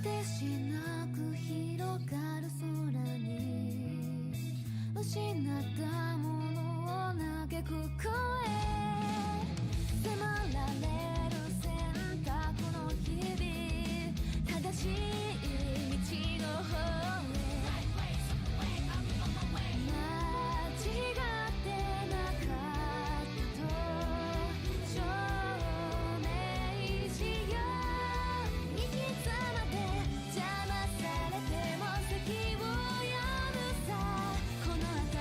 てしなく広がる空に失ったものを嘆く声、迫られる選択の日々、正しい道の方へ間違ってなかったと証明しよう。生き様で邪魔されても席を読むさ、この頭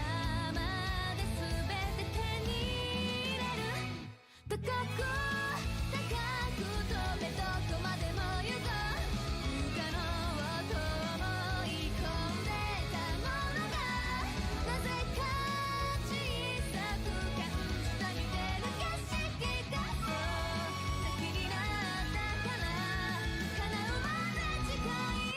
で全て手に入れる。高く高く飛べ、どこまでも行こう。不可能と思い込んでたものが、なぜか小さく感じたみて抜けしてた。そう先になったから叶うまで近い。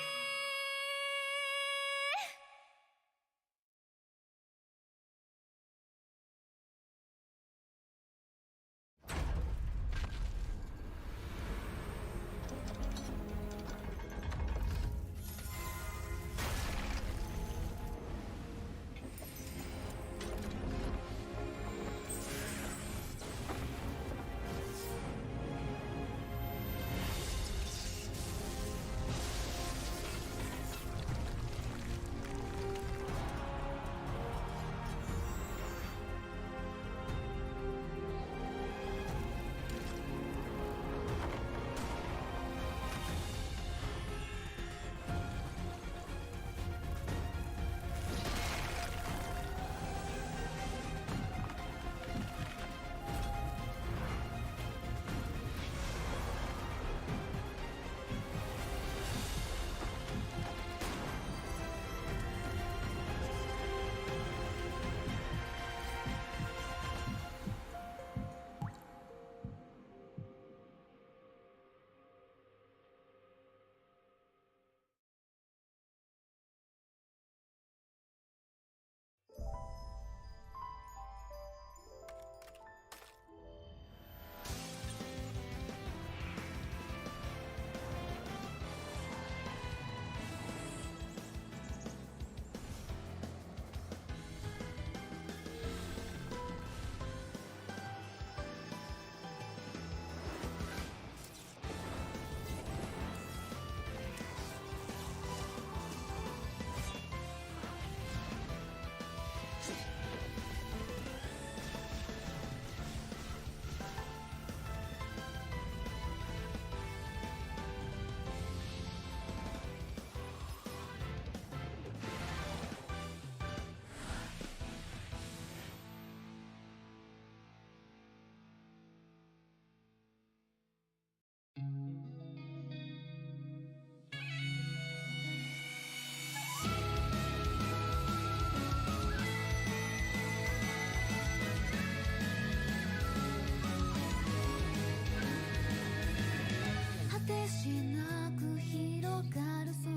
果てしなく広がる空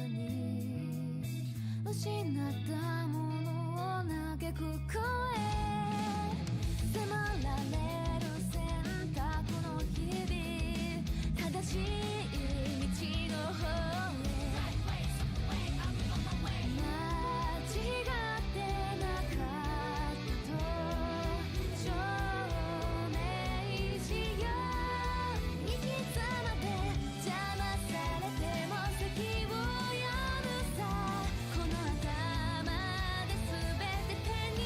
に失ったものを嘆く声、迫られる選択の日々、正しい道の方へ間違ってなかったと証明しよう。生き様で邪魔されても席を読むさ、この頭で全て手に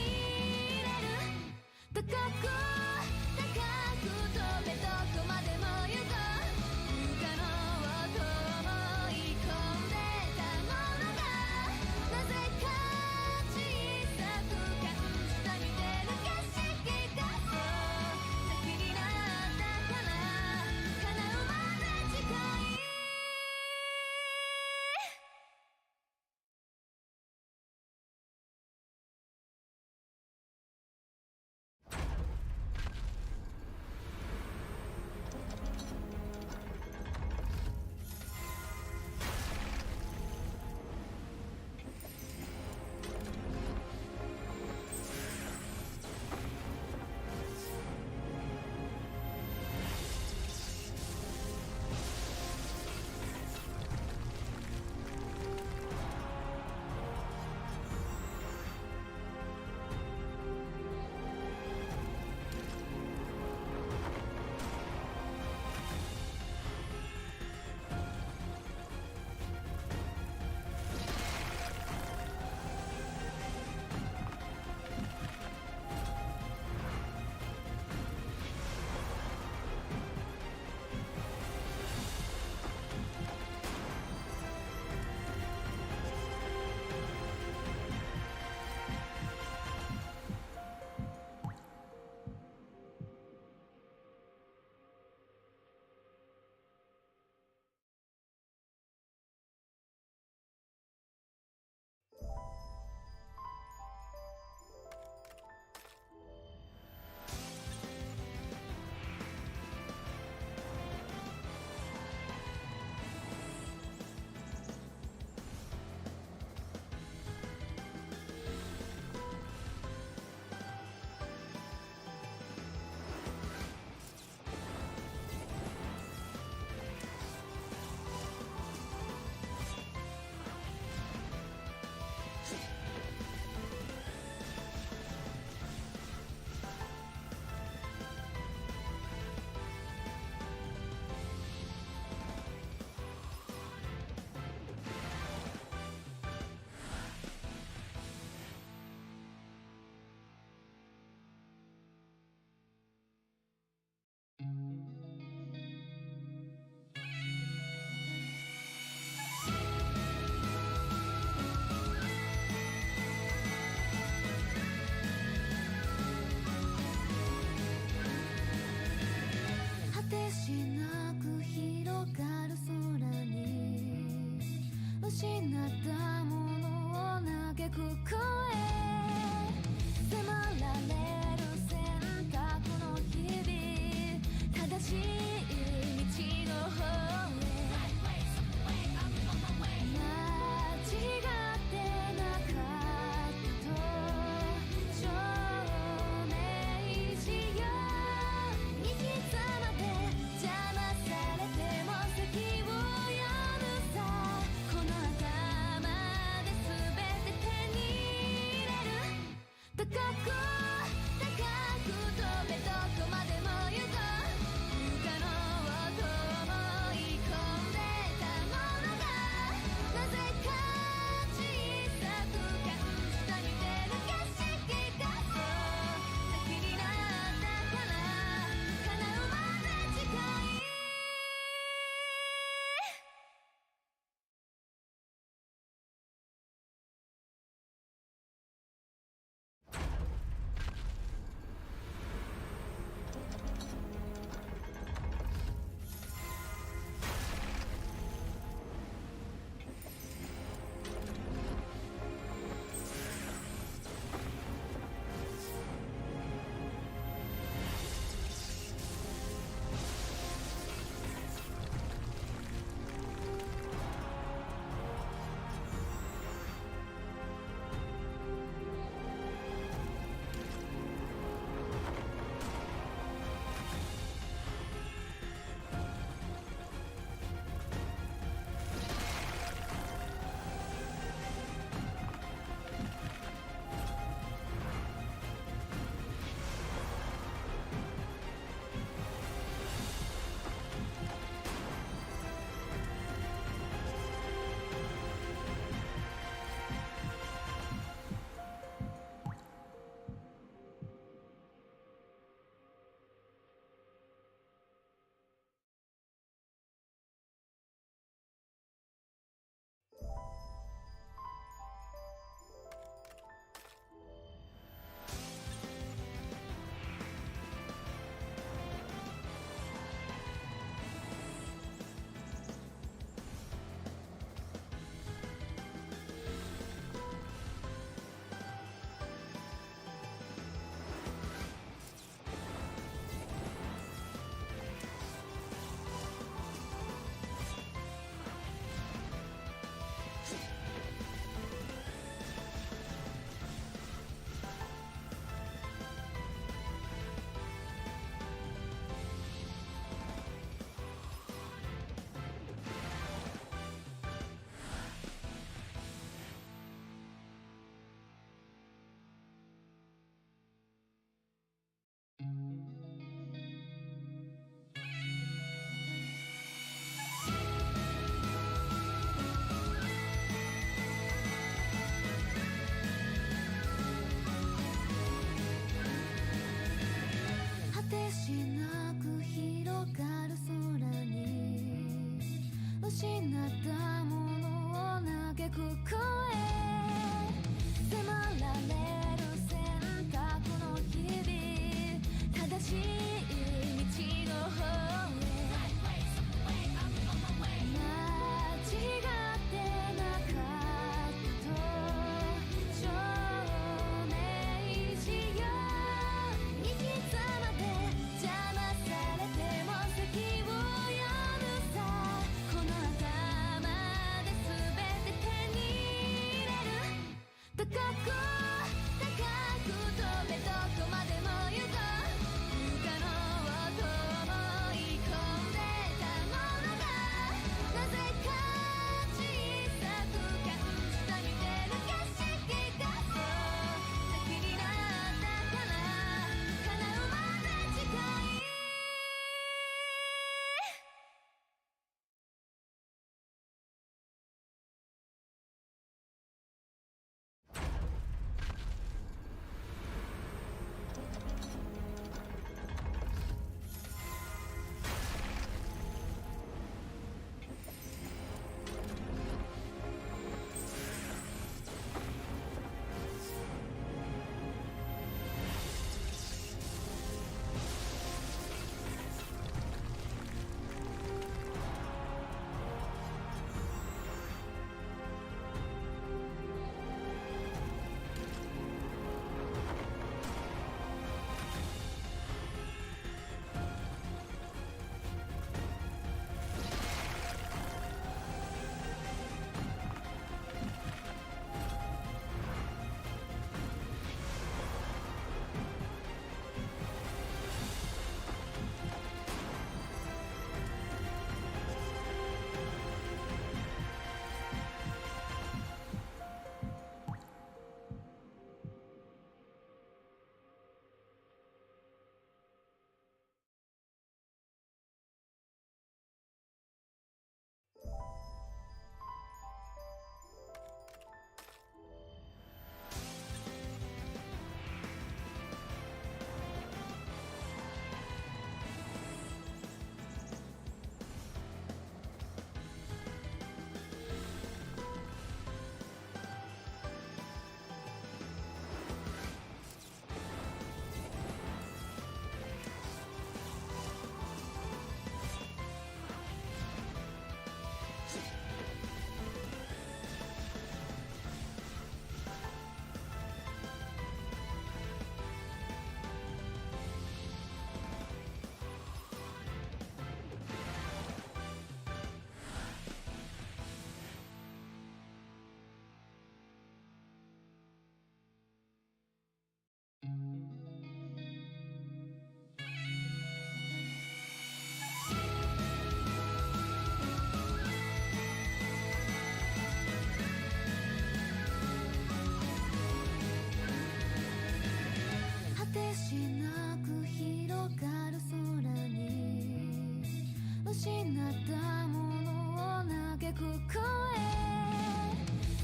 しい道の方へ間違ってなかったと証明しよう。行き詰まって邪魔されても先を読むさ。この頭で全て手に入れる。高く高く飛べどこまでも行こう。不可しなく広がる空に失ったものを嘆く声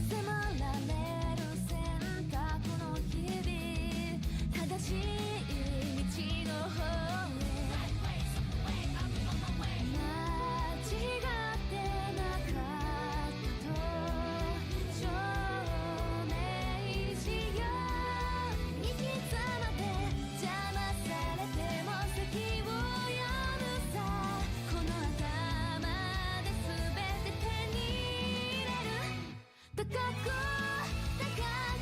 迫られる選択の日々正しい道の方へ間違ってなかったと証明しよう行き詰まって邪魔されても先を読むさこの頭で全て手に入れる高く高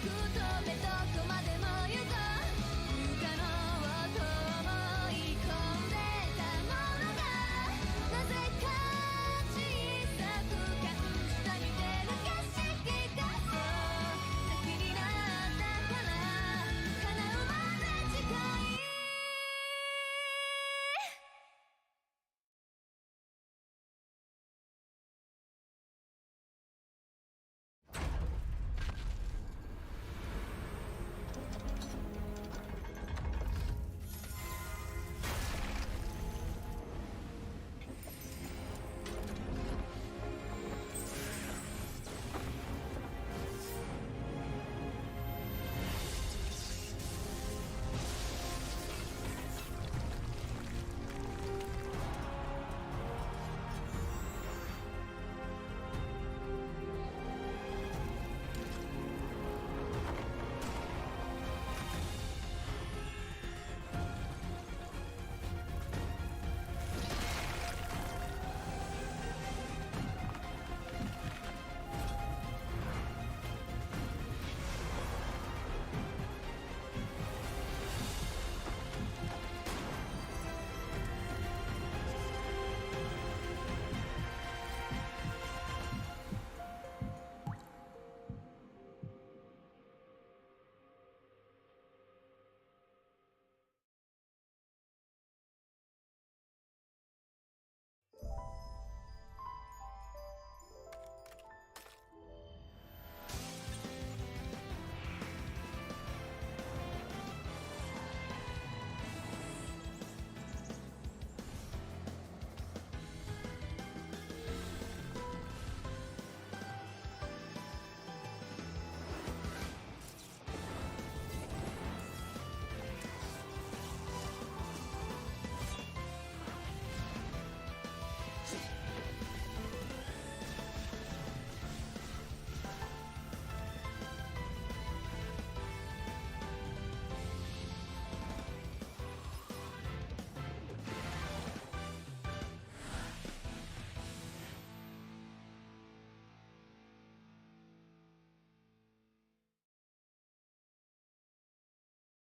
く飛べどこまでも行こう不可能と思い込んでたものがなぜか小さく感じた似てる景色がそう先になったから叶うまで近い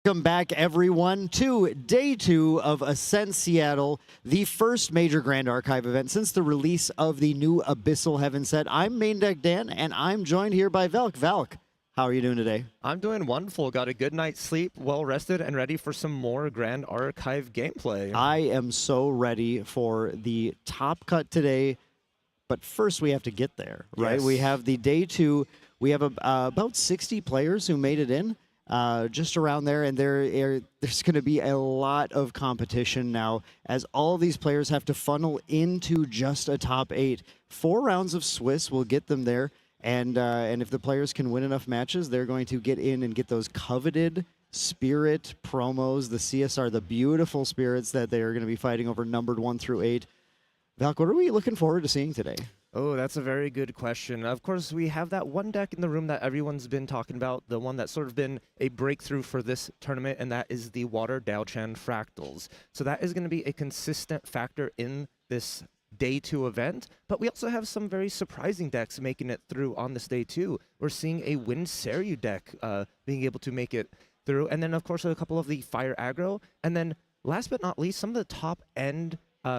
Welcome back, everyone, to day 2 of Ascent Seattle, the first major Grand Archive event since the release of the new Abyssal Heaven set. I'm Main Deck Dan, and I'm joined here by Velk. Velk, how are you doing today? I'm doing wonderful. Got a good night's sleep, well rested, and ready for some more Grand Archive gameplay. I am so ready for the top cut today, but first we have to get there, right? Yes. We have the day 2. We have about 60 players who made it in. Just around there, and there's going to be a lot of competition now as all of these players have to funnel into just a top 8. 4 rounds of Swiss will get them there, and if the players can win enough matches, they're going to get in and get those coveted Spirit promos, the CSR, the beautiful spirits that they are going to be fighting over numbered 1 through 8. Valk, what are we looking forward to seeing today? Oh, that's a very good question. Of course, we have that one deck in the room that everyone's been talking about, the one that's sort of been a breakthrough for this tournament, and that is the Water Daochan Fractals. So that is going to be a consistent factor in this day 2 event, but we also have some very surprising decks making it through on this day 2. We're seeing a Wind Seiryu deck being able to make it through, and then of course a couple of the Fire Aggro, and then last but not least, some of the top end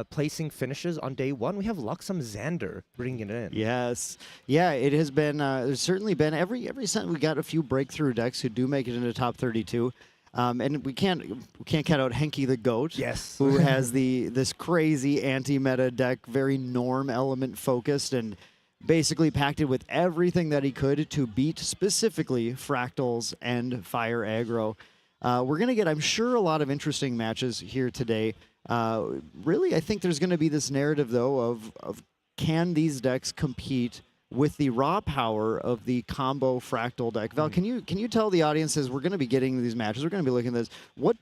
placing finishes on day 1. We have Luxom Xander bringing it in. Yes. Yeah, it has been, there's certainly been, every set we got a few breakthrough decks who do make it into top 32. And we can't count out Hanky the Goat, yes, who has this crazy anti-meta deck, very norm element focused, and basically packed it with everything that he could to beat specifically Fractals and Fire Aggro. We're going to get, I'm sure, a lot of interesting matches here today. Really, I think there's going to be this narrative, though, of can these decks compete with the raw power of the combo Fractal deck? Val, can you tell the audiences, we're going to be getting these matches, we're going to be looking at this,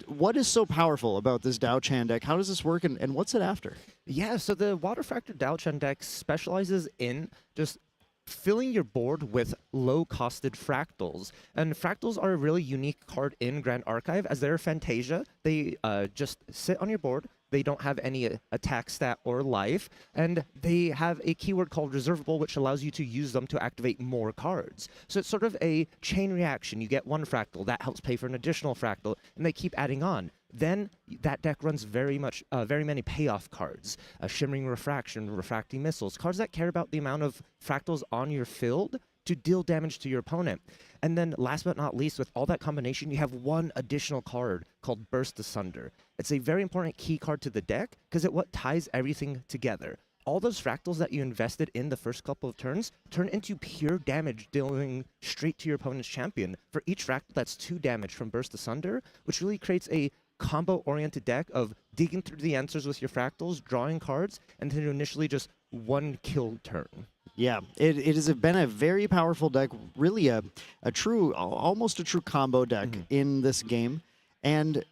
what is so powerful about this Dao Chan deck? How does this work, and what's it after? Yeah, so the Water Fractor Dao Chan deck specializes in just filling your board with low-costed fractals. And fractals are a really unique card in Grand Archive, as they're Fantasia. They just sit on your board. They don't have any attack stat or life, and they have a keyword called reservable, which allows you to use them to activate more cards. So it's sort of a chain reaction. You get one fractal, that helps pay for an additional fractal, and they keep adding on. Then that deck runs very many payoff cards, Shimmering Refraction, Refracting Missiles, cards that care about the amount of fractals on your field to deal damage to your opponent. And then last but not least, with all that combination, you have one additional card called Burst Asunder. It's a very important key card to the deck because it what ties everything together. All those fractals that you invested in the first couple of turns turn into pure damage dealing straight to your opponent's champion. For each fractal, that's 2 damage from Burst Asunder, which really creates a combo-oriented deck of digging through the answers with your fractals, drawing cards, and then initially just one kill turn. Yeah, it has been a very powerful deck, really a true, almost a true combo deck in this game. And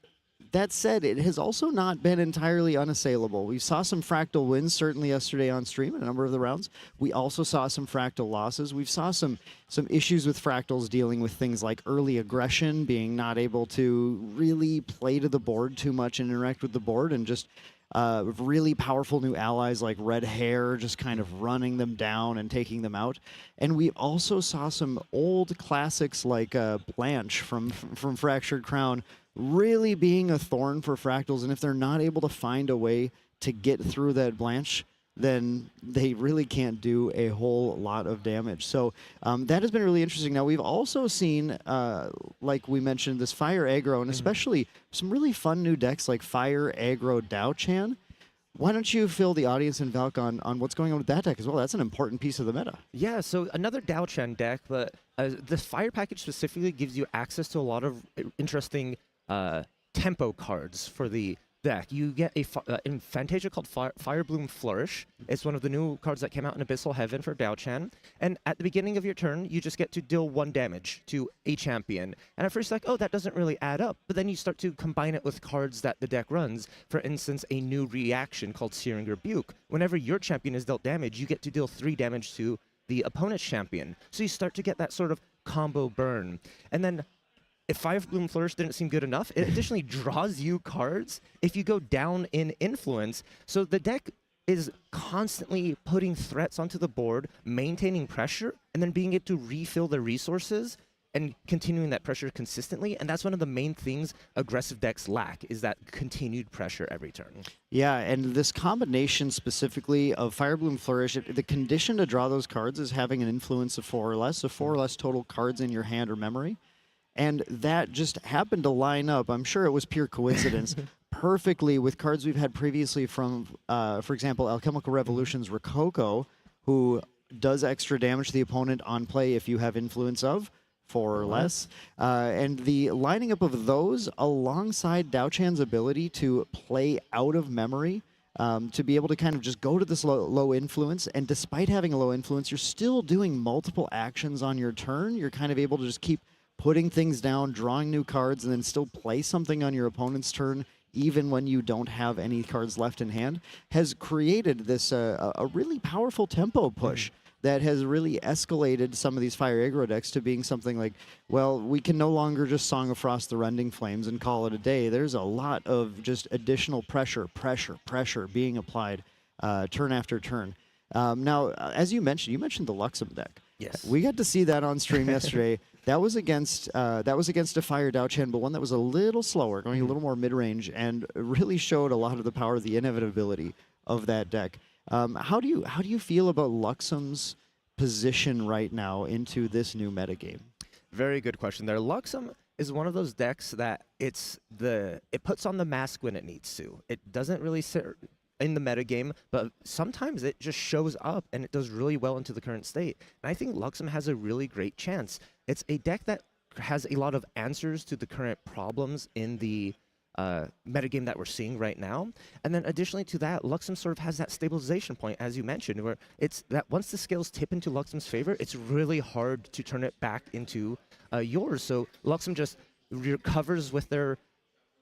that said, it has also not been entirely unassailable. We saw some Fractal wins, certainly yesterday on stream in a number of the rounds. We also saw some Fractal losses. We saw some issues with Fractals dealing with things like early aggression, being not able to really play to the board too much and interact with the board, and just really powerful new allies like Red Hair just kind of running them down and taking them out. And we also saw some old classics like Blanche from Fractured Crown really being a thorn for Fractals. And if they're not able to find a way to get through that Blanche, then they really can't do a whole lot of damage. So that has been really interesting. Now, we've also seen, like we mentioned, this Fire Aggro, and especially some really fun new decks like Fire Aggro Dao Chan. Why don't you fill the audience and Valk on what's going on with that deck as well? That's an important piece of the meta. Yeah, so another Dao Chan deck, but the Fire package specifically gives you access to a lot of interesting tempo cards for the deck. You get in Fantasia called Fire Bloom Flourish. It's one of the new cards that came out in Abyssal Heaven for Dao Chan. And at the beginning of your turn, you just get to deal 1 damage to a champion. And at first, like, oh, that doesn't really add up. But then you start to combine it with cards that the deck runs. For instance, a new reaction called Searing Rebuke. Whenever your champion is dealt damage, you get to deal 3 damage to the opponent's champion. So you start to get that sort of combo burn. And then if Fire Bloom Flourish didn't seem good enough, it additionally draws you cards if you go down in influence. So the deck is constantly putting threats onto the board, maintaining pressure, and then being able to refill the resources and continuing that pressure consistently. And that's one of the main things aggressive decks lack, is that continued pressure every turn. Yeah, and this combination specifically of Fire Bloom Flourish, the condition to draw those cards is having an influence of 4 or less, so 4 or less total cards in your hand or memory. And that just happened to line up, I'm sure it was pure coincidence, perfectly with cards we've had previously from, for example, Alchemical Revolution's Rococo, who does extra damage to the opponent on play if you have influence of 4 or less. And the lining up of those alongside Dao Chan's ability to play out of memory, to be able to kind of just go to this low influence, and despite having a low influence, you're still doing multiple actions on your turn. You're kind of able to just keep putting things down, drawing new cards, and then still play something on your opponent's turn, even when you don't have any cards left in hand, has created this a really powerful tempo push that has really escalated some of these Fire Aggro decks to being something like, well, we can no longer just Song of Frost the Rending Flames and call it a day. There's a lot of just additional pressure being applied turn after turn. Now, as you mentioned the Luxom deck. Yes. We got to see that on stream yesterday. That was against a Fire Dao Chan, but one that was a little slower, going a little more mid-range, and really showed a lot of the power of the inevitability of that deck. How do you feel about Luxom's position right now into this new metagame? Very good question there. Luxom is one of those decks that it puts on the mask when it needs to. It doesn't really sit in the metagame, but sometimes it just shows up and it does really well into the current state. And I think Luxom has a really great chance. It's a deck that has a lot of answers to the current problems in the metagame that we're seeing right now. And then additionally to that, Luxom sort of has that stabilization point, as you mentioned, where it's that once the scales tip into Luxom's favor, it's really hard to turn it back into yours. So Luxom just recovers with their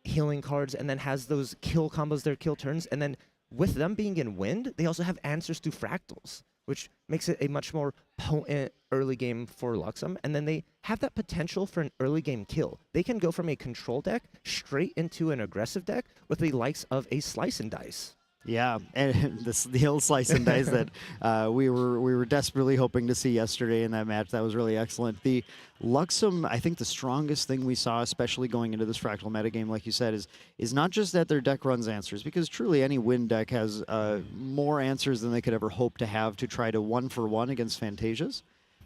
healing cards and then has those kill combos, their kill turns, and then with them being in wind, they also have answers to Fractals, which makes it a much more potent early game for Luxom. And then they have that potential for an early game kill. They can go from a control deck straight into an aggressive deck with the likes of a slice and dice. Yeah, and the old slice and dice that we were desperately hoping to see yesterday in that match. That was really excellent. The Luxom, I think the strongest thing we saw, especially going into this Fractal metagame, like you said, is not just that their deck runs answers, because truly any win deck has more answers than they could ever hope to have to try to 1-for-1 against Fantasias,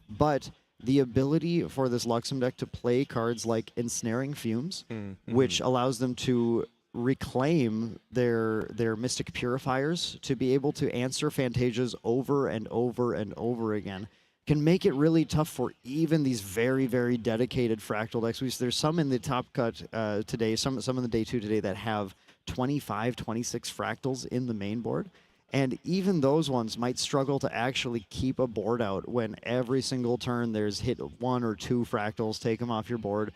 but the ability for this Luxom deck to play cards like Ensnaring Fumes, which allows them to reclaim their Mystic Purifiers to be able to answer Fantasias over and over and over again, can make it really tough for even these very, very dedicated Fractal decks. There's some in the top cut today, some in the day 2 today that have 25, 26 Fractals in the main board. And even those ones might struggle to actually keep a board out when every single turn there's hit 1 or 2 Fractals, take them off your board,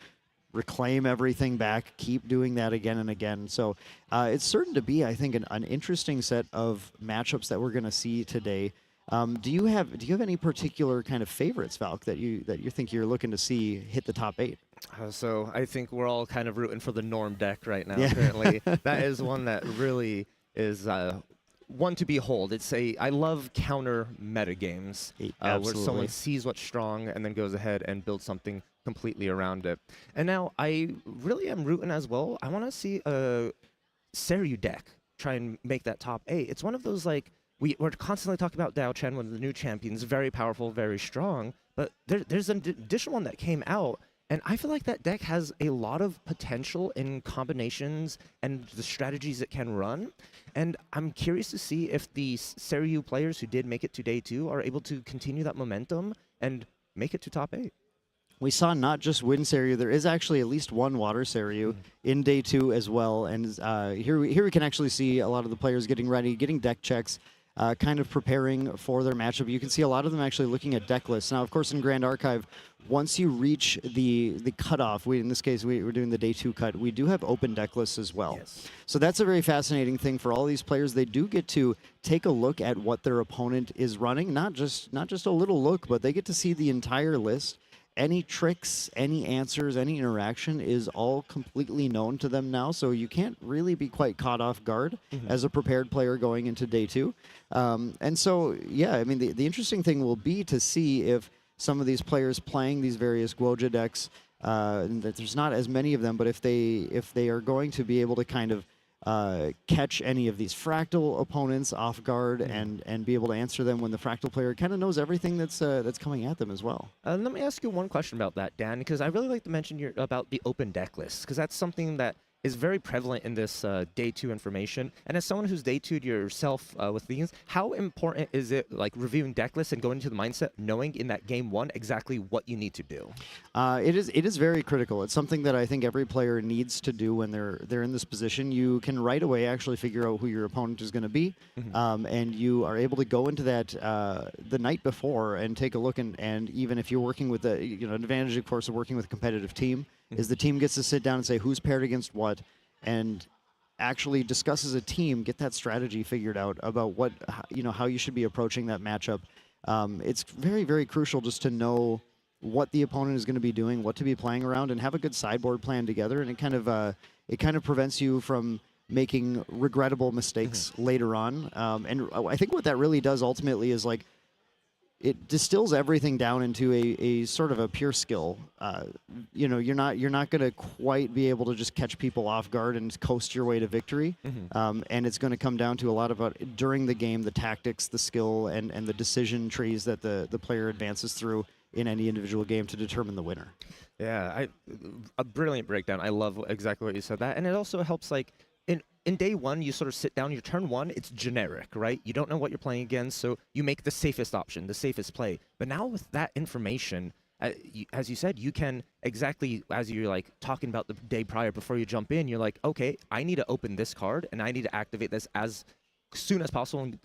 reclaim everything back, keep doing that again and again. So it's certain to be, I think, an interesting set of matchups that we're going to see today. Do you have any particular kind of favorites, Valk, that you think you're looking to see hit the top 8? So I think we're all kind of rooting for the Norm deck right now. Yeah. Currently, that is one that really is one to behold. I love counter metagames where someone sees what's strong and then goes ahead and builds something completely around it. And now I really am rooting as well. I want to see a Seryu deck try and make that top 8. It's one of those, like, we're constantly talking about Dao Chen, one of the new champions, very powerful, very strong, but there's an additional one that came out, and I feel like that deck has a lot of potential in combinations and the strategies it can run. And I'm curious to see if the Seryu players who did make it to day 2 are able to continue that momentum and make it to top 8. We saw not just Wind Seryu, there is actually at least one Water Seryu in day 2 as well. And here we can actually see a lot of the players getting ready, getting deck checks, kind of preparing for their matchup. You can see a lot of them actually looking at deck lists. Now, of course, in Grand Archive, once you reach the cutoff, in this case, we're doing the day 2 cut, we do have open deck lists as well. Yes. So that's a very fascinating thing for all these players. They do get to take a look at what their opponent is running, not just a little look, but they get to see the entire list. Any tricks, any answers, any interaction is all completely known to them now, so you can't really be quite caught off guard as a prepared player going into day 2. And so, yeah, I mean, the interesting thing will be to see if some of these players playing these various Guoja decks, that there's not as many of them, but if they are going to be able to kind of catch any of these Fractal opponents off guard and be able to answer them when the Fractal player kind of knows everything that's coming at them as well. Let me ask you one question about that, Dan, because I really like to mention about the open deck list, because that's something that is very prevalent in this day 2 information. And as someone who's day 2'd yourself with these, how important is it, like, reviewing deck lists and going into the mindset knowing in that game 1 exactly what you need to do? It is very critical. It's something that I think every player needs to do when they're in this position. You can right away actually figure out who your opponent is going to be, and you are able to go into that the night before and take a look. And even if you're working with an advantage, of course, of working with a competitive team, is the team gets to sit down and say who's paired against what, and actually discuss as a team, get that strategy figured out about what, how you should be approaching that matchup. It's very, very crucial just to know what the opponent is going to be doing, what to be playing around, and have a good sideboard plan together. And it kind of prevents you from making regrettable mistakes later on. And I think what that really does ultimately is, like, it distills everything down into a sort of a pure skill. You're not going to quite be able to just catch people off guard and coast your way to victory. And it's going to come down to a lot about during the game, the tactics, the skill, and the decision trees that the player advances through in any individual game to determine the winner. Yeah, a brilliant breakdown. I love exactly what you said that, and it also helps, like, in day 1, you sort of sit down, your turn 1, it's generic, right? You don't know what you're playing against, so you make the safest option, the safest play. But now with that information, as you said, you can exactly as you're like talking about the day prior before you jump in. You're like, okay, I need to open this card and I need to activate this as soon as possible and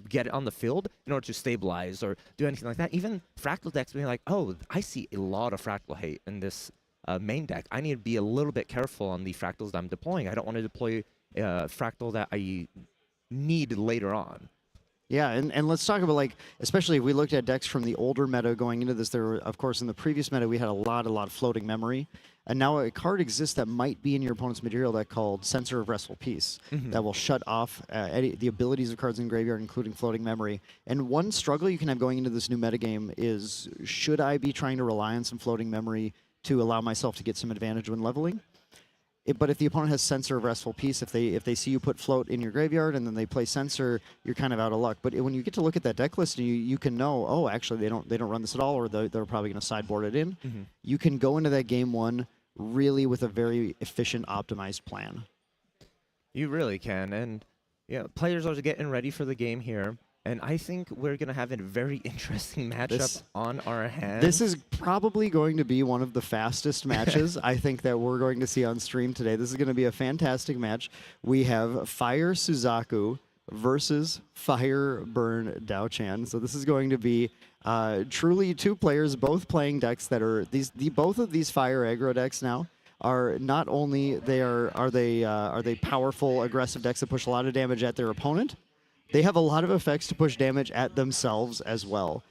get it on the field in order to stabilize or do anything like that. Even Fractal decks being like, oh, I see a lot of Fractal hate in this main deck. I need to be a little bit careful on the Fractals that I'm deploying. I don't want to deploy Fractal that I need later on. Yeah, and let's talk about, like, especially if we looked at decks from the older meta going into this, there were, of course, in the previous meta, we had a lot of floating memory. And now a card exists that might be in your opponent's material deck called Censor of Restful Peace that will shut off the abilities of cards in graveyard, including floating memory. And one struggle you can have going into this new metagame is, should I be trying to rely on some floating memory to allow myself to get some advantage when leveling? But if the opponent has Censor of Restful Peace, if they see you put float in your graveyard and then they play Censor, you're kind of out of luck. But when you get to look at that deck list, you can know, oh, actually they don't run this at all, or they're probably going to sideboard it in. You can go into that game one really with a very efficient, optimized plan. You really can, and yeah, players are getting ready for the game here. And I think we're going to have a very interesting matchup on our hands. This is probably going to be one of the fastest matches I think that we're going to see on stream today. This is going to be a fantastic match. We have Fire Suzaku versus Fire Burn Dao-chan. So this is going to be truly two players both playing decks that are both of these fire aggro decks now are not only are they powerful aggressive decks that push a lot of damage at their opponent. They have a lot of effects to push damage at themselves as well.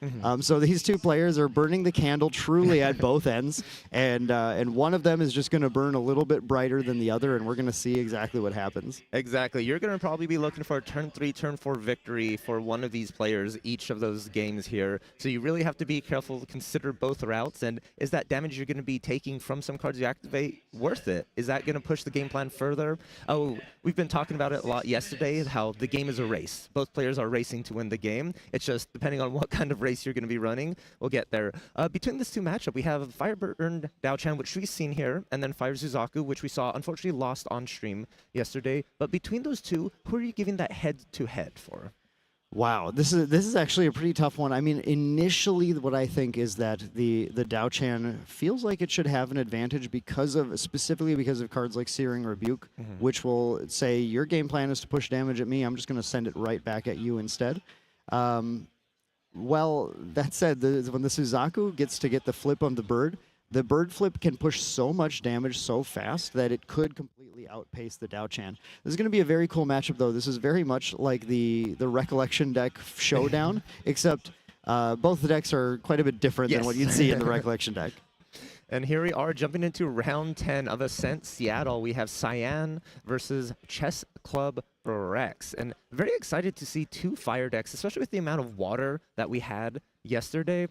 So these two players are burning the candle truly at both ends, and one of them is just going to burn a little bit brighter than the other, and we're going to see exactly what happens. Exactly. You're going to probably be looking for a turn 3, turn 4 victory for one of these players each of those games here. So you really have to be careful to consider both routes, and is that damage you're going to be taking from some cards you activate worth it? Is that going to push the game plan further? Oh, we've been talking about it a lot yesterday, how the game is a race. Both players are racing to win the game. It's just depending on what kind of race you're going to be running, we'll get there. Between this two matchup, we have Fireburn Dao-chan, which we've seen here, and then Fire Suzaku, which we saw unfortunately lost on stream yesterday. But between those two, who are you giving that head-to-head for? Wow, this is actually a pretty tough one. I mean, initially, what I think is that the Dao-chan feels like it should have an advantage specifically because of cards like Searing Rebuke, which will say your game plan is to push damage at me. I'm just going to send it right back at you instead. Well, that said, when the Suzaku gets to get the flip on the bird flip can push so much damage so fast that it could completely outpace the Dao-chan. This is going to be a very cool matchup, though. This is very much like the Recollection deck showdown, except both the decks are quite a bit different than what you'd see in the Recollection deck. And here we are jumping into round 10 of Ascent Seattle. We have Cyan versus Chess Club Rex. And very excited to see two fire decks, especially with the amount of water that we had yesterday.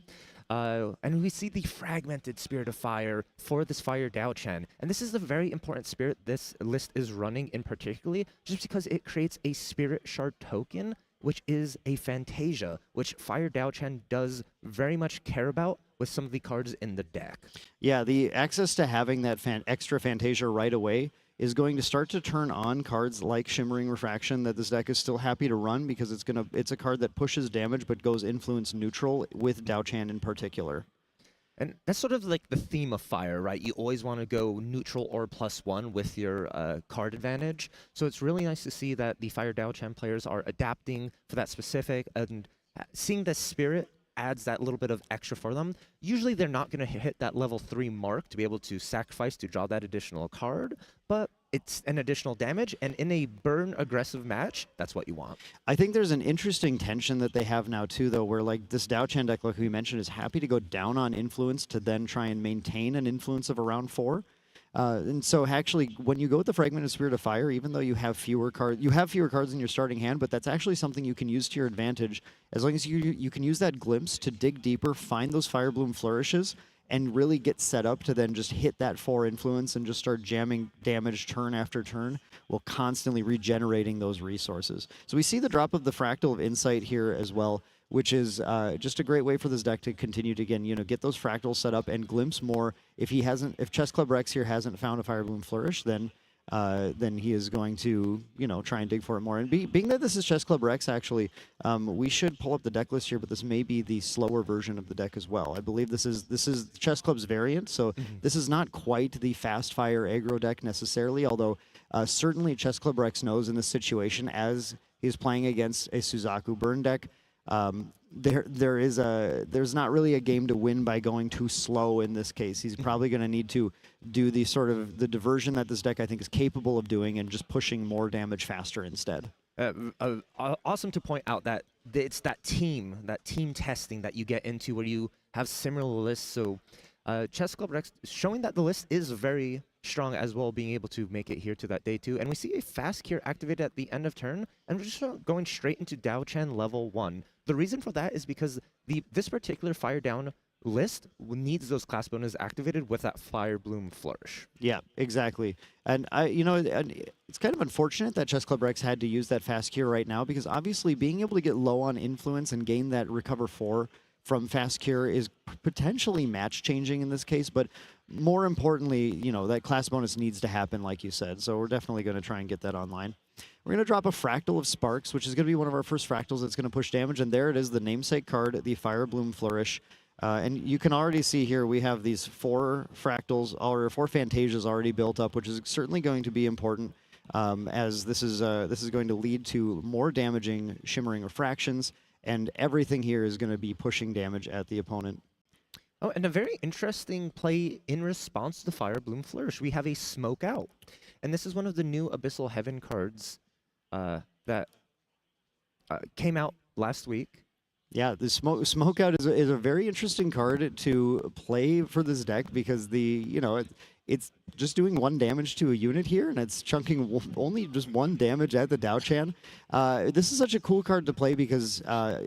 And we see the fragmented Spirit of Fire for this Fire Dao-chan. And this is a very important spirit this list is running in particularly, just because it creates a Spirit Shard token, which is a Fantasia, which Fire Dao-chan does very much care about with some of the cards in the deck. Yeah, the access to having that extra Fantasia right away is going to start to turn on cards like Shimmering Refraction that this deck is still happy to run because it's a card that pushes damage but goes influence neutral with Dao-chan in particular. And that's sort of like the theme of Fire, right? You always want to go neutral or +1 with your card advantage. So it's really nice to see that the Fire Dao-chan players are adapting for that specific, and seeing the spirit adds that little bit of extra for them. Usually they're not going to hit that level 3 mark to be able to sacrifice to draw that additional card, but it's an additional damage, and in a burn aggressive match, that's what you want. I think there's an interesting tension that they have now too, though, where like this Dao-chan deck, like we mentioned, is happy to go down on influence to then try and maintain an influence of around 4. And so actually, when you go with the Fragmented Spirit of Fire, even though you have fewer cards in your starting hand, but that's actually something you can use to your advantage, as long as you can use that glimpse to dig deeper, find those Fire Bloom Flourishes, and really get set up to then just hit that 4 influence and just start jamming damage turn after turn while constantly regenerating those resources. So we see the drop of the Fractal of Insight here as well, which is just a great way for this deck to continue to, again, get those fractals set up and glimpse more. If Chess Club Rex here hasn't found a Fire Bloom Flourish, then then he is going to, try and dig for it more. And being that this is Chess Club Rex, actually, we should pull up the deck list here, but this may be the slower version of the deck as well. I believe this is Chess Club's variant, so this is not quite the fast fire aggro deck necessarily, although certainly Chess Club Rex knows in this situation, as he's playing against a Suzaku burn deck, there's not really a game to win by going too slow in this case. He's probably going to need to do the sort of the diversion that this deck I think is capable of doing and just pushing more damage faster instead. Awesome to point out that it's that team testing that you get into where you have similar lists. So Chess Club Rex showing that the list is very strong as well, being able to make it here to that day 2. And we see a fast cure activated at the end of turn, and we're just going straight into Dao-Chan level 1. The reason for that is because this particular Fire Down list needs those class bonus activated with that Fire Bloom Flourish. Yeah, exactly. And it's kind of unfortunate that Chess Club Rex had to use that fast cure right now, because obviously being able to get low on influence and gain that recover 4 from fast cure is potentially match changing in this case, but more importantly, that class bonus needs to happen, like you said. So we're definitely going to try and get that online. We're going to drop a Fractal of Sparks, which is going to be one of our first Fractals that's going to push damage. And there it is, the namesake card, the Fire Bloom Flourish. And you can already see here we have these 4 Fractals, or 4 Fantasias already built up, which is certainly going to be important, as this is going to lead to more damaging Shimmering Refractions, and everything here is going to be pushing damage at the opponent. Oh, and a very interesting play in response to the Fire Bloom Flourish. We have a Smoke Out. And this is one of the new Abyssal Heaven cards that came out last week. Yeah, the Smoke Out is a very interesting card to play for this deck, because it's just doing 1 damage to a unit here, and it's chunking only just 1 damage at the Dao-Chan. This is such a cool card to play because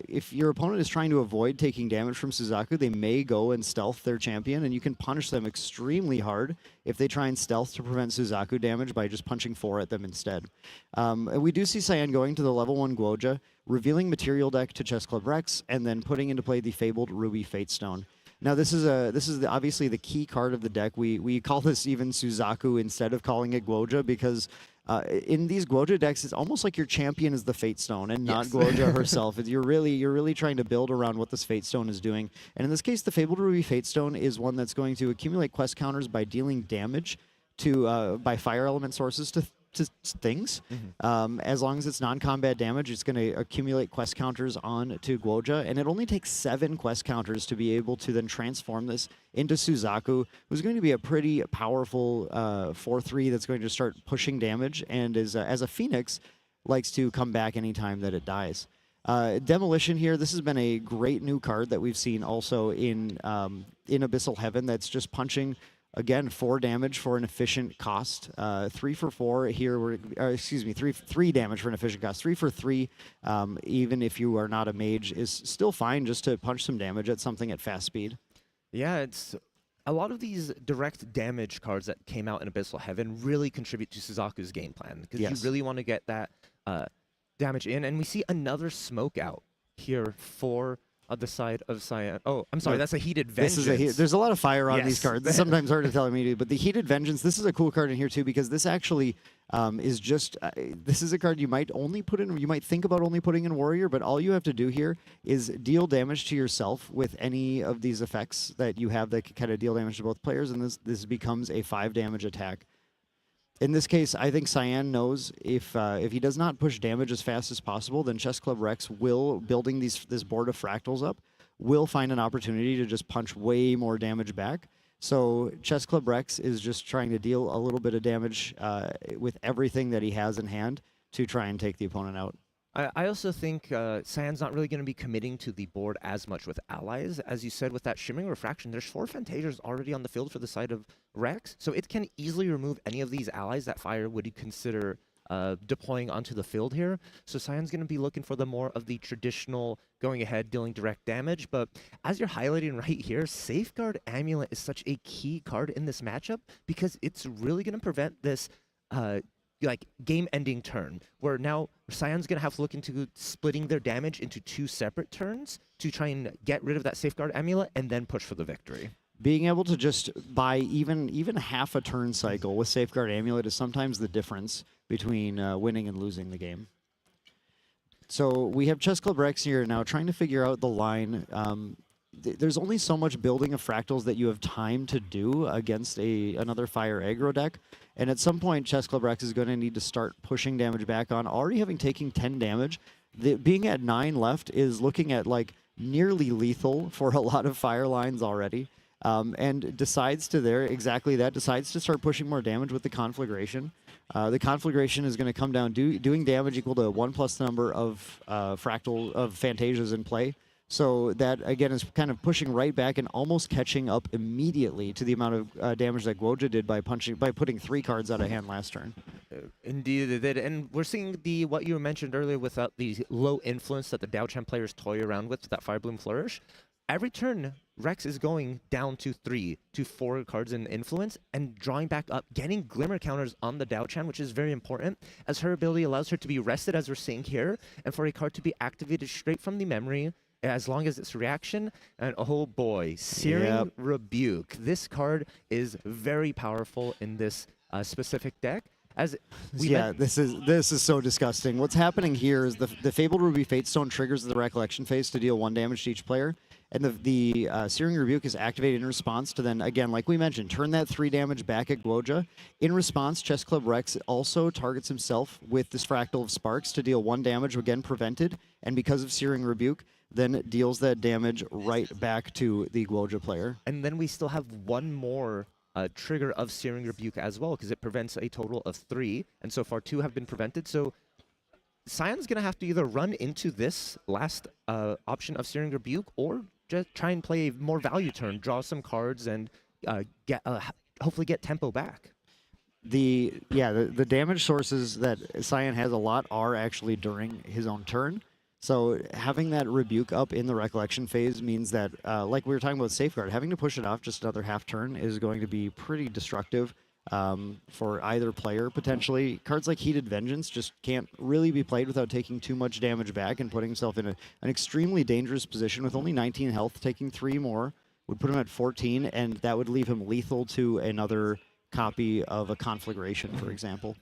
if your opponent is trying to avoid taking damage from Suzaku, they may go and stealth their champion, and you can punish them extremely hard if they try and stealth to prevent Suzaku damage by just punching 4 at them instead. And we do see Cyan going to the level 1 Guoja, revealing Material Deck to Chess Club Rex, and then putting into play the Fabled Ruby Fatestone. Now this is obviously the key card of the deck. We call this even Suzaku instead of calling it Guoja, because in these Guoja decks, it's almost like your champion is the Fate Stone and not Guoja herself. You're really trying to build around what this Fate Stone is doing. And in this case, the Fabled Ruby Fate Stone is one that's going to accumulate quest counters by dealing damage to by fire element sources to things. As long as it's non-combat damage, it's going to accumulate quest counters on to Guoja, and it only takes 7 quest counters to be able to then transform this into Suzaku, who's going to be a pretty powerful 4/3 that's going to start pushing damage, and is as a Phoenix, likes to come back anytime that it dies. Demolition here, this has been a great new card that we've seen also in Abyssal Heaven, that's just punching, again, 4 damage for an efficient cost. 3 for 4 here, excuse me, 3 damage for an efficient cost. 3 for 3, even if you are not a mage, is still fine just to punch some damage at something at fast speed. Yeah, it's a lot of these direct damage cards that came out in Abyssal Heaven really contribute to Suzaku's game plan, because you really want to get that damage in. And we see another Smoke Out here for the side of Cyan. Oh, I'm sorry, that's a Heated Vengeance. There's a lot of fire on these cards. It's sometimes hard to tell immediately, but the Heated Vengeance, this is a cool card in here too, because this actually is just, this is a card you might only put in, you might think about only putting in Warrior, but all you have to do here is deal damage to yourself with any of these effects that you have that can kind of deal damage to both players, and this becomes a 5 damage attack. In this case, I think Cyan knows if he does not push damage as fast as possible, then Chess Club Rex will, building this board of Fractals up, will find an opportunity to just punch way more damage back. So Chess Club Rex is just trying to deal a little bit of damage with everything that he has in hand to try and take the opponent out. I also think Cyan's not really going to be committing to the board as much with allies. As you said, with that Shimmering Refraction, there's 4 Fantasias already on the field for the side of Rex, so it can easily remove any of these allies that Fire would consider deploying onto the field here. So Cyan's going to be looking for the more of the traditional going ahead, dealing direct damage. But as you're highlighting right here, Safeguard Amulet is such a key card in this matchup, because it's really going to prevent this like game-ending turn, where now Cyan's going to have to look into splitting their damage into 2 separate turns to try and get rid of that Safeguard Amulet and then push for the victory. being able to just buy even half a turn cycle with Safeguard Amulet is sometimes the difference between winning and losing the game. So we have Chess Club Rex here now trying to figure out the line. There's only so much building of Fractals that you have time to do against another Fire aggro deck. And at some point, Chess Club Rex is going to need to start pushing damage back on. Already having taken 10 damage, being at 9 left is looking at like nearly lethal for a lot of Fire lines already. And decides to start pushing more damage with the Conflagration. The Conflagration is going to come down doing damage equal to 1+ the number of Phantasias in play. So that, again, is kind of pushing right back and almost catching up immediately to the amount of damage that Guoja did by putting 3 cards out of hand last turn. Indeed, they did. And we're seeing what you mentioned earlier without the low influence that the Dao-Chan players toy around with that Fire Bloom Flourish. Every turn, Rex is going down to 3 to 4 cards in influence and drawing back up, getting Glimmer counters on the Dao-Chan, which is very important, as her ability allows her to be rested, as we're seeing here, and for a card to be activated straight from the memory, as long as it's reaction. And oh boy, Searing Rebuke. This card is very powerful in this specific deck. This is so disgusting. What's happening here is the Fabled Ruby Fatestone triggers the Recollection phase to deal 1 damage to each player. And the Searing Rebuke is activated in response to then, again, like we mentioned, turn that 3 damage back at Guoja. In response, Chess Club Rex also targets himself with this Fractal of Sparks to deal 1 damage, again prevented. And because of Searing Rebuke, then deals that damage right back to the Guoja player. And then we still have one more trigger of Searing Rebuke as well, because it prevents a total of 3. And so far, 2 have been prevented. So Cyan's going to have to either run into this last option of Searing Rebuke or just try and play a more value turn, draw some cards, and hopefully get tempo back. The damage sources that Cyan has a lot are actually during his own turn. So having that Rebuke up in the Recollection phase means that, like we were talking about Safeguard, having to push it off just another half turn is going to be pretty destructive for either player, potentially. Cards like Heated Vengeance just can't really be played without taking too much damage back and putting himself in an extremely dangerous position with only 19 health. Taking 3 more would put him at 14, and that would leave him lethal to another copy of a Conflagration, for example.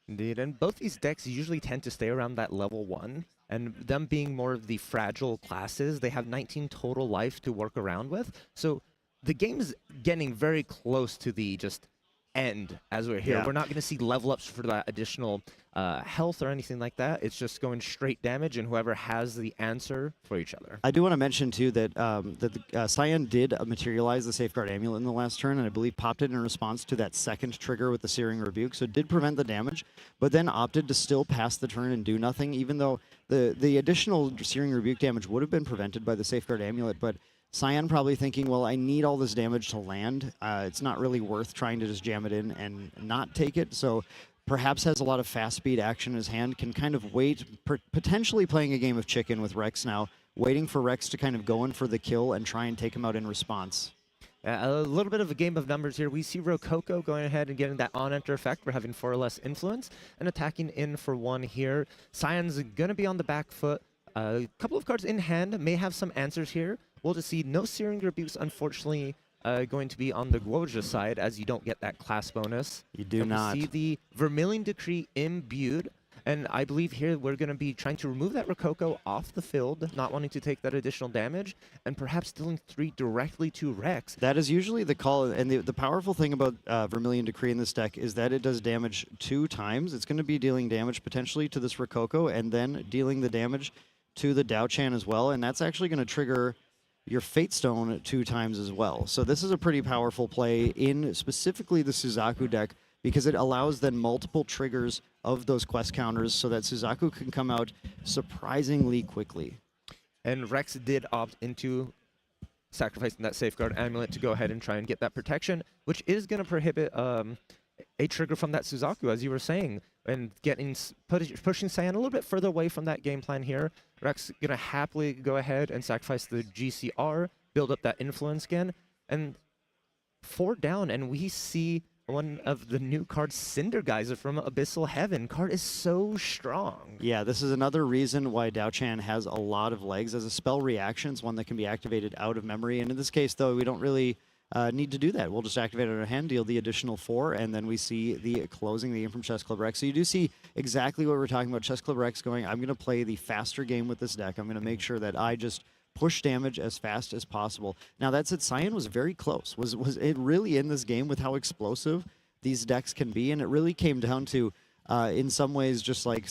Indeed, and both these decks usually tend to stay around that level 1. And them being more of the fragile classes, they have 19 total life to work around with. So the game's getting very close to the just end as we're here. Yeah. We're not going to see level ups for that additional health or anything like that. It's just going straight damage, and whoever has the answer for each other. I do want to mention, too, that Cyan did materialize the Safeguard Amulet in the last turn, and I believe popped it in response to that second trigger with the Searing Rebuke, so it did prevent the damage, but then opted to still pass the turn and do nothing, even though the additional Searing Rebuke damage would have been prevented by the Safeguard Amulet, but Cyan probably thinking, well, I need all this damage to land. It's not really worth trying to just jam it in and not take it, so perhaps has a lot of fast speed action in his hand, can kind of wait, potentially playing a game of chicken with Rex now, waiting for Rex to kind of go in for the kill and try and take him out in response. A little bit of a game of numbers here. We see Rococo going ahead and getting that on-enter effect for having 4 or less influence and attacking in for 1 here. Cyan's going to be on the back foot. A couple of cards in hand may have some answers here. We'll just see no Searing Rebukes, unfortunately, going to be on the Guoja side, as you don't get that class bonus. You do not. We see the Vermilion Decree imbued, and I believe here we're going to be trying to remove that Rococo off the field, not wanting to take that additional damage, and perhaps dealing 3 directly to Rex. That is usually the call, and the powerful thing about Vermilion Decree in this deck is that it does damage 2 times. It's going to be dealing damage potentially to this Rococo, and then dealing the damage to the Dao-Chan as well, and that's actually going to trigger your Fatestone 2 times as well. So this is a pretty powerful play in specifically the Suzaku deck, because it allows then multiple triggers of those quest counters so that Suzaku can come out surprisingly quickly. And Rex did opt into sacrificing that Safeguard Amulet to go ahead and try and get that protection, which is going to prohibit a trigger from that Suzaku, as you were saying, and pushing Cyan a little bit further away from that game plan here. Rex going to happily go ahead and sacrifice the GCR, build up that influence again, and 4 down, and we see one of the new cards, Cinder Geyser from Abyssal Heaven. Card is so strong. Yeah, this is another reason why Dao-Chan has a lot of legs. As a spell reaction, it's one that can be activated out of memory. And in this case, though, we don't really need to do that. We'll just activate it on our hand, deal the additional 4, and then we see the closing the game from Chess Club Rex. So you do see exactly what we're talking about. Chess Club Rex going, I'm going to play the faster game with this deck. I'm going to make sure that I just push damage as fast as possible. Now that said, Cyan was very close. Was it really in this game with how explosive these decks can be? And it really came down to, in some ways, just like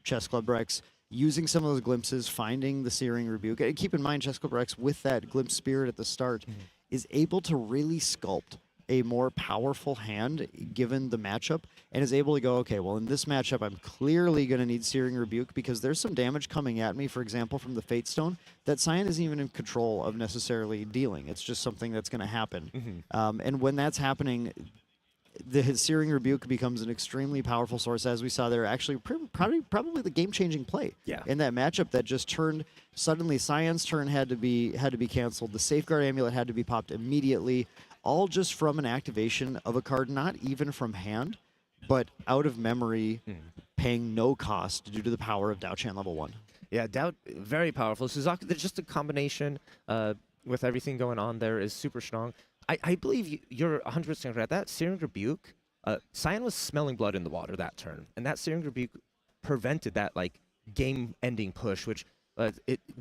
Chess Club Rex, using some of those glimpses, finding the Searing Rebuke. And keep in mind, Chess Club Rex, with that Glimpse Spirit at the start, is able to really sculpt a more powerful hand given the matchup, and is able to go, okay, well, in this matchup, I'm clearly going to need Searing Rebuke because there's some damage coming at me, for example, from the Fate Stone, that Cyan isn't even in control of necessarily dealing. It's just something that's going to happen. And when that's happening, the Searing Rebuke becomes an extremely powerful source, as we saw there. Actually, probably the game-changing play in that matchup that just turned. Suddenly, Cyan's turn had to be canceled. The Safeguard Amulet had to be popped immediately, all just from an activation of a card, not even from hand, but out of memory, paying no cost due to the power of Dao-Chan level 1. Yeah, Dao, very powerful. Suzaku, there's just a combination with everything going on there is super strong. I believe you're 100% right. That Searing Rebuke, Cyan was smelling blood in the water that turn, and that Searing Rebuke prevented that like game-ending push, which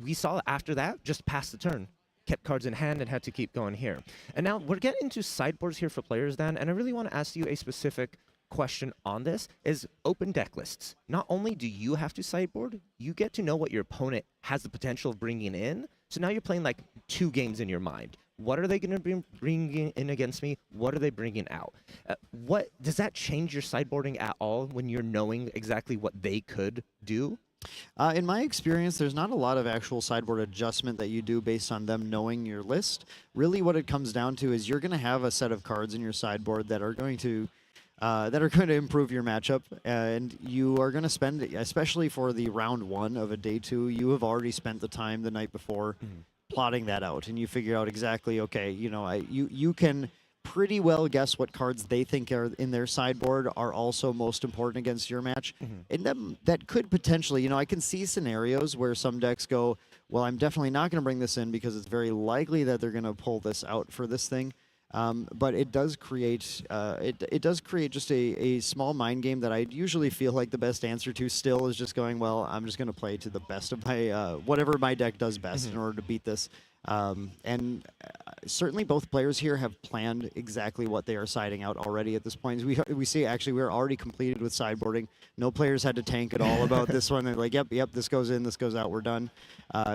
we saw after that just passed the turn, kept cards in hand, and had to keep going here. And now we're getting into sideboards here for players, Dan, and I really want to ask you a specific question on this is open deck lists. Not only do you have to sideboard, you get to know what your opponent has the potential of bringing in. So now you're playing like 2 games in your mind. What are they going to be bringing in against me? What are they bringing out? What does that change your sideboarding at all when you're knowing exactly what they could do? In my experience, there's not a lot of actual sideboard adjustment that you do based on them knowing your list. Really, what it comes down to is you're going to have a set of cards in your sideboard that are going to improve your matchup, and you are going to spend, especially for the round 1 of a day 2, you have already spent the time the night before plotting that out, and you figure out exactly, okay, you know, you can pretty well guess what cards they think are in their sideboard are also most important against your match. And that could potentially, you know, I can see scenarios where some decks go, well, I'm definitely not going to bring this in because it's very likely that they're going to pull this out for this thing. But it does create it does create just a small mind game that I usually feel like the best answer to still is just going, well, I'm just going to play to the best of my whatever my deck does best in order to beat this. And certainly both players here have planned exactly what they are siding out already at this point. We see actually we're already completed with sideboarding. No players had to tank at all about this one. They're like, yep, this goes in, this goes out, we're done.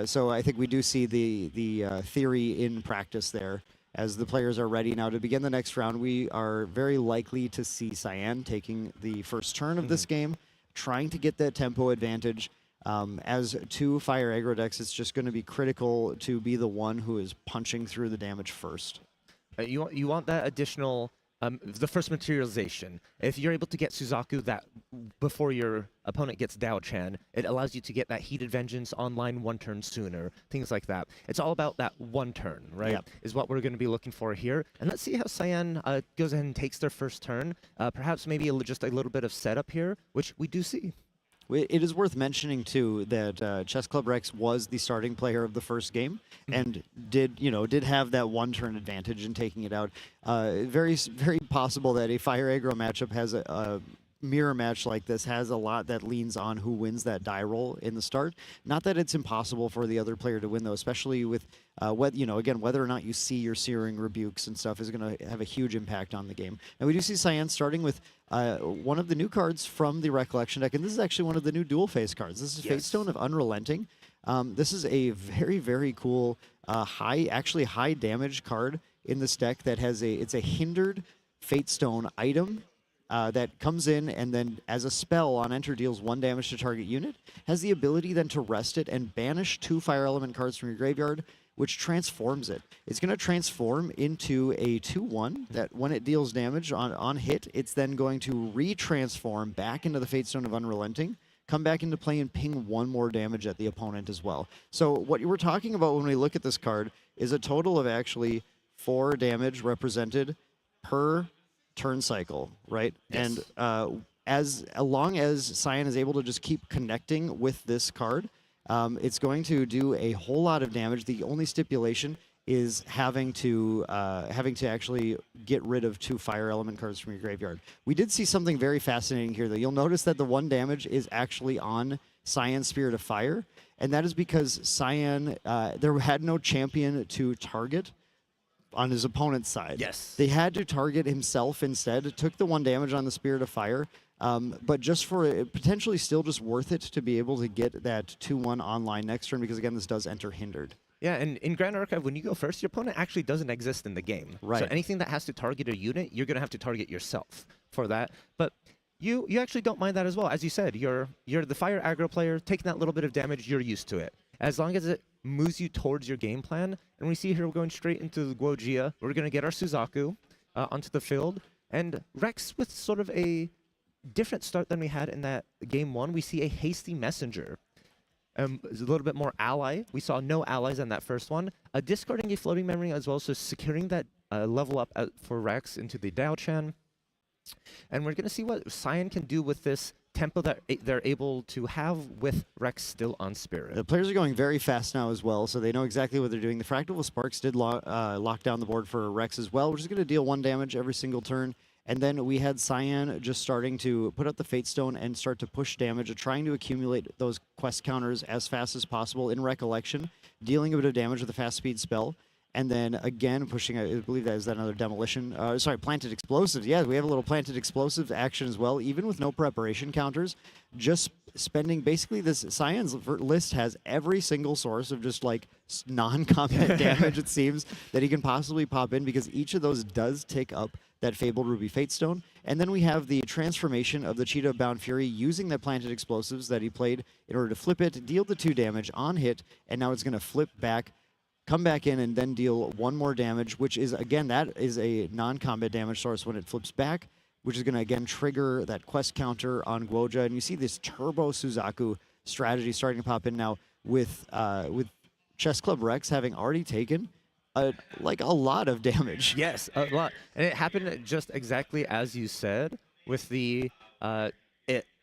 So I think we do see the theory in practice there. As the players are ready now to begin the next round, we are very likely to see Cyan taking the first turn of this game, trying to get that tempo advantage. As 2 fire aggro decks, it's just going to be critical to be the one who is punching through the damage first. You want that additional, the first materialization. If you're able to get Suzaku that before your opponent gets Dao-Chan, it allows you to get that Heated Vengeance online 1 turn sooner, things like that. It's all about that 1 turn, right? Yep. Is what we're going to be looking for here. And let's see how Cyan goes ahead and takes their first turn. Perhaps maybe just a little bit of setup here, which we do see. It is worth mentioning too that Chess Club Rex was the starting player of the first game and did have that 1 turn advantage in taking it out. Very possible that a fire aggro matchup has a mirror match like this has a lot that leans on who wins that die roll in the start. Not that it's impossible for the other player to win though, especially with whether or not you see your Searing Rebukes and stuff is going to have a huge impact on the game. And we do see Cyan starting with one of the new cards from the Recollection deck, and this is actually one of the new dual face cards. This is Fate Stone of Unrelenting. This is a very cool high damage card in this deck that has it's a hindered Fate Stone item that comes in and then as a spell on enter deals 1 damage to target unit, has the ability then to rest it and banish 2 fire element cards from your graveyard, which transforms it. It's going to transform into a 2/1 that when it deals damage on hit, it's then going to retransform back into the Fate Stone of Unrelenting, come back into play and ping 1 more damage at the opponent as well. So what we're talking about when we look at this card is a total of actually 4 damage represented per turn cycle, right? Yes. And as long as Cyan is able to just keep connecting with this card, it's going to do a whole lot of damage. The only stipulation is having to actually get rid of 2 fire element cards from your graveyard. We did see something very fascinating here, though. You'll notice that the 1 damage is actually on Cyan's Spirit of Fire, and that is because Cyan, there had no champion to target on his opponent's side. Yes. They had to target himself instead. It took the 1 damage on the Spirit of Fire, but just for it, potentially still just worth it to be able to get that 2-1 online next turn, because again, this does enter hindered. Yeah, and in Grand Archive, when you go first, your opponent actually doesn't exist in the game. Right. So anything that has to target a unit, you're going to have to target yourself for that. But you actually don't mind that as well. As you said, you're the fire aggro player, taking that little bit of damage, you're used to it. As long as it moves you towards your game plan, and we see here we're going straight into the Guojia. We're going to get our Suzaku onto the field. And Rex with sort of a different start than we had in that game 1. We see a Hasty Messenger. A little bit more ally. We saw no allies on that first one. Discarding a floating memory as well, so securing that level up for Rex into the Dao-Chan. And we're going to see what Cyan can do with this tempo that they're able to have with Rex still on Spirit. The players are going very fast now as well, so they know exactly what they're doing. The Fractal with Sparks did lock down the board for Rex as well, which is going to deal 1 damage every single turn. And then we had Cyan just starting to put up the Fate Stone and start to push damage, trying to accumulate those quest counters as fast as possible in Recollection, dealing a bit of damage with a fast speed spell. And then again, pushing, I believe that is that another Demolition. Sorry, Planted Explosives. Yeah, we have a little Planted Explosive action as well, even with no preparation counters. Just spending, basically this Cyan's list has every single source of just like non-combat damage, it seems, that he can possibly pop in, because each of those does tick up that Fabled Ruby Fate Stone. And then we have the transformation of the Cheetah Bound Fury using the Planted Explosives that he played in order to flip it, deal the 2 damage on hit, and now it's going to flip back, come back in, and then deal 1 more damage, which is, again, that is a non-combat damage source when it flips back, which is going to, again, trigger that quest counter on Guoja. And you see this Turbo Suzaku strategy starting to pop in now with Chess Club Rex having already taken like a lot of damage. Yes, a lot. And it happened just exactly as you said, with the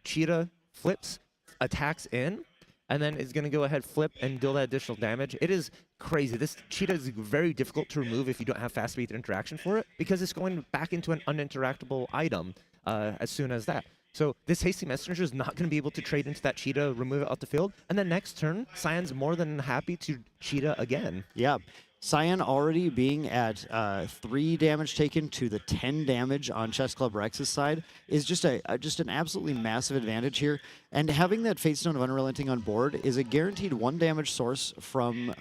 Cheetah flips, attacks in, and then it's going to go ahead, flip, and deal that additional damage. It is crazy. This Cheetah is very difficult to remove if you don't have fast speed interaction for it, because it's going back into an uninteractable item as soon as that. So this Hasty Messenger is not going to be able to trade into that Cheetah, remove it off the field, and then next turn, Cyan's more than happy to Cheetah again. Yeah. Cyan already being at 3 damage taken to the 10 damage on Chess Club Rex's side is just an absolutely massive advantage here. And having that Fate Stone of Unrelenting on board is a guaranteed 1 damage source from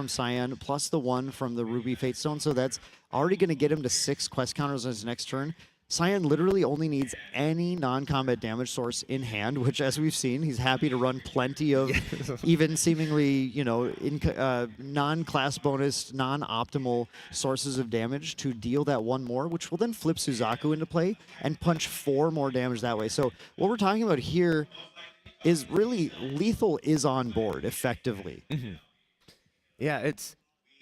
Cyan, plus the 1 from the Ruby Fate Stone. So that's already going to get him to 6 quest counters on his next turn. Cyan literally only needs any non-combat damage source in hand, which, as we've seen, he's happy to run plenty of even seemingly, you know, non-class bonus, non-optimal sources of damage to deal that 1 more, which will then flip Suzaku into play and punch 4 more damage that way. So what we're talking about here is really lethal is on board, effectively. Mm-hmm. Yeah, it's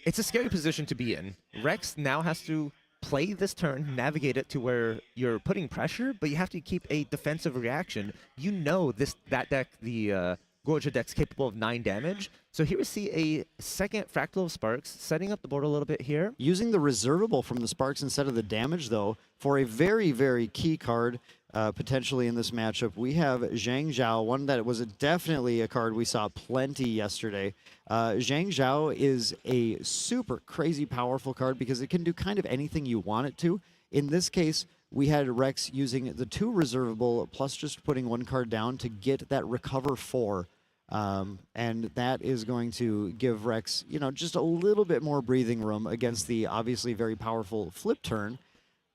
a scary position to be in. Rex now has to play this turn, navigate it to where you're putting pressure, but you have to keep a defensive reaction. You know that deck, the Guoja deck's capable of 9 damage. So here we see a second Fractal of Sparks, setting up the board a little bit here. Using the reservable from the Sparks instead of the damage, though, for a very, very key card potentially in this matchup. We have Zhang Zhao, one that was definitely a card we saw plenty yesterday. Zhang Zhao is a super crazy powerful card because it can do kind of anything you want it to. In this case, we had Rex using the 2 reservable plus just putting 1 card down to get that recover 4. And that is going to give Rex, you know, just a little bit more breathing room against the obviously very powerful flip turn.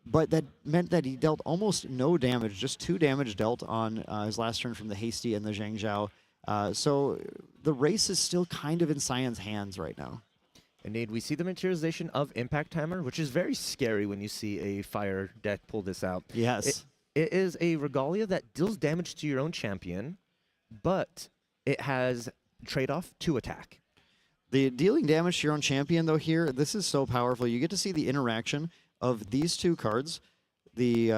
But that meant that he dealt almost no damage, just 2 damage dealt on his last turn from the Hasty and the Zhang Zhao. So the race is still kind of in Cyan's hands right now. Indeed, we see the materialization of Impact Hammer, which is very scary when you see a fire deck pull this out. Yes. It is a Regalia that deals damage to your own champion, but it has trade-off to attack. The dealing damage to your own champion, though, here, this is so powerful. You get to see the interaction of these 2 cards. The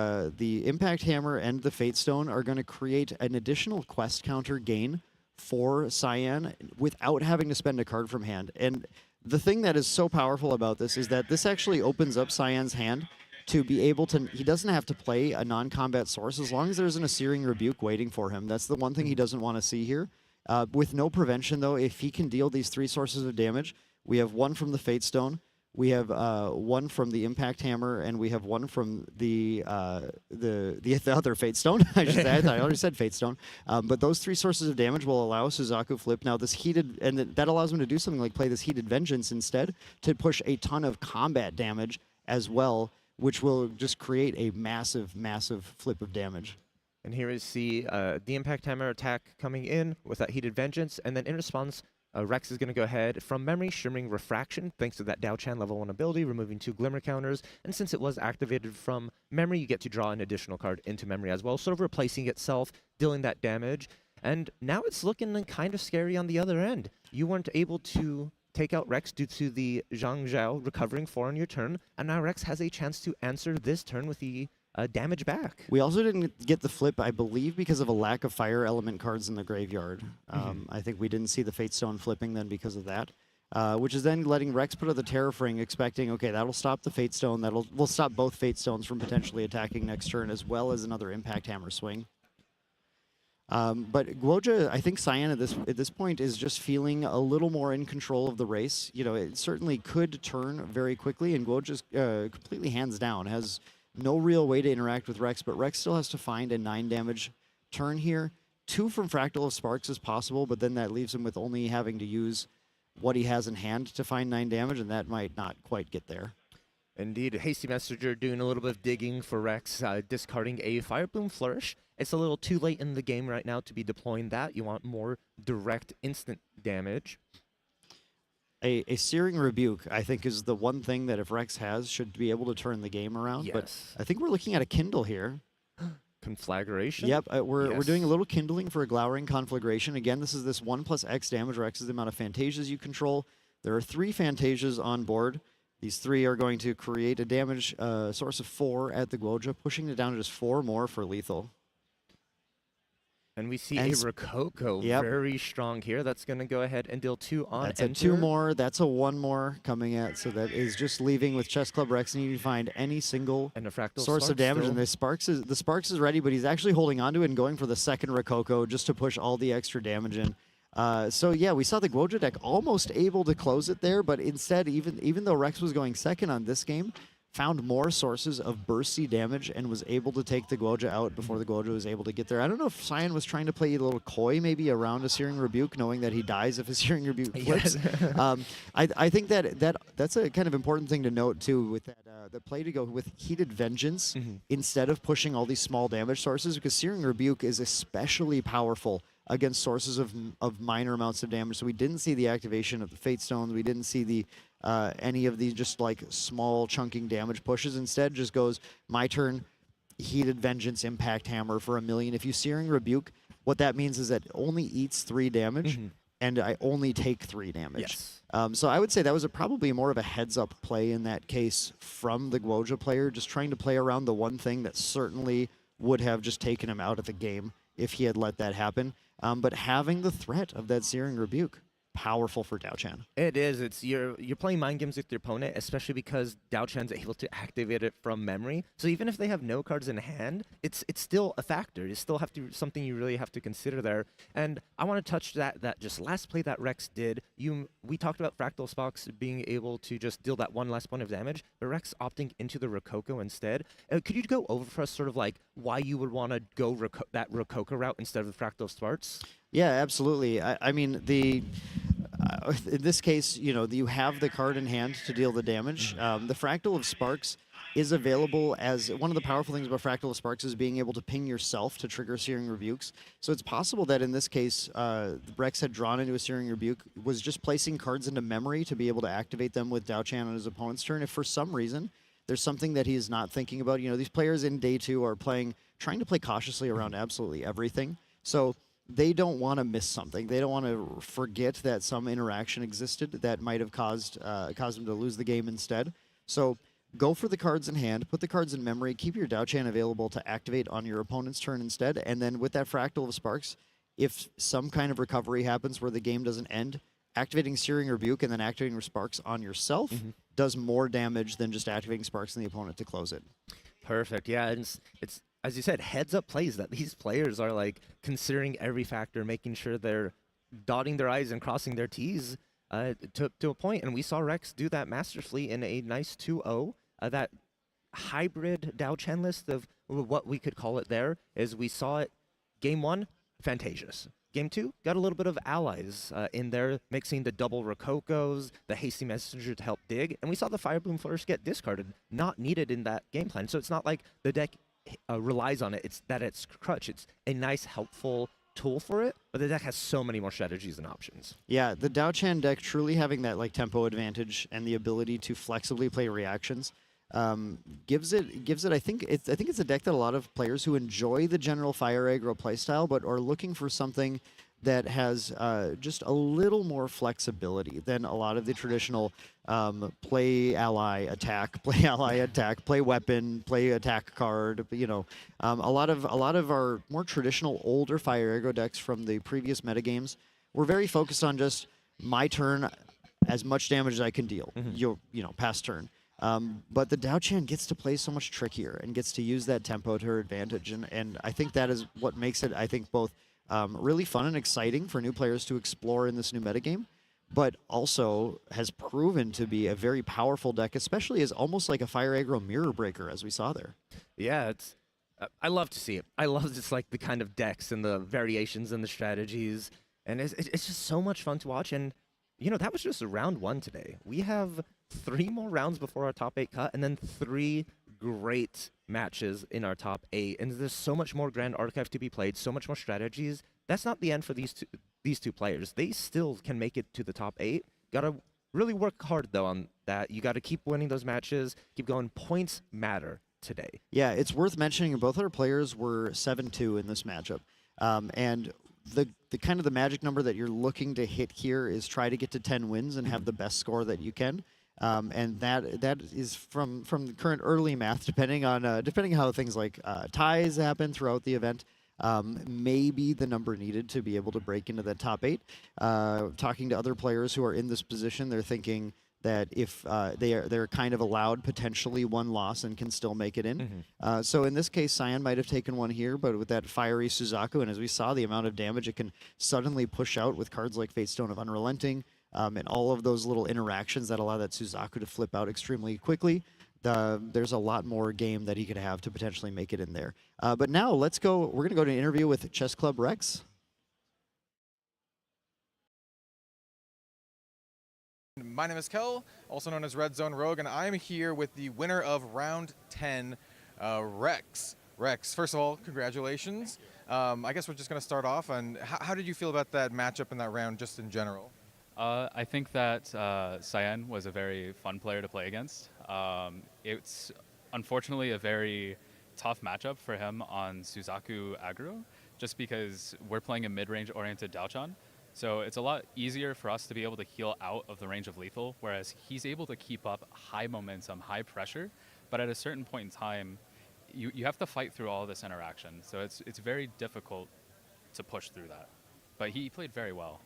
Impact Hammer and the Fate Stone are going to create an additional quest counter gain for Cyan without having to spend a card from hand. And The thing that is so powerful about this is that this actually opens up Cyan's hand to be able to, he doesn't have to play a non-combat source as long as there's a Searing Rebuke waiting for him. That's the one thing he doesn't want to see here. With no prevention, though, if he can deal these 3 sources of damage, we have 1 from the Fate Stone, we have 1 from the Impact Hammer, and we have 1 from the other Fate Stone. I should say. I already said Fate Stone. But those 3 sources of damage will allow Suzaku Flip. Now this heated, and that allows him to do something like play this Heated Vengeance instead to push a ton of combat damage as well, which will just create a massive, massive flip of damage. And here is the Impact Hammer attack coming in with that Heated Vengeance, and then in response, Rex is going to go ahead from memory, Shimmering Refraction, thanks to that Dao-Chan level 1 ability, removing 2 Glimmer counters. And since it was activated from memory, you get to draw an additional card into memory as well, sort of replacing itself, dealing that damage. And now it's looking kind of scary on the other end. You weren't able to take out Rex due to the Zhang Zhao recovering 4 on your turn, and now Rex has a chance to answer this turn with the damage back. We also didn't get the flip, I believe, because of a lack of fire element cards in the graveyard. I think we didn't see the Fate Stone flipping then because of that, which is then letting Rex put out the Terrafring, expecting, okay, that'll stop the Fate Stone. We'll stop both Fate Stones from potentially attacking next turn, as well as another Impact Hammer swing. But Guoja, I think Cyan at this point is just feeling a little more in control of the race. You know, it certainly could turn very quickly, and Guoja's completely hands down, has no real way to interact with Rex, but Rex still has to find a 9 damage turn here. 2 from Fractal of Sparks is possible, but then that leaves him with only having to use what he has in hand to find 9 damage, and that might not quite get there. Indeed, Hasty Messenger doing a little bit of digging for Rex, discarding a Fire Bloom Flourish. It's a little too late in the game right now to be deploying that. You want more direct instant damage. A Searing Rebuke, I think, is the one thing that if Rex has, should be able to turn the game around. Yes. But I think we're looking at a Kindle here. Conflagration? Yep, we're doing a little Kindling for a Glowering Conflagration. Again, this is this 1+X damage. Rex is the amount of Phantasias you control. There are 3 Phantasias on board. These 3 are going to create a damage source of 4 at the Guoja, pushing it down to just 4 more for lethal. And we see a Rococo very strong here. That's going to go ahead and deal 2 on That's enter. a 2 more. That's a 1 more coming at. So that is just leaving with Chess Club Rex needing to find any single and a Fractal source of damage. still. And the Sparks is ready, but he's actually holding onto it and going for the second Rococo just to push all the extra damage in. So yeah, we saw the Guoja deck almost able to close it there, but instead, even though Rex was going second on this game, found more sources of bursty damage and was able to take the Guoja out before the Guoja was able to get there. I don't know if Cyan was trying to play a little coy maybe around a Searing Rebuke, knowing that he dies if a Searing Rebuke flips. I think that's a kind of important thing to note too, with that the play to go with Heated Vengeance instead of pushing all these small damage sources, because Searing Rebuke is especially powerful against sources of minor amounts of damage. So we didn't see the activation of the Fate Stones. We didn't see the any of these just like small chunking damage pushes. Instead, just goes, my turn, Heated Vengeance, Impact Hammer for 1,000,000. If you Searing Rebuke, what that means is that it only eats 3 damage, and I only take 3 damage. Yes. So I would say that was probably more of a heads-up play in that case from the Guoja player, just trying to play around the one thing that certainly would have just taken him out of the game if he had let that happen. But having the threat of that Searing Rebuke, powerful for Dao-Chan. It is. You're playing mind games with your opponent, especially because Dao-Chan's able to activate it from memory. So even if they have no cards in hand, it's still a factor. You still have to something you really have to consider there. And I want to touch that just last play that Rex did. We talked about Fractal Sparks being able to just deal that 1 last point of damage, but Rex opting into the Rococo instead. Could you go over for us sort of like why you would want to go that Rococo route instead of the Fractal Sparks? Yeah, absolutely. I mean, in this case, you have the card in hand to deal the damage. The Fractal of Sparks is available as one of the powerful things about Fractal of Sparks is being able to ping yourself to trigger Searing Rebukes. So it's possible that in this case, Rex had drawn into a Searing Rebuke, was just placing cards into memory to be able to activate them with Dao-Chan on his opponent's turn. If for some reason there's something that he is not thinking about, these players in day 2 are trying to play cautiously around absolutely everything. So they don't want to miss something. They don't want to forget that some interaction existed that might have caused them to lose the game instead. So go for the cards in hand, put the cards in memory, keep your Dao-Chan available to activate on your opponent's turn instead, and then with that Fractal of Sparks, if some kind of recovery happens where the game doesn't end, activating Searing Rebuke and then activating Sparks on yourself does more damage than just activating Sparks on the opponent to close it. Perfect. Yeah, and it's as you said, heads up plays that these players are like considering every factor, making sure they're dotting their I's and crossing their T's to a point. And we saw Rex do that masterfully in a nice 2-0. That hybrid Dao Chen list of what we could call it there is we saw it game 1, Fantasious. Game 2, got a little bit of allies in there, mixing the double Rokokos, the Hasty Messenger to help dig, and we saw the Fire Bloom Flourish get discarded, not needed in that game plan. So it's not like the deck relies on it, it's that it's crutch. It's a nice, helpful tool for it, but the deck has so many more strategies and options. Yeah, the Dao Chan deck truly having that like tempo advantage and the ability to flexibly play reactions gives it. I think it's a deck that a lot of players who enjoy the general fire aggro playstyle, but are looking for something that has just a little more flexibility than a lot of the traditional play ally attack, play weapon, play attack card. You know, a lot of our more traditional older fire aggro decks from the previous metagames were very focused on just my turn, as much damage as I can deal. You know, pass turn. But the Dao Chan gets to play so much trickier and gets to use that tempo to her advantage, and I think that is what makes it, I think, both really fun and exciting for new players to explore in this new metagame, but also has proven to be a very powerful deck, especially as almost like a fire aggro mirror breaker, as we saw there. Yeah, it's I love to see it. I love just like the kind of decks and the variations and the strategies, and it's just so much fun to watch. And you know, that was just round 1 today. We have 3 more rounds before our top 8 cut, and then 3 great matches in our top 8. And there's so much more Grand Archive to be played, so much more strategies. That's not the end for these two players. They still can make it to the top 8. Gotta really work hard though on that. You gotta keep winning those matches, keep going. Points matter today. Yeah, it's worth mentioning both our players were 7-2 in this matchup, and the kind of the magic number that you're looking to hit here is try to get to 10 wins and have the best score that you can. And that is from the current early math, depending on how things like ties happen throughout the event. Maybe the number needed to be able to break into that top 8. Talking to other players who are in this position, they're thinking that if they're kind of allowed potentially 1 loss and can still make it in. So in this case, Cyan might have taken 1 here, but with that fiery Suzaku, and as we saw, the amount of damage it can suddenly push out with cards like Fatestone of Unrelenting, and all of those little interactions that allow that Suzaku to flip out extremely quickly. There's a lot more game that he could have to potentially make it in there. But now let's go. We're going to go to an interview with Chess Club Rex. My name is Kel, also known as Red Zone Rogue, and I'm here with the winner of round 10, Rex. Rex, first of all, congratulations. I guess we're just going to start off on how did you feel about that matchup in that round just in general? I think that Cyan was a very fun player to play against. It's unfortunately a very tough matchup for him on Suzaku aggro, just because we're playing a mid-range oriented Daochan. So it's a lot easier for us to be able to heal out of the range of lethal, whereas he's able to keep up high momentum, high pressure, but at a certain point in time, you have to fight through all this interaction. So it's very difficult to push through that. But he played very well.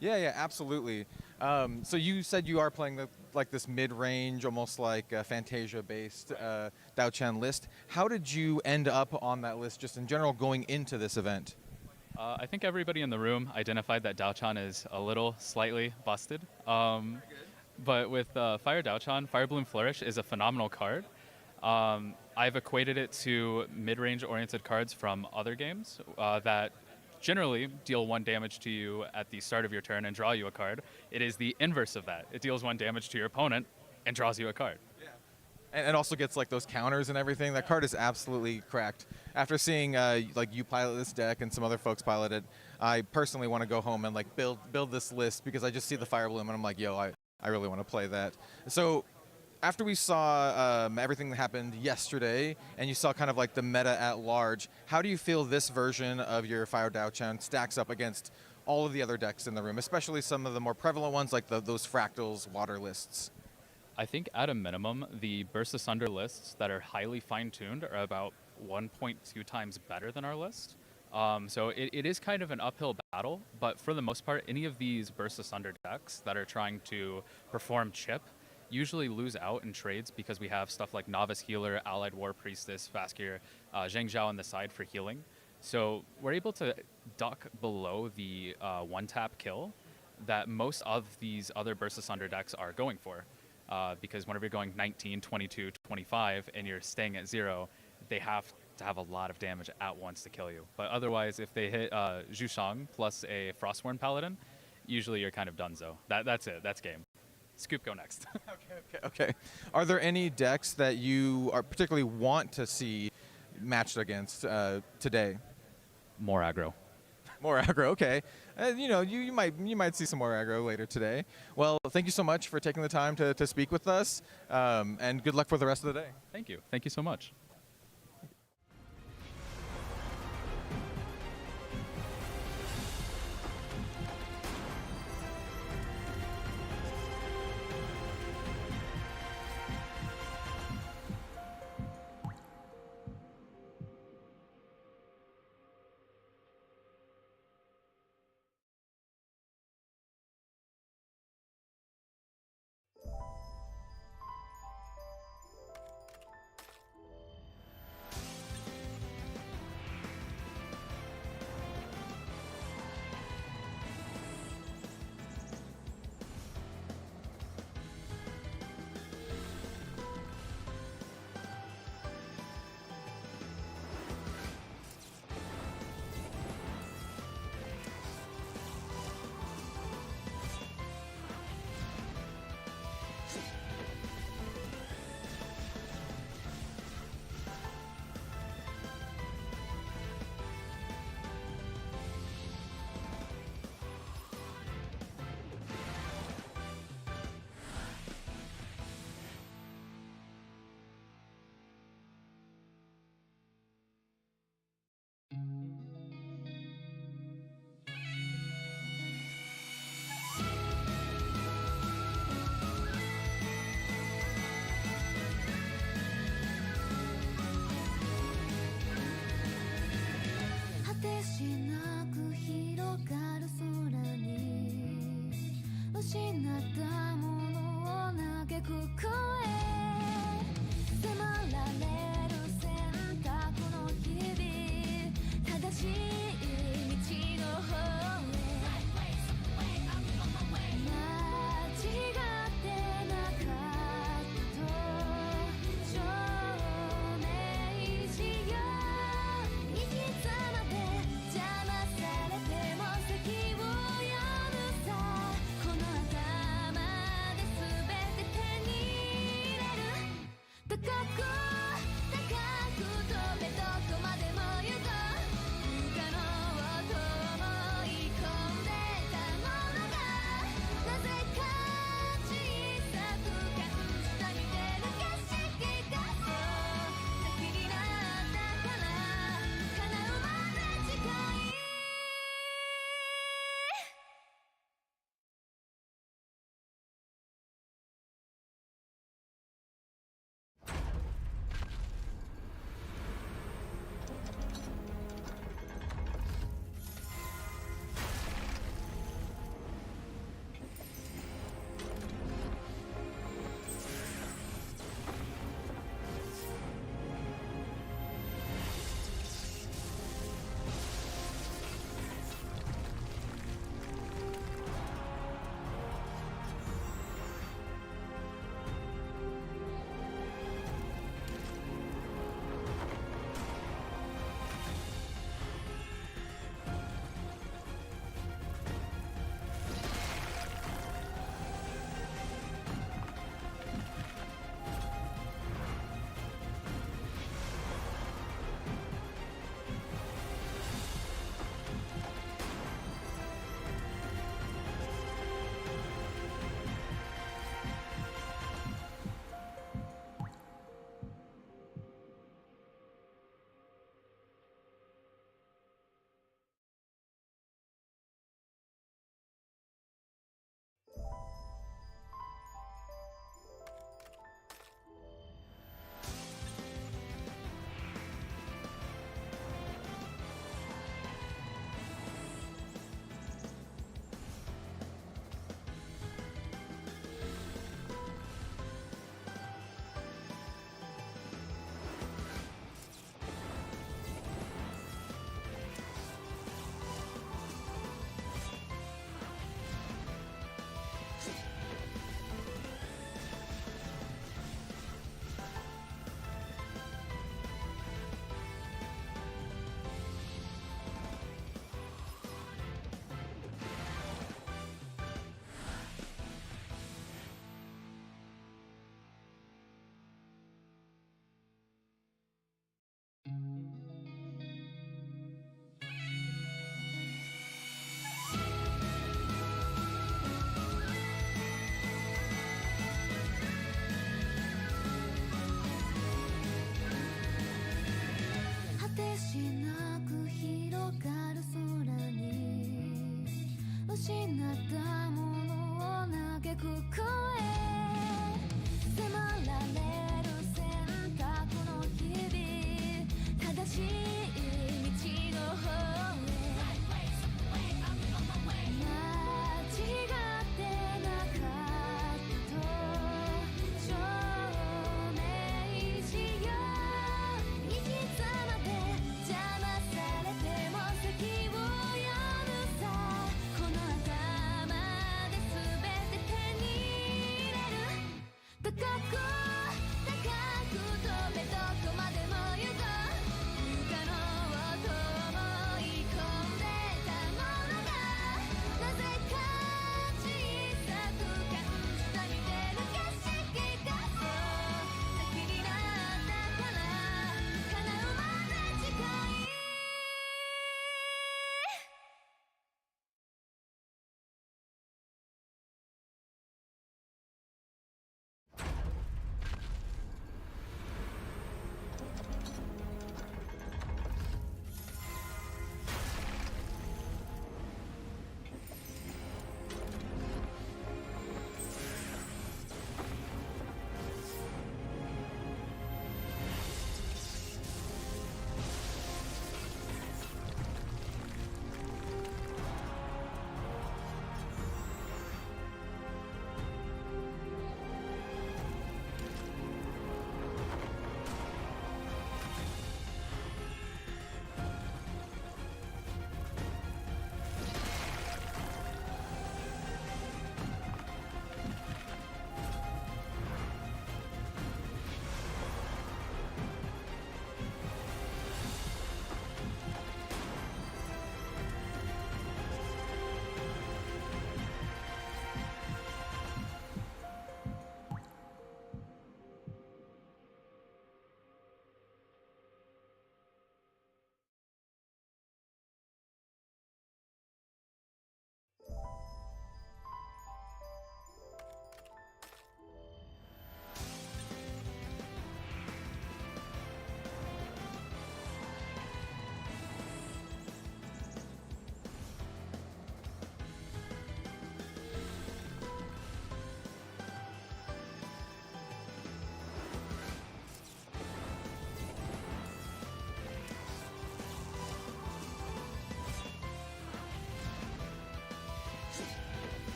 Yeah, absolutely. So you said you are playing like this mid-range, almost like Fantasia-based Daochan list. How did you end up on that list just in general going into this event? I think everybody in the room identified that Daochan is a little slightly busted. But with Fire Daochan, Fire Bloom Flourish is a phenomenal card. I've equated it to mid-range oriented cards from other games that generally deal 1 damage to you at the start of your turn and draw you a card. It is the inverse of that. It deals 1 damage to your opponent and draws you a card. Yeah. And it also gets like those counters and everything. That card is absolutely cracked. After seeing like you pilot this deck and some other folks pilot it, I personally want to go home and like build this list because I just see the Fire Bloom and I'm like, yo, I really want to play that. So after we saw everything that happened yesterday and you saw kind of like the meta at large, how do you feel this version of your Fire Daochan stacks up against all of the other decks in the room, especially some of the more prevalent ones like those Fractals water lists? I think at a minimum, the Burst Asunder lists that are highly fine-tuned are about 1.2 times better than our list. So it is kind of an uphill battle. battle. But for the most part, any of these Burst Asunder decks that are trying to perform chip usually lose out in trades because we have stuff like Novice Healer, Allied War Priestess, Fastgear, Zheng Zhao on the side for healing. So we're able to duck below the one-tap kill that most of these other Burst Asunder decks are going for. Because whenever you're going 19, 22, 25, and you're staying at 0, they have to have a lot of damage at once to kill you. But otherwise, if they hit Zhushang plus a Frostborn Paladin, usually you're kind of donezo. That's it. That's game. Scoop, go next. Okay. Are there any decks that you are particularly want to see matched against today? More aggro. More aggro, okay. You might see some more aggro later today. Well, thank you so much for taking the time to speak with us, and good luck for the rest of the day. Thank you. Thank you so much. てしなく広がる空に失ったものを嘆く声迫られる選択の日々正しい道の方へ間違ってなかったと証明しよう生き様で邪魔されても席を読むさこの頭で全て手に入れる高く高く飛べどこまでも行こう不可能と思い込んでたものがなぜか小さく感じた見てる景色がそう先になったから叶うまで近い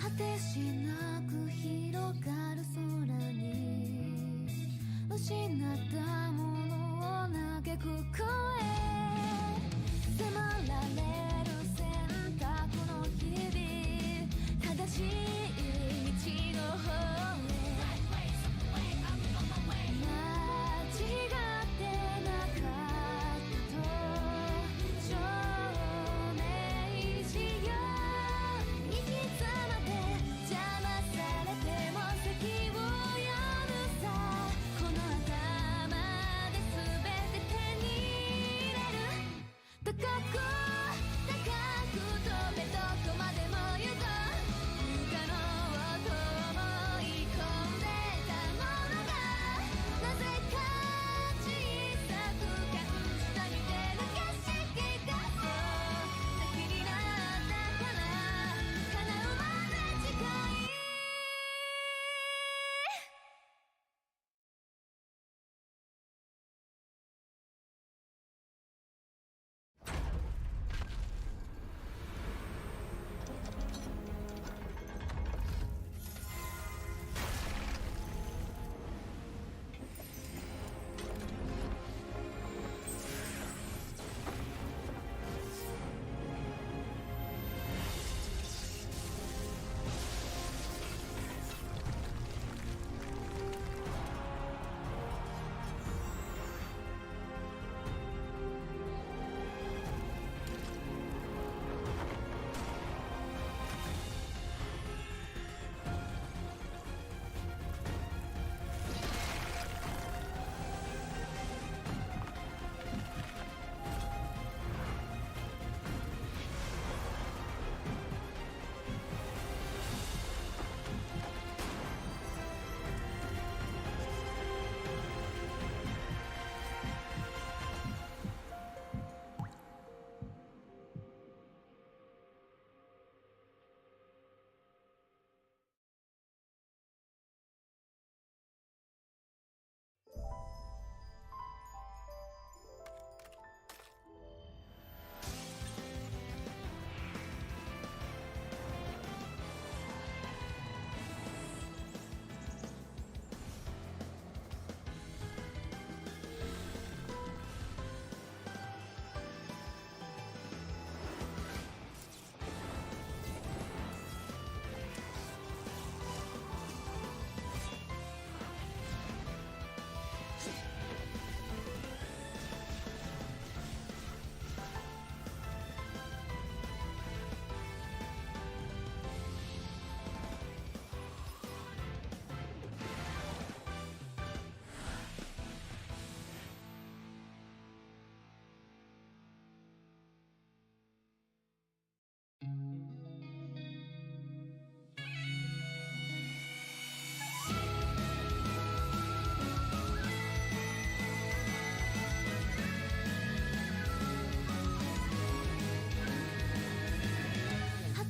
果てしなく広がる空に失ったものを嘆く声迫られる選択の日々正しい道の方へ間違ってなかったと証明しよう生き様で邪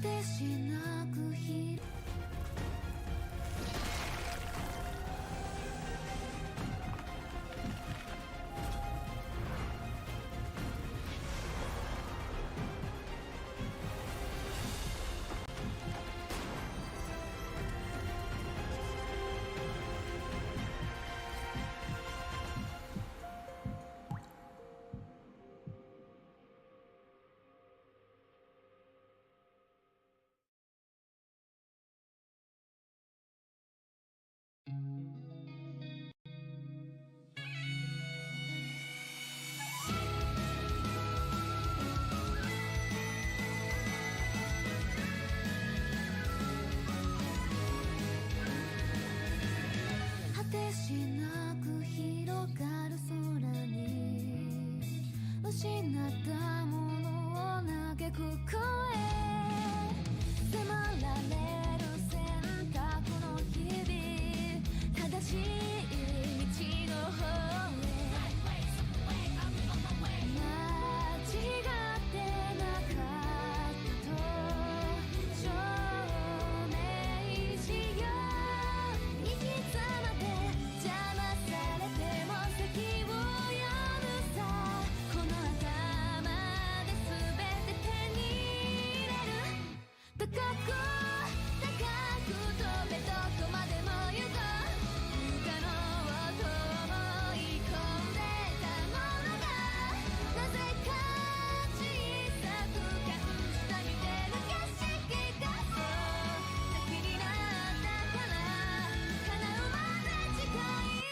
てしなく広果てしなく広がる空に失ったものを嘆く声迫られる選択の日々正しい道の方へ間違ってなかったと証明しよう行き詰まって邪魔されても先を読むさこの頭で全て手に入れる高く高く飛べどこまでも行こう不可能と思い込んでたものがなぜか小さく感じた見てる景色がそう先になったから叶うまで近い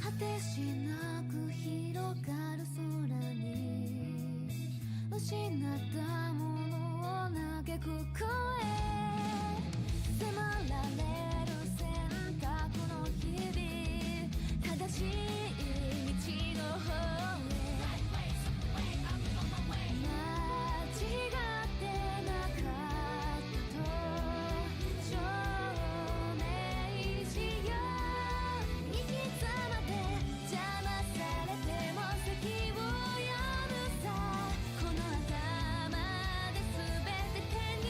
果てしなく広がる空に失ったものを嘆く声迫られる選択の日々正しい道の方へ間違ってなかったと証明しよう行き詰まって邪魔されても先を読むさこの頭で全て手に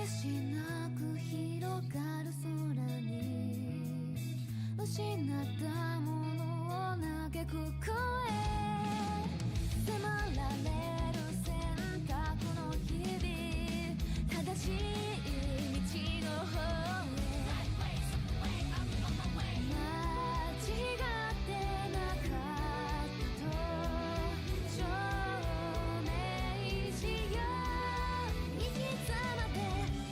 てしなく広がる空に失ったものを嘆く声迫られる選択の日々正しい道の方へ間違ってなかったと証明しよう行き詰まって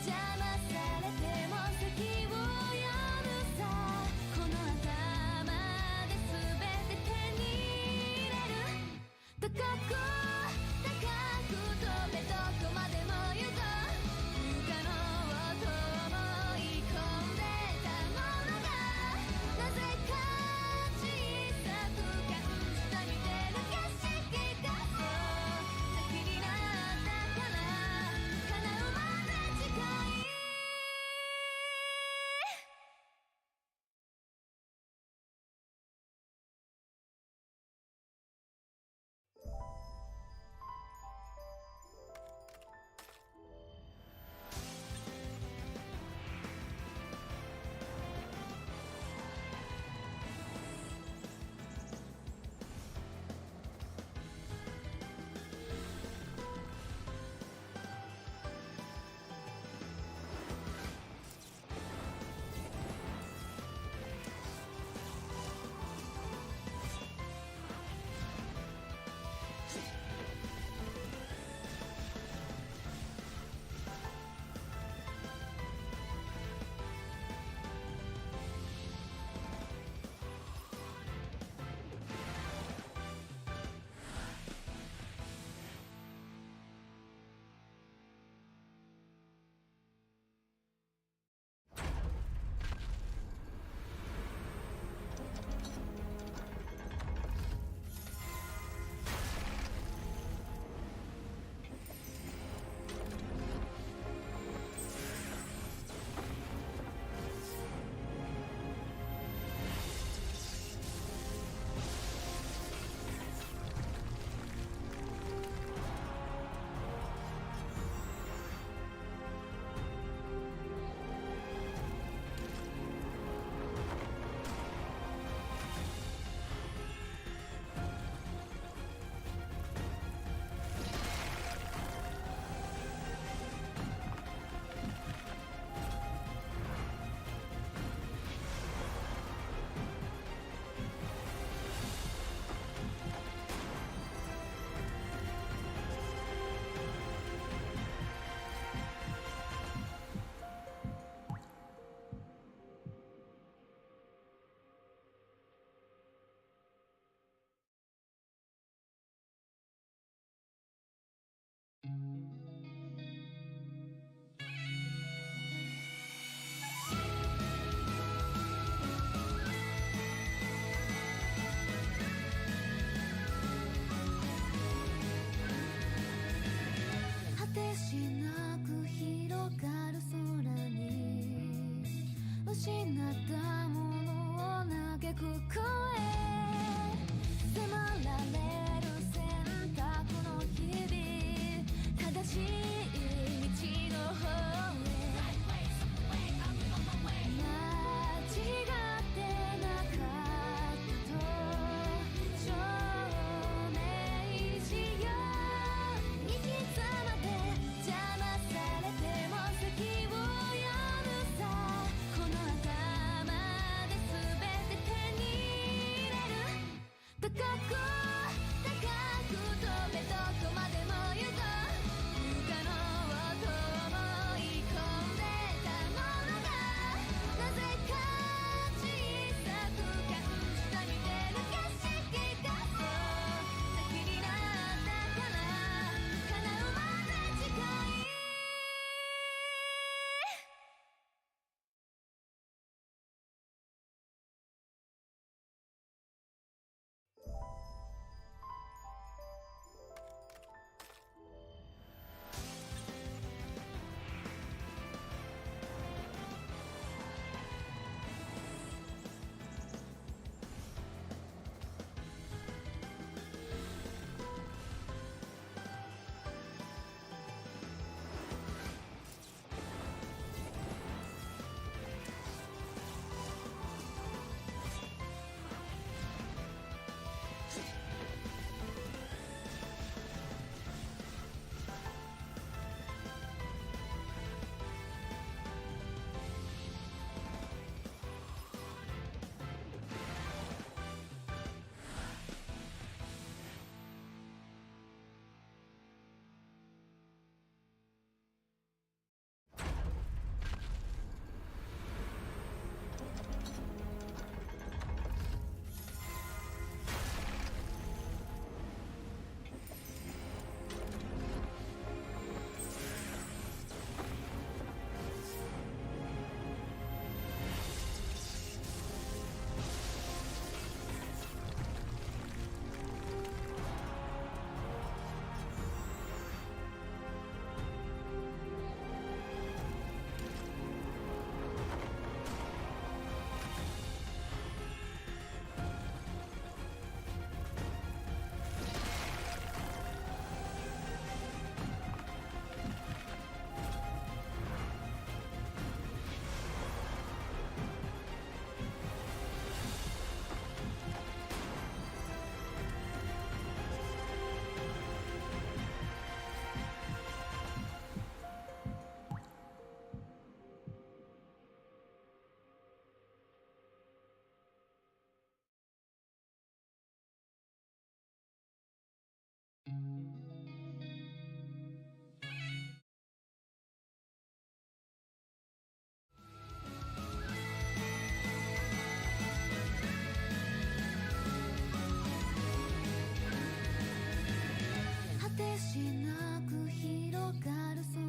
邪魔されても席を読むさこの頭で全て手に入れる高く高く飛べどこまでも行こう不可能と思い込んでたものがなぜか小さく感じた見てる景色がそう先になったから叶うまで近い果てしなく広がる空に失ったものを嘆く声迫られる選択の日々正しい道の方へ間違ってなかったと証明しよう行き詰まって邪魔されても席を読むさこの頭で全て手に入れてしなく広がる空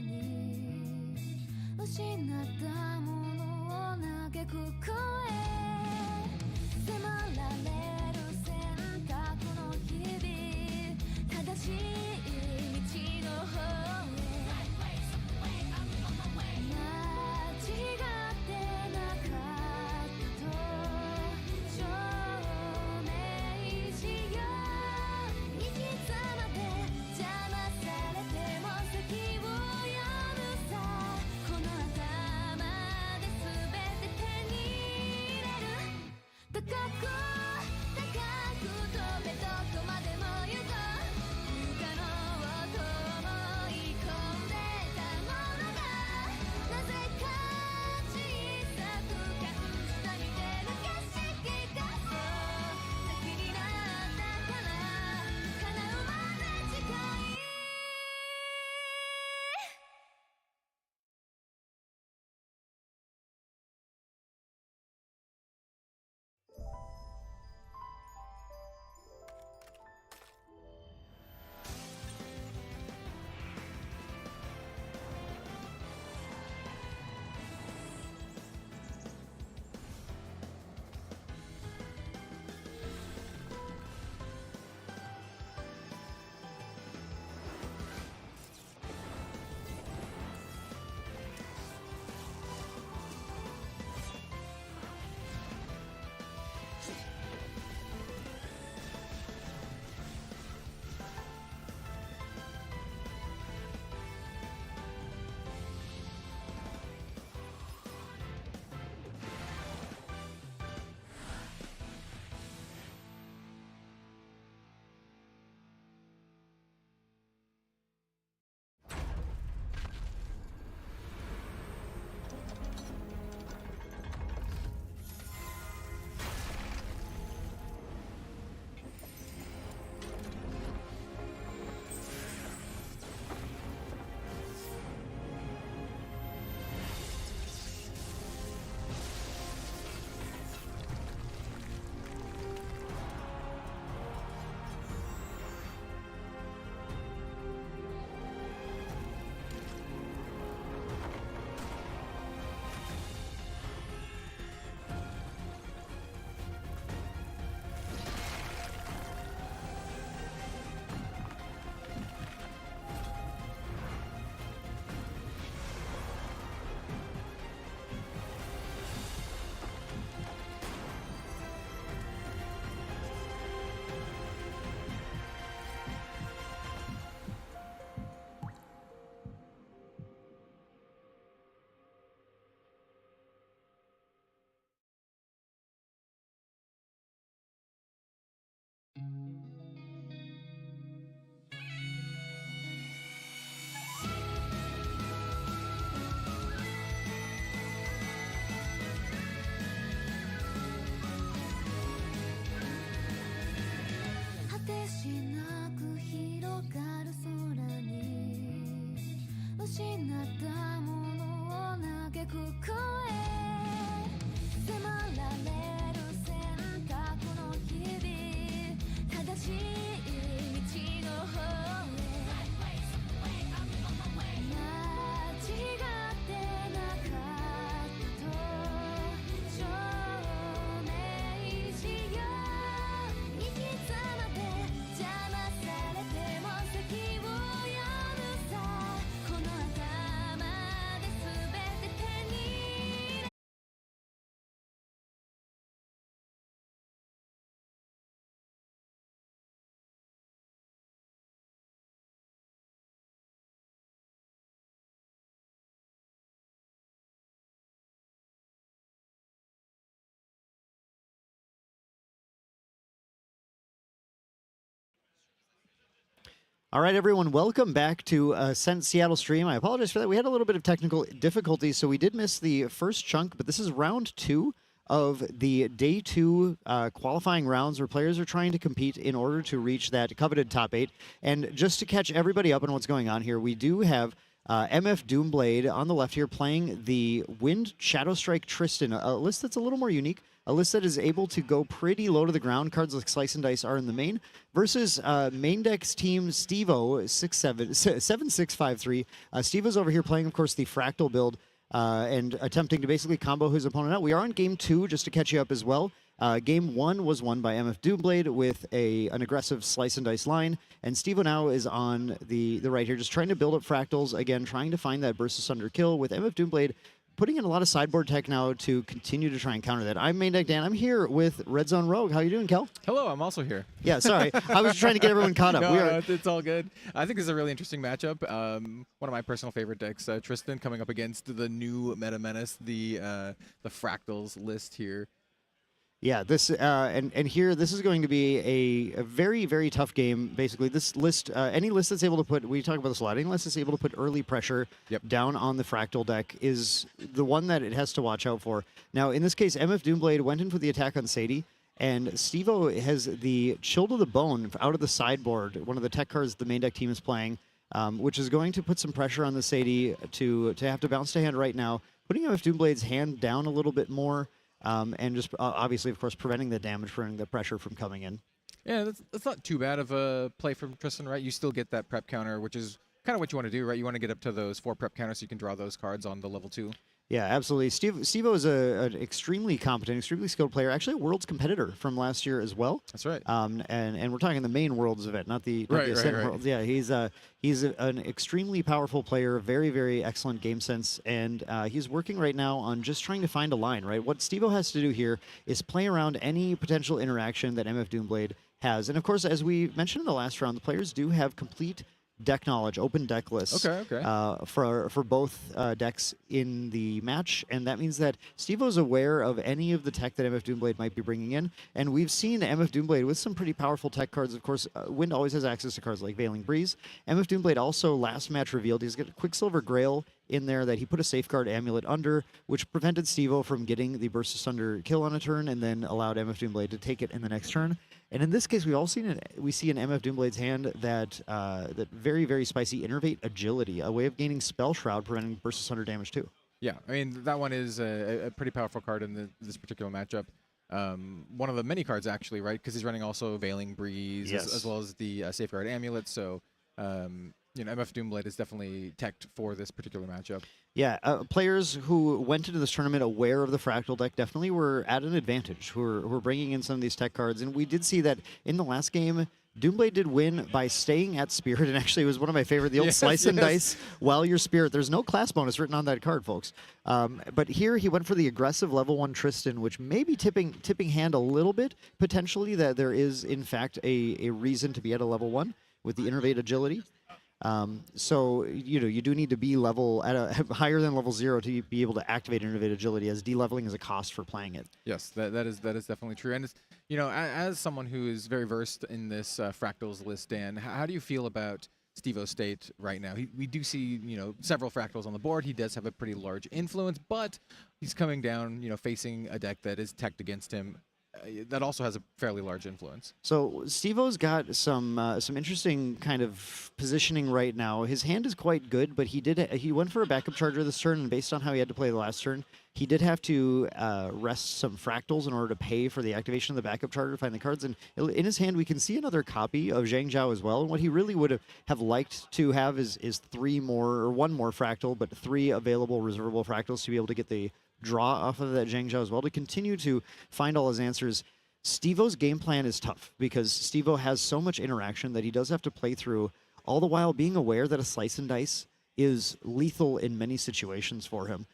に失ったものを嘆く声迫られる選択の日々正しい道の方へ間違ってなかったと証明しよう生き様で邪魔されても先を読むさこの頭で全て手に入れる高く高く飛べどこまでも行こう不可能をと思い込んでたものがなぜか小さく感じたみてる景色がそう先になったから叶うまで近い果てしなく広がる空に失ったものを嘆く声迫られる選択の日々正しい道の方へ間違ってなかったと証明しよう生き様で邪魔されても先を読むさこの頭で全て手に入れAll right, everyone, welcome back to Ascent Seattle stream. I apologize for that. We had a little bit of technical difficulties, so we did miss the first chunk, but this is round 2 of the day 2 qualifying rounds where players are trying to compete in order to reach that coveted top 8. And just to catch everybody up on what's going on here, we do have MF Doomblade on the left here playing the Wind Shadow Strike Tristan, a list that's a little more unique. a list that is able to go pretty low to the ground. Cards like Slice and Dice are in the main, versus main deck's team Stevo 7653. Stevo's over here playing, of course, the Fractal build and attempting to basically combo his opponent out. We are on game 2, just to catch you up as well. Game 1 was won by MF Doomblade with an aggressive Slice and Dice line, and Stevo now is on the right here, just trying to build up Fractals, again, trying to find that Burst Asunder kill, with MF Doomblade putting in a lot of sideboard tech now to continue to try and counter that. I'm Main Deck Dan. I'm here with Red Zone Rogue. How you doing, Kel? Hello, I'm also here. Yeah, sorry. I was trying to get everyone caught up. No, it's all good. I think this is a really interesting matchup. One of my personal favorite decks, Tristan, coming up against the new Meta Menace, the Fractals list here. Yeah, this and here this is going to be a very, very tough game. Basically, this list, any list that's able to put, we talk about this a lot, any list that's able to put early pressure down on the Fractal deck is the one that it has to watch out for. Now, in this case, MF Doomblade went in for the attack on Sadie, and Stevo has the Chill to the Bone out of the sideboard, one of the tech cards the main deck team is playing, which is going to put some pressure on the Sadie to have to bounce to hand right now, putting MF Doomblade's hand down a little bit more. And just obviously, of course, preventing the damage, preventing the pressure from coming in. Yeah, that's not too bad of a play from Tristan, right? You still get that prep counter, which is kind of what you want to do, right? You want to get up to those 4 prep counters so you can draw those cards on the level 2. Yeah, absolutely. Stevo is an extremely competent, extremely skilled player. Actually, a Worlds competitor from last year as well. That's right. And we're talking the main Worlds event, not the Ascent Worlds. Yeah, he's an extremely powerful player, very, very excellent game sense, and he's working right now on just trying to find a line, right? What Stevo has to do here is play around any potential interaction that MF Doomblade has. And of course, as we mentioned in the last round, the players do have complete deck knowledge, open deck lists for both decks in the match, and that means that Stevo's aware of any of the tech that MF Doomblade might be bringing in, and we've seen MF Doomblade with some pretty powerful tech cards. Of course, Wind always has access to cards like Veiling Breeze. MF Doomblade also last match revealed he's got a Quicksilver Grail in there that he put a Safeguard Amulet under, which prevented Stevo from getting the Burst Asunder kill on a turn, and then allowed MF Doomblade to take it in the next turn. And in this case, we see in MF Doomblade's hand that very, very spicy Innervate Agility, a way of gaining Spell Shroud, preventing Burst Asunder damage too. Yeah, I mean, that one is a pretty powerful card in this particular matchup. One of the many cards, actually, right? Because he's running also Veiling Breeze, as well as the Safeguard Amulet. So, MF Doomblade is definitely teched for this particular matchup. Yeah, players who went into this tournament aware of the Fractal deck definitely were at an advantage, who were bringing in some of these tech cards. And we did see that in the last game, Doomblade did win by staying at Spirit, and actually it was one of my favorite, the old Slice and Dice while you're Spirit. There's no class bonus written on that card, folks. But here he went for the aggressive level 1 Tristan, which may be tipping hand a little bit, potentially, that there is, in fact, a reason to be at a level 1 with the Innervate Agility. So, you do need to be higher than level 0 to be able to activate Innervate Agility, as de-leveling is a cost for playing it. Yes, that is definitely true. And, as someone who is very versed in this Fractals list, Dan, how do you feel about Stevo's state right now? We do see, several Fractals on the board. He does have a pretty large influence, but he's coming down, facing a deck that is teched against him. That also has a fairly large influence. So Stevo's got some interesting kind of positioning right now. His hand is quite good, but he went for a backup charger this turn, and based on how he had to play the last turn, he did have to rest some Fractals in order to pay for the activation of the backup charger to find the cards. And in his hand, we can see another copy of Zhang Zhao as well. And what he really would have liked to have is 3 more, or 1 more Fractal, but 3 available reservable Fractals to be able to get the draw off of that Zhang Zhao as well, to continue to find all his answers. Stevo's game plan is tough because Stevo has so much interaction that he does have to play through, all the while being aware that a Slice and Dice is lethal in many situations for him.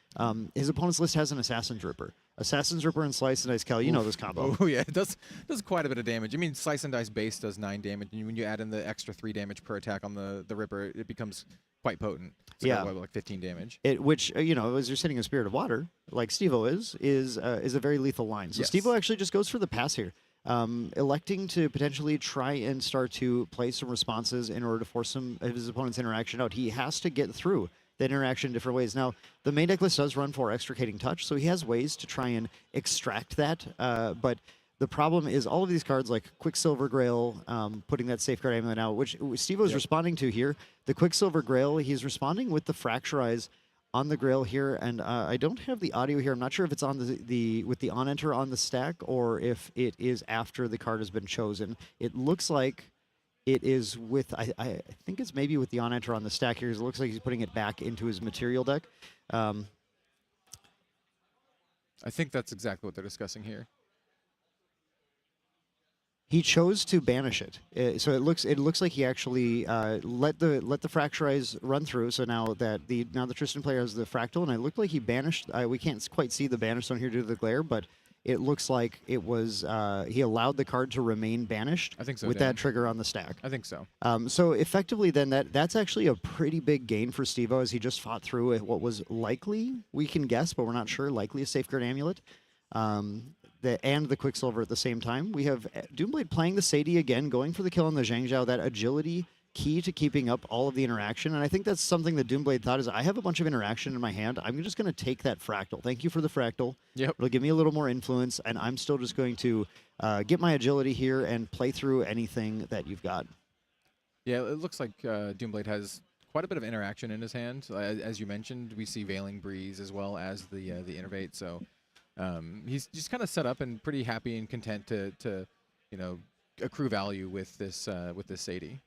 His opponent's list has an Assassin's Ripper. Assassin's Ripper and Slice and Dice, Cal, you know this combo. Oh yeah, it does quite a bit of damage. I mean, Slice and Dice base does 9 damage, and when you add in the extra 3 damage per attack on the Ripper, it becomes quite potent. So yeah, like 15 damage. Which as you're sitting in Spirit of Water, like Stevo is a very lethal line. So Stevo actually just goes for the pass here, electing to potentially try and start to play some responses in order to force some of his opponent's interaction out. He has to get through that interaction in different ways. Now, the main deck list does run for Extricating Touch, so he has ways to try and extract that, but the problem is all of these cards like Quicksilver Grail, putting that Safeguard Amulet out, which Stevo's responding to here. The Quicksilver Grail, he's responding with the Fracturize on the Grail here, and I don't have the audio here. I'm not sure if it's on the with the on enter on the stack or if it is after the card has been chosen. It looks like it is with I think it's maybe with the on enter on the stack here. It looks like he's putting it back into his material deck. I think that's exactly what they're discussing here. He chose to banish it, so it looks like he actually let the Fracturize run through. So now that the Tristan player has the Fractal, and it looked like he banished. We can't quite see the banish on here due to the glare, but it looks like it was he allowed the card to remain banished. I think so, with Dan. that trigger on the stack. I think so. So effectively, then that's actually a pretty big gain for Steve-O as he just fought through what was likely, we can guess, but we're not sure, likely a Safeguard Amulet. And the Quicksilver at the same time. We have Doomblade playing the Sadie again, going for the kill on the Zhang Zhao, that agility key to keeping up all of the interaction. And I think that's something that Doomblade thought is, I have a bunch of interaction in my hand. I'm just going to take that Fractal. Thank you for the Fractal. Yep. It'll give me a little more influence, and I'm still just going to get my agility here and play through anything that you've got. Yeah, it looks like Doomblade has quite a bit of interaction in his hand. As you mentioned, we see Veiling Breeze as well as the Innervate, so he's just kind of set up and pretty happy and content to accrue value with this Sadie.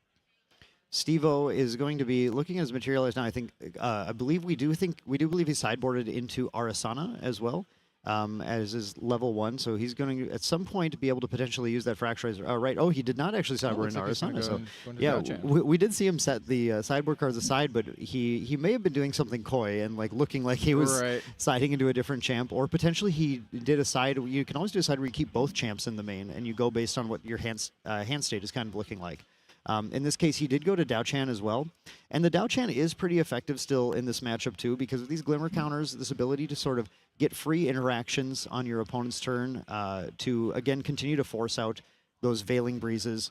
Steve-O is going to be looking at his materialized now. I think, I believe we do believe he's sideboarded into Arasana as well, as his level 1. So he's going to at some point be able to potentially use that Fracturizer. Right. Oh, he did not actually sideboard into Arasana. So yeah, we did see him set the sideboard cards aside, but he may have been doing something coy and like looking like he was siding into a different champ, or potentially he did a side. You can always do a side where you keep both champs in the main and you go based on what your hand state is kind of looking like. In this case, he did go to Dao Chan as well. And the Dao Chan is pretty effective still in this matchup too, because of these Glimmer counters, this ability to sort of get free interactions on your opponent's turn to, again, continue to force out those Veiling Breezes.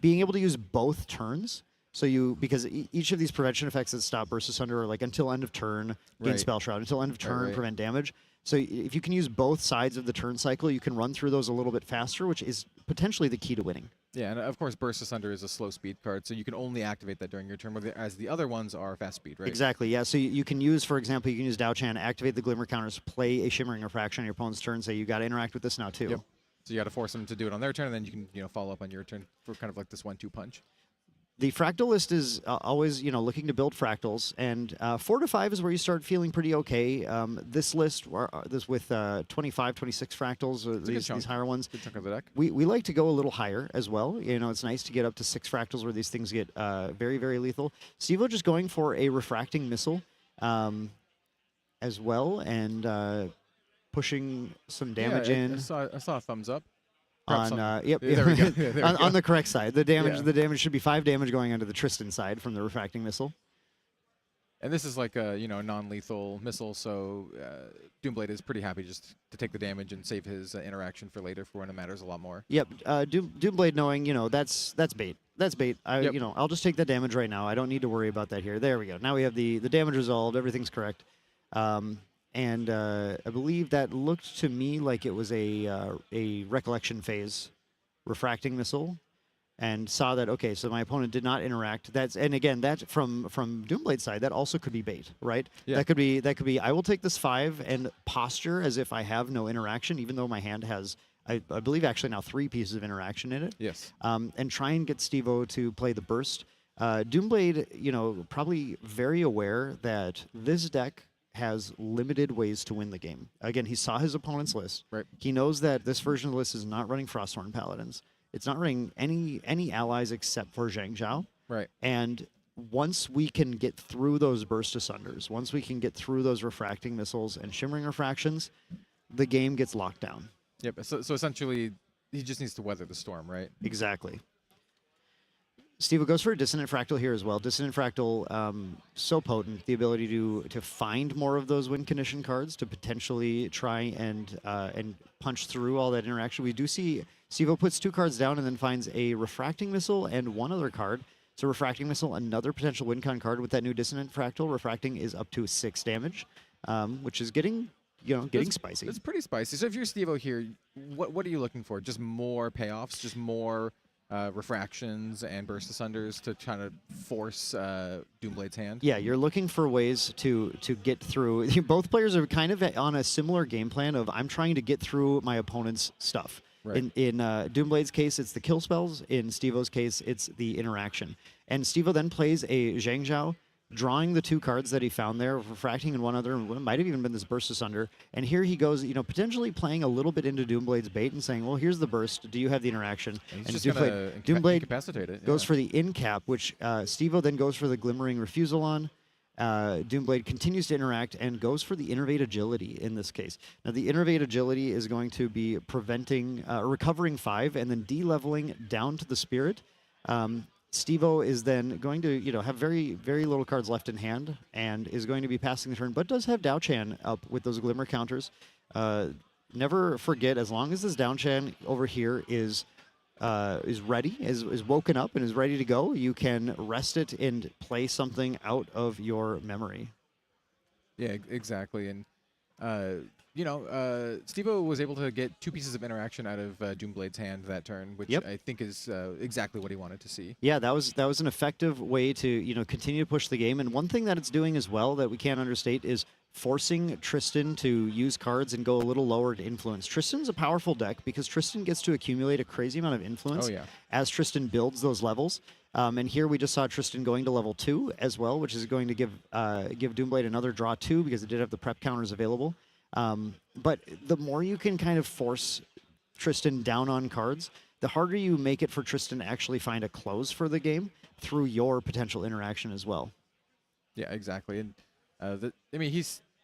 Being able to use both turns, because each of these prevention effects that stop Burst Asunder are like until end of turn, gain Spell Shroud, until end of turn, prevent damage. So if you can use both sides of the turn cycle, you can run through those a little bit faster, which is potentially the key to winning. Yeah, and of course, Burst Asunder is a slow speed card, so you can only activate that during your turn, as the other ones are fast speed, right? Exactly, yeah. So you can use, for example, you can use Dao Chan, activate the Glimmer counters, play a Shimmering Refraction on your opponent's turn, say you got to interact with this now too. Yep. So you got to force them to do it on their turn, and then you can follow up on your turn for kind of like this 1-2 punch. The Fractal list is always, looking to build Fractals, and 4 to 5 is where you start feeling pretty okay. This list, this with 25, 26 Fractals, these higher ones, good chunk of the deck. We like to go a little higher as well. It's nice to get up to 6 Fractals where these things get very, very lethal. Steve-O just going for a Refracting Missile as well, and pushing some damage in. I saw a thumbs up. On there we go. Yeah, there we go. On the correct side, the damage should be 5 damage going onto the Tristan side from the Refracting Missile. And this is like a non-lethal missile, so Doomblade is pretty happy just to take the damage and save his interaction for later, for when it matters a lot more. Yep, Doomblade knowing that's bait. That's bait. I'll just take that damage right now. I don't need to worry about that here. There we go. Now we have the damage resolved. Everything's correct. And I believe that looked to me like it was a Recollection Phase Refracting Missile, and saw that, okay, so my opponent did not interact. And again, that from Doomblade's side, that also could be bait, right? Yeah. That could be I will take this 5 and posture as if I have no interaction, even though my hand has, I believe, actually now 3 pieces of interaction in it. Yes. And try and get Steve-O to play the burst. Doomblade, probably very aware that this deck has limited ways to win the game. Again, he saw his opponent's list. Right. He knows that this version of the list is not running Frosthorn Paladins. It's not running any allies except for Zhang Zhao. Right. And once we can get through those Burst Asunders, once we can get through those Refracting Missiles and Shimmering Refractions, the game gets locked down. Yep. So essentially, he just needs to weather the storm, right? Exactly. Steve goes for a Dissonant Fractal here as well. Dissonant Fractal, so potent, the ability to find more of those win condition cards to potentially try and punch through all that interaction. We do see Steve puts 2 cards down and then finds a Refracting Missile and 1 other card. So Refracting Missile, another potential win con card with that new Dissonant Fractal. Refracting is up to 6 damage, which is getting spicy. It's pretty spicy. So if you're Steve-O here, what are you looking for? Just more payoffs? Just more refractions and burst asunders to try to force Doomblade's hand. Yeah, you're looking for ways to get through. Both players are kind of on a similar game plan of I'm trying to get through my opponent's stuff. Right. In Doomblade's case, it's the kill spells. In Stevo's case, it's the interaction. And Stevo then plays a Zhang Zhao, drawing the 2 cards that he found there, refracting and one other, and it might have even been this burst asunder. And here he goes, potentially playing a little bit into Doomblade's bait and saying, well, here's the burst. Do you have the interaction? And and he's just going to Doomblade incapacitate it. goes for the in cap, which Stevo then goes for the glimmering refusal on. Doomblade continues to interact and goes for the Innervate Agility in this case. Now, the Innervate Agility is going to be preventing, recovering 5 and then de-leveling down to the Spirit. Stevo is then going to, have very, very little cards left in hand and is going to be passing the turn, but does have Dao Chan up with those Glimmer counters. Never forget, as long as this Dao Chan over here is ready, is woken up and is ready to go, you can rest it and play something out of your memory. Yeah, exactly. And, Stevo was able to get 2 pieces of interaction out of Doomblade's hand that turn, which I think is exactly what he wanted to see. Yeah, that was an effective way to, continue to push the game. And one thing that it's doing as well that we can't understate is forcing Tristan to use cards and go a little lower to influence. Tristan's a powerful deck because Tristan gets to accumulate a crazy amount of influence as Tristan builds those levels. And here we just saw Tristan going to level 2 as well, which is going to give Doomblade another draw 2 because it did have the prep counters available. But the more you can kind of force Tristan down on cards, the harder you make it for Tristan to actually find a close for the game through your potential interaction as well. Yeah, exactly. And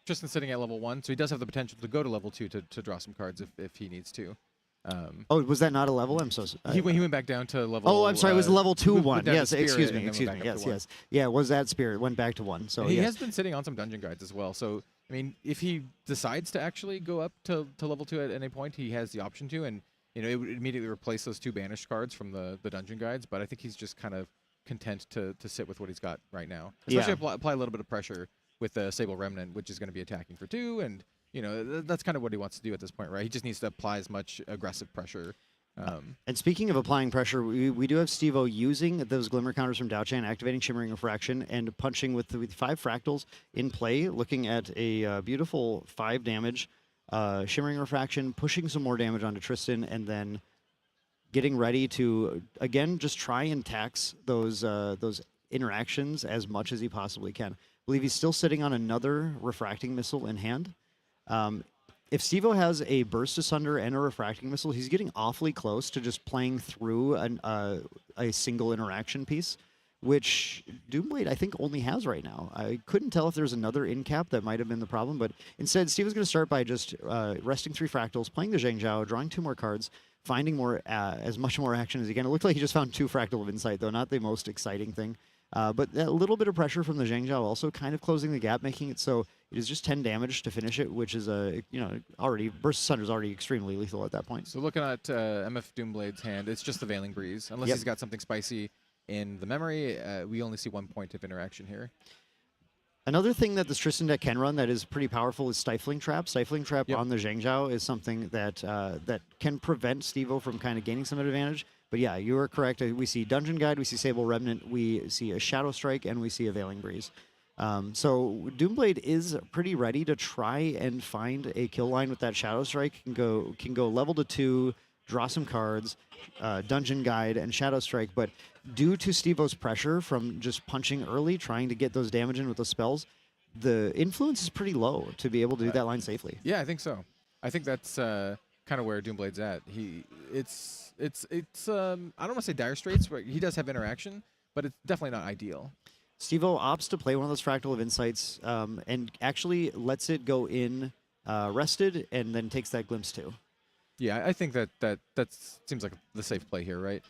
Tristan's sitting at level 1, so he does have the potential to go to level 2 to draw some cards if he needs to. Was that not a level? I'm so sorry. He went back down to level... Oh, I'm sorry. It was the level 2 one. Yes, excuse me. Yes. Yeah, it was that Spirit. Went back to 1. So he has been sitting on some dungeon guides as well. So, if he decides to actually go up to level 2 at any point, he has the option to. And, it would immediately replace those 2 banished cards from the dungeon guides. But I think he's just kind of content to sit with what he's got right now. Especially apply a little bit of pressure with the Sable Remnant, which is going to be attacking for 2. And, that's kind of what he wants to do at this point, right? He just needs to apply as much aggressive pressure. And speaking of applying pressure, we do have Stevo using those Glimmer counters from Dao Chan, activating Shimmering Refraction, and punching with 5 Fractals in play, looking at a beautiful 5 damage. Shimmering Refraction, pushing some more damage onto Tristan, and then getting ready to, again, just try and tax those interactions as much as he possibly can. I believe he's still sitting on another Refracting Missile in hand. If Stevo has a Burst Asunder and a Refracting Missile, he's getting awfully close to just playing through a single interaction piece, which Doomblade, I think, only has right now. I couldn't tell if there's another in cap that might have been the problem, but instead, Stevo's going to start by just resting 3 Fractals, playing the Zhang Zhao, drawing 2 more cards, finding as much more action as he can. It looked like he just found 2 Fractal of Insight, though, not the most exciting thing. But a little bit of pressure from the Zhang Zhao also kind of closing the gap, making it so it is just 10 damage to finish it, which is already Burst Asunder is already extremely lethal at that point. So looking at MF Doomblade's hand, it's just the Veiling Breeze. Unless he's got something spicy in the memory, we only see 1 point of interaction here. Another thing that this Tristan deck can run that is pretty powerful is Stifling Trap. Stifling Trap on the Zhang Zhao is something that that can prevent Stevo from kind of gaining some advantage. But yeah, you are correct. We see Dungeon Guide, we see Sable Remnant, we see a Shadow Strike, and we see a Veiling Breeze. So Doomblade is pretty ready to try and find a kill line with that Shadow Strike. Can go level to 2, draw some cards, Dungeon Guide, and Shadow Strike. But due to Stevo's pressure from just punching early, trying to get those damage in with those spells, the influence is pretty low to be able to do that line safely. Yeah, I think so. I think that's kind of where Doomblade's at. It's I don't want to say dire straits, but he does have interaction, but it's definitely not ideal. Stevo opts to play one of those Fractal of Insights and actually lets it go in rested and then takes that glimpse too. Yeah, I think that seems like the safe play here, right?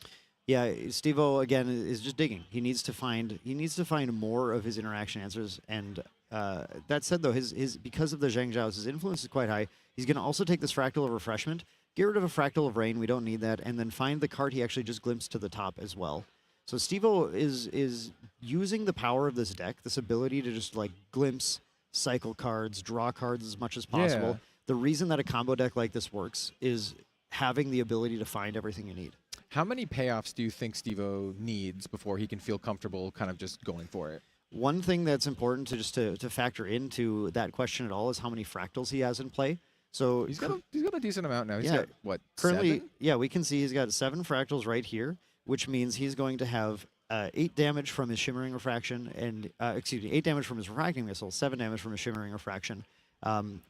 Yeah, Stevo again is just digging. He needs to find more of his interaction answers. And that said, though, his because of the Zhang Zhao's, his influence is quite high. He's going to also take this Fractal of Refreshment, get rid of a Fractal of Rain. We don't need that, and then find the card he actually just glimpsed to the top as well. So Stevo is using the power of this deck, this ability to just like glimpse, cycle cards, draw cards as much as possible. Yeah. The reason that a combo deck like this works is having the ability to find everything you need. How many payoffs do you think Steve-O needs before he can feel comfortable kind of just going for it? One thing that's important to just to factor into that question at all is how many fractals he has in play. So He's got a decent amount now. He's yeah, got, what, currently, 7? yeah, we can see he's got 7 fractals right here, which means he's going to have 8 damage from his Shimmering Refraction, and 8 damage from his Refracting Missile, 7 damage from his Shimmering Refraction.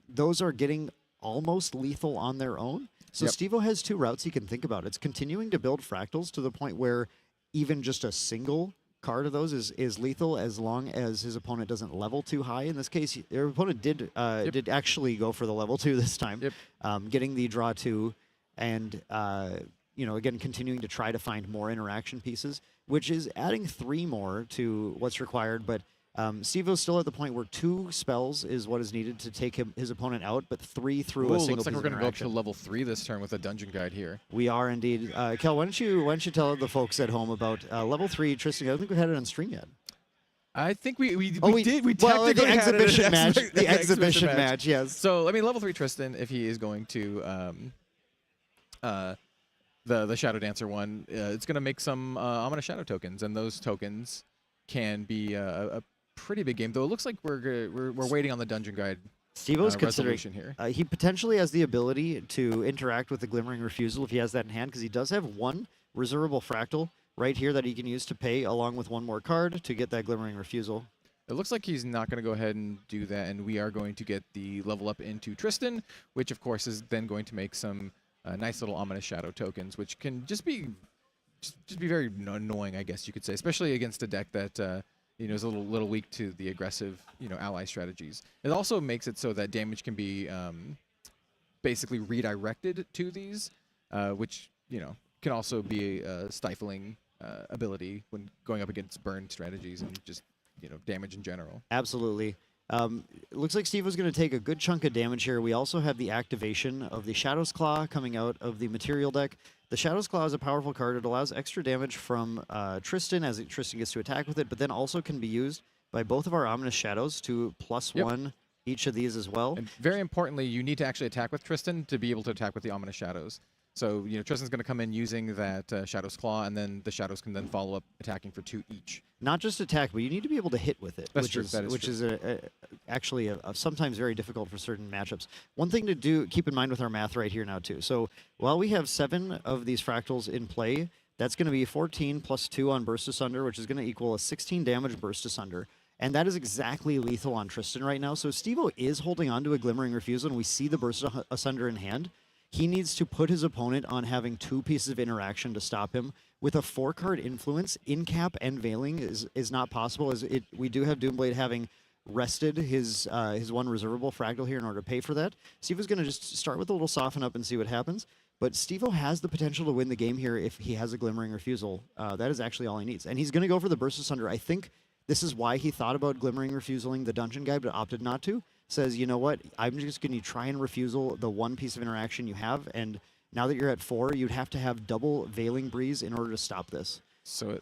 Those are getting almost lethal on their own. So Yep. Steve-O has 2 routes he can think about. It's continuing to build fractals to the point where even just a single card of those is lethal as long as his opponent doesn't level too high. In this case, their opponent did actually go for the level 2 this time, getting the draw 2, and again continuing to try to find more interaction pieces, which is adding 3 more to what's required. But Steve-O's still at the point where 2 spells is what is needed to take his opponent out, but 3 through a single looks like piece we're of going to go up to interaction. level 3 this turn with a dungeon guide here. We are indeed. Kel, why don't you tell the folks at home about level 3 Tristan? I don't think we've had it on stream yet. I think we Well, technically the had it in exhibition match. the The exhibition match, yes. So, I mean, level 3 Tristan, if he is going to the Shadow Dancer one, it's going to make some Ominous Shadow tokens, and those tokens can be a pretty big game. Though it looks like we're waiting on the dungeon guide. Steve-O's considering resolution here. He potentially has the ability to interact with the Glimmering Refusal if he has that in hand, because he does have 1 reservable fractal right here that he can use to pay, along with 1 more card to get that Glimmering Refusal. It looks like he's not going to go ahead and do that, and we are going to get the level up into Tristan, which of course is then going to make some nice little Ominous Shadow tokens, which can just be very annoying, I guess you could say, especially against a deck that is a little weak to the aggressive ally strategies. It also makes it so that damage can be basically redirected to these, which can also be a stifling ability when going up against burn strategies and just damage in general. Absolutely. It looks like Steve was going to take a good chunk of damage here. We also have the activation of the Shadow's Claw coming out of the material deck. The Shadow's Claw is a powerful card. It allows extra damage from Tristan as Tristan gets to attack with it, but then also can be used by both of our Ominous Shadows to +1 each of these as well. And very importantly, you need to actually attack with Tristan to be able to attack with the Ominous Shadows. So, Tristan's going to come in using that Shadow's Claw, and then the Shadows can then follow up attacking for 2 each. Not just attack, but you need to be able to hit with it, That's which true. is That is which true. is actually sometimes very difficult for certain matchups. One thing to keep in mind with our math right here now too. So while we have 7 of these fractals in play, that's going to be 14 plus 2 on Burst Asunder, which is going to equal a 16 damage Burst Asunder. And that is exactly lethal on Tristan right now. So Steve-O is holding on to a Glimmering Refusal, and we see the Burst Asunder in hand. He needs to put his opponent on having 2 pieces of interaction to stop him. With a 4-card influence, in-cap and veiling is not possible, as we do have Doomblade having rested his 1 reservable fractal here in order to pay for that. Steve-O's going to just start with a little soften up and see what happens. But Steve-O has the potential to win the game here if he has a Glimmering Refusal. That is actually all he needs. And he's going to go for the Burst Asunder. I think this is why he thought about Glimmering Refusaling the Dungeon Guide, but opted not to. Says, you know what, I'm just going to try and refusal the 1 piece of interaction you have, and now that you're at 4, you'd have to have double Veiling Breeze in order to stop this. So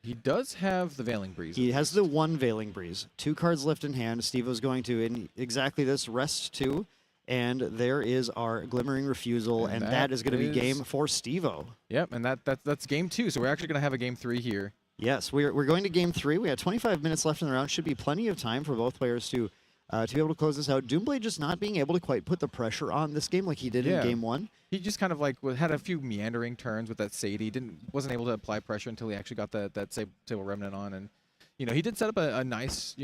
he does have the Veiling Breeze. He has the 1 Veiling Breeze. 2 cards left in hand. Steve-O's going to, in exactly this, rest 2, and there is our Glimmering Refusal, and that is going to be game for Steve-O. Yep, and that's game 2, so we're actually going to have a game 3 here. Yes, we're going to game 3. We have 25 minutes left in the round. Should be plenty of time for both players to be able to close this out. Doomblade just not being able to quite put the pressure on this game like he did in game 1. He just kind of had a few meandering turns with that Sadie. Wasn't able to apply pressure until he actually got that Sable Remnant on, and he did set up a nice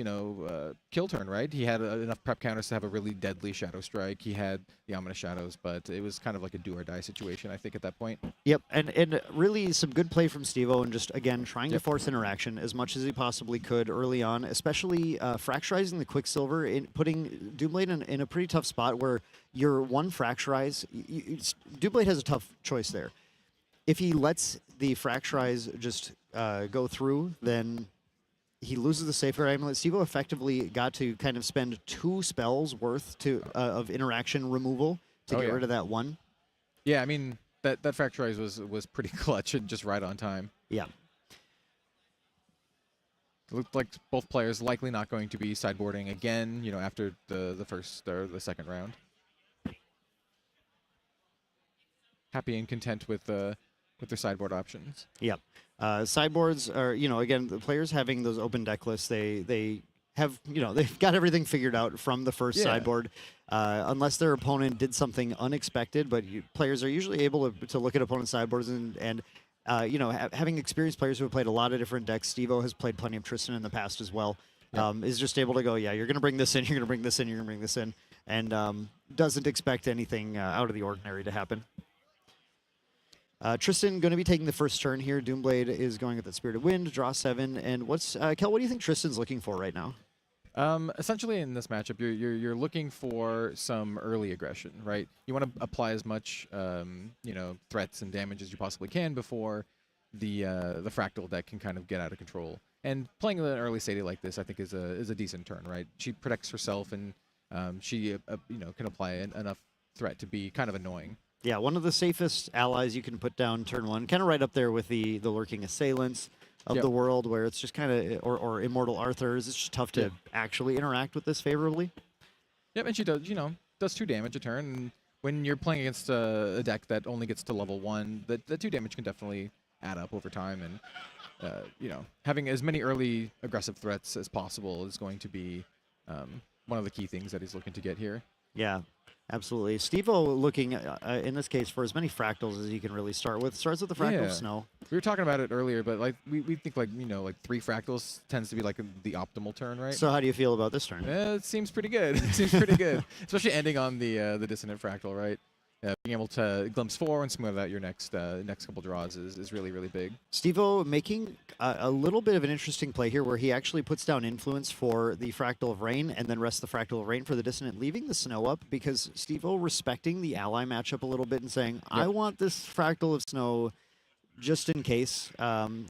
kill turn, right? He had enough prep counters to have a really deadly Shadow Strike. He had the Ominous Shadows, but it was kind of like a do or die situation, I think, at that point. Yep, and really some good play from Steve-O, and just again trying to force interaction as much as he possibly could early on, especially fracturizing the Quicksilver, putting Doomblade in a pretty tough spot where your 1 fracturize. Doomblade has a tough choice there. If he lets the fracturize just go through, then he loses the Safeguard Amulet. Steve-O effectively got to kind of spend 2 spells worth of interaction removal to get rid of that 1. Yeah, I mean, that Fracturize was pretty clutch and just right on time. Yeah. It looked like both players likely not going to be sideboarding again, after the first or the second round. Happy and content with with their sideboard options. Yep. Sideboards are, again, the players having those open deck lists, they have, they've got everything figured out from the first Yeah. sideboard, unless their opponent did something unexpected. But players are usually able to look at opponent sideboards and having experienced players who have played a lot of different decks. Stevo has played plenty of Tristan in the past as well. Is just able to go, yeah, you're going to bring this in, you're going to bring this in, you're going to bring this in, and doesn't expect anything out of the ordinary to happen. Tristan going to be taking the first turn here. Doomblade is going at that Spirited Wind, draw 7. And what's Kel? What do you think Tristan's looking for right now? Essentially, in this matchup, you're looking for some early aggression, right? You want to apply as much threats and damage as you possibly can before the Fractal deck can kind of get out of control. And playing an early Sadie like this, I think, is a decent turn, right? She protects herself, and she can apply enough threat to be kind of annoying. Yeah, one of the safest allies you can put down turn 1, kind of right up there with the lurking assailants of the world, where it's just kind of, or Immortal Arthurs. It's just tough to actually interact with this favorably. Yep, and she does 2 damage a turn. And when you're playing against a deck that only gets to level 1, the 2 damage can definitely add up over time. And having as many early aggressive threats as possible is going to be one of the key things that he's looking to get here. Yeah, absolutely. Stevo looking, in this case, for as many Fractals as he can really start with. Starts with the Fractal Snow. We were talking about it earlier, but like we think like 3 Fractals tends to be like the optimal turn, right? So how do you feel about this turn? It seems pretty good. It seems pretty good, especially ending on the Dissonant Fractal, right? Being able to glimpse 4 and smooth out your next couple draws is really, really big. Stevo making a little bit of an interesting play here, where he actually puts down Influence for the Fractal of Rain and then rests the Fractal of Rain for the Dissonant, leaving the Snow up, because Stevo respecting the ally matchup a little bit and saying, I want this Fractal of Snow just in case,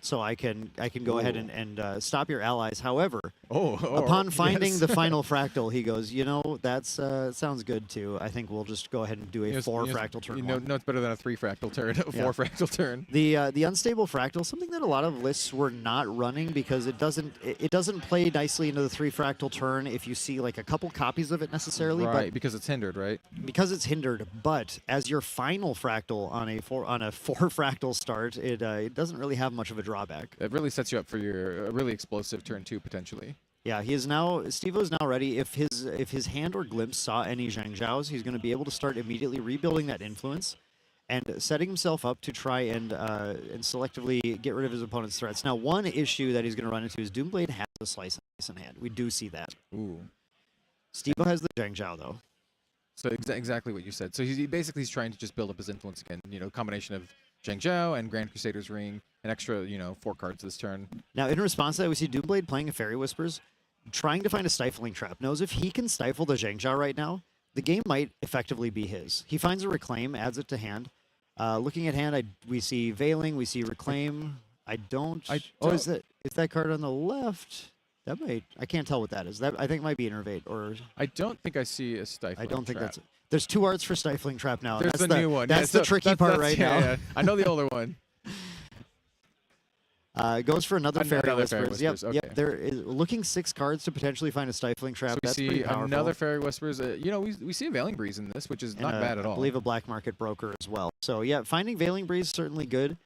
so I can go ahead and stop your allies. However, upon finding the final Fractal, he goes, that's sounds good too. I think we'll just go ahead and do a 4 Fractal turn. No, it's better than a 3 Fractal turn, a 4 Fractal turn. The Unstable Fractal, something that a lot of lists were not running, because it doesn't play nicely into the 3 Fractal turn if you see like a couple copies of it necessarily. Right, but because it's hindered, right? Because it's hindered, but as your final Fractal on a 4 Fractal start, it doesn't really have much of a drawback. It really sets you up for your really explosive turn 2 potentially. Yeah, Stevo's now ready. If his hand or glimpse saw any Zhang Zhao's, he's going to be able to start immediately rebuilding that influence and setting himself up to try and selectively get rid of his opponent's threats. Now, one issue that he's going to run into is Doomblade has a slice in hand. We do see that. Ooh. Stevo has the Zhang Zhao, though. So exactly what you said. So he's trying to just build up his influence again. Combination of Zhang Zhao and Grand Crusader's Ring, an extra 4 cards this turn. Now, in response to that, we see Doomblade playing a Fairy Whispers, trying to find a Stifling Trap. Knows if he can stifle the Zhang Zhao right now, the game might effectively be his. He finds a Reclaim, adds it to hand. Looking at hand, we see Veiling, we see Reclaim. Is that card on the left? I can't tell what that is. I think it might be Innervate, or I don't think I see a Stifling Trap. That's it. There's 2 arts for Stifling Trap now. There's that's the new one. That's the tricky part right now. Yeah. I know the older one. Goes for another Fairy Whispers. Fairy Whispers. Yep. There is looking 6 cards to potentially find a Stifling Trap. So That's we pretty see powerful. another Fairy Whispers. We see a Veiling Breeze in this, which is not bad at all. I believe a Black Market Broker as well. So yeah, finding Veiling Breeze is certainly good.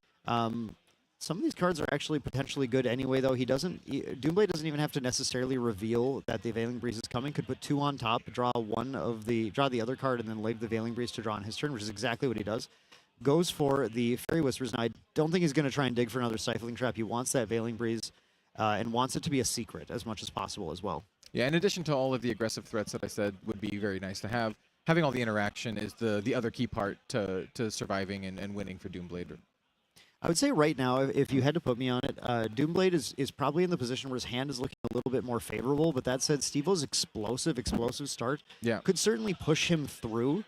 Some of these cards are actually potentially good anyway, though. Doomblade doesn't even have to necessarily reveal that the Veiling Breeze is coming. Could put 2 on top, draw the other card, and then leave the Veiling Breeze to draw on his turn, which is exactly what he does. Goes for the Fairy Whispers. Now, I don't think he's going to try and dig for another Stifling Trap. He wants that Veiling Breeze and wants it to be a secret as much as possible as well. Yeah, in addition to all of the aggressive threats that I said would be very nice to have, having all the interaction is the other key part to surviving and winning for Doomblade. I would say right now, if you had to put me on it, Doomblade is probably in the position where his hand is looking a little bit more favorable. But that said, Stevo's explosive start could certainly push him through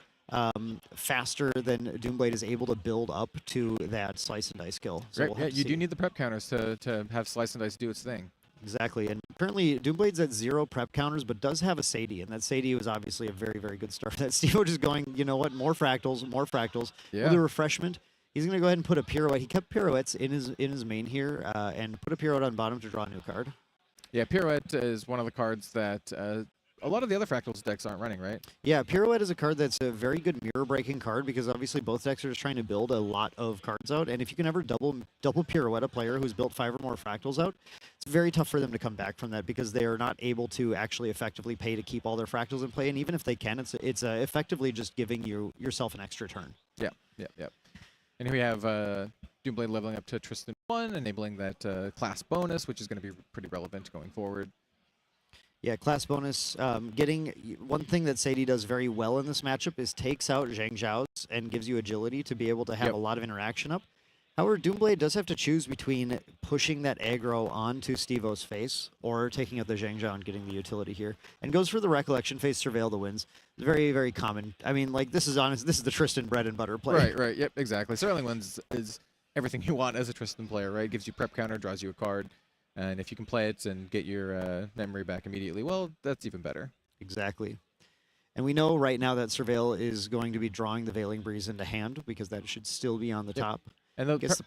faster than Doomblade is able to build up to that Slice and Dice kill. So Right, you do need the prep counters to have Slice and Dice do its thing. Exactly, and currently Doomblade's at 0 prep counters, but does have a Sadie, and that Sadie was obviously a very, very good start. That Stevo just going, you know what, more Fractals. Yeah. With a refreshment. He's going to go ahead and put a Pirouette. He kept Pirouettes in his main here, and put a Pirouette on bottom to draw a new card. Yeah, Pirouette is one of the cards that a lot of the other Fractals decks aren't running, right? Yeah, Pirouette is a card that's a very good mirror-breaking card because obviously both decks are just trying to build a lot of cards out, and if you can ever double Pirouette a player who's built 5 or more Fractals out, it's very tough for them to come back from that because they are not able to actually effectively pay to keep all their Fractals in play, and even if they can, it's effectively just giving yourself an extra turn. Yeah. And here we have Doomblade leveling up to Tristan 1, enabling that class bonus, which is going to be pretty relevant going forward. Yeah, class bonus. Getting one thing that Sadie does very well in this matchup is takes out Zhang Zhao's and gives you agility to be able to have a lot of interaction up. However, Doomblade does have to choose between pushing that aggro onto Stevo's face or taking out the Zhang Zhao and getting the utility here. And goes for the Recollection Phase, Surveil the Winds. Very, very common. I mean, like, this is the Tristan bread and butter play. Right. Yep, exactly. Surveiling Winds is everything you want as a Tristan player, right? Gives you prep counter, draws you a card. And if you can play it and get your memory back immediately, well, that's even better. Exactly. And we know right now that Surveil is going to be drawing the Veiling Breeze into hand because that should still be on the top. And those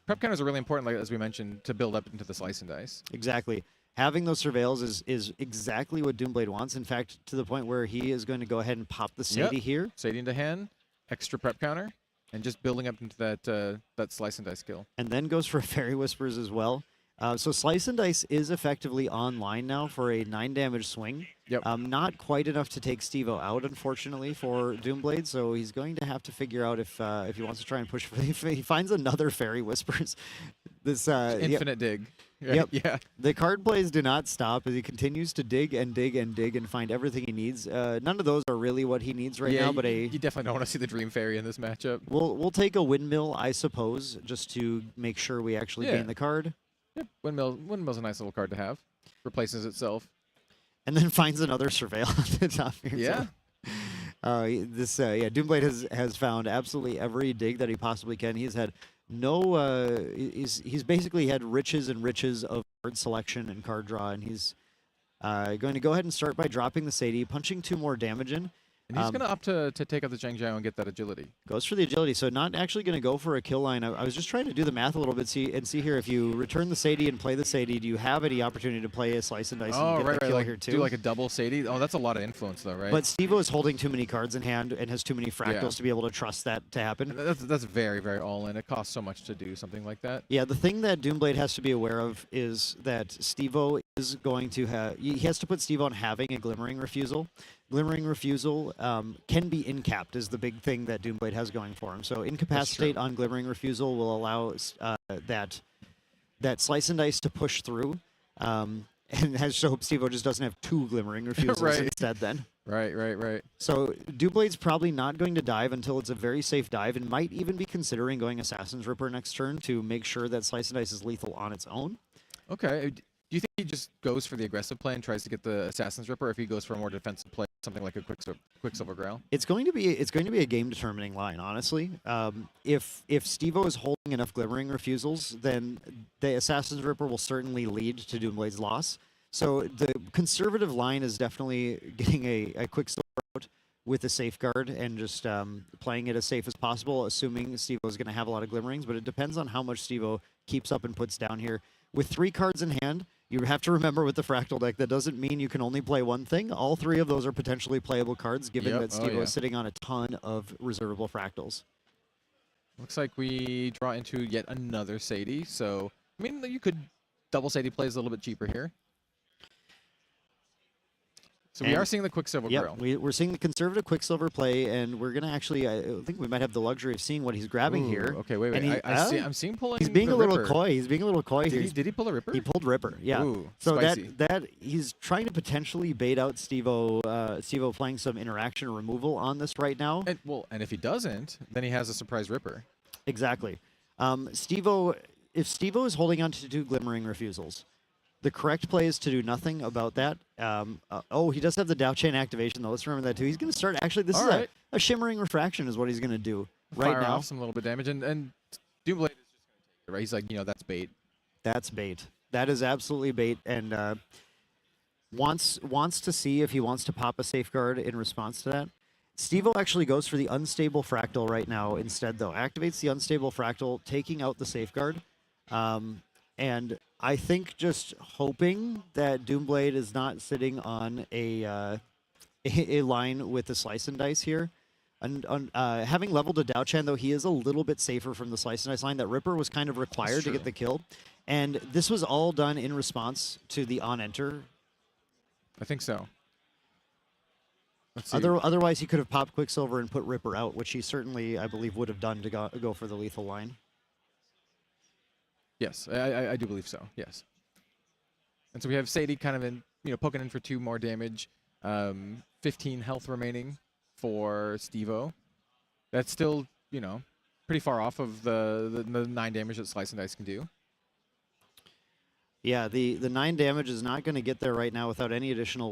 prep counters are really important, like as we mentioned, to build up into the Slice and Dice. Exactly. Having those Surveils is exactly what Doomblade wants. In fact, to the point where he is going to go ahead and pop the Sadie here. Sadie into hand, extra prep counter, and just building up into that Slice and Dice skill. And then goes for Fairy Whispers as well. So Slice and Dice is effectively online now for a 9 damage swing. Yep. Not quite enough to take Stevo out, unfortunately, for Doomblade. So he's going to have to figure out if he wants to try and push. He finds another Fairy Whispers. This infinite dig. Right? Yep. Yeah. The card plays do not stop as he continues to dig and dig and dig and find everything he needs. None of those are really what he needs right now, but you definitely don't want to see the Dream Fairy in this matchup. We'll take a Windmill, I suppose, just to make sure we actually gain the card. Yep. Windmill's a nice little card to have. Replaces itself. And then finds another Surveil on the top here. Yeah. Doomblade has found absolutely every dig that he possibly can. He's had he's basically had riches and riches of card selection and card draw, and he's going to go ahead and start by dropping the Sadie, punching 2 more damage in. And he's going to opt to take out the Zhang Zhao and get that agility. Goes for the agility, so not actually going to go for a kill line. I was just trying to do the math a little bit, see here. If you return the Sadie and play the Sadie, do you have any opportunity to play a Slice and Dice and get the kill here too? Do like a double Sadie? Oh, that's a lot of influence though, right? But Stevo is holding too many cards in hand and has too many Fractals to be able to trust that to happen. That's very, very all-in. It costs so much to do something like that. Yeah, the thing that Doomblade has to be aware of is that Stevo is going to have... He has to put Stevo on having a Glimmering Refusal. Glimmering Refusal can be incapped is the big thing that Doomblade has going for him. So Incapacitate on Glimmering Refusal will allow that Slice and Dice to push through. And has to hope Stevo just doesn't have 2 Glimmering Refusals instead then. Right. So Doomblade's probably not going to dive until it's a very safe dive and might even be considering going Assassin's Ripper next turn to make sure that Slice and Dice is lethal on its own. Okay. Do you think he just goes for the aggressive play and tries to get the Assassin's Ripper, or if he goes for a more defensive play, something like a Quicksilver Grail? It's going to be a game determining line, honestly. If Stevo is holding enough Glimmering Refusals, then the Assassin's Ripper will certainly lead to Doomblade's loss. So the conservative line is definitely getting a Quicksilver out with a safeguard and just playing it as safe as possible, assuming Stevo is going to have a lot of Glimmerings, but it depends on how much Stevo keeps up and puts down here. With 3 cards in hand, you have to remember with the Fractal deck, that doesn't mean you can only play one thing. All 3 of those are potentially playable cards, given that Stevo is sitting on a ton of reservable Fractals. Looks like we draw into yet another Sadie, so, I mean, you could double Sadie plays a little bit cheaper here. So we are seeing the Quicksilver Grail. We're seeing the conservative Quicksilver play, and we're going to actually, I think we might have the luxury of seeing what he's grabbing here. Okay, wait. I'm seeing pulling He's being the a little Ripper. coy. He's being a little coy here. Did he pull a Ripper? He pulled Ripper, yeah. Ooh, so spicy. that he's trying to potentially bait out Stevo playing some interaction removal on this right now. And if he doesn't, then he has a surprise Ripper. Exactly. If Stevo is holding on to 2 Glimmering Refusals, the correct play is to do nothing about that. He does have the Dow Chain activation, though. Let's remember that, too. He's going to start... Actually, this is a Shimmering Refraction is what he's going to do right now. Off some little bit of damage, and Doomblade is just going to take it, right? He's like, that's bait. That's bait. That is absolutely bait, and wants to see if he wants to pop a Safeguard in response to that. Stevo actually goes for the Unstable Fractal right now instead, though. Activates the Unstable Fractal, taking out the Safeguard. And I think just hoping that Doomblade is not sitting on a line with the slice and dice here. And having leveled a Dao-Chan, though, he is a little bit safer from the slice and dice line. That Ripper was kind of required to get the kill. And this was all done in response to the on-enter. I think so. Let's see. Otherwise, he could have popped Quicksilver and put Ripper out, which he certainly, I believe, would have done to go for the lethal line. Yes, I do believe so. Yes. And so we have Sadie kind of in, poking in for 2 more damage. 15 health remaining for Stevo. That's still, pretty far off of the 9 damage that Slice and Dice can do. Yeah, the 9 damage is not going to get there right now without any additional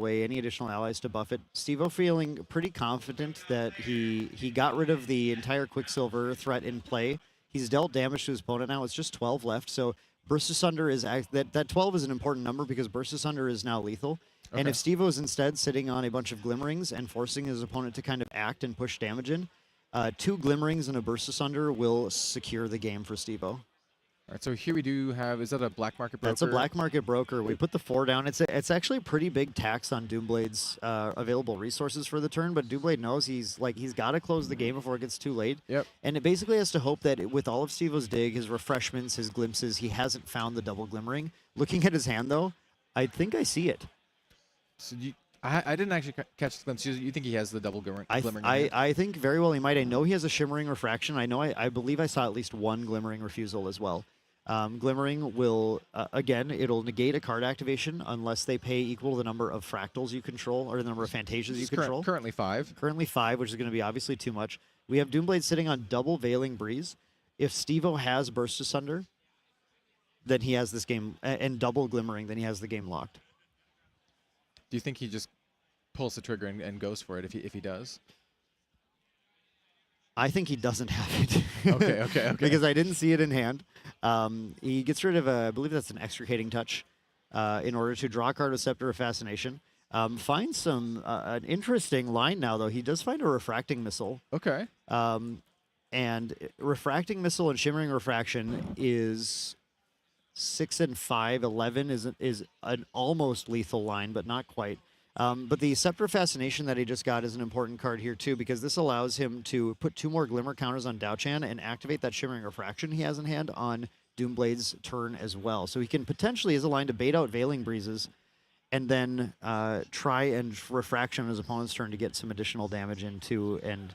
allies to buff it. Stevo feeling pretty confident that he got rid of the entire Quicksilver threat in play. He's dealt damage to his opponent now. It's just 12 left, so Burst Asunder is that 12 is an important number because Burst Asunder is now lethal. Okay. And if Stevo is instead sitting on a bunch of Glimmerings and forcing his opponent to kind of act and push damage in, 2 Glimmerings and a Burst Asunder will secure the game for Stevo. All right, so here we do have, is that a black market broker? That's a black market broker. We put the 4 down. It's actually a pretty big tax on Doomblade's available resources for the turn, but Doomblade knows he's got to close the game before it gets too late. Yep. And it basically has to hope that with all of Stevo's dig, his refreshments, his glimpses, he hasn't found the double Glimmering. Looking at his hand, though, I think I see it. So I didn't actually catch the glimpse. You think he has the double Glimmering? I think very well he might. I know he has a Shimmering Refraction. I believe I saw at least 1 Glimmering Refusal as well. Glimmering will, again, it'll negate a card activation unless they pay equal to the number of Fractals you control or the number of Fantasias you control. Currently 5. Currently 5, which is going to be obviously too much. We have Doomblade sitting on double Veiling Breeze. If Stevo has Burst Asunder, then he has this game, and double Glimmering, then he has the game locked. Do you think he just pulls the trigger and goes for it if he does? I think he doesn't have it. Okay. Because I didn't see it in hand. He gets rid of I believe that's an Extricating Touch in order to draw a card with Scepter of Fascination. Finds an interesting line now, though. He does find a Refracting Missile. Okay. And Refracting Missile and Shimmering Refraction is 6 and 5. 11 is an almost lethal line, but not quite. But the Scepter of Fascination that he just got is an important card here, too, because this allows him to put 2 more Glimmer counters on Dao-Chan and activate that Shimmering Refraction he has in hand on Doomblade's turn as well. So he can potentially, as a line, to bait out Veiling Breezes and then try and Refraction on his opponent's turn to get some additional damage into. And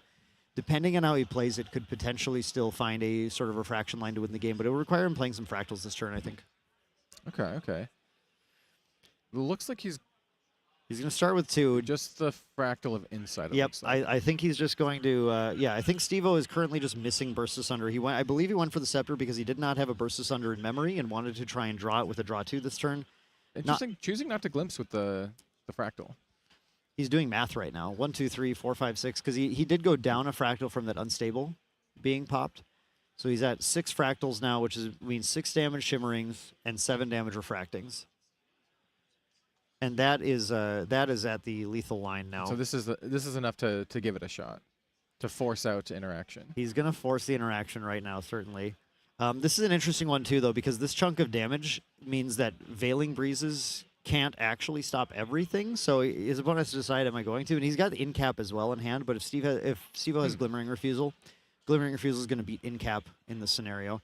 depending on how he plays it, could potentially still find a sort of Refraction line to win the game, but it will require him playing some Fractals this turn, I think. Okay. It looks like he's going to start with 2. Just the Fractal of Insight. Yep, I think he's just going to, I think Stevo is currently just missing Burst Asunder. I believe he went for the Scepter because he did not have a Burst Asunder in memory and wanted to try and draw it with a Draw 2 this turn. Interesting, choosing not to glimpse with the Fractal. He's doing math right now. 1, 2, 3, 4, 5, 6, because he did go down a Fractal from that Unstable being popped. So he's at 6 Fractals now, which means 6 damage Shimmerings and 7 damage Refractings. And that is at the lethal line now. So this is enough to give it a shot, to force out interaction. He's going to force the interaction right now, certainly. This is an interesting one, too, though, because this chunk of damage means that Veiling Breezes can't actually stop everything. So his opponent has to decide, am I going to? And he's got Incap as well in hand, but if Stevo has Glimmering Refusal is going to beat Incap in this scenario.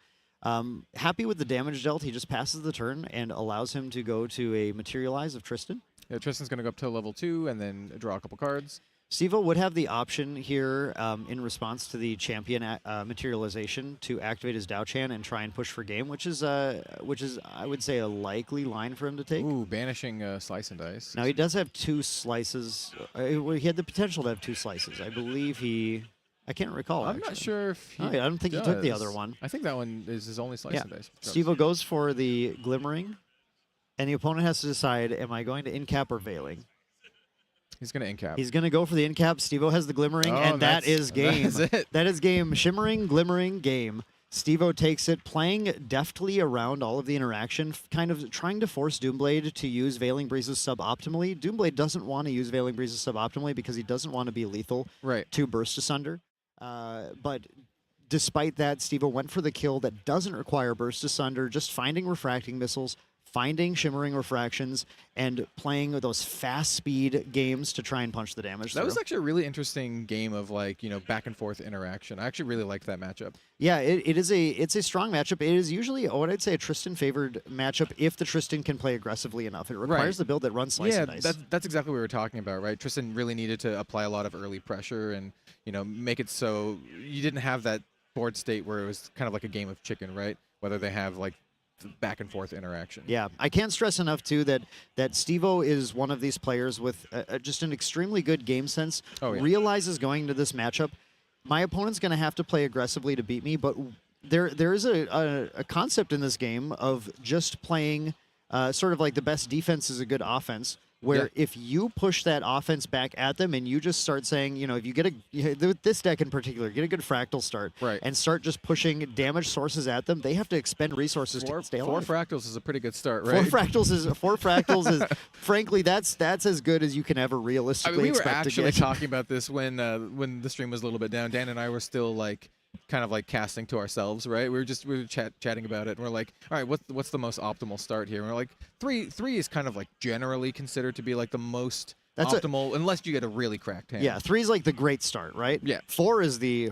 Happy with the damage dealt. He just passes the turn and allows him to go to a Materialize of Tristan. Yeah, Tristan's going to go up to level 2 and then draw a couple cards. Stevo would have the option here in response to the champion materialization to activate his Dao-Chan and try and push for game, which is I would say a likely line for him to take. Ooh, banishing Slice and Dice. Now he does have 2 slices. He had the potential to have 2 slices. I believe I can't recall. I'm not sure if he I don't think does. he took the other one. I think that one is his only Slice and Dice. Stevo goes for the Glimmering, and the opponent has to decide, am I going to Incap or Veiling? He's going to Incap. He's going to go for the Incap. Stevo has the Glimmering, and that is game. That is it. That is game. Shimmering, Glimmering, game. Stevo takes it, playing deftly around all of the interaction, kind of trying to force Doomblade to use Veiling Breezes suboptimally. Doomblade doesn't want to use Veiling Breezes suboptimally because he doesn't want to be lethal right. to Burst Asunder. But despite that, Steve went for the kill that doesn't require Burst Asunder, just finding refracting missiles, finding shimmering refractions, and playing those fast speed games to try and punch the damage. That was actually a really interesting game of like, back and forth interaction. I actually really liked that matchup. Yeah, it's a strong matchup. It is usually what I'd say a Tristan favored matchup if the Tristan can play aggressively enough. It requires the build that runs slice and dice. That's exactly what we were talking about, right? Tristan really needed to apply a lot of early pressure and make it so you didn't have that board state where it was kind of like a game of chicken, right? Whether they have like back and forth interaction. Yeah, I can't stress enough too that Steve-O is one of these players with just an extremely good game sense. Oh, yeah. Realizes going into this matchup, my opponent's going to have to play aggressively to beat me, but there is a concept in this game of just playing sort of like the best defense is a good offense, where if you push that offense back at them and you just start saying, if you get this deck in particular, get a good fractal start and start just pushing damage sources at them, they have to expend resources to stay alive. 4 fractals is a pretty good start, right? 4 fractals is frankly that's as good as you can ever realistically we were expect actually to get. talking about this when the stream was a little bit down. Dan and I were still like kind of like casting to ourselves, right? We were chatting about it, and we're like, all right, what's the most optimal start here? And we're like, three is kind of like generally considered to be like the most optimal, unless you get a really cracked hand. Yeah, 3 is like the great start, right? Yeah. 4 is the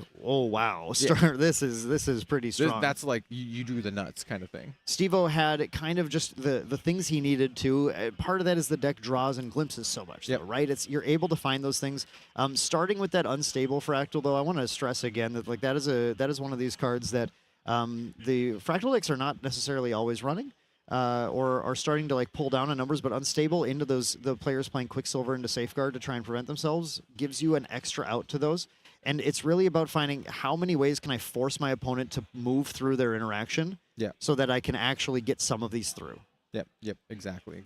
start. Yeah. This is pretty strong. That's like you do the nuts kind of thing. Steve-O had kind of just the things he needed to. Part of that is the deck draws and glimpses so much, though, right? You're able to find those things. Starting with that unstable fractal, though, I want to stress again that like that is one of these cards that the fractal decks are not necessarily always running. Or are starting to like pull down on numbers, but unstable into the players playing Quicksilver into Safeguard to try and prevent themselves gives you an extra out to those. And it's really about finding how many ways can I force my opponent to move through their interaction so that I can actually get some of these through. Yep, exactly.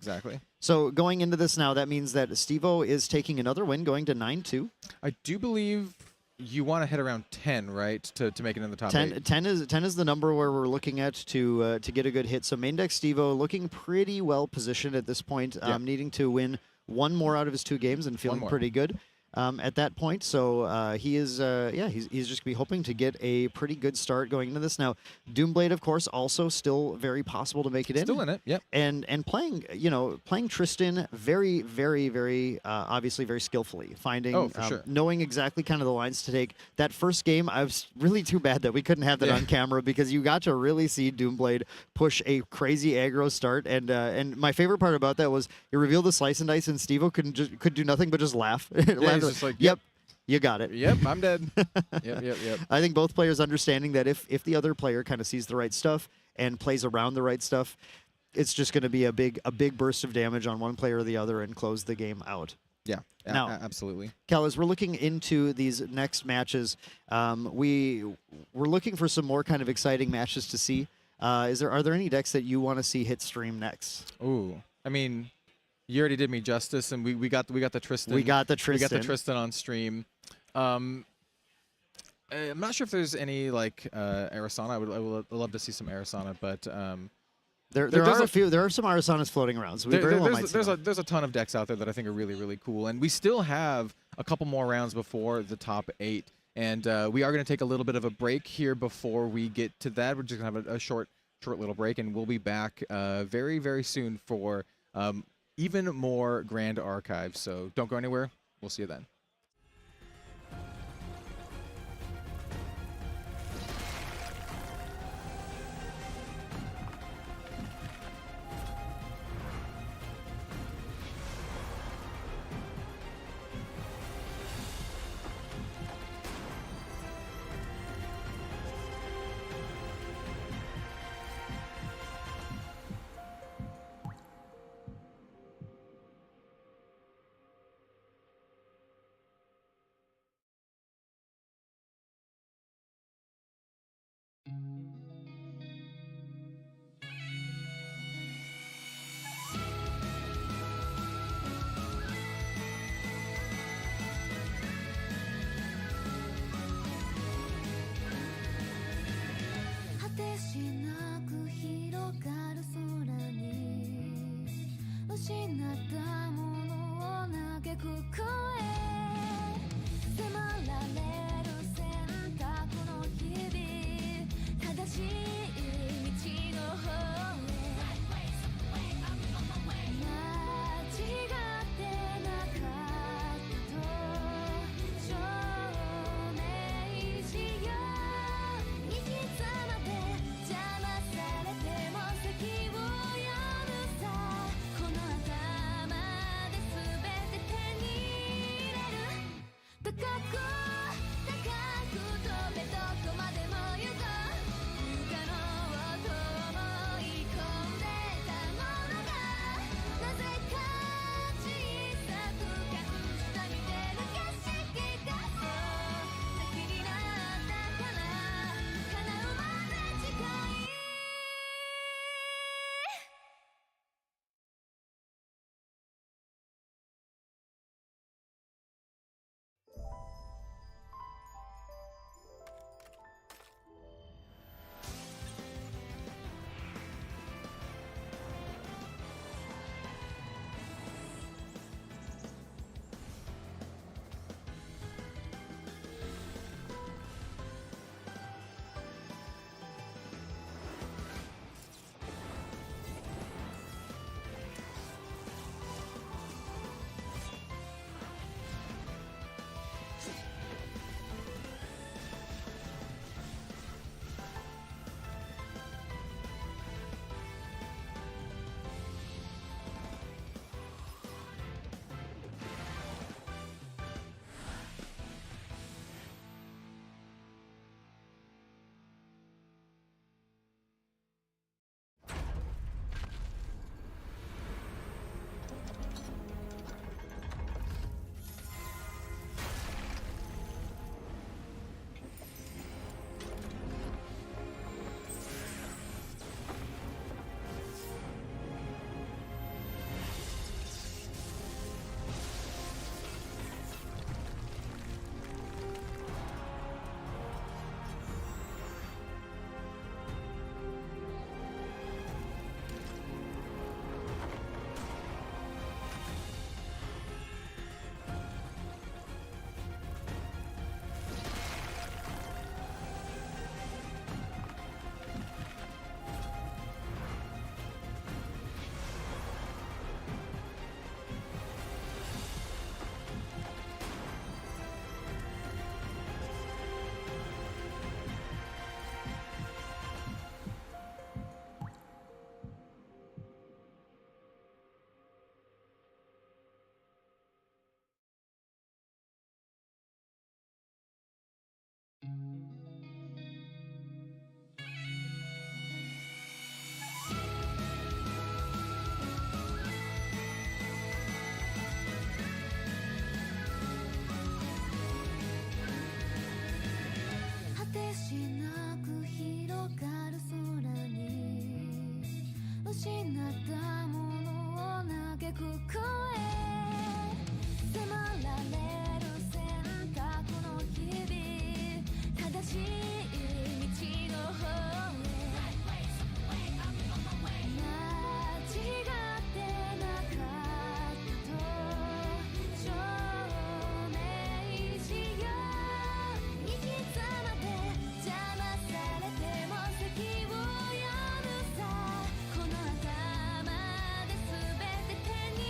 So going into this now, that means that Steve-O is taking another win, going to 9-2. I do believe you want to hit around 10, right, to make it in the top 8. 10 is the number where we're looking at to get a good hit. So main deck Steve-O looking pretty well positioned at this point, needing to win one more out of his 2 games and feeling pretty good at that point. So he is, he's just gonna be hoping to get a pretty good start going into this. Now, Doomblade, of course, also still very possible to make it in. Still in it, yep. And playing, playing Tristan very, very, very obviously very skillfully, finding, knowing exactly kind of the lines to take. That first game, I was really too bad that we couldn't have that on camera because you got to really see Doomblade push a crazy aggro start. And my favorite part about that was he revealed the slice and dice, and Steve-O could do nothing but just laugh. He's just like, yep, you got it. Yep, I'm dead. Yep. I think both players understanding that if the other player kind of sees the right stuff and plays around the right stuff, it's just going to be a big burst of damage on one player or the other and close the game out. Yeah, now, absolutely. Cal, as we're looking into these next matches, we're looking for some more kind of exciting matches to see. Are there any decks that you want to see hit stream next? Ooh, I mean, you already did me justice, and we got the Tristan. We got the Tristan on stream. I'm not sure if there's any like Arasana. I would love to see some Arasana, but there are some Arasanas floating around. So there's a ton of decks out there that I think are really, really cool, and we still have a couple more rounds before the top 8, and we are going to take a little bit of a break here before we get to that. We're just going to have a short little break, and we'll be back very, very soon for even more Grand Archives. So don't go anywhere. We'll see you then. しい道の方へ間違ってなかったと証明しよう行き詰まって邪魔されても先を読むさこの頭で全て手に入れる高く高く飛べどこまでも行こう不可能と思い込んでたものがなぜか小さく感じた見てる景色がそう先になったから叶うまで近い果てしなく広がる空に失ったものを嘆く声迫られる選択の日々正しい道の方へ間違ってなかったと証明しよう行き詰まって邪魔されても先を読むさこの頭で全て手に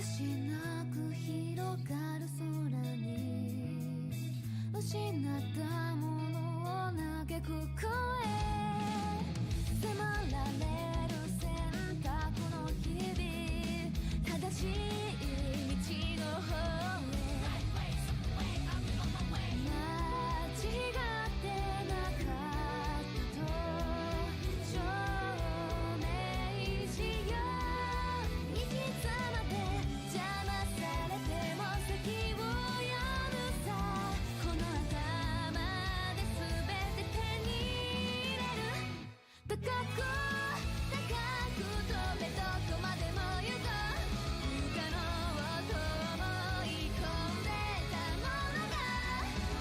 しなく広がる空に失ったものを嘆く声迫られる選択の日々正しい道の方へ間違ってなかったと証明しよういつまで邪魔されても先を読むさこの頭で全て手に入れる高く高く飛べどこまでも行こう不可能と思い込んでたものが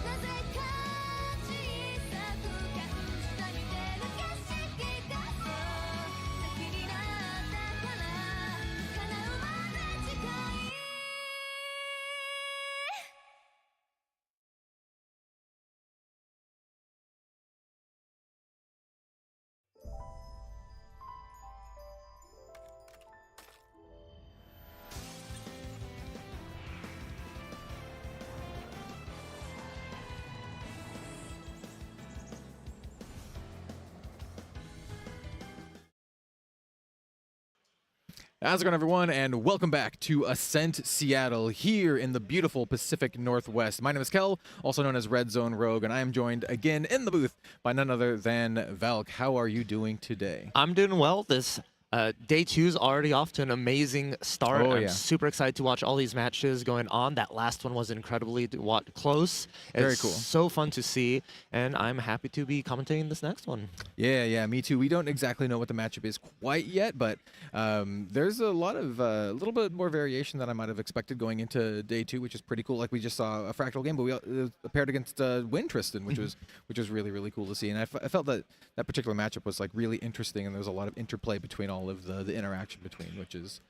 なぜか小さく感じたに手の景色がそう先になったから叶うまで近いHow's it going, everyone, and welcome back to Ascent Seattle here in the beautiful Pacific Northwest. My name is Kel, also known as Red Zone Rogue, and I am joined again in the booth by none other than Valk. How are you doing today? I'm doing well. This day 2's already off to an amazing start. Oh, I'm yeah. super excited to watch all these matches going on. That last one was incredibly close. Very It's cool. so fun to see, and I'm happy to be commentating this next one. Yeah, me too. We don't exactly know what the matchup is quite yet, but there's a lot of little bit more variation than I might have expected going into day 2, which is pretty cool. Like we just saw a Fractal game, but we paired against Win Tristan, which was really cool to see. And I felt that that particular matchup was like really interesting, and there was a lot of interplay between all of the interaction between, which is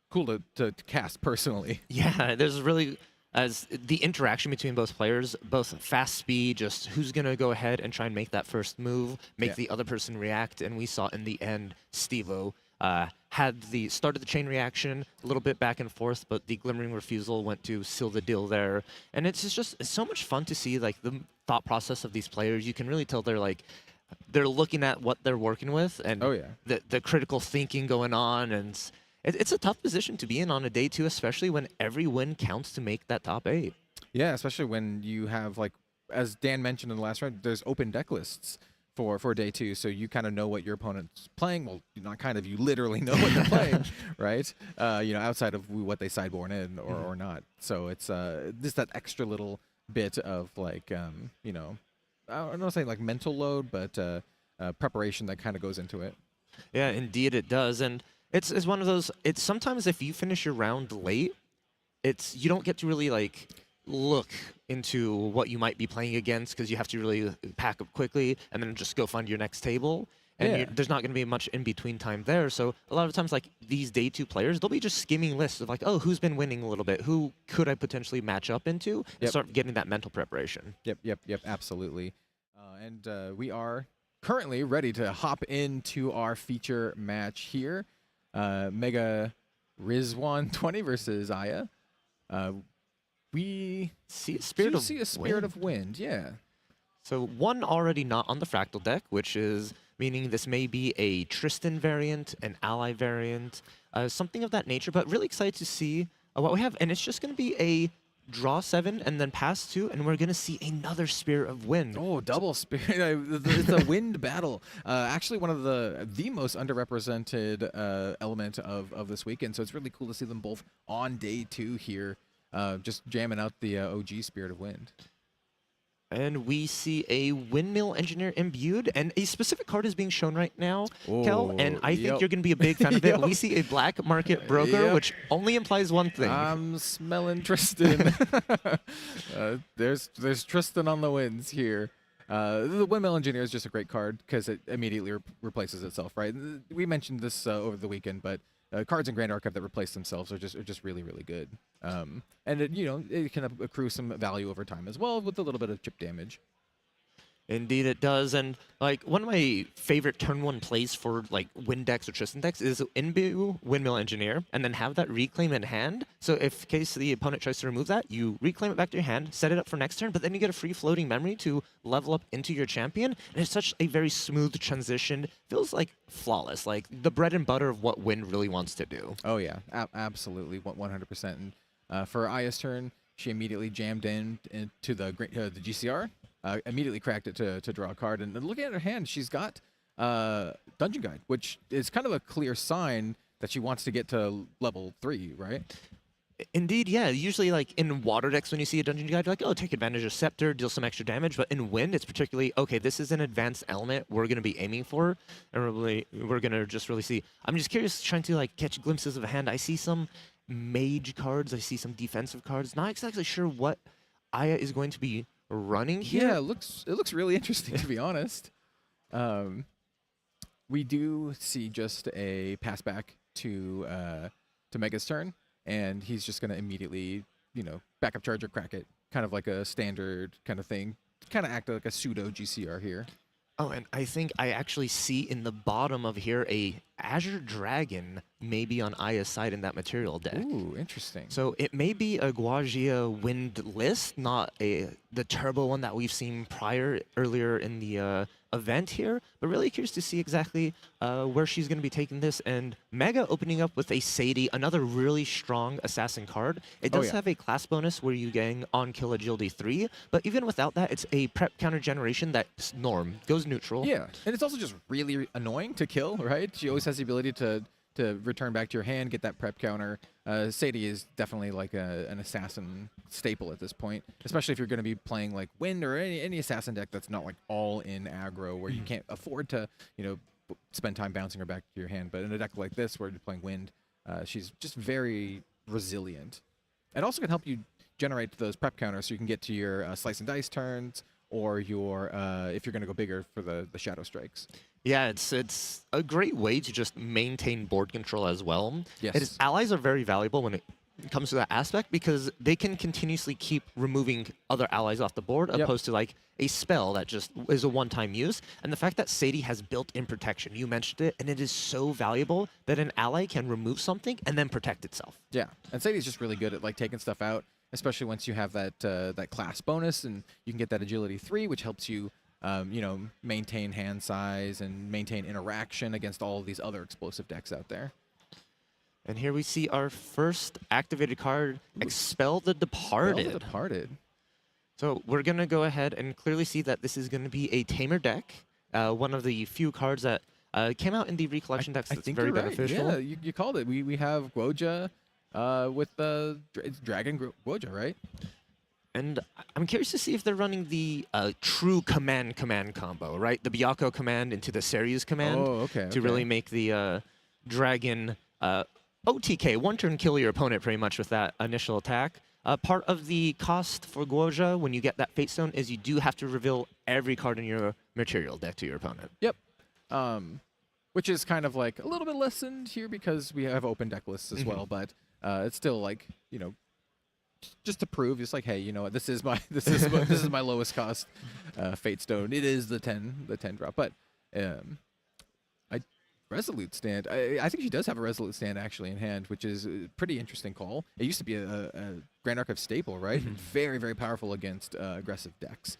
cool to cast personally. Yeah, there's really, as the interaction between both players, both fast speed, just who's going to go ahead and try and make that first move, make Yeah. the other person react, and we saw in the end, Steo started the chain reaction, a little bit back and forth, but the glimmering refusal went to seal the deal there. And it's so much fun to see like the thought process of these players. You can really tell they're looking at what they're working with, and Oh, yeah. the critical thinking going on, and it's a tough position to be in on a day 2, especially when every win counts to make that top 8. Yeah, especially when you have, like, as Dan mentioned in the last round, there's open deck lists for day 2, so you kind of know what your opponent's playing. Well, not kind of, you literally know what they're playing, right? Outside of what they sideboard in or not. So it's just that extra little bit of, like, I don't know, say like mental load, but preparation that kind of goes into it. Yeah, indeed it does, and it's one of those. It's sometimes if you finish your round late, you don't get to really like look into what you might be playing against because you have to really pack up quickly and then just go find your next table. And Yeah. there's not going to be much in between time there. So a lot of times, like these day 2 players, they'll be just skimming lists of like, oh, who's been winning a little bit? Who could I potentially match up into? And Yep. start getting that mental preparation. Yep, absolutely. We are currently ready to hop into our feature match here. Mega Rizwan 20 versus Aya. We See a spirit of see a spirit of wind, yeah. So one already not on the Fractal deck, which is meaning this may be a Tristan variant, an ally variant, something of that nature. But really excited to see what we have. And it's just going to be a draw 7 and then pass 2, and we're going to see another Spirit of Wind. Oh, double spirit. It's a wind battle. Actually, one of the most underrepresented element of this weekend. So it's really cool to see them both on day 2 here, just jamming out the OG Spirit of Wind. And we see a Windmill Engineer imbued, and a specific card is being shown right now, Kel, and I think yep. You're going to be a big fan of it. Yep. We see a black market broker, Yep. which only implies one thing. I'm smelling Tristan. There's Tristan on the winds here. The Windmill Engineer is just a great card because it immediately replaces itself, right? We mentioned this over the weekend, but cards in Grand Archive that replace themselves are just really, really good. And it can accrue some value over time as well with a little bit of chip damage. Indeed, it does. And like one of my favorite turn one plays for like win decks or Tristan decks is imbue Windmill Engineer, and then have that reclaim in hand. So if in case the opponent tries to remove that, you reclaim it back to your hand, set it up for next turn, but then you get a free floating memory to level up into your champion. And it's such a very smooth transition. Feels like flawless, like the bread and butter of what Win really wants to do. Oh yeah, absolutely, 100%. And for Aya's turn, she immediately jammed into the GCR. Immediately cracked it to draw a card. And looking at her hand, she's got Dungeon Guide, which is kind of a clear sign that she wants to get to level 3, right? Indeed, yeah. Usually, like in water decks, when you see a Dungeon Guide, you're like, oh, take advantage of Scepter, deal some extra damage. But in Wind, it's particularly, okay, this is an advanced element we're going to be aiming for. And we're going to just really see. I'm just curious, trying to like catch glimpses of a hand. I see some mage cards. I see some defensive cards. Not exactly sure what Aya is going to be running here. Yeah, it looks really interesting, to be honest. We do see just a pass back to Mega's turn, and he's just going to immediately, backup charge or crack it, kind of like a standard kind of thing. Kind of act like a pseudo GCR here. Oh, and I think I actually see in the bottom of here a Azure Dragon maybe on Aya's side in that material deck. Ooh, interesting. So it may be a Guajia Wind list, not the turbo one that we've seen earlier in the event here, but really curious to see exactly where she's going to be taking this. And Mega opening up with a Sadie, another really strong assassin card. It does have a class bonus where you gain on kill agility 3, but even without that, it's a prep counter generation that's norm, goes neutral. Yeah, and it's also just really annoying to kill, right? She always has the ability to return back to your hand, get that prep counter. Sadie is definitely like an assassin staple at this point, especially if you're going to be playing like Wind or any assassin deck that's not like all in aggro, where you can't afford to spend time bouncing her back to your hand. But in a deck like this where you're playing Wind, she's just very resilient, and also can help you generate those prep counters so you can get to your slice and dice turns, or your if you're going to go bigger for the shadow strikes. Yeah, it's a great way to just maintain board control as well. Yes. Allies are very valuable when it comes to that aspect, because they can continuously keep removing other allies off the board, opposed to like a spell that just is a one-time use. And the fact that Sadie has built-in protection, you mentioned it, and it is so valuable that an ally can remove something and then protect itself. Yeah, and Sadie's just really good at like taking stuff out, especially once you have that class bonus, and you can get that agility 3, which helps you maintain hand size and maintain interaction against all of these other explosive decks out there. And here we see our first activated card, Expel the Departed. Expel the Departed. So we're going to go ahead and clearly see that this is going to be a Tamer deck, one of the few cards that came out in the recollection decks that's very beneficial. Right. Yeah, you called it. We have Guoja with the Dragon Guoja, right? And I'm curious to see if they're running the true command combo, right? The Byakuo command into the Seryus command to really make the Dragon OTK, one turn kill your opponent pretty much with that initial attack. Part of the cost for Guoja when you get that Fate Stone is you do have to reveal every card in your material deck to your opponent. Yep. Which is kind of like a little bit lessened here because we have open deck lists as well, but it's still like, just to prove, it's like, hey, you know what? This is my lowest cost Fate Stone. It is the 10 drop, but Resolute Stand. I think she does have a Resolute Stand actually in hand, which is a pretty interesting call. It used to be a Grand Archive staple, right? Very, very powerful against aggressive decks.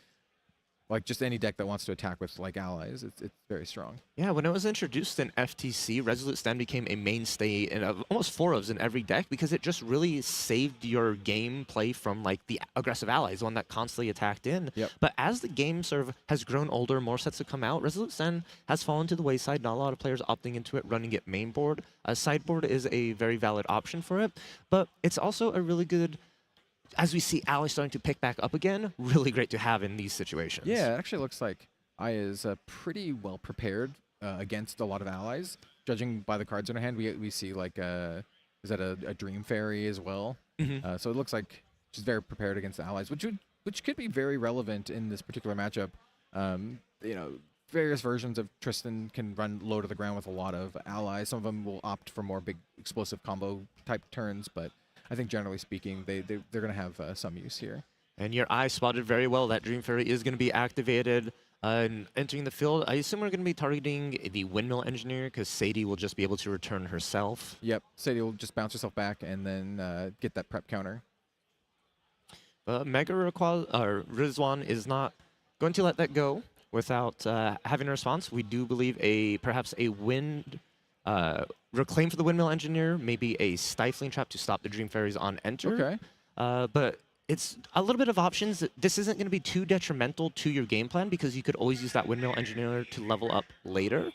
Like just any deck that wants to attack with like allies, it's very strong. Yeah, when it was introduced in FTC, Resolute Stand became a mainstay in almost 4-ofs in every deck because it just really saved your gameplay from like the aggressive allies, the one that constantly attacked in. Yep. But as the game sort of has grown older, more sets have come out, Resolute Stand has fallen to the wayside. Not a lot of players opting into it, running it main board. Sideboard is a very valid option for it, but it's also a really good, as we see allies starting to pick back up again, really great to have in these situations. Yeah, it actually looks like Aya is pretty well prepared against a lot of allies. Judging by the cards in her hand, we see like, is that a Dream Fairy as well? So it looks like she's very prepared against the allies, which could be very relevant in this particular matchup. Various versions of Tristan can run low to the ground with a lot of allies. Some of them will opt for more big explosive combo type turns, but I think generally speaking, they're going to have some use here. And your eye spotted very well that Dream Fairy is going to be activated. And entering the field, I assume we're going to be targeting the Windmill Engineer because Sadie will just be able to return herself. Yep, Sadie will just bounce herself back and then get that prep counter. Mega Rizwan is not going to let that go without having a response. We do believe perhaps a wind reclaim for the Windmill Engineer, maybe a Stifling Trap to stop the Dream Fairies on enter. Okay. But it's a little bit of options. This isn't going to be too detrimental to your game plan because you could always use that Windmill Engineer to level up later.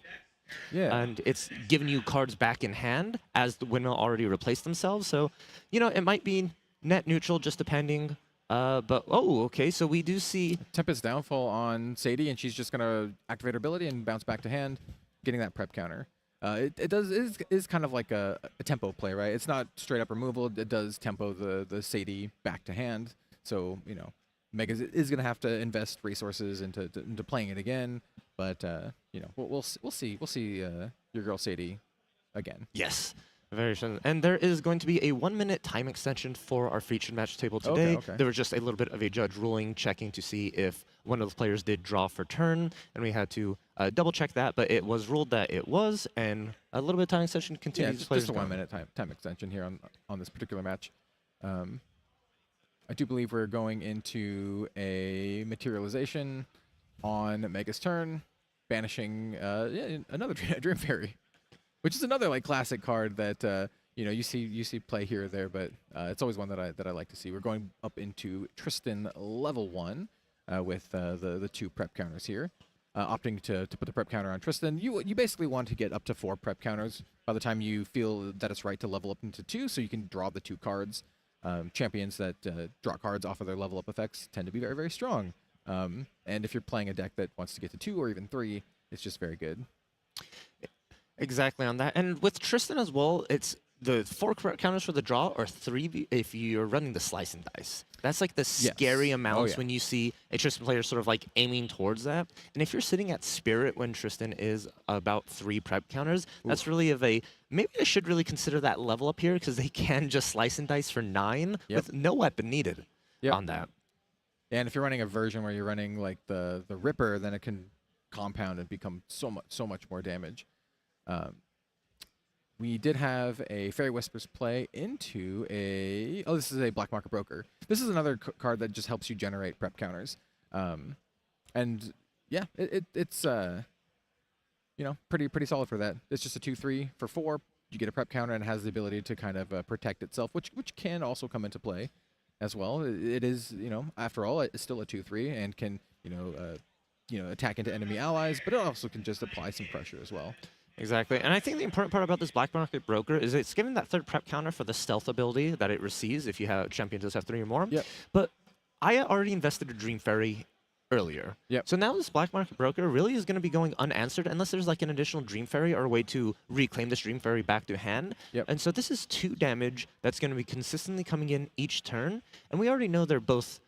Yeah. And it's giving you cards back in hand as the Windmill already replaced themselves. So, it might be net neutral just depending. Okay, so we do see Tempest Downfall on Sadie, and she's just going to activate her ability and bounce back to hand, getting that prep counter. It is kind of like a tempo play, right? It's not straight up removal. It does tempo the Sadie back to hand. So, Mega is going to have to invest resources into playing it again. But, we'll see your girl Sadie again. Yes. Very soon. And there is going to be a 1-minute time extension for our featured match table today. Okay. There was just a little bit of a judge ruling, checking to see if one of the players did draw for turn, and we had to double check that, but it was ruled that it was, and a little bit of time extension continues. Yeah, just a 1-minute time extension here on this particular match. I do believe we're going into a materialization on Mega's turn, banishing another Dream Fairy. Which is another like classic card that you see play here or there, but it's always one that I like to see. We're going up into Tristan level 1 with the 2 prep counters here, opting to put the prep counter on Tristan. You basically want to get up to 4 prep counters by the time you feel that it's right to level up into 2, so you can draw the 2 cards. Champions that draw cards off of their level up effects tend to be very, very strong. And if you're playing a deck that wants to get to 2 or even 3, it's just very good. Exactly on that. And with Tristan as well, it's the 4 correct counters for the draw or 3 if you're running the slice and dice. That's like the scary amounts when you see a Tristan player sort of like aiming towards that. And if you're sitting at Spirit when Tristan is about 3 prep counters, that's really maybe I should really consider that level up here because they can just slice and dice for 9 with no weapon needed on that. Yeah, and if you're running a version where you're running like the Ripper, then it can compound and become so much more damage. We did have a Fairy Whispers play into this is a Black Market Broker. This is another card that just helps you generate prep counters. And yeah, it's pretty solid for that. It's just a 2/3 for 4. You get a prep counter and it has the ability to kind of protect itself, which can also come into play as well. It is, after all, it's still a 2/3 and can, attack into enemy allies, but it also can just apply some pressure as well. Exactly. And I think the important part about this Black Market Broker is it's giving that 3rd prep counter for the stealth ability that it receives if you have champion does have 3 or more. Yep. But I already invested a Dream Fairy earlier. Yep. So now this Black Market Broker really is going to be going unanswered unless there's like an additional Dream Fairy or a way to reclaim this Dream Fairy back to hand. Yep. And so this is 2 damage that's going to be consistently coming in each turn. And we already know they're both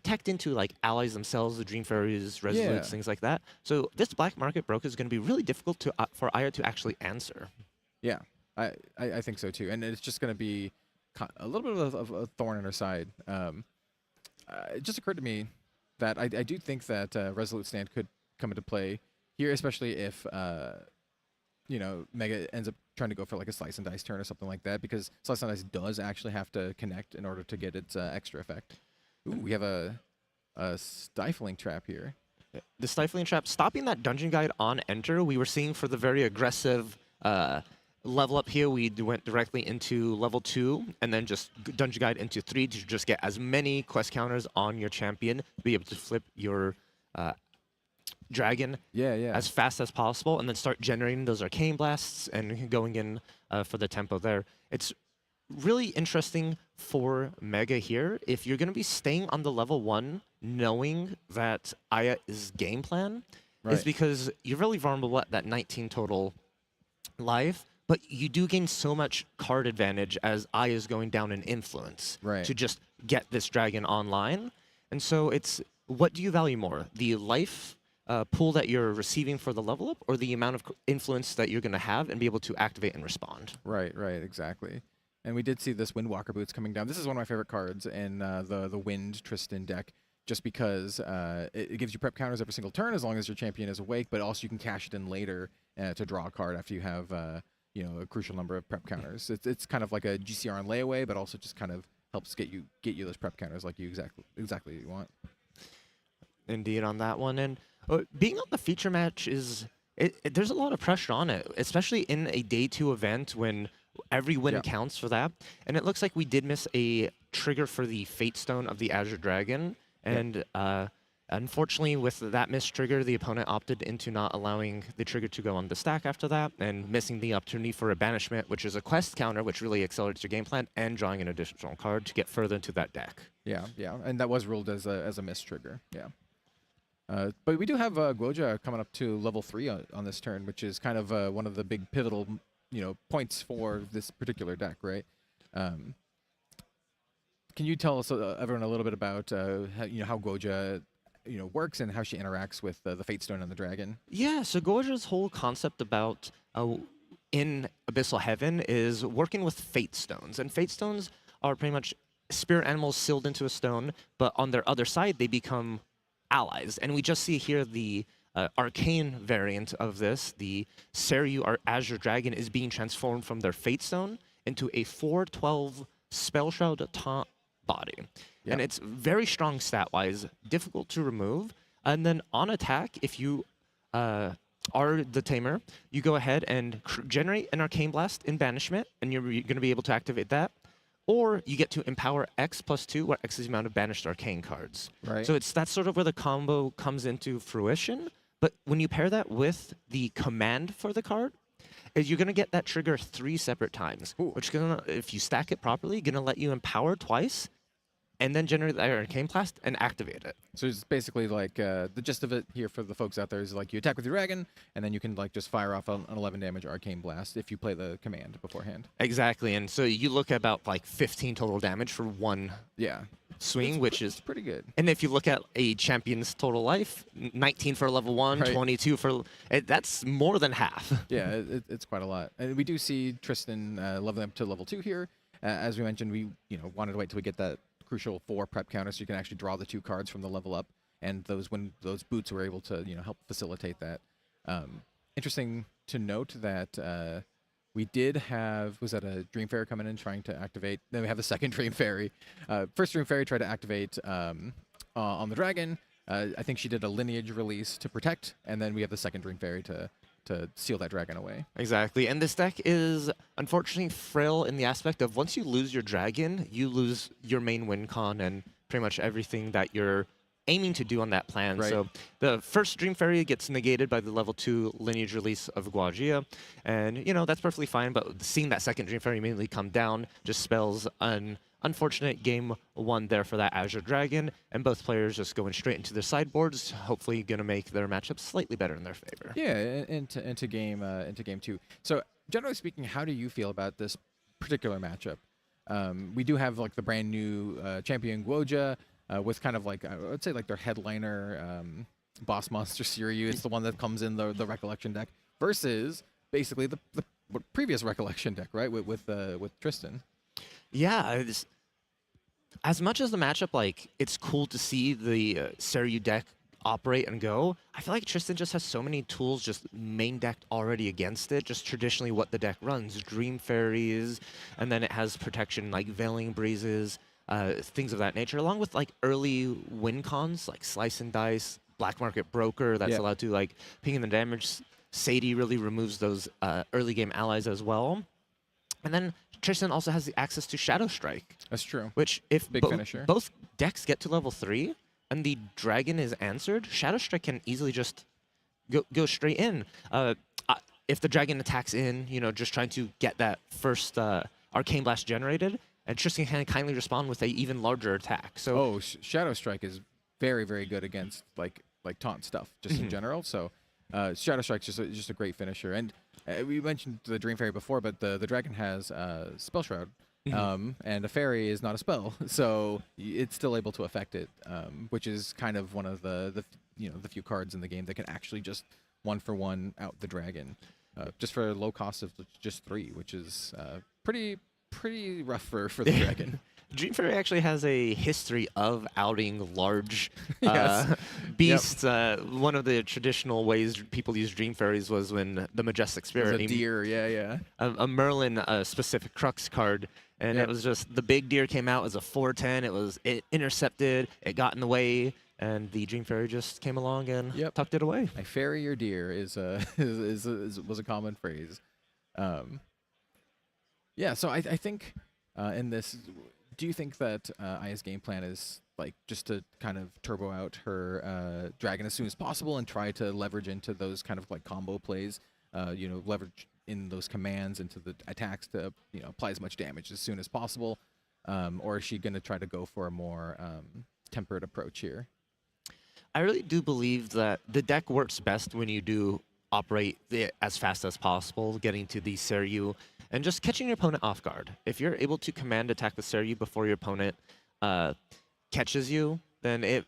teched into like allies themselves, the Dream Fairies, Resolutes, things like that. So this Black Market Broker is going to be really difficult for Aya to actually answer. Yeah, I think so too. And it's just going to be a little bit of a thorn in her side. It just occurred to me that I do think that Resolute Stand could come into play here, especially if Mega ends up trying to go for like a Slice and Dice turn or something like that, because Slice and Dice does actually have to connect in order to get its extra effect. Ooh, we have a Stifling Trap here. The Stifling Trap, stopping that Dungeon Guide on enter, we were seeing for the very aggressive level up here, we went directly into level 2, and then just Dungeon Guide into 3 to just get as many quest counters on your champion, be able to flip your dragon as fast as possible, and then start generating those Arcane Blasts and going in for the tempo there. It's really interesting for Mega here. If you're going to be staying on the level 1, knowing that Aya's game plan is because you're really vulnerable at that 19 total life, but you do gain so much card advantage as Aya is going down in influence to just get this dragon online. And so it's, what do you value more? The life pool that you're receiving for the level up, or the amount of influence that you're going to have and be able to activate and respond? Right, exactly. And we did see this Windwalker Boots coming down. This is one of my favorite cards in the Wind Tristan deck. just because it gives you prep counters every single turn as long as your champion is awake, but also you can cash it in later to draw a card after you have a crucial number of prep counters. It's kind of like a GCR on layaway, but also just kind of helps get you those prep counters like you exactly you want. Indeed on that one. And being on the feature match there's a lot of pressure on it, especially in a day 2 event when every win counts for that. And it looks like we did miss a trigger for the Fate Stone of the Azure Dragon. And unfortunately, with that missed trigger, the opponent opted into not allowing the trigger to go on the stack after that, and missing the opportunity for a banishment, which is a quest counter, which really accelerates your game plan, and drawing an additional card to get further into that deck. Yeah, and that was ruled as a missed trigger. Yeah. But we do have Guoja coming up to level 3 on this turn, which is kind of one of the big pivotal points for this particular deck, right? Can you tell us everyone a little bit about how Guoja works and how she interacts with the Fate Stone and the Dragon? Yeah, so Guoja's whole concept about in Abyssal Heaven is working with Fate Stones, and Fate Stones are pretty much spirit animals sealed into a stone, but on their other side they become allies. And we just see here the arcane variant of this. The Seiryu Azure Dragon is being transformed from their Fate Stone into a 4/12 Spell Shroud Taunt body. Yep. And it's very strong stat-wise, difficult to remove. And then on attack, if you are the Tamer, you go ahead and generate an Arcane Blast in Banishment, and you're going to be able to activate that. Or you get to empower X +2, where X is the amount of banished arcane cards. Right. So that's sort of where the combo comes into fruition. But when you pair that with the command for the card, you're going to get that trigger 3 separate times, which is going to, if you stack it properly, going to let you empower twice, and then generate the Arcane Blast and activate it. So it's basically like the gist of it here for the folks out there is like you attack with your dragon, and then you can like just fire off an 11 damage Arcane Blast if you play the command beforehand. Exactly, and so you look at about like 15 total damage for one swing, which is pretty good. And if you look at a champion's total life, 19 for level 1, Right. 22 for... that's more than half. Yeah, it's quite a lot. And we do see Tristan leveling up to level 2 here. As we mentioned, we wanted to wait till we get that crucial 4 prep counter so you can actually draw the 2 cards from the level up, and those boots were able to help facilitate that. Interesting to note that we did have, was that a Dream Fairy coming in trying to activate? Then we have the second Dream Fairy. First Dream Fairy tried to activate on the dragon. I think she did a lineage release to protect, and then we have the second Dream Fairy to seal that dragon away. Exactly, and this deck is unfortunately frail in the aspect of once you lose your dragon, you lose your main win con and pretty much everything that you're aiming to do on that plan. Right. So the first Dream Fairy gets negated by the level 2 lineage release of Guajia, and that's perfectly fine, but seeing that second Dream Fairy immediately come down just spells an unfortunate game 1 there for that Azure Dragon, and both players just going straight into their sideboards, hopefully going to make their matchup slightly better in their favor. Yeah, into game 2. So generally speaking, how do you feel about this particular matchup? We do have like the brand new champion Guoja with kind of like I would say like their headliner boss monster Seiryu. It's the one that comes in the Recollection deck versus basically the previous Recollection deck, right? With Tristan. Yeah, as much as the matchup, like, it's cool to see the Seiryu deck operate and go, I feel like Tristan just has so many tools just main decked already against it, just traditionally what the deck runs. Dream Fairies, and then it has protection like Veiling Breezes, things of that nature, along with like early win cons like Slice and Dice, Black Market Broker, that's allowed to like ping in the damage. Sadie really removes those early game allies as well. And then Tristan also has the access to Shadow Strike. That's true. Which, if finisher. Both decks get to level 3 and the dragon is answered, Shadow Strike can easily just go straight in. If the dragon attacks in, just trying to get that first Arcane Blast generated, and Tristan can kindly respond with a even larger attack. So, Shadow Strike is very, very good against like taunt stuff just in general. So Shadow Strike's just a great finisher. And we mentioned the Dream Fairy before, but the dragon has Spell Shroud, and a fairy is not a spell, so it's still able to affect it, which is kind of one of the few cards in the game that can actually just 1-for-1 out the dragon, just for a low cost of just 3, which is pretty rough for the dragon. Dream Fairy actually has a history of outing large Yes. beasts. One of the traditional ways people use Dream Fairies was when the Majestic There's Spirit, a deer, yeah. a Merlin specific Crux card, and Yep. it was just the big deer came out as a 4/10. It intercepted, it got in the way, and the Dream Fairy just came along and Yep. tucked it away. I ferry your deer is was a common phrase. Yeah, so I think in this, do you think that Aya's game plan is like just to kind of turbo out her dragon as soon as possible and try to leverage into those kind of like combo plays, leverage in those commands into the attacks to apply as much damage as soon as possible, or is she going to try to go for a more tempered approach here? I really do believe that the deck works best when you do operate it as fast as possible, getting to the Seryu, and just catching your opponent off guard. If you're able to command attack the Seryu before your opponent catches you, then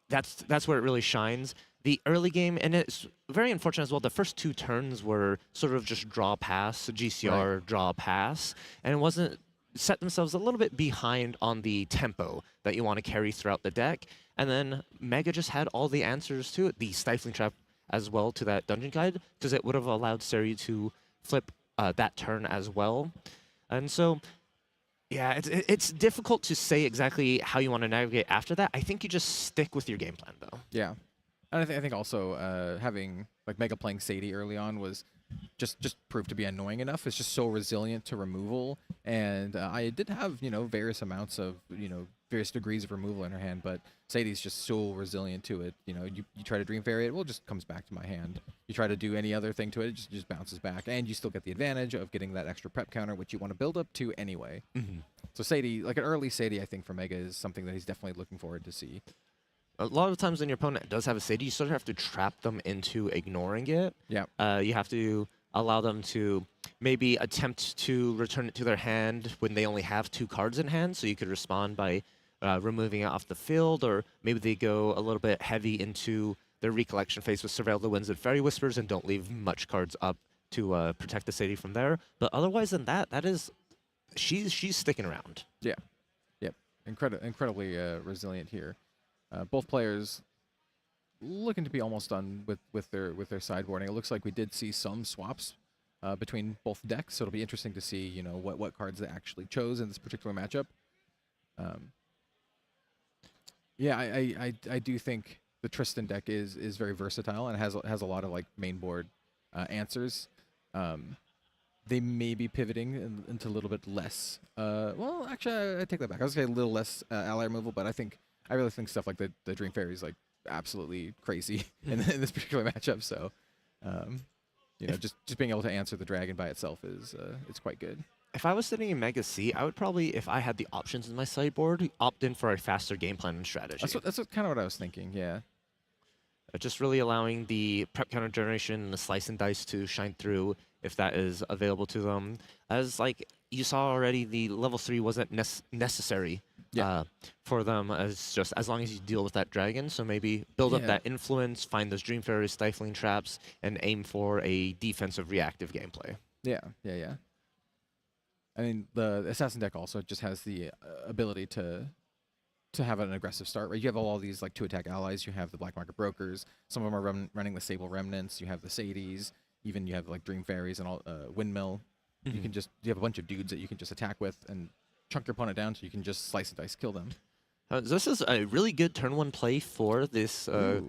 that's where it really shines. The early game, and it's very unfortunate as well, the first 2 turns were sort of just draw pass, GCR Right. draw pass, and it wasn't set themselves a little bit behind on the tempo that you want to carry throughout the deck. And then Mega just had all the answers to it, the Stifling Trap as well to that Dungeon Guide, because it would have allowed Seryu to flip that turn as well. And so, yeah, it's difficult to say exactly how you want to navigate after that. I think you just stick with your game plan, though. Yeah, and I think also having like Mega playing Sadie early on was just proved to be annoying enough. It's just so resilient to removal, and I did have various amounts of various degrees of removal in her hand, but Sadie's just so resilient to it. You try to Dream Fairy it, well, it just comes back to my hand. You try to do any other thing to it, it just bounces back, and you still get the advantage of getting that extra prep counter, which you want to build up to anyway. So Sadie, like an early Sadie, I think for Mega is something that he's definitely looking forward to see. A lot of times when your opponent does have a Sadie, you sort of have to trap them into ignoring it. Yeah. You have to allow them to maybe attempt to return it to their hand when they only have 2 cards in hand, so you could respond by removing it off the field, or maybe they go a little bit heavy into their recollection phase with Surveil the Winds and Fairy Whispers and don't leave much cards up to protect the Sadie from there. But otherwise than that, she's sticking around. Yeah. Yep. Incredibly resilient here. Both players looking to be almost done with their sideboarding. It looks like we did see some swaps between both decks, so it'll be interesting to see what cards they actually chose in this particular matchup. Yeah, I do think the Tristan deck is very versatile and has a lot of like main board answers. They may be pivoting into a little bit less. Well, actually, I take that back. I was gonna say a little less ally removal, but I really think stuff like the Dream Fairy is like absolutely crazy in this particular matchup. So, just being able to answer the dragon by itself is it's quite good. If I was sitting in Mega C, I would probably, if I had the options in my sideboard, opt in for a faster game plan and strategy. That's kind of what I was thinking. Yeah. Just really allowing the prep counter generation and the slice and dice to shine through if that is available to them. As like you saw already, the level 3 wasn't necessary for them, as long as you deal with that dragon. So maybe build up that influence, find those Dream Fairies, Stifling Traps, and aim for a defensive reactive gameplay. Yeah. I mean, the Assassin deck also just has the ability to have an aggressive start, right? You have all these like 2-attack allies. You have the Black Market Brokers. Some of them are running the Sable Remnants. You have the Sadies. Even you have like Dream Fairies and all Windmill. You have a bunch of dudes that you can just attack with and chunk your opponent down, so you can just slice and dice kill them. This is a really good turn 1 play for this the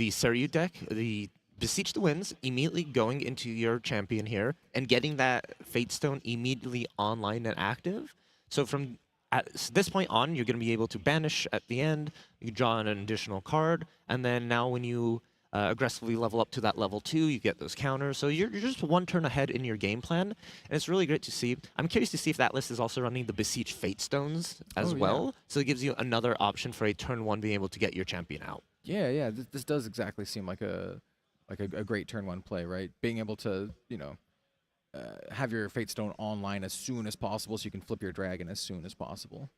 Seryu deck. The Beseech the Winds immediately going into your champion here and getting that Fate Stone immediately online and active. So from at this point on, you're going to be able to banish at the end. You draw an additional card, and then now when you aggressively level up to that level 2, you get those counters. So you're just 1 turn ahead in your game plan, and it's really great to see. I'm curious to see if that list is also running the Beseech Fate Stones as well. So it gives you another option for a turn 1 being able to get your champion out. Yeah. This does exactly seem like a great turn 1 play, right? Being able to have your Fate Stone online as soon as possible, so you can flip your dragon as soon as possible.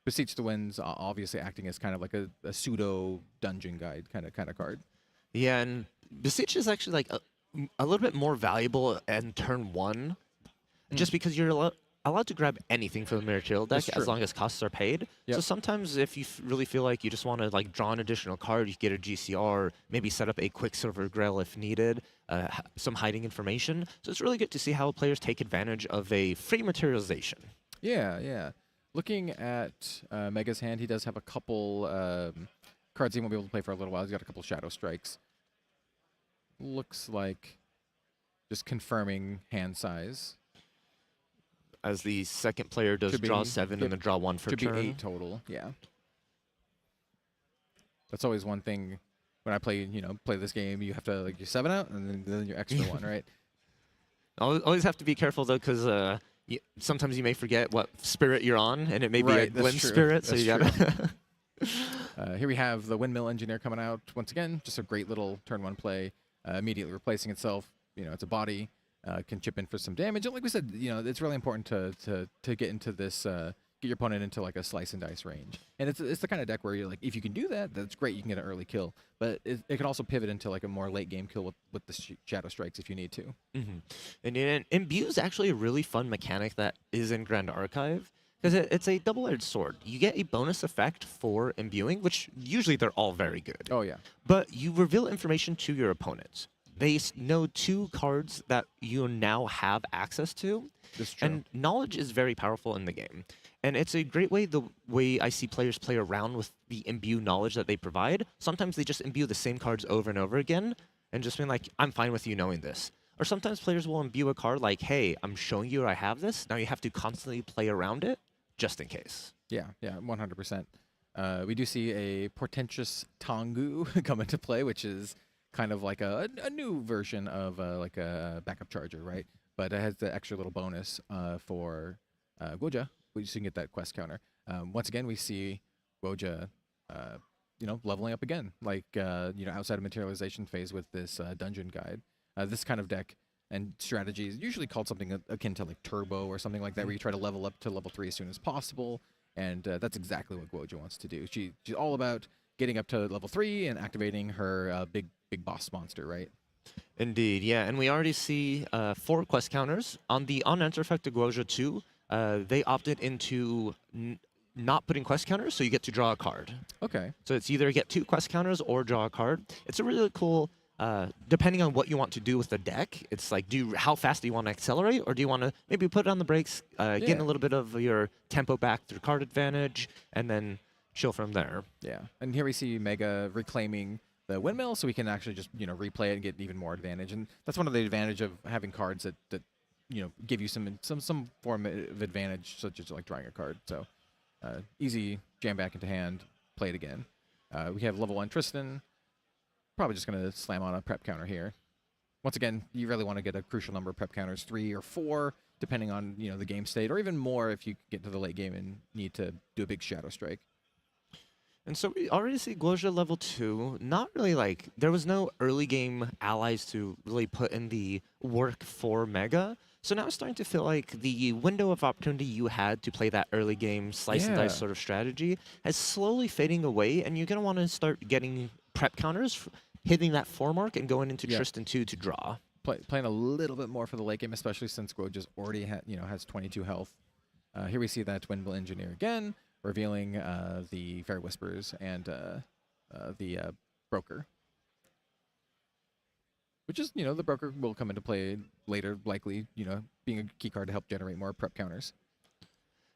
Beseech the Winds obviously acting as kind of like a pseudo dungeon guide kind of card. Yeah, and Beseech is actually like a little bit more valuable in turn 1, just because you're allowed to grab anything from the material deck That's true. as long as costs are paid. Yep. So sometimes if you really feel like you just want to like draw an additional card, you get a GCR, maybe set up a Quicksilver Grail if needed, some hiding information. So it's really good to see how players take advantage of a free materialization. Yeah, yeah. Looking at Mega's hand, he does have a couple cards he won't be able to play for a little while. He's got a couple Shadow Strikes. Looks like just confirming hand size. As the second player does Could draw be- 7 yep. and then draw 1 for Could turn. be 8 total, yeah. That's always one thing when I play, play this game. You have to, like, your 7 out and then your extra 1, right? Always have to be careful though, because sometimes you may forget what spirit you're on, and it may Right, be a that's Gwyn true. spirit. So That's you gotta. Here we have the Windmill Engineer coming out once again. Just a great little turn 1 play, immediately replacing itself. It's a body, can chip in for some damage. And like we said, it's really important to get into this, get your opponent into like a slice and dice range. And it's the kind of deck where you're like, if you can do that, that's great. You can get an early kill, but it can also pivot into like a more late game kill with the Shadow Strikes if you need to. And Imbue is actually a really fun mechanic that is in Grand Archive. Because it's a double-edged sword. You get a bonus effect for imbuing, which usually they're all very good. Oh yeah. But you reveal information to your opponents. They know 2 cards that you now have access to. That's true. And knowledge is very powerful in the game. And it's a great way, the way I see players play around with the imbue knowledge that they provide. Sometimes they just imbue the same cards over and over again and just being like, I'm fine with you knowing this. Or sometimes players will imbue a card like, hey, I'm showing you I have this. Now you have to constantly play around it just in case. Yeah, 100%. We do see a Portentous Tengu come into play, which is kind of like a new version of like a backup charger, right? But it has the extra little bonus for Goja, so you can get that quest counter. Once again, we see Goja, leveling up again, like outside of materialization phase with this dungeon guide. This kind of deck and strategy is usually called something akin to like Turbo or something like that, where you try to level up to level 3 as soon as possible. And that's exactly what Goja wants to do. She's all about getting up to level 3 and activating her big boss monster, right? Indeed, yeah. And we already see 4 quest counters. On the on-enter effect of Goja 2, they opted into not putting quest counters, so you get to draw a card. Okay. So it's either get 2 quest counters or draw a card. It's a really cool, depending on what you want to do with the deck, it's like, how fast do you want to accelerate, or do you want to maybe put it on the brakes, getting a little bit of your tempo back through card advantage, and then chill from there. Yeah, and here we see Mega reclaiming the windmill, so we can actually just replay it and get even more advantage. And that's one of the advantage of having cards that give you some form of advantage, such as like drawing a card. So easy jam back into hand, play it again. We have level 1 Tristan. Probably just going to slam on a prep counter here. Once again, you really want to get a crucial number of prep counters, 3 or 4, depending on the game state, or even more if you get to the late game and need to do a big Shadow Strike. And so we already see Goja level 2. Not really like, there was no early game allies to really put in the work for Mega. So now it's starting to feel like the window of opportunity you had to play that early game slice and dice sort of strategy is slowly fading away, and you're going to want to start getting prep counters, hitting that 4 mark and going into Tristan 2 to draw. Playing a little bit more for the late game, especially since Goja's already has 22 health. Here we see that Windmill Engineer again, revealing the Fairy Whispers and the Broker. Which is, the Broker will come into play later, likely, being a key card to help generate more prep counters.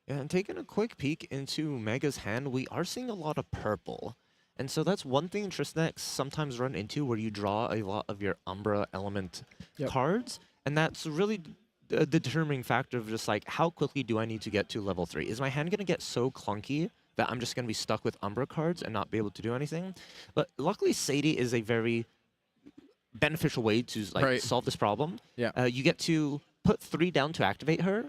Yeah, and taking a quick peek into Mega's hand, we are seeing a lot of purple. And so that's one thing Tristan sometimes run into, where you draw a lot of your Umbra element cards. And that's really a determining factor of just like, how quickly do I need to get to level 3? Is my hand going to get so clunky that I'm just going to be stuck with Umbra cards and not be able to do anything? But luckily, Sadie is a very beneficial way to solve this problem. Yeah. You get to put 3 down to activate her,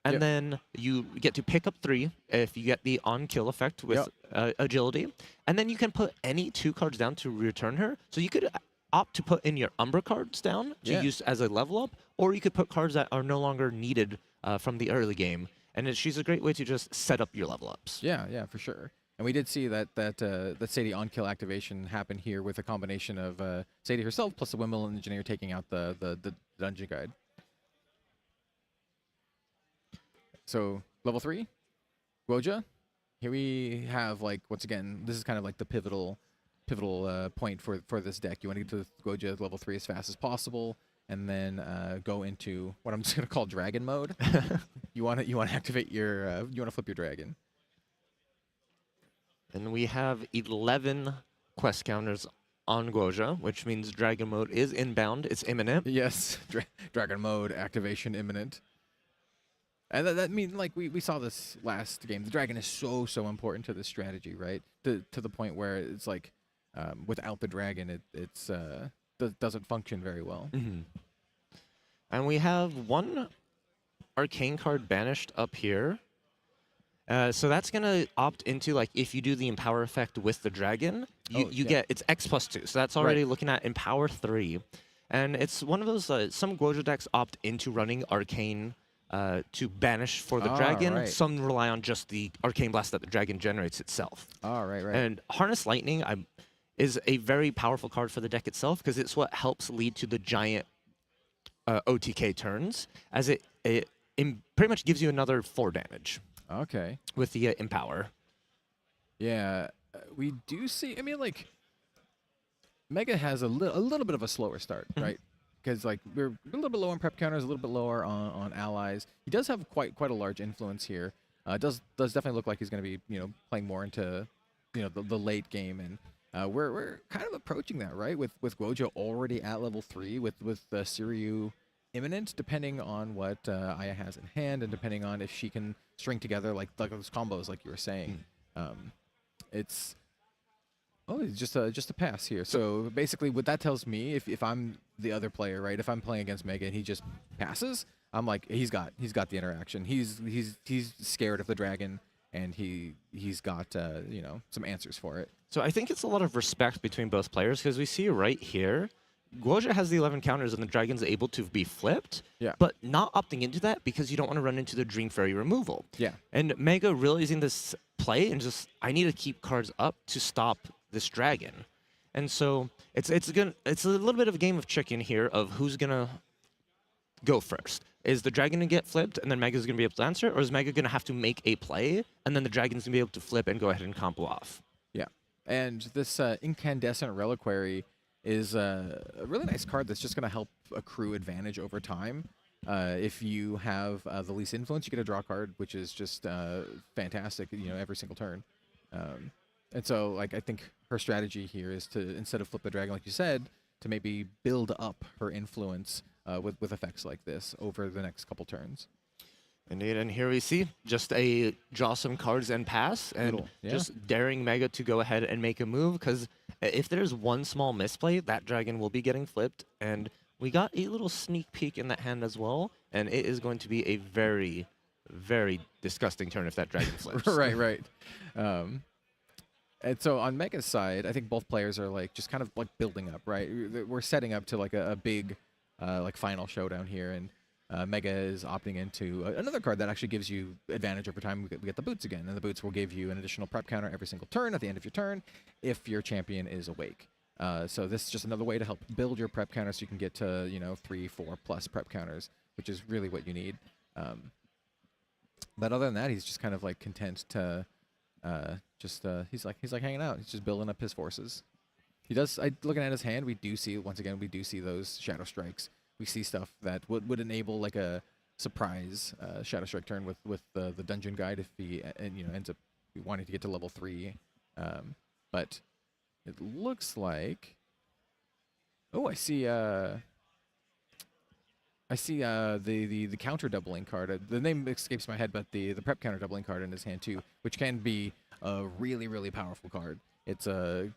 and then you get to pick up 3 if you get the on-kill effect with agility, and then you can put any 2 cards down to return her. So you could opt to put in your Umbra cards down to use as a level up, or you could put cards that are no longer needed from the early game, and she's a great way to just set up your level ups. Yeah, for sure. And we did see that Sadie on-kill activation happen here with a combination of Sadie herself plus the Windmill Engineer taking out the dungeon guide. So level 3, Guoja. Here we have, like, once again, this is kind of like the pivotal point for this deck. You want to get to Guoja level 3 as fast as possible, and then go into what I'm just gonna call dragon mode. you want to activate your you want to flip your dragon. And we have 11 quest counters on Guoja, which means dragon mode is inbound. It's imminent. Yes, dragon mode activation imminent. And that means, like, we saw this last game. The dragon is so important to this strategy, right? To the point where it's like, without the dragon, it's doesn't function very well. And we have one arcane card banished up here. So that's going to opt into, like, if you do the Empower effect with the dragon, you get, it's X+2. So that's already looking at Empower 3. And it's one of those, some Guoja decks opt into running arcane to banish for the dragon. Right. Some rely on just the arcane blast that the dragon generates itself. Right. And Harness Lightning is a very powerful card for the deck itself because it's what helps lead to the giant OTK turns, as it pretty much gives you another 4 damage. Okay. With the Empower. Yeah, we do see. I mean, like, Mega has a little bit of a slower start, right? Because, like, we're a little bit lower on prep counters, a little bit lower on allies. He does have quite a large influence here. Does definitely look like he's going to be, playing more into, the late game, and we're kind of approaching that, right? With Guoja already at level 3, with Siryu imminent, depending on what Aya has in hand, and depending on if she can string together like those combos, like you were saying. It's just a pass here. So basically, what that tells me, if I'm the other player, right? If I'm playing against Mega and he just passes, I'm like, he's got the interaction. He's scared of the dragon, and he's got some answers for it. So I think it's a lot of respect between both players, because we see right here, Guoja has the 11 counters and the dragon's able to be flipped, but not opting into that because you don't want to run into the Dream Fairy removal. Yeah. And Mega realizing this play and just, I need to keep cards up to stop this dragon. And so it's a little bit of a game of chicken here of who's gonna go first. Is the dragon gonna get flipped and then Mega's gonna be able to answer, or is Mega gonna have to make a play and then the dragon's gonna be able to flip and go ahead and combo off? Yeah. And this Incandescent Reliquary is a really nice card that's just going to help accrue advantage over time. If you have the least influence, you get a draw card, which is just fantastic, every single turn. And so, like, I think her strategy here is to, instead of flip the dragon, like you said, to maybe build up her influence with effects like this over the next couple turns. Indeed, and here we see just a draw some cards and pass, and just daring Mega to go ahead and make a move, because if there's one small misplay, that dragon will be getting flipped, and we got a little sneak peek in that hand as well, and it is going to be a very, very disgusting turn if that dragon flips. Right. And so on Mega's side, I think both players are, like, just kind of, like, building up, right? We're setting up to, like, a big, like, final showdown here, and Mega is opting into another card that actually gives you advantage over time. We get the boots again, and the boots will give you an additional prep counter every single turn at the end of your turn if your champion is awake. So this is just another way to help build your prep counter so you can get to 3, 4+ prep counters, which is really what you need. But other than that, he's just kind of, like, content to he's like hanging out. He's just building up his forces. He does. Looking at his hand, we do see those Shadow Strikes. We see stuff that would enable, like, a surprise Shadow Strike turn with the Dungeon Guide if he ends up wanting to get to level 3. But it looks like, I see the counter doubling card. The name escapes my head, but the prep counter doubling card in his hand too, which can be a really, really powerful card. It's a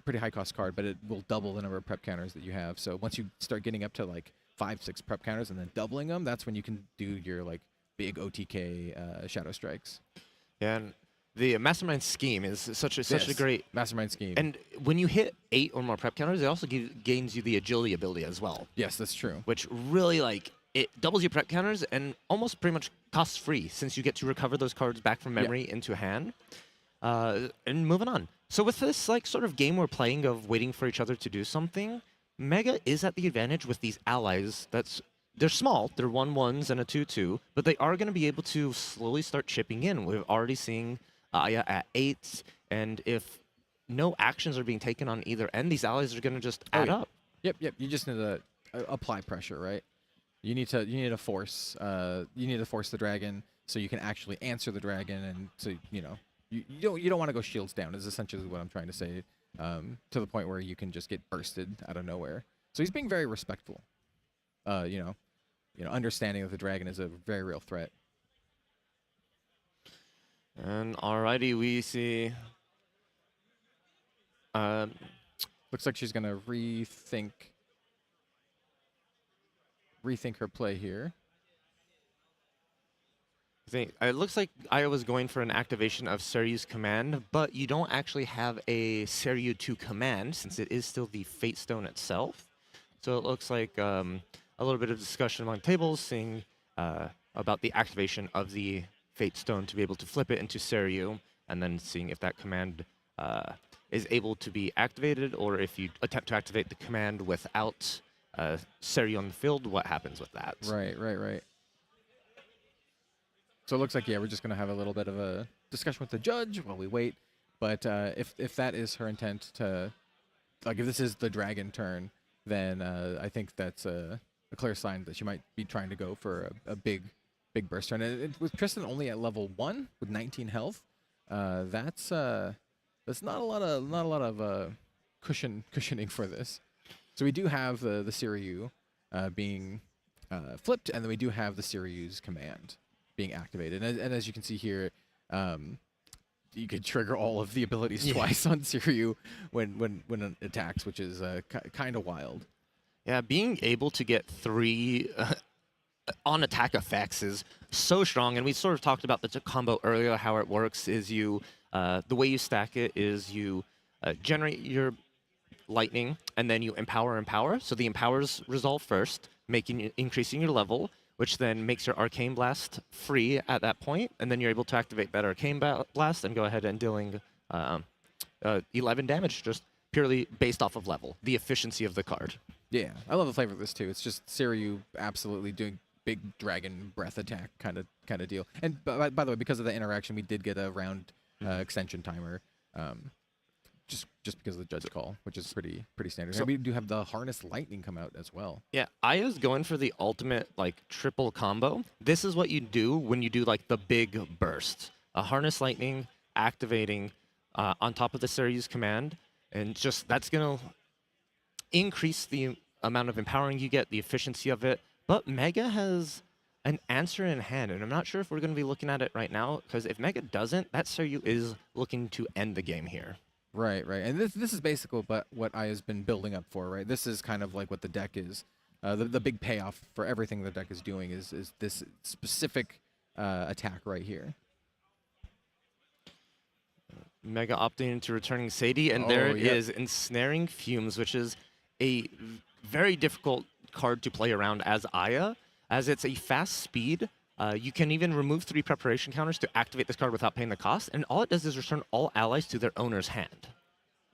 pretty high cost card, but it will double the number of prep counters that you have. So once you start getting up to, like, 5, 6 prep counters and then doubling them, that's when you can do your, like, big OTK Shadow Strikes. Yeah, and the Mastermind Scheme is such a great Mastermind Scheme. And when you hit 8 or more prep counters, it also gains you the Agility ability as well. Yes, that's true. Which really, like, it doubles your prep counters and almost pretty much costs free, since you get to recover those cards back from memory into hand. And moving on. So with this, like, sort of game we're playing of waiting for each other to do something, Mega is at the advantage with these allies that's they're small. They're 1/1s and a 2/2, but they are going to be able to slowly start chipping in. We're already seeing Aya at 8, and if no actions are being taken on either end, these allies are going to just add up. Yep. You just need to apply pressure, right? You need to force the dragon so you can actually answer the dragon, and so you don't want to go shields down. Is essentially what I'm trying to say. To the point where you can just get bursted out of nowhere. So he's being very respectful. Understanding that the dragon is a very real threat. And alrighty, we see. Looks like she's gonna rethink her play here. It looks like Aya was going for an activation of Seryu's command, but you don't actually have a Seryu to command since it is still the Fate Stone itself. So it looks like a little bit of discussion among tables, seeing about the activation of the Fate Stone to be able to flip it into Seryu, and then seeing if that command is able to be activated, or if you attempt to activate the command without Seryu on the field, what happens with that? Right. So it looks like, we're just going to have a little bit of a discussion with the judge while we wait. But if that is her intent to, if this is the dragon turn, then I think that's a clear sign that she might be trying to go for a big burst turn. And with Tristan only at level 1 with 19 health, that's not a lot of cushioning for this. So we do have the Seryu being flipped, and then we do have the Seryu's command being activated. And as you can see here, you could trigger all of the abilities twice on Seryu when it attacks, which is kind of wild. Yeah, being able to get 3 on attack effects is so strong, and we sort of talked about the combo earlier. How it works is the way you stack it is you generate your lightning, and then you empower. So the empowers resolve first, increasing your level, which then makes your Arcane Blast free at that point, and then you're able to activate that Arcane Blast and go ahead and dealing 11 damage, just purely based off of level, the efficiency of the card. Yeah, I love the flavor of this too. It's just Seryu absolutely doing big dragon breath attack kind of deal. And by the way, because of the interaction, we did get a round extension timer, just because of the judge call, which is pretty standard. So we do have the Harness Lightning come out as well. Yeah, Aya's going for the ultimate triple combo. This is what you do when you do the big burst. A Harness Lightning activating on top of the Seryu's command, and just that's gonna increase the amount of empowering you get, the efficiency of it. But Mega has an answer in hand, and I'm not sure if we're going to be looking at it right now, because if Mega doesn't, that Seryu is looking to end the game here. Right. And this is basically what Aya's been building up for, right? This is kind of like what the deck is. The big payoff for everything the deck is doing is this specific attack right here. Mega opting into returning Sadie, and there it is, Ensnaring Fumes, which is a very difficult card to play around as Aya, as it's a fast speed. You can even remove 3 preparation counters to activate this card without paying the cost, and all it does is return all allies to their owner's hand.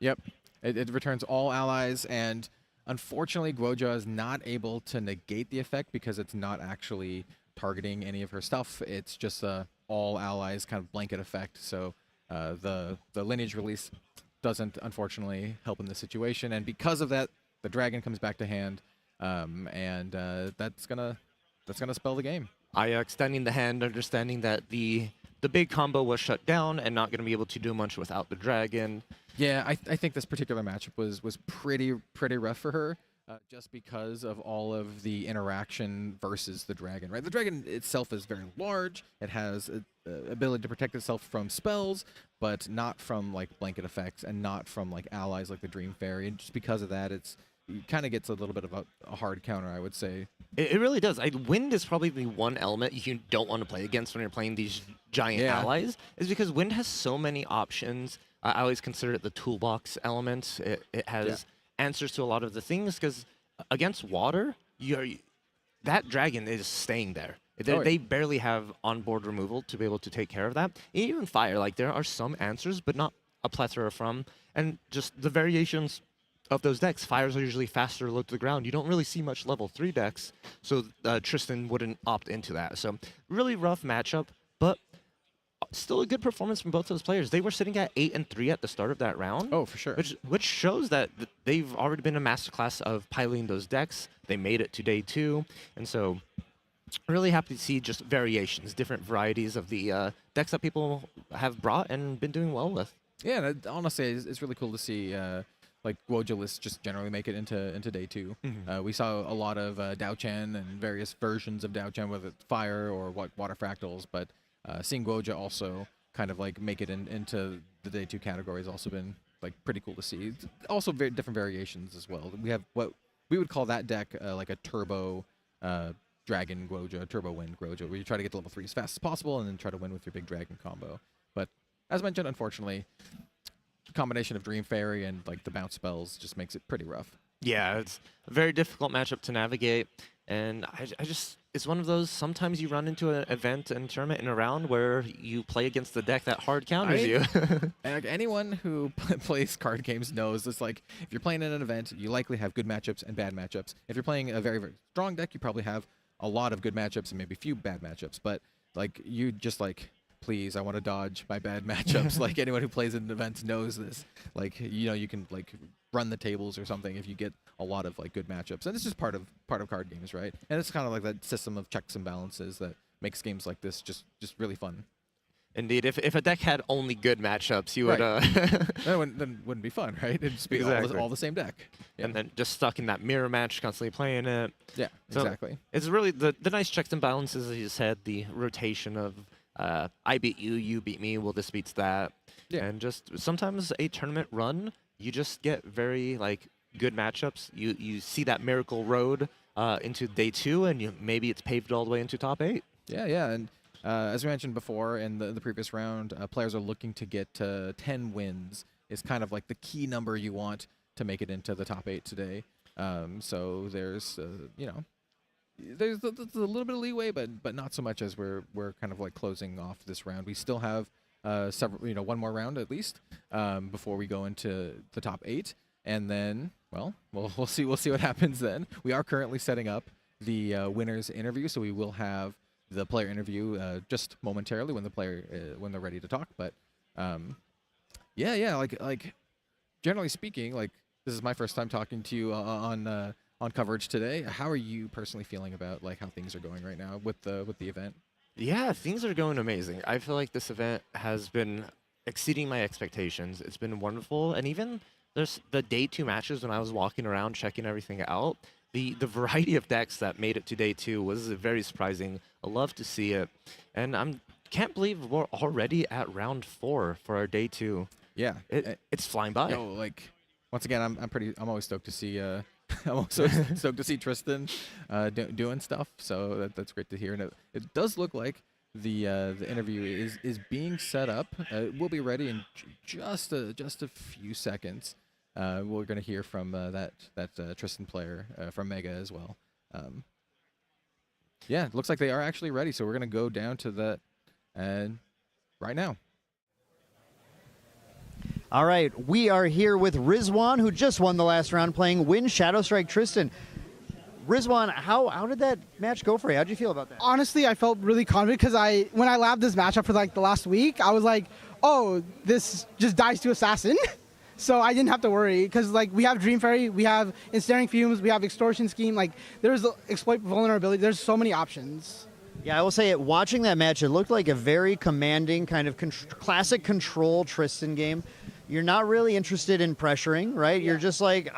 Yep, it returns all allies, and unfortunately, Guoja is not able to negate the effect because it's not actually targeting any of her stuff. It's just a all allies kind of blanket effect, so the lineage release doesn't unfortunately help in this situation, and because of that, the dragon comes back to hand, and that's gonna spell the game. Aya extending the hand, understanding that the big combo was shut down and not going to be able to do much without the dragon. Yeah, I think this particular matchup was pretty rough for her, just because of all of the interaction versus the dragon. Right, the dragon itself is very large. It has ability to protect itself from spells, but not from blanket effects and not from allies like the Dream Fairy. And just because of that, it kind of gets a little bit of a hard counter, I would say. It really does. Wind is probably the one element you don't want to play against when you're playing these giant allies, is because Wind has so many options. I always consider it the toolbox element. It has answers to a lot of the things, because against water, that dragon is staying there. They barely have onboard removal to be able to take care of that. Even fire, there are some answers, but not a plethora from. And just the variations of those decks, fires are usually faster low to the ground. You don't really see much level 3 decks, so Tristan wouldn't opt into that. So really rough matchup, but still a good performance from both those players. They were sitting at 8-3 at the start of that round. Oh, for sure. Which shows that they've already been a masterclass of piloting those decks. They made it to day 2, and so really happy to see just variations, different varieties of the decks that people have brought and been doing well with. Yeah, and honestly, it's really cool to see like Guoja lists just generally make it into day 2. We saw a lot of Dao-Chan and various versions of Dao-Chan, whether it's fire or water fractals, but seeing Guoja also kind of like make it into the day 2 category has also been like pretty cool to see. Also very different variations as well. We have what we would call that deck like a turbo dragon Guoja, turbo wind Guoja, where you try to get to level 3 as fast as possible and then try to win with your big dragon combo. But as mentioned, unfortunately, the combination of Dream Fairy and like the bounce spells just makes it pretty rough. Yeah, it's a very difficult matchup to navigate, and I just, it's one of those, sometimes you run into an event and tournament in a round where you play against the deck that hard counters you. And like anyone who plays card games knows it's like, if you're playing in an event, you likely have good matchups and bad matchups. If you're playing a very, very strong deck, you probably have a lot of good matchups and maybe a few bad matchups. But like, you just like, please, I want to dodge my bad matchups. Like anyone who plays in events knows this. Like, you know, you can like run the tables or something if you get a lot of like good matchups. And it's just part of card games, right? And it's kind of like that system of checks and balances that makes games like this just really fun. Indeed, if a deck had only good matchups, you would then wouldn't be fun, right? It'd just be all the same deck. Yeah. And then just stuck in that mirror match, constantly playing it. Yeah, so exactly. It's really the nice checks and balances, as you said, the rotation of I beat you, you beat me, well, this beats that. Yeah. And just sometimes a tournament run, you just get very like good matchups. You see that miracle road into day 2, and maybe it's paved all the way into top 8. Yeah, and as we mentioned before in the previous round, players are looking to get 10 wins. Is kind of like the key number you want to make it into the top 8 today. So there's you know, there's a little bit of leeway, but not so much as we're kind of like closing off this round. We still have several, you know, one more round at least before we go into the top 8, and then we'll see what happens then. We are currently setting up the winners interview, so we will have the player interview just momentarily when they're ready to talk. But yeah, like generally speaking, like this is my first time talking to you on coverage today. How are you personally feeling about like how things are going right now with the event? Yeah, things are going amazing. I feel like this event has been exceeding my expectations. It's been wonderful, and even there's the day 2 matches when I was walking around checking everything out. The variety of decks that made it to day 2 was very surprising. I love to see it, and can't believe we're already at round 4 for our day 2. Yeah, it's flying by. You know, like once again, I'm always stoked to see. I'm also stoked to see Tristan doing stuff. So that's great to hear. And it does look like the interview is being set up. We'll be ready in just a few seconds. We're gonna hear from that Tristan player from Mega as well. Yeah, it looks like they are actually ready. So we're gonna go down to that right now. All right, we are here with Rizwan, who just won the last round playing Wind Shadow Strike Tristan. Rizwan, how did that match go for you? How did you feel about that? Honestly, I felt really confident because when I labbed this matchup for like the last week, I was like, oh, this just dies to Assassin. So I didn't have to worry because like we have Dream Fairy, we have Ensnaring Fumes, we have Extortion Scheme. Like there's Exploit Vulnerability. There's so many options. Yeah, I will say watching that match, it looked like a very commanding kind of classic control Tristan game. You're not really interested in pressuring, right? Yeah. You're just like,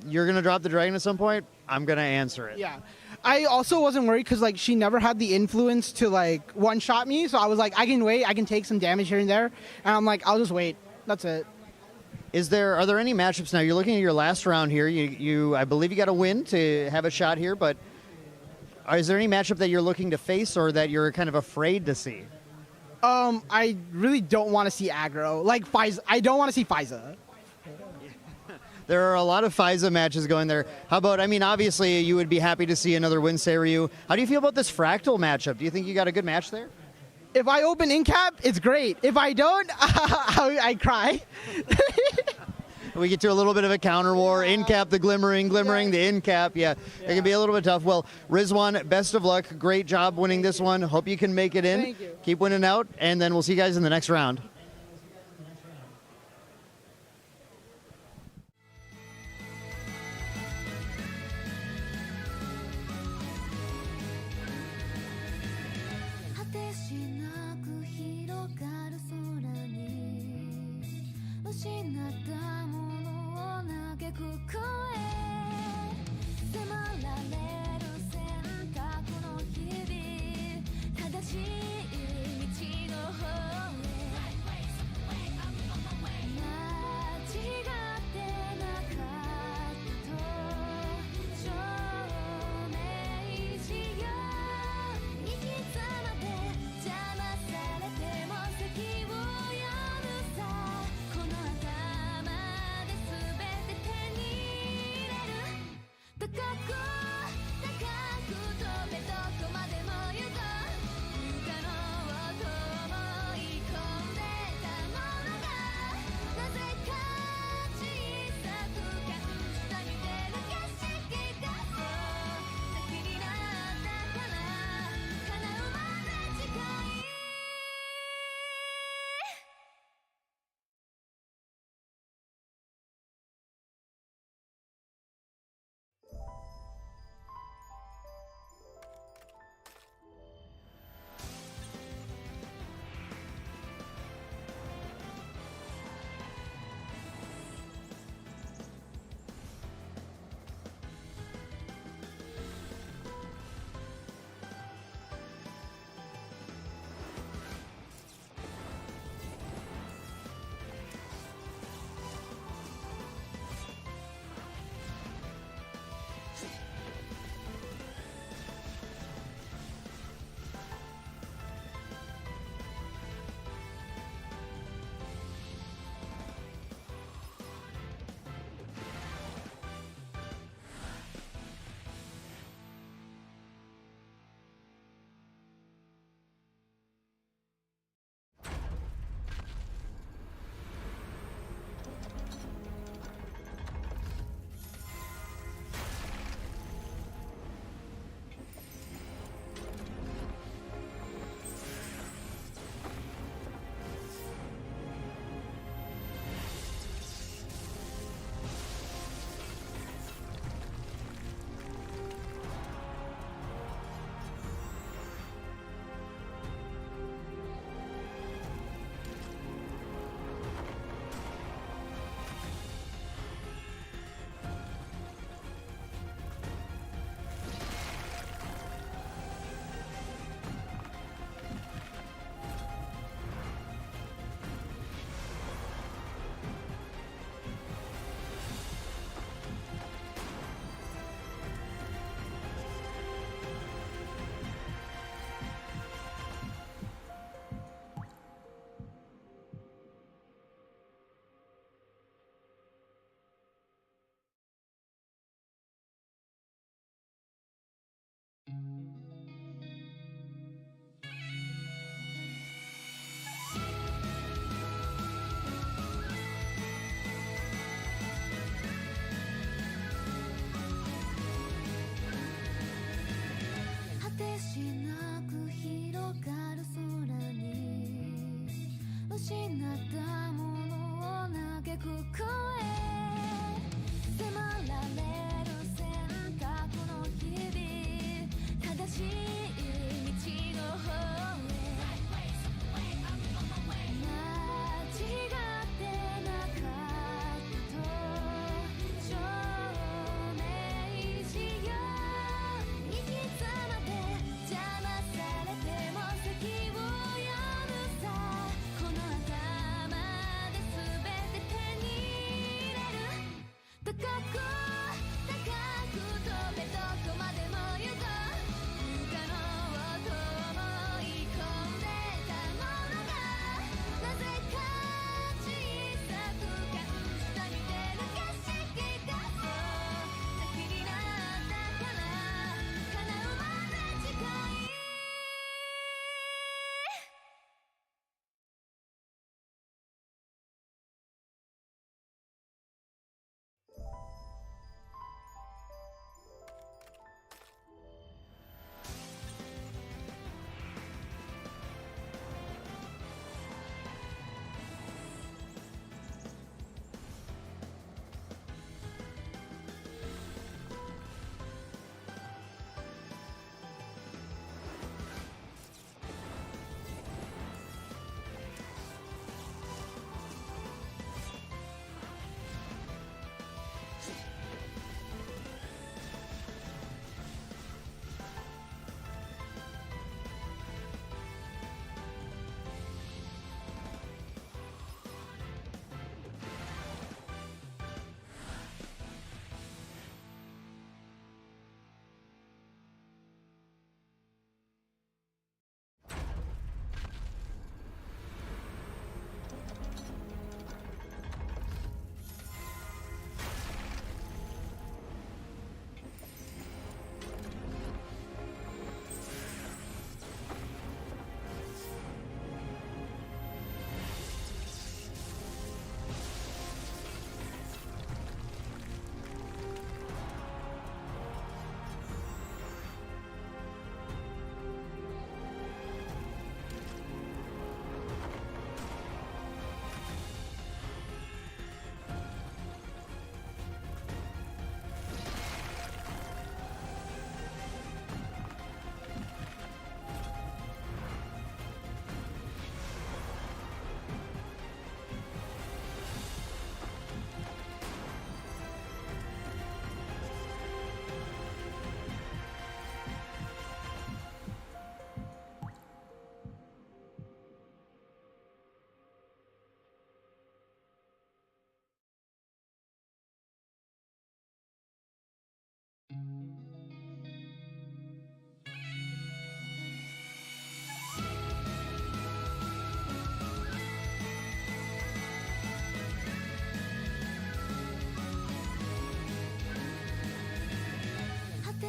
you're going to drop the dragon at some point, I'm going to answer it. Yeah. I also wasn't worried because like she never had the influence to like one-shot me. So I was like, I can wait. I can take some damage here and there. And I'm like, I'll just wait. That's it. Are there any matchups now? You're looking at your last round here. I believe you got to win to have a shot here, but is there any matchup that you're looking to face or that you're kind of afraid to see? I really don't want to see aggro. Like Fiza, I don't want to see Fiza. There are a lot of Fiza matches going there. How about, I mean, obviously you would be happy to see another Wind Seiryu. How do you feel about this Fractal matchup? Do you think you got a good match there? If I open in cap, it's great. If I don't, I cry. We get to a little bit of a counter war. In cap, the glimmering, the in cap. Yeah, it can be a little bit tough. Well, Rizwan, best of luck. Great job winning this one. Hope you can make it in. Thank you. Keep winning out, and then we'll see you guys in the next round.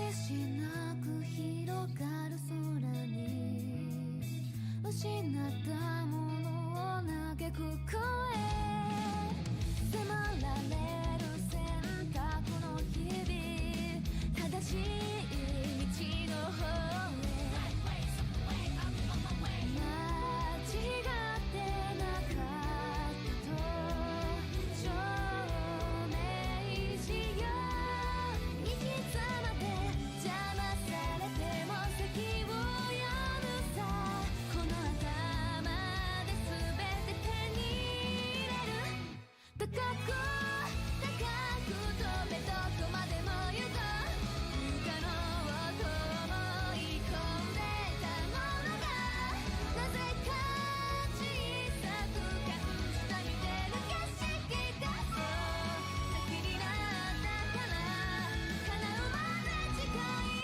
てしなく広がる空に失ったものを嘆く声迫られる選択の日々正しい道の方へ間違ってなかったと証明しよう生き様で邪魔されても席を読むさこの頭で全て手に入れる高く飛べどこまでも行こう不可能と思い込んでたものがなぜか小さく感じた見てる景色がそう先になったから叶うまで近い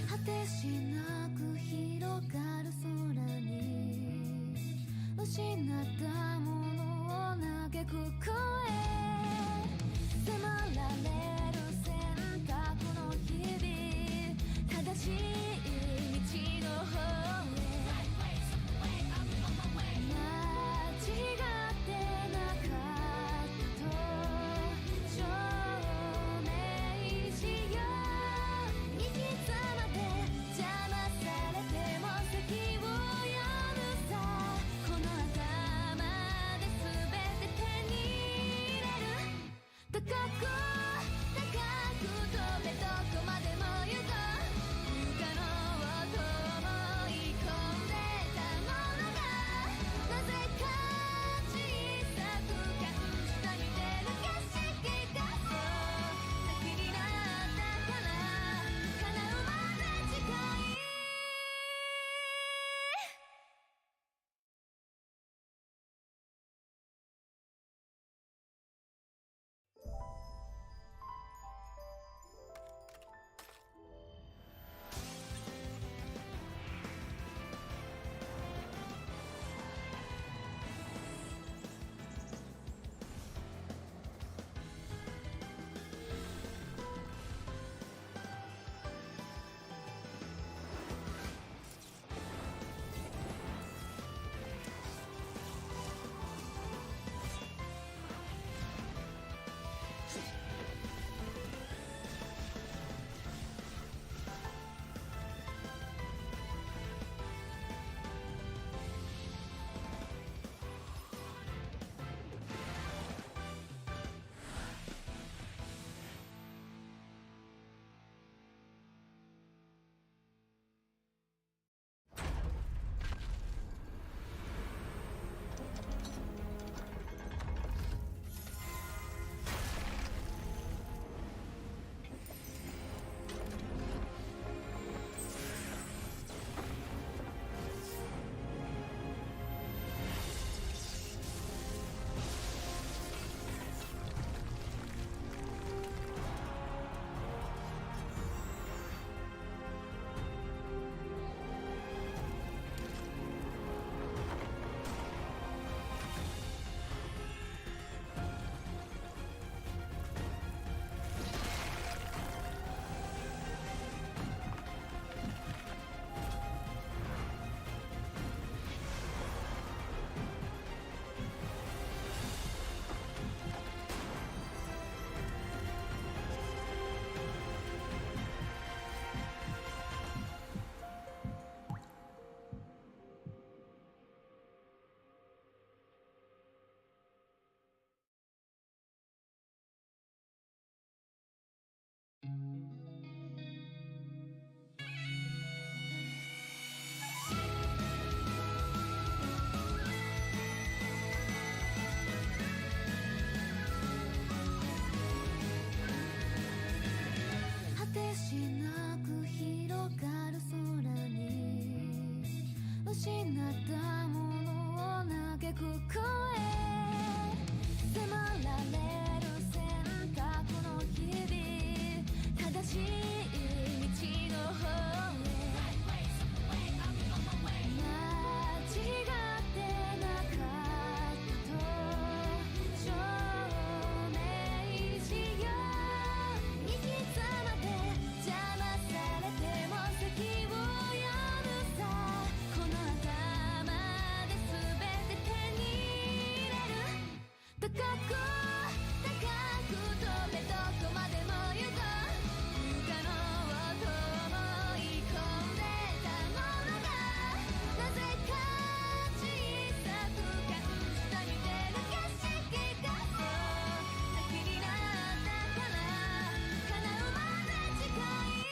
果てしなく広がる空に失ったものを嘆く声迫られる選択の日々正しい道の方へ間違ってなかったと証明しよう生き様で邪魔されても席を読むさこの頭で全て手にてしなく広がる空に失ったものを嘆く声迫られる選択の日々正しい道の方へ間違ってなかったと証明しよう生き様で邪魔されても席を読むさこの頭で全て手に入れる高く高く飛べどこまでも行こう不可能と思い込んでたものがなぜか小さく感じた見てる景色がそう先になったから叶うまで近い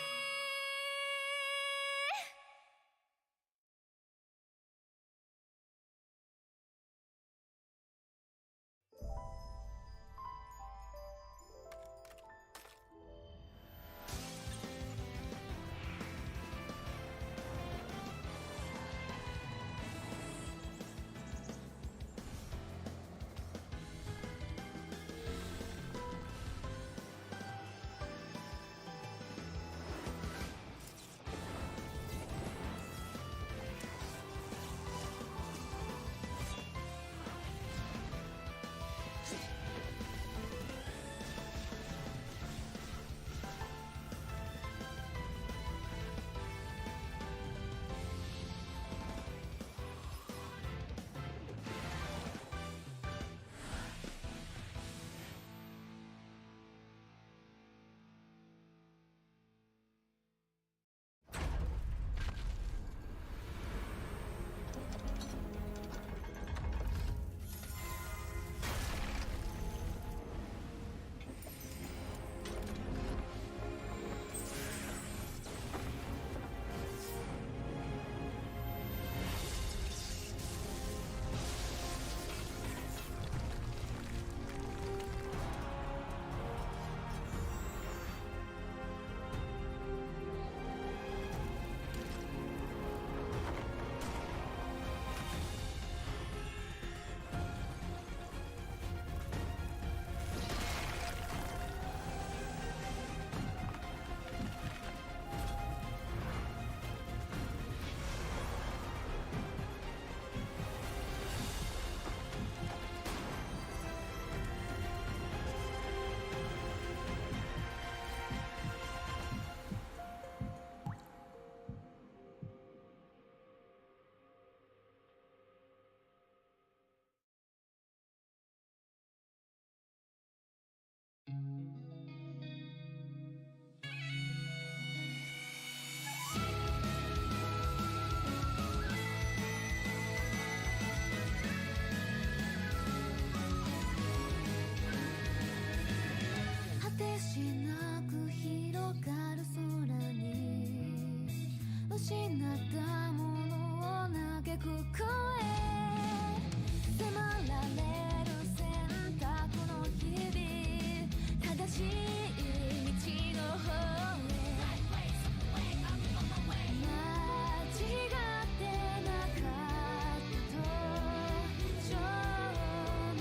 果てしなく広がる空に失ったものを嘆く声迫られる選択の日々正しい道の方へ間違ってなかったと証明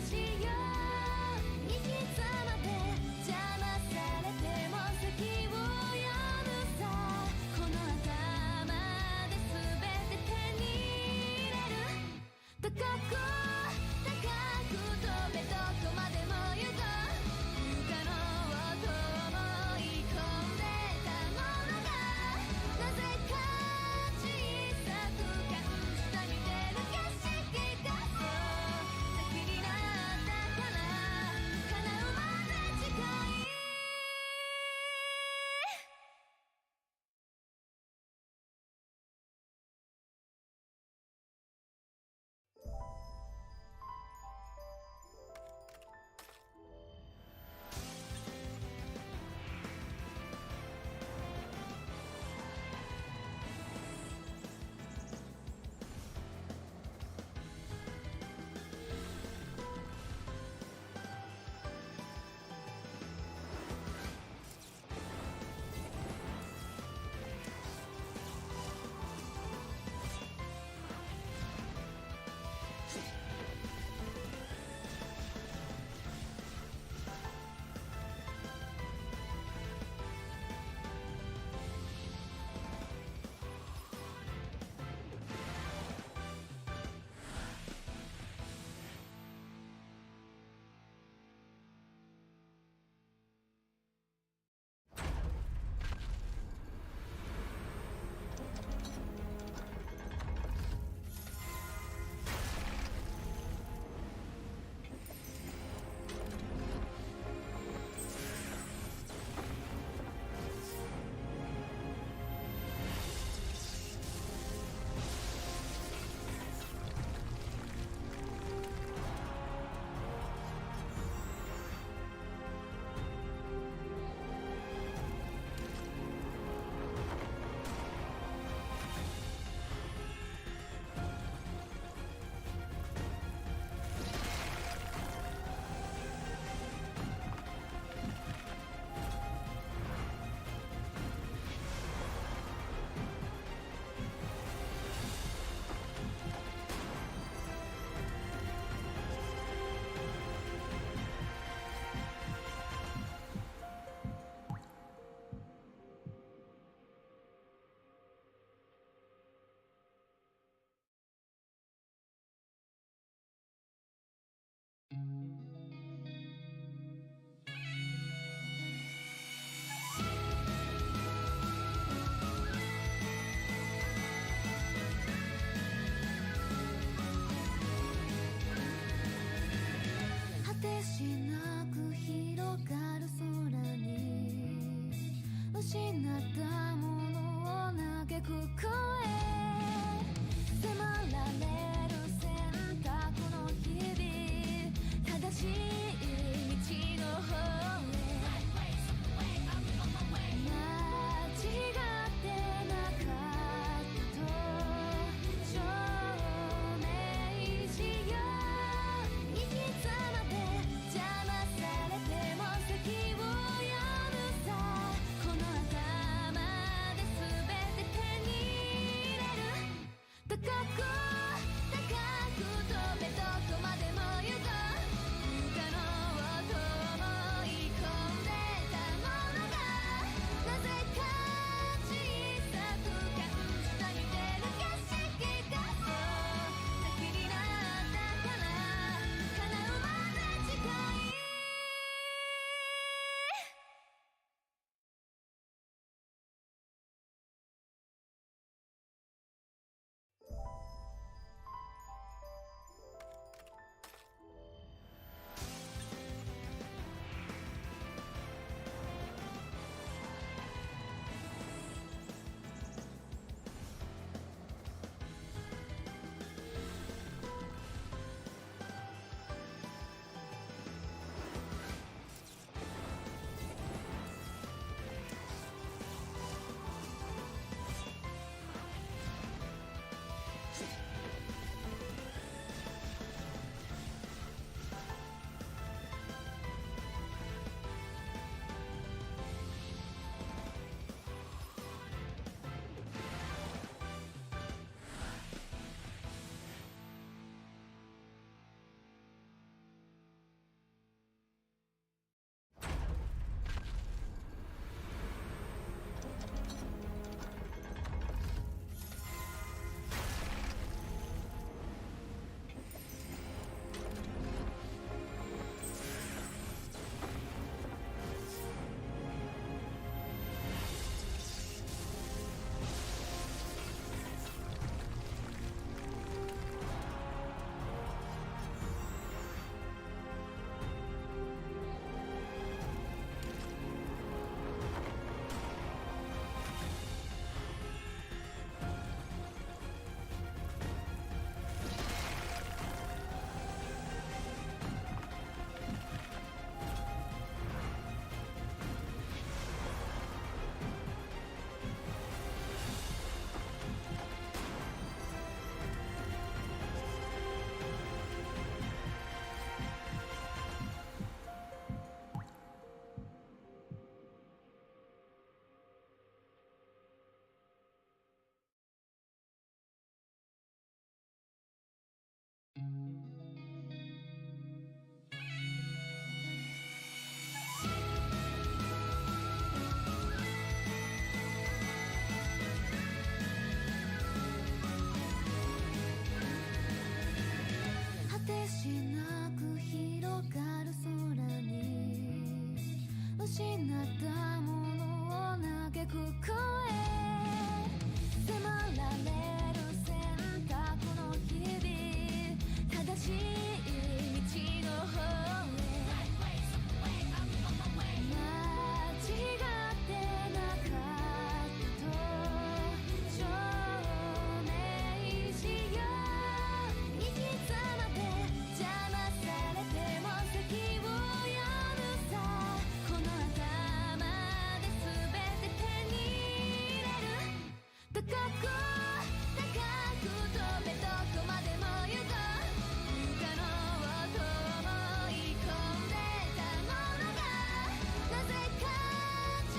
しよう生き様で邪魔されても席を読むさこの頭で全て手にしなく広がる空に失ったものを嘆く声迫られる選択の日々正しい道の方へ間違ってなかったと証明しよう行き詰まって邪魔されても席を読むさこの頭で全て手に入れる高く高く飛べどこまでも行こう不可能と思い込んでたものがなぜか小さく感じた似てる景色がそう先になったから叶うまで近い果てしなく広がる空に失ったものを嘆く声迫られる選択の日々正しい道の方へ間違ってなかったと証明しよう行き詰まって邪魔されても席を読むさこの頭で全て手に入れる高く高く飛べどこまでも行こう不可能と思い込んでたものがなぜか小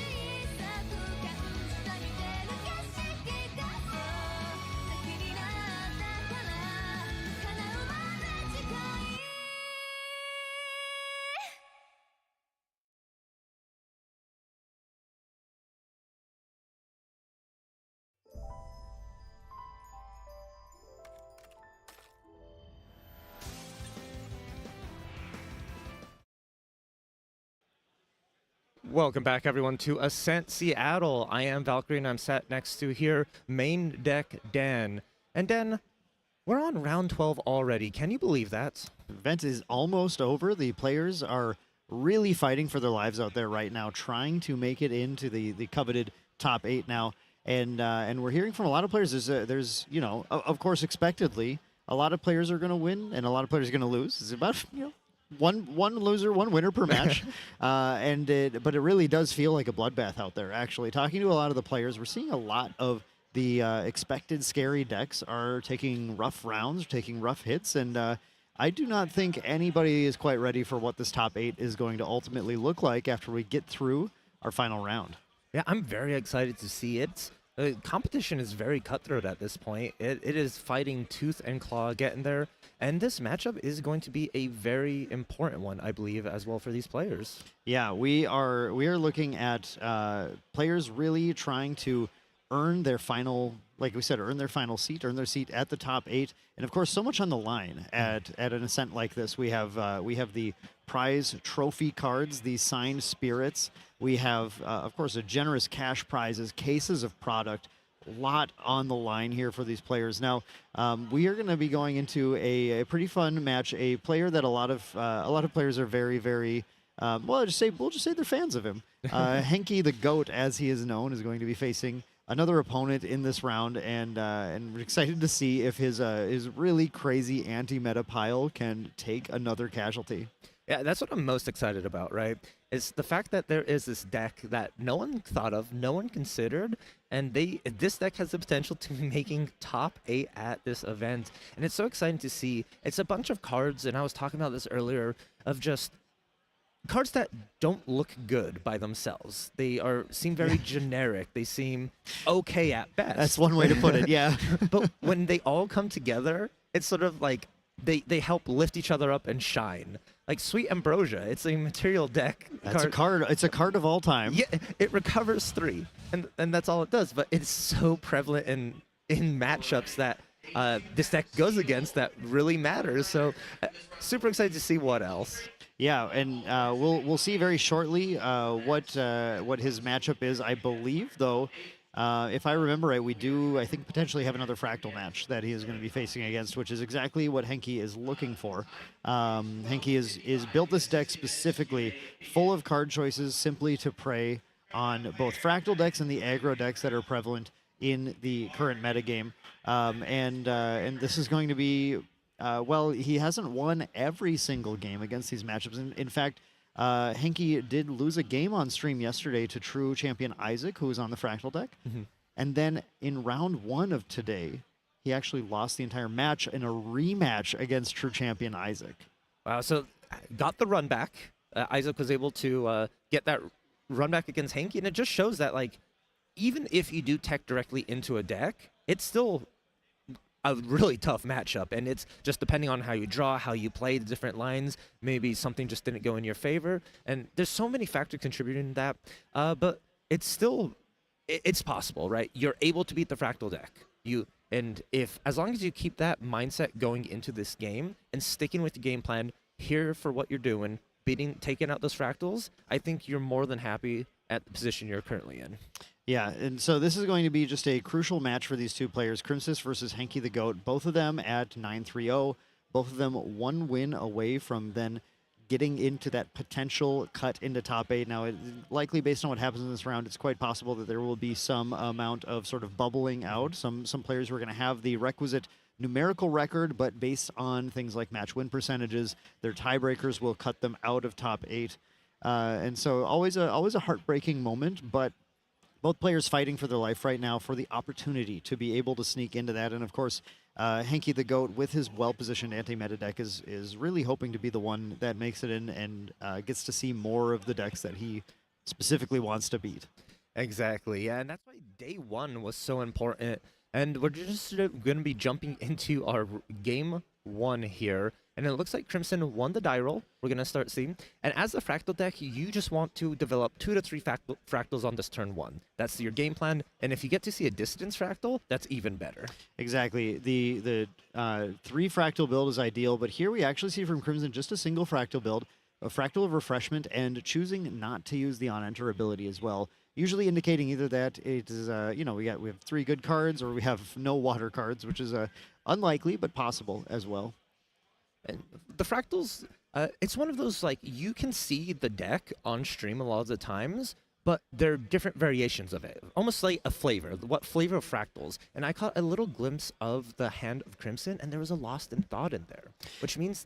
さく感じた似てる景色がそう先になったから叶うまで近いWelcome back, everyone, to Ascent Seattle. I am Valkyrie, and I'm sat next to here main deck Dan. And Dan, We're on round 12 already. Can you believe that? Event is almost over. The players are really fighting for their lives out there right now, trying to make it into the coveted top 8 now. And we're hearing from a lot of players. There's you know, of course, expectedly, a lot of players are going to win and a lot of players are going to lose. It's about, you know, one loser, one winner per match. But it really does feel like a bloodbath out there. Actually, talking to a lot of the players, we're seeing a lot of the expected scary decks are taking rough rounds, taking rough hits, and I do not think anybody is quite ready for what this top 8 is going to ultimately look like after we get through our final round. Yeah, I'm very excited to see it. The competition is very cutthroat at this point. It is fighting tooth and claw getting there, and this matchup is going to be a very important one, I believe, as well for these players. Yeah, we are looking at players really trying to earn their final, like we said, earn their final seat, earn their seat at the top 8, and of course, so much on the line at an Ascent like this. We have the prize trophy cards, the signed spirits. We have, of course, a generous cash prizes, cases of product. A lot on the line here for these players. Now, we are going to be going into a pretty fun match. A player that a lot of players are very, very well. We'll just say they're fans of him. Hanky the Goat, as he is known, is going to be facing another opponent in this round, and we're excited to see if his really crazy anti-meta pile can take another casualty. Yeah, that's what I'm most excited about, right? It's the fact that there is this deck that no one thought of, no one considered, and this deck has the potential to be making top 8 at this event. And it's so exciting to see. It's a bunch of cards, and I was talking about this earlier, of just cards that don't look good by themselves. They seem very generic. They seem okay at best. That's one way to put it, yeah. But when they all come together, it's sort of like they help lift each other up and shine. Like Sweet Ambrosia, it's a material deck. That's a card. It's a card of all time. Yeah, it recovers 3, and that's all it does. But it's so prevalent in matchups that this deck goes against that really matters. So super excited to see what else. Yeah, and we'll see very shortly what his matchup is. I believe, though, if I remember right, we do, I think, potentially have another Fractal match that he is going to be facing against, which is exactly what Hanky is looking for. Hanky is built this deck specifically full of card choices simply to prey on both Fractal decks and the aggro decks that are prevalent in the current metagame. And this is going to be, well, he hasn't won every single game against these matchups. In fact, Hanky did lose a game on stream yesterday to true champion Isaac, who was on the Fractal deck. Mm-hmm. And then in round 1 of today, he actually lost the entire match in a rematch against true champion Isaac. Wow, so got the run back. Isaac was able to get that run back against Hanky, and it just shows that, like, even if you do tech directly into a deck, it's still a really tough matchup, and it's just depending on how you draw, how you play the different lines, maybe something just didn't go in your favor, and there's so many factors contributing to that, but it's still, it's possible, right? You're able to beat the Fractal deck. And if, as long as you keep that mindset going into this game and sticking with the game plan, here for what you're doing, taking out those Fractals, I think you're more than happy at the position you're currently in. Yeah, and so this is going to be just a crucial match for these two players, Crimsis versus Hanky the Goat, both of them at 9-3-0, both of them 1 win away from then getting into that potential cut into top 8. Now, likely based on what happens in this round, it's quite possible that there will be some amount of sort of bubbling out. Some players who are going to have the requisite numerical record, but based on things like match win percentages, their tiebreakers will cut them out of top 8. And so always a heartbreaking moment, but both players fighting for their life right now for the opportunity to be able to sneak into that. And of course, Hanky the Goat, with his well-positioned anti-meta deck, is really hoping to be the one that makes it in and gets to see more of the decks that he specifically wants to beat. Exactly, yeah, and that's why day 1 was so important. And we're just going to be jumping into our game 1 here. And it looks like Crimson won the die roll. We're going to start seeing. And as a Fractal deck, you just want to develop 2 to 3 Fractals on this turn 1. That's your game plan. And if you get to see a distance Fractal, that's even better. Exactly. The 3 Fractal build is ideal, but here we actually see from Crimson just a single Fractal build, a Fractal of Refreshment, and choosing not to use the on-enter ability as well. Usually indicating either that it is, we have 3 good cards, or we have no water cards, which is a Unlikely, but possible as well. And the Fractals, it's one of those, like, you can see the deck on stream a lot of the times, but there are different variations of it, almost like a flavor. What flavor of Fractals? And I caught a little glimpse of the Hand of Crimson, and there was a Lost in Thought in there, which means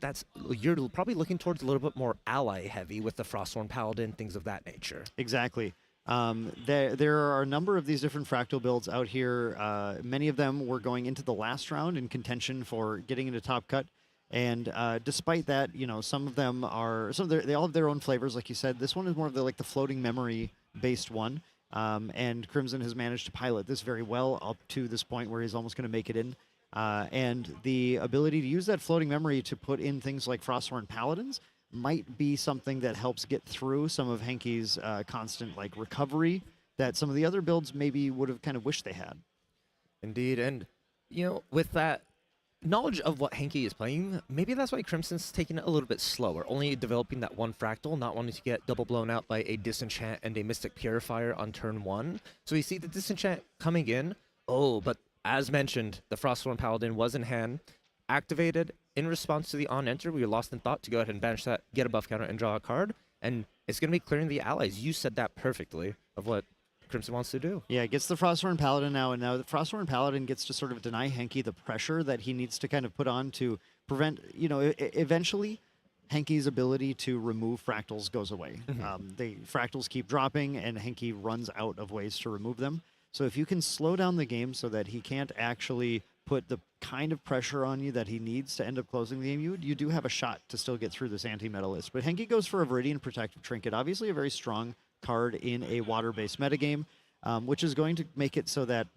you're probably looking towards a little bit more ally heavy with the Frostborn Paladin, things of that nature. Exactly. There are a number of these different Fractal builds out here. Many of them were going into the last round in contention for getting into top cut. And despite that, some of them are they all have their own flavors, like you said. This one is more of the floating memory based one, and Crimson has managed to pilot this very well up to this point where he's almost going to make it in. And the ability to use that floating memory to put in things like Frosthorn Paladins might be something that helps get through some of Hanky's constant recovery that some of the other builds maybe would have kind of wished they had. Indeed, and with that knowledge of what Hanky is playing, maybe that's why Crimson's taking it a little bit slower, only developing that one Fractal, not wanting to get double blown out by a Disenchant and a Mystic Purifier on turn 1. So we see the Disenchant coming in. Oh, but as mentioned, the Frostborn Paladin was in hand, activated in response to the on-enter. We were Lost in Thought to go ahead and banish that, get a buff counter, and draw a card. And it's going to be clearing the allies. You said that perfectly of what Crimson wants to do. Yeah, it gets the Frosthorn Paladin now, and now the Frosthorn Paladin gets to sort of deny Hanky the pressure that he needs to kind of put on to prevent, eventually Hanky's ability to remove Fractals goes away. The Fractals keep dropping, and Hanky runs out of ways to remove them. So if you can slow down the game so that he can't actually put the kind of pressure on you that he needs to end up closing the game, you do have a shot to still get through this anti-meta list. But Hanky goes for a Viridian Protective Trinket, obviously a very strong card in a water-based metagame, which is going to make it so that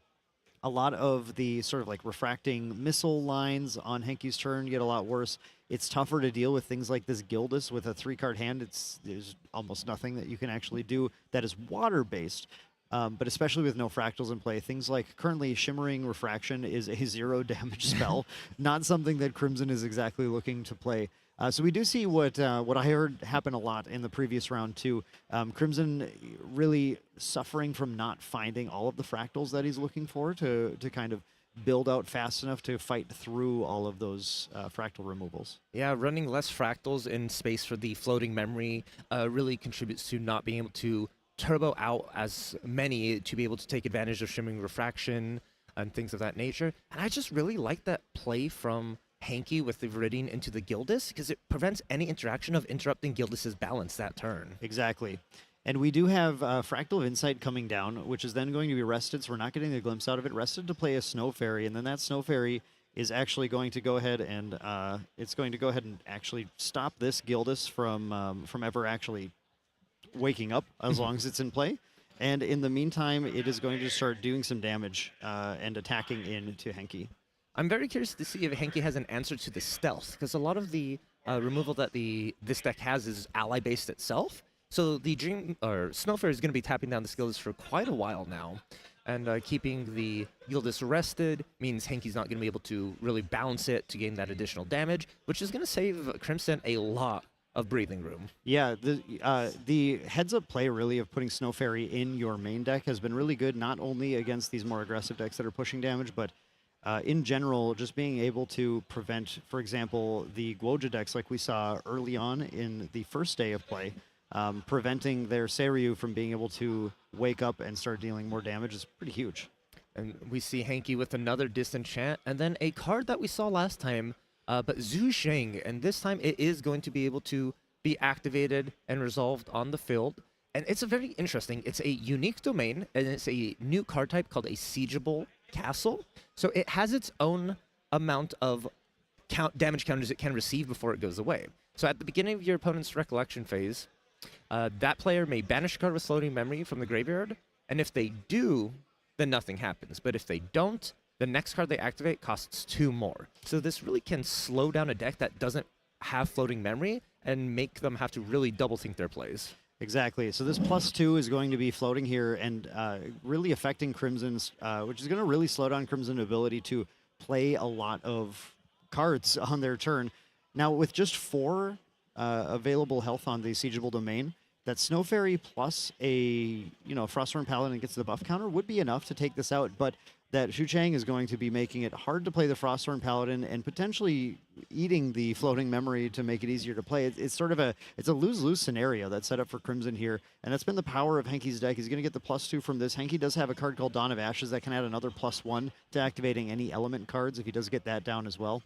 a lot of the sort of refracting missile lines on Hanky's turn get a lot worse. It's tougher to deal with things like this Gildas with a 3-card hand. There's almost nothing that you can actually do that is water-based. But especially with no Fractals in play, things like currently Shimmering Refraction is a 0 damage spell, not something that Crimson is exactly looking to play. So we do see what I heard happen a lot in the previous round too. Crimson really suffering from not finding all of the Fractals that he's looking for to kind of build out fast enough to fight through all of those Fractal removals. Yeah, running less Fractals in space for the floating memory really contributes to not being able to turbo out as many to be able to take advantage of Shimmering Refraction and things of that nature. And I just really like that play from Hanky with the Viridian into the Gildas, because it prevents any interaction of interrupting Gildas's balance that turn. Exactly. And we do have Fractal of Insight coming down, which is then going to be rested, so we're not getting a glimpse out of it. Rested to play a Snow Fairy, and then that Snow Fairy is actually going to go ahead and actually stop this Gildas from ever actually waking up, as long as it's in play. And in the meantime, it is going to start doing some damage and attacking into Hanky. I'm very curious to see if Hanky has an answer to the stealth, because a lot of the removal that this deck has is ally-based itself. So the Snowflare is going to be tapping down the Gildas for quite a while now. And keeping the Gildas rested means Hanky's not going to be able to really balance it to gain that additional damage, which is going to save Crimson a lot of breathing room. Yeah, the heads-up play really of putting Snow Fairy in your main deck has been really good, not only against these more aggressive decks that are pushing damage, but in general, just being able to prevent, for example, the Guoja decks like we saw early on in the first day of play, preventing their Seiryu from being able to wake up and start dealing more damage is pretty huge. And we see Hanky with another Disenchant, and then a card that we saw last time, but Zhu Sheng, and this time it is going to be able to be activated and resolved on the field. And it's a very interesting, it's a unique domain, and it's a new card type called a Siegeable Castle. So it has its own amount of damage counters it can receive before it goes away. So at the beginning of your opponent's recollection phase, that player may banish a card with floating memory from the graveyard, and if they do, then nothing happens. But if they don't, the next card they activate costs 2 more. So this really can slow down a deck that doesn't have floating memory and make them have to really double think their plays. Exactly. So this +2 is going to be floating here and really affecting Crimson's, which is going to really slow down Crimson's ability to play a lot of cards on their turn. Now, with just 4 available health on the Siegeable Domain, that Snow Fairy plus a Frostborn Paladin gets the buff counter would be enough to take this out. But that Xu Chang is going to be making it hard to play the Frostthorn Paladin and potentially eating the floating memory to make it easier to play. It's sort of a lose-lose scenario that's set up for Crimson here, and that's been the power of Hanky's deck. He's going to get the +2 from this. Hanky does have a card called Dawn of Ashes that can add another +1 to activating any element cards if he does get that down as well.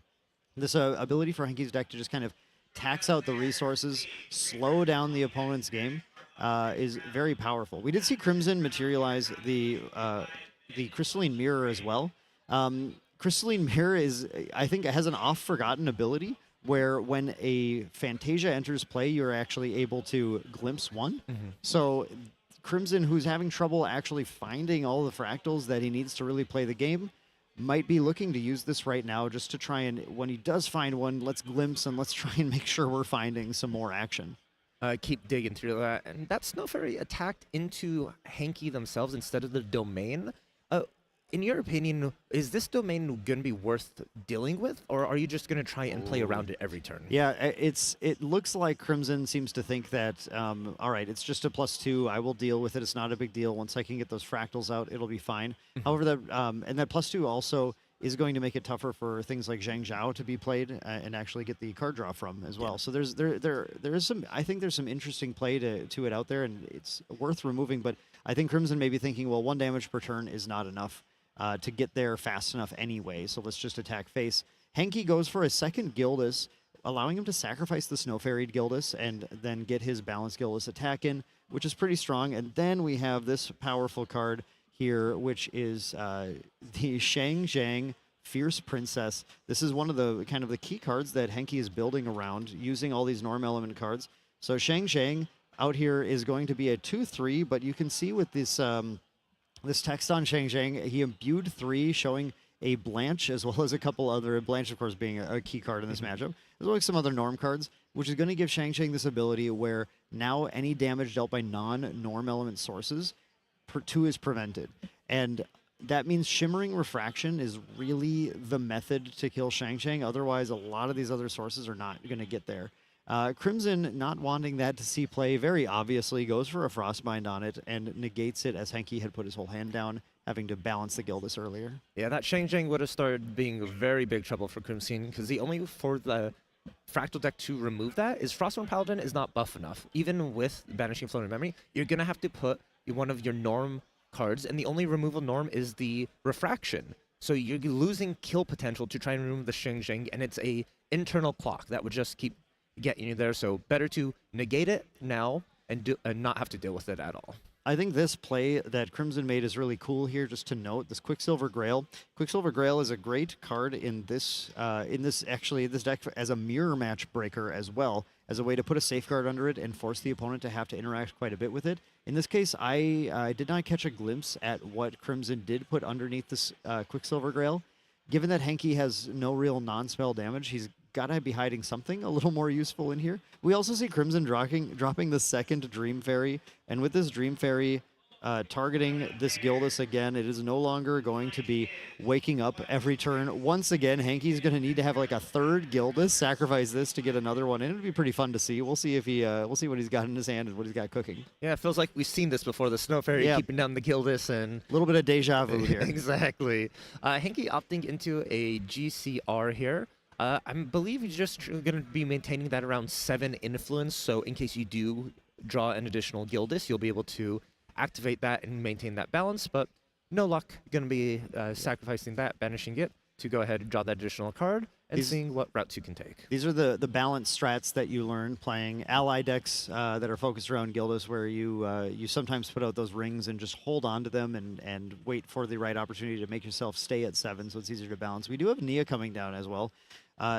This ability for Hanky's deck to just kind of tax out the resources, slow down the opponent's game, is very powerful. We did see Crimson materialize the Crystalline Mirror as well. Crystalline Mirror I think, has an oft-forgotten ability where when a Fantasia enters play, you're actually able to glimpse one. So Crimson, who's having trouble actually finding all the fractals that he needs to really play the game, might be looking to use this right now just to try and, when he does find one, let's glimpse and let's try and make sure we're finding some more action. Keep digging through that. And that Snow Fairy attacked into Hanky themselves instead of the domain. In your opinion, is this domain going to be worth dealing with, or are you just going to try and play around it every turn? Yeah, it looks like Crimson seems to think that, all right, it's just a +2. I will deal with it. It's not a big deal. Once I can get those fractals out, it'll be fine. However, and that +2 also is going to make it tougher for things like Zhang Zhao to be played and actually get the card draw from as well. So there is some, I think there's some interesting play to it out there, and it's worth removing. But I think Crimson may be thinking, well, 1 damage per turn is not enough to get there fast enough anyway. So let's just attack face. Hanky goes for a second Gildas, allowing him to sacrifice the Snow Fairy Gildas and then get his balanced Gildas attack in, which is pretty strong. And then we have this powerful card here, which is the Shang Zhang Fierce Princess. This is one of the kind of the key cards that Hanky is building around using all these norm element cards. So Shang Zhang out here is going to be a 2/3, but you can see with this this text on Shang Zhang, he imbued 3, showing a Blanche as well as a couple other, Blanche of course being a key card in this matchup, as well as some other norm cards, which is going to give Shang Zhang this ability where now any damage dealt by non-norm element sources, 2 is prevented. And that means Shimmering Refraction is really the method to kill Shang Zhang. Otherwise, a lot of these other sources are not going to get there. Crimson, not wanting that to see play, very obviously goes for a Frostbind on it and negates it as Hanky had put his whole hand down, having to balance the Gildas earlier. Yeah, that Shang Zhang would have started being very big trouble for Crimson, because the only for the Fractal deck to remove that is Frostborn Paladin is not buff enough. Even with Banishing Floating Memory, you're going to have to put one of your norm cards, and the only removal norm is the Refraction. So you're losing kill potential to try and remove the Shang Zhang, and it's a internal clock that would just keep getting you there. So better to negate it now and not have to deal with it at all. I think this play that Crimson made is really cool here, just to note, this Quicksilver Grail. Quicksilver Grail is a great card in this deck as a mirror match breaker as well, as a way to put a safeguard under it and force the opponent to have to interact quite a bit with it. In this case, I did not catch a glimpse at what Crimson did put underneath this Quicksilver Grail. Given that Hanky has no real non-spell damage, he's got to be hiding something a little more useful in here. We also see Crimson dropping the second Dream Fairy, and with this Dream Fairy targeting this Gildas again, it is no longer going to be waking up every turn. Once again, Hanky's going to need to have like a third Gildas, sacrifice this to get another one in. It'll be pretty fun to see. We'll see if we'll see what he's got in his hand and what he's got cooking. Yeah, it feels like we've seen this before. The Snow Fairy keeping down the Gildas and a little bit of deja vu here. Exactly. Hanky opting into a GCR here. I believe he's just going to be maintaining that around 7 influence, so in case you do draw an additional Gildas, you'll be able to activate that and maintain that balance, but no luck. Going to be sacrificing that, banishing it, to go ahead and draw that additional card and seeing what routes you can take. These are the balance strats that you learn playing ally decks that are focused around Gildas, where you sometimes put out those rings and just hold on to them and wait for the right opportunity to make yourself stay at 7, so it's easier to balance. We do have Nia coming down as well.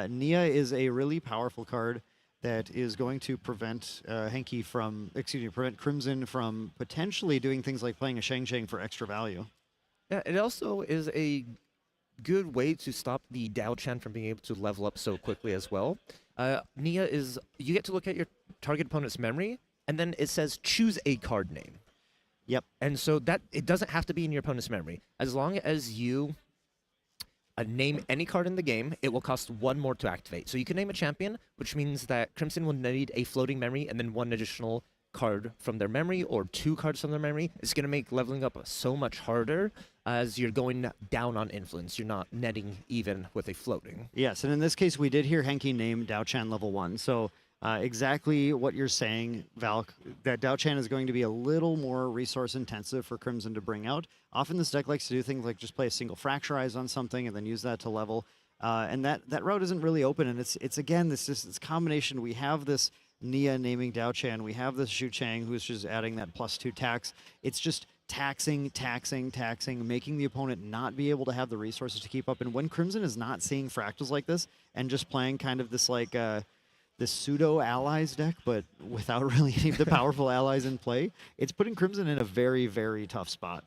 Nia is a really powerful card that is going to prevent prevent Crimson from potentially doing things like playing a Shang Zhang for extra value. Yeah, it also is a good way to stop the Dao Chan from being able to level up so quickly as well. Nia is, you get to look at your target opponent's memory, and then it says choose a card name. Yep. And so that it doesn't have to be in your opponent's memory. As long as you name any card in the game, it will cost 1 more to activate. So you can name a champion, which means that Crimson will need a floating memory and then 1 additional card from their memory or 2 cards from their memory. It's going to make leveling up so much harder. as you're going down on influence. You're not netting even with a floating. Yes, and in this case, we did hear Hanky name Dao-Chan level 1. So exactly what you're saying, Valk, that Dao-Chan is going to be a little more resource intensive for Crimson to bring out. Often this deck likes to do things like just play a single Fracturize on something and then use that to level. And that route isn't really open. And it's again, this combination. We have this Nia naming Dao-Chan. We have this Xu Chang who's just adding that +2 tax. It's just taxing, making the opponent not be able to have the resources to keep up. And when Crimson is not seeing Fractals like this and just playing kind of this like this pseudo allies deck, but without really any of the powerful allies in play, it's putting Crimson in a very, very tough spot.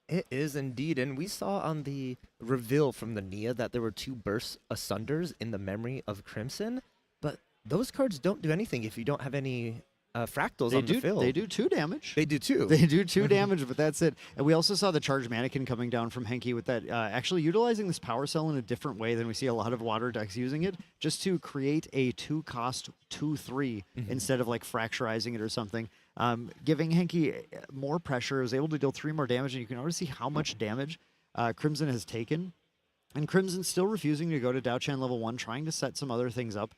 It is indeed, and we saw on the reveal from the Nia that there were 2 burst asunders in the memory of Crimson, but those cards don't do anything if you don't have any fractals on the field. They do 2 damage. They do 2. They do 2 damage, but that's it. And we also saw the charged mannequin coming down from Henke with that, actually utilizing this power cell in a different way than we see a lot of water decks using it, just to create a 2-cost 2/3 instead of like fracturizing it or something. Giving Henke more pressure, is able to deal 3 more damage, and you can already see how much damage Crimson has taken. And Crimson's still refusing to go to Dao-Chan level 1, trying to set some other things up.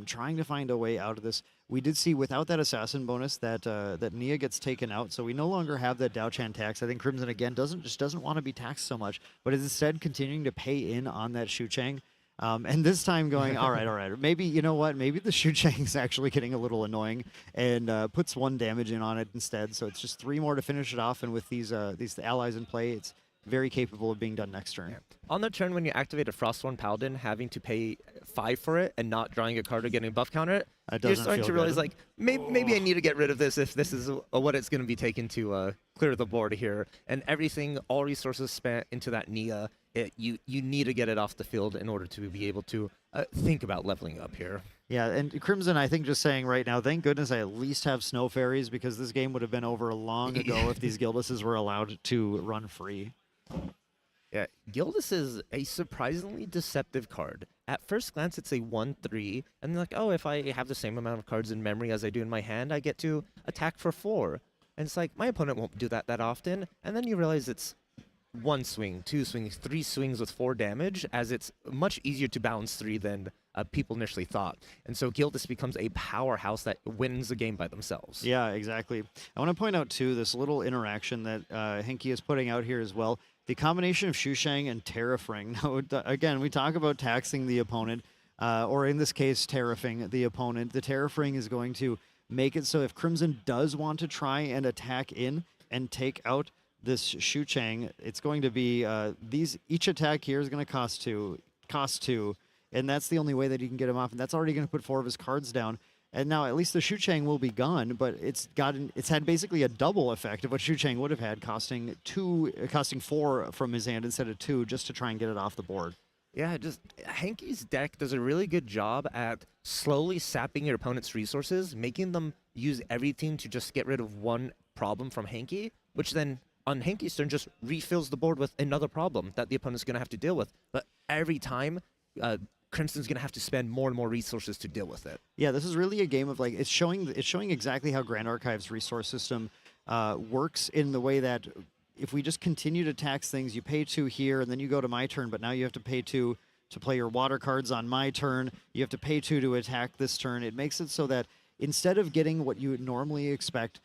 Trying to find a way out of this. We did see without that assassin bonus that that Nia gets taken out, so we no longer have that Dao-Chan tax. I think Crimson again doesn't want to be taxed so much, but is instead continuing to pay in on that Xu Chang. And this time going, all right. Maybe, you know what? Maybe the Xu Chang is actually getting a little annoying and puts 1 damage in on it instead. So it's just 3 more to finish it off. And with these allies in play, it's very capable of being done next turn. Yeah. On the turn when you activate a Frostborn Paladin, having to pay 5 for it and not drawing a card or getting a buff counter, you're starting to realize, like, maybe I need to get rid of this if this is what it's going to be taken to clear the board here. And everything, all resources spent into that Nia, you need to get it off the field in order to be able to think about leveling up here. Yeah, and Crimson, I think just saying right now, thank goodness I at least have Snow Fairies, because this game would have been over long ago if these Gilduses were allowed to run free. Yeah, Gildus is a surprisingly deceptive card. At first glance, it's a 1/3, and like, oh, if I have the same amount of cards in memory as I do in my hand, I get to attack for 4. And it's like, my opponent won't do that often, and then you realize it's 1 swing, 2 swings, 3 swings with 4 damage, as it's much easier to balance 3 than people initially thought. And so Gildus becomes a powerhouse that wins the game by themselves. Yeah, exactly. I want to point out, too, this little interaction that Henke is putting out here as well. The combination of Xu Shang and Terrafring. Now, again, we talk about taxing the opponent, or in this case, Terrafing the opponent. The Terrafring is going to make it so if Crimson does want to try and attack in and take out this Xu Chang, it's going to be each attack here is going to cost 2, and that's the only way that he can get him off, and that's already going to put 4 of his cards down. And now at least the Xu Chang will be gone, but it's had basically a double effect of what Xu Chang would have had, costing 4 from his hand instead of 2, just to try and get it off the board. Yeah, just Henke's deck does a really good job at slowly sapping your opponent's resources, making them use everything to just get rid of 1 problem from Henke, which then on Henke's turn just refills the board with another problem that the opponent's going to have to deal with. But every time, Crimson's going to have to spend more and more resources to deal with it. Yeah, this is really a game of, like, it's showing exactly how Grand Archive's resource system works, in the way that if we just continue to tax things, you pay 2 here, and then you go to my turn, but now you have to pay 2 to play your water cards on my turn. You have to pay 2 to attack this turn. It makes it so that instead of getting what you would normally expect,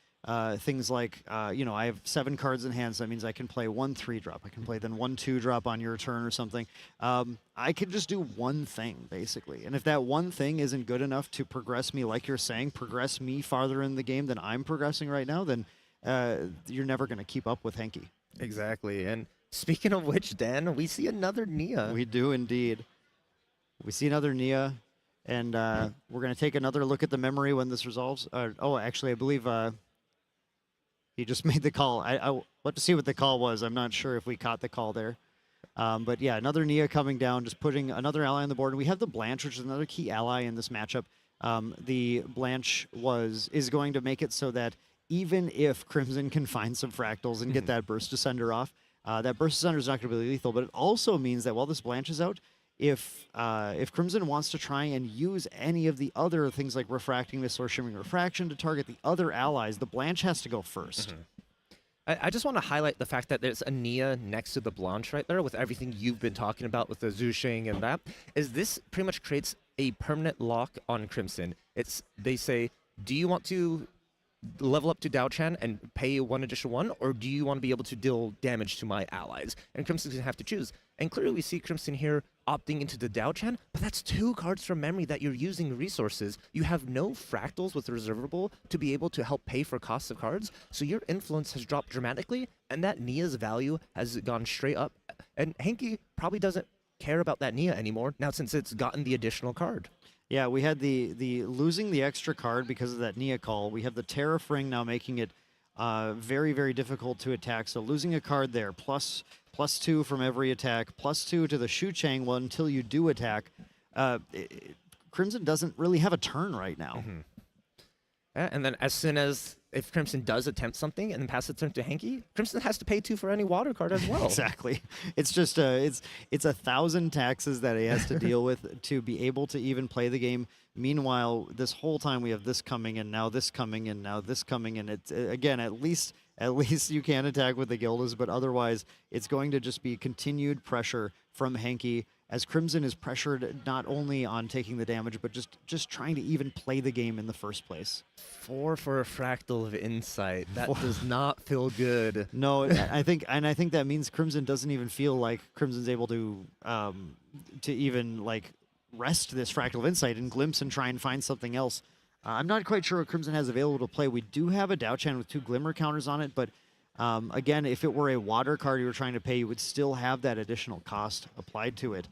things like, I have 7 cards in hand, so that means I can play 1 3-drop. I can play then 1 2-drop on your turn or something. I could just do 1 thing, basically. And if that 1 thing isn't good enough to progress me, like you're saying, progress me farther in the game than I'm progressing right now, then you're never going to keep up with Henke. Exactly. And speaking of which, Dan, we see another Nia. We do indeed. We see another Nia, and we're going to take another look at the memory when this resolves. Actually, I believe... he just made the call. I want to see what the call was. I'm not sure if we caught the call there. But yeah, another Nia coming down, just putting another ally on the board. And we have the Blanche, which is another key ally in this matchup. The Blanche is going to make it so that even if Crimson can find some Fractals and get that Burst Descender off, that Burst Descender is not going to be lethal. But it also means that while this Blanche is out, if Crimson wants to try and use any of the other things like Refracting Mist or Shimmering Refraction to target the other allies, the Blanche has to go first. I just want to highlight the fact that there's a Nia next to the Blanche right there with everything you've been talking about with the Zushing and that. Is this pretty much creates a permanent lock on Crimson. They say, do you want to level up to Dao Chan and pay 1 additional 1, or do you want to be able to deal damage to my allies? And Crimson's going to have to choose. And clearly we see Crimson here opting into the Dao Chan, but that's 2 cards from memory that you're using resources. You have no Fractals with Reservable to be able to help pay for costs of cards, so your influence has dropped dramatically, and that Nia's value has gone straight up. And Hanky probably doesn't care about that Nia anymore, now since it's gotten the additional card. Yeah, we had the losing the extra card because of that Nia call. We have the Tariff Ring now making it very, very difficult to attack. So losing a card there, +2 from every attack, +2 to the Shu Chang one until you do attack. Crimson doesn't really have a turn right now. Yeah, and then as soon as if Crimson does attempt something and then pass the turn to Hanky, Crimson has to pay 2 for any water card as well. Exactly. It's just it's 1,000 taxes that he has to deal with to be able to even play the game. Meanwhile, this whole time we have this coming and now this coming and now this coming, and it's again at least you can attack with the Gildas, but otherwise it's going to just be continued pressure from Hanky as Crimson is pressured not only on taking the damage, but just trying to even play the game in the first place. 4 for a Fractal of Insight. That does not feel good. No, I think that means Crimson doesn't even feel like Crimson's able to even like rest this Fractal of Insight and glimpse and try and find something else. I'm not quite sure what Crimson has available to play. We do have a Dao Chan with 2 Glimmer counters on it, but again, if it were a water card you were trying to pay, you would still have that additional cost applied to it.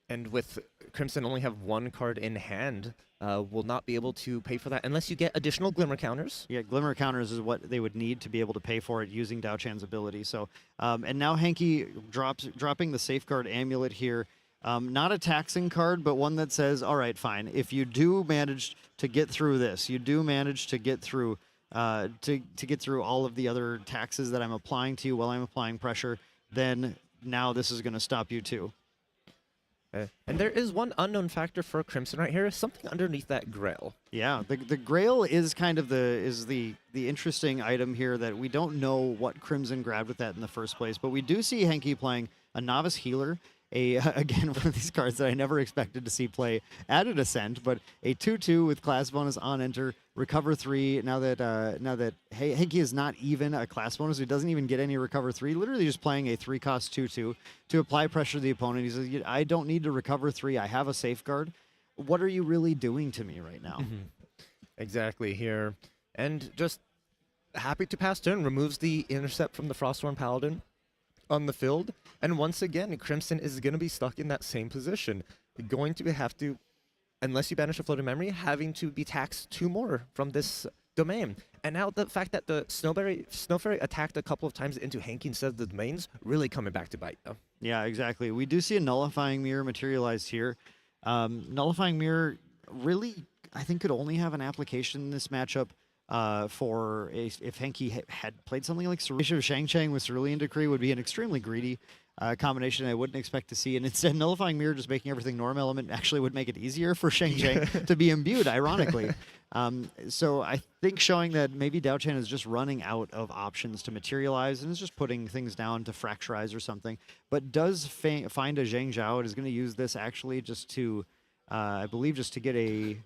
And with Crimson only have 1 card in hand, will not be able to pay for that unless you get additional Glimmer counters. Yeah, Glimmer counters is what they would need to be able to pay for it using Dao Chan's ability. So, and now Hanky dropping the Safeguard Amulet here. Not a taxing card, but one that says, all right, fine. If you do manage to get through this, you do manage to get through to get through all of the other taxes that I'm applying to you while I'm applying pressure, then now this is going to stop you too. And there is one unknown factor for Crimson right here, something underneath that Grail. Yeah, the Grail is kind of the interesting item here that we don't know what Crimson grabbed with that in the first place, but we do see Hanky playing a Novice Healer, again, one of these cards that I never expected to see play at an Ascent, but a 2/2 with class bonus on enter, recover 3. Now that Hanky is not even a class bonus, he doesn't even get any recover 3. Literally just playing a 3-cost 2/2 to apply pressure to the opponent. He says, I don't need to recover 3. I have a safeguard. What are you really doing to me right now? Exactly here, and just happy to pass turn, removes the intercept from the Frostborn Paladin on the field, and once again Crimson is going to be stuck in that same position, going to have to, unless you banish a floating memory, having to be taxed 2 more from this domain. And now the fact that the Snow Fairy attacked a couple of times into Hanky instead of the domains really coming back to bite though. Yeah, exactly. We do see a Nullifying Mirror materialized here. Nullifying Mirror really, I think, could only have an application in this matchup if Hanky had played something like Cerulean of Shang-Chang with Cerulean Decree would be an extremely greedy combination I wouldn't expect to see. And instead, Nullifying Mirror just making everything Norm Element actually would make it easier for Shang-Chang to be imbued, ironically. So I think showing that maybe Dao Chan is just running out of options to materialize and is just putting things down to fracturize or something, but does find a Zhang Zhao and is going to use this actually just to, I believe, just to get a...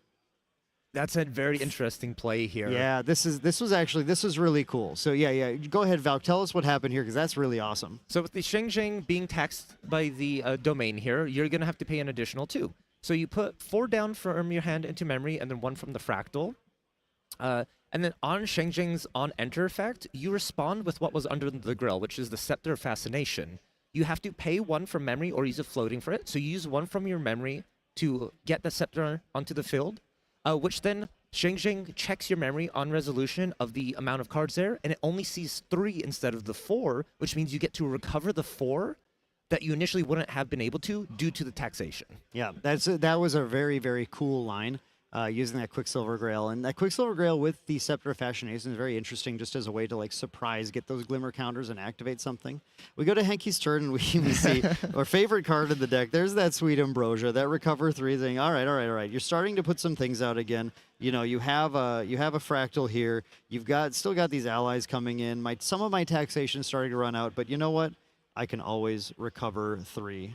That's a very interesting play here. Yeah, this was really cool. So yeah, go ahead, Valk. Tell us what happened here, because that's really awesome. So with the Shang being taxed by the domain here, you're going to have to pay an additional 2. So you put 4 down from your hand into memory, and then 1 from the Fractal. And then on Shang on enter effect, you respond with what was under the grill, which is the Scepter of Fascination. You have to pay 1 from memory or use a floating for it. So you use 1 from your memory to get the Scepter onto the field. Which then Shang checks your memory on resolution of the amount of cards there, and it only sees 3 instead of the 4, which means you get to recover the 4 that you initially wouldn't have been able to due to the taxation. Yeah, that was a very, very cool line. using that Quicksilver Grail. And that Quicksilver Grail with the Scepter of Fascination is very interesting just as a way to like surprise, get those Glimmer counters and activate something. We go to Hanky's turn and we see our favorite card in the deck. There's that Sweet Ambrosia, that Recover 3 thing. All right. You're starting to put some things out again. You know, you have a Fractal here. You've still got these allies coming in. Some of my taxation is starting to run out, but you know what? I can always recover 3.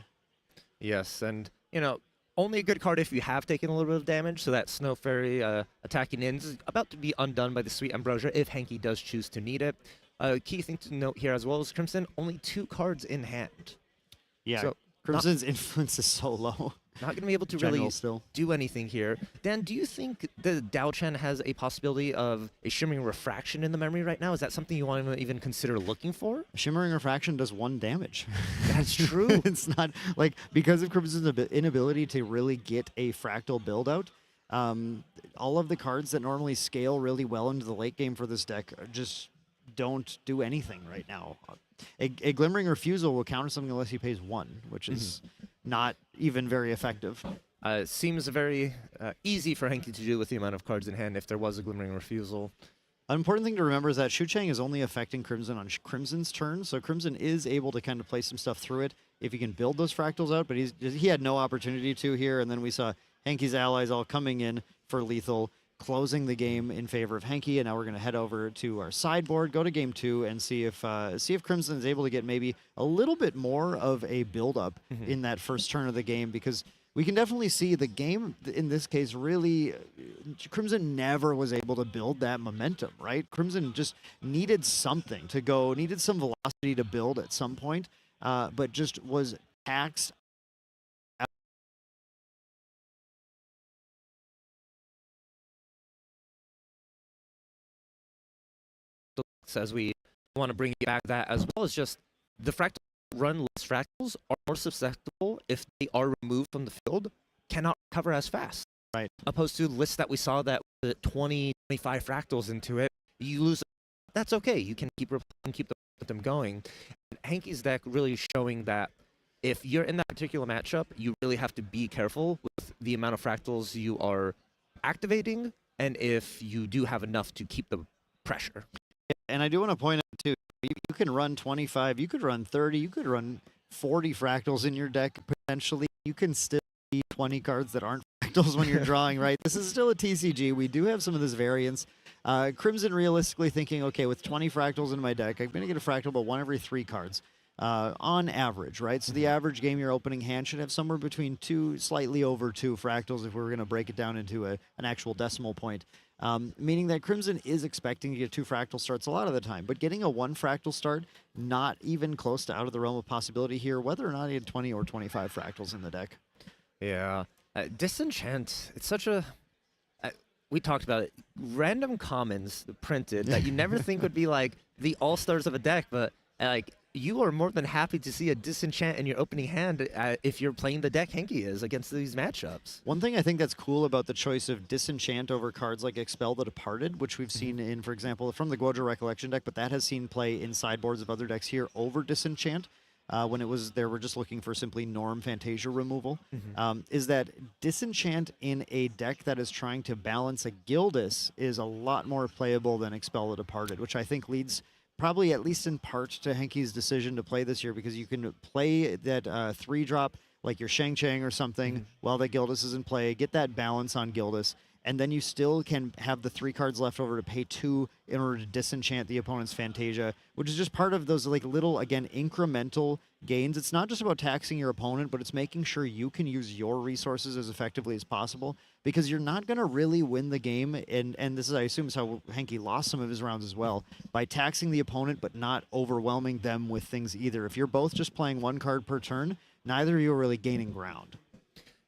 Yes, and, you know, only a good card if you have taken a little bit of damage, so that Snow Fairy attacking in is about to be undone by the Sweet Ambrosia if Hanky does choose to need it. Key thing to note here as well is Crimson, only 2 cards in hand. Yeah, so Crimson's influence is so low. Not going to be able to really do anything here. Dan, do you think the Dao-Chan has a possibility of a Shimmering Refraction in the memory right now? Is that something you want to even consider looking for? Shimmering Refraction does 1 damage. That's true. It's not like, because of Crimson's inability to really get a Fractal build out, all of the cards that normally scale really well into the late game for this deck just don't do anything right now. A Glimmering Refusal will counter something unless he pays 1, which is not even very effective. Seems very easy for Hanky to do with the amount of cards in hand if there was a Glimmering Refusal. An important thing to remember is that Shu-Chang is only affecting Crimson on Crimson's turn, so Crimson is able to kind of play some stuff through it if he can build those Fractals out, but he had no opportunity to here, and then we saw Hanky's allies all coming in for lethal, closing the game in favor of Hanky, and now we're going to head over to our sideboard, go to game 2, and see if Crimson is able to get maybe a little bit more of a build-up in that first turn of the game, because we can definitely see the game, in this case, really, Crimson never was able to build that momentum, right? Crimson just needed something to go, needed some velocity to build at some point, but just was taxed. As we want to bring back that, as well as just the Fractal run less Fractals are more susceptible if they are removed from the field, cannot recover as fast. Right. Opposed to lists that we saw that with 20, 25 Fractals into it, you lose. That's okay. You can keep them going. And Hanky's deck really showing that if you're in that particular matchup, you really have to be careful with the amount of Fractals you are activating, and if you do have enough to keep the pressure. And I do want to point out, too, you can run 25, you could run 30, you could run 40 Fractals in your deck, potentially. You can still see 20 cards that aren't Fractals when you're drawing, right? This is still a TCG. We do have some of this variance. Crimson realistically thinking, okay, with 20 Fractals in my deck, I'm going to get a Fractal about 1 every 3 cards. On average, right? So the average game your opening hand should have somewhere between 2, slightly over 2 Fractals if we were going to break it down into an actual decimal point. Meaning that Crimson is expecting to get 2 Fractal starts a lot of the time, but getting a 1 Fractal start, not even close to out of the realm of possibility here, whether or not he had 20 or 25 Fractals in the deck. Yeah. Disenchant, it's such a... we talked about it. Random commons printed that you never think would be like the all-stars of a deck, but like you are more than happy to see a Disenchant in your opening hand if you're playing the deck Hanky is against these matchups. One thing I think that's cool about the choice of Disenchant over cards like Expel the Departed, which we've seen in, for example, from the Guoja Recollection deck, but that has seen play in sideboards of other decks here over Disenchant, when it was they were just looking for simply Norm Fantasia removal, is that Disenchant in a deck that is trying to balance a Gildas is a lot more playable than Expel the Departed, which I think leads probably at least in part to Hanky's decision to play this year, because you can play that 3-drop like your Shang Chang or something while that Gildas is in play, get that balance on Gildas, and then you still can have the 3 cards left over to pay 2 in order to disenchant the opponent's Fantasia, which is just part of those like little, again, incremental gains. It's not just about taxing your opponent, but it's making sure you can use your resources as effectively as possible, because you're not going to really win the game, and this is, I assume, is how Hanky lost some of his rounds as well, by taxing the opponent but not overwhelming them with things either. If you're both just playing 1 card per turn, neither of you are really gaining ground.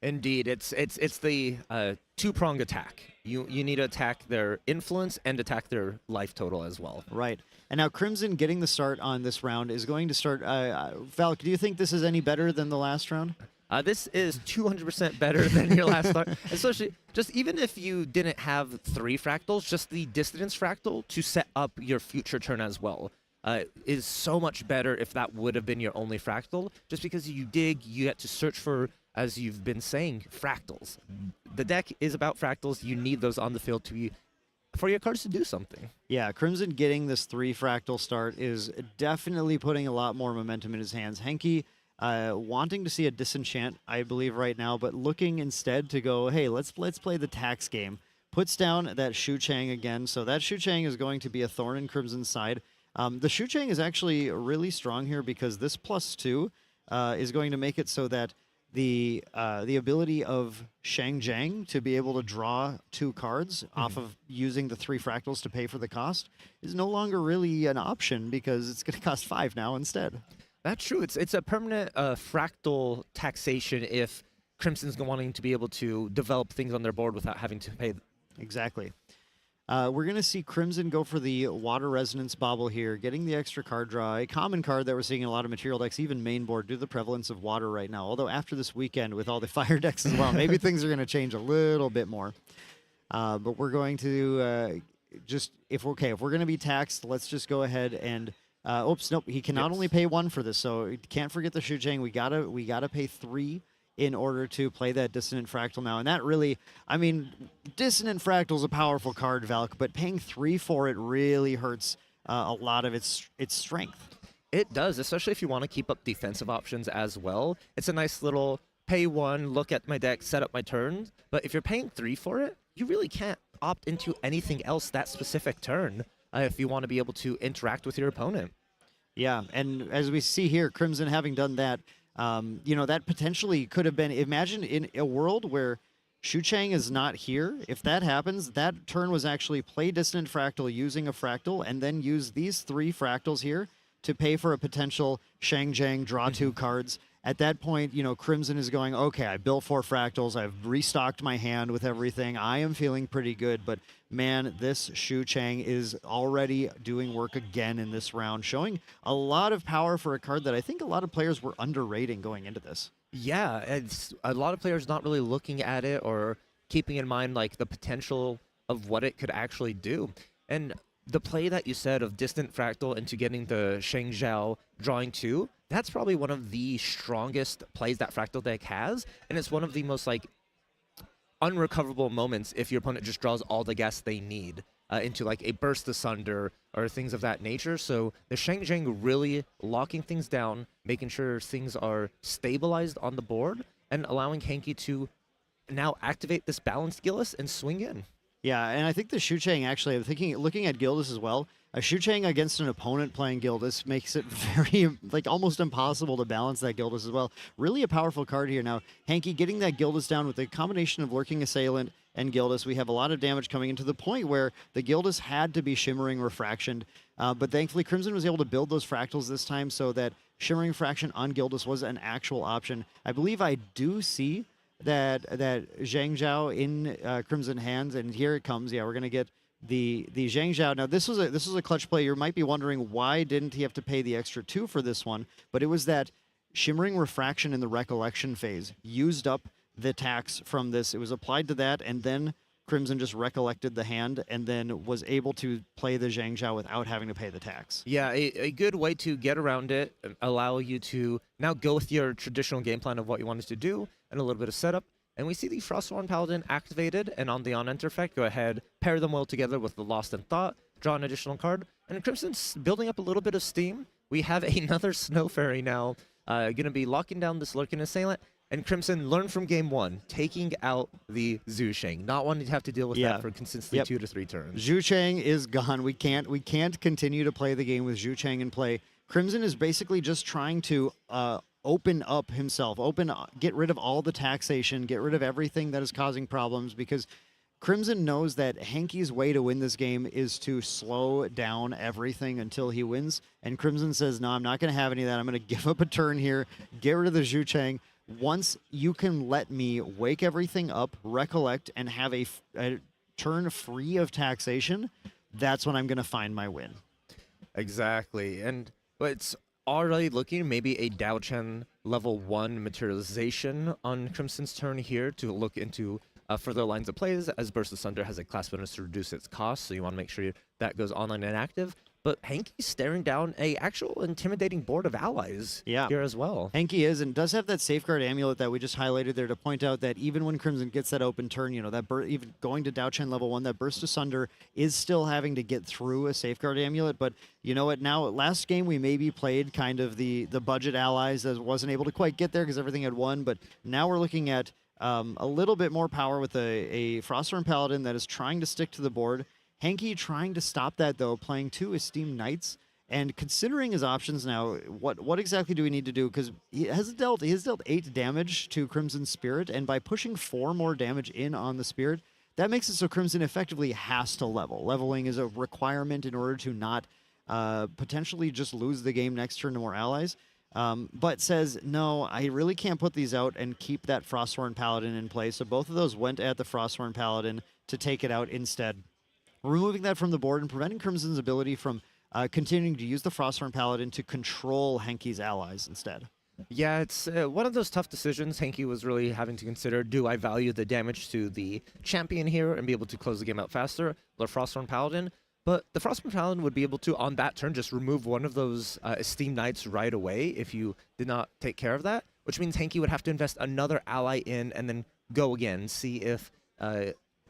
Indeed, it's the 2-pronged attack. You need to attack their influence and attack their life total as well. Right. And now Crimson getting the start on this round is going to start... Valk, do you think this is any better than the last round? This is 200% better than your last start. Especially, just even if you didn't have 3 Fractals, just the Dissonance Fractal to set up your future turn as well is so much better if that would have been your only Fractal. Just because you dig, you get to search for as you've been saying, Fractals. The deck is about Fractals. You need those on the field for your cards to do something. Yeah, Crimson getting this 3 fractal start is definitely putting a lot more momentum in his hands. Hanky wanting to see a disenchant, I believe, right now, but looking instead to go, hey, let's play the tax game. Puts down that Shu Chang again, so that Shu Chang is going to be a thorn in Crimson's side. The Shu Chang is actually really strong here because this +2 is going to make it so that the ability of Shang Jiang to be able to draw 2 cards off of using the 3 fractals to pay for the cost is no longer really an option because it's going to cost 5 now instead. That's true. It's a permanent fractal taxation if Crimson's wanting to be able to develop things on their board without having to pay. Exactly. We're going to see Crimson go for the Water Resonance Bauble here, getting the extra card draw, a common card that we're seeing in a lot of material decks, even main board, due to the prevalence of water right now. Although after this weekend with all the fire decks as well, maybe things are going to change a little bit more. But we're going to if we're going to be taxed, let's just go ahead and oops, nope, he can not only pay 1 for this, so can't forget the Shu Chang. We gotta pay 3 in order to play that Dissonant Fractal now. And that really, I mean, Dissonant Fractal is a powerful card, Valk, but paying 3 for it really hurts a lot of its strength. It does, especially if you want to keep up defensive options as well. It's a nice little pay 1, look at my deck, set up my turn. But if you're paying 3 for it, you really can't opt into anything else that specific turn if you want to be able to interact with your opponent. Yeah, and as we see here, Crimson having done that, that potentially could have been, imagine in a world where Shu Chang is not here, if that happens, that turn was actually play Dissonant Fractal using a Fractal, and then use these 3 Fractals here to pay for a potential Shang Jiang, draw 2 cards. At that point, Crimson is going, okay, I built 4 Fractals, I've restocked my hand with everything, I am feeling pretty good, but man, this Shu Chang is already doing work again in this round, showing a lot of power for a card that I think a lot of players were underrating going into this. Yeah, it's a lot of players not really looking at it or keeping in mind like the potential of what it could actually do. And the play that you said of Distant Fractal into getting the Sheng Zhao drawing 2, that's probably one of the strongest plays that Fractal deck has, and it's one of the most like unrecoverable moments if your opponent just draws all the gas they need into like a Burst Asunder or things of that nature. So the Shang Jiang really locking things down, making sure things are stabilized on the board, and allowing Hanky to now activate this balanced Gillis and swing in. Yeah, and I think the Shu Chang actually, looking at Gildas as well, a Shu Chang against an opponent playing Gildas makes it very, almost impossible to balance that Gildas as well. Really a powerful card here. Now, Hanky getting that Gildas down with a combination of Lurking Assailant and Gildas. We have a lot of damage coming into the point where the Gildas had to be Shimmering Refraction, but thankfully Crimson was able to build those Fractals this time so that Shimmering Refraction on Gildas was an actual option. I believe I do see that Zhang Zhao in Crimson hands, and here it comes. Yeah, we're gonna get the Zhang Zhao. Now this was a clutch play. You might be wondering why didn't he have to pay the extra 2 for this one? But it was that Shimmering Refraction in the Recollection phase used up the tax from this. It was applied to that, and then Crimson just recollected the hand and then was able to play the Zhang Zhao without having to pay the tax. Yeah, a good way to get around it, allow you to now go with your traditional game plan of what you wanted to do and a little bit of setup. And we see the Frostborn Paladin activated, and on the on-enter effect, go ahead, pair them well together with the Lost in Thought, draw an additional card, and Crimson's building up a little bit of steam. We have another Snow Fairy now, going to be locking down this Lurking Assailant, and Crimson learned from game 1, taking out the Zhu Sheng, not wanting to have to deal with that for consistently 2 to 3 turns. Zhu Chang is gone. We can't continue to play the game with Zhu Chang in play. Crimson is basically just trying to open up himself, get rid of all the taxation, get rid of everything that is causing problems, because Crimson knows that Hanky's way to win this game is to slow down everything until he wins. And Crimson says, no, I'm not going to have any of that. I'm going to give up a turn here, get rid of the Zhu Chang. Once you can let me wake everything up, recollect, and have a turn free of taxation, that's when I'm going to find my win. Exactly. And it's already looking maybe a Dao Chen level 1 materialization on Crimson's turn here to look into further lines of plays, as Burst Asunder has a class bonus to reduce its cost, so you want to make sure that goes online and active. but Hanky's staring down a actual intimidating board of allies here as well. Hanky is, and does have that safeguard amulet that we just highlighted there to point out that even when Crimson gets that open turn, you know, that even going to Dao-Chen level 1, that Burst Asunder is still having to get through a safeguard amulet. But you know what, now last game we maybe played kind of the budget allies that wasn't able to quite get there because everything had won, but now we're looking at a little bit more power with a Frostworm Paladin that is trying to stick to the board. Hanky trying to stop that, though, playing 2 Esteemed Knights. And considering his options now, what exactly do we need to do? Because he has dealt 8 damage to Crimson Spirit, and by pushing 4 more damage in on the Spirit, that makes it so Crimson effectively has to level. Leveling is a requirement in order to not potentially just lose the game next turn to more allies. But says, no, I really can't put these out and keep that Frosthorn Paladin in play. So both of those went at the Frosthorn Paladin to take it out instead, removing that from the board and preventing Crimson's ability from continuing to use the Frosthorn Paladin to control Hanky's allies instead. Yeah, it's one of those tough decisions Hanky was really having to consider. Do I value the damage to the champion here and be able to close the game out faster, or Frosthorn Paladin? But the Frostworm Paladin would be able to, on that turn, just remove one of those Esteemed Knights right away if you did not take care of that, which means Hanky would have to invest another ally in and then go again, see if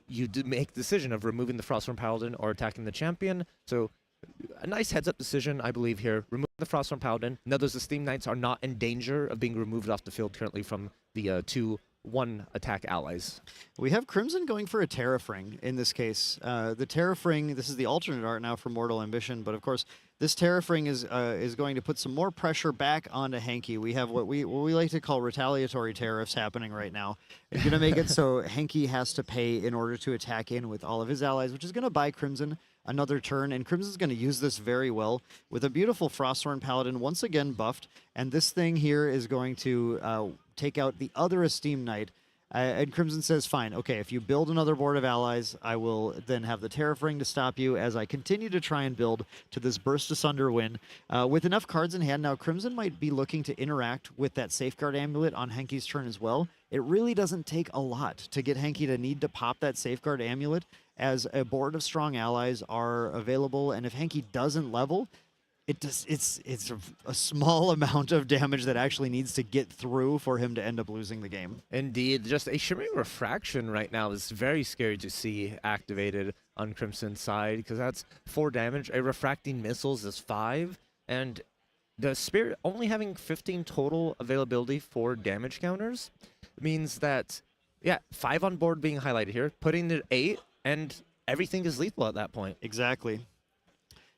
you did make the decision of removing the Frostworm Paladin or attacking the champion. So a nice heads-up decision, I believe, here. Remove the Frostworm Paladin. Now those Esteemed Knights are not in danger of being removed off the field currently from the 2 1-attack allies. We have Crimson going for a Terrafring in this case. The Terrafring, this is the alternate art now for Mortal Ambition, but of course this Terrafring is going to put some more pressure back onto Hanky. We have what we like to call retaliatory tariffs happening right now. It's going to make it so Hanky has to pay in order to attack in with all of his allies, which is going to buy Crimson another turn, and Crimson's going to use this very well with a beautiful Frosthorn Paladin once again buffed, and this thing here is going to take out the other Esteemed Knight. And Crimson says, fine, okay, if you build another board of allies, I will then have the Terrafring to stop you as I continue to try and build to this Burst Asunder win. With enough cards in hand now, Crimson might be looking to interact with that Safeguard Amulet on Hanky's turn as well. It really doesn't take a lot to get Hanky to need to pop that Safeguard Amulet, as a board of strong allies are available, and if Hanky doesn't level, it's a small amount of damage that actually needs to get through for him to end up losing the game. Indeed, just a Shimmering Refraction right now is very scary to see activated on Crimson's side, because that's 4 damage. A Refracting Missiles is 5, and the Spirit only having 15 total availability for damage counters means that, yeah, 5 on board being highlighted here, putting it 8, and everything is lethal at that point. Exactly.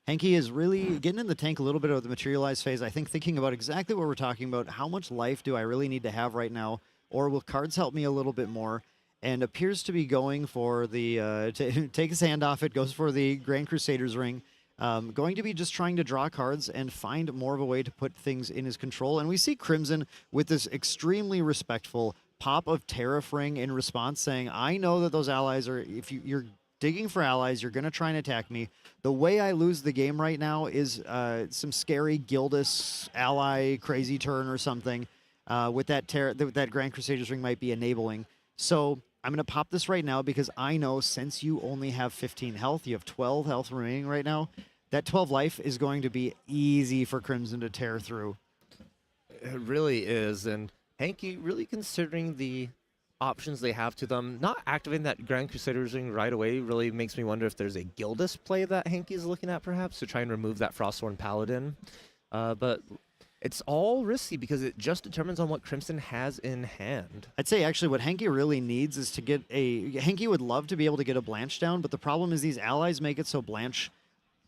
Hanky is really getting in the tank a little bit of the materialized phase. I think thinking about exactly what we're talking about. How much life do I really need to have right now? Or will cards help me a little bit more? And appears to be going for the, take his hand off it, goes for the Grand Crusader's Ring. Going to be just trying to draw cards and find more of a way to put things in his control. And we see Crimson with this extremely respectful pop of Terrafring in response, saying, I know that those allies are, if you're digging for allies, you're going to try and attack me. The way I lose the game right now is some scary Gildas ally crazy turn or something with that Grand Crusader's Ring might be enabling. So I'm going to pop this right now because I know since you only have 15 health, you have 12 health remaining right now, that 12 life is going to be easy for Crimson to tear through. It really is, and Hanky really considering the options they have to them. Not activating that Grand Crusader's Ring right away really makes me wonder if there's a Gildas play that Hanky's looking at perhaps to try and remove that Frosthorn Paladin. But it's all risky because it just determines on what Crimson has in hand. I'd say actually what Hanky really needs is to get a... Hanky would love to be able to get a Blanche down, but the problem is these allies make it so Blanche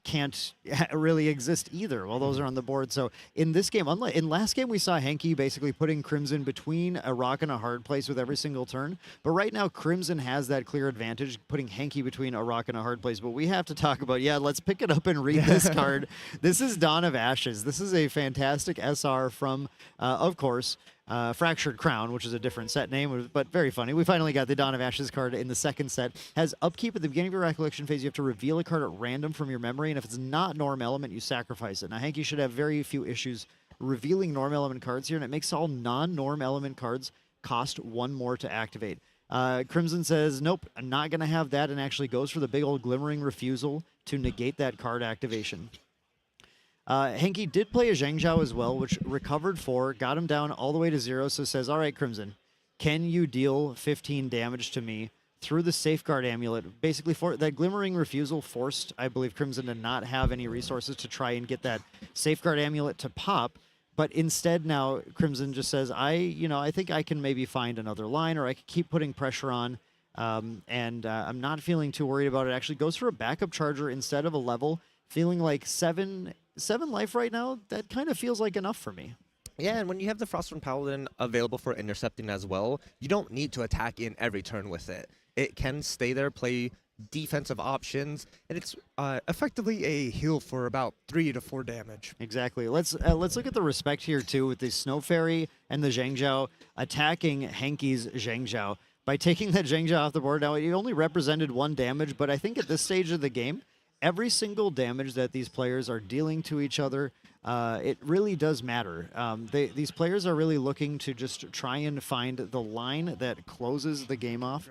can't really exist either while those are on the board. So in this game, unlike in last game, we saw Hanky basically putting Crimson between a rock and a hard place with every single turn. But right now, Crimson has that clear advantage, putting Hanky between a rock and a hard place. But we have to talk about, let's pick it up and read this card. This is Dawn of Ashes. This is a fantastic SR from, of course, Fractured Crown, which is a different set name, but very funny. We finally got the Dawn of Ashes card in the second set. Has upkeep at the beginning of your recollection phase. You have to reveal a card at random from your memory, and if it's not Norm Element, you sacrifice it. Now, Hanky should have very few issues revealing Norm Element cards here, and it makes all non-Norm Element cards cost 1 more to activate. Crimson says, nope, I'm not going to have that, and actually goes for the big old Glimmering Refusal to negate that card activation. Hanky did play a Zhang Zhao as well, which recovered 4, got him down all the way to 0, so says, all right, Crimson, can you deal 15 damage to me through the Safeguard Amulet? Basically, for that Glimmering Refusal forced, I believe, Crimson to not have any resources to try and get that Safeguard Amulet to pop. But instead now, Crimson just says, I think I can maybe find another line, or I can keep putting pressure on, and I'm not feeling too worried about it. Actually goes for a backup charger instead of a level, feeling like 7 life right now. That kind of feels like enough for me. Yeah, and when you have the Frostborn Paladin available for intercepting as well, you don't need to attack in every turn with it. It can stay there, play defensive options, and it's effectively a heal for about 3 to 4 damage. Exactly. Let's look at the respect here too, with the Snow Fairy and the Zhang Zhao attacking Hanky's Zhang Zhao. By taking that Zhang Zhao off the board, now it only represented 1 damage, but I think at this stage of the game, every single damage that these players are dealing to each other, it really does matter. These players are really looking to just try and find the line that closes the game off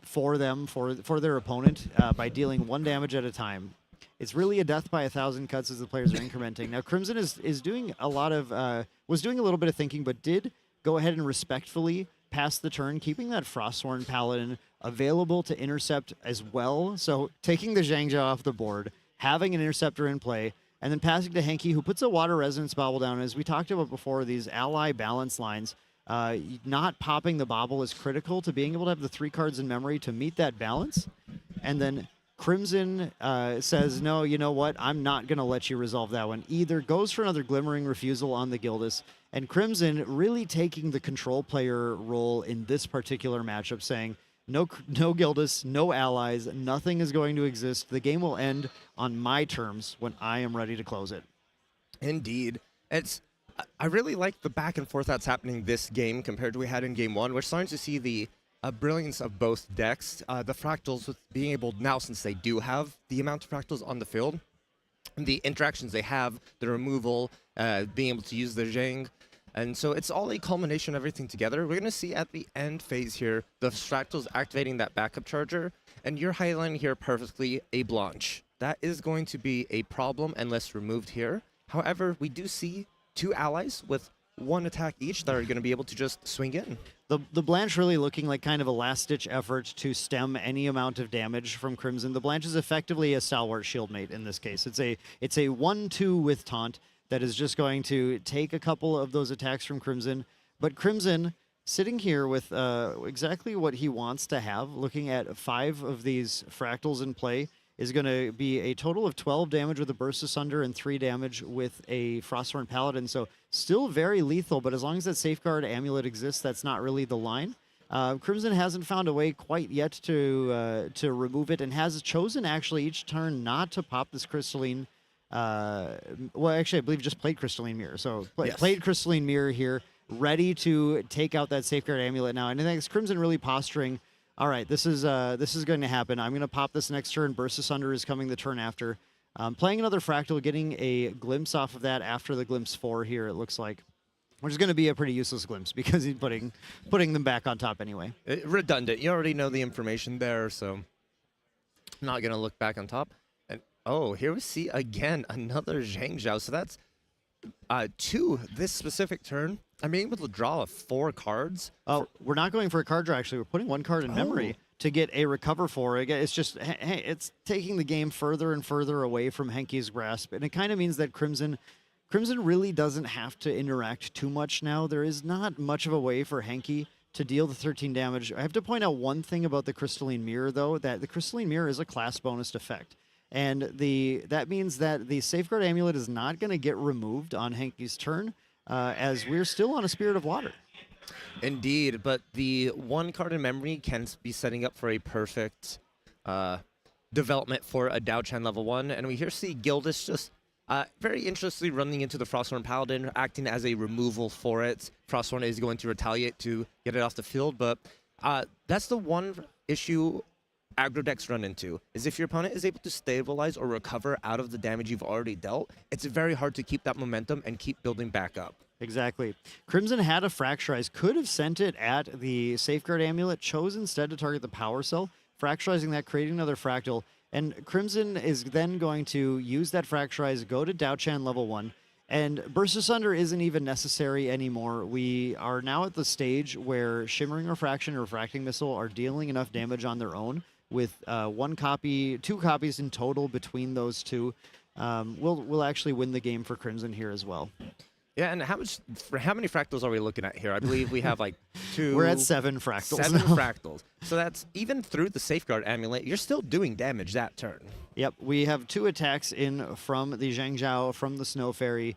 for them, for their opponent, by dealing 1 damage at a time. It's really a death by 1,000 cuts as the players are incrementing. Now, Crimson is doing a lot of, was doing a little bit of thinking, but did go ahead and respectfully pass the turn, keeping that Frosthorn Paladin available to intercept as well. So taking the Zhang Zhao off the board, having an interceptor in play, and then passing to Hanky, who puts a Water Resonance Bobble down. As we talked about before, these ally balance lines, not popping the Bobble is critical to being able to have the 3 cards in memory to meet that balance. And then Crimson says, no, you know what? I'm not going to let you resolve that one. Either goes for another Glimmering Refusal on the Gildas, and Crimson really taking the control player role in this particular matchup, saying, no Gildas, no allies, nothing is going to exist. The game will end on my terms when I am ready to close it. Indeed. I really like the back and forth that's happening this game compared to what we had in game 1. We're starting to see the brilliance of both decks. The Fractals with being able now, since they do have the amount of Fractals on the field, the interactions they have, the removal, being able to use the Zhang. And so it's all a culmination of everything together. We're going to see at the end phase here, the Fractals activating that backup charger, and you're highlighting here perfectly a Blanche. That is going to be a problem unless removed here. However, we do see 2 allies with 1 attack each that are going to be able to just swing in. The Blanche really looking like kind of a last-ditch effort to stem any amount of damage from Crimson. The Blanche is effectively a Stalwart Shieldmate in this case. It's a 1-2 with Taunt that is just going to take a couple of those attacks from Crimson. But Crimson, sitting here with exactly what he wants to have, looking at 5 of these Fractals in play, is going to be a total of 12 damage with a Burst Asunder and 3 damage with a Frosthorn Paladin. So still very lethal, but as long as that Safeguard Amulet exists, that's not really the line. Crimson hasn't found a way quite yet to remove it, and has chosen actually each turn not to pop this Crystalline. Well, actually, I believe just played Crystalline Mirror. So played Crystalline Mirror here, ready to take out that Safeguard Amulet now. And I think it's Crimson really posturing, all right, this is going to happen. I'm going to pop this next turn. Burst Asunder is coming the turn after. Playing another Fractal, getting a glimpse off of that after the Glimpse 4 here, it looks like. Which is going to be a pretty useless glimpse because he's putting them back on top anyway. Redundant. You already know the information there, so I'm not going to look back on top. And oh, here we see again another Zhang Zhao. So that's 2 this specific turn. I'm being able to draw 4 cards. Oh, we're not going for a card draw, actually. We're putting 1 card in memory to get a recover 4. Again, it's just, hey, it's taking the game further and further away from Hanky's grasp. And it kind of means that Crimson really doesn't have to interact too much now. There is not much of a way for Hanky to deal the 13 damage. I have to point out one thing about the Crystalline Mirror, though, that the Crystalline Mirror is a class bonus effect. And that means that the Safeguard Amulet is not going to get removed on Hanky's turn, as we're still on a Spirit of Water. Indeed, but the 1 card in memory can be setting up for a perfect development for a Dao Chan level 1. And we here see Gildas just very interestingly running into the Frosthorn Paladin, acting as a removal for it. Frosthorn is going to retaliate to get it off the field, but that's the one issue aggro decks run into, is if your opponent is able to stabilize or recover out of the damage you've already dealt, it's very hard to keep that momentum and keep building back up. Exactly. Crimson had a Fracturize, could have sent it at the Safeguard Amulet, chose instead to target the Power Cell, fracturizing that, creating another Fractal, And Crimson is then going to use that Fracturize, go to Dao-Chan level 1, and Burst Asunder isn't even necessary anymore. We are now at the stage where Shimmering Refraction and Refracting Missile are dealing enough damage on their own with 1 copy, 2 copies in total between those two. We'll actually win the game for Crimson here as well. Yeah, and how many fractals are we looking at here? I believe we have like 2. We're at 7 fractals. 7 now. fractals. So that's even through the Safeguard Amulet, you're still doing damage that turn. Yep, we have 2 attacks in from the Zhangjiao, from the Snow Fairy,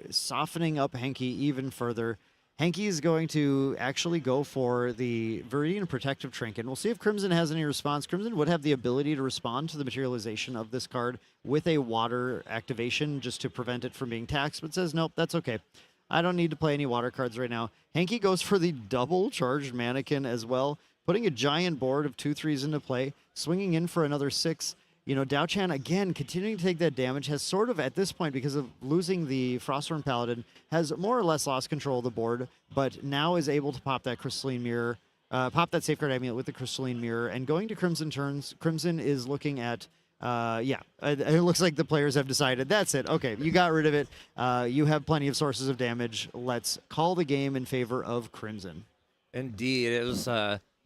softening up Hanky even further. Hanky is going to actually go for the Viridian Protective Trinket. We'll see if Crimson has any response. Crimson would have the ability to respond to the materialization of this card with a water activation just to prevent it from being taxed, but says, nope, that's okay. I don't need to play any water cards right now. Hanky goes for the double charged mannequin as well, putting a giant board of 2/3s into play, swinging in for another 6. You know, Dao-Chan, again, continuing to take that damage, has sort of, at this point, because of losing the Frosthorn Paladin, has more or less lost control of the board, but now is able to pop that Crystalline Mirror, pop that Safeguard Amulet with the Crystalline Mirror, and going to Crimson turns, Crimson is looking at, it looks like the players have decided, that's it, okay, you got rid of it, you have plenty of sources of damage, let's call the game in favor of Crimson. Indeed, it was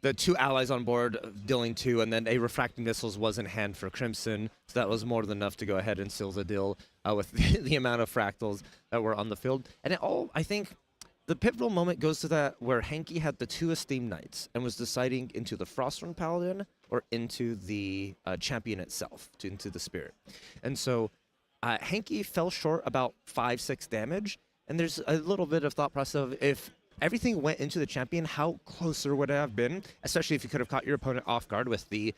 the 2 allies on board dealing 2, and then a Refracting Missiles was in hand for Crimson, so that was more than enough to go ahead and seal the deal with the amount of fractals that were on the field. And I think the pivotal moment goes to that where Hanky had the 2 Esteemed Knights and was deciding into the Frosthorn Paladin or into the champion itself, into the Spirit. And so Hanky fell short about 5-6 damage, and there's a little bit of thought process of if everything went into the champion, how closer would it have been? Especially if you could have caught your opponent off guard with the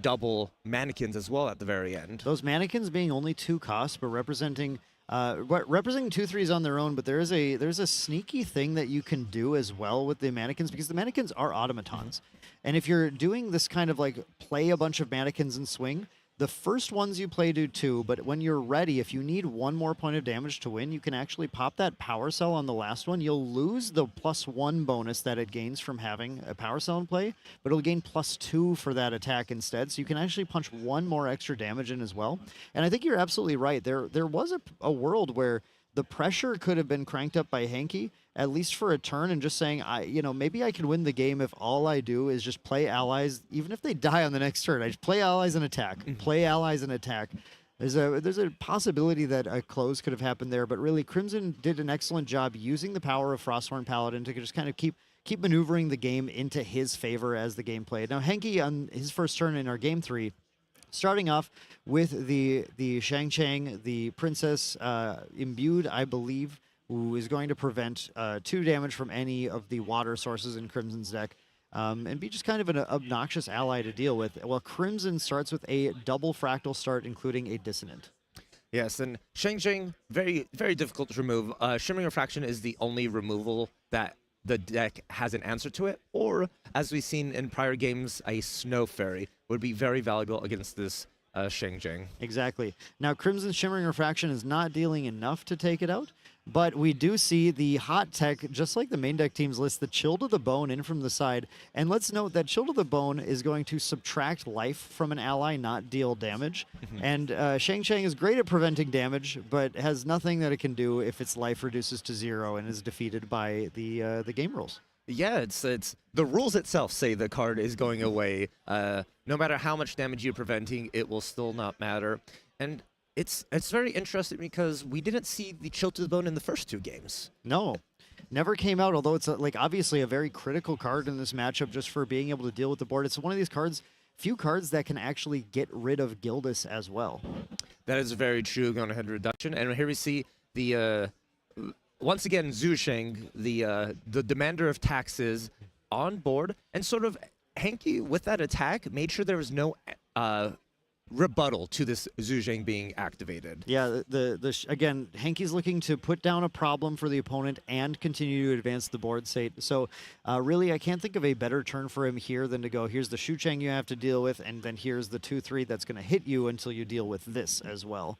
double mannequins as well at the very end. Those mannequins being only 2 costs, but representing 2/3s on their own. But there's a sneaky thing that you can do as well with the mannequins, because the mannequins are automatons, and if you're doing this kind of like play a bunch of mannequins and swing, the first ones you play do 2, but when you're ready, if you need 1 more point of damage to win, you can actually pop that power cell on the last one. You'll lose the +1 bonus that it gains from having a power cell in play, but it'll gain +2 for that attack instead, so you can actually punch 1 more extra damage in as well. And I think you're absolutely right. There was a world where the pressure could have been cranked up by Hanky, at least for a turn, and just saying, maybe I can win the game if all I do is just play allies, even if they die on the next turn. I just play allies and attack, play allies and attack. There's a possibility that a close could have happened there, but really Crimson did an excellent job using the power of Frosthorn Paladin to just kind of keep maneuvering the game into his favor as the game played. Now, Hanky, on his first turn in our game 3, starting off with the Shang Chang, the Princess imbued, I believe, who is going to prevent 2 damage from any of the water sources in Crimson's deck, and be just kind of an obnoxious ally to deal with. Well, Crimson starts with a double fractal start, including a Dissonant. Yes, and Shang Chang, very, very difficult to remove. Shimmering Refraction is the only removal that the deck has an answer to it, or, as we've seen in prior games, a Snow Fairy would be very valuable against this Shang Chang. Exactly. Now, Crimson's Shimmering Refraction is not dealing enough to take it out, but we do see the hot tech, just like the main deck teams list, the Chill to the Bone in from the side. And let's note that Chill to the Bone is going to subtract life from an ally, not deal damage. And Shang Chang is great at preventing damage, but has nothing that it can do if its life reduces to 0 and is defeated by the game rules. Yeah, it's the rules itself say the card is going away. No matter how much damage you're preventing, it will still not matter. And it's very interesting because we didn't see the Chill to the Bone in the first 2 games. No, never came out, although it's obviously a very critical card in this matchup just for being able to deal with the board. It's one of these cards, few cards that can actually get rid of Gildas as well. That is very true, going ahead reduction. And here we see the once again Zhu Sheng, the demander of taxes, on board, and sort of Hanky with that attack made sure there was no rebuttal to this Zhu Sheng being activated. Yeah, again, Hanky's looking to put down a problem for the opponent and continue to advance the board state. So really, I can't think of a better turn for him here than to go, here's the Shu Cheng you have to deal with, and then here's the 2/3 that's going to hit you until you deal with this as well.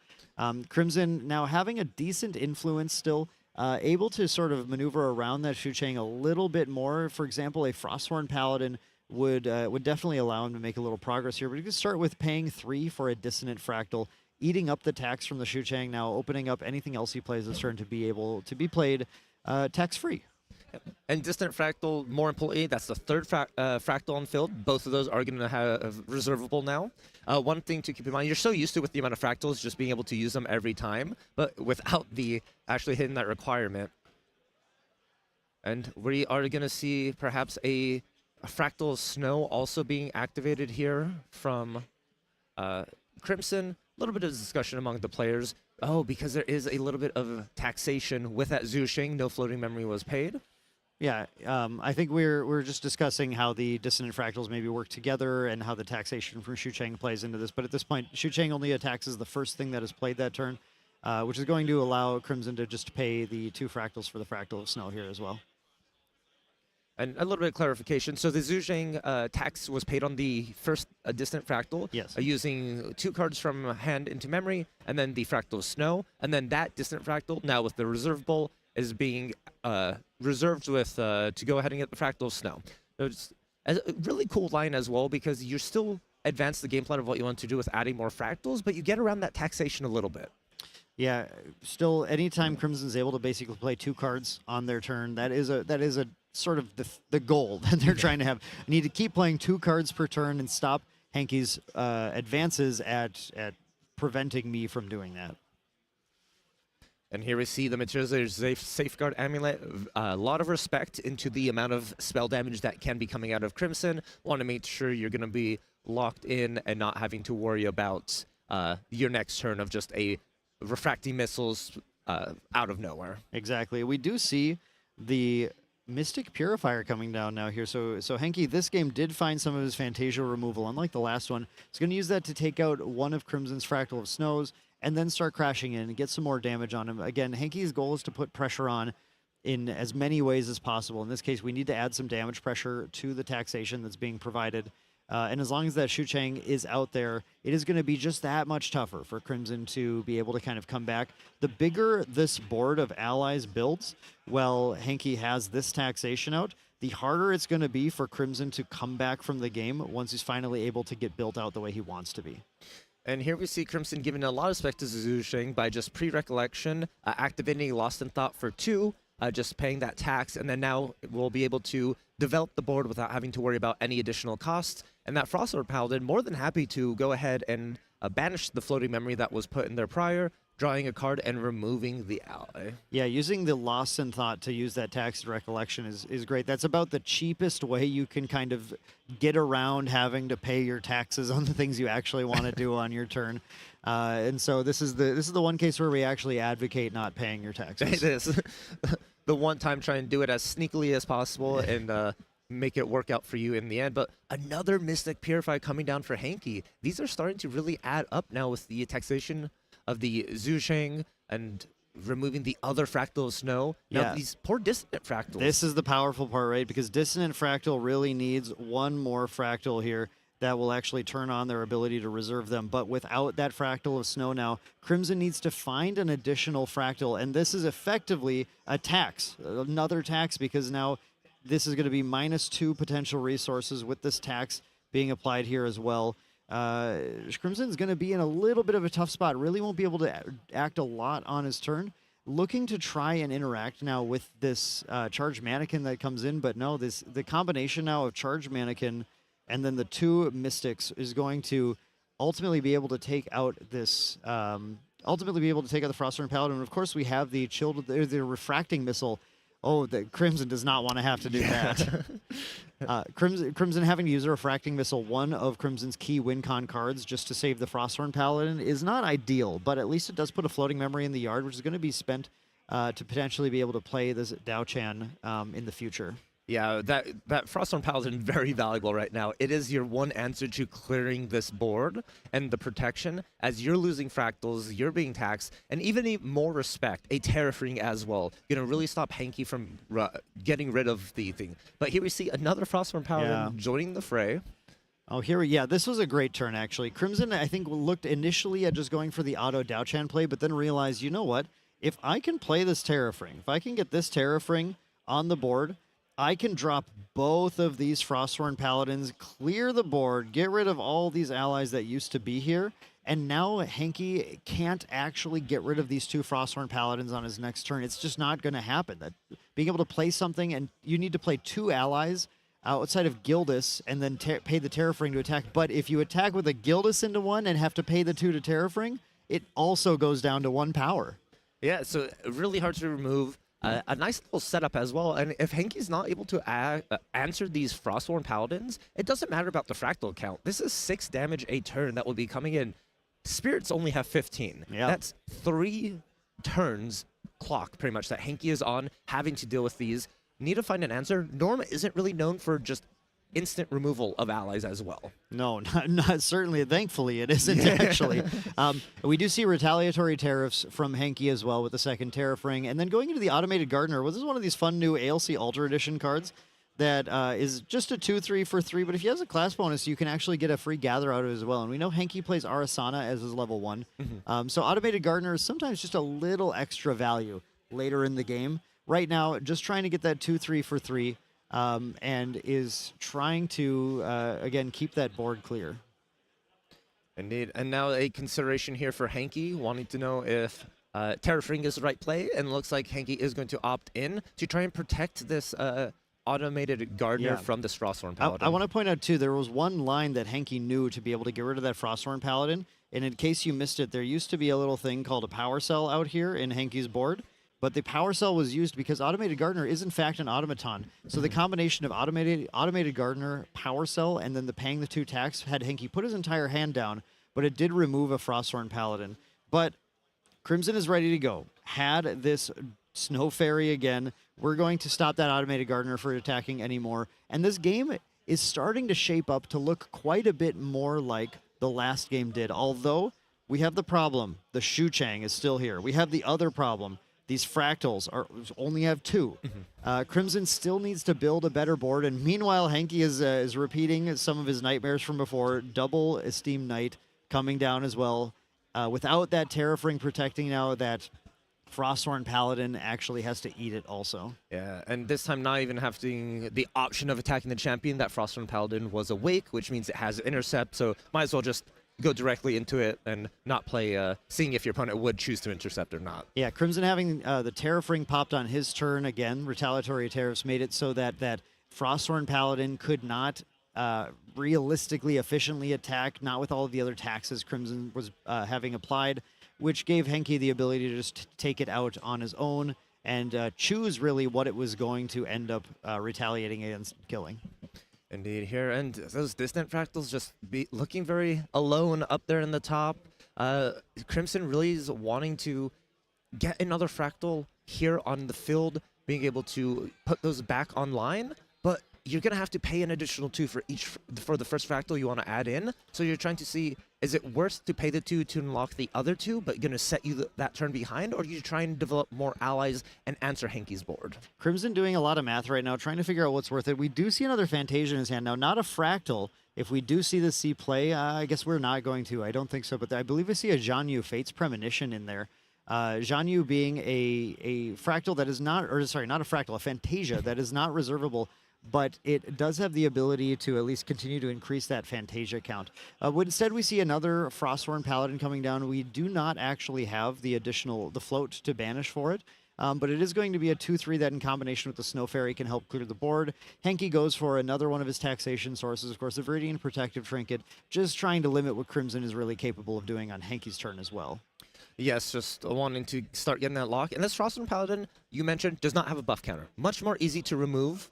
Crimson now having a decent influence still, able to sort of maneuver around that Shu Cheng a little bit more. For example, a Frosthorn Paladin would definitely allow him to make a little progress here. But you can start with paying 3 for a Dissonant Fractal, eating up the tax from the Shuchang, now opening up anything else he plays this turn to be able to be played tax-free. And Distant Fractal, more importantly, that's the third Fractal on field. Both of those are going to have reservable now. One thing to keep in mind, you're so used to with the amount of Fractals, just being able to use them every time, but without the actually hitting that requirement. And we are going to see perhaps a Fractal Snow also being activated here from Crimson. A little bit of discussion among the players. Oh, because there is a little bit of taxation with that Zushing. No floating memory was paid. Yeah, I think we're just discussing how the Dissonant Fractals maybe work together and how the taxation from Shuchang plays into this. But at this point, Shuchang only attacks as the first thing that is played that turn, which is going to allow Crimson to just pay the 2 Fractals for the Fractal of Snow here as well. And a little bit of clarification. So the Zhuzhang tax was paid on the first Distant Fractal. Yes. Using 2 cards from hand into memory, and then the Fractal Snow. And then that Distant Fractal, now with the Reserve Bowl, is being reserved with to go ahead and get the Fractal Snow. So it's a really cool line as well, because you still advance the game plan of what you want to do with adding more Fractals, but you get around that taxation a little bit. Yeah, still, anytime Crimson's able to basically play 2 cards on their turn, that is a sort of the goal that they're trying to have. I need to keep playing 2 cards per turn and stop Hanky's advances at preventing me from doing that. And here we see the Materials Safeguard Amulet. A lot of respect into the amount of spell damage that can be coming out of Crimson. Want to make sure you're going to be locked in and not having to worry about your next turn of just a refracting missiles out of nowhere. Exactly. We do see the Mystic Purifier coming down now here. So Hanky, this game did find some of his Fantasia removal, unlike the last one. He's going to use that to take out one of Crimson's Fractal of Snows and then start crashing in and get some more damage on him. Again, Hanky's goal is to put pressure on in as many ways as possible. In this case, we need to add some damage pressure to the taxation that's being provided. And as long as that Shuchang is out there, it is going to be just that much tougher for Crimson to be able to kind of come back. The bigger this board of allies builds, well, Hanky has this taxation out, the harder it's going to be for Crimson to come back from the game once he's finally able to get built out the way he wants to be. And here we see Crimson giving a lot of respect to Zusheng by just pre-recollection, activating Lost in Thought for 2, just paying that tax, and then now we'll be able to develop the board without having to worry about any additional costs. And that Frostlord Paladin, more than happy to go ahead and banish the floating memory that was put in there prior, drawing a card and removing the ally. Yeah, using the Lost in Thought to use that tax recollection is great. That's about the cheapest way you can kind of get around having to pay your taxes on the things you actually want to do on your turn. And so this is the one case where we actually advocate not paying your taxes. It is. The one time try and do it as sneakily as possible and make it work out for you in the end. But another Mystic Purify coming down for Hanky. These are starting to really add up now with the taxation of the Zusheng and removing the other Fractal of Snow. Now Yeah. these poor Dissonant Fractals. This is the powerful part, right? Because Dissonant Fractal really needs one more Fractal here that will actually turn on their ability to reserve them. But without that Fractal of Snow now, Crimson needs to find an additional Fractal. And this is effectively a tax, another tax, because now this is going to be -2 potential resources with this tax being applied here as well. Crimson's going to be in a little bit of a tough spot. Really won't be able to act a lot on his turn. Looking to try and interact now with this Charged Mannequin that comes in, but no, the combination now of Charged Mannequin and then the 2 Mystics is going to ultimately be able to take out this, ultimately be able to take out the Frostborn Paladin. And of course, we have the the Refracting Missile. Oh, the Crimson does not want to have to do that. Crimson having to use a Refracting Missile, one of Crimson's key win con cards, just to save the Frosthorn Paladin, is not ideal, but at least it does put a floating memory in the yard, which is going to be spent to potentially be able to play this Dao Chan in the future. Yeah, that Frosthorn Paladin very valuable right now. It is your one answer to clearing this board and the protection. As you're losing Fractals, you're being taxed, and even more respect, a Terrafreeing as well. Gonna really stop Hanky from getting rid of the thing. But here we see another Frosthorn Paladin joining the fray. Oh, yeah, this was a great turn, actually. Crimson, I think, looked initially at just going for the auto Dao Chan play, but then realized, you know what? If I can play this Terrafreeing, if I can get this Terrafreeing on the board I can drop both of these Frosthorn Paladins, clear the board, get rid of all these allies that used to be here, and now Hanky can't actually get rid of these 2 Frosthorn Paladins on his next turn. It's just not going to happen. That being able to play something, and you need to play 2 allies outside of Gildas and then pay the Terrafring to attack. But if you attack with a Gildas into 1 and have to pay the 2 to Terrafring, it also goes down to 1 power. Yeah, so really hard to remove. A nice little setup as well. And if Hanky's not able to answer these Frostborn Paladins, it doesn't matter about the Fractal count. This is 6 damage a turn that will be coming in. Spirits only have 15. Yep. That's 3 turns clock, pretty much, that Hanky is on, having to deal with these. Need to find an answer. Norm isn't really known for just instant removal of allies as well. No, not certainly. Thankfully, it isn't actually. We do see retaliatory tariffs from Hanky as well with the second Tariff Ring. And then going into the Automated Gardener, well, this is one of these fun new ALC Ultra Edition cards that is just a 2/3 for 3. But if he has a class bonus, you can actually get a free Gather out of it as well. And we know Hanky plays Arasana as his level 1. So Automated Gardener is sometimes just a little extra value later in the game. Right now, just trying to get that 2/3 for 3. And is trying to, again, keep that board clear. Indeed. And now a consideration here for Hanky, wanting to know if Terrafring is the right play, and looks like Hanky is going to opt in to try and protect this Automated Gardener from this Frosthorn Paladin. I want to point out, too, there was one line that Hanky knew to be able to get rid of that Frosthorn Paladin, and in case you missed it, there used to be a little thing called a Power Cell out here in Hanky's board. But the Power Cell was used because Automated Gardener is, in fact, an automaton. So the combination of Automated Gardener, Power Cell, and then the paying the 2 tax had Hanky put his entire hand down, but it did remove a Frosthorn Paladin. But Crimson is ready to go. Had this Snow Fairy again. We're going to stop that Automated Gardener from attacking anymore. And this game is starting to shape up to look quite a bit more like the last game did. Although we have the problem. The Shu Chang is still here. We have the other problem. These Fractals only have 2. Crimson still needs to build a better board, and meanwhile, Hanky is repeating some of his nightmares from before. Double Esteemed Knight coming down as well. Without that Tariff Ring protecting now, that Frosthorn Paladin actually has to eat it also. Yeah, and this time not even having the option of attacking the champion. That Frosthorn Paladin was awake, which means it has intercept, so might as well just go directly into it and not play, seeing if your opponent would choose to intercept or not. Yeah, Crimson having the Tariff Ring popped on his turn again. Retaliatory Tariffs made it so that Frosthorn Paladin could not realistically, efficiently attack, not with all of the other taxes Crimson was having applied, which gave Hanky the ability to just take it out on his own and choose really what it was going to end up retaliating against killing. Indeed, here, and those distant Fractals just looking very alone up there in the top. Crimson really is wanting to get another Fractal here on the field, being able to put those back online, but you're going to have to pay an additional 2 for the first Fractal you want to add in. So you're trying to see, is it worth to pay the 2 to unlock the other 2, but going to set you that turn behind, or are you trying to develop more allies and answer Hanky's board? Crimson doing a lot of math right now, trying to figure out what's worth it. We do see another Fantasia in his hand now, not a Fractal. If we do see the C play, I guess we're not going to. I don't think so, but I believe I see a Zhan Yu Fate's Premonition in there. Zhan Yu being a Fractal that is not, or sorry, not a Fractal, a Fantasia that is not reservable, but it does have the ability to at least continue to increase that Fantasia count. Instead, we see another Frosthorn Paladin coming down. We do not actually have the float to banish for it, but it is going to be a 2/3 that in combination with the Snow Fairy can help clear the board. Hanky goes for another one of his taxation sources, of course, the Viridian Protective Trinket, just trying to limit what Crimson is really capable of doing on Hanky's turn as well. Yes, just wanting to start getting that lock. And this Frosthorn Paladin, you mentioned, does not have a buff counter. Much more easy to remove.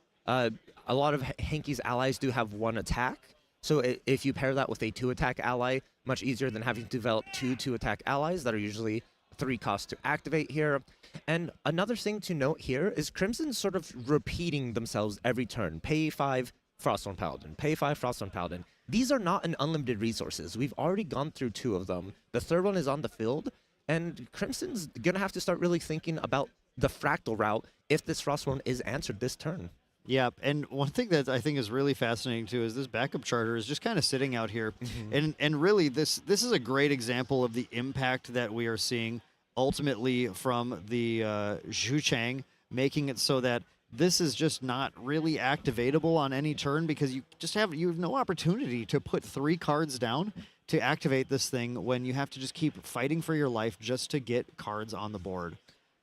A lot of Hanky's allies do have 1 attack, so if you pair that with a 2-attack ally, much easier than having to develop 2 2-attack allies that are usually 3 costs to activate here. And another thing to note here is Crimson's sort of repeating themselves every turn. Pay 5, Frosthorn Paladin. Pay 5, Frosthorn Paladin. These are not an unlimited resources. We've already gone through 2 of them. The third one is on the field, and Crimson's going to have to start really thinking about the Fractal route if this Frostborn is answered this turn. Yeah, and one thing that I think is really fascinating too is this backup charter is just kind of sitting out here, and really this is a great example of the impact that we are seeing ultimately from the Zhu Chang, making it so that this is just not really activatable on any turn because you have no opportunity to put 3 cards down to activate this thing when you have to just keep fighting for your life just to get cards on the board.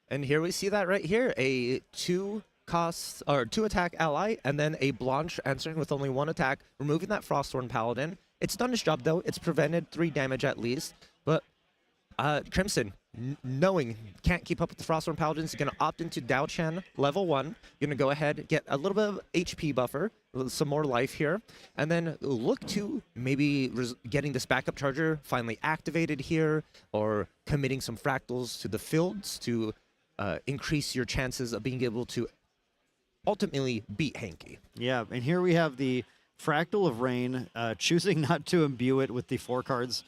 And here we see that right here, a 2-attack ally, and then a Blanche answering with only 1 attack, removing that Frostthorn Paladin. It's done its job though. It's prevented 3 damage at least. But Crimson, knowing can't keep up with the Frostthorn Paladins, is going to opt into Dao Chen level 1. Going to go ahead, get a little bit of HP buffer, some more life here, and then look to maybe getting this backup charger finally activated here, or committing some Fractals to the fields to increase your chances of being able to ultimately beat Hanky. Yeah, and here we have the Fractal of Rain, choosing not to imbue it with the 4 cards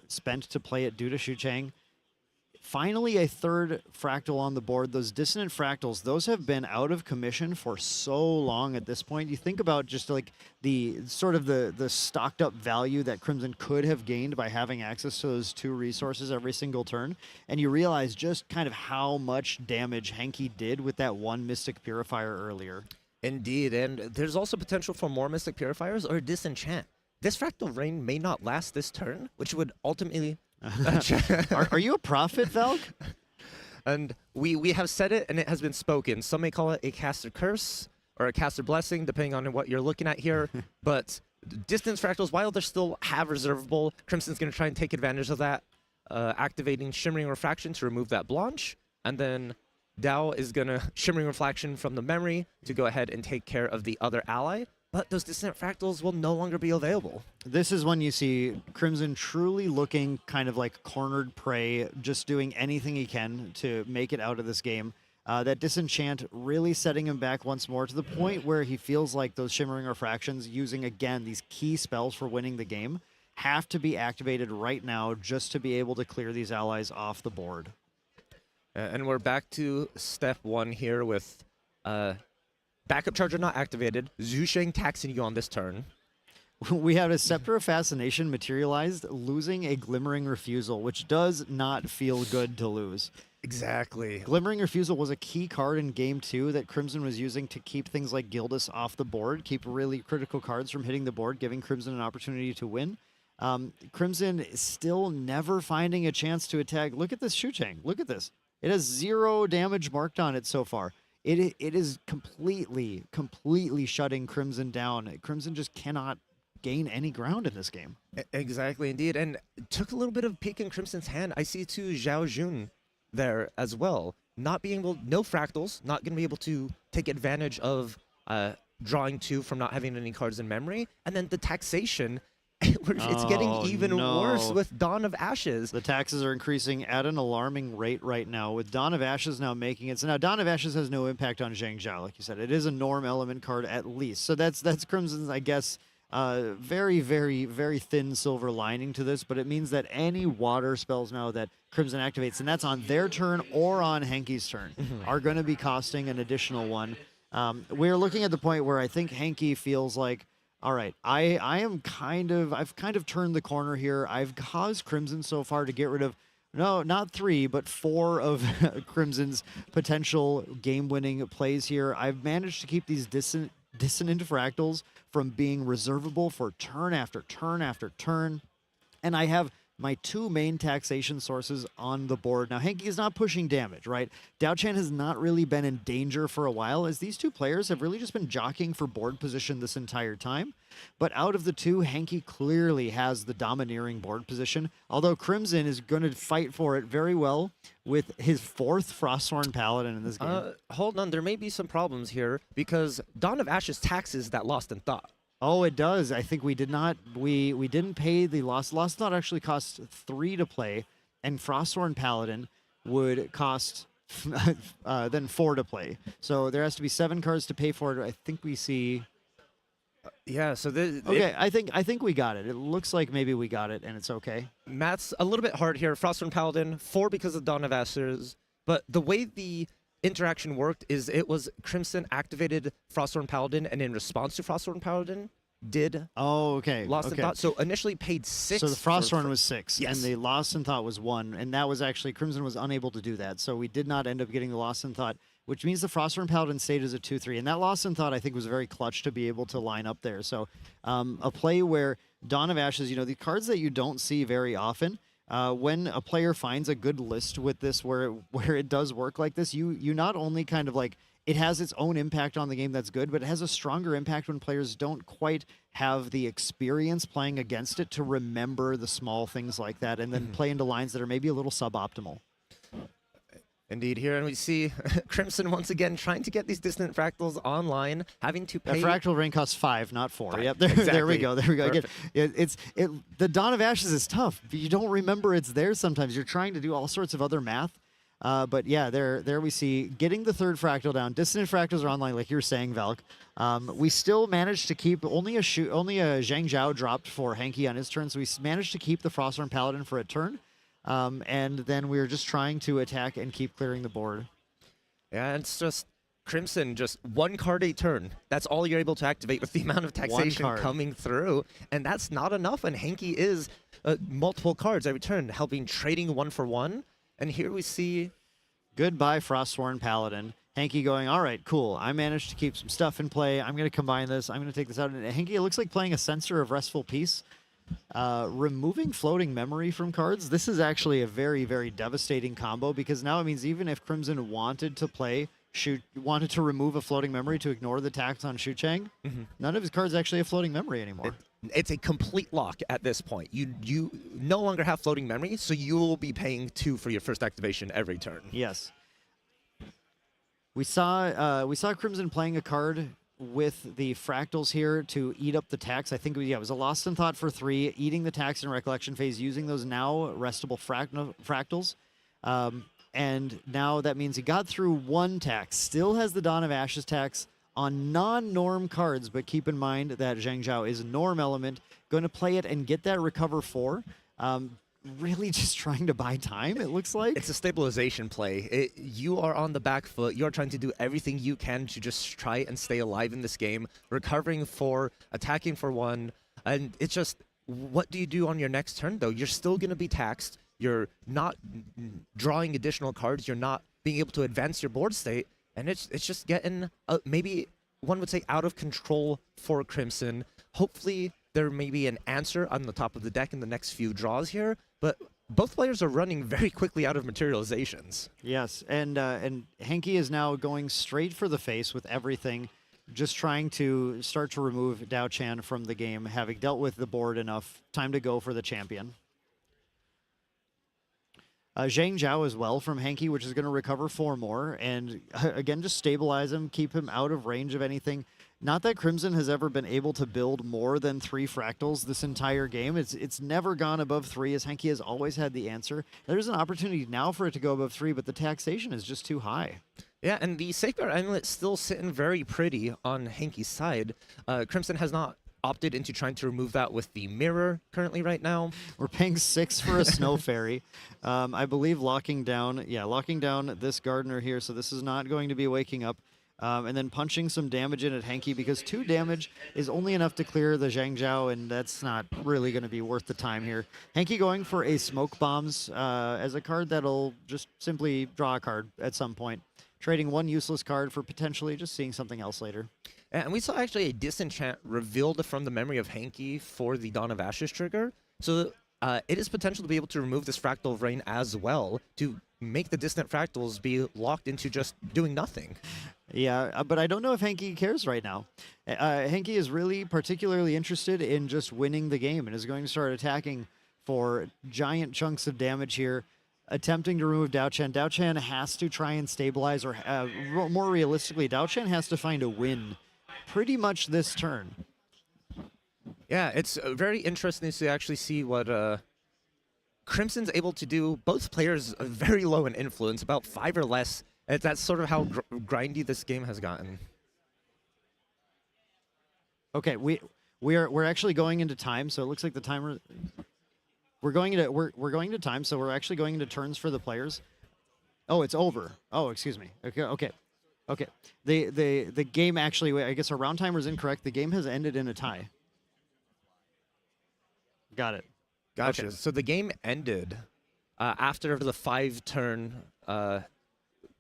spent to play it due to Xu Chang. Finally, a 3rd Fractal on the board. Those Dissonant Fractals, those have been out of commission for so long at this point. You think about just like the sort of the stocked up value that Crimson could have gained by having access to those 2 resources every single turn, and you realize just kind of how much damage Hanky did with that 1 Mystic Purifier earlier. Indeed, and there's also potential for more Mystic Purifiers or Disenchant. This Fractal Rain may not last this turn, which would ultimately... are you a prophet, Valk? And we have said it, and it has been spoken. Some may call it a caster curse or a caster blessing, depending on what you're looking at here. But Distance Fractals, while they still have reservable, Crimson's going to try and take advantage of that, activating Shimmering Refraction to remove that Blanche, and then Dao is going to Shimmering Reflection from the memory to go ahead and take care of the other ally. But those Dissonant Fractals will no longer be available. This is when you see Crimson truly looking kind of like cornered prey, just doing anything he can to make it out of this game. That Disenchant really setting him back once more to the point where he feels like those Shimmering Refractions, using again these key spells for winning the game, have to be activated right now just to be able to clear these allies off the board. And we're back to step 1 here with... backup charger not activated. Xu Sheng taxing you on this turn. We have a Scepter of Fascination materialized, losing a Glimmering Refusal, which does not feel good to lose. Exactly. Glimmering Refusal was a key card in Game 2 that Crimson was using to keep things like Gildas off the board, keep really critical cards from hitting the board, giving Crimson an opportunity to win. Crimson is still never finding a chance to attack. Look at this Xu Chang. Look at this. It has 0 damage marked on it so far. It is completely shutting Crimson down. Crimson just cannot gain any ground in this game. Exactly, indeed. And took a little bit of peek in Crimson's hand. I see too Zhao Jun there as well. Not being able, no Fractals, not going to be able to take advantage of drawing 2 from not having any cards in memory. And then the taxation, it's getting even worse with Dawn of Ashes. The taxes are increasing at an alarming rate right now, with Dawn of Ashes now making it. So now Dawn of Ashes has no impact on Zhang Zhao, like you said. It is a norm element card at least. So that's Crimson's, I guess, very, very, very thin silver lining to this, but it means that any water spells now that Crimson activates, and that's on their turn or on Hanky's turn, are going to be costing an additional 1. We're looking at the point where I think Hanky feels like, all right, I've kind of turned the corner here. I've caused Crimson so far to get rid of, no, not 3, but 4 of Crimson's potential game-winning plays here. I've managed to keep these Dissonant Fractals from being reservable for turn after turn after turn. And I have my 2 main taxation sources on the board. Now, Hanky is not pushing damage, right? Dao Chen has not really been in danger for a while, as these 2 players have really just been jockeying for board position this entire time. But out of the 2, Hanky clearly has the domineering board position, although Crimson is going to fight for it very well with his 4th Frosthorn Paladin in this game. Hold on, there may be some problems here, because Dawn of Ashes taxes that Lost in Thought. Oh, it does. I think we did not. We didn't pay the Lost. Lost Thought actually costs 3 to play, and Frosthorn Paladin would cost then 4 to play. So there has to be 7 cards to pay for it. I think we see. Yeah. So okay. I think we got it. It looks like maybe we got it, and it's okay. Matt's a little bit hard here. Frosthorn Paladin 4 because of Dawn of Ashes, but the way the interaction worked is it was Crimson activated Frosthorn Paladin, and in response to Frosthorn Paladin did Lost in Thought. So initially paid 6. So the Frosthorn was 6, yes, and the Lost in Thought was 1, and that was actually Crimson was unable to do that. So we did not end up getting the Lost in Thought. which means the Frostborn Paladin stayed as a 2-3. And that Lost in Thought, I think, was very clutch to be able to line up there. So a play where Dawn of Ashes, the cards that you don't see very often, when a player finds a good list with this where it does work like this, you not only kind of like, it has its own impact on the game that's good, but it has a stronger impact when players don't quite have the experience playing against it to remember the small things like that and then play into lines that are maybe a little suboptimal. Indeed, here and we see Crimson once again trying to get these distant fractals online, having to pay. That fractal ring costs 5, not 4. 5. Yep, there we Exactly. go. There we go. Again, Perfect. the Dawn of Ashes is tough. You don't remember it's there sometimes. You're trying to do all sorts of other math. But yeah, there we see getting the third fractal down. Dissonant fractals are online, like you're saying, Valk. We still managed to keep only a Zhang Zhao dropped for Hanky on his turn, so we managed to keep the Frostborn Paladin for a turn. And then we were just trying to attack and keep clearing the board. Yeah, and it's just Crimson, just one card a turn. That's all you're able to activate with the amount of taxation card. coming through. And that's not enough. And Hanky is multiple cards every turn, helping trading 1 for 1. And here we see... Goodbye, Frostsworn Paladin. Hanky going, all right, cool. I managed to keep some stuff in play. I'm going to combine this. I'm going to take this out. And Hanky, it looks like playing a Censor of Restful Peace. Removing floating memory from cards. This is actually a very, very devastating combo because now it means even if Crimson wanted to remove a floating memory to ignore the tax on Shuchang, none of his cards actually have floating memory anymore. It's a complete lock at this point. You no longer have floating memory, so you will be paying 2 for your first activation every turn. Yes. We saw Crimson playing a card with the Fractals here to eat up the tax. I think it was a Lost in Thought for 3, eating the tax in Recollection phase, using those now restable Fractals. And now that means he got through 1 tax, still has the Dawn of Ashes tax on non-norm cards, but keep in mind that Zhang Zhao is norm element, going to play it and get that recover 4. Really just trying to buy time, it looks like. It's a stabilization play. You are on the back foot. You are trying to do everything you can to just try and stay alive in this game, recovering 4, attacking for 1. And it's just, what do you do on your next turn, though? You're still going to be taxed. You're not drawing additional cards. You're not being able to advance your board state. And it's just getting, maybe one would say, out of control for Crimson. Hopefully, there may be an answer on the top of the deck in the next few draws here, but both players are running very quickly out of materializations. Yes, and Hanky is now going straight for the face with everything, just trying to start to remove Dao Chan from the game, having dealt with the board enough. Time to go for the champion. Zhang Zhao as well from Hanky, which is going to recover 4 more, and again, just stabilize him, keep him out of range of anything. Not that Crimson has ever been able to build more than 3 fractals this entire game. It's never gone above 3, as Hanky has always had the answer. There's an opportunity now for it to go above 3, but the taxation is just too high. Yeah, and the Safeguard Amulet's still sitting very pretty on Hanky's side. Crimson has not opted into trying to remove that with the mirror currently right now. We're paying 6 for a Snow Fairy. I believe locking down this Gardener here, so this is not going to be waking up. And then punching some damage in at Hanky, because 2 damage is only enough to clear the Zhang Zhao, and that's not really going to be worth the time here. Hanky going for a Smoke Bombs as a card that'll just simply draw a card at some point. Trading 1 useless card for potentially just seeing something else later. And we saw actually a Disenchant revealed from the memory of Hanky for the Dawn of Ashes trigger. So it is potential to be able to remove this Fractal of Rain as well, to make the distant fractals be locked into just doing nothing. Yeah, but I don't know if Hanky cares right now. Hanky is really particularly interested in just winning the game and is going to start attacking for giant chunks of damage here, attempting to remove Dao Chen. Dao Chen has to try and stabilize, or more realistically, Dao Chen has to find a win pretty much this turn. Yeah, it's very interesting to actually see what Crimson's able to do. Both players are very low in influence, about 5 or less. That's sort of how grindy this game has gotten. Okay, we're actually going into time, so it looks like the timer. We're going into time, so we're actually going into turns for the players. Oh, it's over. Oh, excuse me. Okay. The game actually, I guess our round timer is incorrect. The game has ended in a tie. Got it. Gotcha. Okay. So the game ended after the 5-turn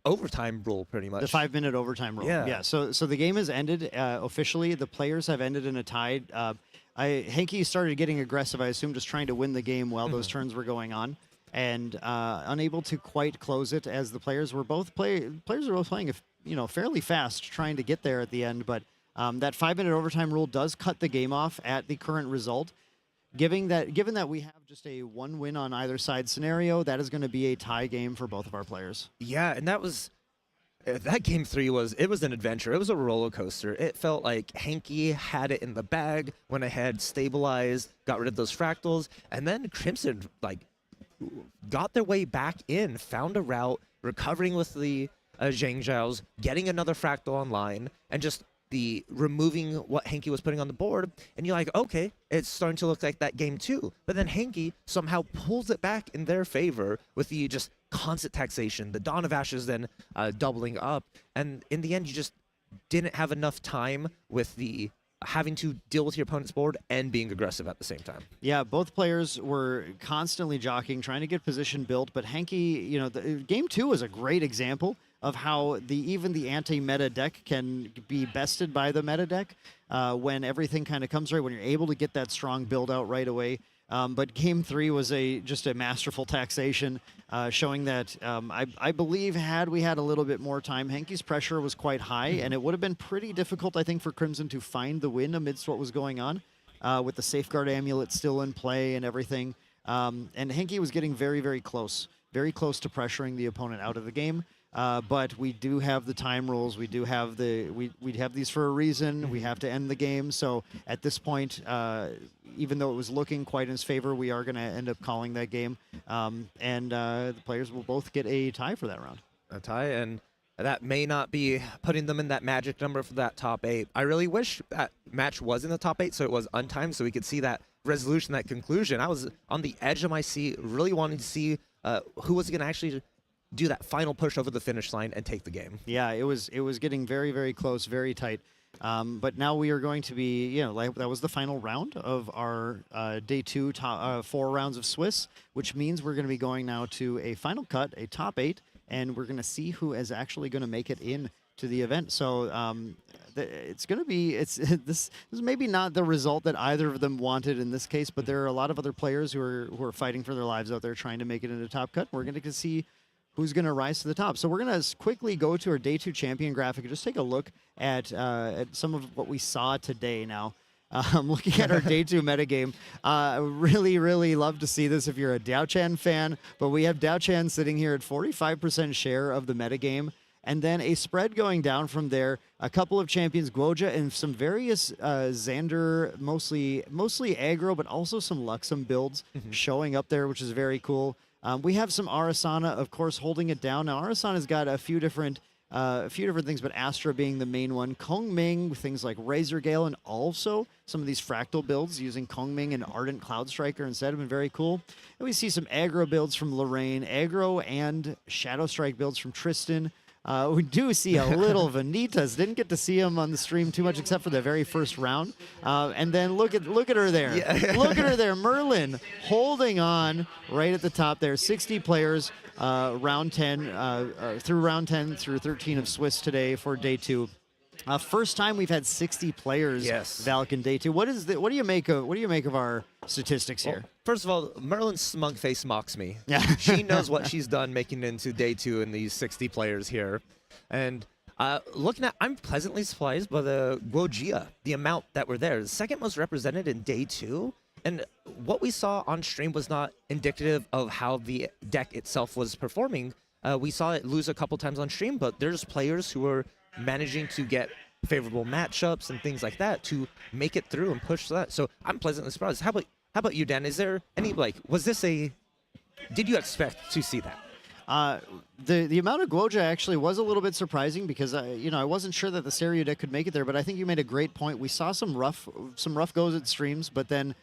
overtime rule, pretty much. The 5-minute overtime rule. Yeah. So the game has ended officially. The players have ended in a tie. Hanky started getting aggressive, I assume, just trying to win the game while those turns were going on, and unable to quite close it as the players were both playing fairly fast, trying to get there at the end. But that 5-minute overtime rule does cut the game off at the current result. Given that we have just a 1 win on either side scenario, that is going to be a tie game for both of our players. Yeah, and that game 3 was an adventure. It was a roller coaster. It felt like Hanky had it in the bag, went ahead, stabilized, got rid of those fractals, and then Crimson got their way back in, found a route, recovering with the Zhang Zhao's, getting another fractal online, and just the removing what Hanky was putting on the board, and you're like, okay, it's starting to look like that game 2. But then Hanky somehow pulls it back in their favor with the just constant taxation, the Dawn of Ashes then doubling up, and in the end, you just didn't have enough time with the having to deal with your opponent's board and being aggressive at the same time. Yeah, both players were constantly jockeying, trying to get position built, but Hanky, game 2 was a great example of how even the anti-meta deck can be bested by the meta deck when everything kind of comes right, when you're able to get that strong build out right away. But game 3 was just a masterful taxation, showing that I believe had we had a little bit more time, Hanky's pressure was quite high, and it would have been pretty difficult, I think, for Crimson to find the win amidst what was going on, with the Safeguard Amulet still in play and everything. And Hanky was getting very, very close to pressuring the opponent out of the game. But we do have the time rules. We do have we have these for a reason. We have to end the game. So at this point, even though it was looking quite in his favor, we are going to end up calling that game. And the players will both get a tie for that round. A tie, and that may not be putting them in that magic number for that top 8. I really wish that match was in the top 8, so it was untimed, so we could see that resolution, that conclusion. I was on the edge of my seat, really wanting to see who was going to actually do that final push over the finish line and take the game. Yeah, it was getting very, very close, very tight. But now we are going to be, that was the final round of our day 2 4 rounds of Swiss, which means we're going to be going now to a final cut, a top 8, and we're going to see who is actually going to make it in to the event. So it's going to be, this is maybe not the result that either of them wanted in this case, but there are a lot of other players who are fighting for their lives out there trying to make it into top cut. We're going to see who's going to rise to the top. So we're going to quickly go to our Day 2 champion graphic and just take a look at some of what we saw today now. Looking at our Day 2 metagame, really, really love to see this if you're a Dao-Chan fan, but we have Dao-Chan sitting here at 45% share of the metagame, and then a spread going down from there, a couple of champions, Guoja, and some various Xander, mostly aggro, but also some Luxom builds showing up there, which is very cool. We have some Arasana, of course, holding it down. Now, Arasana's got a few different things, but Astra being the main one. Kongming, with things like Razor Gale, and also some of these fractal builds using Kongming and Ardent Cloud Striker instead have been very cool. And we see some aggro builds from Lorraine, aggro and Shadow Strike builds from Tristan. We do see a little Vanitas. Didn't get to see him on the stream too much except for the very first round. And then look at her there. Yeah. Look at her there. Merlin holding on right at the top there. 60 players round 10 through round 10 through 13 of Swiss today for day 2. First time we've had 60 players. Yes. Valk in day 2. What do you make of our statistics here? Well, first of all, Merlin's smug face mocks me. Yeah. She knows what she's done making it into day 2 in these 60 players here. And I'm pleasantly surprised by the Guojia, the amount that were there. The second most represented in day 2. And what we saw on stream was not indicative of how the deck itself was performing. We saw it lose a couple times on stream, but there's players who were managing to get favorable matchups and things like that to make it through and push that. So I'm pleasantly surprised. How about you, Dan? Is there any, did you expect to see that? The amount of Guoja actually was a little bit surprising because I wasn't sure that the Stereo deck could make it there, but I think you made a great point. We saw some rough goes at streams, but then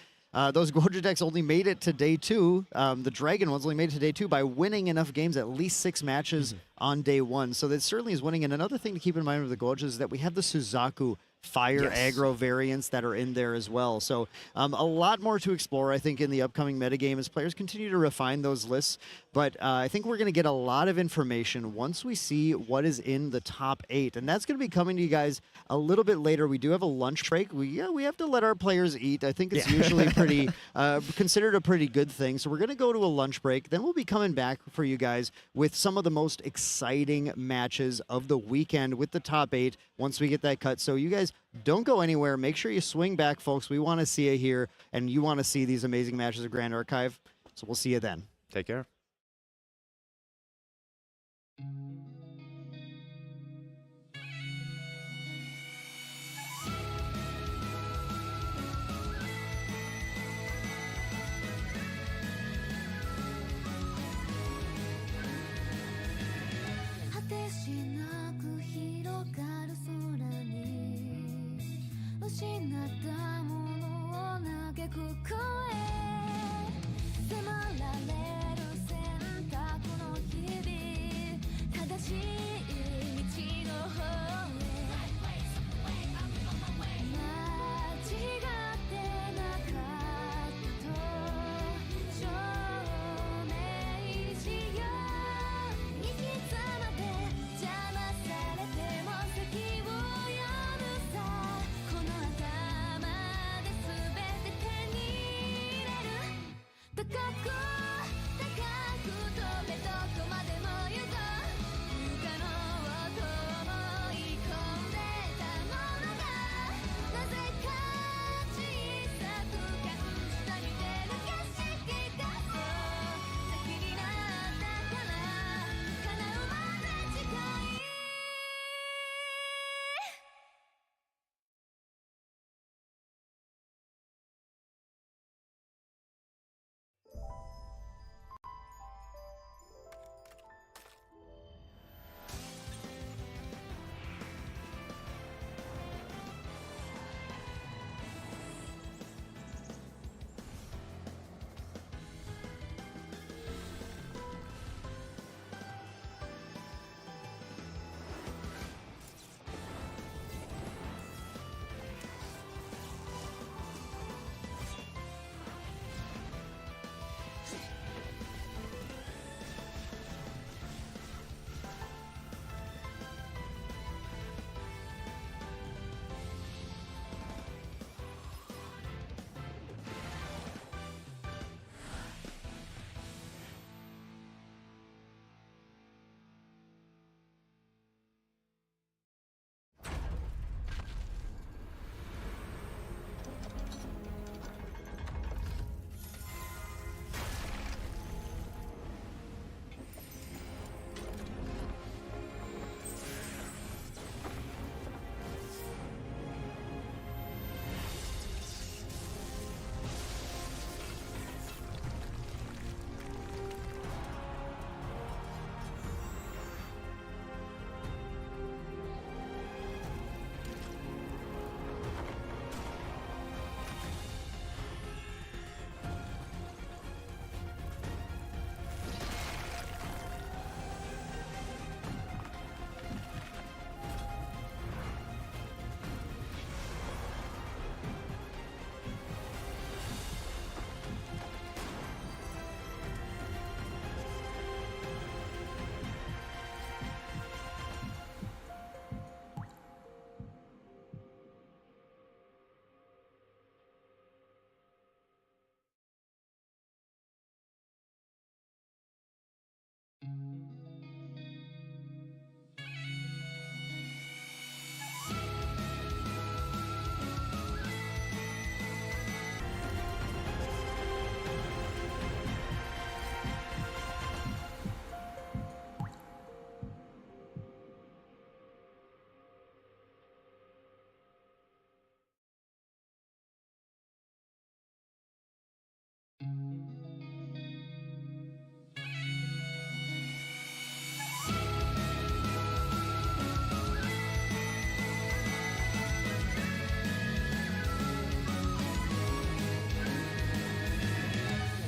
those Guoja decks only made it to day 2. The Dragon ones only made it to day 2 by winning enough games, at least 6 matches on day 1. So that certainly is winning. And another thing to keep in mind with the Guoja is that we have the Suzaku fire Yes. aggro variants that are in there as well. So a lot more to explore, I think, in the upcoming metagame as players continue to refine those lists. But I think we're going to get a lot of information once we see what is in the top 8. And that's going to be coming to you guys a little bit later. We do have a lunch break. We have to let our players eat. I think it's usually pretty considered a pretty good thing. So we're going to go to a lunch break. Then we'll be coming back for you guys with some of the most exciting matches of the weekend with the top 8 once we get that cut. So you guys don't go anywhere. Make sure you swing back, folks. We want to see you here, and you want to see these amazing matches of Grand Archive. So we'll see you then. Take care. 果てしなく広がる空に失ったものを嘆く声迫られる選択の日々正しい道の方へ間違ってなかったと証明しよう行き詰まって邪魔されても先を読むさこの頭で全て手に入れる高く高く飛べどこまでも行こう不可能と思い込んでたものがなぜか小さく感じたみて抜けしてたそう先になったから叶うまで近い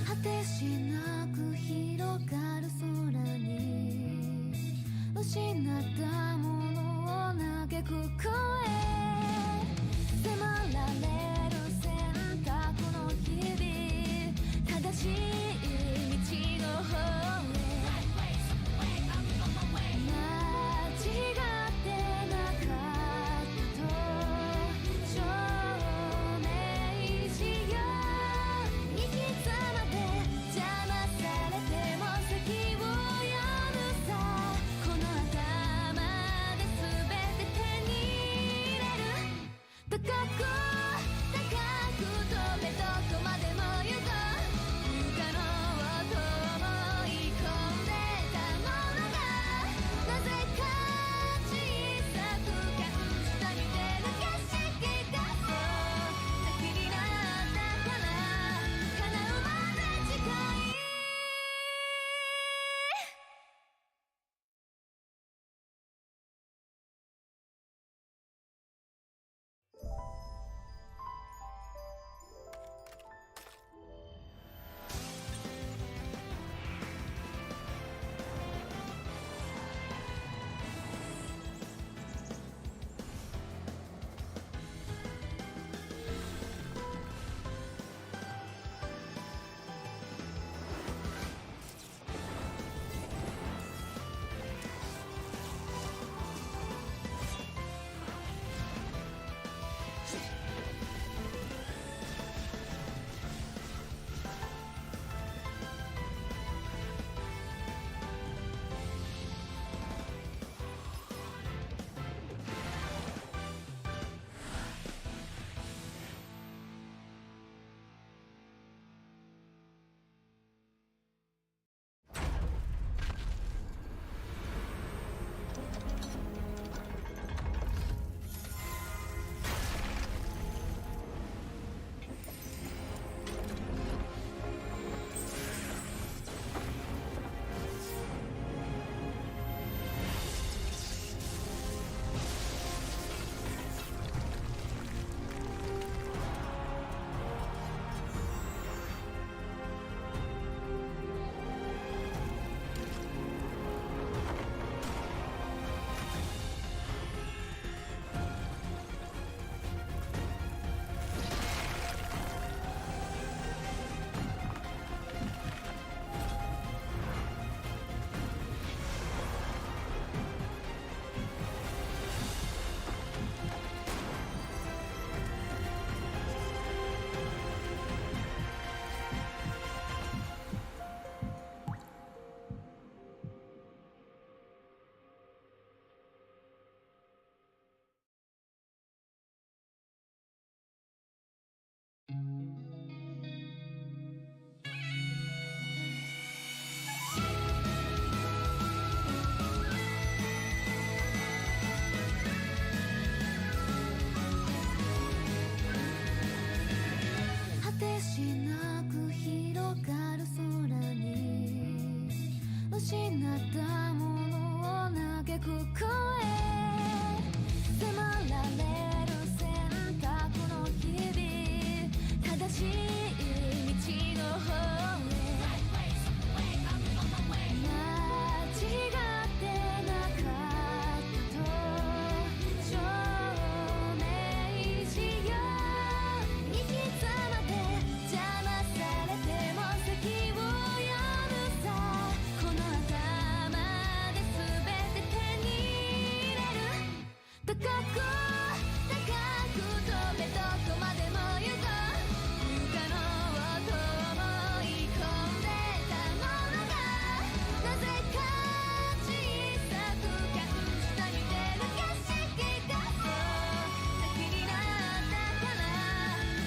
果てしなく広がる空に失ったものを嘆く声果てしなく広がる空に失ったものを嘆く声迫られる選択の日々正しい道の方へ間違ってなかったと証明しよう行き詰まって邪魔されても先を読むさこの頭で全て手に入れる高く高く飛べどこまでも行こう不可能と思い込んでたものがなぜか小さく感じた見てる景色がそう先になったから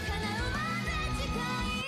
叶うまで近い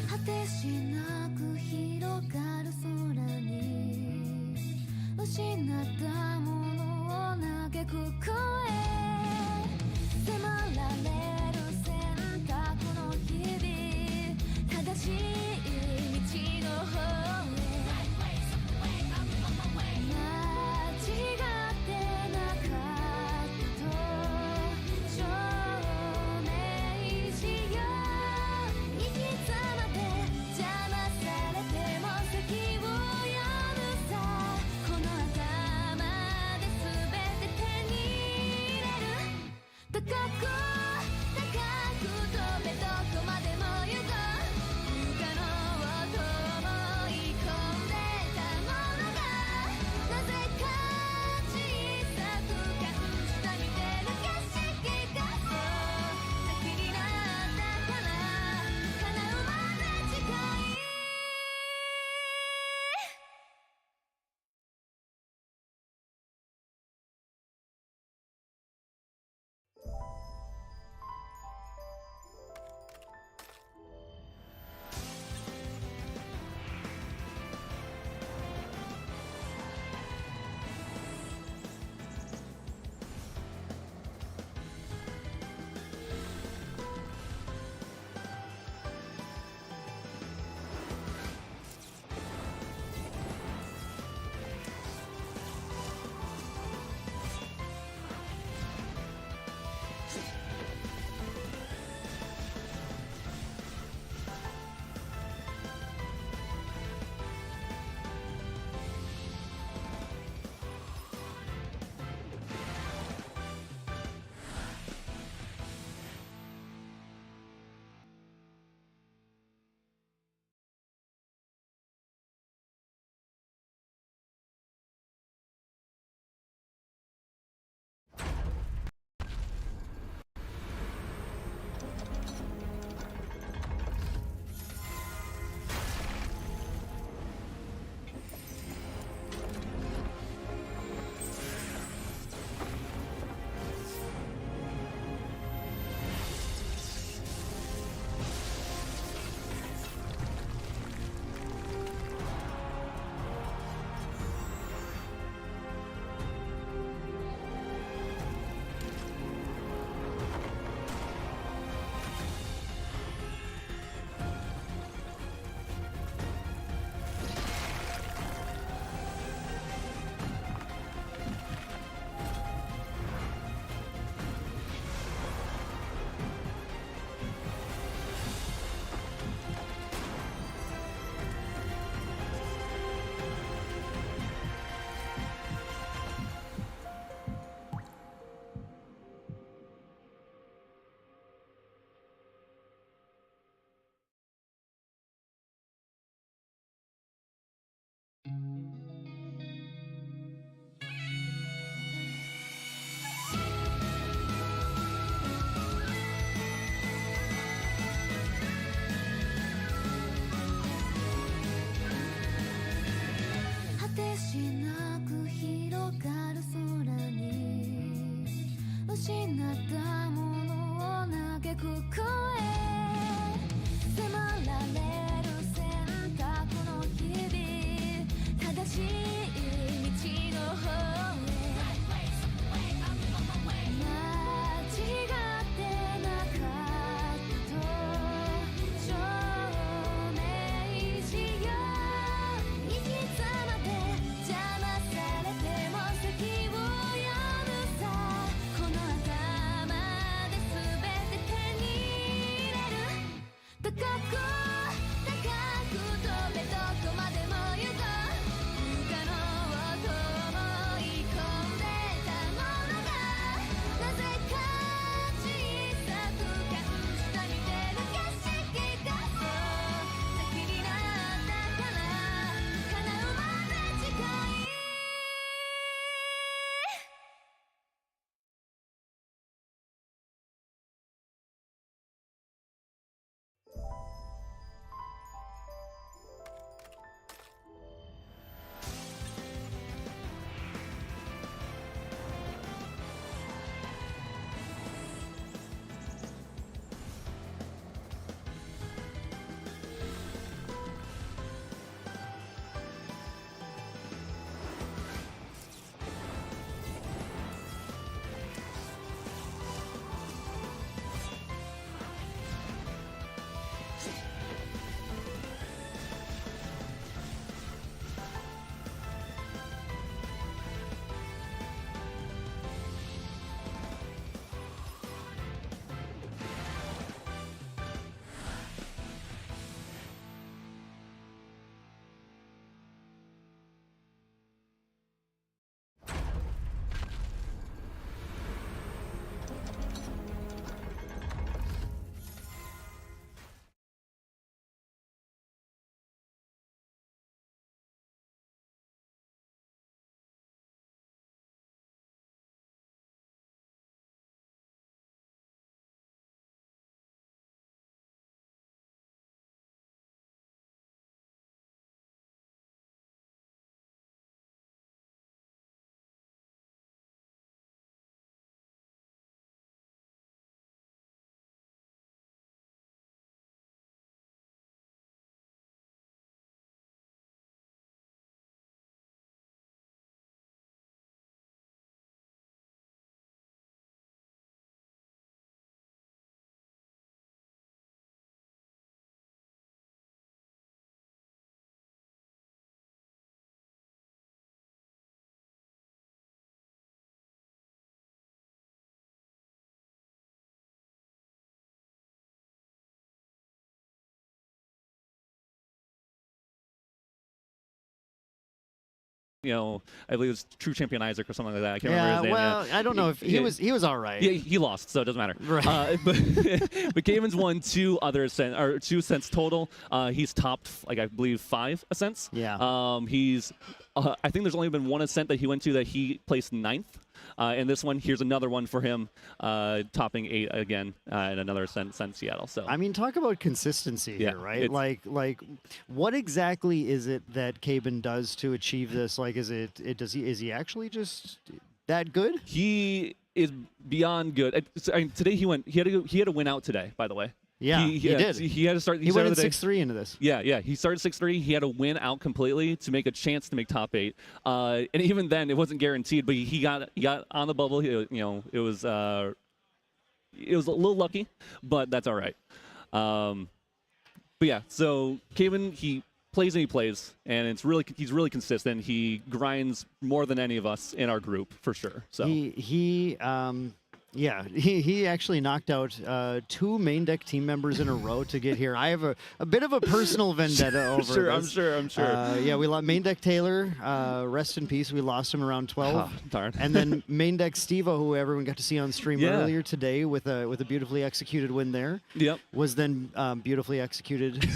果てしなく広がる空に失ったものを嘆く声迫られる選択の日々正しい道の方へ間違ってなかったと証明しよう行き詰まって邪しなく広がる空に失ったものを嘆く声迫られる選択の日々正しい道の方へ間違ってなかったと証明しよう行き詰まって邪魔されても先を読むさこの頭で全て手に入れる高く高く飛べどこまでも行こう不可能と思い込んでたものがなぜか小さく感じた見てる景色がそう先になったから叶うまで近いI believe it was True Champion Isaac or something like that. I can't remember his name. Well, I don't know if he was all right. Yeah, he lost, so it doesn't matter. Right. But Gavin's won two ascents total. He's topped I believe 5 ascents. Yeah. He's I think there's only been one ascent that he went to that he placed 9th. And this one, here's another one for him, topping 8 again, and another Ascent Seattle. So I mean, talk about consistency here, right? Like, what exactly is it that Caben does to achieve this? Like, is he actually just that good? He is beyond good. Today he had to win out today, by the way. Yeah, he did. He had to start. He went in 6-3 into this. Yeah. He started 6-3. He had to win out completely to make a chance to make top 8. And even then, it wasn't guaranteed. But he got on the bubble. It was a little lucky, but that's all right. But yeah, so Caven, he plays and he plays, and he's really consistent. He grinds more than any of us in our group for sure. So he actually knocked out 2 main deck team members in a row to get here. I have a bit of a personal vendetta over this. I'm sure. We lost main deck Taylor. Rest in peace. We lost him around 12. Oh, darn. And then main deck Steo, who everyone got to see on stream earlier today with a beautifully executed win there. Yep. Was then beautifully executed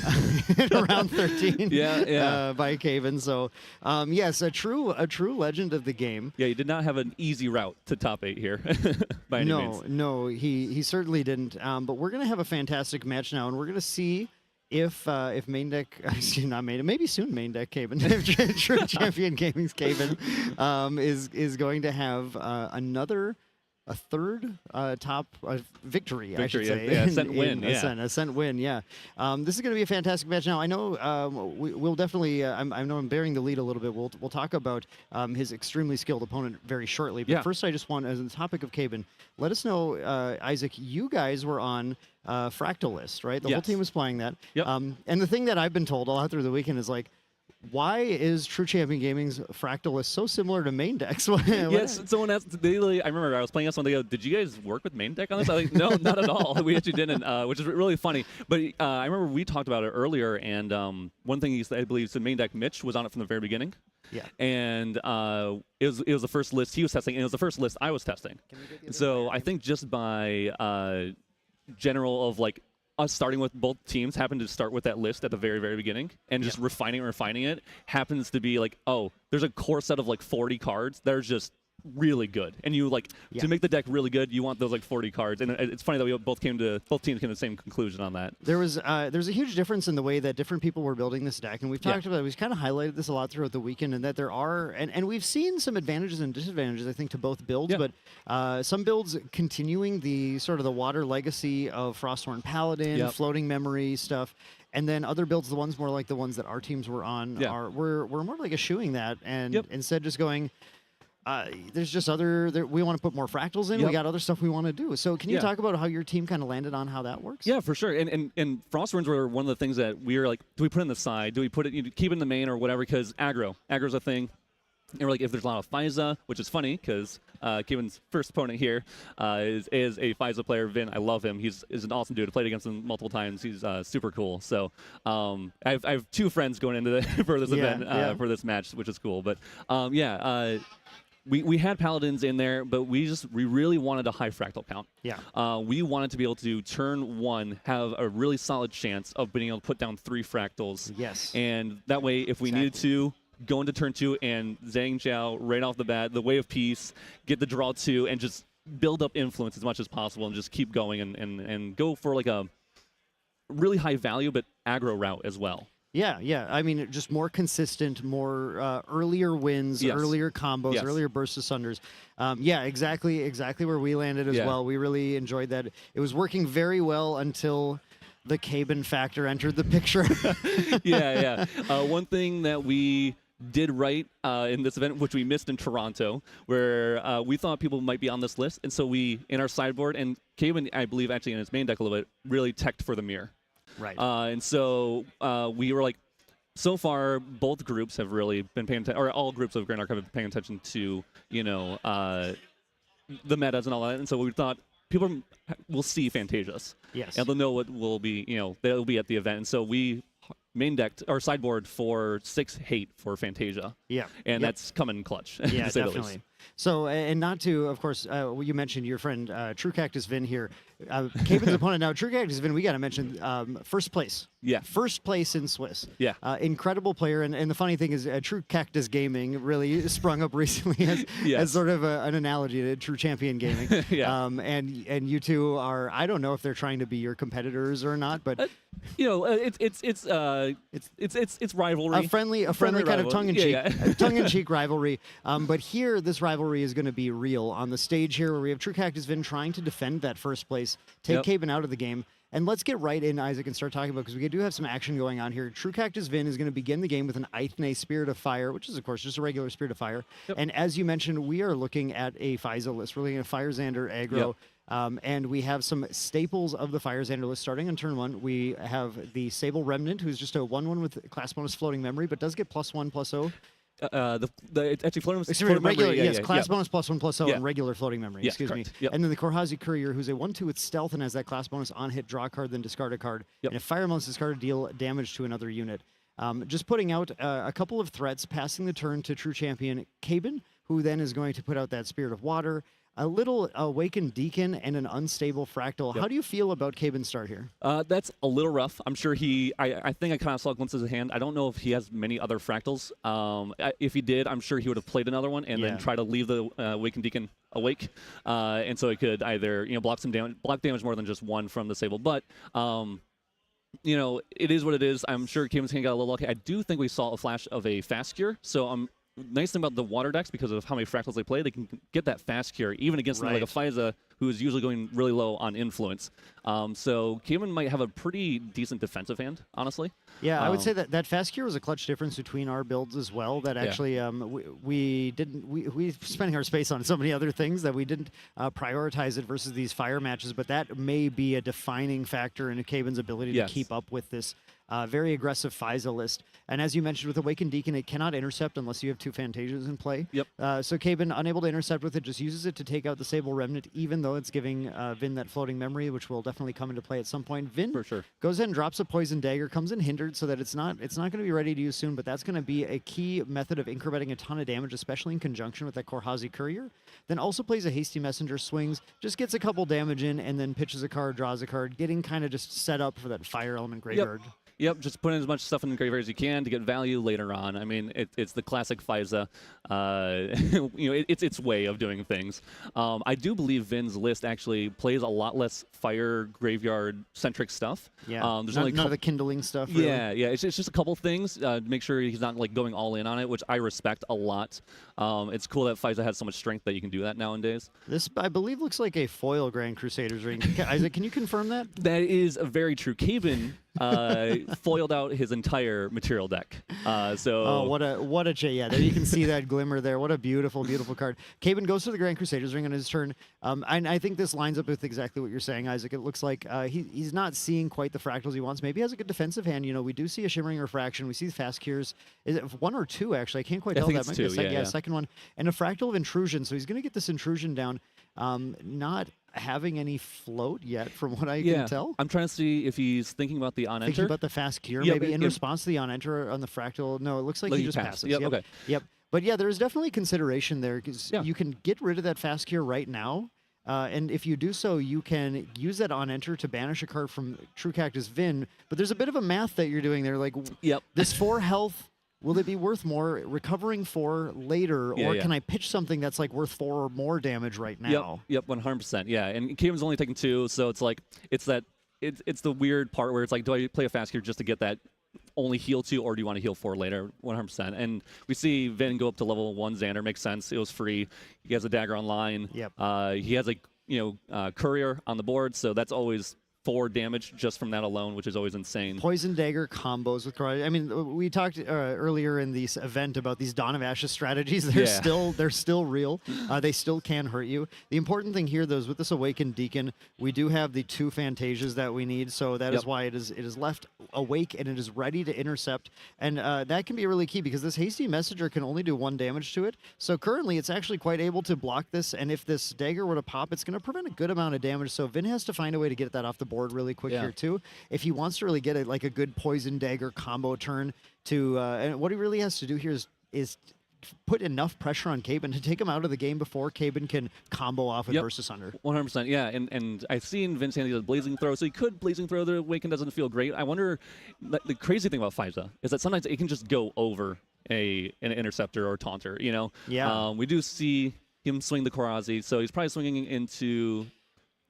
in around 13. By Caven. So yes, a true legend of the game. Yeah, he did not have an easy route to top 8 here by any means. No, he certainly didn't. But we're going to have a fantastic match now, and we're going to see main deck, excuse me, not main, maybe soon main deck Caven, if True Champion Gaming's Caven is going to have a third top victory, I should say. Yeah, Ascent win. Ascent win, yeah. This is going to be a fantastic match. Now, I know we'll definitely, I know I'm bearing the lead a little bit. We'll talk about his extremely skilled opponent very shortly. But first, I just want, as the topic of Caven, let us know, Isaac, you guys were on Fractal list, right? The whole team was playing that. Yep. And the thing that I've been told all through the weekend is like, why is True Champion Gaming's Fractal list so similar to main decks? Yes, someone asked. I remember I was playing someone. They go, "Did you guys work with main deck on this?" I was like, "No, not at all. We actually didn't," which is really funny. But I remember we talked about it earlier, and one thing I believe said main deck Mitch was on it from the very beginning. Yeah. And it was the first list he was testing, and it was the first list I was testing. So I think just by general of like us starting with both teams happened to start with that list at the very, very beginning and just refining it happens to be like, oh, there's a core set of like 40 cards that are just really good. And you like to make the deck really good, you want those like 40 cards. And it's funny that both teams came to the same conclusion on that. There's a huge difference in the way that different people were building this deck. And we've talked about it. We've kind of highlighted this a lot throughout the weekend, and that there are, and we've seen some advantages and disadvantages, I think, to both builds. But some builds continuing the sort of the water legacy of Frosthorn Paladin, floating memory stuff. And then other builds, the ones more like the ones that our teams were on, were more like eschewing that, and instead just going, there's just we want to put more fractals in. We got other stuff we want to do. So can you talk about how your team kind of landed on how that works? Yeah, for sure. And Frostworms were one of the things that we were like, do we put it in the side? Do we put it, keep it in the main or whatever? Because aggro's a thing. And we're like, if there's a lot of FISA, which is funny because Kevin's first opponent here is a FISA player, Vin. I love him. He's an awesome dude. I played against him multiple times. He's super cool. So I have two friends going into for this event for this match, which is cool. But we had Paladins in there, but we really wanted a high fractal count. Yeah. We wanted to be able to turn one, have a really solid chance of being able to put down 3 fractals. Yes. And that way, if we needed to, go into turn 2 and Zhang Jiao right off the bat, the Way of Peace, get the draw 2, and just build up influence as much as possible and just keep going and go for like a really high value but aggro route as well. Yeah. I mean, just more consistent, more earlier wins, earlier combos, earlier bursts of sunders. Exactly where we landed as well. We really enjoyed that. It was working very well until the Caben factor entered the picture. One thing that we did right in this event, which we missed in Toronto, where we thought people might be on this list, and so we, in our sideboard, and Caben, I believe, actually in his main deck a little bit, really teched for the mirror. Right. And so we were like, so far, both groups have really been paying attention, or all groups of Grand Archive have been paying attention to, the metas and all that, and so we thought people will see Fantasias. Yes. And they'll know what will be, they'll be at the event. And so we main decked our sideboard for 6 hate for Fantasia. Yeah. And that's coming clutch. Yeah, definitely. So, and not to, of course, you mentioned your friend True Cactus Vin here. Caven's opponent now, True Cactus Vin, we got to mention first place. Yeah. First place in Swiss. Yeah. Incredible player. And the funny thing is True Cactus Gaming really sprung up recently as sort of an analogy to True Champion Gaming. And you two are, I don't know if they're trying to be your competitors or not, but it's rivalry. A friendly kind of tongue-in-cheek rivalry. But here, this rivalry is going to be real on the stage here, where we have True Cactus Vin trying to defend that first place, take Caben out of the game. And let's get right in, Isaac, and start talking about, because we do have some action going on here. True Cactus Vin is going to begin the game with an Eithne Spirit of Fire, which is, of course, just a regular Spirit of Fire. And as you mentioned, we are looking at a FISA list. We're looking at Fire Xander aggro. And we have some staples of the Fire Xander list. Starting on turn 1, we have the Sable Remnant, who's just a 1/1 with class bonus floating memory, but does get +1/+0. It's actually floating regular, memory. Class bonus +1/+0 and regular floating memory. Excuse me. Yep. And then the Korhazi Courier, who's a 1/2 with stealth and has that class bonus on hit, draw a card, then discard a card. And if fire elements discarded, deal damage to another unit. Just putting out a couple of threats, passing the turn to True Champion Caben, who then is going to put out that Spirit of Water, a little Awakened Deacon, and an Unstable Fractal. How do you feel about Caben's start here? That's a little rough. I'm sure I think I kind of saw glimpses of hand. I don't know if he has many other Fractals. If he did, I'm sure he would have played another one and then try to leave the Awakened Deacon awake. And so it could either block damage more than just one from the Sable. But you know, it is what it is. I'm sure Caven's hand got a little lucky. I do think we saw a flash of a fast cure. So nice thing about the water decks, because of how many fractals they play, they can get that fast cure even against something like a Faiza, who is usually going really low on influence. So Caven might have a pretty decent defensive hand, honestly. Yeah, I would say that fast cure was a clutch difference between our builds as well. That actually we spending our space on so many other things that we didn't prioritize it versus these fire matches. But that may be a defining factor in Caven's ability to keep up with this very aggressive Faiza list. And as you mentioned, with Awakened Deacon, it cannot intercept unless you have 2 Fantasias in play. Yep. So Caven, unable to intercept with it, just uses it to take out the Sable Remnant, even though it's giving Vin that floating memory, which will definitely come into play at some point. Vin For sure. goes ahead and drops a Poison Dagger, comes in hindered so that it's not going to be ready to use soon, but that's going to be a key method of incrementing a ton of damage, especially in conjunction with that Korhazi Courier. Then also plays a Hasty Messenger, swings, just gets a couple damage in, and then pitches a card, draws a card, getting kind of just set up for that Fire Element graveyard. Yep, just put in as much stuff in the graveyard as you can to get value later on. I mean, it's the classic Faiza. You know, it's its way of doing things. I do believe Vin's list actually plays a lot less fire graveyard centric stuff. Yeah, there's none of the kindling stuff. Really. Yeah, it's just a couple things to make sure he's not like going all in on it, which I respect a lot. It's cool that Faiza has so much strength that you can do that nowadays. This, I believe, looks like a foil Grand Crusaders ring. Isaac, can you confirm that? That is very true. Caven foiled out his entire material deck. Oh, what a yeah! There you can see that glimmer there. What a beautiful, beautiful card. Caven goes to the Grand Crusaders ring on his turn. And I think this lines up with exactly what you're saying, Isaac. It looks like he's not seeing quite the fractals he wants. Maybe he has a good defensive hand. You know, we do see a Shimmering Refraction. We see fast cures. Is it 1 or 2 actually? I can't quite tell. think That it's might be a 2, second, yeah. Second one, and a Fractal of Intrusion. So he's going to get this Intrusion down. Not having any float yet, from what I can tell. I'm trying to see if he's thinking about the on-enter. Thinking about the fast cure, maybe in response to the on-enter on the Fractal. No, it looks like he just passes. Yep, okay. Yep. But yeah, there's definitely consideration there, because you can get rid of that fast cure right now. And if you do so, you can use that on enter to banish a card from True Cactus Vin. But there's a bit of a math that you're doing there. Like, this 4 health, will it be worth more recovering 4 later, or can I pitch something that's like worth 4 or more damage right now? Yep, 100%. Yeah, and Caven's only taking 2, so it's like it's the weird part where it's like, do I play a fast cure just to get that only heal 2, or do you want to heal 4 later? 100%. And we see Vin go up to level 1 Xander. Makes sense. It was free. He has a dagger online. Yep. He has a courier on the board, so that's always 4 damage just from that alone, which is always insane. Poison Dagger combos with Karate. I mean, we talked earlier in this event about these Dawn of Ashes strategies. They're still real. They still can hurt you. The important thing here, though, is with this Awakened Deacon, we do have the 2 Fantasias that we need, so that is why it is left awake and it is ready to intercept. And that can be really key, because this Hasty Messenger can only do 1 damage to it. So currently, it's actually quite able to block this, and if this dagger were to pop, it's going to prevent a good amount of damage. So Vin has to find a way to get that off the board really quick here too. If he wants to really get a good Poison Dagger combo turn to, and what he really has to do here is put enough pressure on Caben to take him out of the game before Caben can combo off with Burst Asunder. 100%, yeah. And I've seen Vince Handy does Blazing Throw, so he could Blazing Throw. The Awaken doesn't feel great. I wonder, the crazy thing about Faiza is that sometimes it can just go over an Interceptor or Taunter, you know? Yeah. We do see him swing the Korhazi, so he's probably swinging into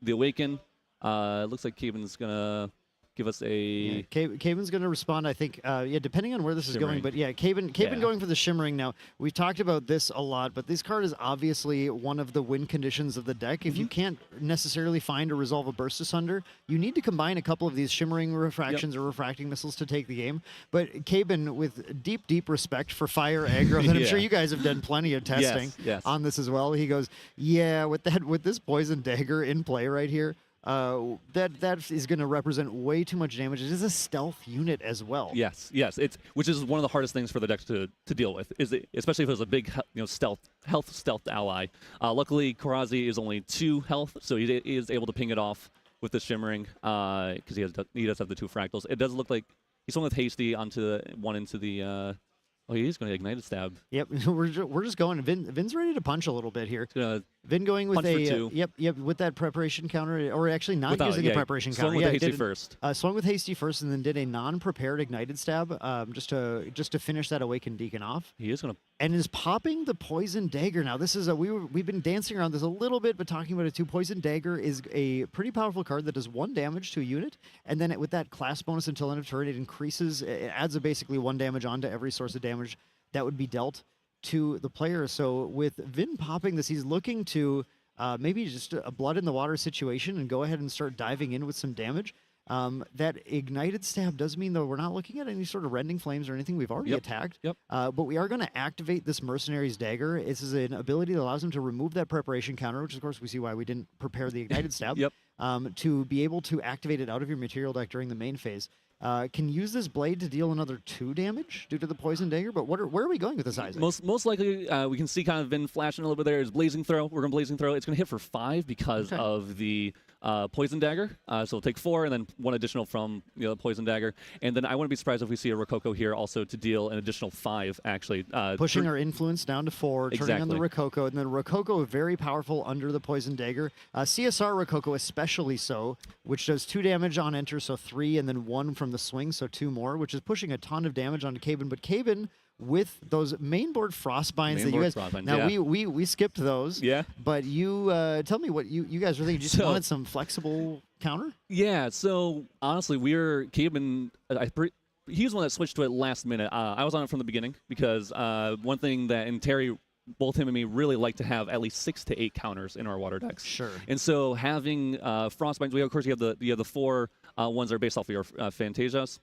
the Awaken. It looks like Caven's going to give us a... Caven's going to respond, I think, depending on where this is going. But yeah, Caven going for the Shimmering now. We've talked about this a lot, but this card is obviously one of the win conditions of the deck. If you can't necessarily find or resolve a Burst Asunder, you need to combine a couple of these Shimmering Refractions or Refracting Missiles to take the game. But Caven, with deep, deep respect for fire aggro, that I'm sure you guys have done plenty of testing on this as well, he goes, with this Poison Dagger in play right here, that is going to represent way too much damage. It is a stealth unit as well. Yes, which is one of the hardest things for the deck to deal with, especially if it was a big stealth ally. Luckily, Korhazi is only 2 health, so he is able to ping it off with the Shimmering because he does have the 2 Fractals. It does look like he's going with Hasty onto one into the. He's going to Ignited Stab. Yep, we're just going. Vin's ready to punch a little bit here. Vin going with Punch for a two. yep with that preparation counter, or actually not Without- using yeah, the preparation swung counter. with Yeah, the he hasty did first. swung with hasty first, and then did a non-prepared ignited stab just to finish that awakened deacon off. He is going to. And is popping the poison dagger. Now this is we've been dancing around this a little bit, but talking about it too. Poison dagger is a pretty powerful card that does 1 damage to a unit, and then with that class bonus until end of turn, it adds basically 1 damage onto every source of damage that would be dealt to the player. So with Vin popping this, he's looking to maybe just a blood in the water situation and go ahead and start diving in with some damage. That ignited stab does mean, though, we're not looking at any sort of rending flames or anything. We've already attacked. Yep. But we are going to activate this Mercenary's Dagger. This is an ability that allows him to remove that preparation counter, which, of course, we see why we didn't prepare the ignited stab. Yep. To be able to activate it out of your material deck during the main phase. Can use this blade to deal another 2 damage due to the poison dagger. But where are we going with this, Isaac? Most likely, we can see kind of Vin flashing a little bit there. Is blazing throw. We're going to blazing throw. It's going to hit for 5 because of the poison dagger. So we'll take 4 and then 1 additional from the poison dagger. And then I wouldn't be surprised if we see a Rococo here also to deal an additional 5. Actually, pushing our influence down to 4, turning on the Exactly. Rococo, and then Rococo very powerful under the poison dagger. CSR Rococo especially so, which does 2 damage on enter, so 3, and then 1 from the swing, so 2 more, which is pushing a ton of damage onto Caben. But Caben, with those mainboard frostbinds that you guys now we skipped those. Yeah. But you tell me what you guys were thinking. You just So- wanted some flexible counter. Yeah, so honestly, Caben, he was the one that switched to it last minute. I was on it from the beginning because one thing that, and Terry, both him and me really like to have at least 6 to 8 counters in our water decks. Sure. And so having Frostbinds, of course you have the 4 ones that are based off of your Phantasias.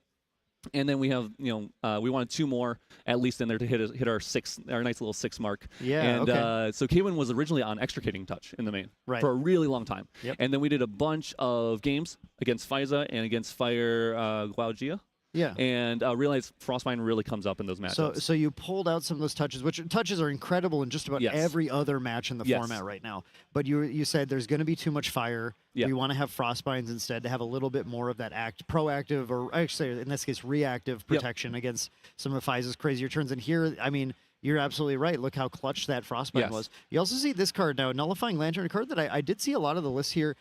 And then we have, we wanted 2 more at least in there to hit our nice little 6 mark. Yeah, and okay. so Kaywin was originally on Extricating Touch in the main Right. for a really long time. Yep. And then we did a bunch of games against Fiza and against Fire Glaugia. Yeah. And realized Frostbind really comes up in those matchups. So you pulled out some of those touches, which touches are incredible in just about Yes. every other match in the Yes. format right now. But you said there's going to be too much fire. Yeah. We want to have Frostbinds instead to have a little bit more of that proactive, or actually in this case reactive protection against some of Fiza's crazier turns. And here, I mean, you're absolutely right. Look how clutch that Frostbind Yes. was. You also see this card now, Nullifying Lantern, a card that I did see a lot of the lists here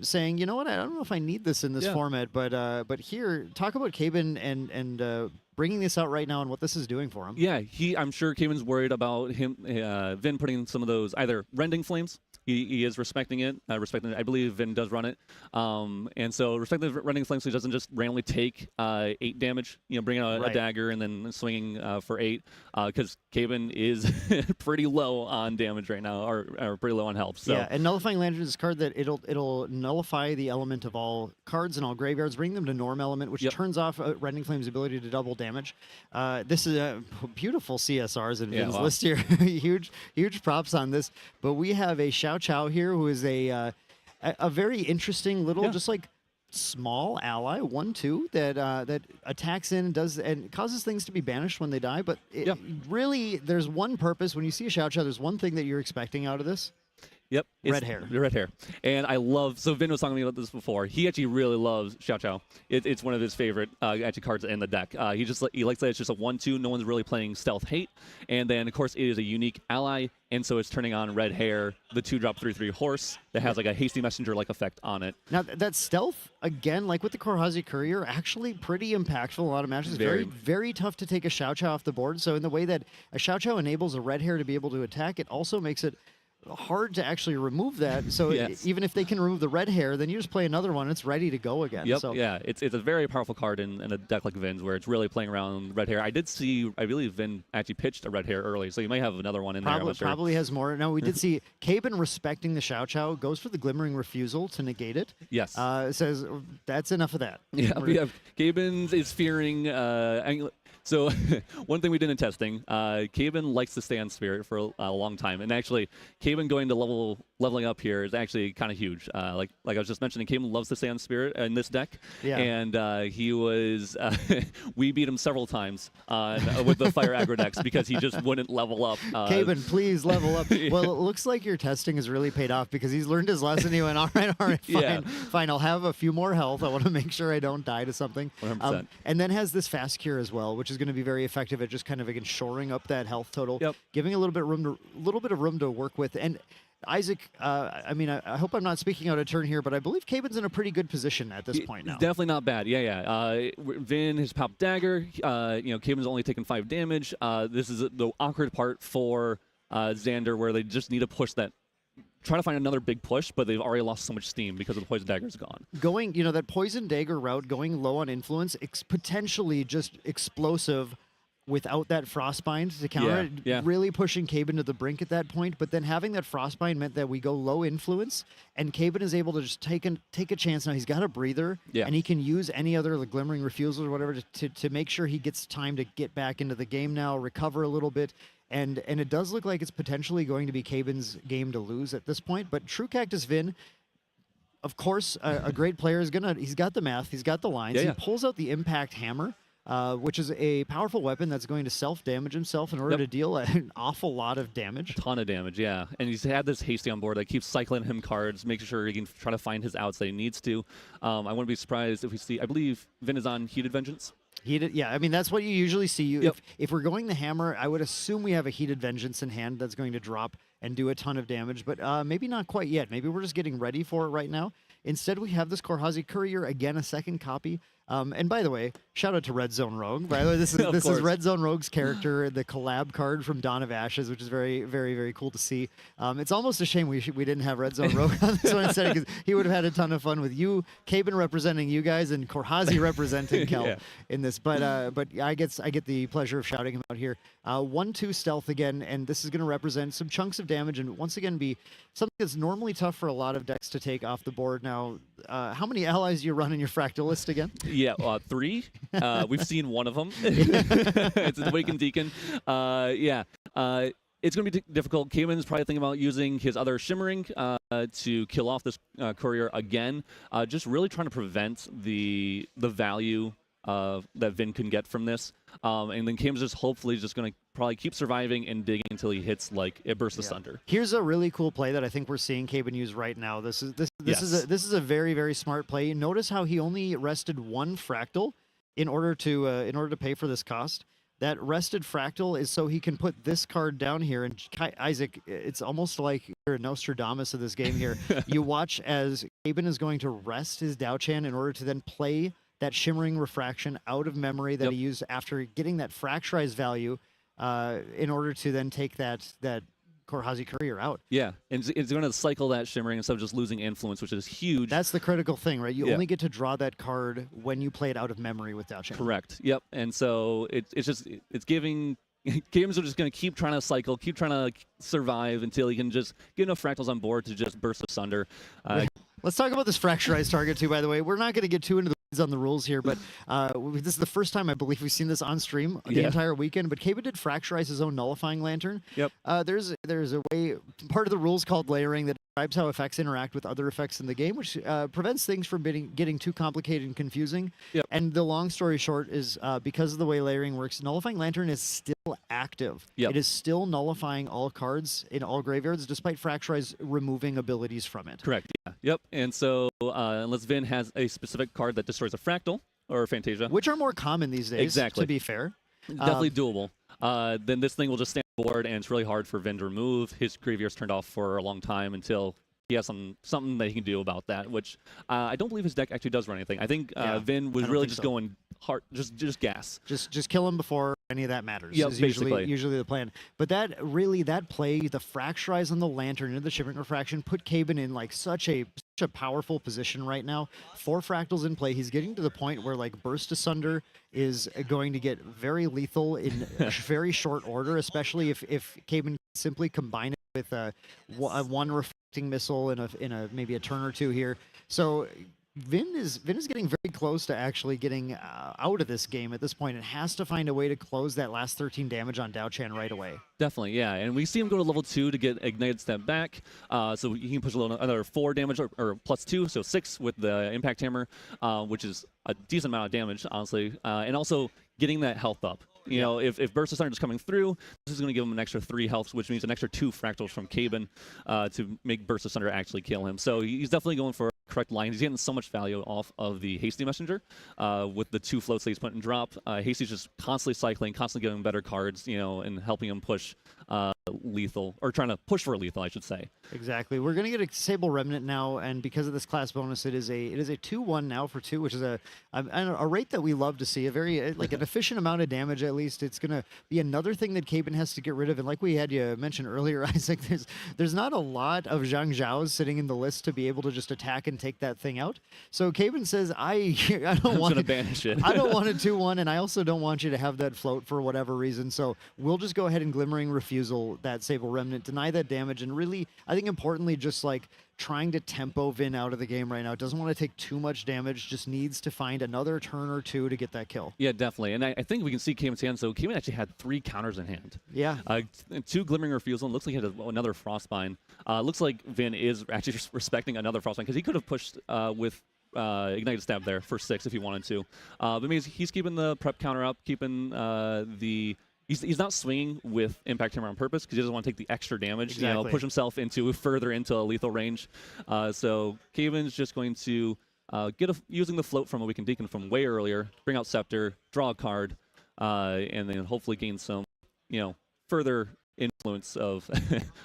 saying, you know what, I don't know if I need this in this format, but here, talk about Caben and bringing this out right now and what this is doing for him. Yeah, I'm sure Kaven's worried about him, Vin putting some of those either rending flames. He is respecting it. I believe Vin does run it. And so respecting the rending flames, so he doesn't just randomly take 8 damage, bringing out a dagger and then swinging for 8. Because Caven is pretty low on damage right now, or pretty low on health. So. Yeah, and Nullifying Lantern is a card that it'll nullify the element of all cards in all graveyards, bring them to Norm element, which turns off Rending Flame's ability to double damage. This is a beautiful CSRs in Vin's list here. huge props on this. But we have a Xiao Chao here, who is a very interesting little, just like small ally, 1/2 that attacks in and causes things to be banished when they die. But really, there's one purpose. When you see a Xiao Chao, there's one thing that you're expecting out of this. Yep. Red hair. Red hair. And I love, so Vin was talking to me about this before. He actually really loves Xiao Chao. It's one of his favorite actually cards in the deck. He likes that it's just a 1/2. No one's really playing Stealth Hate. And then, of course, it is a unique ally. And so it's turning on Red Hair, the 2-drop 3/3 horse that has like a Hasty Messenger-like effect on it. Now, that stealth, again, like with the Korhazi Courier, actually pretty impactful in a lot of matches. Very, very tough to take a Xiao Chao off the board. So in the way that a Xiao Chao enables a Red Hair to be able to attack, it also makes it hard to actually remove that. So even if they can remove the Red Hair, then you just play another one. It's ready to go again. Yep. So. Yeah. It's a very powerful card in a deck like Vin's, where it's really playing around Red Hair. I believe Vin actually pitched a Red Hair early, so you may have another one in there. I'm not sure. Probably has more. No, we did see Caben respecting the Xiao Chao, goes for the Glimmering Refusal to negate it. Yes. Says that's enough of that. Yeah. We have Caben is fearing. So one thing we did in testing, Caben likes to stay on Spirit for a long time, and actually, Caben going to leveling up here is actually kind of huge. Like I was just mentioning, Caben loves to stay on Spirit in this deck, and he was. We beat him several times with the Fire aggro decks because he just wouldn't level up. Caben, please level up. Well, it looks like your testing has really paid off because he's learned his lesson. He went, all right, fine. I'll have a few more health. I want to make sure I don't die to something. 100%. And then has this Fast Cure as well, which is going to be very effective at just kind of again shoring up that health total, giving a little bit of room to work with. And Isaac, I mean, I hope I'm not speaking out of turn here, but I believe Caben's in a pretty good position at this point now. Definitely not bad. Yeah. Vin has popped dagger. Caben's only taken 5 damage. This is the awkward part for Xander, where they just need to push that. Try to find another big push, but they've already lost so much steam because the poison dagger is gone. Going, that poison dagger route, going low on influence, potentially just explosive. Without that frostbind to counter it, really pushing Caben to the brink at that point. But then having that frostbind meant that we go low influence, and Caben is able to just take a chance. Now he's got a breather, and he can use any other glimmering refusals or whatever to make sure he gets time to get back into the game now, recover a little bit. And it does look like it's potentially going to be Caben's game to lose at this point. But True Cactus Vin, of course, a great player he's got the math, he's got the lines. He pulls out the impact hammer. Which is a powerful weapon that's going to self-damage himself in order to deal an awful lot of damage. A ton of damage, yeah. And he's had this hasty on board that keeps cycling him cards, making sure he can try to find his outs that he needs to. I wouldn't be surprised if we see, I believe Vin is on Heated Vengeance. Yeah, I mean, that's what you usually see. If we're going the hammer, I would assume we have a Heated Vengeance in hand that's going to drop and do a ton of damage, but maybe not quite yet. Maybe we're just getting ready for it right now. Instead, we have this Korhazi Courier, again, a second copy. And by the way, shout out to Red Zone Rogue. By the way, this is Red Zone Rogue's character, the collab card from Dawn of Ashes, which is very, very, very cool to see. It's almost a shame we didn't have Red Zone Rogue on this one instead, because he would have had a ton of fun with you, Caben representing you guys, and Korhazi representing Kel in this. But I get the pleasure of shouting him out here. 1/2 stealth again, and this is going to represent some chunks of damage, and once again be something that's normally tough for a lot of decks to take off the board. Now, how many allies do you run in your Fractal list again? Yeah, 3. We've seen one of them. It's the Awakened Deacon. It's going to be difficult. Caben's probably thinking about using his other Shimmering to kill off this Courier again. Just really trying to prevent the value that Vin can get from this. And then Caben's just hopefully just going to probably keep surviving and digging until he hits like it bursts asunder. Here's a really cool play that I think we're seeing Caben use right now. This is a very, very smart play. Notice how he only rested 1 Fractal in order to pay for this cost. That rested Fractal is so he can put this card down here. And Isaac, it's almost like you're a Nostradamus of this game here. You watch as Caben is going to rest his Dao-Chan in order to then play that Shimmering Refraction out of memory that he used after getting that Fracturized value in order to then take that Korhazi Courier out. Yeah, and it's going to cycle that Shimmering instead of just losing influence, which is huge. That's the critical thing, right? You only get to draw that card when you play it out of memory with Dao-Chan. Correct. Yep. And so it's giving games are just going to keep trying to cycle, keep trying to survive until he can just get enough Fractals on board to just burst asunder. Let's talk about this Fracturized target too, by the way. We're not going to get too into the on the rules here, but this is the first time I believe we've seen this on stream the entire weekend. But Caben did Fracturize his own Nullifying Lantern. Yep. There's a way, part of the rules called layering that describes how effects interact with other effects in the game, which prevents things from getting too complicated and confusing. Yep. And the long story short is because of the way layering works, Nullifying Lantern is still active. Yep. It is still nullifying all cards in all graveyards, despite Fracturize removing abilities from it. Correct. Yeah. Yep. And so unless Vin has a specific card that destroys a Fractal or Fantasia, which are more common these days, exactly, to be fair. Definitely doable. Then this thing will just stay on board, and it's really hard for Vin to remove. His graveyard's turned off for a long time until he has something that he can do about that, which I don't believe his deck actually does run anything. I think Vin was really just going hard, just gas. Just kill him before any of that matters. Yep, is usually the plan. But that play, the Fracturize on the Lantern into the Shimmering Refraction, put Caben in like such a powerful position right now. 4 Fractals in play. He's getting to the point where like Burst Asunder is going to get very lethal in very short order, especially if Caben simply combine it with one reflecting missile in a maybe a turn or two here. So Vin is getting very close to actually getting out of this game at this point. It has to find a way to close that last 13 damage on Dao-Chan right away. Definitely, yeah. And we see him go to level 2 to get Ignited Step back. So he can push another 4 damage or +2, so 6 with the Impact Hammer, which is a decent amount of damage, honestly. And also getting that health up. You know, if Burst Asunder is coming through, this is going to give him an extra 3 health, which means an extra 2 Fractals from Caben to make Burst Asunder actually kill him. So he's definitely going for correct line. He's getting so much value off of the Hasty Messenger with the 2 floats that he's putting in drop. Hasty's just constantly cycling, constantly getting better cards, and helping him push lethal, or trying to push for lethal, I should say. Exactly. We're going to get a Sable Remnant now, and because of this class bonus, it is a 2/1 now for 2, which is a rate that we love to see. A very like an efficient amount of damage at least. It's going to be another thing that Caben has to get rid of, and like we had you mention earlier, Isaac, there's not a lot of Zhang Zhao's sitting in the list to be able to just attack and take that thing out. So Caben says, I don't want to banish it. I don't want a 2/1, and I also don't want you to have that float for whatever reason. So we'll just go ahead and Glimmering Refusal that Sable Remnant, deny that damage, and really, I think importantly, just like trying to tempo Vin out of the game right now. Doesn't want to take too much damage, just needs to find another turn or 2 to get that kill. Yeah, definitely. And I think we can see Caben's hand. So Caben actually had 3 counters in hand. Yeah. 2 Glimmering Refusal. Looks like he had another Frostbind. Looks like Vin is actually just respecting another Frostbind because he could have pushed with Ignited Stab there for 6 if he wanted to. But maybe he's keeping the prep counter up, keeping the... He's not swinging with Impact Hammer on purpose because he doesn't want to take the extra damage, Exactly. push himself further into a lethal range. So Caben's just going to using the float from a Weakened Deacon from way earlier, bring out Scepter, draw a card, and then hopefully gain some, further influence of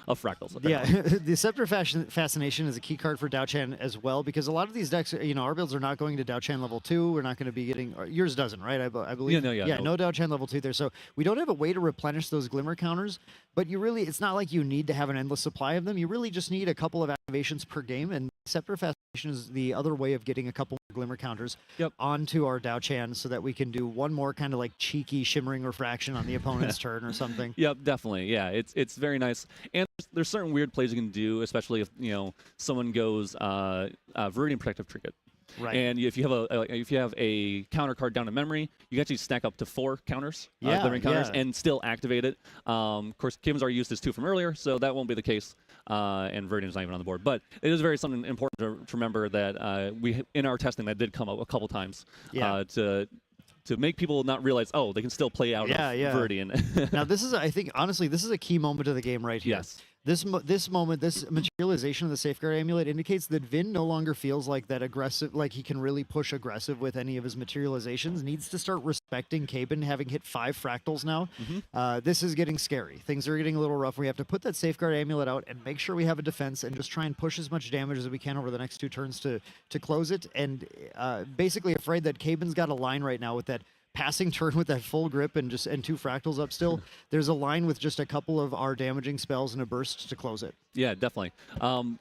of Fractals. Yeah, the Scepter Fascination is a key card for Dao-Chan as well, because a lot of these decks, our builds are not going to Dao-Chan level 2. We're not going to be getting, yours doesn't, right? I believe. No Dao-Chan level 2 there. So we don't have a way to replenish those Glimmer counters, but it's not like you need to have an endless supply of them. You really just need a couple of activations per game, and Scepter Fascination is the other way of getting a couple more Glimmer counters onto our Dao-Chan so that we can do one more kind of like cheeky Shimmering Refraction on the opponent's turn or something. Yep, definitely. Yeah, it's very nice. And there's certain weird plays you can do, especially if someone goes Viridian Protective Trinket. Right. And if you have a counter card down in memory, you can actually stack up to 4 counters, glimmering counters, and still activate it. Of course, Kim's already used his 2 from earlier, so that won't be the case. And Viridian's not even on the board. But it is very something important to remember that we in our testing that did come up a couple times to make people not realize, they can still play out of Viridian. Now, this is, I think, honestly, this is a key moment of the game right here. Yes. This materialization of the Safeguard Amulet indicates that Vin no longer feels like that aggressive, like he can really push aggressive with any of his materializations. Needs to start respecting Caben, having hit 5 Fractals now. This is getting scary. Things are getting a little rough. We have to put that Safeguard Amulet out and make sure we have a defense and just try and push as much damage as we can over the next 2 turns to close it. And basically afraid that Caben's got a line right now with that passing turn with that full grip and 2 Fractals up still. There's a line with just a couple of our damaging spells and a burst to close it. Yeah, definitely.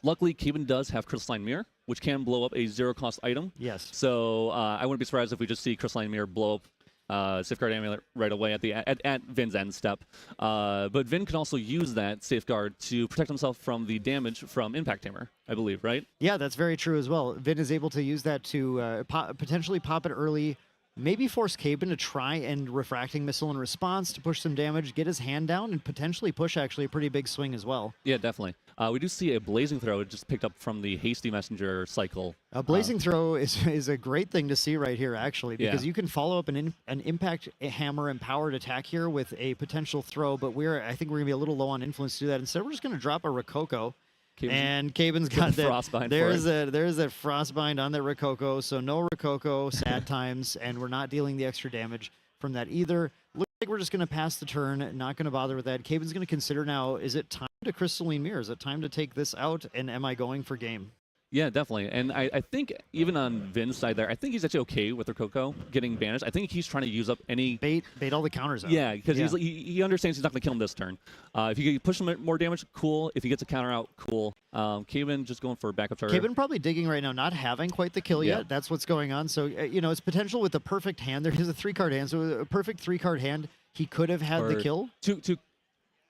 Luckily, Caben does have Crystalline Mirror, which can blow up a 0-cost item. Yes. So I wouldn't be surprised if we just see Crystalline Mirror blow up Safeguard Amulet right away at Vin's end step. But Vin can also use that Safeguard to protect himself from the damage from Impact Hammer, I believe, right? Yeah, that's very true as well. Vin is able to use that to potentially pop it early, maybe force Caben to try and Refracting Missile in response to push some damage, get his hand down, and potentially push actually a pretty big swing as well. Yeah, definitely. We do see a Blazing Throw just picked up from the Hasty Messenger cycle. A Blazing Throw is a great thing to see right here, actually, because you can follow up an Impact Hammer empowered attack here with a potential throw, but I think we're going to be a little low on influence to do that. Instead, we're just going to drop a Rococo. And Caben's got that Frostbind. There's that Frostbind on that Rococo, so no Rococo, sad times, and we're not dealing the extra damage from that either. Looks like we're just going to pass the turn, not going to bother with that. Caben's going to consider now, is it time to Crystalline Mirror? Is it time to take this out, and am I going for game? Yeah, definitely. And I think even on Vin's side there, I think he's actually okay with Rococo getting banished. I think he's trying to use up any... Bait all the counters out. Yeah, because he understands he's not going to kill him this turn. If you push him more damage, cool. If he gets a counter out, cool. Caben just going for a backup target. Caben probably digging right now, not having quite the kill yet. That's what's going on. So, it's potential with the perfect hand. There is a 3-card hand. So a perfect 3-card hand, he could have had the kill.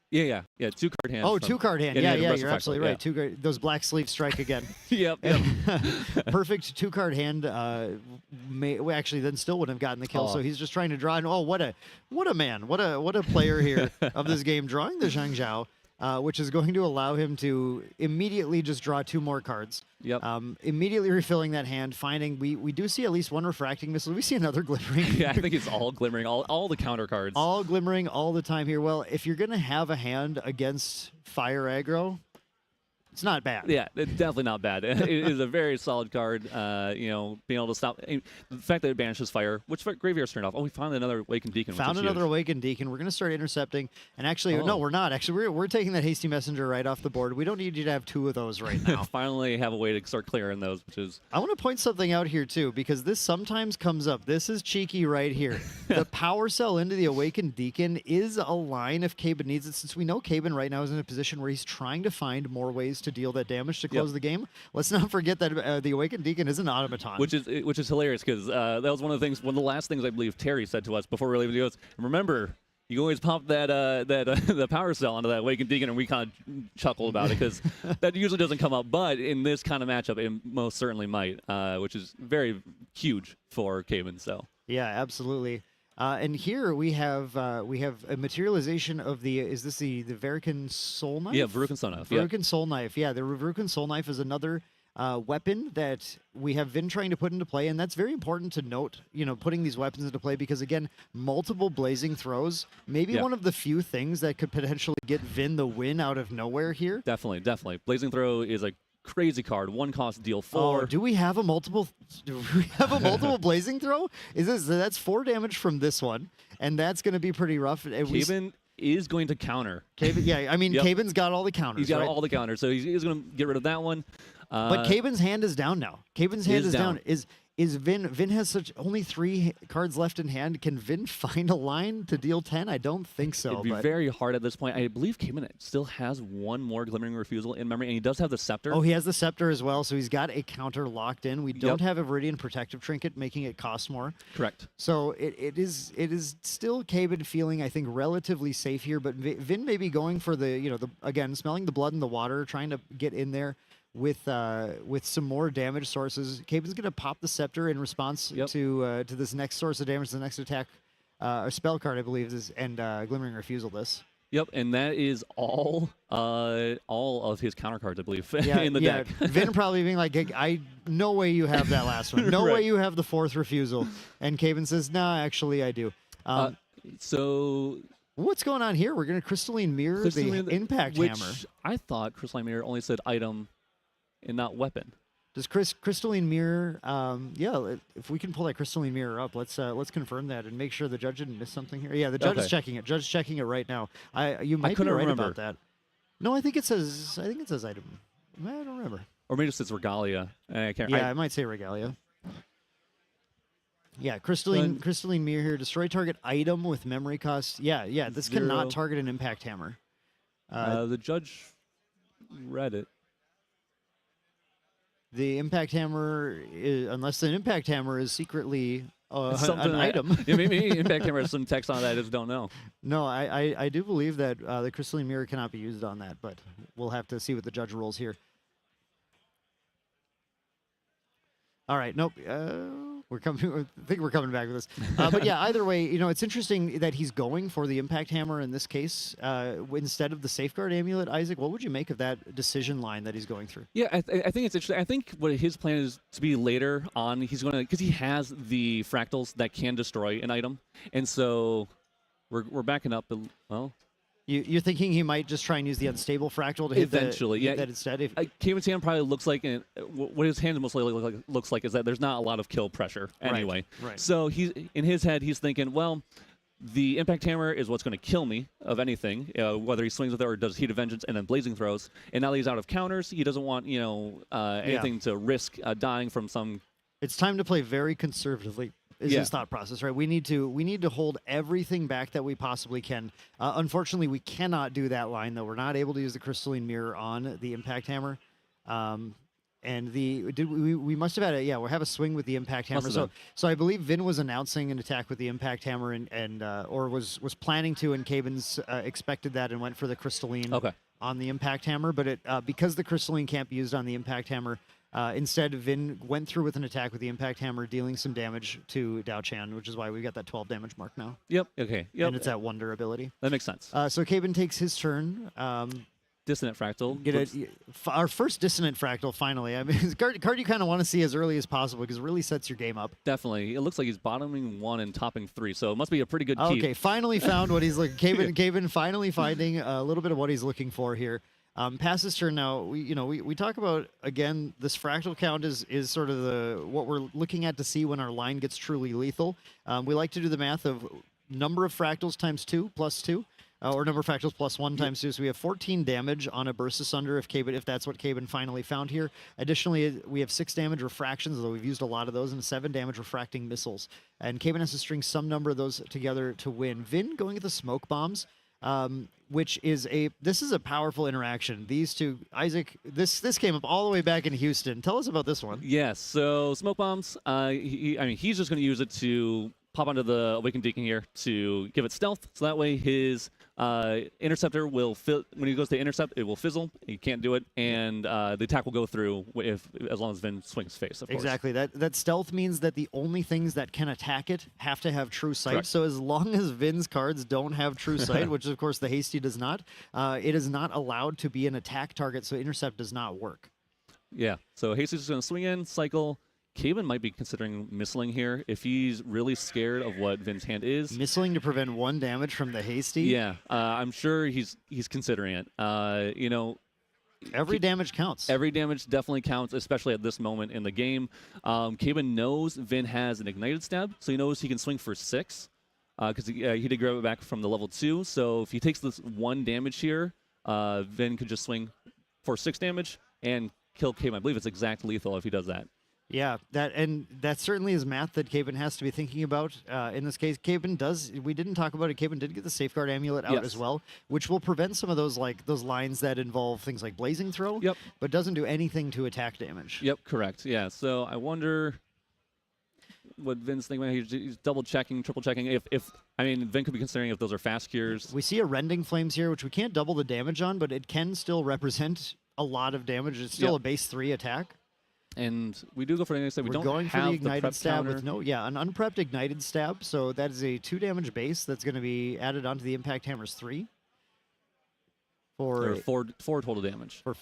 Yeah, 2-card hand. Oh, 2-card hand. Yeah, you're absolutely right. Yeah. Those black sleeves strike again. Yep. Perfect 2-card hand. Actually, then still wouldn't have gotten the kill. So he's just trying to draw. And what a man! What a player here of this game, drawing the Zhang Zhao, which is going to allow him to immediately just draw 2 more cards. Yep. Immediately refilling that hand, finding we do see at least 1 Refracting Missile. We see another Glimmering. Yeah, I think it's all Glimmering, all the counter cards. All Glimmering all the time here. Well, if you're going to have a hand against Fire Aggro, It's not bad. Yeah, it's definitely not bad. It is a very solid card. You know, being able to stop the fact that it banishes fire, which Graveyard's turned off. Oh, we found another Awakened Deacon. Found another Awakened Deacon. We're going to start intercepting. And actually, no, we're not. Actually, we're taking that Hasty Messenger right off the board. We don't need you to have 2 of those right now. Finally have a way to start clearing those, which is... I want to point something out here, too, because this sometimes comes up. This is cheeky right here. The Power Cell into the Awakened Deacon is a line if Caben needs it, since we know Caben right now is in a position where he's trying to find more ways to deal that damage to close the game. Let's not forget that the Awakened Deacon is an automaton. Which is hilarious, because that was one of the last things I believe Terry said to us before we leave the goes. Remember, you always pop the Power Cell onto that Awakened Deacon, and we kind of chuckle about it, because that usually doesn't come up. But in this kind of matchup, it most certainly might, which is very huge for Caben. So yeah, absolutely. And here we have a materialization of the the Verucan Soul Knife? Yeah, Verucan Soul Knife. Verucan Soul Knife. Yeah, the Verucan Soul Knife is another weapon that we have been trying to put into play, and that's very important to note. You know, putting these weapons into play, because again, multiple blazing throws, maybe one of the few things that could potentially get Vin the win out of nowhere here. Definitely. Blazing Throw is a crazy card. 1 cost, deal 4. Oh, do we have a multiple blazing throw? That's 4 damage from this one, and that's going to be pretty rough. Caben is going to counter. Caben, yeah, I mean, Caben's got all the counters. He's got right? all the counters, so he's going to get rid of that one. But Caben's hand is down now. Caben's hand is down. Is Vin? Vin has only 3 cards left in hand. Can Vin find a line to deal 10? I don't think so. It'd be very hard at this point. I believe Caben still has 1 more Glimmering Refusal in memory, and he does have the Scepter. Oh, he has the Scepter as well, so he's got a counter locked in. We don't have a Viridian Protective Trinket, making it cost more. Correct. So it is still Caben feeling, I think, relatively safe here, but Vin may be going for again, smelling the blood in the water, trying to get in there with some more damage sources. Caben's going to pop the Scepter in response to this next source of damage, the next attack, a spell card, I believe, and Glimmering Refusal this. Yep, and that is all of his counter cards, I believe, in the deck. Vin probably being like, no way you have that last one. No way you have the 4th refusal. And Caben says, nah, actually I do. So what's going on here? We're going to Crystalline Mirror the Impact which Hammer. I thought Crystalline Mirror only said item and not weapon. Does Crystalline Mirror? If we can pull that Crystalline Mirror up, let's confirm that and make sure the judge didn't miss something here. Yeah, the judge is checking it. Judge's checking it right now. You might be right about that. No, I think it says item. I don't remember. Or maybe it says Regalia. I can't. Yeah, I might say Regalia. Yeah, Crystalline Mirror here. Destroy target item with memory cost. Yeah. This 0. cannot target an Impact Hammer. The judge read it. The Impact Hammer, unless an Impact Hammer is secretly an item. Yeah, maybe Impact Hammer has some text on that. I just don't know. No, I do believe that the Crystalline Mirror cannot be used on that, but we'll have to see what the judge rules here. All right, nope. I think we're coming back with this. But yeah, either way, it's interesting that he's going for the Impact Hammer in this case instead of the Safeguard Amulet. Isaac, what would you make of that decision line that he's going through? Yeah, I think it's interesting. I think what his plan is to be later on, he's going to, because he has the Fractals that can destroy an item, and so we're backing up. Well, you're thinking he might just try and use the Unstable Fractal to hit that instead? Caben's hand probably looks like, what his hand mostly looks like is that there's not a lot of kill pressure anyway. Right. So he's in his head, he's thinking, well, the Impact Hammer is what's going to kill me of anything, whether he swings with it or does Heat of Vengeance and then Blazing Throws. And now that he's out of counters, he doesn't want anything to risk dying from some. It's time to play very conservatively. Is his thought process, right? We need to hold everything back that we possibly can. Unfortunately, we cannot do that line, though. We're not able to use the Crystalline Mirror on the Impact Hammer. And we must have had we have a swing with the Impact Hammer. So I believe Vin was announcing an attack with the Impact Hammer or was planning to, and Caben's expected that and went for the Crystalline on the Impact Hammer. But because the Crystalline can't be used on the Impact Hammer, instead, Vin went through with an attack with the Impact Hammer, dealing some damage to Dao Chan, which is why we got that 12 damage mark now. Yep. Okay. Yep. And it's that Wonder ability. That makes sense. So Caben takes his turn. Dissonant Fractal. Our first Dissonant Fractal, finally. I mean, card you kind of want to see as early as possible because it really sets your game up. Definitely. It looks like he's bottoming 1 and topping 3, so it must be a pretty good keep. Okay, finally found what he's looking. Caben finally finding a little bit of what he's looking for here. Past his turn now, we talk about, again, this fractal count is sort of what we're looking at to see when our line gets truly lethal. We like to do the math of number of fractals times 2 plus 2. Or number of fractals plus 1 times 2. So we have 14 damage on a Burst Asunder if that's what Caben finally found here. Additionally, we have 6 damage refractions, although we've used a lot of those, and 7 damage refracting missiles. And Caben has to string some number of those together to win. Vin going with the smoke bombs, which is this is a powerful interaction. These two, Isaac, this came up all the way back in Houston. Tell us about this one. Yes, so smoke bombs, he's just going to use it to pop onto the Awakened Deacon here to give it stealth, so that way his interceptor will when he goes to intercept, it will fizzle. He can't do it, and the attack will go through as long as Vin swings face. Of course. Exactly. That stealth means that the only things that can attack it have to have true sight. Correct. So as long as Vin's cards don't have true sight, which of course the Hasty does not, it is not allowed to be an attack target. So intercept does not work. Yeah. So Hasty's just going to swing in, cycle. Caben might be considering missiling here if he's really scared of what Vin's hand is. Missiling to prevent 1 damage from the Hasty. Yeah, I'm sure he's considering it. Every damage counts. Every damage definitely counts, especially at this moment in the game. Caben knows Vin has an ignited stab, so he knows he can swing for 6 because he did grab it back from the level 2. So if he takes this 1 damage here, Vin could just swing for 6 damage and kill Caben. I believe it's exact lethal if he does that. Yeah, that certainly is math that Caben has to be thinking about. In this case, Caben we didn't talk about it, Caben did get the Safeguard Amulet out as well, which will prevent some of those lines that involve things like Blazing Throw, but doesn't do anything to attack damage. Yep, correct. Yeah, so I wonder what Vin's thinking about. He's double checking, triple checking. Vin could be considering if those are fast cures. We see a Rending Flames here, which we can't double the damage on, but it can still represent a lot of damage. It's still a base 3 attack. And we do go for the ignited stab. We We're don't going for have the ignited stab counter. with an unprepped ignited stab. So that is a 2 damage base that's going to be added onto the Impact Hammers 3. Or four total damage. Or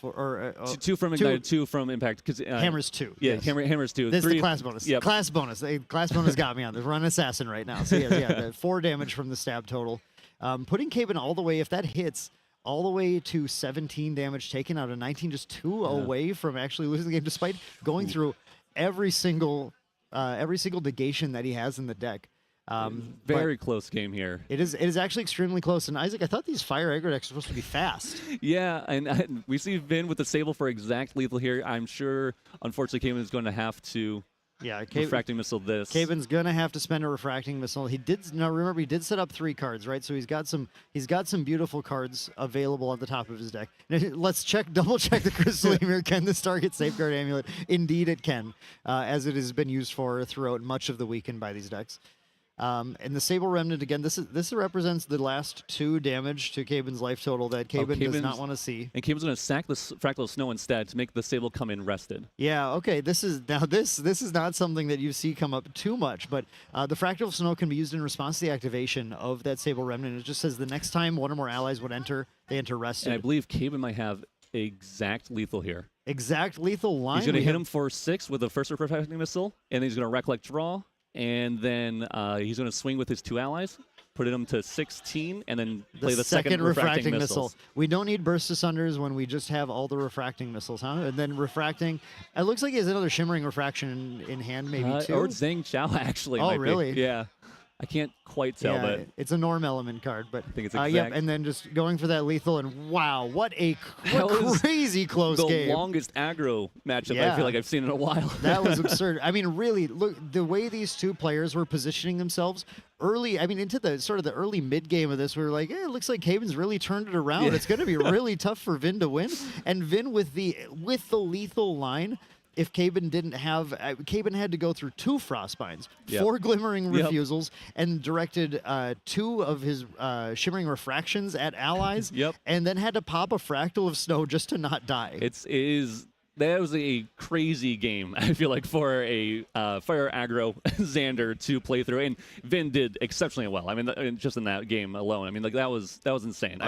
2 from ignited, 2 from impact. Hammers 2. Yeah, yes. Hammers 2. This 3, is the class bonus. Yep. Class bonus. Class bonus got me on this. We're on Assassin right now. So the 4 damage from the stab total. Putting Caben all the way, if that hits, all the way to 17 damage taken out of 19, just 2 away from actually losing the game, despite going through every single negation that he has in the deck. Very close game here. It is actually extremely close. And Isaac, I thought these fire aggro decks were supposed to be fast. Yeah, and we see Vin with the Sable for exact lethal here. I'm sure, unfortunately, Caben is going to have to refracting missile this. Caben's gonna have to spend a refracting missile. He did remember he did set up 3 cards, right? So he's got some beautiful cards available at the top of his deck. Let's double check the Crystal Emir. Can this target Safeguard Amulet? Indeed it can, as it has been used for throughout much of the weekend by these decks. And the Sable Remnant, again, this represents the last 2 damage to Caben's life total that Caben does not want to see. And Caben's going to sack the Fractal Snow instead to make the Sable come in rested. Yeah, okay. This is not something that you see come up too much, but the Fractal Snow can be used in response to the activation of that Sable Remnant. It just says the next time 1 or more allies would enter, they enter rested. And I believe Caben might have exact lethal here. Exact lethal line. He's going to hit him for 6 with the first refracting missile, and then he's going to recollect draw. And then he's going to swing with his 2 allies, put him to 16, and then play the second refracting missile. We don't need Burst Asunders when we just have all the refracting missiles, huh? And then refracting. It looks like he has another Shimmering Refraction in hand, maybe too. Or Zhang Chao, actually. Oh, really? Yeah. I can't quite tell, but it's a Norm element card. But I think it's exact. Yep, and then just going for that lethal, and wow, what crazy close game! The longest aggro matchup I feel like I've seen in a while. That was absurd. I mean, really, look the way these 2 players were positioning themselves early. I mean, into the sort of the early mid game of this, we were like, it looks like Caben's really turned it around. It's going to be really tough for Vin to win, and Vin with the lethal line. If Caben didn't have, Caben had to go through 2 Frostbinds, 4 Glimmering Refusals, and directed 2 of his Shimmering Refractions at allies, and then had to pop a Fractal of Snow just to not die. It is that was a crazy game, I feel like, for a fire aggro Xander to play through, and Vin did exceptionally well. I mean, just in that game alone, I mean, like that was insane.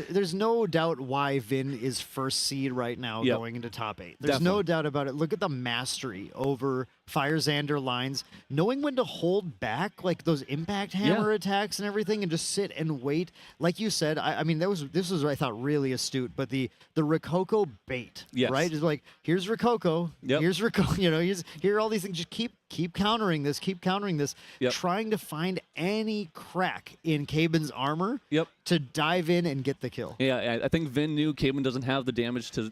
There's no doubt why Vin is first seed right now going into top 8. There's no doubt about it. Look at the mastery over Fire Xander lines, knowing when to hold back like those impact hammer attacks and everything, and just sit and wait. Like you said, I mean, this was I thought really astute, but the Rococo bait, right? Is like, here's Rococo, here's Rococo, you know, here are all these things. Just keep countering this, trying to find any crack in Caben's armor to dive in and get the kill. Yeah, I think Vin knew Caben doesn't have the damage to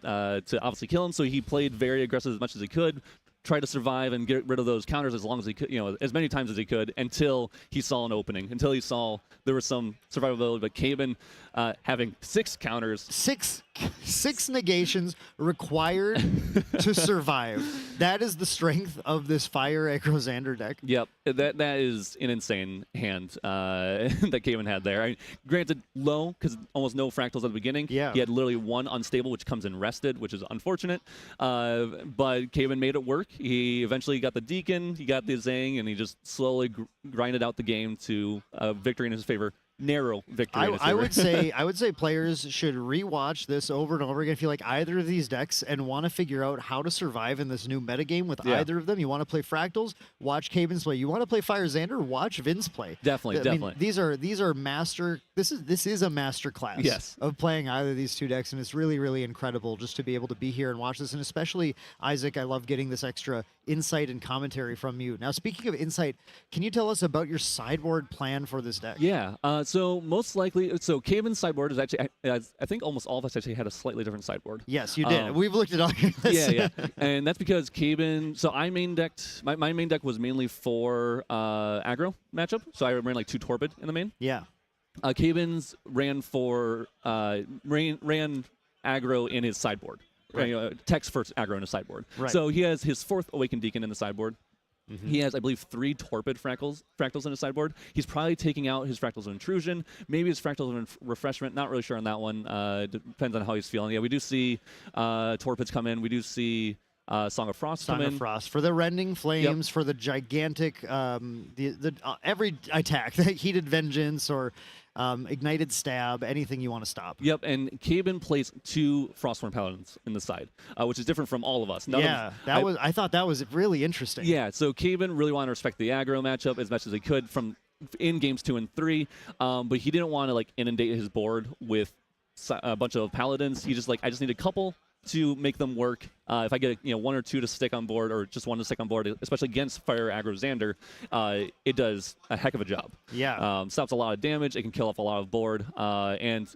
obviously kill him, so he played very aggressive as much as he could, try to survive and get rid of those counters as long as he could, you know, as many times as he could, until he saw an opening, until he saw there was some survivability. But Caben having 6 counters, six negations required to survive. That is the strength of this Fire Aggro Xander deck. Yep, that is an insane hand that Caben had there. I mean, granted, low because almost no fractals at the beginning. Yeah, he had literally 1 unstable, which comes in rested, which is unfortunate. But Caben made it work. He eventually got the Deacon, he got the Zang, and he just slowly grinded out the game to victory in his favor. Narrow victory. I would say players should rewatch this over and over again if you like either of these decks and want to figure out how to survive in this new metagame with either of them. You want to play Fractals, watch Caben's play. You want to play Fire Xander, watch Vin's play. Definitely. Mean, these are master. This is a master class of playing either of these two decks, and it's really, really incredible just to be able to be here and watch this. And especially Isaac, I love getting this extra insight and commentary from you. Now, speaking of insight, can you tell us about your sideboard plan for this deck? Yeah. So most likely, Caben's sideboard is actually, I think almost all of us actually had a slightly different sideboard. Yes, you did. We've looked at all your lists. Yeah. And that's because Caben, so I main decked, my main deck was mainly for aggro matchup. So I ran like 2 Torpid in the main. Yeah. Caben's ran for, ran aggro in his sideboard. Right. Text first aggro in his sideboard. Right. So he has his 4th Awakened Deacon in the sideboard. He has, I believe, 3 Torpid Fractals in his sideboard. He's probably taking out his Fractals of Intrusion, maybe his Fractals of Refreshment. Not really sure on that one. Depends on how he's feeling. Yeah, we do see Torpids come in. We do see Song of Frost come in. Song of Frost for the Rending Flames, for the gigantic, every attack, the Heated Vengeance or Ignited Stab, anything you want to stop. Yep, and Caben plays 2 Frostborn Paladins in the side, which is different from all of us. I thought that was really interesting. Yeah, so Caben really wanted to respect the aggro matchup as much as he could from in games 2 and 3, but he didn't want to like inundate his board with a bunch of Paladins. He just I just need a couple to make them work. If I get 1 or 2 to stick on board, or just 1 to stick on board, especially against Fire Aggro Xander, it does a heck of a job. Yeah. Stops a lot of damage. It can kill off a lot of board. And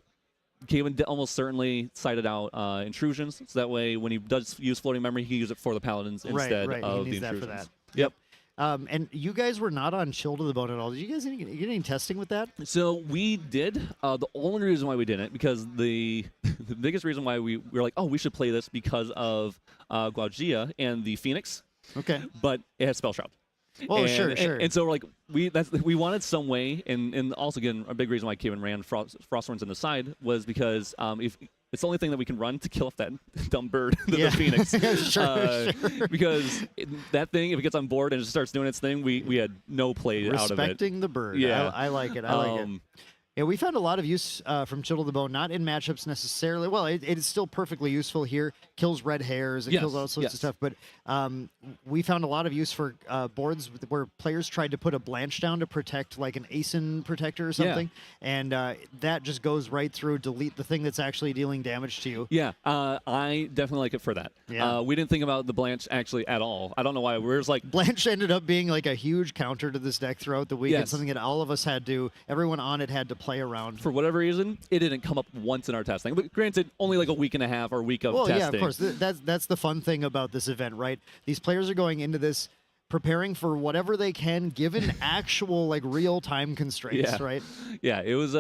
Caben almost certainly sided out intrusions, so that way when he does use floating memory, he can use it for the Paladins instead of the intrusions. That for that. Yep. And you guys were not on Chill to the Bone at all. Did you guys get any testing with that? So we did. The only reason why we didn't, because the biggest reason why we were like, oh, we should play this because of Guajia and the Phoenix. Okay. But it has Spell Shroud. Oh, sure. And so we're like, we wanted some way, and also again, a big reason why Caben ran Frosthorns in the side was because if it's the only thing that we can run to kill off that dumb bird, the Phoenix. Sure. Because that thing, if it gets on board and it starts doing its thing, we had no play out of it. Respecting the bird. Yeah. I like it. I like it. Yeah, we found a lot of use from Chill to the Bone, not in matchups necessarily. Well, it is still perfectly useful here. Kills red hairs, it kills all sorts of stuff. But we found a lot of use for boards where players tried to put a Blanch down to protect like an Asen protector or something. And that just goes right through, delete the thing that's actually dealing damage to you. Yeah, I definitely like it for that. Yeah. We didn't think about the Blanch actually at all. I don't know why. We were just like... Blanch ended up being like a huge counter to this deck throughout the week. It's something that all of us had to, everyone on it had to play around. For whatever reason, it didn't come up once in our testing. But granted, only like a week and a half or a week of testing. Yeah, of course. That's the fun thing about this event, right? These players are going into this preparing for whatever they can, given actual like real time constraints, right? Yeah, it was.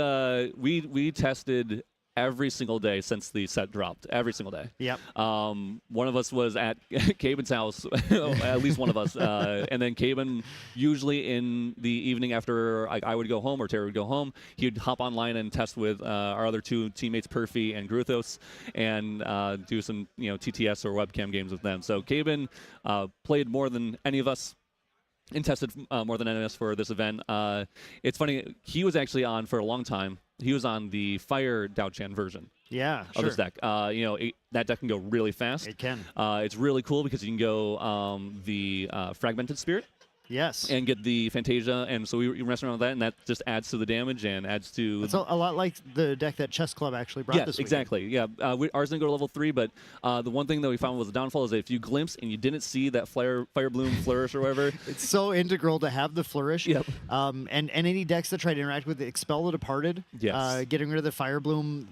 We tested every single day since the set dropped. Every single day. Yep. One of us was at Caben's house, at least one of us, and then Caben, usually in the evening after I would go home or Terry would go home, he'd hop online and test with our other two teammates, Perfy and Gruthos, and do some TTS or webcam games with them. So Caben played more than any of us. And tested more than any of us for this event. It's funny, he was actually on for a long time. He was on the Fire Dao-Chan version Yeah, of this deck. That deck can go really fast. It can. It's really cool because you can go the Fragmented Spirit. Yes. And get the Fantasia, and so we mess around with that, and that just adds to the damage and adds to... It's a lot like the deck that Chess Club actually brought this week. Exactly. Yeah, ours didn't go to level 3, but the one thing that we found was the downfall is that if you glimpse and you didn't see that Fire Bloom Flourish or whatever... It's so integral to have the Flourish. Yep. And any decks that try to interact with Expel the Departed, yes. Getting rid of the Fire Bloom...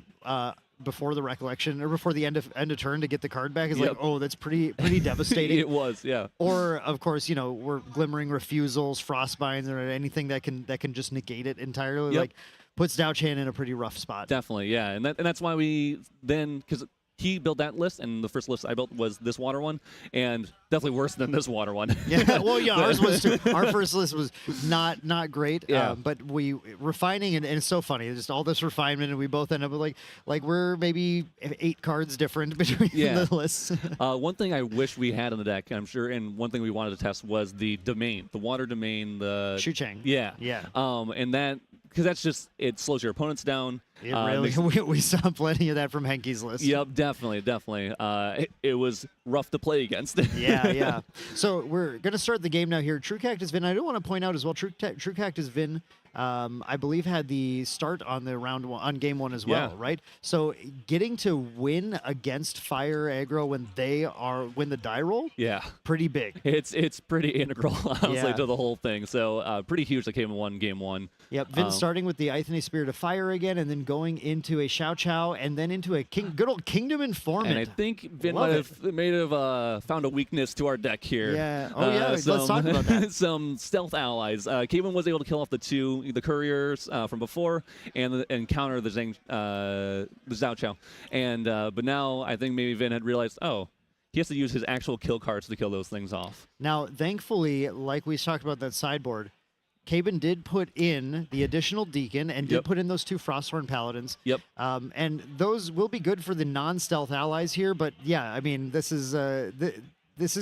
before the recollection or before the end of turn to get the card back is like, oh, that's pretty devastating. It was, yeah. Or of course, we're glimmering refusals, frostbinds, or anything that can just negate it entirely. Yep. Like puts Dao-Chan in a pretty rough spot. Definitely, yeah, and that's why we then because he built that list, and the first list I built was this water one, and definitely worse than this water one. Yeah, well, yeah, ours was too. Our first list was not great. Yeah. But we refining, and it's so funny. It's just all this refinement, and we both end up with like we're maybe 8 cards different between the lists. One thing I wish we had in the deck, I'm sure, and one thing we wanted to test was the domain, the water domain, the Shuchang. Yeah. Yeah. And that because that's just it slows your opponents down. It really, we saw plenty of that from Hanky's list. Yep, definitely. It was rough to play against. Yeah. So we're going to start the game now here. True Cactus Vin, I do want to point out as well, True Cactus Vin, I believe had the start on the on game 1 as well, right? So getting to win against Fire Aggro when the die roll, pretty big. It's pretty integral, honestly, to the whole thing. So pretty huge that came in game 1. Yep, Vin starting with the Ithne Spirit of Fire again, and then going into a Xiao Chao, and then into a good old Kingdom Informant. And I think Vin may have found a weakness to our deck here. Yeah. Oh, yeah. Let's talk about that. Some stealth allies. Kevin was able to kill off the couriers from before, and counter the Zhao Chao. And but now I think maybe Vin had realized, he has to use his actual kill cards to kill those things off. Now, thankfully, like we talked about that sideboard, Caben did put in the additional Deacon and did put in those 2 Frosthorn Paladins. Yep. And those will be good for the non-stealth allies here, but yeah, I mean, this is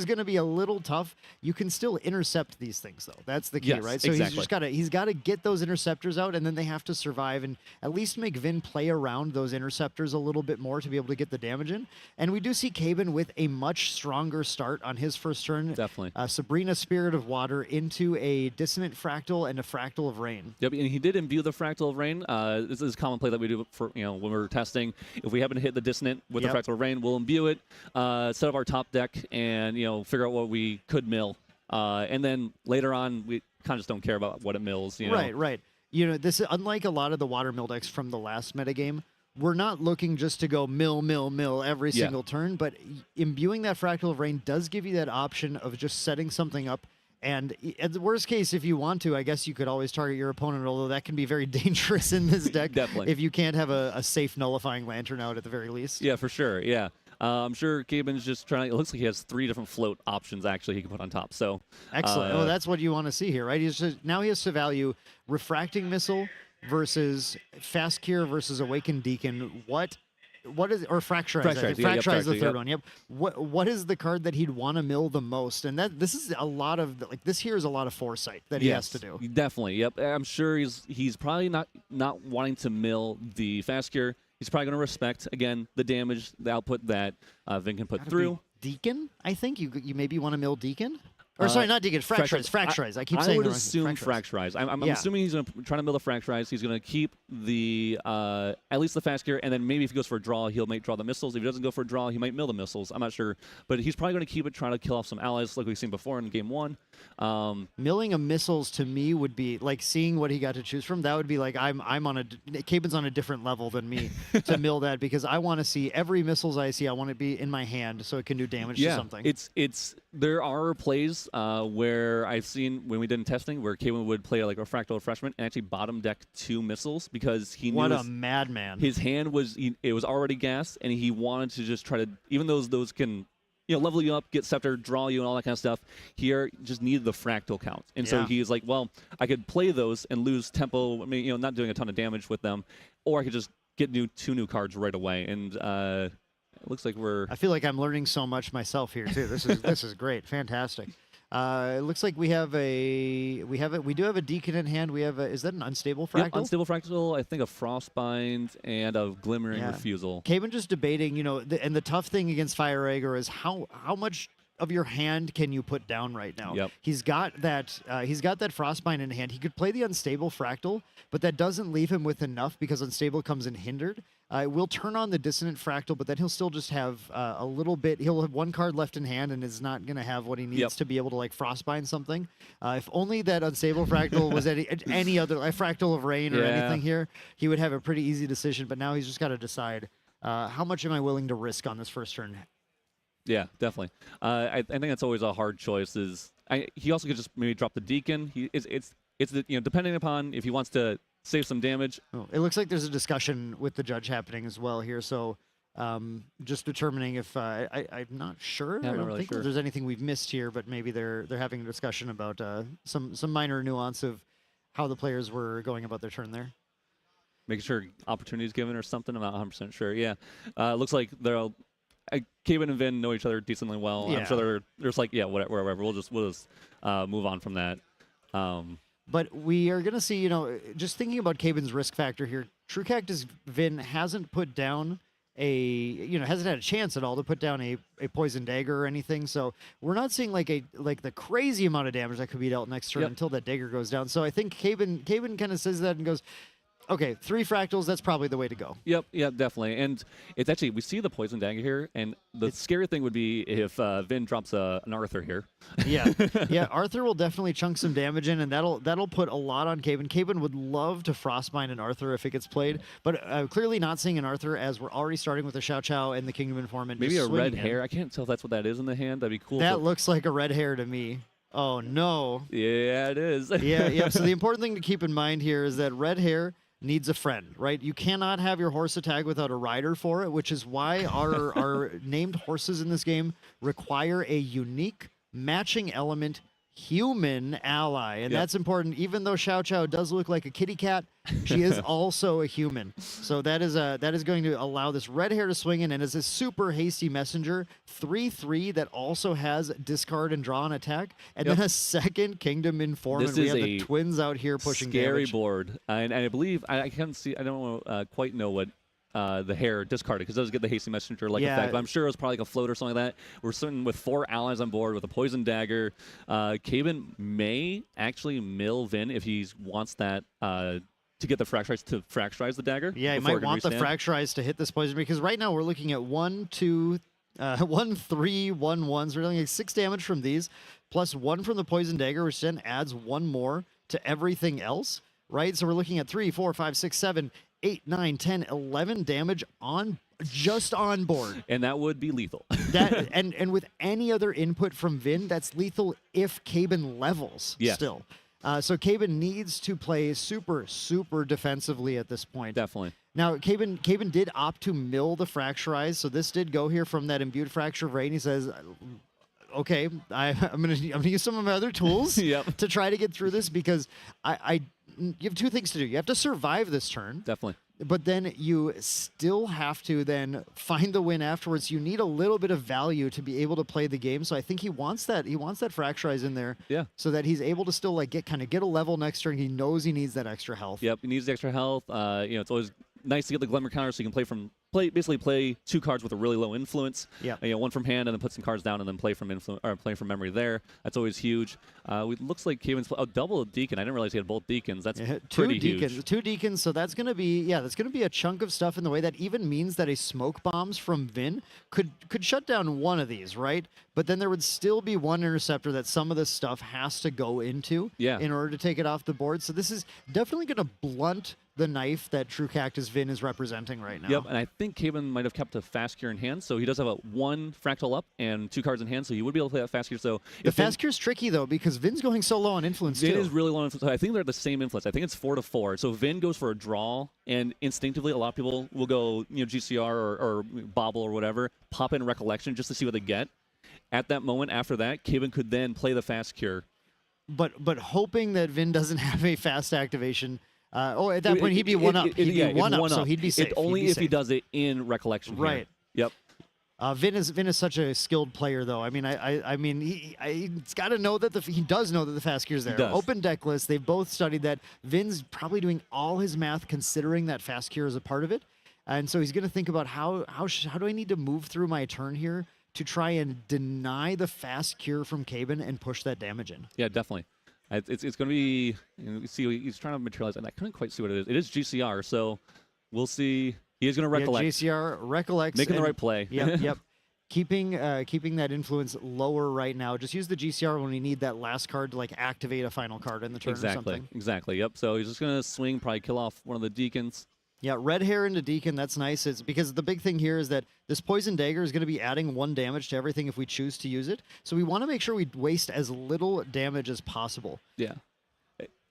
going to be a little tough. You can still intercept these things, though. That's the key, right? So he's got to get those interceptors out, and then they have to survive and at least make Vin play around those interceptors a little bit more to be able to get the damage in. And we do see Caben with a much stronger start on his first turn. Definitely. Sabrina, Spirit of Water, into a Dissonant Fractal and a Fractal of Rain. Yep, and he did imbue the Fractal of Rain. This is a common play that we do for when we're testing. If we happen to hit the Dissonant with the Fractal of Rain, we'll imbue it, set up our top deck, and figure out what we could mill. And then later on, we kind of just don't care about what it mills. Right. This is unlike a lot of the water mill decks from the last metagame. We're not looking just to go mill every single turn, but imbuing that Fractal of Rain does give you that option of just setting something up. And at the worst case, if you want to, I guess you could always target your opponent, although that can be very dangerous in this deck. Definitely. If you can't have a safe nullifying lantern out at the very least. Yeah, for sure. Yeah. I'm sure Caben's just trying. It looks like he has 3 different float options actually he can put on top. So excellent. That's what you want to see here, right? Now he has to value Refracting Missile versus Fast Cure versus Awakened Deacon. What is Fracturize? Fracturize the third one. Yep. What is the card that he'd want to mill the most? And this is a lot of this here is a lot of foresight that he has to do. Definitely. Yep. I'm sure he's probably not wanting to mill the Fast Cure. He's probably going to respect, again, the damage, the output that Vin can put through. Deacon, I think you maybe want to mill Deacon. Or sorry, not Deacon, Fracturize. I keep saying I would assume Fracturize. I'm assuming he's going to try to mill the Fracturize. He's going to keep the at least the Fast Gear, and then maybe if he goes for a draw, he'll draw the missiles. If he doesn't go for a draw, he might mill the missiles. I'm not sure. But he's probably going to keep it, trying to kill off some allies like we've seen before in game 1. Milling of missiles to me would be like seeing what he got to choose from. That would be like I'm on Caben's on a different level than me to mill that, because I want to see every missiles I see. I want to be in my hand so it can do damage to something. There are plays where I've seen when we did testing, where Kevin would play like a Fractal Freshman and actually bottom deck 2 missiles because he knew What a madman. his hand was it was already gassed, and he wanted to just try to, even though those can level you up, get scepter, draw you, and all that kind of stuff. Here, just needed the fractal count, and so he's like, well, I could play those and lose tempo. I mean, not doing a ton of damage with them, or I could just get 2 new cards right away. And it looks like I feel like I'm learning so much myself here too. This is great, fantastic. It looks like we do have a Deacon in hand. Is that an unstable fractal? Yep, unstable fractal. I think a Frostbind and a Glimmering Refusal. Cayman just debating, and the tough thing against Fire Aggro is how much of your hand can you put down right now? Yep. He's got that Frostbind in hand. He could play the unstable fractal, but that doesn't leave him with enough because unstable comes in hindered. We'll turn on the Dissonant Fractal, but then he'll still just have a little bit. He'll have 1 card left in hand and is not going to have what he needs to be able to like Frostbind something. If only that Unstable Fractal was any other, like Fractal of Rain or anything here, he would have a pretty easy decision. But now he's just got to decide how much am I willing to risk on this first turn. Yeah, definitely. I think that's always a hard choice. He also could just maybe drop the Deacon. It's depending upon if he wants to save some damage. Oh, it looks like there's a discussion with the judge happening as well here. So just determining if I'm not sure. Yeah, I don't really think sure. there's anything we've missed here, but maybe they're having a discussion about some minor nuance of how the players were going about their turn there. Making sure opportunity is given or something. I'm not 100% sure. Yeah, looks like they'll. Kevin and Vin know each other decently well. Yeah. I'm sure they're just like, whatever. We'll just move on from that. But we are going to see, just thinking about Caben's risk factor here, True Cactus Vin hasn't put down hasn't had a chance at all to put down a poison dagger or anything. So we're not seeing like the crazy amount of damage that could be dealt next turn until that dagger goes down. So I think Caben kind of says that and goes, okay, 3 fractals, that's probably the way to go. Yep, definitely. And it's actually, we see the poison dagger here, and the scary thing would be if Vin drops an Arthur here. Yeah, Arthur will definitely chunk some damage in, and that'll put a lot on Caben. Caben would love to Frostbind an Arthur if it gets played, but clearly not seeing an Arthur as we're already starting with a Xiao Chao and the Kingdom Informant. Maybe a red in. hair. I can't tell if that's what that is in the hand. That'd be cool. That looks like a red hair to me. Oh, no. Yeah, it is. Yeah. So the important thing to keep in mind here is that red hair needs a friend, right? You cannot have your horse attack without a rider for it, which is why our named horses in this game require a unique matching element human ally, and that's important. Even though Xiao Chao does look like a kitty cat, she is also a human. So that is going to allow this red hair to swing in, and as a super hasty messenger, 3/3 that also has discard and draw an attack, and then a second Kingdom Informant. We have the twins out here pushing scary damage. board, and I believe I can't see. I don't quite know what. The hair discarded because it does get the hasty messenger effect. But I'm sure it was probably like a float or something like that. We're certain with 4 allies on board with a poison dagger. Caben may actually mill Vin if he wants that to get the fracturize to fracturize the dagger. Yeah, he might want the fracturize to hit this poison because right now we're looking at 1, 2, 1, 3, 1, 1. So we're looking at 6 damage from these plus 1 from the poison dagger, which then adds 1 more to everything else. Right, so we're looking at 3, 4, 5, 6, 7, 8, 9, 10, 11 damage just on board. And that would be lethal. and with any other input from Vin, that's lethal if Caben levels still. So Caben needs to play super, super defensively at this point. Definitely. Now, Caben did opt to mill the Fracturize, so this did go here from that Imbued Fracture of Rain. He says, okay, I'm gonna use some of my other tools to try to get through this because you have 2 things to do. You have to survive this turn. Definitely. But then you still have to then find the win afterwards. You need a little bit of value to be able to play the game. So I think he wants that. He wants that Fracturize in there. Yeah. So that he's able to still get a level next turn. He knows he needs that extra health. Yep. He needs the extra health. It's always nice to get the Glimmer counter so you can basically play 2 cards with a really low influence. Yeah. 1 from hand and then put some cards down and then play from memory there. That's always huge. It looks like Caven's double Deacon. I didn't realize he had both Deacons. That's pretty huge. 2 Deacons. So that's gonna be a chunk of stuff in the way that even means that a Smoke Bombs from Vin could shut down one of these, right? But then there would still be 1 Interceptor that some of this stuff has to go into in order to take it off the board. So this is definitely gonna blunt the knife that True Cactus Vin is representing right now. Yep, and I think Caven might have kept a fast cure in hand, so he does have a 1 Fractal up and 2 cards in hand, so he would be able to play that fast cure. So The fast cure's tricky, though, because Vin's going so low on influence, Vin too. is really low on influence. I think they're the same influence. I think it's 4-4. So Vin goes for a draw, and instinctively, a lot of people will go, GCR or Bobble or whatever, pop in Recollection just to see what they get. At that moment, after that, Caven could then play the fast cure. But hoping that Vin doesn't have a fast activation. At that point, he'd be one up. He'd be one up, so he'd be safe. Only if he safe. does it in Recollection. Right. Here. Yep. Vin is such a skilled player, though. I mean, he's got to know that he does know that the fast cure's there. does. Open deck list. They've both studied that. Vin's probably doing all his math, considering that fast cure is a part of it, and so he's going to think about how do I need to move through my turn here to try and deny the fast cure from Caven and push that damage in. Yeah, definitely. It's going to be, see, he's trying to materialize, and I couldn't quite see what it is. It is GCR, so we'll see. He is going to recollect. Yeah, GCR recollects. Making the right play. Yep. Keeping that influence lower right now. Just use the GCR when we need that last card to like activate a final card in the turn or something. Exactly. Yep. So he's just going to swing, probably kill off one of the Deacons. Yeah, red hair into Deacon, that's nice. It's because the big thing here is that this Poison Dagger is going to be adding 1 damage to everything if we choose to use it. So we want to make sure we waste as little damage as possible. Yeah.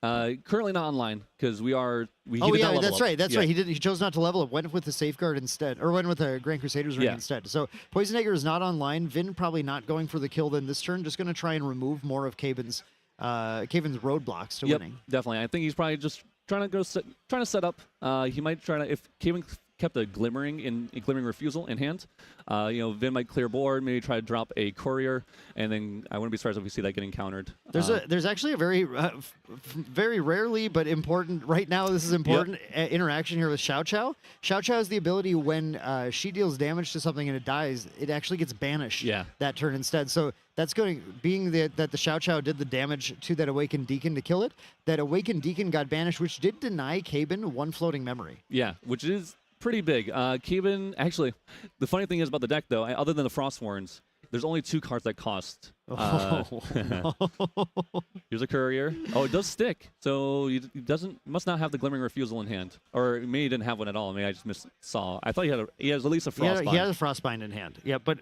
Currently not online because that's right. That's yeah. right. He chose not to level up. Went with the Safeguard instead, or went with the Grand Crusaders ring instead. So Poison Dagger is not online. Vin probably not going for the kill then this turn. Just going to try and remove more of Caven's roadblocks to winning. Definitely. I think he's probably just trying to set up. He might try to, if Caven kept a glimmering refusal in hand, Vin might clear board, maybe try to drop a courier, and then I wouldn't be surprised if we see that getting countered. There's actually a very very rarely but important right now. This is important interaction here with Xiao Xiao. Xiao Xiao has the ability when she deals damage to something and it dies, it actually gets banished that turn instead. So that's being that the Xiao Xiao did the damage to that Awakened Deacon to kill it. That Awakened Deacon got banished, which did deny Caben 1 floating memory. Yeah, which is pretty big. Caven, actually, the funny thing is about the deck, though, other than the Frostwarns, there's only 2 cards that cost. Here's a courier. Oh, it does stick. So he must not have the Glimmering Refusal in hand. Or maybe he didn't have one at all. Maybe I just saw. I thought he has at least a Frostbind. He has a Frostbind in hand. Yeah, but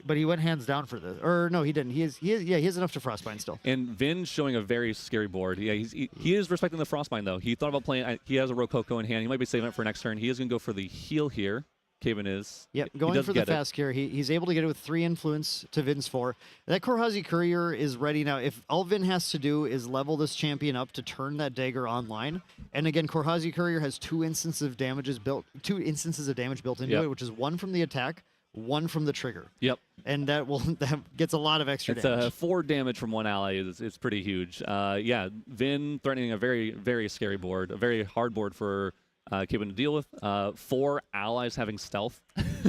he went hands down for this. Or no, he didn't. He has enough to Frostbind still. And Vin's showing a very scary board. Yeah, he is respecting the Frostbind, though. He thought about playing. He has a Rococo in hand. He might be saving it for next turn. He is going to go for the heal here. Caven is. Yep, going for the fast cure. He's able to get it with 3 influence to Vin's 4. That Korhazi Courier is ready now. If all Vin has to do is level this champion up to turn that dagger online, and again, Korhazi Courier has 2 instances of damage built into it, which is 1 from the attack, 1 from the trigger. Yep. And that gets a lot of extra damage. It's 4 damage from 1 ally is pretty huge. Vin threatening a very, very scary board, a very hard board for Caven to deal with. 4 allies having stealth.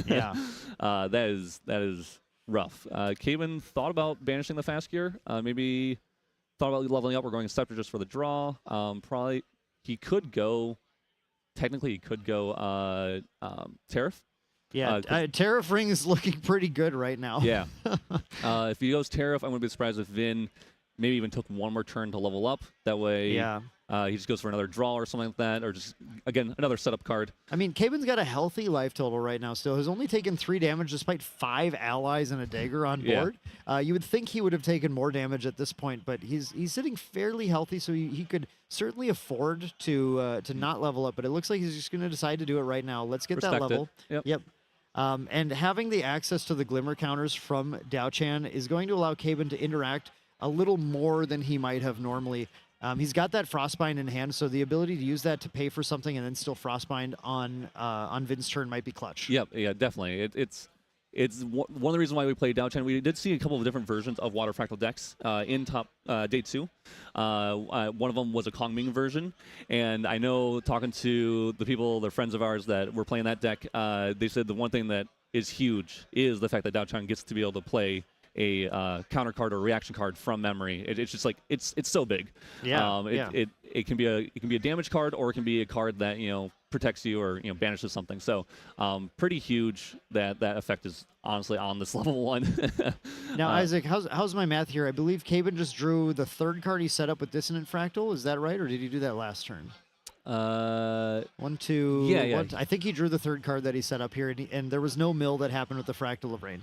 Yeah. That is rough. Caven thought about banishing the fast gear. Maybe thought about leveling up or going Scepter just for the draw. Probably he could go. Technically, he could go Tariff. Yeah, Tariff Ring is looking pretty good right now. Yeah. If he goes Tariff, I wouldn't be surprised if Vin maybe even took 1 more turn to level up. That way, he just goes for another draw or something like that, or just, again, another setup card. I mean, Caven's got a healthy life total right now still. He's only taken 3 damage despite 5 allies and a dagger on board. You would think he would have taken more damage at this point, but he's sitting fairly healthy, so he could certainly afford to not level up, but it looks like he's just going to decide to do it right now. Let's get that level. Yep. And having the access to the Glimmer counters from Dao-Chan is going to allow Caven to interact a little more than he might have normally. He's got that Frostbind in hand, so the ability to use that to pay for something and then still Frostbind on Vin's turn might be clutch. Yep, yeah, definitely. It's one of the reasons why we played Dao-Chan. We did see a couple of different versions of Water Fractal decks in top day 2. One of them was a Kong Ming version, and I know talking to the people, they're friends of ours that were playing that deck, they said the one thing that is huge is the fact that Dao-Chan gets to be able to play a counter card or reaction card from memory. It's just like it's so big. It can be a damage card, or it can be a card that protects you or banishes something. So pretty huge that effect is honestly on this level 1. Now Isaac, how's my math here? I believe Caven just drew the 3rd card he set up with Dissonant Fractal. Is that right, or did he do that last turn? 1, 2. Yeah. I think he drew the third card that he set up here, and there was no mill that happened with the Fractal of Rain.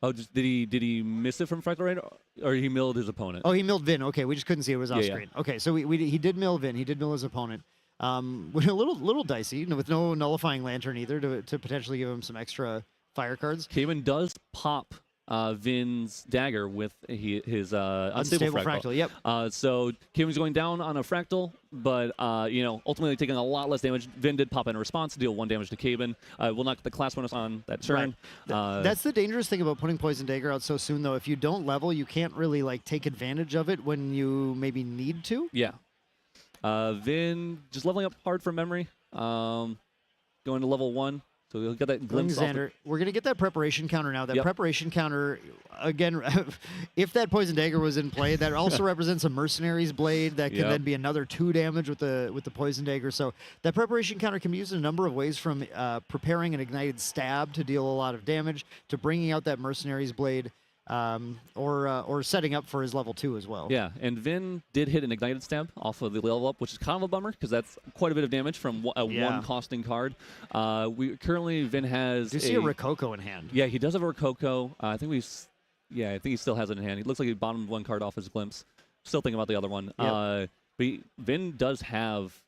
Oh, did he miss it from Fractal Rain, or he milled his opponent? Oh, he milled Vin. Okay, we just couldn't see it was off Yeah. screen. Okay, so he did mill Vin. He did mill his opponent. With a little dicey, with no nullifying lantern either to potentially give him some extra fire cards. Cayman does pop Vin's dagger with his unstable fractal. Yep. So Cayman's going down on a fractal, but ultimately taking a lot less damage. Vin did pop in response to deal 1 damage to Cayman. Will knock the class bonus on that turn. Right. That's the dangerous thing about putting Poison Dagger out so soon, though. If you don't level, you can't really take advantage of it when you maybe need to. Yeah. Vin just leveling up hard from memory. Going to level 1. So we'll get that glimpse. Xander, we're going to get that preparation counter now. That Yep. preparation counter, again, if that Poison Dagger was in play, that also represents a Mercenary's Blade that can Yep. then be another 2 damage with the Poison Dagger. So that preparation counter can be used in a number of ways, from preparing an Ignited Stab to deal a lot of damage, to bringing out that Mercenary's Blade, or setting up for his level 2 as well. Yeah, and Vin did hit an Ignited Stab off of the level up, which is kind of a bummer because that's quite a bit of damage from a Yeah. 1 costing card. Vin has. Do you see a Rococo in hand? Yeah, he does have a Rococo. I think he still has it in hand. He looks like he bottomed 1 card off his glimpse. Still thinking about the other one. Yep. Vin does have,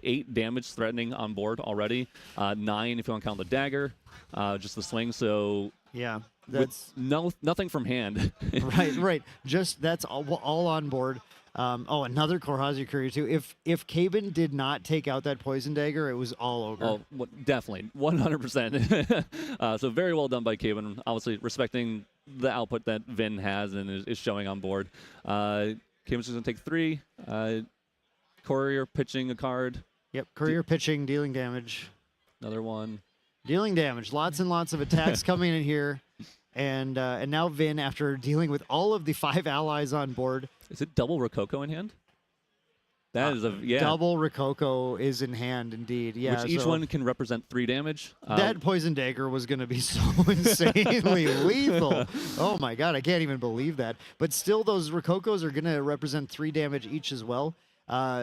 8 damage threatening on board already. 9 if you want to count the dagger, just the swing. So Yeah, that's nothing from hand. right. Just that's all on board. Another Korhazi Courier too. If Caben did not take out that Poison Dagger, it was all over. Oh, definitely, 100%. So very well done by Caben. Obviously respecting the output that Vin has and is showing on board. Caben's just gonna take 3. Courier pitching a card. Yep, Courier pitching, dealing damage. Another one. Dealing damage. Lots and lots of attacks coming in here. And now Vin, after dealing with all of the 5 allies on board. Is it double Rococo in hand? That is Double Rococo is in hand, indeed. Yeah, which each one can represent 3 damage. That Poison Dagger was going to be so insanely lethal. Oh my god, I can't even believe that. But still, those Rococos are going to represent 3 damage each as well.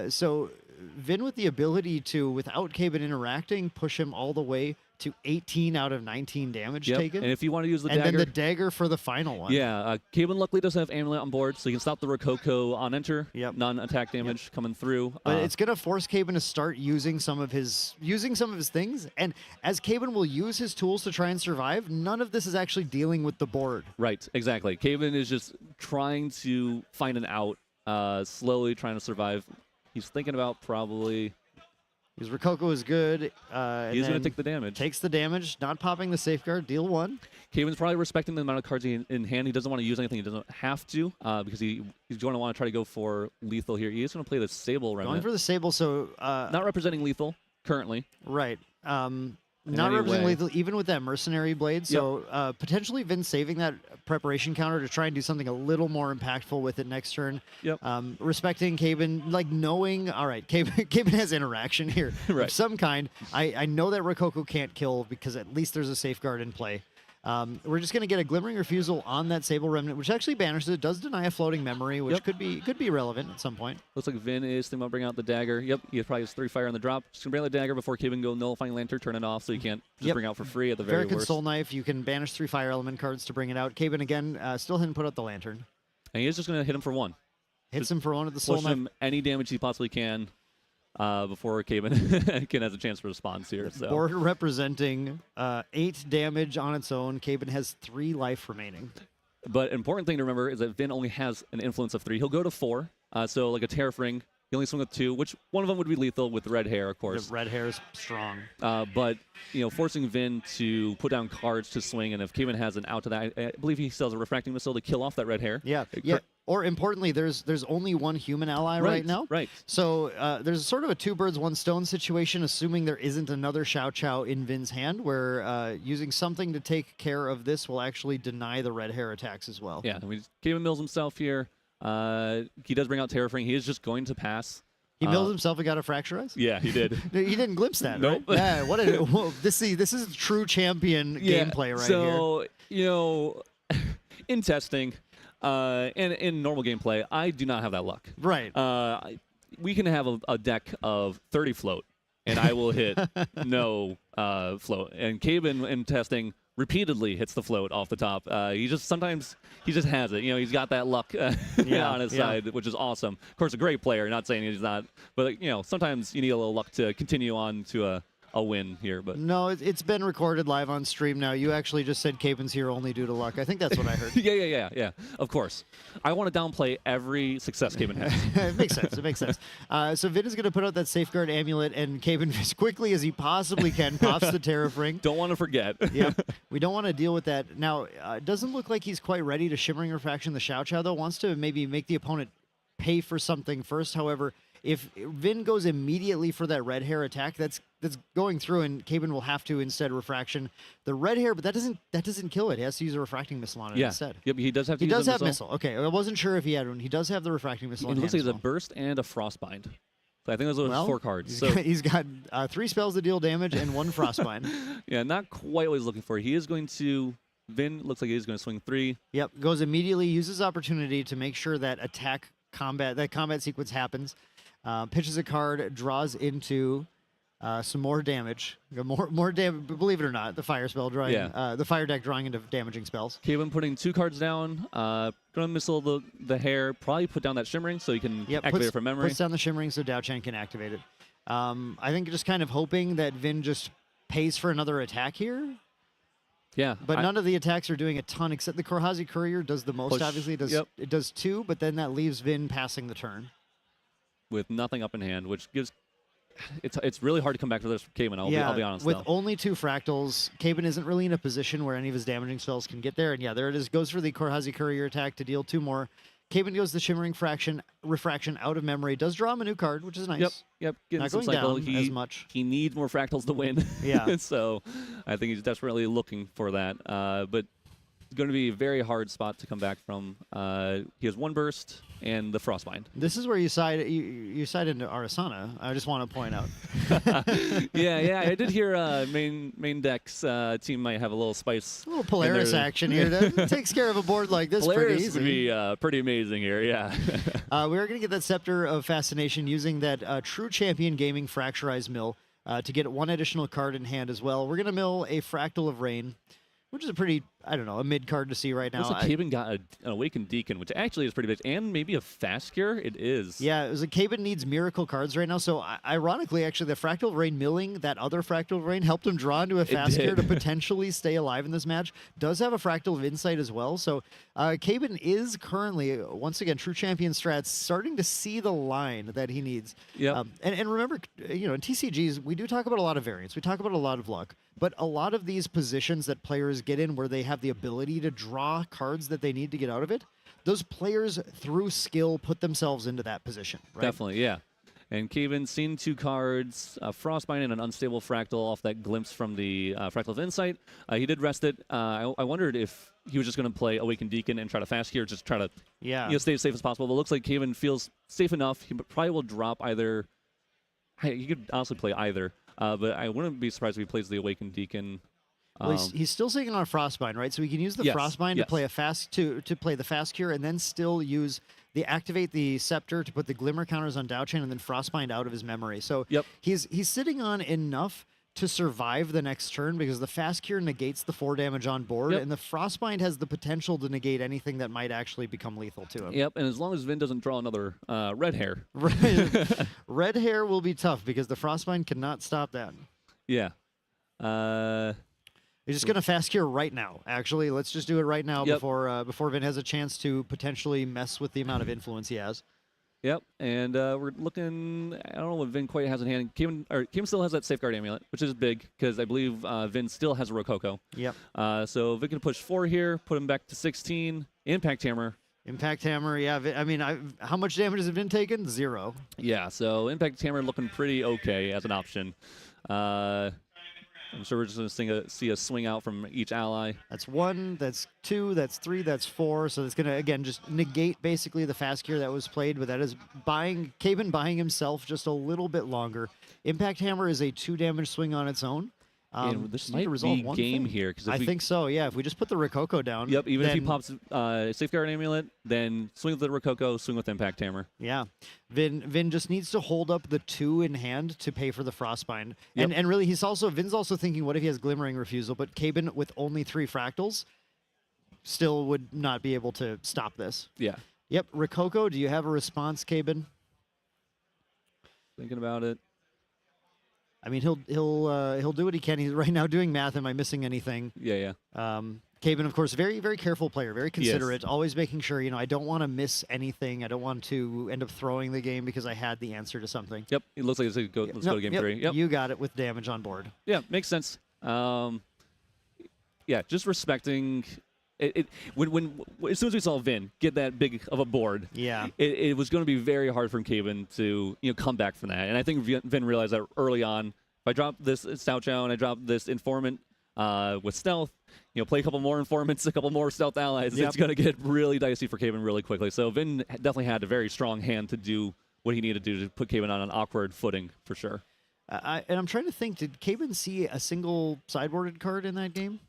So Vin with the ability to, without Caben interacting, push him all the way to 18 out of 19 damage taken. And if you want to use the dagger. dagger. And then the dagger for the final one. Yeah, Caben luckily doesn't have Amulet on board, so you can stop the Rococo on enter. Yep. Non-attack damage coming through. But it's going to force Caben to start using some of his things. And as Caben will use his tools to try and survive, none of this is actually dealing with the board. Right, exactly. Caben is just trying to find an out, slowly trying to survive. He's thinking about probably... His Rococo is good. He's going to take the damage. Takes the damage, not popping the safeguard, deal 1. Caben's probably respecting the amount of cards in hand. He doesn't want to use anything he doesn't have to, because he's going to want to try to go for lethal here. He is going to play the Sable Remnant. Going for the Sable, so... not representing lethal, currently. Right. Not representing lethal, even with that Mercenary Blade. So potentially Vin saving that preparation counter to try and do something a little more impactful with it next turn. Yep. Respecting Caben, knowing, all right, Caben has interaction here right. of some kind. I know that Rococo can't kill because at least there's a safeguard in play. We're just going to get a Glimmering Refusal on that Sable Remnant, which actually banishes it. Does deny a floating memory, which could be relevant at some point. Looks like Vin is thinking about bringing out the dagger. Yep, he probably has 3 fire on the drop. Just going to bring out the dagger before Caben go Nullifying Lantern, turn it off, so you can't just bring out for free at the very Varric and worst. Soul Knife, you can banish 3 Fire Element cards to bring it out. Caben, again, still didn't put out the Lantern. And he's just going to hit him for 1. Hits him for 1 with the Soul Push Knife. him any damage he possibly can. Before Caben can has a chance for response here. So. Board representing 8 damage on its own. Caben has 3 life remaining. But important thing to remember is that Vin only has an influence of 3. He'll go to 4. So like a Terror Ring, he only swing with 2, which one of them would be lethal with the red hair, of course. The red hair is strong. But forcing Vin to put down cards to swing, and if Caben has an out to that, I believe he still has a Refracting Missile to kill off that red hair. Yeah. Or importantly, there's only 1 human ally right now. Right. So there's sort of a 2 birds, 1 stone situation, assuming there isn't another Xiao Chao in Vin's hand, where using something to take care of this will actually deny the red hair attacks as well. Yeah. Caben mills himself here. He does bring out Terrafring. He is just going to pass. He milled himself and got a Fracturize? Yeah, he did. He didn't glimpse that, Nope. right? Yeah, this is true champion gameplay right here. So, in testing and in normal gameplay, I do not have that luck. Right. we can have a deck of 30 float, and I will hit no float. And Caben in testing repeatedly hits the float off the top. Sometimes he just has it. He's got that luck on his side, which is awesome. Of course, a great player. Not saying he's not, but sometimes you need a little luck to continue on to a win here. But no, it's been recorded live on stream now. You actually just said Capen's here only due to luck. I think that's what I heard. Yeah. Of course. I want to downplay every success Caben has. It makes sense. So Vin is going to put out that Safeguard Amulet, and Capen, as quickly as he possibly can, pops the Tariff Ring. Don't want to forget. Yep. We don't want to deal with that. Now, it doesn't look like he's quite ready to Shimmering Refraction. The Xiao Qiao, though, wants to maybe make the opponent pay for something first. However, if Vin goes immediately for that red hair attack, that's going through, and Caben will have to instead refraction the red hair, but that doesn't kill it. He has to use a refracting missile on it instead. Yep, he does have to He use does a have missile. Okay, I wasn't sure if he had one. He does have the refracting missile. It in looks hand like as it's a well. burst and a frostbind. So I think those are 4 cards. He's got 3 spells to deal damage and 1 frostbind. Yeah, not quite what he's looking for. He is going to. Vin looks like he's going to swing 3. Yep, goes immediately, uses opportunity to make sure that combat sequence happens. Pitches a card, draws into some more damage. More damage. Believe it or not, the fire spell drawing. The fire deck drawing into damaging spells. Caben putting 2 cards down. Gonna missile the hair. Probably put down that shimmering so he can activate it from memory. Puts down the shimmering so Dao Chen can activate it. I think just kind of hoping that Vin just pays for another attack here. Yeah, but none of the attacks are doing a ton, except the Korhazi Courier does the most. Push. Obviously, it does 2, but then that leaves Vin passing the turn with nothing up in hand, which gives it's really hard to come back to this for Caben. I'll be honest. With only 2 fractals, Caben isn't really in a position where any of his damaging spells can get there. And yeah, there it is. Goes for the Korhazi Courier attack to deal 2 more. Caben goes the Shimmering Refraction out of memory. Does draw him a new card, which is nice. Yep. Not going down as much. He needs more fractals to win. Yeah. So I think he's desperately looking for that. But it's going to be a very hard spot to come back from. He has 1 burst and the Frostbind. This is where you side into Arasana. I just want to point out. yeah. I did hear main deck's team might have a little spice. A little Polaris action here. That takes care of a board like this Polaris pretty easy. Would be pretty amazing here, yeah. We're going to get that Scepter of Fascination using that True Champion Gaming Fracturized Mill to get 1 additional card in hand as well. We're going to mill a Fractal of Rain, which is a pretty, a mid card to see right now. Looks like Caben got an Awakened Deacon, which actually is pretty big, and maybe a Fast Cure. It is. Yeah, it was Caben needs miracle cards right now. So ironically, actually, the Fractal of Rain milling that other Fractal of Rain helped him draw into a Fast Cure to potentially stay alive in this match. Does have a Fractal of Insight as well. So Caben is currently, once again, True Champion strats, starting to see the line that he needs. Yeah. And remember, in TCGs, we do talk about a lot of variance. We talk about a lot of luck. But a lot of these positions that players get in where they have the ability to draw cards that they need to get out of it, those players, through skill, put themselves into that position. Right? Definitely, yeah. And Caven seen 2 cards, Frostbind and an Unstable Fractal off that glimpse from the Fractal of Insight. He did rest it. I wondered if he was just going to play Awakened Deacon and try to fast here, just try to stay as safe as possible. But it looks like Caven feels safe enough. He probably will drop either. He could honestly play either. But I wouldn't be surprised if he plays the Awakened Deacon. Well, he's still sitting on a Frostbind, right? So he can use the Frostbind to play to play the Fast Cure, and then still use activate the Scepter to put the Glimmer counters on Dao Chen, and then Frostbind out of his memory. So he's sitting on enough to survive the next turn because the Fast Cure negates the 4 damage on board, and the Frostbind has the potential to negate anything that might actually become lethal to him. Yep, and as long as Vin doesn't draw another red hair. Red hair will be tough because the Frostbind cannot stop that. Yeah. He's just going to Fast Cure right now, actually. Let's just do it right now before Vin has a chance to potentially mess with the amount of influence he has. Yep, and we're looking. I don't know what Vin quite has in hand. Kim still has that Safeguard Amulet, which is big because I believe Vin still has a Rococo. Yep. So Vin can push 4 here, put him back to 16. Impact Hammer. Impact Hammer, yeah. I mean, how much damage has Vin taken? 0. Yeah, so Impact Hammer looking pretty okay as an option. I'm sure we're just going to see a swing out from each ally. That's 1, that's 2, that's 3, that's 4. So it's going to, again, just negate basically the Fast Cure that was played, but that is Caben buying himself just a little bit longer. Impact Hammer is a 2 damage swing on its own. And this just need might to resolve be one game thing. here. Because I think so, yeah. If we just put the Rococo down. Yep, even if he then- pops Safeguard Amulet, then swing with the Rococo, swing with Impact Hammer. Yeah. Vin just needs to hold up the 2 in hand to pay for the Frostbind. Yep. And really, Vin's also thinking, what if he has Glimmering Refusal? But Caben, with only 3 Fractals, still would not be able to stop this. Yeah. Yep, Rococo, do you have a response, Caben? Thinking about it. I mean, he'll do what he can. He's right now doing math. Am I missing anything? Yeah. Caben, of course, very, very careful player, very considerate, always making sure, I don't want to miss anything. I don't want to end up throwing the game because I had the answer to something. Yep. It looks like let's go to game 3. Yep. You got it with damage on board. Yeah, makes sense. Yeah, just respecting it. When as soon as we saw Vin get that big of a board, Yeah. it was going to be very hard for Caben to come back from that. And I think Vin realized that early on. If I drop this Stout Chow and I drop this Informant with Stealth, play a couple more Informants, a couple more Stealth allies, it's going to get really dicey for Caben really quickly. So Vin definitely had a very strong hand to do what he needed to do to put Caben on an awkward footing for sure. And I'm trying to think, did Caben see a single sideboarded card in that game?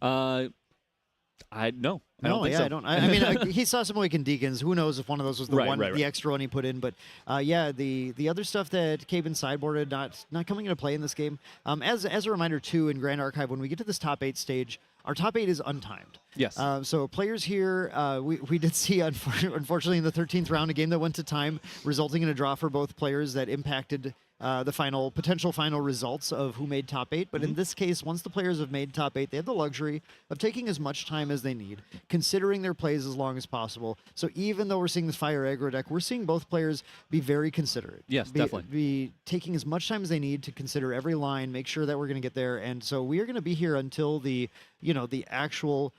I don't think yeah, so. I don't. I mean, he saw some Awakened Deacons. Who knows if one of those was the the extra one he put in? But yeah, the other stuff that Caben sideboarded not coming into play in this game. As a reminder too, in Grand Archive, when we get to this top 8 stage, our top 8 is untimed. Yes. So players here, we did see unfortunately in the 13th round a game that went to time, resulting in a draw for both players that impacted the potential final results of who made top 8. But in this case, once the players have made top 8, they have the luxury of taking as much time as they need, considering their plays as long as possible. So even though we're seeing this fire aggro deck, we're seeing both players be very considerate. Yes, definitely. Be taking as much time as they need to consider every line, make sure that we're going to get there. And so we are going to be here until the actual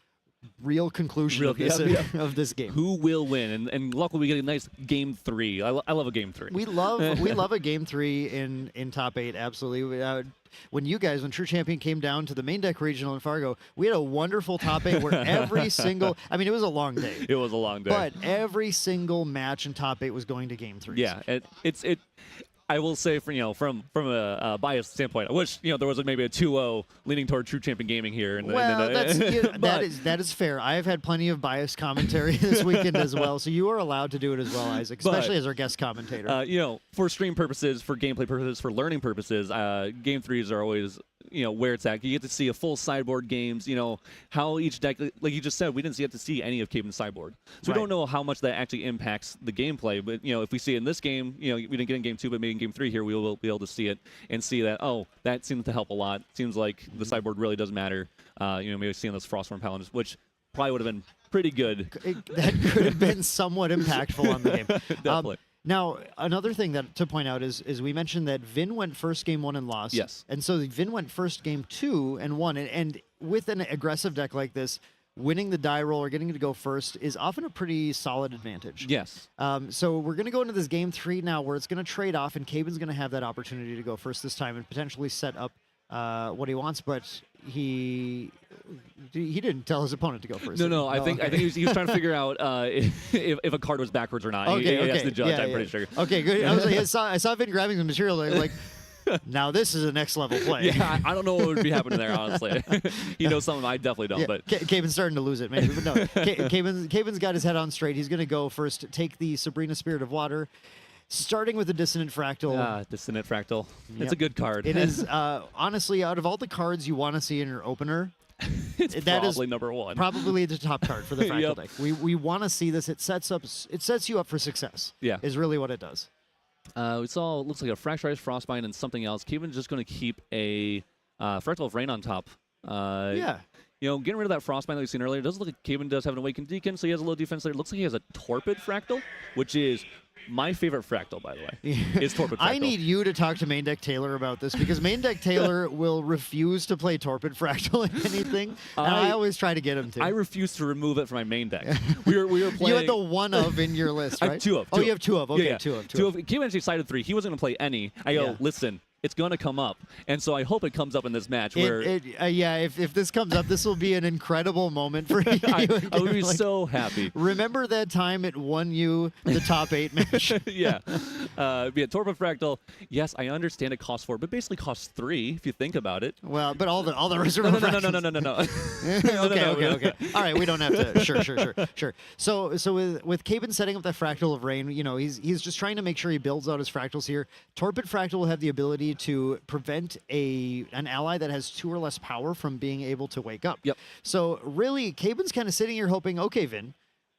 real conclusion of this game. Who will win? And luckily we get a nice game 3. I love a game 3. We love a game 3 in top 8. Absolutely. When True Champion came down to the main deck regional in Fargo, we had a wonderful top 8 where every single. I mean, it was a long day. It was a long day. But every single match in top 8 was going to game 3. Yeah, it. I will say, from a biased standpoint, I wish there was maybe a 2-0 leaning toward True Champion Gaming here. That is fair. I have had plenty of biased commentary this weekend as well, so you are allowed to do it as well, Isaac, especially as our guest commentator. For stream purposes, for gameplay purposes, for learning purposes, game 3s are always where it's at. You get to see a full sideboard games, how each deck, like you just said, we didn't get to see any of Caben's sideboard. So we don't know how much that actually impacts the gameplay. But, if we see it in this game, we didn't get in game 2, but maybe in game 3 here, we will be able to see it and see that, that seems to help a lot. Seems like the sideboard really does matter. Maybe seeing those Frostworm Paladins, which probably would have been pretty good. That could have been somewhat impactful on the game. Definitely. Now, another thing to point out is we mentioned that Vin went first game 1 and lost. Yes. And so Vin went first game 2 and won. And with an aggressive deck like this, winning the die roll or getting to go first is often a pretty solid advantage. Yes. So we're going to go into this game 3 now where it's going to trade off, and Caben's going to have that opportunity to go first this time and potentially set up what he wants, but he didn't tell his opponent to go first. No. I think he was trying to figure out if a card was backwards or not. He asked the judge. I'm pretty sure. Okay, good. I was like, I saw Vin grabbing some material. Like, now this is a next level play. Yeah, I don't know what would be happening there. Honestly, he knows something I definitely don't. Yeah, but Caben's starting to lose it, maybe. But no, Caben's got his head on straight. He's going to go first. Take the Sabrina Spirit of Water. Starting with the Dissonant Fractal. Dissonant Fractal. Yep. It's a good card. It is, honestly, out of all the cards you want to see in your opener, it's probably number 1. Probably the top card for the Fractal deck. We want to see this. It sets you up for success. Yeah. Is really what it does. We saw, it looks like a Fracturized Frostbind and something else. Caben's just going to keep a Fractal of Rain on top. Yeah. Getting rid of that Frostbind that we've seen earlier, it does look like Caben does have an Awakened Deacon, so he has a little defense there. It looks like he has a Torpid Fractal, which is my favorite Fractal, by the way, is Torpid Fractal. I need you to talk to Main Deck Taylor about this, because Main Deck Taylor will refuse to play Torpid Fractal in anything, and I always try to get him to. I refuse to remove it from my main deck. We were playing. You had the one of in your list, right? I have two of. You have two of. Okay, yeah. two of. Caben actually decided 3. He wasn't going to play any. I go, listen, it's going to come up. And so I hope it comes up in this match where yeah, if this comes up, this will be an incredible moment for you. I would be Like, so happy. remember that time it won you the top 8 match? Yeah. Be a Torpid Fractal. Yes, I understand it costs 4, but basically costs 3 if you think about it. Well, but all the reserve No. Okay. All right, we don't have to. Sure. So with Caben setting up that Fractal of Rain, he's just trying to make sure he builds out his fractals here. Torpid Fractal will have the ability to prevent an ally that has 2 or less power from being able to wake up. Yep. So really, Caben's kind of sitting here hoping, okay, Vin,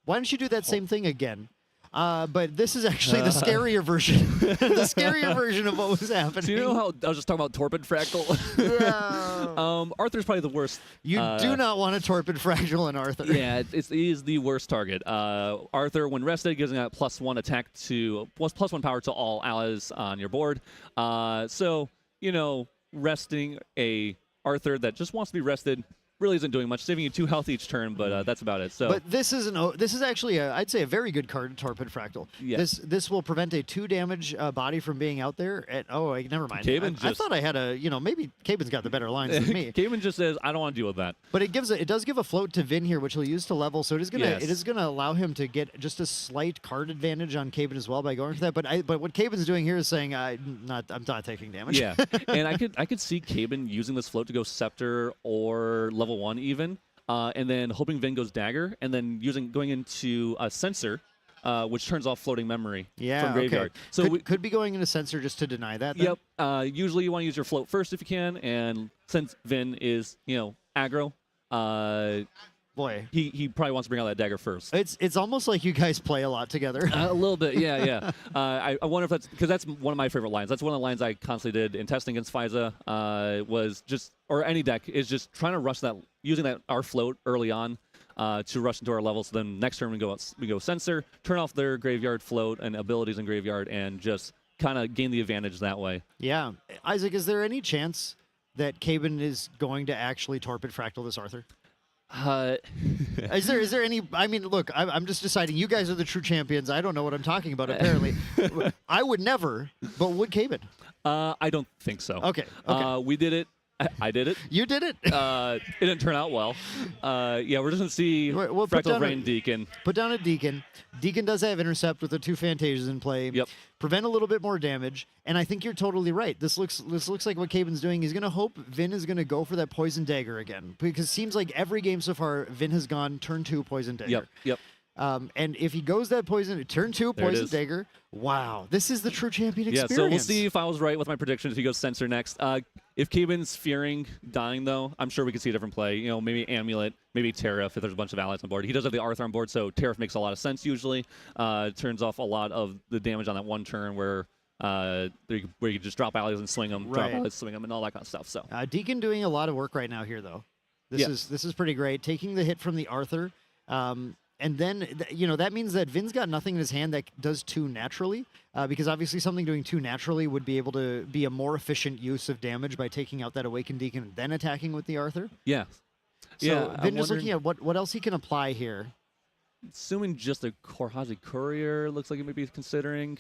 why don't you do that same thing again? But this is actually the scarier version. The scarier version of what was happening. So you know how I was just talking about Torpid Fractal? Yeah. Arthur's probably the worst. You do not want a Torpid Fractal in Arthur. Yeah, he is the worst target. Arthur, when rested, gives that +1 attack to +1 power to all allies on your board. So resting a Arthur that just wants to be rested really isn't doing much, saving you 2 health each turn, but that's about it. So, but this is actually I'd say a very good card, Torpid Fractal. Yes. This will prevent a 2 damage body from being out there. Never mind. Caben I thought I had maybe Caben's got the better lines than me. Caben just says, I don't want to deal with that. But it does give a float to Vin here, which he'll use to level. So it is gonna allow him to get just a slight card advantage on Caben as well by going for that. But what Caben's doing here is saying I'm not taking damage. Yeah, and I could see Caben using this float to go Scepter or level 1 even, and then hoping Vin goes Dagger, and then going into a Sensor, which turns off floating memory from Graveyard. Okay. So could be going into Sensor just to deny that. Then? Yep. Usually you want to use your float first if you can, and since Vin is aggro, Boy, he probably wants to bring out that Dagger first. It's almost like you guys play a lot together. A little bit, yeah. I wonder if that's because that's one of my favorite lines. That's one of the lines I constantly did in testing against Fiza. Was just, or any deck is just trying to rush that, using our float early on to rush into our level. So then next turn we go Sensor, turn off their Graveyard float and abilities in Graveyard, and just kind of gain the advantage that way. Yeah, Isaac, is there any chance that Caben is going to actually Torpid Fractal this Arthur? Is there any? I mean, look, I'm just deciding. You guys are the true champions. I don't know what I'm talking about. Apparently, I would never, but would Caben? I don't think so. Okay. We did it. I did it. You did it. It didn't turn out well. Yeah, we're just gonna see We'll put Fractal down Rain Deacon. Put down a Deacon. Deacon does have Intercept with the 2 Phantasias in play. Yep. Prevent a little bit more damage, and I think you're totally right. This looks like what Caben's doing. He's gonna hope Vin is gonna go for that Poison Dagger again, because it seems like every game so far Vin has gone turn 2 Poison Dagger. Yep. And if he goes that turn 2 Poison Dagger, wow, this is the true champion experience. Yeah, so we'll see if I was right with my prediction if he goes Sensor next. If Caben's fearing dying, though, I'm sure we could see a different play. Maybe Amulet, maybe Tariff if there's a bunch of allies on board. He does have the Arthur on board, so Tariff makes a lot of sense usually. Turns off a lot of the damage on that one turn where you just drop allies and swing them, drop allies, swing them, and all that kind of stuff. So Deacon doing a lot of work right now here, though. This is pretty great. Taking the hit from the Arthur. And then, that means that Vin's got nothing in his hand that does 2 naturally, because obviously something doing 2 naturally would be able to be a more efficient use of damage by taking out that Awakened Deacon and then attacking with the Arthur. Yeah. So Vin just looking at what else he can apply here. Assuming just a Korhazi Courier looks like he may be considering.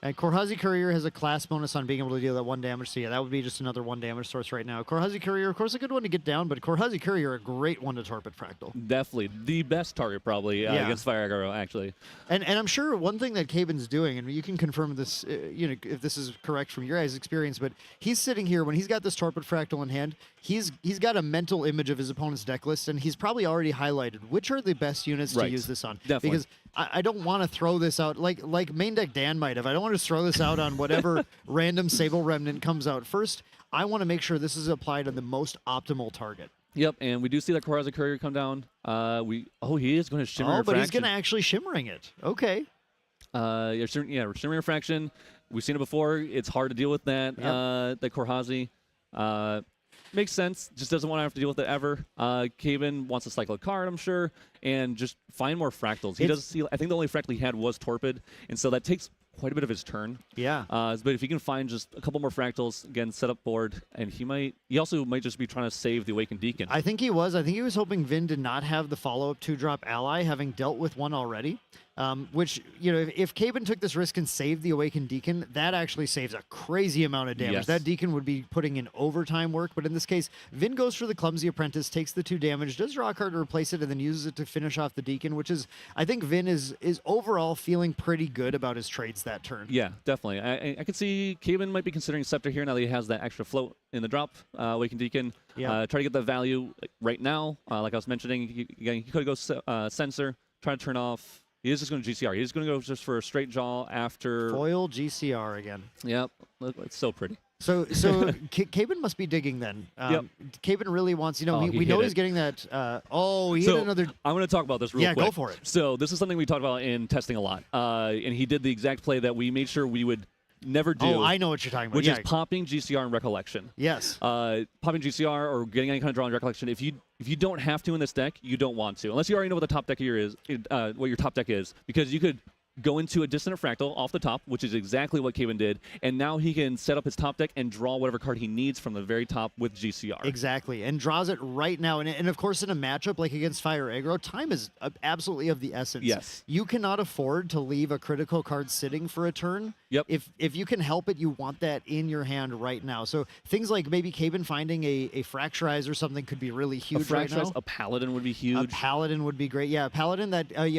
And Korhazi Courier has a class bonus on being able to deal that 1 damage. So yeah, that would be just another 1 damage source right now. Korhazi Courier, of course, a good one to get down, but Korhazi Courier, a great one to Torpid Fractal. Definitely. The best target probably against Fire Aggro, actually. And I'm sure one thing that Caben's doing, and you can confirm this, if this is correct from your guys' experience, but he's sitting here, when he's got this Torpid Fractal in hand, he's got a mental image of his opponent's deck list, and he's probably already highlighted which are the best units to use this on. Definitely. Because I don't want to throw this out like main deck Dan might have. I don't want to throw this out on whatever random Sable Remnant comes out first. I want to make sure this is applied on the most optimal target. Yep, and we do see that Korhazi Courier come down. He is going to Shimmer Refraction. But he's going to actually Shimmering it. Okay. Shimmering Refraction. We've seen it before. It's hard to deal with that. The Korhazi. Makes sense. Just doesn't want to have to deal with it ever. Caben wants to cycle a card, I'm sure, and just find more fractals. He does see. I think the only fractal he had was Torpid, and so that takes quite a bit of his turn. Yeah. But if he can find just a couple more fractals, again, set up board, and he also might just be trying to save the Awakened Deacon. I think he was hoping Vin did not have the follow-up 2-drop ally, having dealt with one already. Which, you know, if Caben took this risk and saved the Awakened Deacon, that actually saves a crazy amount of damage. Yes. That Deacon would be putting in overtime work, but in this case, Vin goes for the Clumsy Apprentice, takes the 2 damage, does draw a card to replace it, and then uses it to finish off the Deacon, which is, I think Vin is overall feeling pretty good about his trades that turn. Yeah, definitely. I could see Caven might be considering Scepter here now that he has that extra float in the drop. Awakened Deacon. Yeah. Try to get the value right now. Like I was mentioning, he could go Sensor, try to turn off. He is just going to GCR. He's going to go just for a straight jaw after. Foil GCR again. Yep. It's so pretty. So Caben must be digging then. Yep. Caben really wants, you know, Oh, we he know hit he's it. getting that. He hit another. I'm going to talk about this real Yeah, quick. go for it. So this is something we talked about in testing a lot. And he did the exact play that we made sure we would never do. Oh, I know what you're talking about. Which Yeah. is popping GCR in Recollection. Yes. Popping GCR or getting any kind of draw in Recollection. If you don't have to in this deck, you don't want to, unless you already know what the top deck here is, what your top deck is, because you could go into a Dissonant Fractal off the top, which is exactly what Caven did, and now he can set up his top deck and draw whatever card he needs from the very top with GCR. Exactly, and draws it right now. And of course, in a matchup like against Fire Aggro, time is absolutely of the essence. Yes. You cannot afford to leave a critical card sitting for a turn. Yep. If you can help it, you want that in your hand right now. So things like maybe Caben finding a Fracturize or something could be really huge right now. A Paladin would be huge. A Paladin would be great. Yeah, Paladin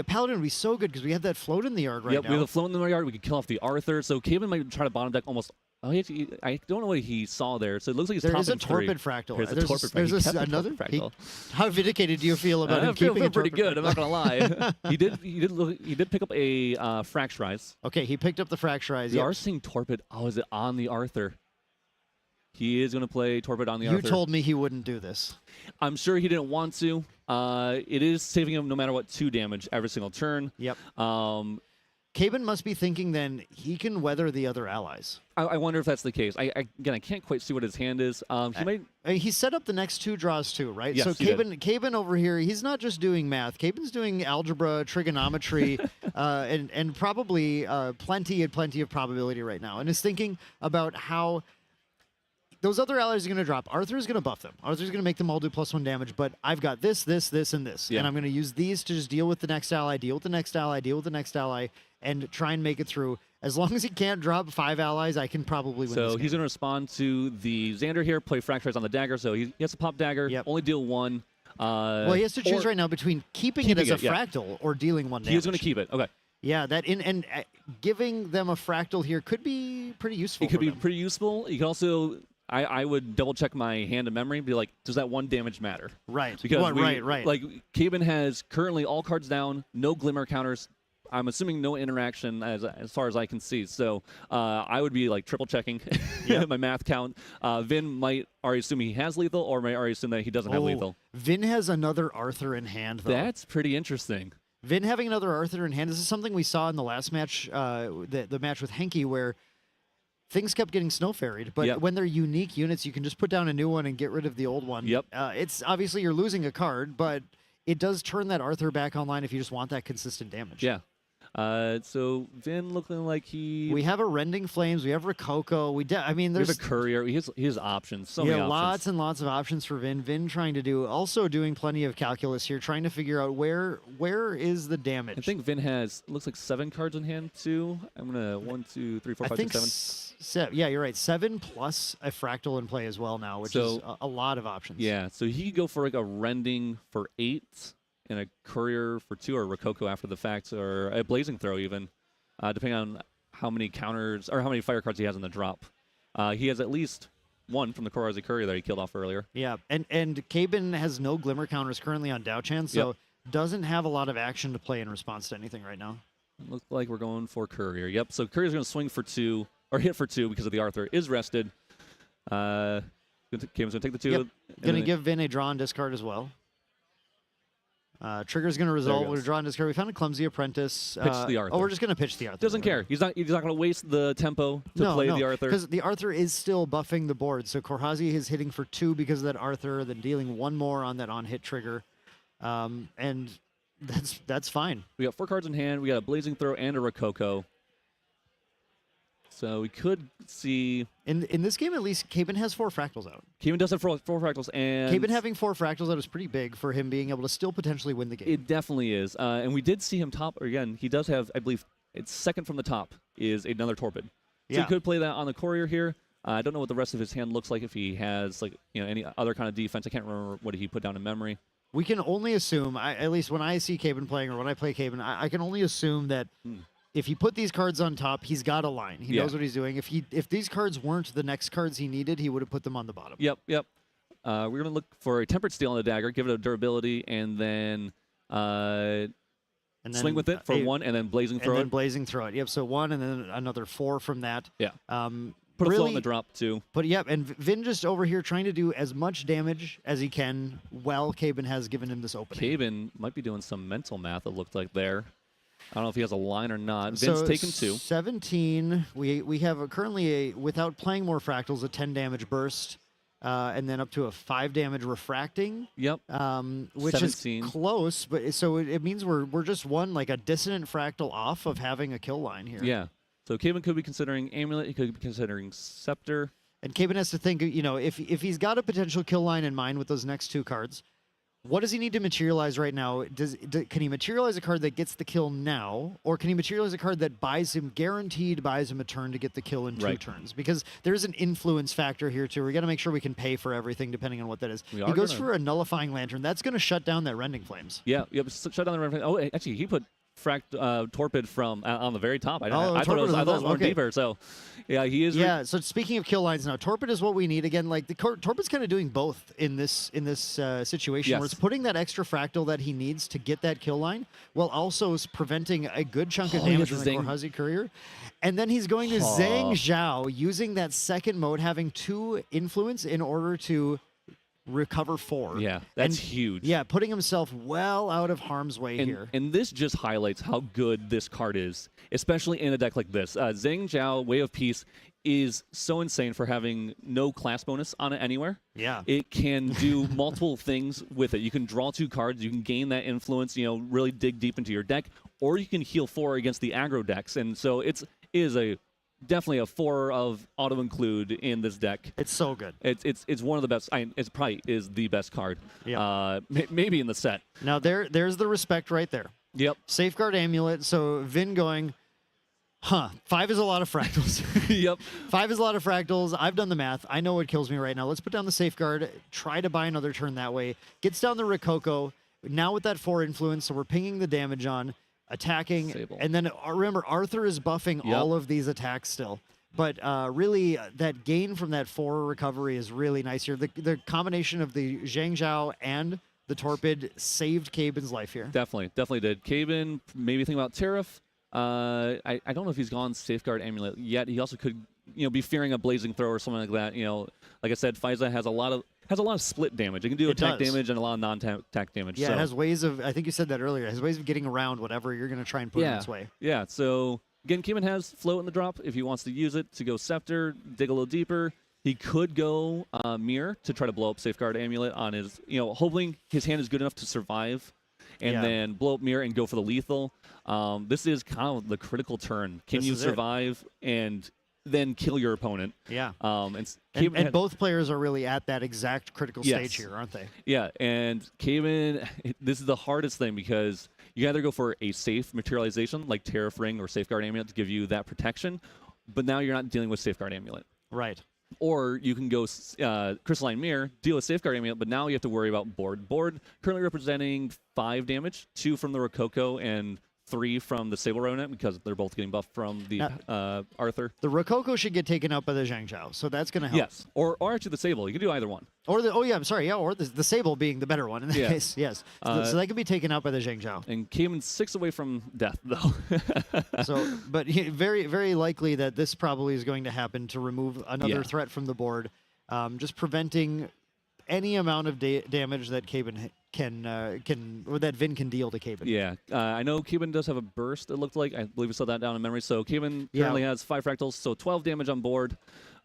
Paladin would be so good because we have that float in the yard right Yep, now. we have a float in the yard. We could kill off the Arthur. So Caven might try to bottom deck almost. Oh, I don't know what he saw there. So it looks like he's There top is a in 3. Torpid Fractal. There's a There's Torpid there's Fractal. He kept the another. Torpid he- Fractal. how vindicated do you feel about him I feel keeping a pretty Torpid good. I'm not gonna lie. he did pick up a Fracturize. Okay, he picked up the Fracturize. We Yep. are seeing Torpid. Oh, is it on the Arthur? He is going to play Torpid on the You Arthur. told me he wouldn't do this. I'm sure he didn't want to. It is saving him no matter what 2 damage every single turn. Yep. Caben must be thinking then he can weather the other allies. I wonder if that's the case. I can't quite see what his hand is. He might. He set up the next 2 draws too, right? Yes, so he did. Caben over here, he's not just doing math. Caben's doing algebra, trigonometry, and probably plenty of probability right now, and is thinking about how those other allies are going to drop. Arthur's going to buff them. Arthur's going to make them all do +1 damage, but I've got this, and this. Yeah. And I'm going to use these to just deal with the next ally, deal with the next ally, deal with the next ally, and try and make it through. As long as he can't drop 5 allies, I can probably win this So game. he's going to respond to the Xander here, play Fracturize on the dagger. So he has to pop dagger, Yep. only deal 1. Well, he has to choose right now between keeping it as a fractal or dealing 1 damage. He is going to keep it. Okay. Yeah, and giving them a fractal here could be pretty useful. It could for be them. pretty useful. You can also, I would double check my hand of memory and be like, does that 1 damage matter? Right. Because right. Like Caben has currently all cards down, no glimmer counters. I'm assuming no interaction as far as I can see. So I would be like triple checking my math count. Vin might already assume he has lethal, or might already assume that he doesn't have lethal. Vin has another Arthur in hand, though. That's pretty interesting. Vin having another Arthur in hand. This is something we saw in the last match, the match with Hanky, where things kept getting snow ferried. But Yep. when they're unique units, you can just put down a new one and get rid of the old one. Yep. It's obviously you're losing a card, but it does turn that Arthur back online if you just want that consistent damage. Yeah. So Vin looking like We have a Rending Flames. We have Rococo. We have there's a Courier. He has options. So many options. lots and lots of options for Vin. Vin trying to doing plenty of calculus here, trying to figure out where is the damage. I think Vin looks like 7 cards in hand too. I'm gonna 1, 2, 3, 4, 5, 6, 7. Yeah, you're right. 7 plus a fractal in play as well now, which is a lot of options. Yeah, so he could go for like a Rending for 8 and a Courier for 2, or Rococo after the fact, or a Blazing Throw even, depending on how many counters or how many fire cards he has in the drop. He has at least 1 from the Corazzi Courier that he killed off earlier. Yeah, and Caben has no Glimmer counters currently on Dao-Chan, so doesn't have a lot of action to play in response to anything right now. Looks like we're going for Courier. Yep, so Courier's going to swing for 2, or hit for 2 because of the Arthur is rested. Caben's going to take the 2. Yep. Going to give Vin a draw and discard as well. Trigger's going to resolve with a draw and discard. We found a Clumsy Apprentice. Pitch the Arthur. Oh, we're just going to pitch the Arthur. Doesn't care. He's not going to waste the tempo to play the Arthur. Because the Arthur is still buffing the board. So Korhazi is hitting for 2 because of that Arthur, then dealing 1 more on that on-hit trigger. And that's fine. We got 4 cards in hand. We got a Blazing Throw and a Rococo. So we could see. In this game, at least, Caben has 4 fractals out. Caben does have four fractals, and Caben having 4 fractals out is pretty big for him being able to still potentially win the game. it definitely is. And we did see him top. Or again, he does have, I believe, it's second from the top is another Torpid. So Yeah. he could play that on the Courier here. I don't know what the rest of his hand looks like if he has like any other kind of defense. I can't remember what he put down in memory. We can only assume, at least when I see Caben playing or when I play Caben, I can only assume that if he put these cards on top, he's got a line. He Yeah. knows what he's doing. If these cards weren't the next cards he needed, he would have put them on the bottom. Yep. We're going to look for a Tempered Steel on the dagger, give it a durability, and then And then, swing with it for 1, and then Blazing and Throw then it. blazing throw it. Yep. So 1, and then another 4 from that. Yeah. Put a really, float on the drop, too. But yep, and Vin just over here trying to do as much damage as he can while Caben has given him this opening. Caben might be doing some mental math, it looked like there. I don't know if he has a line or not. Vin's taken 2. 17. We have currently without playing more fractals, a 10 damage burst, and then up to a 5 damage refracting. Yep. Which 17. is close, but so it means we're just one like a dissonant fractal off of having a kill line here. Yeah. So Caben could be considering Amulet. He could be considering Scepter. And Caben has to think, if he's got a potential kill line in mind with those next 2 cards, what does he need to materialize right now? Can he materialize a card that gets the kill now, or can he materialize a card that guaranteed buys him a turn to get the kill in 2 turns? Because there's an influence factor here too. We got to make sure we can pay for everything depending on what that is. He goes for a nullifying lantern. That's going to shut down that rending flames. Yeah. Yep. Shut down the Rending Flame. Oh, actually, he put Torpid from on the very top. I thought it was more deeper. So, yeah, he is. Yeah. So speaking of kill lines now, Torpid is what we need again. Like Torpid's kind of doing both in this situation, where it's putting that extra fractal that he needs to get that kill line, while also preventing a good chunk of damage from the Korhazi Courier. And then he's going to Zhang Zhao using that second mode, having 2 influence in order to recover 4. Yeah, that's huge. Yeah, putting himself well out of harm's way here. And this just highlights how good this card is, especially in a deck like this. Zhang Zhao, Way of Peace, is so insane for having no class bonus on it anywhere. Yeah. It can do multiple things with it. You can draw 2 cards, you can gain that influence, really dig deep into your deck, or you can heal 4 against the aggro decks. And so it is definitely a 4 of auto include in this deck. It's so good. It's one of the best. It probably is the best card. Yeah. Maybe in the set. Now there's the respect right there. Yep. Safeguard Amulet. So Vin going, 5 is a lot of fractals. Yep. 5 is a lot of fractals. I've done the math. I know what kills me right now. Let's put down the Safeguard. Try to buy another turn that way. Gets down the Rococo. Now with that 4 influence, so we're pinging the damage on. Attacking, Sable. and then remember, Arthur is buffing all of these attacks still. But really, that gain from that 4 recovery is really nice here. The combination of the Zhang Zhao and the Torpid saved Caben's life here. Definitely did. Caben, maybe think about Tariff. I don't know if he's gone Safeguard Amulet yet. He also could, be fearing a Blazing Throw or something like that. Like I said, Faiza has a lot of split damage. It can do attack damage and a lot of non-attack damage. Yeah, so. it has ways of, I think you said that earlier, it has ways of getting around whatever you're going to try and put in its way. Yeah, so again, Caben has Float in the drop if he wants to use it to go Scepter, dig a little deeper. He could go Mirror to try to blow up Safeguard Amulet on his, hoping his hand is good enough to survive, and then blow up Mirror and go for the lethal. This is kind of the critical turn. Can you survive and then kill your opponent? Yeah. And both players are really at that exact critical stage here, aren't they? Yeah, and Caben, this is the hardest thing because you either go for a safe materialization like Tariff Ring or Safeguard Amulet to give you that protection, but now you're not dealing with Safeguard Amulet. Right. Or you can go Crystalline Mirror, deal with Safeguard Amulet, but now you have to worry about Board. Board currently representing 5 damage, 2 from the Rococo and 3 from the Sable Remnant because they're both getting buffed from the Arthur. The Rococo should get taken out by the Zhang Zhao, so that's going to help. Yes, or actually the Sable. You can do either one. Or or the Sable being the better one in that case. Yes, so that can be taken out by the Zhang Zhao. And Caben's 6 away from death, though. But very, very likely that this probably is going to happen to remove another threat from the board, just preventing any amount of damage that Caben or that Vin can deal to Caben. Yeah, I know Caben does have a burst. It looked like I believe we saw that down in memory. So Caben currently has 5 fractals, so 12 damage on board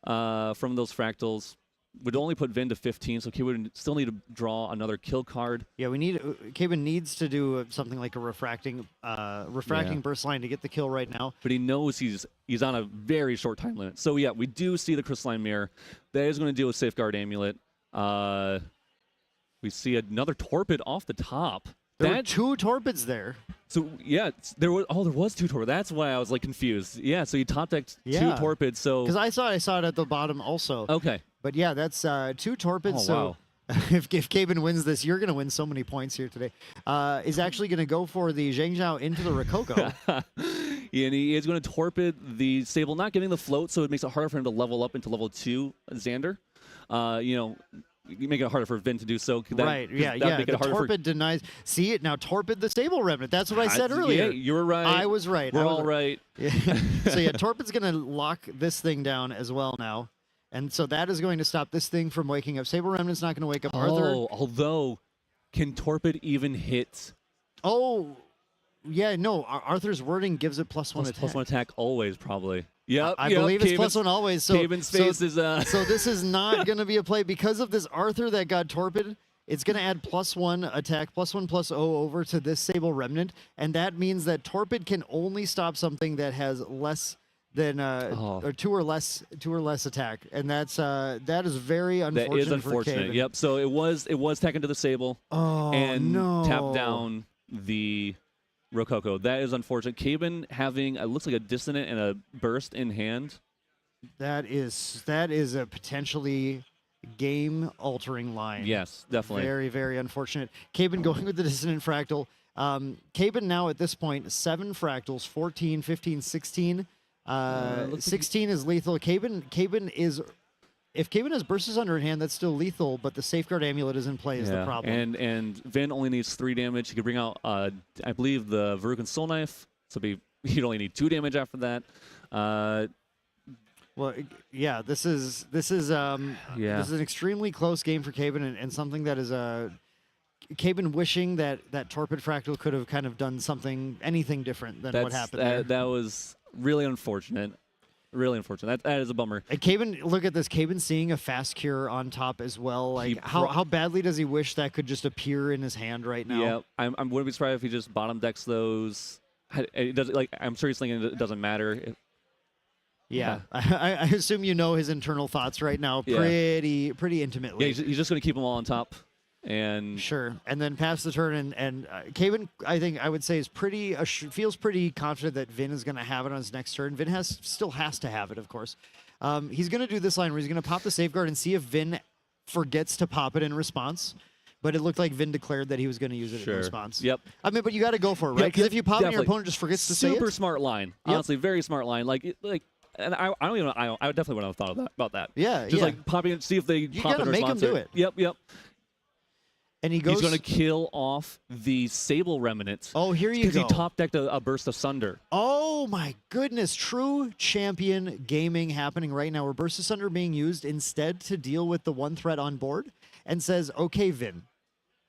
from those fractals. would only put Vin to 15, so he would still need to draw another kill card. Yeah, we need. Kaban needs to do something like a refracting burst line to get the kill right now. But he knows he's on a very short time limit. So yeah, we do see the crystalline mirror. That is going to deal with safeguard amulet. We see another torpid off the top. There were 2 torpids there. So yeah, there was 2 torpids. That's why I was like confused. Yeah, so you top decked 2 torpids. So because I saw it at the bottom also. Okay. But yeah, that's 2 torpids. Oh, so wow. if Kaban wins this, you're going to win so many points here today. Is actually going to go for the Zhengzhao into the Rococo. Yeah, and he is going to torpid the Sable, not getting the float, so it makes it harder for him to level up into level 2 Xander. You make it harder for Vin to do so. Right, yeah. The torpid denies. See it now, torpid the Stable Remnant. That's what I said earlier. Yeah, you were right. I was right. We're all right. Yeah. So yeah, torpid's going to lock this thing down as well now. And so that is going to stop this thing from waking up. Sable Remnant's not going to wake up Arthur. Oh, although, can Torpid even hit? Oh, yeah, no. Arthur's wording gives it +1 attack. +1 attack always, probably. Yep, I believe it's +1 always. So Caven's face is... So this is not going to be a play. Because of this Arthur that got Torpid, it's going to add +1 attack, +1/+0 over to this Sable Remnant. And that means that Torpid can only stop something that has less than or 2 or less attack, and that is very unfortunate. That is unfortunate. Yep. So it was taken to the Sable and tapped down the Rococo. That is unfortunate. Caben having looks like a dissonant and a burst in hand. That is a potentially game-altering line. Yes, definitely. Very, very unfortunate. Caben going with the dissonant fractal. Caben now at this point 7 fractals, 14, 15, 16. 16 is lethal. Caben is, if Caben has Bursts Under in hand, that's still lethal, but the Safeguard Amulet is in play is the problem. And Vin only needs 3 damage. He could bring out, I believe, the Verucan Soul Knife, so he'd only need 2 damage after that. Well, yeah, this is an extremely close game for Caben, and something that is Caben wishing that Torpid Fractal could have kind of done anything different than what happened there. That was really unfortunate. Really unfortunate. That is a bummer. And Caben, look at this. Caben seeing a fast cure on top as well. Like, how badly does he wish that could just appear in his hand right now? Yeah, I wouldn't be surprised if he just bottom decks those. It doesn't, like, I'm sure he's thinking it doesn't matter. Yeah, I assume you know his internal thoughts right now pretty intimately. Yeah, he's just going to keep them all on top. And sure, and then pass the turn, and Caben, I would say, is feels pretty confident that Vin is going to have it on his next turn. Vin still has to have it, of course. He's going to do this line where he's going to pop the Safeguard and see if Vin forgets to pop it in response. But it looked like Vin declared that he was going to use it in response. Yep. I mean, but you got to go for it, right? Because if you pop it and your opponent just forgets to say it. Super smart line. Honestly, very smart line. And I don't even. I definitely wouldn't have thought about that. Yeah. Just like popping it, see if they pop it in response. You got to make him do it. Yep. And he's going to kill off the Sable Remnant. Oh, here you go. Because he top-decked a Burst Asunder. Oh, my goodness. True champion gaming happening right now, where Burst Asunder being used instead to deal with the 1 threat on board, and says, okay, Vin,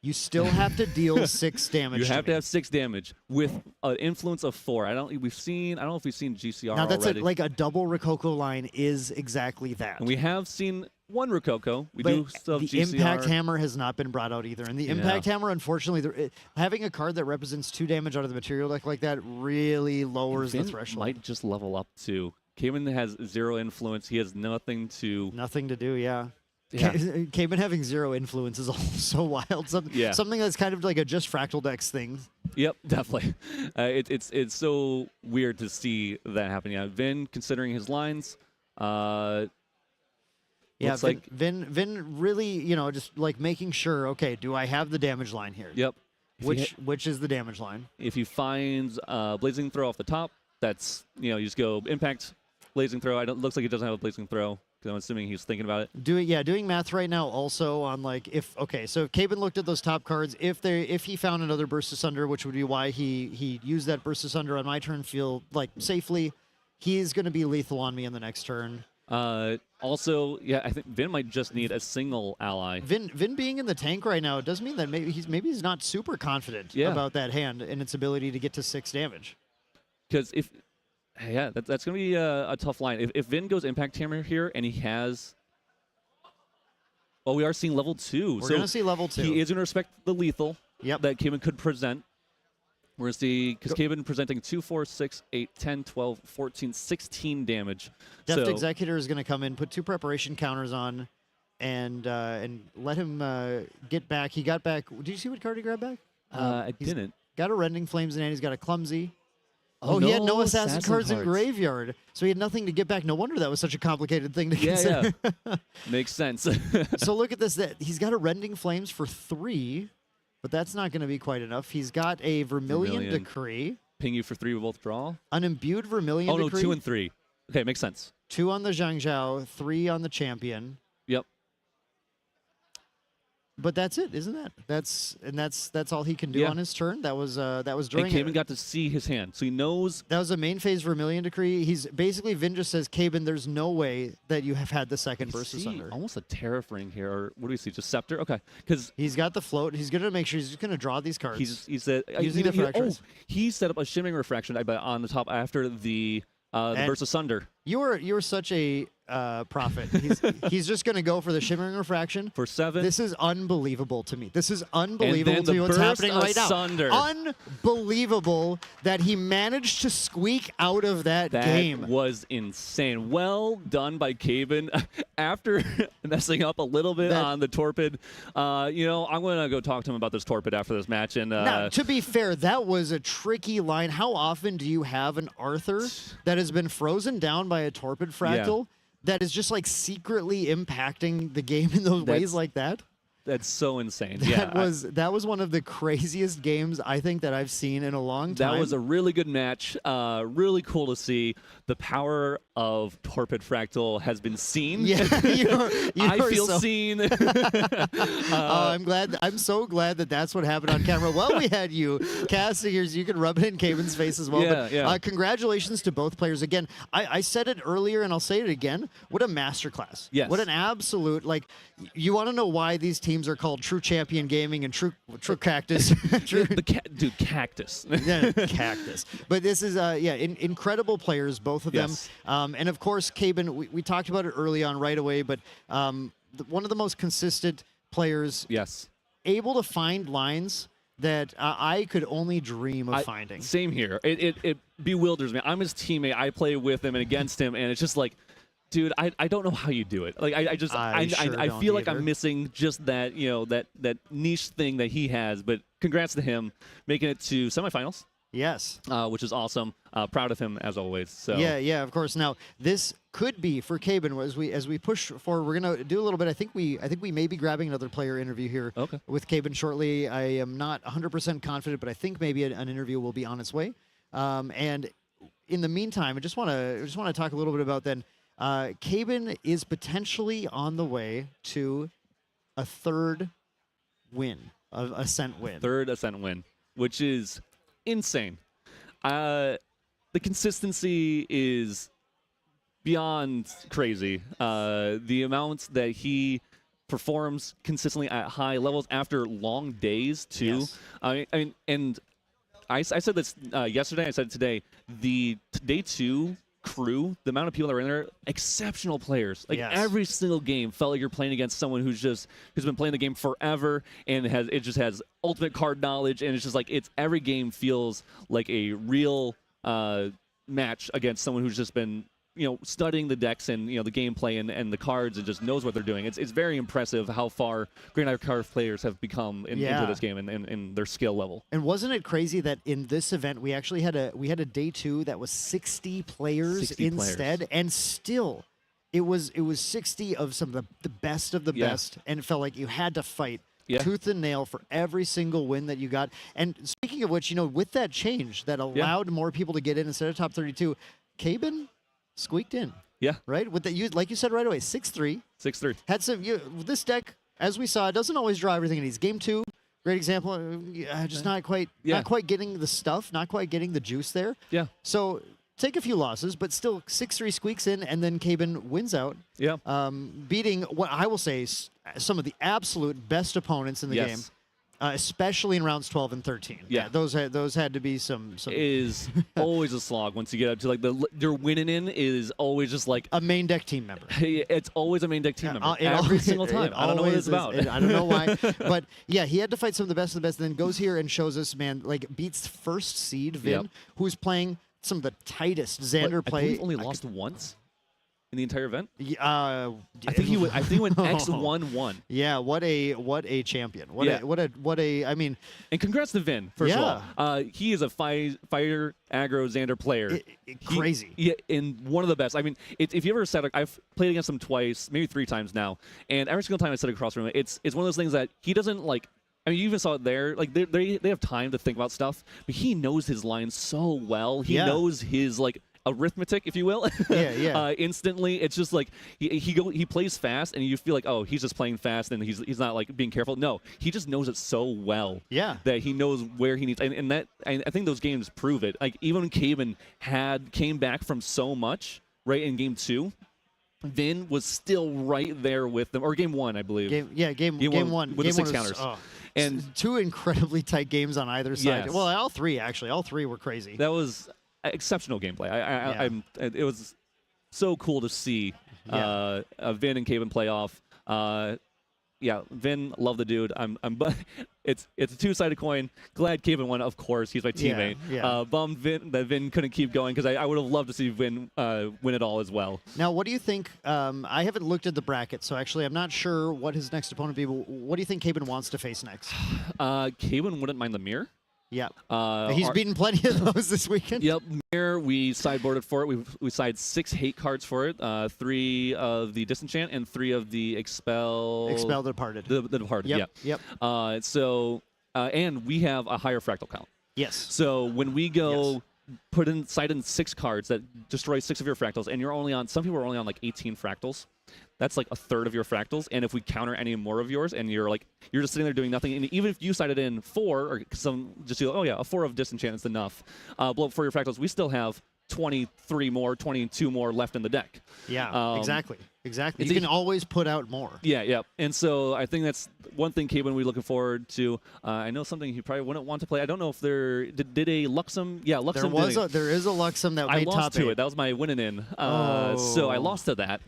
you still have to deal 6 damage. You have to have 6 damage with an influence of 4. I don't know if we've seen GCR now, that's already. Like a double Rococo line is exactly that. And we have seen 1 Rococo. We do still have the GCR. Impact Hammer has not been brought out either. And the Impact Hammer, unfortunately, having a card that represents 2 damage out of the material deck like that really lowers the threshold. Might just level up too. Cayman has 0 influence. He has nothing to do, yeah. Cayman having 0 influence is also wild. Something that's kind of like a just Fractal Decks thing. Yep, definitely. It's so weird to see that happen. Yeah, Vin, considering his lines, Vin really, just like making sure, okay, do I have the damage line here? Yep. Which is the damage line? If he finds Blazing Throw off the top, that's, you just go Impact, Blazing Throw. Looks like he doesn't have a Blazing Throw, because I'm assuming he's thinking about it. Doing math right now also on so if Caben looked at those top cards, if he found another Burst Asunder, which would be why he used that Burst Asunder on my turn, feel like safely, he's going to be lethal on me in the next turn. Also, I think Vin might just need a single ally. Vin being in the tank right now, it does mean that maybe he's not super confident about that hand and its ability to get to 6 damage. Because that's going to be a tough line. If Vin goes Impact Hammer here and he has Well, we are seeing level 2. We're so going to see level 2. he is going to respect the lethal Yep. that Cayman could present. We're going to see, because Cayman presenting 2, 4, 6, 8, 10, 12, 14, 16 damage. Deft so, Executor is going to come in, put 2 preparation counters on, and let him get back. He got back. Did you see what card he grabbed back? I He's didn't. Got a Rending Flames in hand. He's got a Clumsy. Oh, He had no no assassin cards in cards. graveyard, so he had nothing to get back. No wonder that was such a complicated thing to consider. Yeah. Makes sense. So look at this. That he's got a Rending Flames for 3, but that's not going to be quite enough. He's got a Vermilion Decree, Ping you for 3 withdrawal. an Imbued Vermilion Oh, no, Decree. 2 and 3. Okay, makes sense. 2 on the Zhang Zhao, 3 on the Champion. Yep. But that's it, isn't that? That's all he can do Yeah. on his turn. That was during. And Cayman got to see his hand, so he knows. That was a main phase Vermilion Decree. He's basically Vin just says, Caben, there's no way that you have had the second versus see under. almost a Terrafring here, or what do we see? Just Scepter? Okay, because He's got the float. He's gonna make sure he's just gonna draw these cards. he said Using the Fractals. he set up a Shimmering Refraction on the top after the Burst Asunder You're such a prophet. He's just gonna go for the Shimmering Refraction. for 7. This is unbelievable to me. This is unbelievable to the me what's Burst happening right Asunder. now. Unbelievable that he managed to squeak out of that game. was insane. Well done by Cayman. After messing up a little bit on the Torpid, I'm going to go talk to him about this Torpid after this match. And Now, to be fair, that was a tricky line. How often do you have an Arthur that has been frozen down by a Torpid Fractal that is just like secretly impacting the game in those ways like that? That's so insane. That was one of the craziest games I think that I've seen in a long time. That was a really good match. Really cool to see. The power of Torpid Fractal has been seen. Yeah, I feel so seen. I'm so glad that that's what happened on camera. Well, we had you casting here, so you could rub it in Caven's face as well. Yeah, Congratulations to both players. Again, I said it earlier, and I'll say it again. What a masterclass. Yes. What an absolute, you want to know why these teams are called True Champion Gaming and True Cactus. Dude, Cactus. Yeah, Cactus. But this is, incredible players, both of them. Yes. And of course, Caben, we talked about it early on right away, but one of the most consistent players, Yes. able to find lines that I could only dream of finding. Same here. It bewilders me. I'm his teammate. I play with him and against him, and it's just like, dude, I don't know how you do it. Like I feel like I'm missing just that that niche thing that he has. But congrats to him making it to semifinals. Yes. Which is awesome. Proud of him as always. So Yeah, of course. Now this could be for Caben as we push forward. We're gonna do a little bit. I think we may be grabbing another player interview here with Caben shortly. I am not 100% confident, but I think maybe an interview will be on its way. And in the meantime, I just want to talk a little bit about then. Caben is potentially on the way to a third win, of Ascent win. Third Ascent win, which is insane. The consistency is beyond crazy. The amounts that he performs consistently at high levels after long days too. Yes. I mean, and I said this yesterday. I said it today. The day 2 crew, the amount of people that are in there, exceptional players. Like every single game felt like you're playing against someone who's been playing the game forever and just has ultimate card knowledge, and it's just like every game feels like a real match against someone who's just been studying the decks and the gameplay and the cards and just knows what they're doing. It's very impressive how far Green Eye card players have become into this game and their skill level. And wasn't it crazy that in this event we actually had a day 2 that was 60 players instead, and still it was 60 of some of the best of the best, and it felt like you had to fight tooth and nail for every single win that you got. And speaking of which, with that change that allowed more people to get in instead of top 32, Caben squeaked in. Yeah. Right? With like you said right away, 6-3. 6-3. Had some this deck, as we saw, doesn't always draw everything it needs. Game 2, great example. Just not quite getting the stuff, not quite getting the juice there. Yeah. So take a few losses, but still 6-3 squeaks in, and then Caben wins out. Yeah. Beating what I will say is some of the absolute best opponents in the game. Especially in rounds 12 and 13. Yeah. those had to be some Is always a slog once you get up to like you're winning in is always just like a main deck team member. It's always a main deck team member It every always- single time. it I don't know what it's always about. is. I don't know why, but yeah, he had to fight some of the best, then goes here and shows us, man, like beats first seed Vin, Yep. who's playing some of the tightest Xander But I play. believe only lost once in the entire event. I I think he went X1-1. Yeah, what a champion. What a I mean, And congrats to Vin, first of all. He is a fire aggro Xander player. crazy. Yeah, and one of the best. I mean, if you ever said, I've played against him twice, maybe 3 times now, and every single time I sit across from him, it's one of those things that he doesn't like. I mean, you even saw it there. Like they have time to think about stuff, but he knows his lines so well. He knows his like arithmetic, if you will. Yeah. Instantly, it's just like he plays fast, and you feel like, oh, he's just playing fast, and he's not like being careful. No, he just knows it so well. Yeah. That he knows where he needs, and that I think those games prove it. Like even when Caven came back from so much right in game 2. Vin was still right there with them, or game 1, I believe. Game one with game the 6 one was, counters. And 2 incredibly tight games on either side. Yes. Well, all 3 actually. All 3 were crazy. that was exceptional gameplay. It was so cool to see Vin and Caven play off. Vin, love the dude. It's a 2-sided coin. Glad Caven won, of course. He's my teammate. Bummed that Vin couldn't keep going because I would have loved to see Vin win it all as well. Now, what do you think? I haven't looked at the bracket, so actually I'm not sure what his next opponent will be. What do you think Caven wants to face next? Caven wouldn't mind the mirror. Yeah. He's beaten plenty of those this weekend. Yep, mirror. We sideboarded for it. We side 6 hate cards for it. 3 of the disenchant and 3 of the expel. Expel the Departed. The Departed. Yep. And we have a higher fractal count. Yes. So when we go side in 6 cards that destroy 6 of your fractals, and you're only on, some people are only on like 18 fractals. That's like a third of your fractals, and if we counter any more of yours, and you're just sitting there doing nothing, and even if you sided in 4, or some just do, a 4 of disenchant is enough, blow up for your fractals, we still have 23 more, 22 more left in the deck. Yeah, exactly. You can always put out more. Yeah. And so I think that's one thing, Caven, we're looking forward to. I know something he probably wouldn't want to play. I don't know if did a Luxom. Yeah, Luxom. There is a Luxom that made top 8. I lost to it. That was my winning in. So I lost to that.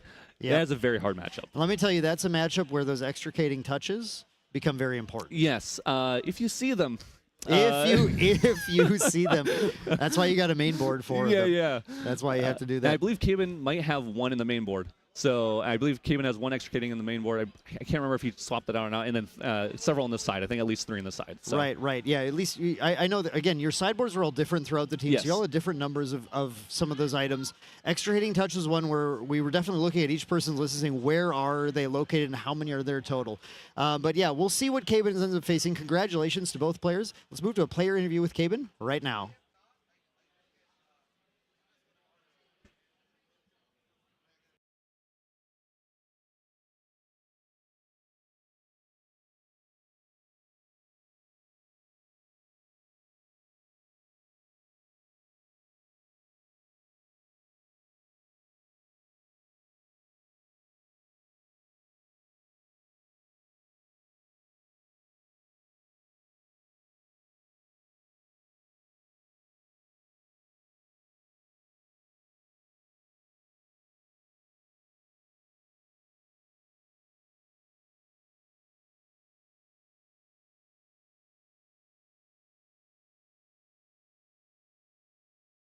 Yep. That is a very hard matchup. Let me tell you, that's a matchup where those extricating touches become very important. Yes, if you see them. If you see them, that's why you got a main board for them. Yeah. That's why you have to do that. I believe Caven might have 1 in the main board. So I believe Caven has 1 extricating in the main board. I can't remember if he swapped it out or not. And then several on the side. I think at least 3 on the side. So. Right. Yeah, at least I know that, again, your sideboards are all different throughout the team. Yes. So you all have different numbers of some of those items. Extricating touch is one where we were definitely looking at each person's list and saying where are they located and how many are there total. But yeah, we'll see what Caven ends up facing. Congratulations to both players. Let's move to a player interview with Caven right now.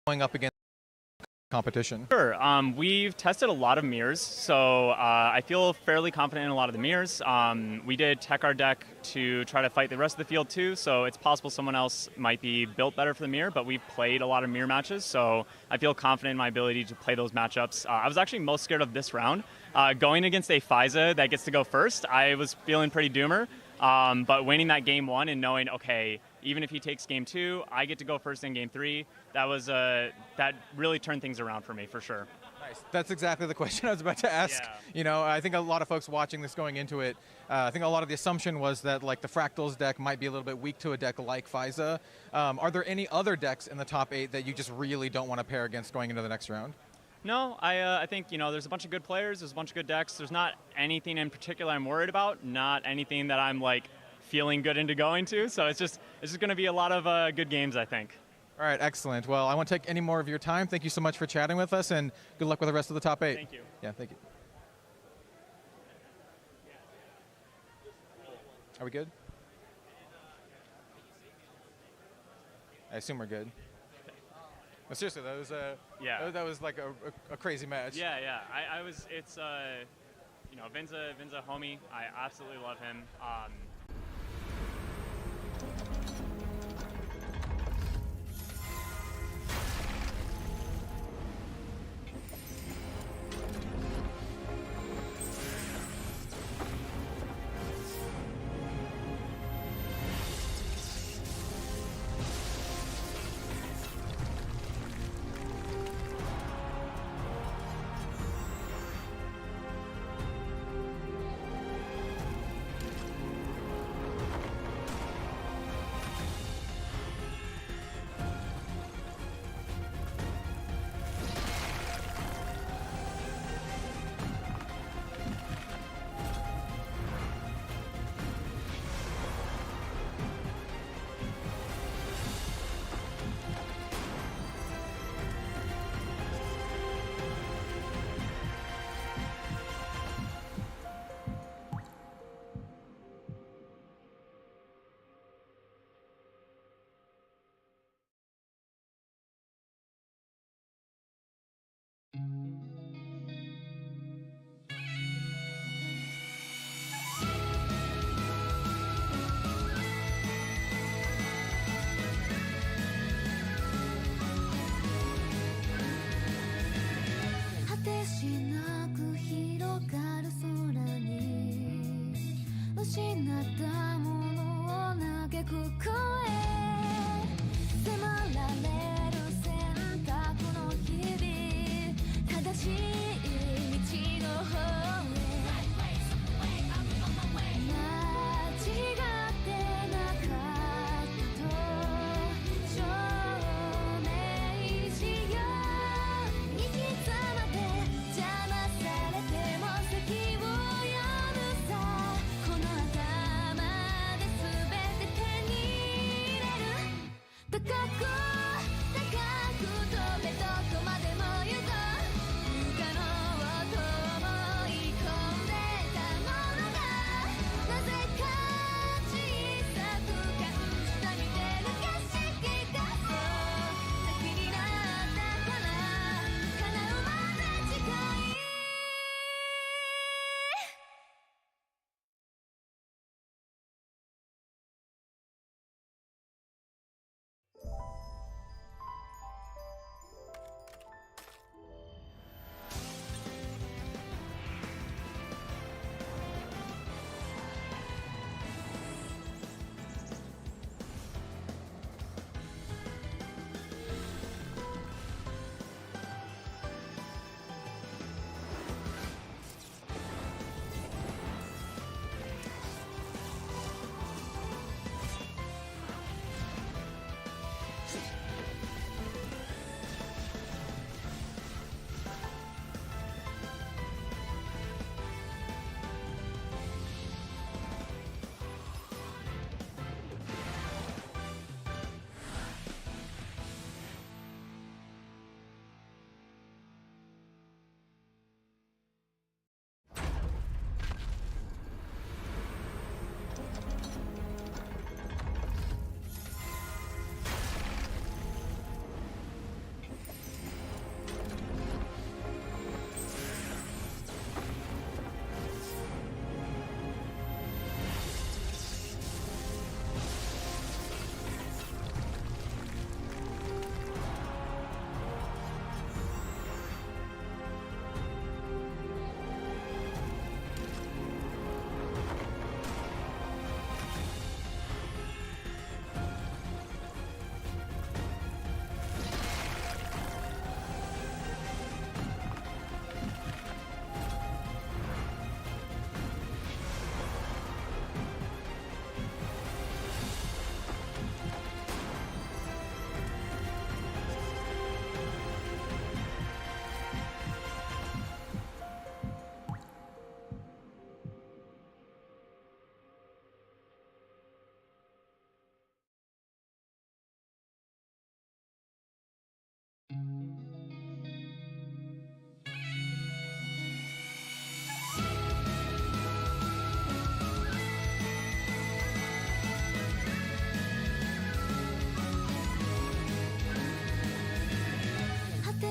Going up against competition. Sure. We've tested a lot of mirrors, so I feel fairly confident in a lot of the mirrors. We did tech our deck to try to fight the rest of the field too, so it's possible someone else might be built better for the mirror, but we've played a lot of mirror matches, so I feel confident in my ability to play those matchups. I was actually most scared of this round. Going against a FISA that gets to go first, I was feeling pretty doomer, but winning that game 1 and knowing, okay, even if he takes game 2, I get to go first in game 3. That really turned things around for me, for sure. Nice. That's exactly the question I was about to ask. Yeah. You know, I think a lot of folks watching this going into it, I think a lot of the assumption was that like the Fractals deck might be a little bit weak to a deck like FISA. Are there any other decks in the top 8 that you just really don't want to pair against going into the next round? No, I think, there's a bunch of good players, there's a bunch of good decks. There's not anything in particular I'm worried about, not anything that I'm like feeling good into going to. So it's just going to be a lot of good games, I think. All right, excellent. Well, I won't take any more of your time. Thank you so much for chatting with us, and good luck with the rest of the top 8. Thank you. Yeah, thank you. Are we good? I assume we're good. But seriously, that was that was like a crazy match. Yeah, yeah. I was. It's you know, Vin's a homie. I absolutely love him.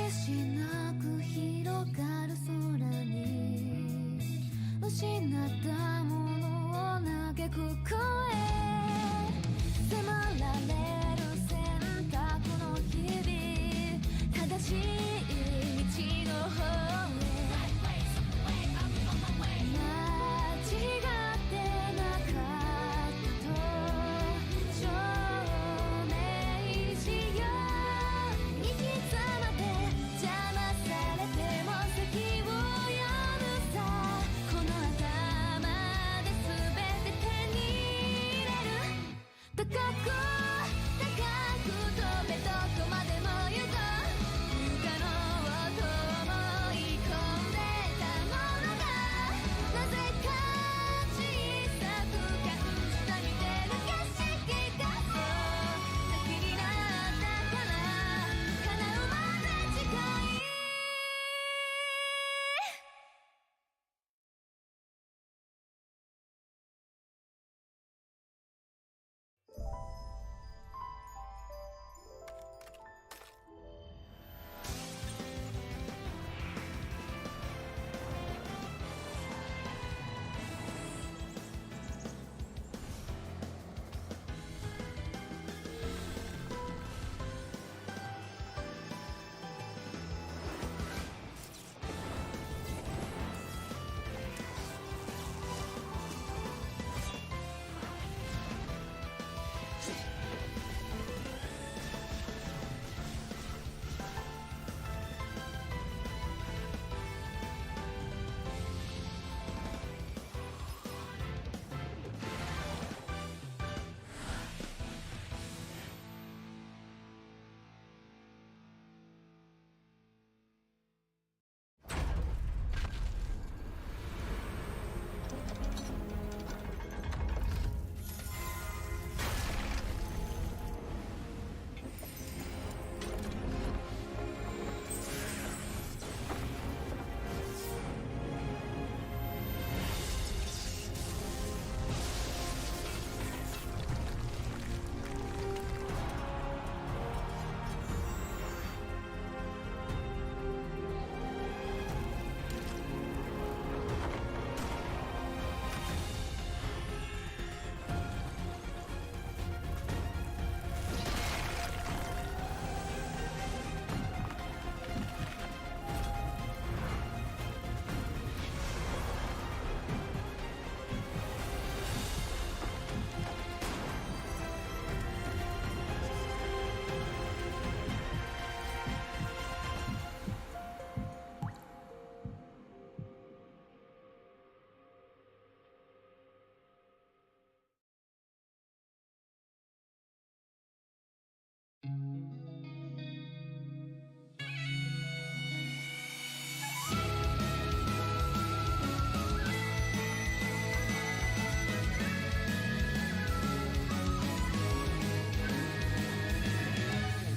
しなく広がる空に失ったものを嘆く声迫られる選択の日々正しい道の方へ間違ってなかったと証明しよう行き詰まって邪魔されても席を読むさこの頭で全て手に入れる高く高く飛べどこまでも行こう不可能と思い込んでたものがなぜか小さく感じた見てる景色がそう先になったから叶うまで近い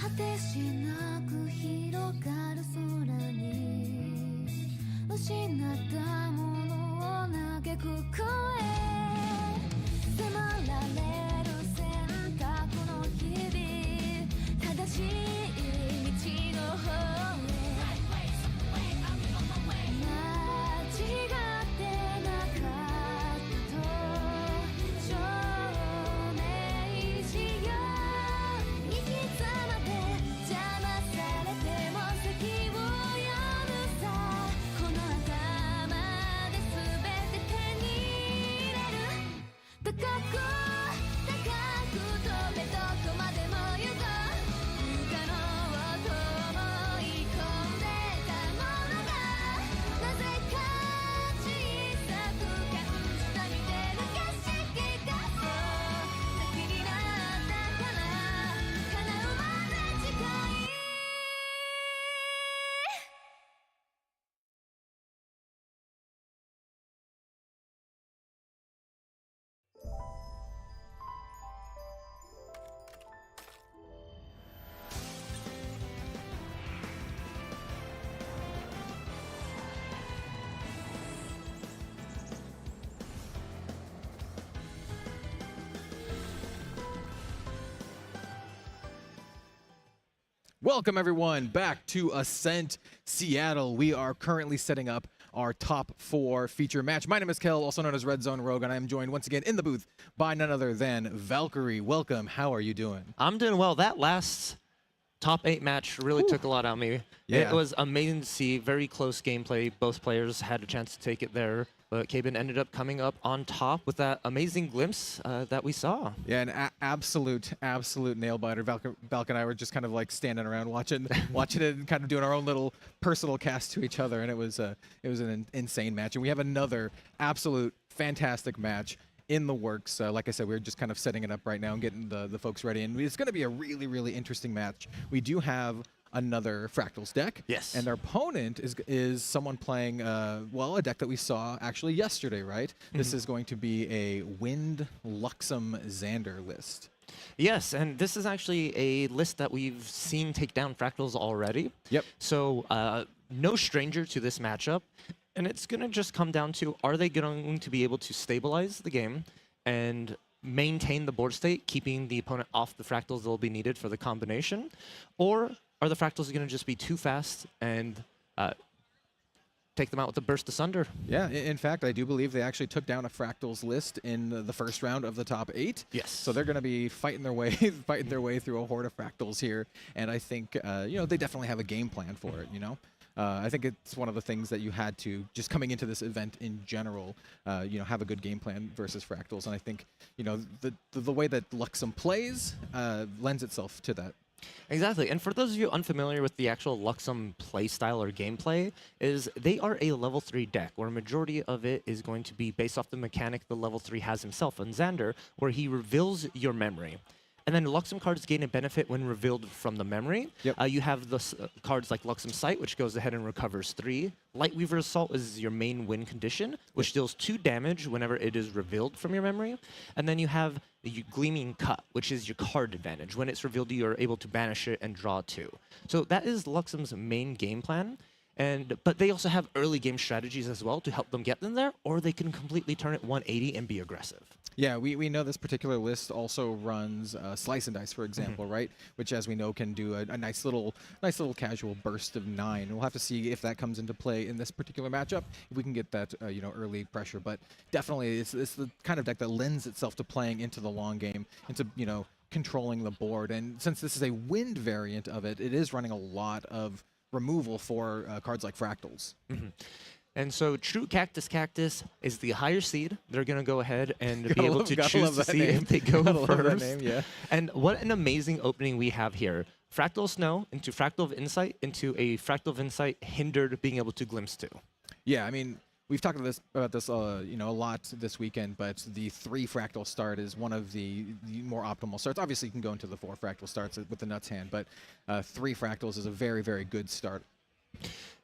果てしなく広がる空に失ったものを嘆く声迫られる選択の日々正しい道の方へ間違ってなかったと証明しよう行き詰まって邪魔されても席を読むさこの頭で全て手に入れる高く高く飛べどこまでも行こう不可能 Welcome, everyone, back to Ascent Seattle. We are currently setting up our top 4 feature match. My name is Kel, also known as Red Zone Rogue, and I am joined once again in the booth by none other than Valkyrie. Welcome. How are you doing? I'm doing well. That last top 8 match really took a lot out of me. Yeah. It was amazing to see. Very close gameplay. Both players had a chance to take it there. But Kaben ended up coming up on top with that amazing glimpse that we saw. Yeah, an absolute nail biter. Valk and I were just kind of like standing around watching it and kind of doing our own little personal cast to each other, and it was an insane match. And we have another absolute fantastic match in the works. Like I said, we're just kind of setting it up right now and getting the folks ready, and it's going to be a really interesting match. We do have another Fractals deck. Yes. And our opponent is someone playing, well, a deck that we saw actually yesterday, right? This is going to be a Wind Luxom Xander list. Yes, and this is actually a list that we've seen take down Fractals already. Yep. So no stranger to this matchup. And it's going to just come down to, are they going to be able to stabilize the game and maintain the board state, keeping the opponent off the Fractals that will be needed for the combination? Or are the Fractals going to just be too fast and take them out with a burst asunder? Yeah, in fact, I do believe they actually took down a Fractals list in the first round of the top 8. Yes. So they're going to be fighting their way through a horde of Fractals here, and I think they definitely have a game plan for it. I think it's one of the things that you had to, just coming into this event in general, have a good game plan versus Fractals, and I think the way that Luxom plays lends itself to that. Exactly, and for those of you unfamiliar with the actual Luxom playstyle or gameplay, is they are a level 3 deck, where a majority of it is going to be based off the mechanic the level 3 has himself on Xander, where he reveals your memory. And then Luxom cards gain a benefit when revealed from the memory. Yep. You have the cards like Luxom Sight, which goes ahead and recovers 3. Lightweaver Assault is your main win condition, which deals 2 damage whenever it is revealed from your memory. And then you have the Gleaming Cut, which is your card advantage. When it's revealed, you are able to banish it and draw 2. So that is Luxom's main game plan. But they also have early game strategies as well to help them get them there, or they can completely turn it 180 and be aggressive. Yeah, we know this particular list also runs Slice and Dice, for example, right? Which, as we know, can do a nice little casual burst of 9. We'll have to see if that comes into play in this particular matchup, if we can get that early pressure. But definitely, it's the kind of deck that lends itself to playing into the long game, into controlling the board. And since this is a wind variant of it, it is running a lot of removal for cards like Fractals. And so True Cactus is the higher seed. They're going to go ahead and be able to choose to see if they go first. Yeah. And what an amazing opening we have here. Fractal Snow into Fractal of Insight into a Fractal of Insight hindered being able to glimpse to. Yeah, I mean, we've talked about this a lot this weekend, but the 3 Fractal start is one of the more optimal starts. Obviously, you can go into the 4 Fractal starts with the Nuts hand, but 3 Fractals is a very, very good start.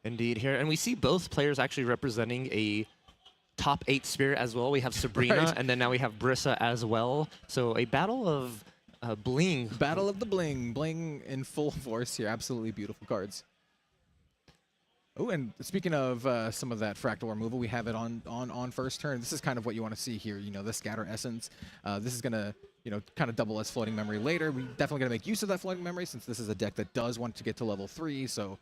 Indeed here. And we see both players actually representing a top 8 spirit as well. We have Sabrina, Right. and then now we have Brissa as well. So a battle of bling. Battle of the Bling. Bling in full force here. Absolutely beautiful cards. Oh, and speaking of some of that Fractal removal, we have it on first turn. This is kind of what you want to see here, the Scatter Essence. This is going to, kind of double as floating memory later. We definitely going to make use of that floating memory since this is a deck that does want to get to level 3, so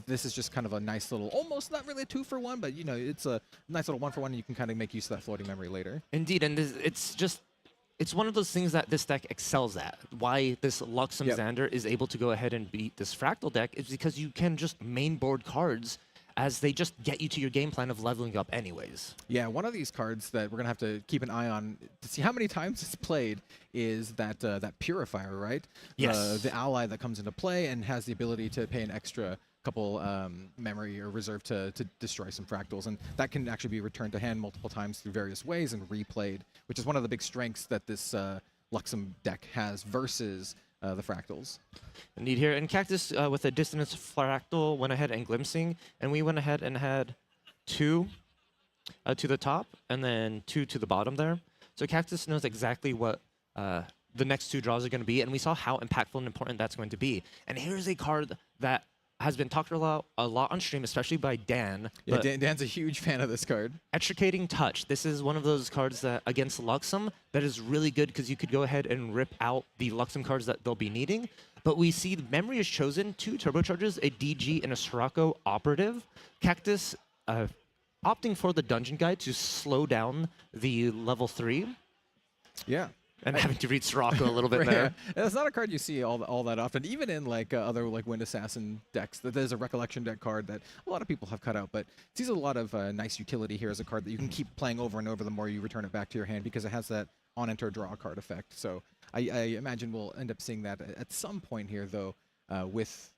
this is just kind of a nice little, almost not really a 2-for-1, but it's a nice little 1-for-1, and you can kind of make use of that floating memory later. Indeed, and it's one of those things that this deck excels at. Why this Luxom Xander is able to go ahead and beat this Fractal deck is because you can just main board cards as they just get you to your game plan of leveling up anyways. Yeah, one of these cards that we're going to have to keep an eye on to see how many times it's played is that Purifier, right? Yes. The ally that comes into play and has the ability to pay an extra couple memory or reserve to destroy some Fractals, and that can actually be returned to hand multiple times through various ways and replayed, which is one of the big strengths that this Luxom deck has versus the Fractals. Indeed here, and Cactus with a Dissonance Fractal went ahead and Glimpsing, and we went ahead and had 2 to the top and then 2 to the bottom there. So Cactus knows exactly what the next 2 draws are going to be, and we saw how impactful and important that's going to be. And here's a card that has been talked a lot on stream, especially by Dan. Yeah, but Dan's a huge fan of this card. Extricating Touch. This is one of those cards that against Luxom that is really good because you could go ahead and rip out the Luxom cards that they'll be needing. But we see the memory is chosen 2 turbocharges, a DG, and a Sirocco operative. Cactus opting for the dungeon guide to slow down the level 3. Yeah. And having to read Sirocco a little bit Right, there. yeah. It's not a card you see all that often, even in like other like Wind Assassin decks. There's a Recollection deck card that a lot of people have cut out, but it sees a lot of nice utility here as a card that you can keep playing over and over the more you return it back to your hand because it has that on-enter draw card effect. So I imagine we'll end up seeing that at some point here, though, with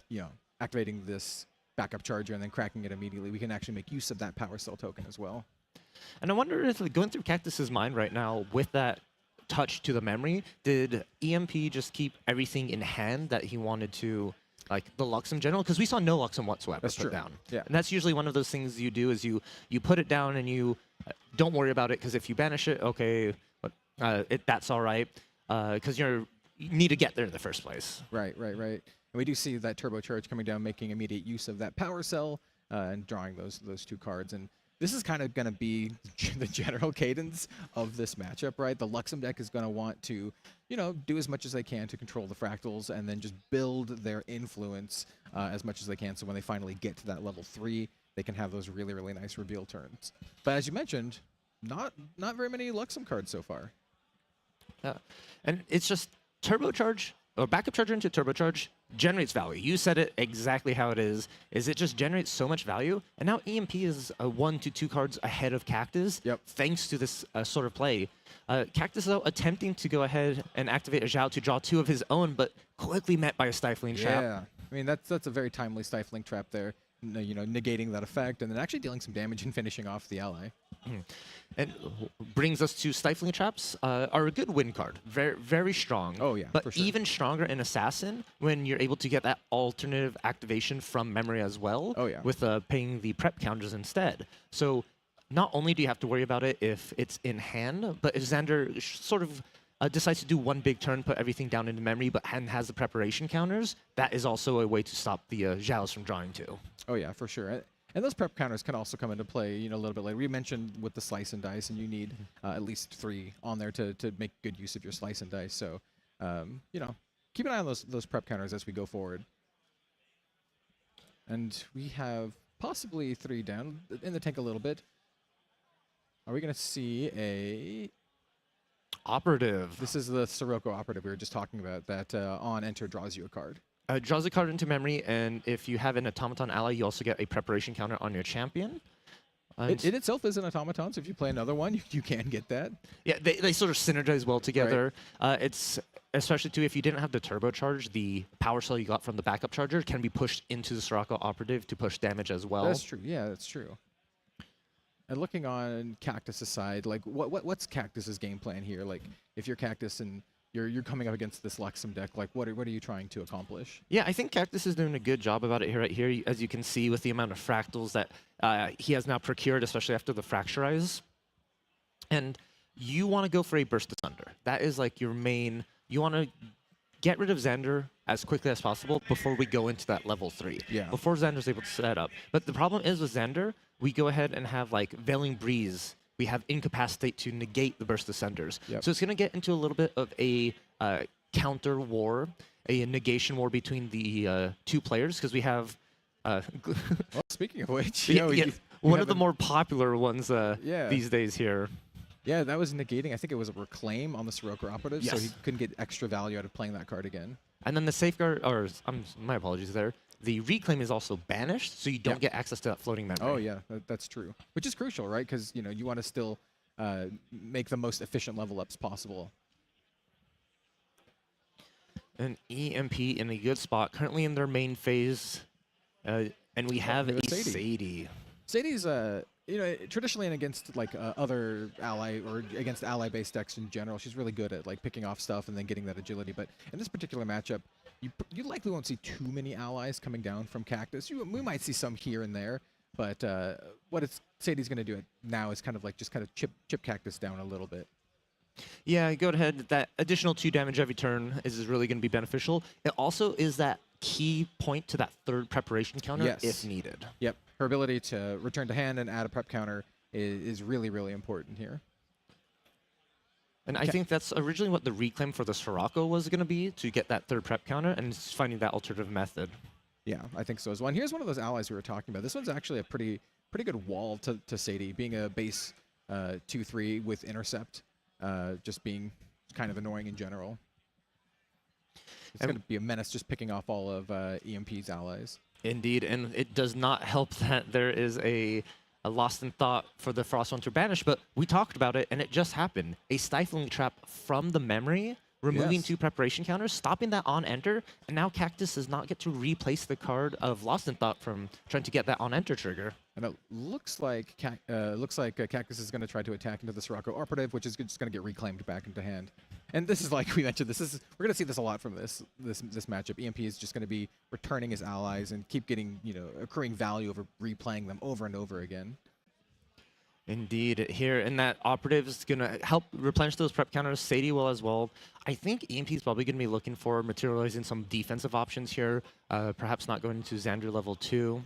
you know, activating this backup charger and then cracking it immediately. We can actually make use of that power cell token as well. And I wonder if going through Cactus's mind right now with that touch to the memory, did EMP just keep everything in hand that he wanted to, like the Luxom general? Because we saw no Luxom whatsoever That's put true. down. Yeah. And that's usually one of those things you do is you put it down and you don't worry about it because if you banish it, okay, but that's all right because you need to get there in the first place. Right. And we do see that turbocharge coming down, making immediate use of that power cell and drawing those 2 cards. And this is kind of going to be the general cadence of this matchup, right? The Luxom deck is going to want to, you know, do as much as they can to control the Fractals and then just build their influence as much as they can. So when they finally get to that level 3, they can have those really, really nice reveal turns. But as you mentioned, not very many Luxom cards so far. And it's just turbocharge or backup charger into turbocharge generates value. You said it exactly how it is it just generates so much value. And now EMP is 1 to 2 cards ahead of Cactus, thanks to this sort of play. Cactus, though, attempting to go ahead and activate a Zhao to draw 2 of his own, but quickly met by a Stifling Trap. Yeah, I mean, that's a very timely Stifling Trap there, you know, negating that effect and then actually dealing some damage and finishing off the ally. And brings us to Stifling Traps are a good win card. Very, very strong. Oh, yeah, but for sure. even stronger in Assassin when you're able to get that alternative activation from memory as well. Oh, yeah. With paying the prep counters instead. So not only do you have to worry about it if it's in hand, but if Xander sort of decides to do one big turn, put everything down into memory, but has the preparation counters, that is also a way to stop the Zhaos from drawing too. Oh, yeah, for sure. And those prep counters can also come into play, you know, a little bit later. We mentioned with the slice and dice, and you need at least 3 on there to make good use of your slice and dice. So, you know, keep an eye on those prep counters as we go forward. And we have possibly 3 down in the tank a little bit. Are we going to see a Operative? This is the Sirocco operative we were just talking about that on enter draws you a card. Draws a card into memory, and if you have an automaton ally, you also get a preparation counter on your champion. It itself is an automaton, so if you play another one, you can get that. Yeah, they sort of synergize well together. It's especially too if you didn't have the turbocharge, the power cell you got from the backup charger can be pushed into the Sirocco operative to push damage as well. That's true. Yeah, that's true. And looking on Cactus's side, like what's Cactus's game plan here? Like if you're Cactus and you're coming up against this Luxom deck, like what are you trying to accomplish? Yeah, I think Cactus is doing a good job about it right here, as you can see with the amount of fractals that he has now procured, especially after the Fracturize. And you want to go for a Burst Asunder. That is like your main. You want to get rid of Xander as quickly as possible before we go into that level 3. Yeah. Before Xander's able to set up. But the problem is with Xander, we go ahead and have like Veiling Breeze. We have Incapacitate to negate the Burst Ascenders. Yep. So it's going to get into a little bit of a counter war, a negation war between the 2 players, because we have... Well, speaking of which, one of the more popular ones Yeah. these days here. Yeah, that was negating. I think it was a Reclaim on the Sirocco operative, so Yes. he couldn't get extra value out of playing that card again. And then the Safeguard, or my apologies there, the Reclaim is also banished, so you don't get access to that floating memory. Oh, yeah, that's true. Which is crucial, right? Because, you know, you want to still make the most efficient level ups possible. And EMP in a good spot, currently in their main phase. And we have a Sadie. Sadie's, you know, traditionally and against like other ally or against ally-based decks in general, she's really good at like picking off stuff and then getting that agility. But in this particular matchup, you likely won't see too many allies coming down from Cactus. We might see some here and there, but Sadie's going to do it now is kind of chip Cactus down a little bit. Yeah, go ahead. That additional 2 damage every turn is really going to be beneficial. It also is that key point to that third preparation counter Yes. if needed. Yep. Her ability to return to hand and add a prep counter is really, really important here. And I think that's originally what the reclaim for the Sirocco was going to be, to get that third prep counter and just finding that alternative method. Yeah, I think so as well. And here's one of those allies we were talking about. This one's actually a pretty good wall to Sadie, being a base 2/3 with intercept, just being kind of annoying in general. It's going to be a menace just picking off all of EMP's allies. Indeed, and it does not help that there is a lost in thought for the Frost one to banish, but we talked about it, and it just happened. A stifling trap from the memory, removing Yes. 2 preparation counters, stopping that on enter, and now Cactus does not get to replace the card of Lost in Thought from trying to get that on enter trigger. And it looks like Cactus is going to try to attack into the Sirocco Operative, which is just going to get reclaimed back into hand. And this is like we mentioned. We're going to see this a lot from this matchup. EMP is just going to be returning his allies and keep getting accruing value over replaying them over and over again. Indeed, here, and that Operative is going to help replenish those prep counters. Sadie will as well. I think EMP is probably going to be looking for materializing some defensive options here, perhaps not going into Xander level 2.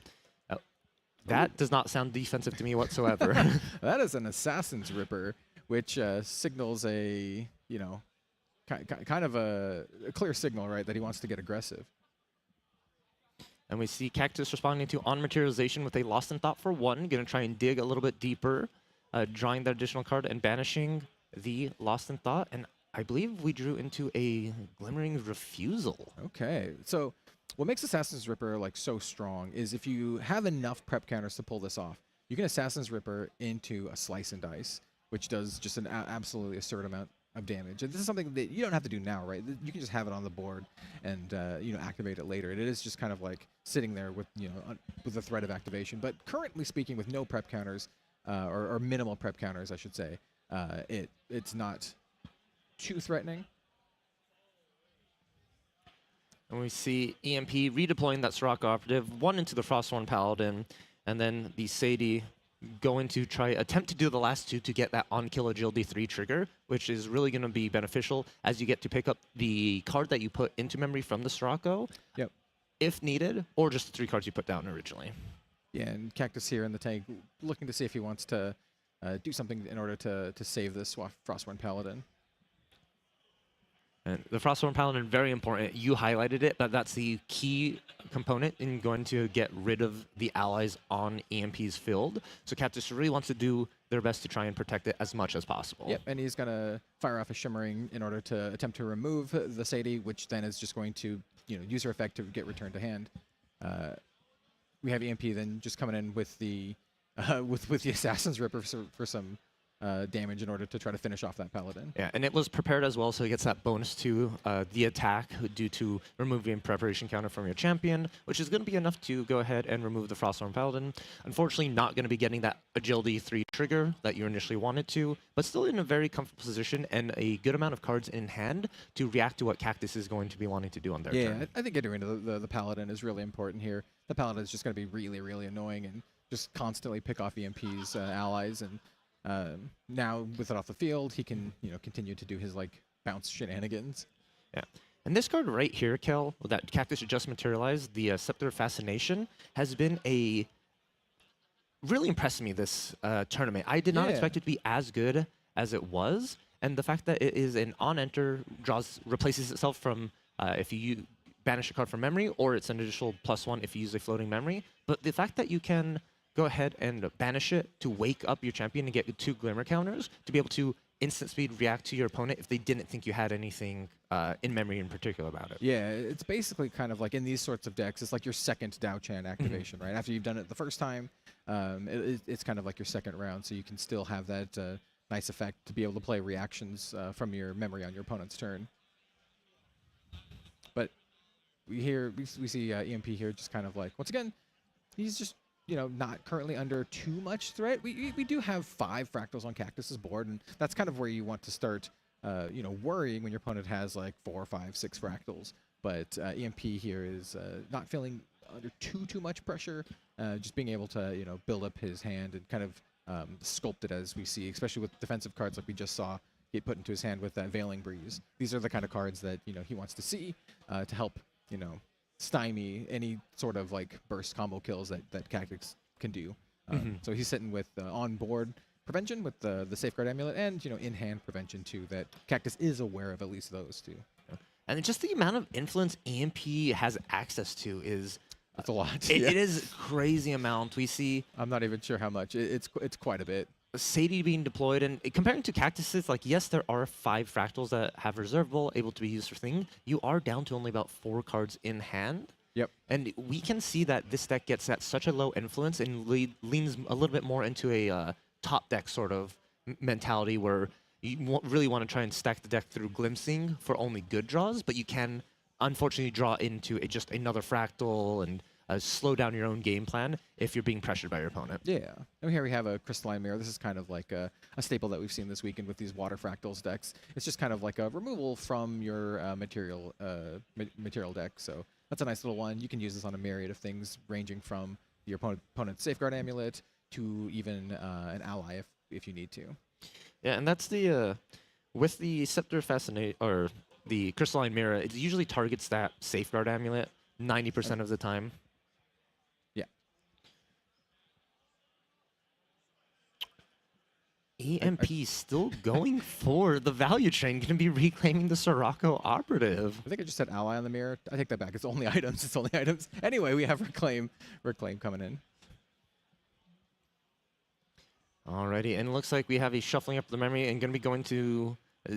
That does not sound defensive to me whatsoever. That is an Assassin's Ripper, which signals a, kind of a clear signal, right, that he wants to get aggressive. And we see Cactus responding to on materialization with a Lost in Thought for 1. Going to try and dig a little bit deeper, drawing that additional card and banishing the Lost in Thought. And I believe we drew into a Glimmering Refusal. Okay, so what makes Assassin's Ripper so strong is if you have enough prep counters to pull this off, you can Assassin's Ripper into a Slice and Dice, which does just an absolutely absurd amount of damage. And this is something that you don't have to do now, right? You can just have it on the board and activate it later. And it is just kind of like sitting there with with the threat of activation. But currently speaking, with no prep counters or minimal prep counters, I should say, it's not too threatening. And we see EMP redeploying that Sirocco Operative, 1 into the Frostborn Paladin, and then the Sadie going to attempt to do the last 2 to get that on-kill Agility 3 trigger, which is really going to be beneficial as you get to pick up the card that you put into memory from the Sirocco, if needed, or just the 3 cards you put down originally. Yeah, and Cactus here in the tank, looking to see if he wants to do something in order to save this Frostborn Paladin. And the Frostborn Paladin, very important. You highlighted it, but that's the key component in going to get rid of the allies on EMP's field. So Cactus really wants to do their best to try and protect it as much as possible. Yep, and he's going to fire off a Shimmering in order to attempt to remove the Sadie, which then is just going to use her effect to get returned to hand. We have EMP then just coming in with the with the Assassin's Ripper for some damage in order to try to finish off that Paladin. Yeah, and it was prepared as well, so he gets that bonus to the attack due to removing preparation counter from your champion, which is going to be enough to go ahead and remove the Frostborn Paladin. Unfortunately, not going to be getting that Agility 3 trigger that you initially wanted to, but still in a very comfortable position and a good amount of cards in hand to react to what Cactus is going to be wanting to do on their turn. Yeah, I think getting rid of the Paladin is really important here. The Paladin is just going to be really, really annoying and just constantly pick off EMP's allies, and now with it off the field, he can continue to do his bounce shenanigans. Yeah, and this card right here, Kel, that Cactus just materialized, the Scepter of Fascination, has been really impressed me this tournament. I did not expect it to be as good as it was, and the fact that it is an on-enter replaces itself from if you banish a card from memory, or it's an additional +1 if you use a floating memory. But the fact that you can go ahead and banish it to wake up your champion and get 2 Glimmer counters to be able to instant speed react to your opponent if they didn't think you had anything in memory in particular about it. Yeah, it's basically kind of like in these sorts of decks, it's like your second Dao-Chan activation, right? After you've done it the first time, it's kind of like your second round, so you can still have that nice effect to be able to play reactions from your memory on your opponent's turn. But we see EMP here just kind of once again, he's just not currently under too much threat. We do have 5 Fractals on Cactus's board, and that's kind of where you want to start, worrying when your opponent has 4, 5, 6 Fractals. But EMP here is not feeling under too much pressure, just being able to, build up his hand and kind of sculpt it as we see, especially with defensive cards like we just saw get put into his hand with that Veiling Breeze. These are the kind of cards that, he wants to see to help, stymie any sort of like burst combo kills that Cactus can do. So he's sitting with on board prevention with the Safeguard Amulet and in hand prevention too. That Cactus is aware of at least those two. And just the amount of influence EMP has access to is It's a lot. it is crazy amount. We see I'm not even sure how much. It's quite a bit. Sadie being deployed, and comparing to Cactuses, like yes, there are 5 Fractals that have reservable, able to be used for thing. You are down to only about 4 cards in hand. Yep. And we can see that this deck gets at such a low influence and leans a little bit more into a top deck sort of mentality where you really want to try and stack the deck through glimpsing for only good draws, but you can unfortunately draw into just another Fractal and slow down your own game plan if you're being pressured by your opponent. Yeah. And here we have a Crystalline Mirror. This is kind of like a staple that we've seen this weekend with these Water Fractals decks. It's just kind of like a removal from your material deck. So that's a nice little one. You can use this on a myriad of things, ranging from your opponent's Safeguard Amulet to even an ally if you need to. Yeah, and that's the with the Scepter Fascinate or the Crystalline Mirror. It usually targets that Safeguard Amulet 90% of the time. Yeah. EMP still going for the value chain, going to be reclaiming the Sirocco Operative. I think I just said ally on the mirror. I take that back. It's only items. It's only items. Anyway, we have Reclaim coming in. Alrighty, and it looks like we have a shuffling up the memory and going to be going to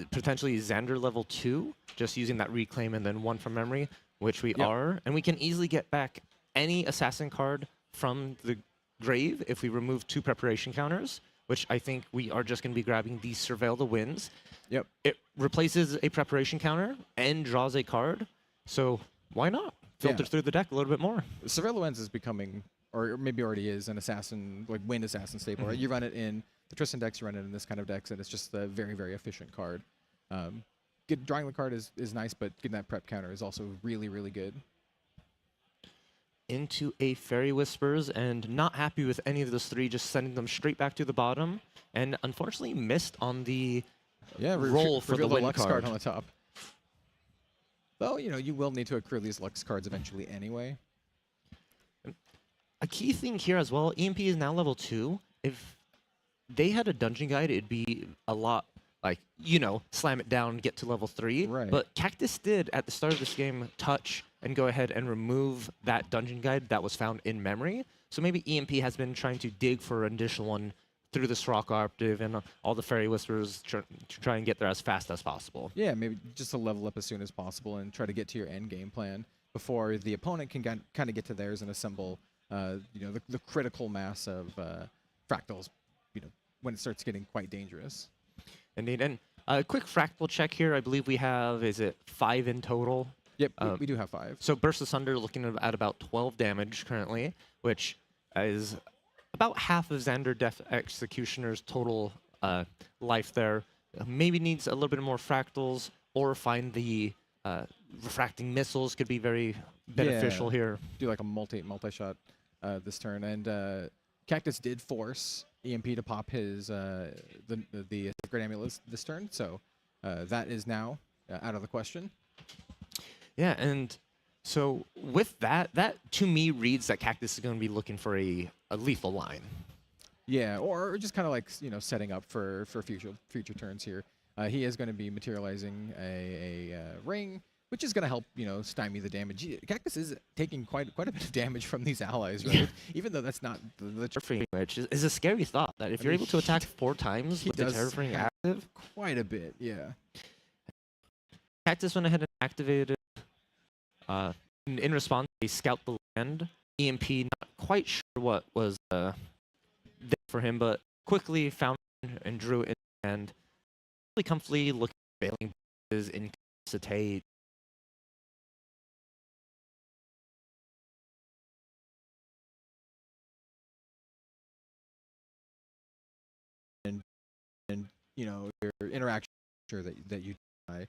potentially Xander level 2, just using that Reclaim and then 1 from memory, which we are. And we can easily get back any Assassin card from the grave if we remove 2 preparation counters, which I think we are just going to be grabbing the Surveil the Winds. Yep. It replaces a preparation counter and draws a card, so why not filter through the deck a little bit more? Surveil the Winds is becoming, or maybe already is, an assassin, like wind assassin staple, right? You run it in the Tristan decks, you run it in this kind of decks, and it's just a very, very efficient card. Drawing the card is nice, but getting that prep counter is also really, really good. Into a Fairy Whispers, and not happy with any of those 3, just sending them straight back to the bottom, and unfortunately missed on the roll for the win Lux card. on the top. Though, you will need to accrue these Lux cards eventually anyway. A key thing here as well, EMP is now level 2. If they had a dungeon guide, it'd be a lot like, slam it down, get to level 3. Right. But Cactus did, at the start of this game, touch and go ahead and remove that dungeon guide that was found in memory. So maybe EMP has been trying to dig for an additional one through the Sirocco Operative and all the Fairy Whispers to try and get there as fast as possible. Yeah, maybe just to level up as soon as possible and try to get to your end game plan before the opponent can kind of get to theirs and assemble the critical mass of Fractals, when it starts getting quite dangerous. Indeed. And a quick Fractal check here. I believe we have, is it 5 in total? Yep, we do have 5. So Burst Asunder looking at about 12 damage currently, which is about half of Xander Death Executioner's total life there. Maybe needs a little bit more Fractals, or find the refracting missiles could be very beneficial here. Do like a multi-shot this turn. And Cactus did force EMP to pop his the Sacred Amulet this turn, so that is now out of the question. Yeah, and so with that to me reads that Cactus is going to be looking for a lethal line. Yeah, or just kind of like setting up for future turns here. He is going to be materializing a ring, which is going to help stymie the damage. Cactus is taking quite a bit of damage from these allies, right? Even though that's not the Terraforming, which is a scary thought that if you're able to attack 4 times with the Terraforming active, quite a bit, yeah. Cactus went ahead and activated. In response, they scout the land. EMP, not quite sure what was there for him, but quickly found and drew it and really comfortably looking at Veiling Breezes, Incapacitate. And your interaction that you try.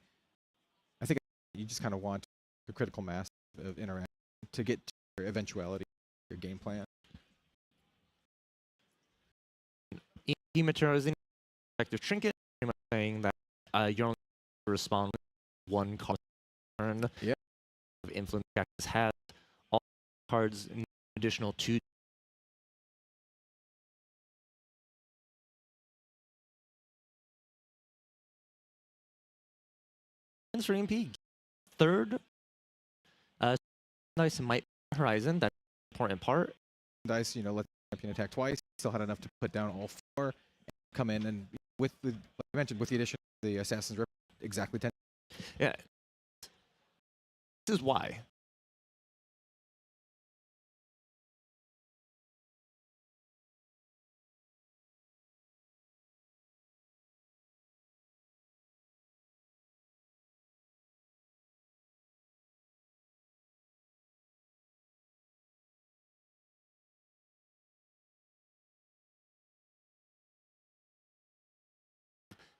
I think you just kind of want the critical mass of interaction to get to your eventuality, your game plan. EMP materializing effective trinket, pretty much saying that you're only respond with 1 card turn. Yeah. influence Cactus has. All cards an additional 2. For EMP, third, nice might Horizon. That's an important part. Dice, let the champion attack twice. Still had enough to put down all 4, and come in, and with the, like I mentioned, with the addition of the Assassin's Rip, exactly 10. Yeah. This is why.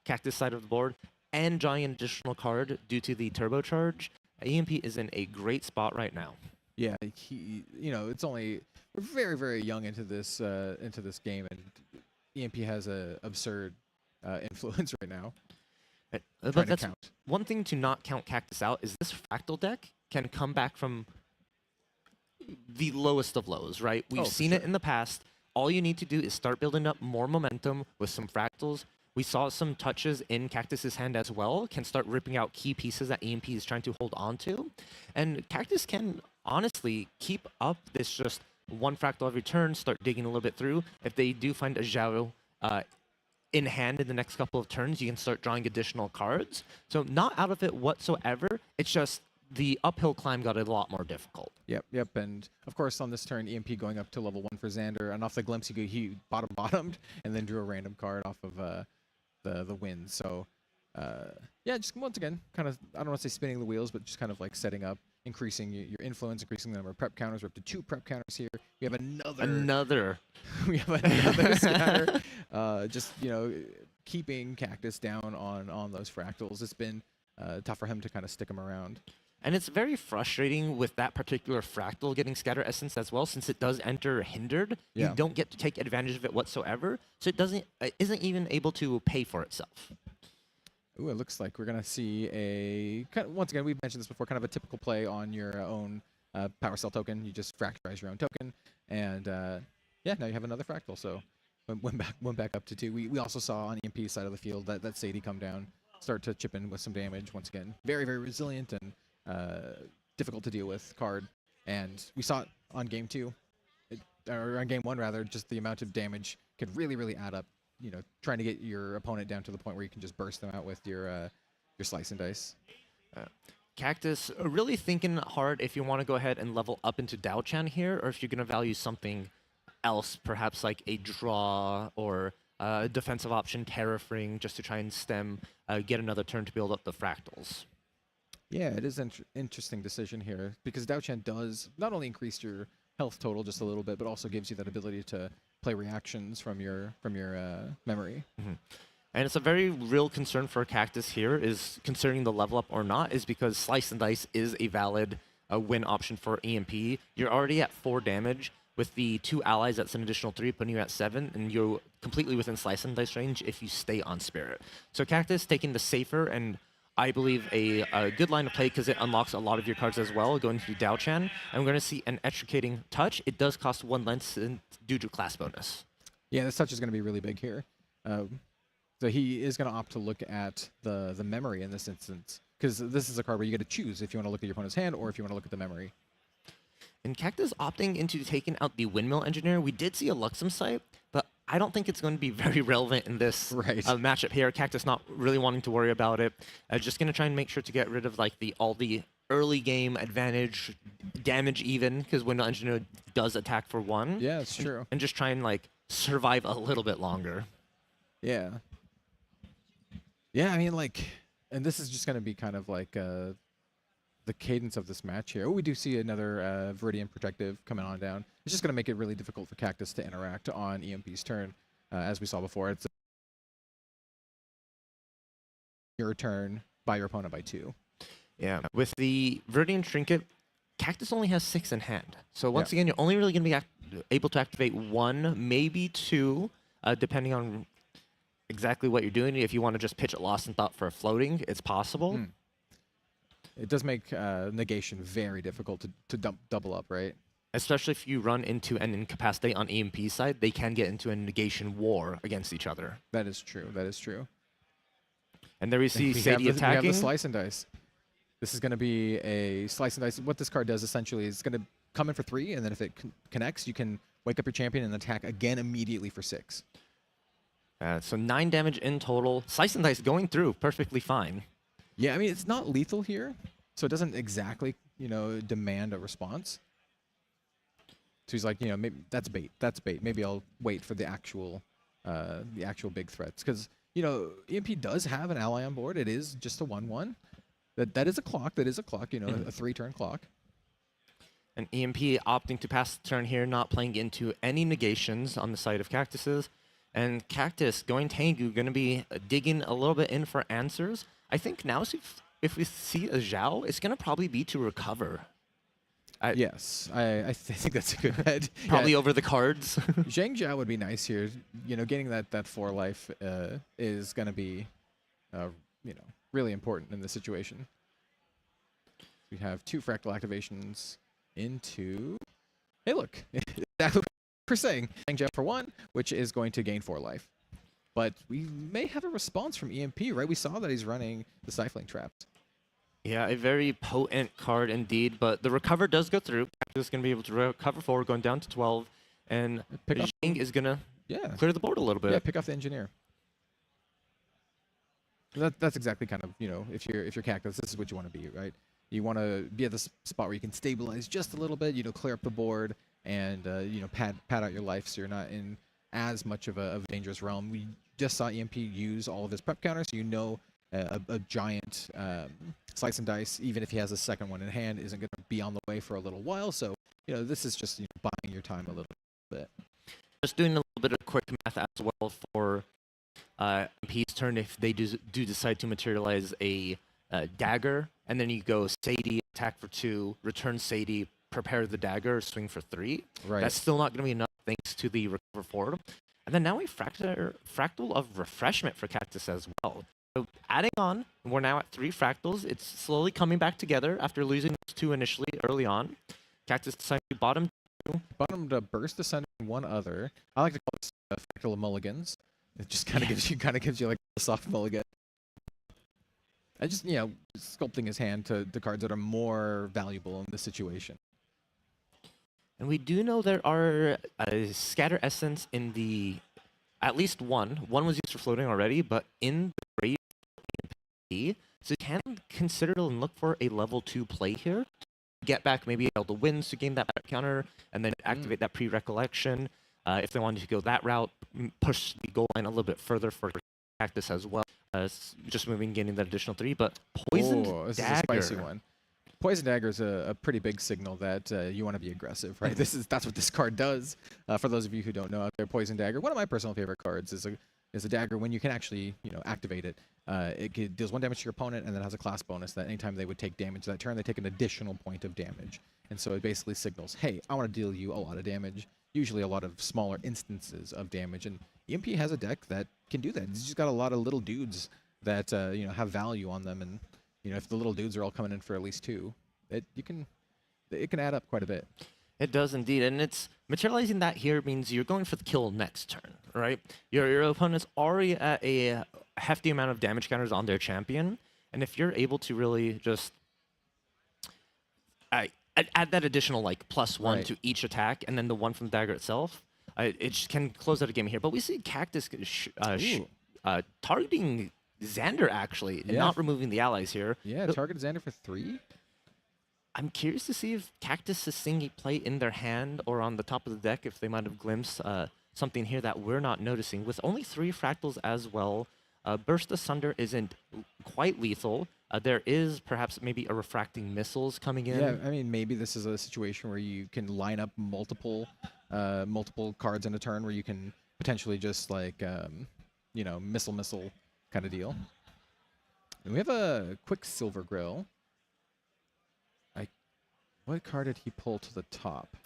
Cactus side of the board and drawing an additional card due to the turbocharge, EMP is in a great spot right now. Yeah, it's only we're very, very young into this game, and EMP has a absurd influence right now. But that's one thing to not count Cactus out is this Fractal deck can come back from the lowest of lows, right? We've seen it in the past. All you need to do is start building up more momentum with some Fractals. We saw some touches in Cactus's hand as well, can start ripping out key pieces that EMP is trying to hold on to. And Cactus can honestly keep up this just one Fractal every turn, start digging a little bit through. If they do find a Zhao in hand in the next couple of turns, you can start drawing additional cards. So not out of it whatsoever, it's just the uphill climb got a lot more difficult. Yep. And of course, on this turn, EMP going up to level 1 for Xander, and off the glimpse, he bottomed and then drew a random card off of the win. So yeah, just once again, kind of, I don't want to say spinning the wheels, but just kind of like setting up, increasing your influence, increasing the number of prep counters. We're up to 2 prep counters here. We have another we have another scatter. Just keeping Cactus down on those Fractals. It's been tough for him to kind of stick them around. And it's very frustrating with that particular Fractal getting Scatter Essence as well, since it does enter hindered. Yeah. You don't get to take advantage of it whatsoever, so it isn't even able to pay for itself. Ooh, it looks like we're going to see once again, we've mentioned this before, kind of a typical play on your own Power Cell token. You just fractalize your own token, and yeah, now you have another Fractal, so went back up to 2. We also saw on EMP side of the field that Sadie come down, start to chip in with some damage once again. Very, very resilient and difficult to deal with card, and we saw it on game 2, or on game 1 rather. Just the amount of damage could really add up. Trying to get your opponent down to the point where you can just burst them out with your slice and dice. Cactus really thinking hard if you want to go ahead and level up into Dao-Chan here, or if you're going to value something else, perhaps like a draw or a defensive option, Terrafring, just to try and stem, get another turn to build up the Fractals. Yeah, it is an interesting decision here, because Dao-Chan does not only increase your health total just a little bit, but also gives you that ability to play reactions from your memory. Mm-hmm. And it's a very real concern for Cactus here, is considering the level up or not, is because Slice and Dice is a valid win option for EMP. You're already at 4 damage. With the 2 allies, that's an additional 3, putting you at 7, and you're completely within Slice and Dice range if you stay on Spirit. So Cactus taking the safer and I believe a good line of play, because it unlocks a lot of your cards as well, going to Dao-Chan. And we're going to see an Extricating Touch. It does cost 1 length due to class bonus. Yeah, this touch is going to be really big here. So he is going to opt to look at the memory in this instance, because this is a card where you get to choose if you want to look at your opponent's hand or if you want to look at the memory. And Cactus opting into taking out the Windmill Engineer. We did see a Luxom site, but I don't think it's going to be very relevant in this matchup here. Cactus not really wanting to worry about it. Just going to try and make sure to get rid of like all the early game advantage, damage even, because Windmill Engineer does attack for 1. Yeah, it's true. And just try and like survive a little bit longer. Yeah. Yeah, I mean, like, and this is just going to be kind of like the cadence of this match here. Oh, we do see another Viridian Protective coming on down. It's just going to make it really difficult for Cactus to interact on EMP's turn. As we saw before, it's your turn by your opponent by 2. Yeah, with the Viridian Trinket, Cactus only has 6 in hand. So once again, you're only really going to be able to activate 1, maybe 2, depending on exactly what you're doing. If you want to just pitch it Lost in Thought for a floating, it's possible. It does make negation very difficult to double up, right? Especially if you run into an incapacitate on EMP side, they can get into a negation war against each other. That is true. That is true. And there we see Sadie We have attacking. the slice and dice. This is going to be a slice and dice. What this card does essentially is it's going to come in for 3, and then if it connects, you can wake up your champion and attack again immediately for 6. So 9 damage in total. Slice and dice going through perfectly fine. Yeah, I mean, it's not lethal here, so it doesn't exactly, demand a response. So he's like, maybe that's bait. That's bait. Maybe I'll wait for the actual big threats. Because, EMP does have an ally on board. It is just a 1/1. That is a clock. That is a clock, a 3-turn clock. And EMP opting to pass the turn here, not playing into any negations on the side of Cactuses. And Cactus going Tengu, going to be digging a little bit in for answers. I think now if we see a Zhao, it's going to probably be to recover. Yes, I think that's a good bet. Probably over the cards. Zhang Zhao would be nice here. Getting that 4 life is going to be, really important in this situation. We have 2 fractal activations into... Hey, look. Exactly what we're saying. Zhang Zhao for 1, which is going to gain 4 life. But we may have a response from EMP, right? We saw that he's running the Stifling Traps. Yeah, a very potent card indeed, but the recover does go through. Cactus is going to be able to recover forward, going down to 12, and Zhang is going to clear the board a little bit. Yeah, pick off the Engineer. That's exactly kind of, if you're Cactus, this is what you want to be, right? You want to be at this spot where you can stabilize just a little bit, clear up the board, and, pad out your life so you're not in as much of a dangerous realm. We just saw EMP use all of his prep counters, so a giant slice and dice, even if he has a second one in hand, isn't going to be on the way for a little while. So, this is just buying your time a little bit. Just doing a little bit of quick math as well for EMP's turn. If they do decide to materialize a dagger, and then you go Sadie, attack for 2, return Sadie, prepare the dagger, swing for 3. Right. That's still not going to be enough thanks to the recover forward. And then now we fractal of refreshment for Cactus as well. So adding on, we're now at 3 fractals. It's slowly coming back together after losing those 2 initially early on. Cactus decided to bottom 2. Bottom to burst, ascend, and 1 other. I like to call this fractal of mulligans. It just kind of gives you like a soft mulligan. And just sculpting his hand to the cards that are more valuable in this situation. And we do know there are scatter essence in the at least one. One was used for floating already, but in the grave, so you can consider and look for a level 2 play here. Get back maybe all the wins to gain that back counter, and then activate that pre-recollection. If they wanted to go that route, push the goal line a little bit further for Cactus as well. Just moving, gaining that additional 3, but Poisoned Dagger. This is a spicy one. Poison Dagger is a pretty big signal that you want to be aggressive, right? That's what this card does. For those of you who don't know out there, Poison Dagger, one of my personal favorite cards, is a dagger when you can actually activate it. It deals 1 damage to your opponent, and then has a class bonus that anytime they would take damage that turn, they take an additional point of damage. And so it basically signals, hey, I want to deal you a lot of damage, usually a lot of smaller instances of damage. And EMP has a deck that can do that. It's just got a lot of little dudes that have value on them, and if the little dudes are all coming in for at least 2, it can add up quite a bit. It does indeed, and it's materializing that here means you're going for the kill next turn, right? Your opponent's already at a hefty amount of damage counters on their champion, and if you're able to really just add that additional +1 to each attack, and then the 1 from the dagger itself, it can close out a game here. But we see Cactus targeting Xander actually, and not removing the allies here. Yeah, target Xander for 3. I'm curious to see if Cactus is seeing a play in their hand or on the top of the deck, if they might have glimpsed something here that we're not noticing. With only 3 fractals as well, Burst Asunder isn't quite lethal. There is perhaps maybe a refracting missiles coming in. Yeah, I mean, maybe this is a situation where you can line up multiple cards in a turn where you can potentially just missile kind of deal. And we have a quick Silver Grill. What card did he pull to the top?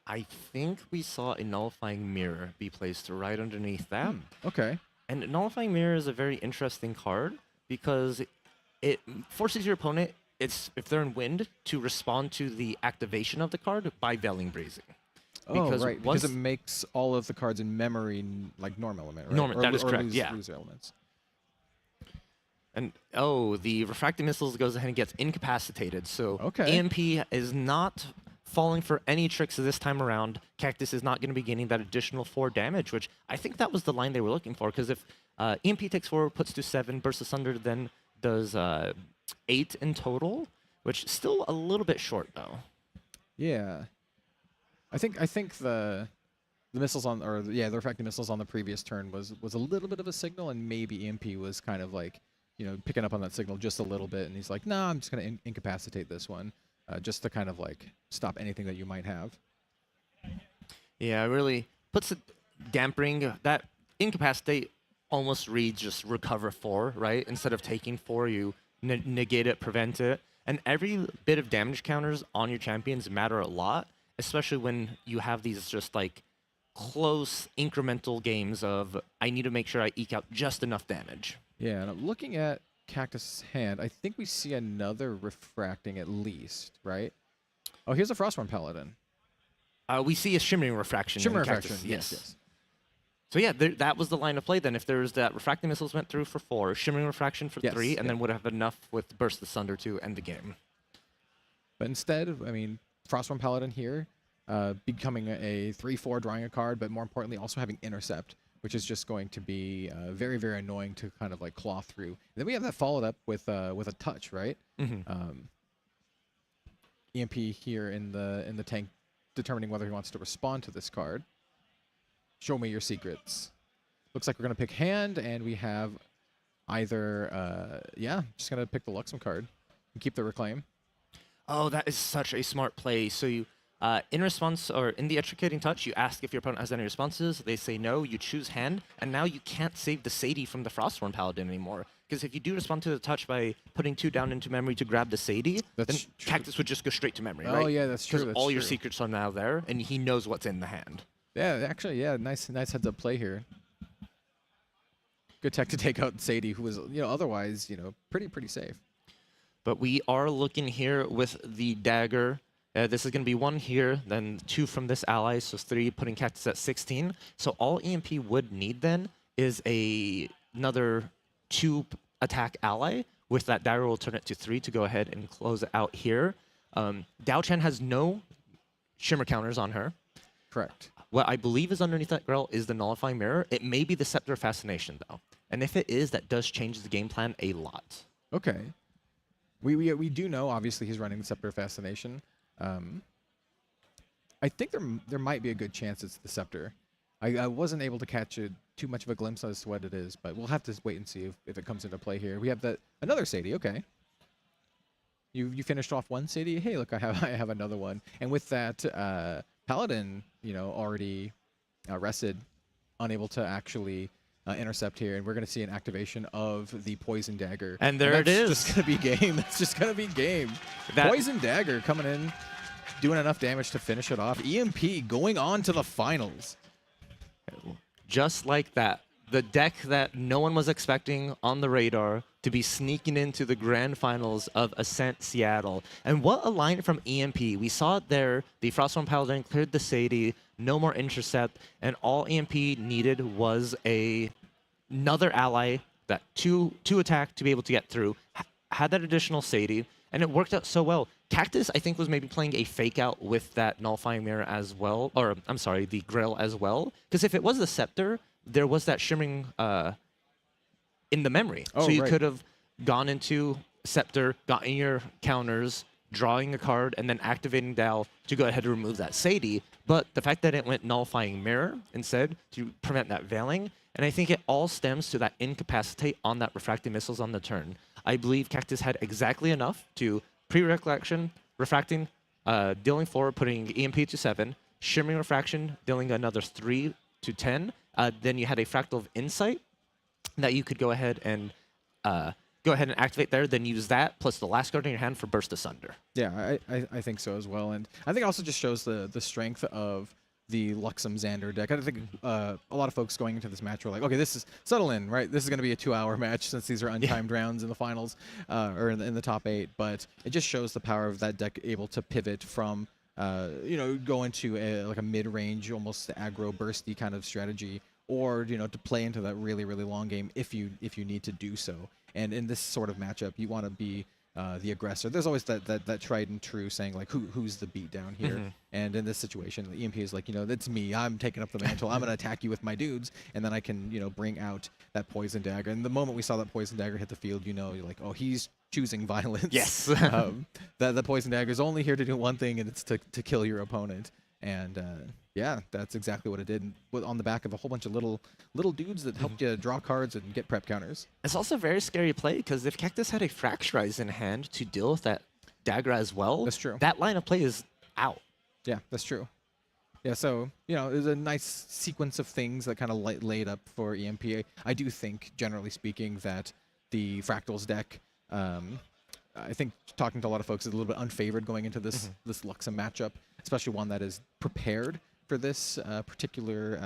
I think we saw a Nullifying Mirror be placed right underneath that. Okay. And Nullifying Mirror is a very interesting card because it forces your opponent, if they're in wind, to respond to the activation of the card by Veiling Breezing. Right, because once it makes all of the cards in memory like norm element, right? Normal, that is correct, lose, yeah. lose elements. And the refracting missiles goes ahead and gets incapacitated. So Okay. EMP is not falling for any tricks this time around. Cactus is not going to be gaining that additional 4 damage, which I think that was the line they were looking for. Because if EMP takes 4, puts to 7, Burst Asunder then does 8 in total, which is still a little bit short though. Yeah. I think the missiles on, the refracting missiles on the previous turn was a little bit of a signal, and maybe EMP was kind of like, picking up on that signal just a little bit, and he's like, nah, I'm just going to incapacitate this one, just to kind of like stop anything that you might have. Yeah, it really puts it dampering. That incapacitate almost reads just recover 4, right? Instead of taking 4, you negate it, prevent it. And every bit of damage counters on your champions matter a lot, especially when you have these just like close incremental games of I need to make sure I eke out just enough damage. Yeah, and I'm looking at Cactus' hand. I think we see another refracting at least, right? Oh, here's a Frostborn Paladin. We see a Shimmering Refraction. Shimmer in Cactus, refraction, yes. So yeah, that was the line of play then. If there's that Refracting Missiles went through for 4, Shimmering Refraction for 3, and then would have enough with Burst Asunder to end the game. But instead, I mean, Frostborn Paladin here, becoming a 3/4, drawing a card, but more importantly, also having Intercept, which is just going to be very, very annoying to kind of like claw through. And then we have that followed up with a touch, right? EMP here in the tank, determining whether he wants to respond to this card. Show me your secrets. Looks like we're gonna pick hand, and we have either just gonna pick the Luxom card and keep the Reclaim. Oh, that is such a smart play. So you, in response, or in the Educating Touch, you ask if your opponent has any responses. They say no, you choose hand, and now you can't save the Sadie from the Frostborn Paladin anymore. Because if you do respond to the touch by putting 2 down into memory to grab the Sadie, then Cactus would just go straight to memory, right? Oh, yeah, that's true. Because all your secrets are now there, and he knows what's in the hand. Yeah, actually, yeah, nice heads-up play here. Good tech to take out Sadie, who was, otherwise, pretty safe. But we are looking here with the dagger. This is going to be 1 here, then 2 from this ally, so 3, putting Cactus at 16. So all EMP would need then is another 2 attack ally. With that dagger, we'll turn it to 3 to go ahead and close it out here. Dao-Chan has no shimmer counters on her. Correct. What I believe is underneath that grill is the Nullifying Mirror. It may be the Scepter of Fascination, though. And if it is, that does change the game plan a lot. Okay. We do know, obviously, he's running the Scepter of Fascination. I think there might be a good chance it's the Scepter. I wasn't able to catch too much of a glimpse as to what it is, but we'll have to wait and see if it comes into play here. We have another Sadie, okay. You finished off 1 Sadie. Hey, look, I have another one. And with that Paladin, already rested, unable to actually intercept here, and we're going to see an activation of the Poison Dagger. And there it is. That's just going to be game. That's just going to be game. Poison Dagger coming in, doing enough damage to finish it off. EMP going on to the finals. Just like that. The deck that no one was expecting on the radar to be sneaking into the grand finals of Ascent Seattle. And what a line from EMP. We saw it there. The Frostborn Paladin cleared the Sadie, no more intercept, and all EMP needed was another ally, that two attack to be able to get through, had that additional Sadie, and it worked out so well. Cactus, I think, was maybe playing a fake out with that Nullifying Mirror as well, or I'm sorry, the Grill as well. Because if it was the Scepter, there was that shimmering in the memory. Oh, so you right. could have gone into Scepter, gotten your counters, drawing a card, and then activating Dal to go ahead and remove that Sadie. But the fact that it went Nullifying Mirror instead to prevent that Veiling, and I think it all stems to that Incapacitate on that Refracting Missiles on the turn. I believe Cactus had exactly enough to pre-recollection, Refracting, dealing 4, putting EMP to 7, Shimmering Refraction, dealing another 3 to 10. Then you had a Fractal of Insight that you could go ahead and activate there, then use that plus the last card in your hand for Burst Asunder. Yeah, I think so as well. And I think it also just shows the strength of the Luxom Xander deck. I think a lot of folks going into this match were like, okay, this is settle in, right? This is going to be a 2-hour match since these are untimed rounds in the finals or in the top 8. But it just shows the power of that deck able to pivot from go into like a mid-range, almost aggro bursty kind of strategy, or to play into that really long game if you need to do so. And in this sort of matchup, you want to be the aggressor. There's always that tried and true saying like who's the beatdown here. And in this situation, the EMP is like, it's me. I'm taking up the mantle. I'm gonna attack you with my dudes, and then I can bring out that poison dagger. And the moment we saw that poison dagger hit the field, you're like, oh, he's choosing violence. Yes. The poison dagger is only here to do one thing, and it's to kill your opponent. And yeah, that's exactly what it did, on the back of a whole bunch of little dudes that helped you draw cards and get prep counters. It's also a very scary play because if Cactus had a Fractalize in hand to deal with that dagger as well, that's true. That line of play is out. Yeah, that's true. Yeah, so there's a nice sequence of things that kind of laid up for EMP. I do think, generally speaking, that the Fractals deck, I think talking to a lot of folks, is a little bit unfavored going into this Luxom matchup, especially one that is prepared for this particular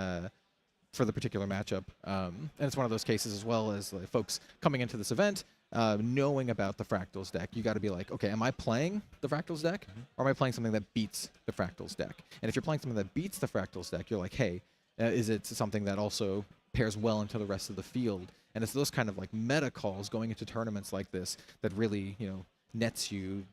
matchup. And it's one of those cases as well as like, folks coming into this event, knowing about the Fractals deck. You got to be like, okay, am I playing the Fractals deck, or am I playing something that beats the Fractals deck? And if you're playing something that beats the Fractals deck, you're like, hey, is it something that also pairs well into the rest of the field? And it's those kind of like meta calls going into tournaments like this that really, nets you,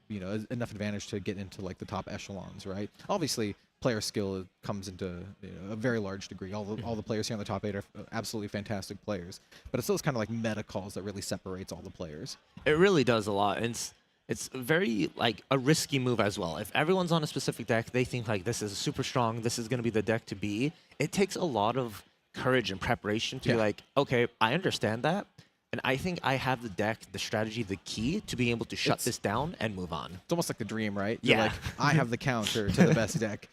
enough advantage to get into like the top echelons, right? Obviously, player skill comes into a very large degree. All the players here on the top 8 are absolutely fantastic players, but it's those kind of like meta calls that really separates all the players. It really does a lot. It's very like a risky move as well. If everyone's on a specific deck, they think like this is super strong, this is going to be the deck to be. It takes a lot of courage and preparation to be like, okay, I understand that, and I think I have the deck, the strategy, the key to being able to shut this down and move on. It's almost like the dream, right? Yeah. You're like, I have the counter to the best deck,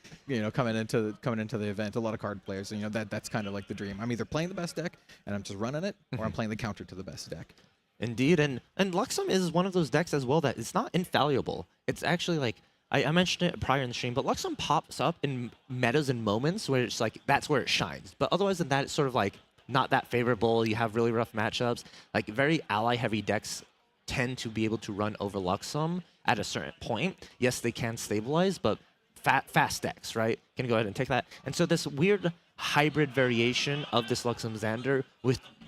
coming into the event. A lot of card players, that's kind of like the dream. I'm either playing the best deck and I'm just running it, or I'm playing the counter to the best deck. Indeed, and Luxom is one of those decks as well that it's not infallible. It's actually like, I mentioned it prior in the stream, but Luxom pops up in metas and moments where it's like, that's where it shines. But otherwise than that, it's sort of like not that favorable. You have really rough matchups. Like very ally-heavy decks tend to be able to run over Luxom at a certain point. Yes, they can stabilize, but fast decks, right? Can go ahead and take that. And so this weird hybrid variation of this Luxom Xander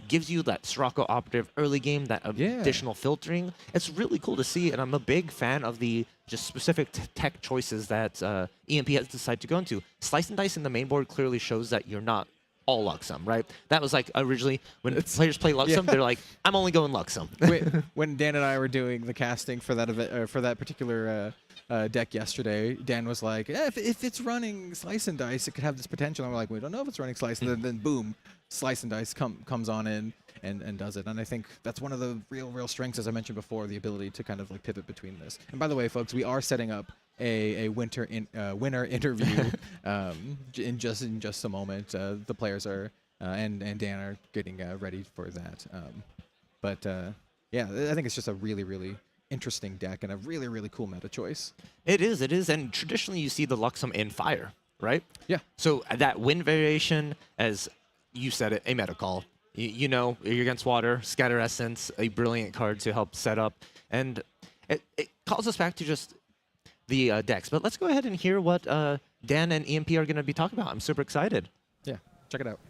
gives you that Sirocco operative early game, that additional filtering. It's really cool to see, and I'm a big fan of the just specific tech choices that EMP has decided to go into. Slice and Dice in the main board clearly shows that you're not all Luxom, right? That was like originally when players play Luxom, they're like, I'm only going Luxom. when Dan and I were doing the casting for that event, for that particular deck yesterday, Dan was like, if it's running Slice and Dice, it could have this potential. And we're like, we don't know if it's running Slice. And then boom, Slice and Dice comes on in and does it. And I think that's one of the real strengths, as I mentioned before, the ability to kind of like pivot between this. And by the way, folks, we are setting up a winner interview in just a moment. The players are and Dan are getting ready for that. Yeah, I think it's just a really interesting deck and a really cool meta choice. It is, and traditionally you see the Luxom in fire, right? Yeah. So that wind variation, as you said it, a meta call. You're against water, Scatter Essence, a brilliant card to help set up, and it calls us back to just the decks. But let's go ahead and hear what Dan and EMP are going to be talking about. I'm super excited. Yeah, check it out.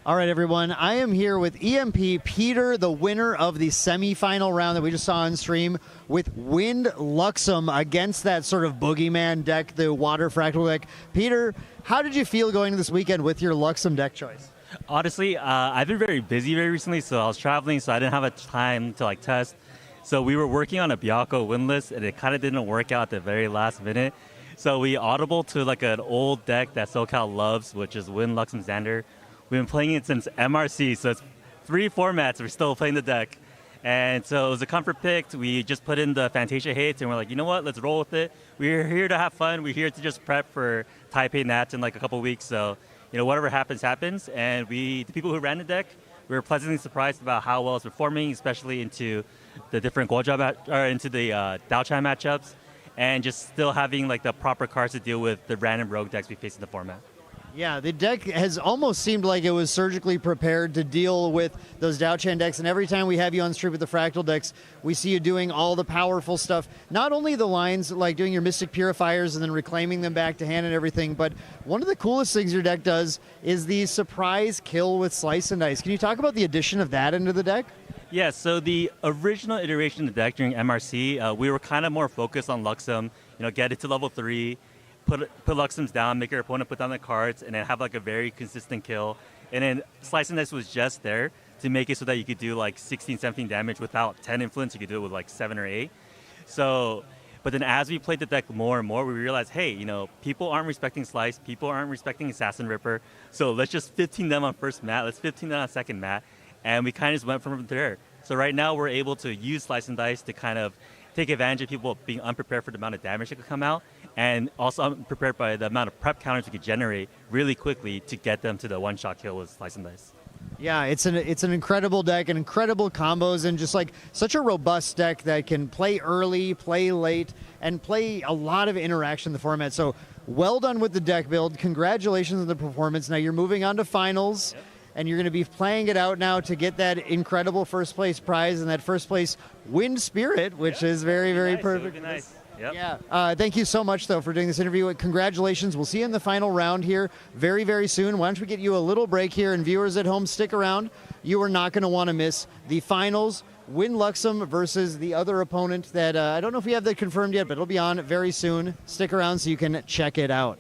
All right, everyone. I am here with EMP Peter, the winner of the semifinal round that we just saw on stream, with Wind Luxom against that sort of boogeyman deck, the Water Fractal deck. Peter, how did you feel going this weekend with your Luxom deck choice? Honestly, I've been very busy very recently, so I was traveling, so I didn't have a time to test. So we were working on a Byakko win list, and it kind of didn't work out at the very last minute. So we audible to an old deck that SoCal loves, which is Wind Luxom Xander. We've been playing it since MRC, so it's 3 formats. We're still playing the deck. And so it was a comfort pick. We just put in the Fantasia hits, and we're like, you know what? Let's roll with it. We're here to have fun. We're here to just prep for Taipei Nats in a couple weeks. So, whatever happens, happens. And the people who ran the deck, we were pleasantly surprised about how well it's performing, especially into the different into the Daochan matchups. and just still having like the proper cards to deal with the random rogue decks we face in the format. Yeah, the deck has almost seemed like it was surgically prepared to deal with those Dao-Chan decks, and every time we have you on stream with the Fractal decks, we see you doing all the powerful stuff. Not only the lines, like doing your Mystic Purifiers and then reclaiming them back to hand and everything, but one of the coolest things your deck does is the surprise kill with Slice and Dice. Can you talk about the addition of that into the deck? Yeah, so the original iteration of the deck during MRC, we were kind of more focused on Luxom, get it to level 3, put Luxoms down, make your opponent put down the cards, and then have like a very consistent kill. And then Slice and Dice was just there to make it so that you could do like 16, 17 damage without 10 influence. You could do it with like 7 or 8. So, but then as we played the deck more and more, we realized, hey, people aren't respecting Slice, people aren't respecting Assassin Ripper. So let's just 15 them on first mat, let's 15 them on second mat. And we kind of just went from there. So right now we're able to use Slice and Dice to kind of take advantage of people being unprepared for the amount of damage that could come out, and also unprepared by the amount of prep counters we could generate really quickly to get them to the one-shot kill with Slice and Dice. Yeah, it's an incredible deck and incredible combos, and just like such a robust deck that can play early, play late, and play a lot of interaction in the format. So well done with the deck build. Congratulations on the performance. Now you're moving on to finals. Yep. And you're going to be playing it out now to get that incredible first place prize and that first place wind spirit, which is very, very perfect. It would be nice. Yep. Yeah. Thank you so much, though, for doing this interview. Congratulations. We'll see you in the final round here very, very soon. Why don't we get you a little break here, and viewers at home, stick around. You are not going to want to miss the finals. Win Luxom versus the other opponent that I don't know if we have that confirmed yet, but it'll be on very soon. Stick around so you can check it out.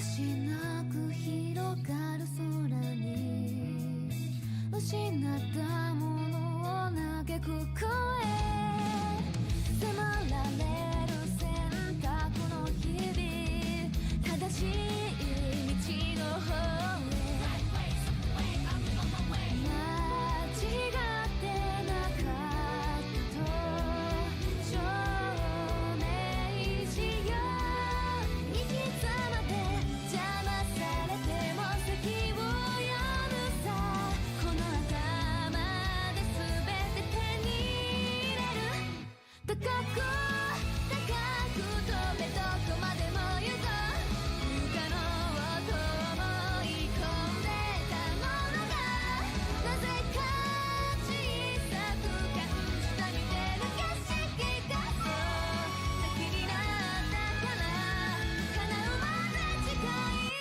しなく広がる空に失ったものを嘆く声迫られる選択の日々正しい道の方へ間違ってなかったと証明しよう生き様で邪魔されても席を読むさこの頭で全て手に入れる高く高く飛べどこまでも行こう不可能と思い込んでたものがなぜか小さく感じた見てる景色がそう先になったから叶うまで近い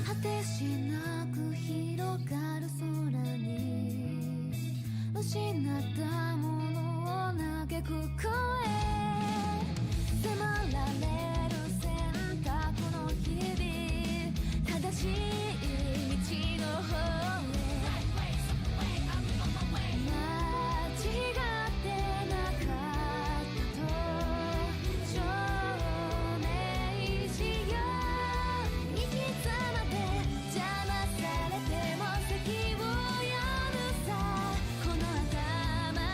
果てしなく広がる空に失ったものを嘆く声迫られる選択の日々正しい道の方へ間違ってなかったと証明しよう生き様で邪魔されても席を読むさこの頭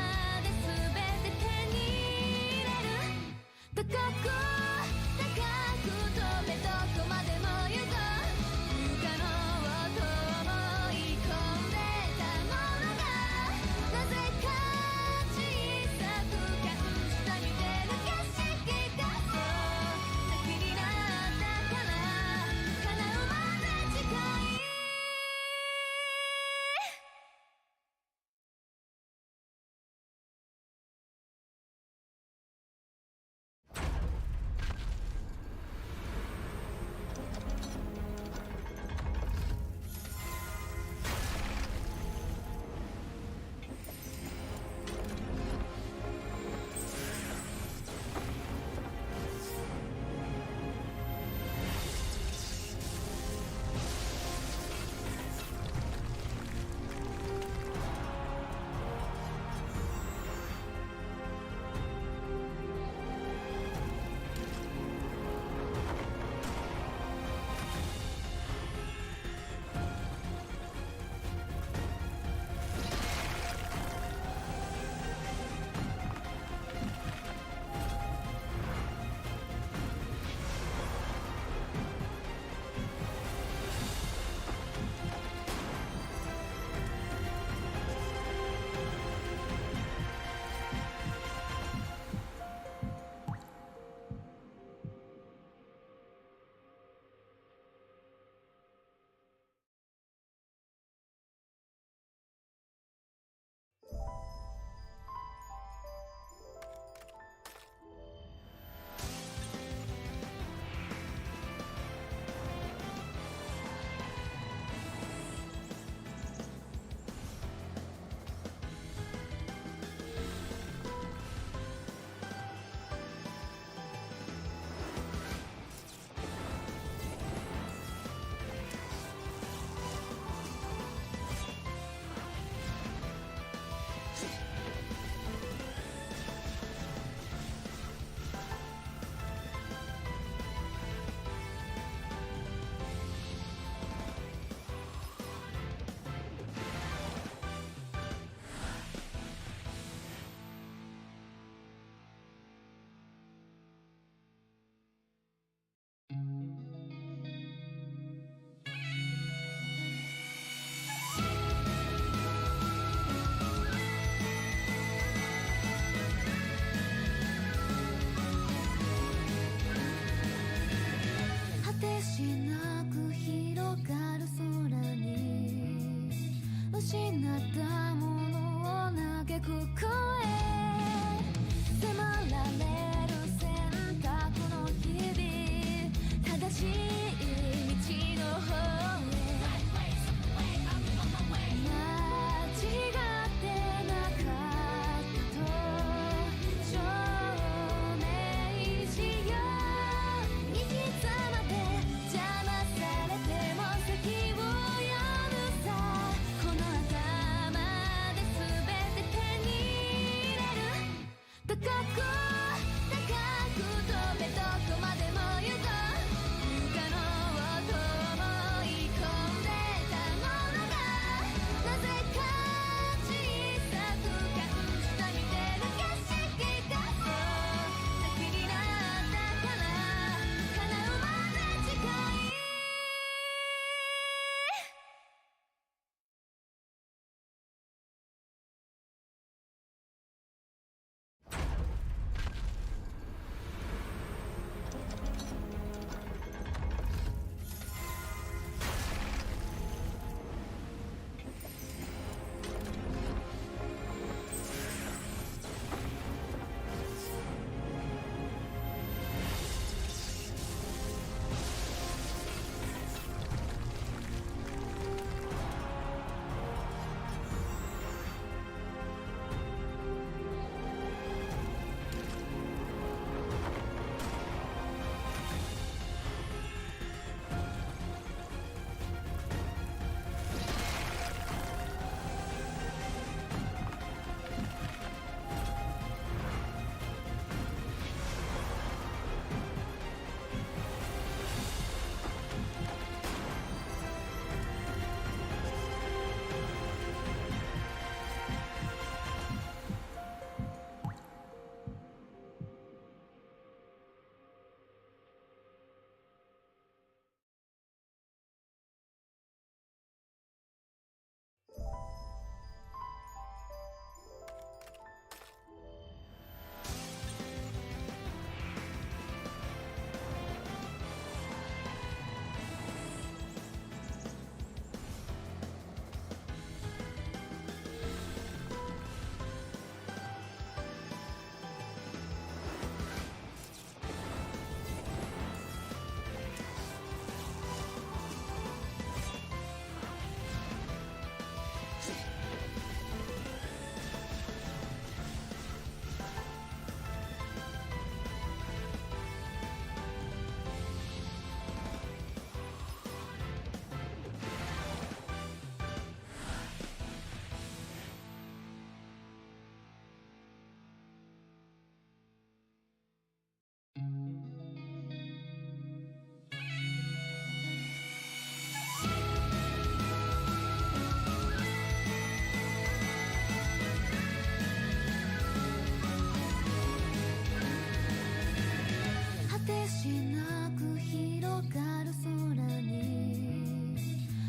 てしなく広がる空に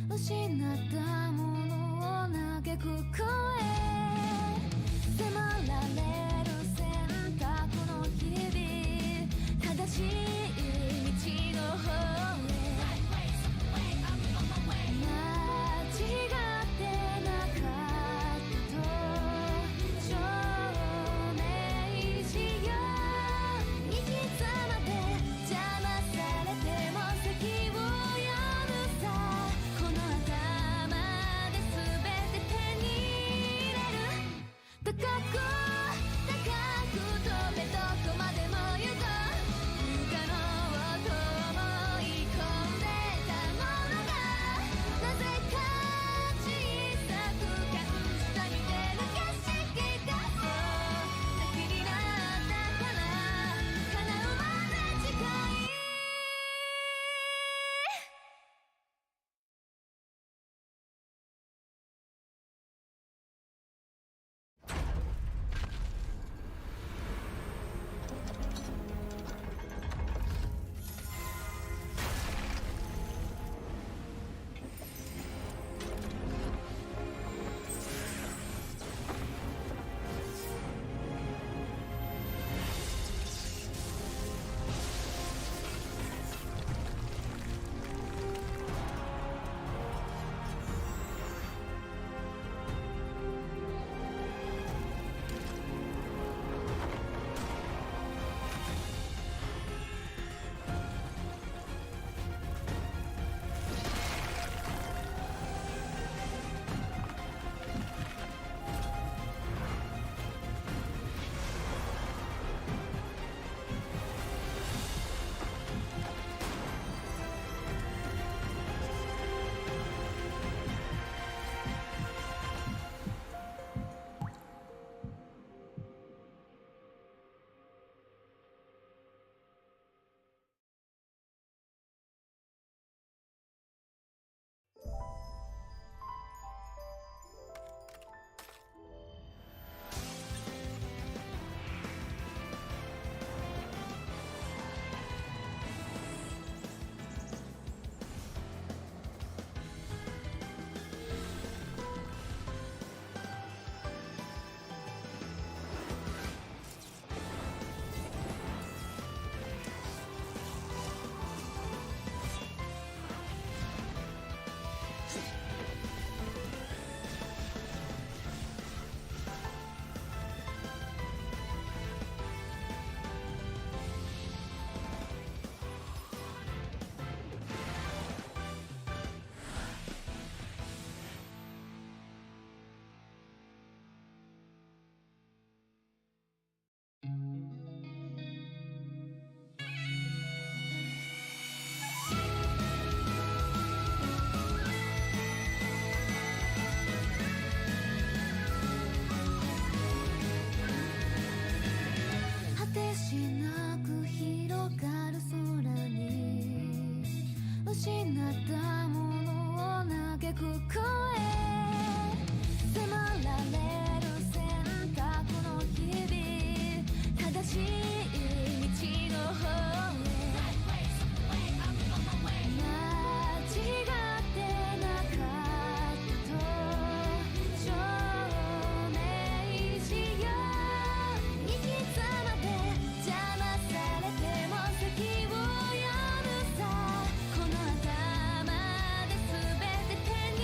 失ったものを嘆く声迫られる選択の日々正しい道の方へ間違ってなかったと証明しよう行き詰まって邪魔されても先を読むさこの頭で全て手に入れる高く高く飛べどこまでも行こう不可能と思い込んでたものがなぜか小さく感じた見てる景色がそう先になったから叶うまで近い果てしなく広がる空に失ったものを嘆く声迫られる選択の日々正しい道の方へ間違ってなかったと証明しよう行き詰まって邪魔されても先を読むさこの頭で全て手に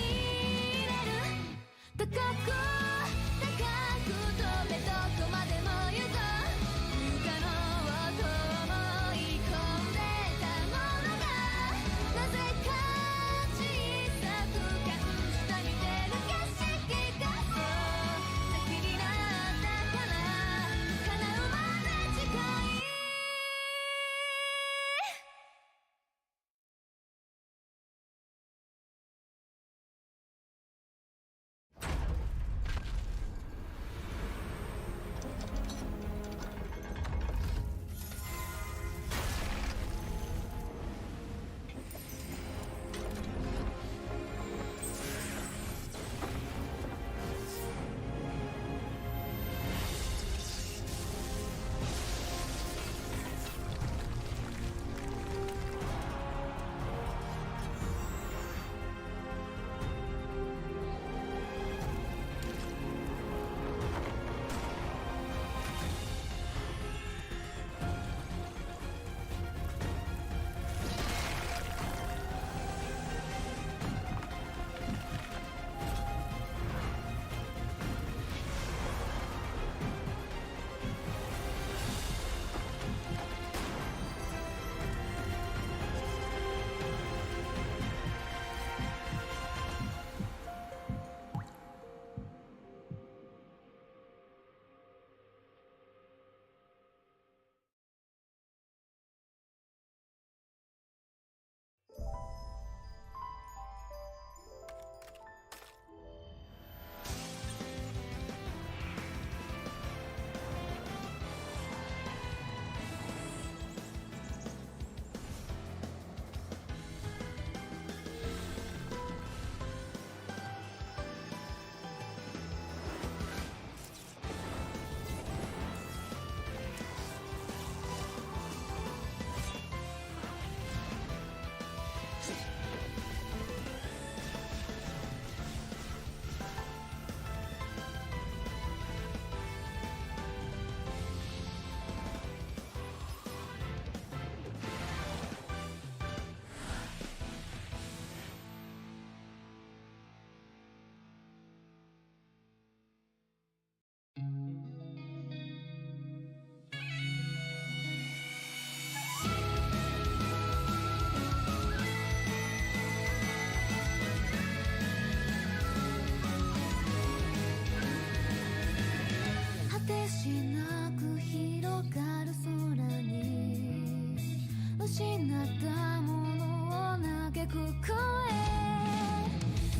ったものを嘆く声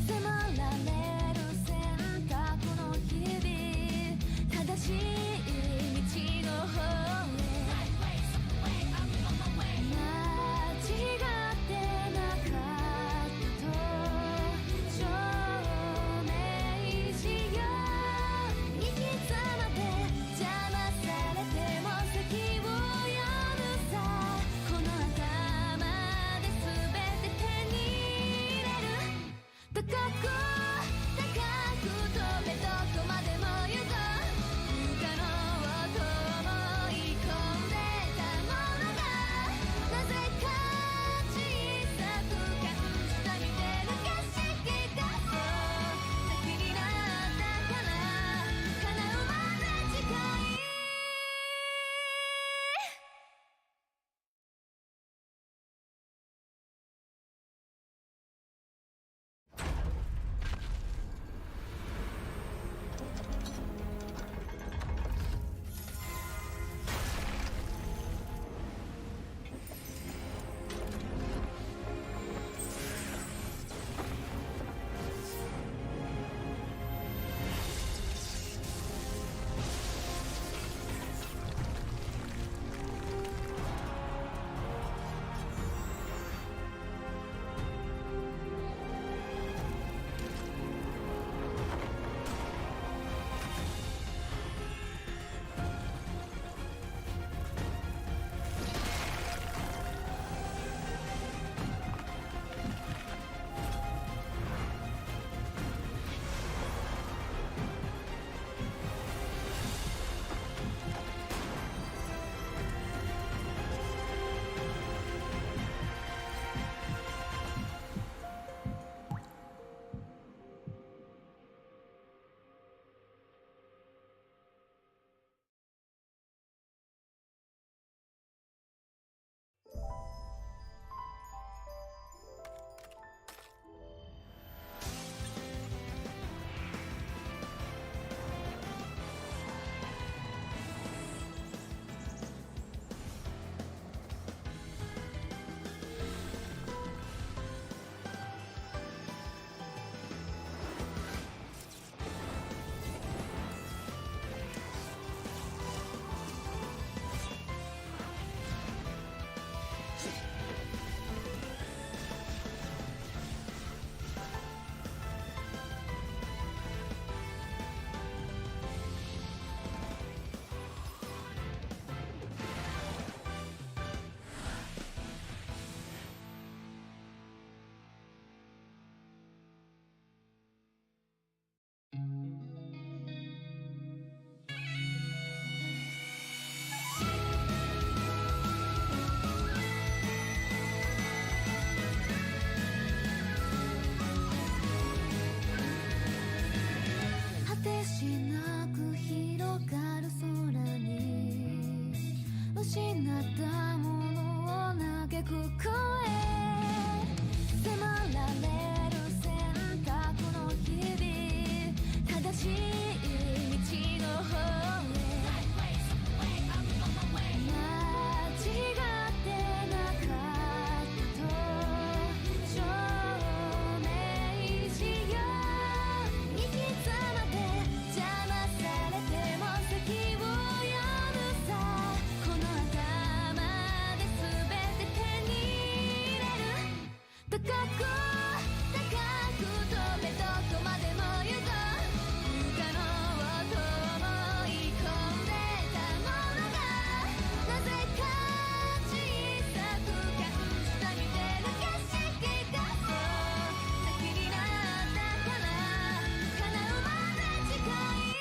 迫られる選択の日々正しい道の方へ間違ってなかったと証明しよう生き様で邪魔されても席を呼ぶさこの頭で全て手に入れる高く高く飛べどこまでも行こう不可能と思い込んでたものがなぜか小さく感じた見てる景色がそう先になったから叶うまで近い果てしなく広がる空に失ったものを嘆く声迫られる選択の日々正しい道の方へ間違ってなかったと証明しよう生き様で邪魔されても席を呼ぶさこの頭で全て手に入れる高く高く飛べどこまでも行こう不可能と思い込んでたものがなぜか小さく感じた見てる景色がそう先になったから叶うまで近い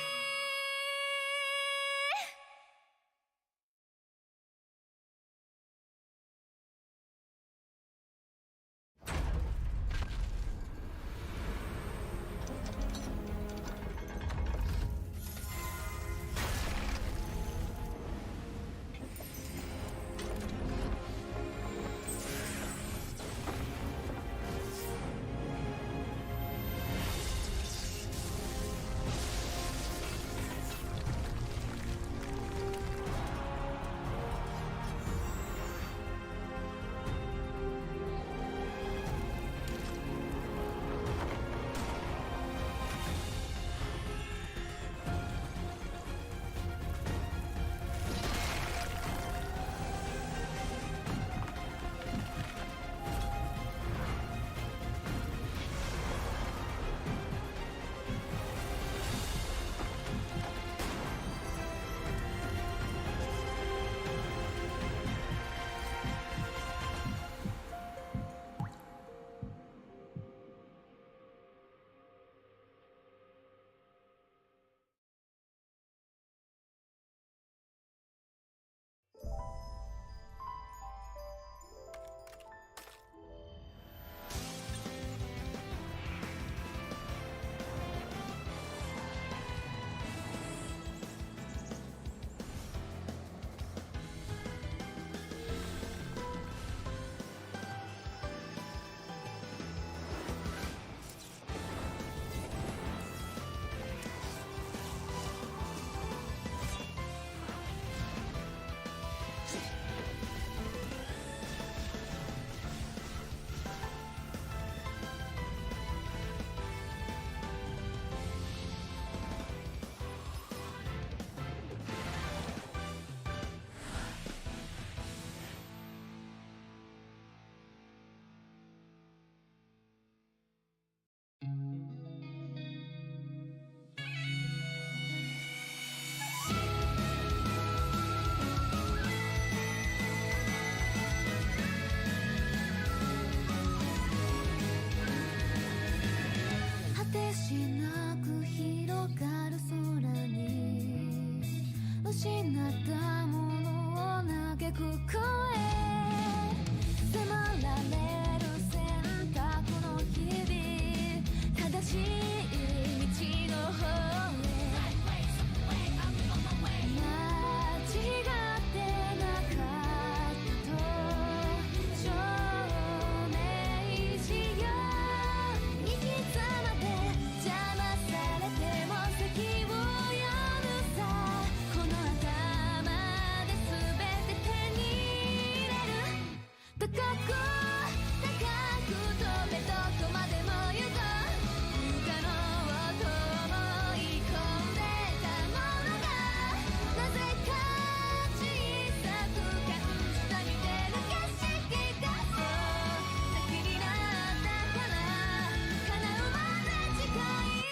しなく広がる空に失ったものを嘆く声迫られる選択の日々正しい道の方へ間違ってなかったと証明しよう行き詰まって邪魔されても席を読むさこの頭で全て手に入れる高く高く飛べどこまでも行こう不可能と思い込んでたものがなぜか小さく感じた見てる景色がそう先になったから叶うまで近い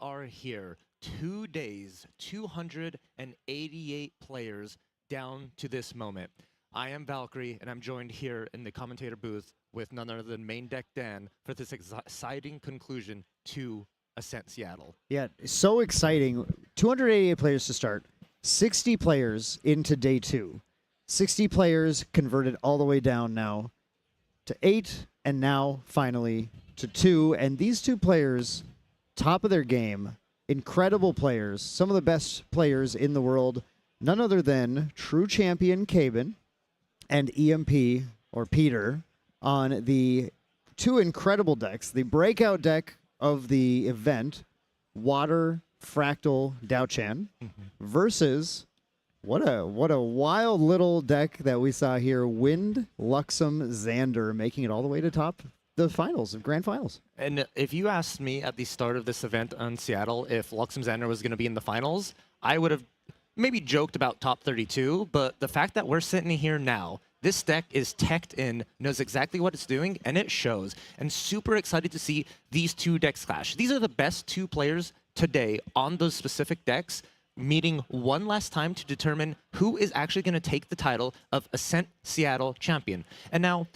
are here. 2 days, 288 players down to this moment. I am Valkyrie, and I'm joined here in the commentator booth with none other than Main Deck Dan for this exciting conclusion to Ascent Seattle. Yeah, so exciting. 288 players to start. 60 players into day 2. 60 players converted all the way down now to 8, and now finally to 2. And these 2 players, top of their game, incredible players, some of the best players in the world, none other than true champion Cabin and EMP, or Peter, on the 2 incredible decks. The breakout deck of the event, Water, Fractal, Daochan, versus what a wild little deck that we saw here, Wind, Luxom, Xander, making it all the way to top the finals, of grand finals. And if you asked me at the start of this event on Seattle if Luxom Xander was going to be in the finals, I would have maybe joked about top 32, but the fact that we're sitting here now, this deck is teched in, knows exactly what it's doing, and it shows. And super excited to see these 2 decks clash. These are the best 2 players today on those specific decks, meeting one last time to determine who is actually going to take the title of Ascent Seattle champion. And now,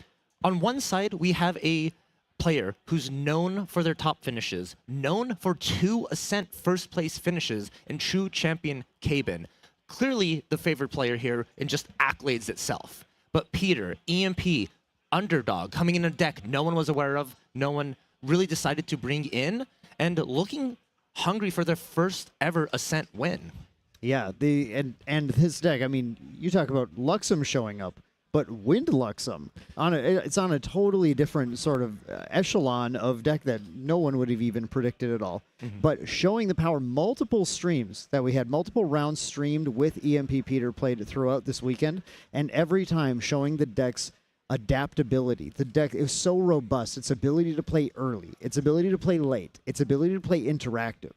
on one side, we have a player who's known for their top finishes, known for 2 Ascent first place finishes in true champion Cabin. Clearly the favorite player here in just accolades itself. But Peter, EMP, underdog, coming in a deck no one was aware of, no one really decided to bring in, and looking hungry for their first ever Ascent win. Yeah, and this deck, I mean, you talk about Luxom showing up. but Wind Luxom. It's on a totally different sort of echelon of deck that no one would have even predicted at all. But showing the power, multiple streams that we had, multiple rounds streamed with EMP Peter played throughout this weekend, and every time showing the deck's adaptability. The deck is so robust. Its ability to play early, its ability to play late, its ability to play interactive.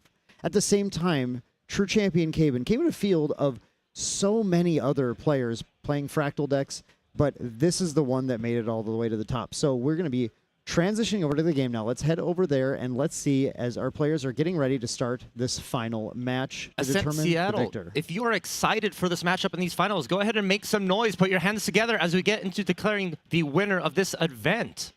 At the same time, true champion Kaben came in a field of so many other players playing Fractal decks, but this is the one that made it all the way to the top. So we're going to be transitioning over to the game now. Let's head over there and let's see as our players are getting ready to start this final match to Ascent determine Seattle, the victor. if you are excited for this matchup in these finals, go ahead and make some noise. Put your hands together as we get into declaring the winner of this event.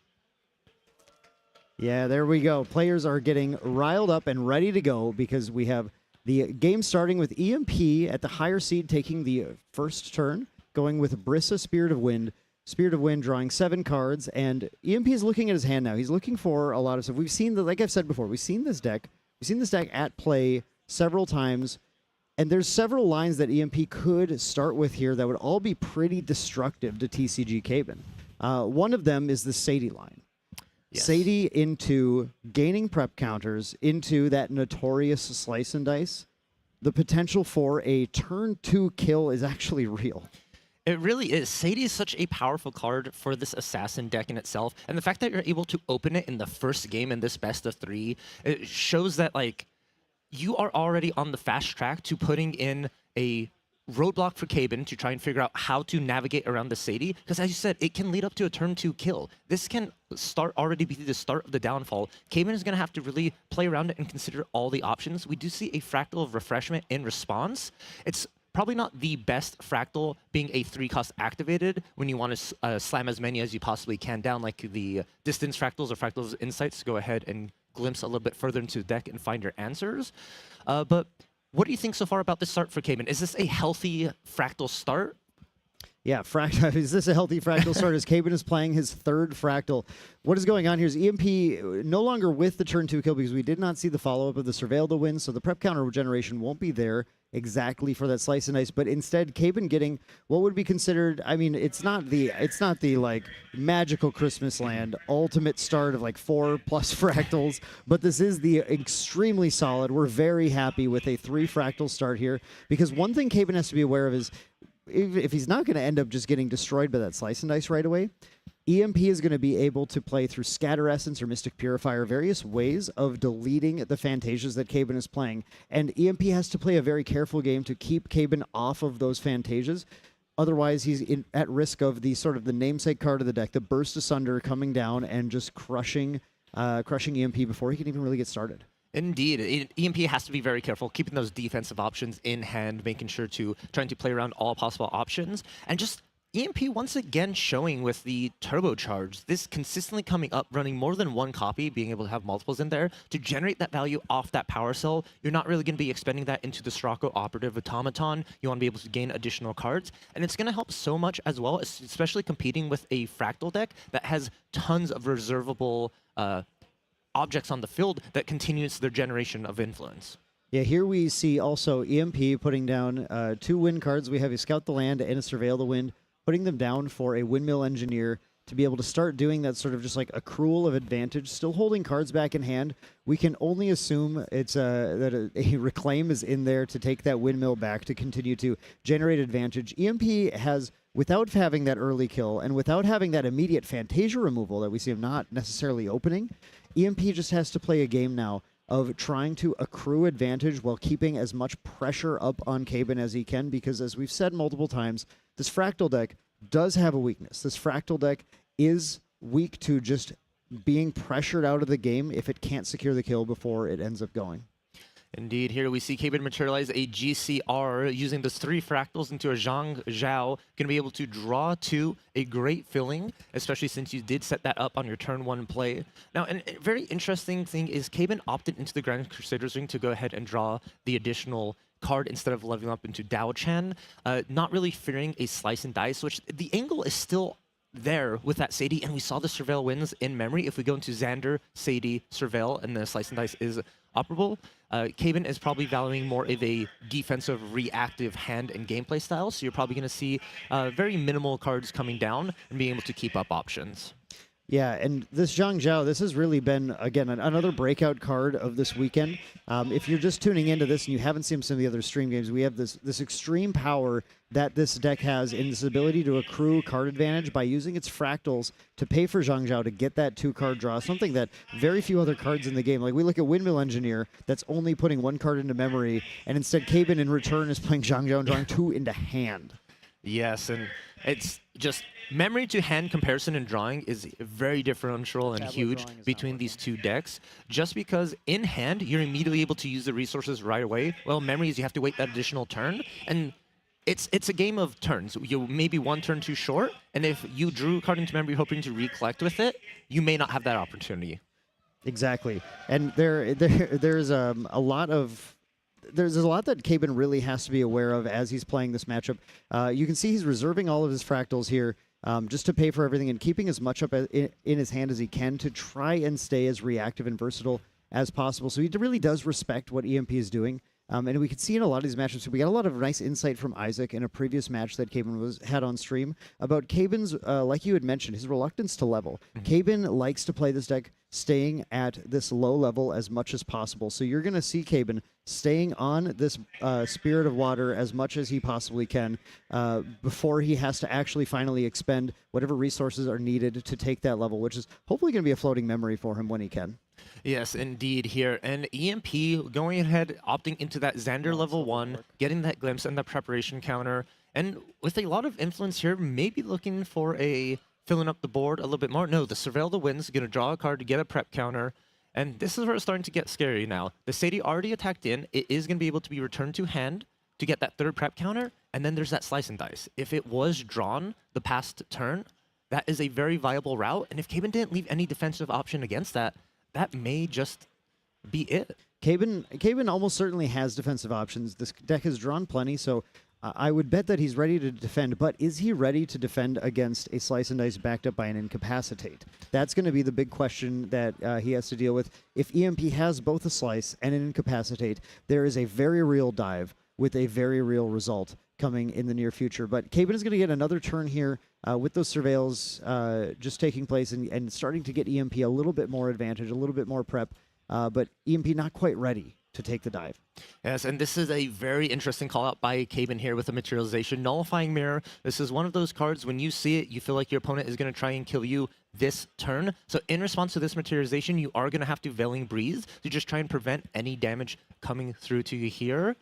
Yeah, there we go. Players are getting riled up and ready to go because we have the game starting with EMP at the higher seed taking the first turn, going with Brissa, Spirit of Wind. Spirit of Wind drawing 7 cards, and EMP is looking at his hand now. He's looking for a lot of stuff. We've seen, like I've said before, we've seen this deck at play several times, and there's several lines that EMP could start with here that would all be pretty destructive to TCG Kaben. One of them is the Sadie line. Yes. Sadie into gaining prep counters, into that notorious slice and dice. The potential for a turn 2 kill is actually real. It really is. Sadie is such a powerful card for this Assassin deck in itself, and the fact that you're able to open it in the first game in this best of 3, it shows that like you are already on the fast track to putting in a roadblock for Kaben to try and figure out how to navigate around the Sadie, because as you said, it can lead up to a turn 2 kill. This can already be the start of the downfall. Kaben is going to have to really play around it and consider all the options. We do see a Fractal of Refreshment in response. It's probably not the best Fractal being a 3-cost activated when you want to slam as many as you possibly can down, like the Distance Fractals or Fractals Insights to go ahead and glimpse a little bit further into the deck and find your answers. But what do you think so far about this start for Kaben? Is this a healthy Fractal start? Yeah, is this a healthy Fractal start as Kaben is playing his 3rd Fractal? What is going on here is EMP no longer with the turn 2 kill because we did not see the follow-up of the Surveil the Win, so the prep counter generation won't be there exactly for that slice and dice, but instead Kaben getting what would be considered, I mean, it's not the like magical Christmas land ultimate start of like 4+ Fractals, but this is the extremely solid. We're very happy with a 3 Fractal start here because one thing Kaben has to be aware of is if he's not going to end up just getting destroyed by that slice and dice right away, EMP is going to be able to play through Scatter Essence or Mystic Purifier, various ways of deleting the Fantasias that Kaben is playing. And EMP has to play a very careful game to keep Kaben off of those Fantasias. Otherwise, he's at risk of the sort of the namesake card of the deck, the Burst Asunder, coming down and just crushing EMP before he can even really get started. Indeed. EMP has to be very careful, keeping those defensive options in hand, making sure to trying to play around all possible options. And just EMP once again showing with the turbocharge, this consistently coming up, running more than 1 copy, being able to have multiples in there to generate that value off that power cell. You're not really going to be expending that into the Strako Operative Automaton. You want to be able to gain additional cards, and it's going to help so much as well, especially competing with a Fractal deck that has tons of reservable objects on the field that continues their generation of influence. Yeah, here we see also EMP putting down 2 win cards. We have a Scout the Land and a Surveil the Wind, putting them down for a Windmill Engineer to be able to start doing that sort of just like accrual of advantage, still holding cards back in hand. We can only assume it's that a Reclaim is in there to take that Windmill back to continue to generate advantage. EMP has, without having that early kill and without having that immediate Fantasia removal that we see him not necessarily opening, EMP just has to play a game now of trying to accrue advantage while keeping as much pressure up on Kaben as he can, because as we've said multiple times, this Fractal deck does have a weakness. This Fractal deck is weak to just being pressured out of the game if it can't secure the kill before it ends up going. Indeed, here we see Kaben materialize a GCR using those 3 Fractals into a Zhang Zhao. Going to be able to draw 2, a great filling, especially since you did set that up on your turn 1 play. Now, a very interesting thing is Kaben opted into the Grand Crusader's Ring to go ahead and draw the additional card instead of leveling up into Dao Chan, not really fearing a slice and dice, which the angle is still there with that Sadie, and we saw the Surveil wins in memory. If we go into Xander, Sadie, Surveil, and the slice and dice is operable, Caven is probably valuing more of a defensive, reactive hand and gameplay style, so you're probably going to see very minimal cards coming down and being able to keep up options. Yeah, and this Zhang Zhao, this has really been, again, another breakout card of this weekend. If you're just tuning into this and you haven't seen some of the other stream games, we have this extreme power that this deck has in this ability to accrue card advantage by using its fractals to pay for Zhang Zhao to get that 2-card draw, something that very few other cards in the game, like we look at Windmill Engineer, that's only putting 1 card into memory, and instead Caben in return is playing Zhang Zhao and drawing 2 into hand. Yes, and it's just memory to hand comparison and drawing is very differential and huge between these two decks. Just because in hand, you're immediately able to use the resources right away. Well, memories, you have to wait that additional turn. And it's a game of turns. You may be 1 turn too short, and if you drew a card into memory hoping to recollect with it, you may not have that opportunity. Exactly. And there's a lot that Caben really has to be aware of as he's playing this matchup. You can see he's reserving all of his fractals here just to pay for everything and keeping as much up in his hand as he can to try and stay as reactive and versatile as possible. So he really does respect what EMP is doing. And we could see in a lot of these matchups, we got a lot of nice insight from Isaac in a previous match that Caben had on stream about Caben's, like you had mentioned, his reluctance to level. Caben likes to play this deck staying at this low level as much as possible. So you're going to see Caben staying on this Spirit of Water as much as he possibly can before he has to actually finally expend whatever resources are needed to take that level, which is hopefully going to be a floating memory for him when he can. Yes, indeed here. And EMP going ahead, opting into that Xander level 1, getting that glimpse and the preparation counter. And with a lot of influence here, maybe looking for a filling up the board a little bit more. No, the Surveil the Winds, going to draw a card to get a prep counter. And this is where it's starting to get scary now. The Sadie already attacked in. It is going to be able to be returned to hand to get that 3rd prep counter. And then there's that Slice and Dice. If it was drawn the past turn, that is a very viable route. And if Caben didn't leave any defensive option against that, that may just be it. Caben almost certainly has defensive options. This deck has drawn plenty, so I would bet that he's ready to defend, but is he ready to defend against a Slice and Dice backed up by an Incapacitate? That's going to be the big question that he has to deal with. If EMP has both a Slice and an Incapacitate, there is a very real dive with a very real result coming in the near future. But Caben is going to get another turn here with those surveils just taking place and starting to get EMP a little bit more advantage, a little bit more prep, but EMP not quite ready to take the dive. Yes, and this is a very interesting call out by Caben here with the materialization. Nullifying Mirror, this is one of those cards, when you see it, you feel like your opponent is going to try and kill you this turn. So in response to this materialization, you are going to have to Veiling Breeze to just try and prevent any damage coming through to you here.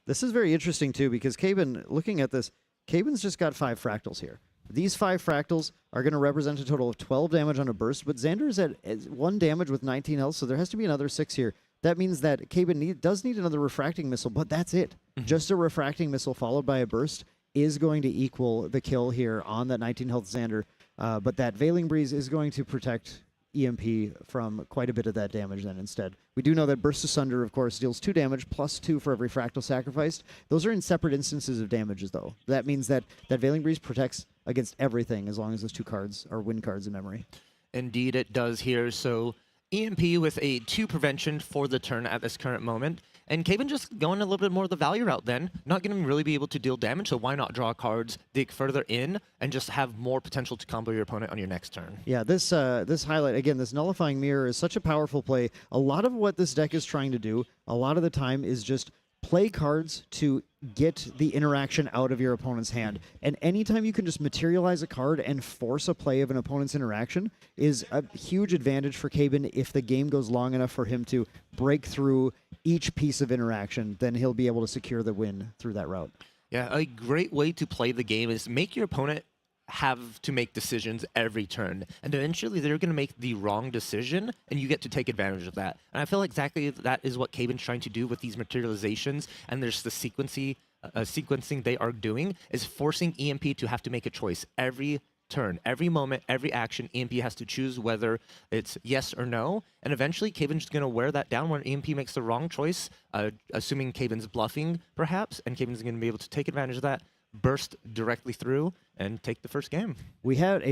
This is very interesting, too, because Caben, looking at this, Caben's just got 5 fractals here. These 5 fractals are going to represent a total of 12 damage on a burst, but Xander is at 1 damage with 19 health, so there has to be another 6 here. That means that Caben does need another refracting missile, but that's it. Just a refracting missile followed by a burst is going to equal the kill here on that 19 health Xander, but that Veiling Breeze is going to protect EMP from quite a bit of that damage then instead. We do know that Burst Asunder, of course, deals 2 damage plus 2 for every fractal sacrificed. Those are in separate instances of damages, though. That means that Veiling Breeze protects against everything as long as those 2 cards are win cards in memory. Indeed, it does here. So EMP with a 2 prevention for the turn at this current moment. And Caben just going a little bit more of the value route then. Not going to really be able to deal damage, so why not draw cards, dig further in, and just have more potential to combo your opponent on your next turn. Yeah, this highlight, again, this Nullifying Mirror is such a powerful play. A lot of what this deck is trying to do, a lot of the time, is just play cards to get the interaction out of your opponent's hand. And anytime you can just materialize a card and force a play of an opponent's interaction is a huge advantage for Caben. If the game goes long enough for him to break through each piece of interaction, then he'll be able to secure the win through that route. Yeah, a great way to play the game is make your opponent have to make decisions every turn. And eventually they're going to make the wrong decision, and you get to take advantage of that. And I feel exactly that is what Caben's trying to do with these materializations, and there's the sequencing they are doing is forcing EMP to have to make a choice every turn, every moment, every action. EMP has to choose whether it's yes or no, and eventually Caben's just going to wear that down when EMP makes the wrong choice, assuming Caben's bluffing, perhaps, and Caben's going to be able to take advantage of that, burst directly through and take the first game. We had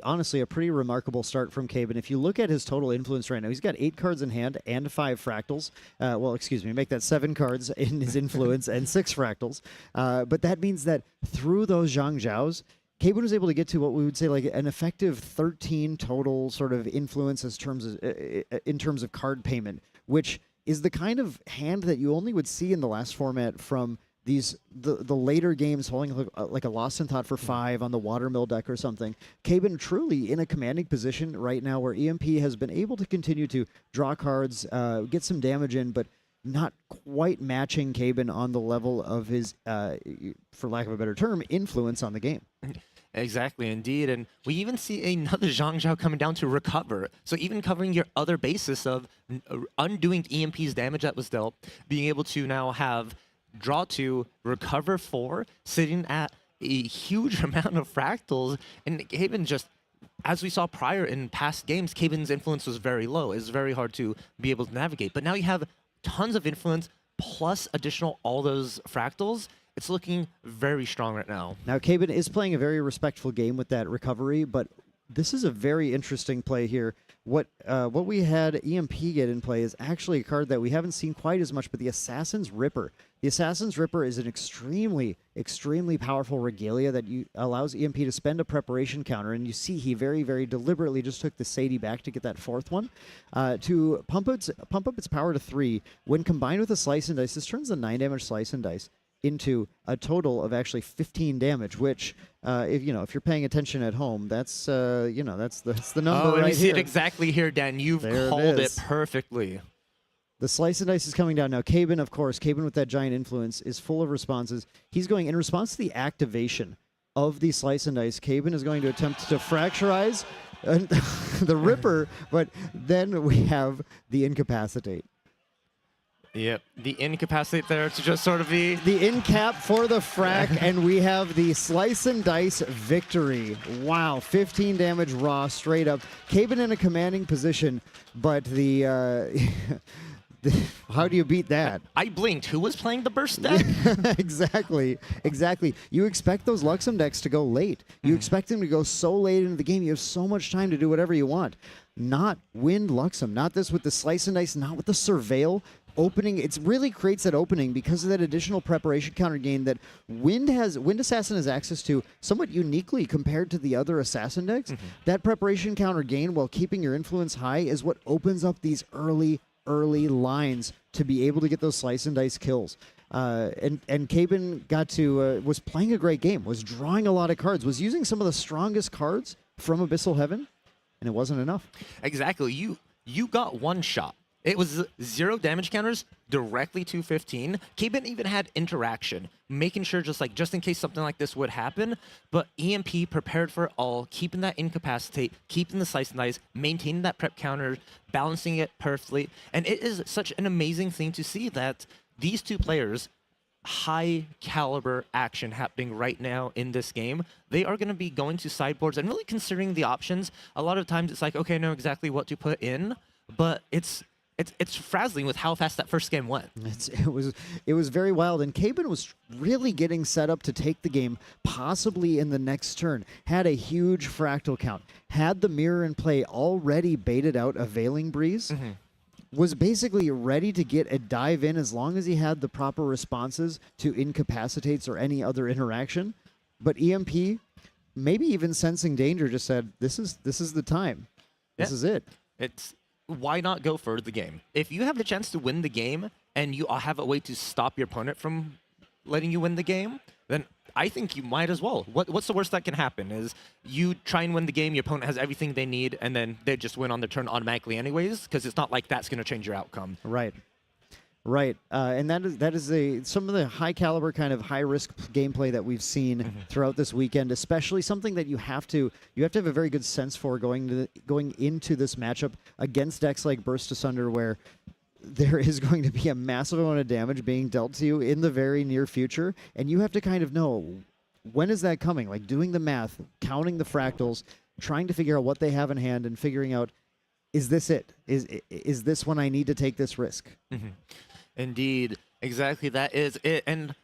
honestly, a pretty remarkable start from Caben. If you look at his total influence right now, he's got 8 cards in hand and 5 fractals. Make that 7 cards in his influence and 6 fractals. But that means that through those Zhang Zhaos, Caben was able to get to what we would say like an effective 13 total sort of influence in terms of card payment, which is the kind of hand that you only would see in the last format from the later games, holding like a Lost in Thought for 5 on the Watermill deck or something. Caben truly in a commanding position right now where EMP has been able to continue to draw cards, get some damage in, but not quite matching Caben on the level of his, for lack of a better term, influence on the game. Exactly, indeed. And we even see another Zhang Zhao coming down to recover. So even covering your other basis of undoing EMP's damage that was dealt, being able to now have draw 2, recover 4, sitting at a huge amount of fractals. And Caben just, as we saw prior in past games, Caben's influence was very low. It's very hard to be able to navigate. But now you have tons of influence plus additional all those fractals. It's looking very strong right now. Now, Caben is playing a very respectful game with that recovery, but this is a very interesting play here. What we had EMP get in play is actually a card that we haven't seen quite as much, but the Assassin's Ripper. The Assassin's Ripper is an extremely, extremely powerful regalia that allows EMP to spend a preparation counter, and you see he very, very deliberately just took the Sadie back to get that 4th one. To pump up its power to 3. When combined with a Slice and Dice, this turns the 9 damage Slice and Dice into a total of actually 15 damage, which, if you're paying attention at home, that's the number right we see here. it exactly here, Dan. You've called it perfectly. The Slice and Dice is coming down now. Caben, of course, Caben with that giant influence is full of responses. He's going in response to the activation of the Slice and Dice. Caben is going to attempt to fracturize the Ripper, but then we have the Incapacitate. Yep, the Incapacitate there to just sort of be... The incap for the frac, and we have the Slice and Dice victory. Wow, 15 damage raw, straight up. Caben in a commanding position, but the... how do you beat that? I blinked. Who was playing the burst deck? Exactly. You expect those Luxom decks to go late. You expect them to go so late into the game. You have so much time to do whatever you want. Not Wind Luxom. Not this with the Slice and Dice. Not with the Surveil. Opening, it really creates that opening because of that additional preparation counter gain that Wind Assassin has access to somewhat uniquely compared to the other Assassin decks. That preparation counter gain while keeping your influence high is what opens up these early lines to be able to get those Slice and Dice kills. And Caben was playing a great game, was drawing a lot of cards, was using some of the strongest cards from Abyssal Heaven, and it wasn't enough. Exactly. You got one shot. It was 0 damage counters directly to 15. Caben even had interaction, making sure just in case something like this would happen. But EMP prepared for it all, keeping that Incapacitate, keeping the Slice and Dice, maintaining that prep counter, balancing it perfectly. And it is such an amazing thing to see that these two players, high caliber action happening right now in this game. They are going to be going to sideboards and really considering the options. A lot of times it's like, okay, I know exactly what to put in, but it's frazzling with how fast that first game went. It was very wild, and Caben was really getting set up to take the game, possibly in the next turn. Had a huge fractal count, had the mirror in play, already baited out a Veiling Breeze, was basically ready to get a dive in as long as he had the proper responses to Incapacitates or any other interaction. But EMP, maybe even sensing danger, just said, "This is the time. This is it." Why not go for the game? If you have the chance to win the game and you have a way to stop your opponent from letting you win the game, then I think you might as well. What's the worst that can happen is you try and win the game, your opponent has everything they need, and then they just win on their turn automatically anyways, because it's not like that's going to change your outcome. Right, and that is some of the high caliber kind of high risk gameplay that we've seen throughout this weekend, especially something that you have to have a very good sense for going into this matchup against decks like Burst Asunder, where there is going to be a massive amount of damage being dealt to you in the very near future, and you have to kind of know when is that coming, like doing the math, counting the fractals, trying to figure out what they have in hand, and figuring out, is this it? Is this when I need to take this risk? Indeed, exactly, that is it. And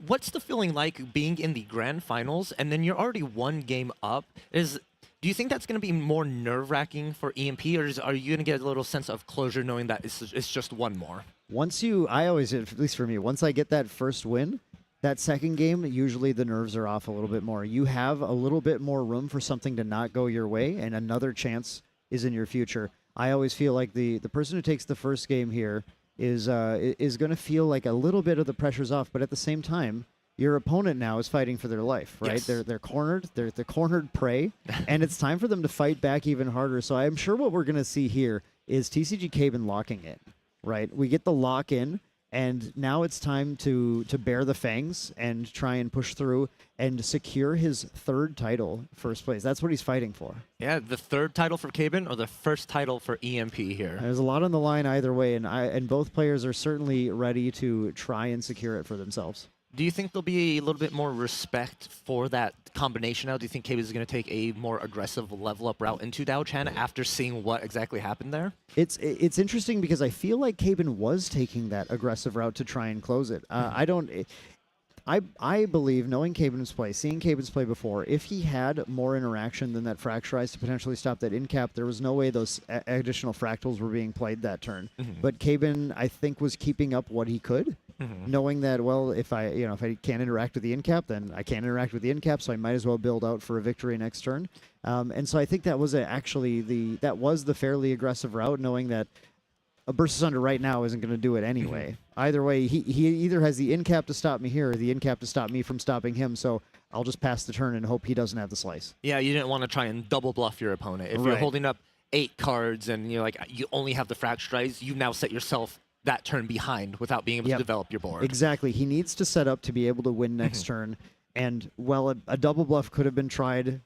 What's the feeling like being in the grand finals and then you're already one game up? Do you think that's going to be more nerve-wracking for EMP, or are you going to get a little sense of closure knowing that it's just one more? I always, at least for me, once I get that first win, that second game, usually the nerves are off a little bit more. You have a little bit more room for something to not go your way, and another chance is in your future. I always feel like the person who takes the first game here is going to feel like a little bit of the pressure's off, but at the same time, your opponent now is fighting for their life, right? Yes. They're cornered. They're the cornered prey, and it's time for them to fight back even harder. So I'm sure what we're going to see here is TCG Caben locking in, right? We get the lock in, and now it's time to bear the fangs and try and push through and secure his third title, first place. That's what he's fighting for. Yeah, the third title for Caben or the first title for EMP here? There's a lot on the line either way, and both players are certainly ready to try and secure it for themselves. Do you think there'll be a little bit more respect for that combination now? Do you think Caben is going to take a more aggressive level-up route into Dao Chan after seeing what exactly happened there? It's interesting because I feel like Caben was taking that aggressive route to try and close it. I believe, knowing Caben's play, seeing Caben's play before, if he had more interaction than that Fractalize to potentially stop that in-cap, there was no way those additional Fractals were being played that turn. But Caben, I think, was keeping up what he could, knowing that, well, if I can't interact with the in-cap, then I can't interact with the in-cap, so I might as well build out for a victory next turn. And so I think that was that was the fairly aggressive route, knowing that a Burst Asunder right now isn't going to do it anyway. Either way, he either has the in-cap to stop me here or the in-cap to stop me from stopping him, so I'll just pass the turn and hope he doesn't have the slice. Yeah, you didn't want to try and double bluff your opponent. If you're holding up 8 cards and you're like, you only have the Fractalize, you now set yourself that turn behind without being able to develop your board. Exactly. He needs to set up to be able to win next turn, and while a double bluff could have been tried,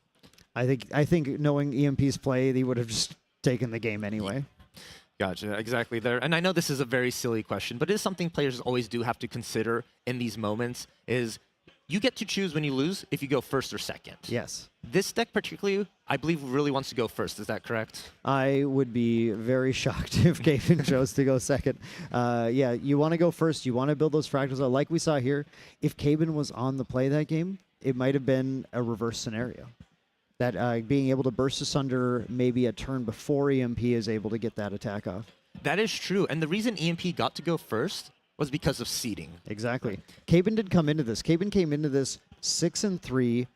I think knowing EMP's play, he would have just taken the game anyway. Gotcha, exactly there. And I know this is a very silly question, but it is something players always do have to consider in these moments, is you get to choose when you lose if you go first or second. Yes. This deck particularly, I believe, really wants to go first. Is that correct? I would be very shocked if Caben chose to go second. Yeah, you want to go first. You want to build those fractals out. Like we saw here, if Caben was on the play that game, it might have been a reverse scenario. That being able to burst asunder maybe a turn before EMP is able to get that attack off. That is true. And the reason EMP got to go first was because of seeding. Exactly. Caben did come into this. Caben came into this 6-3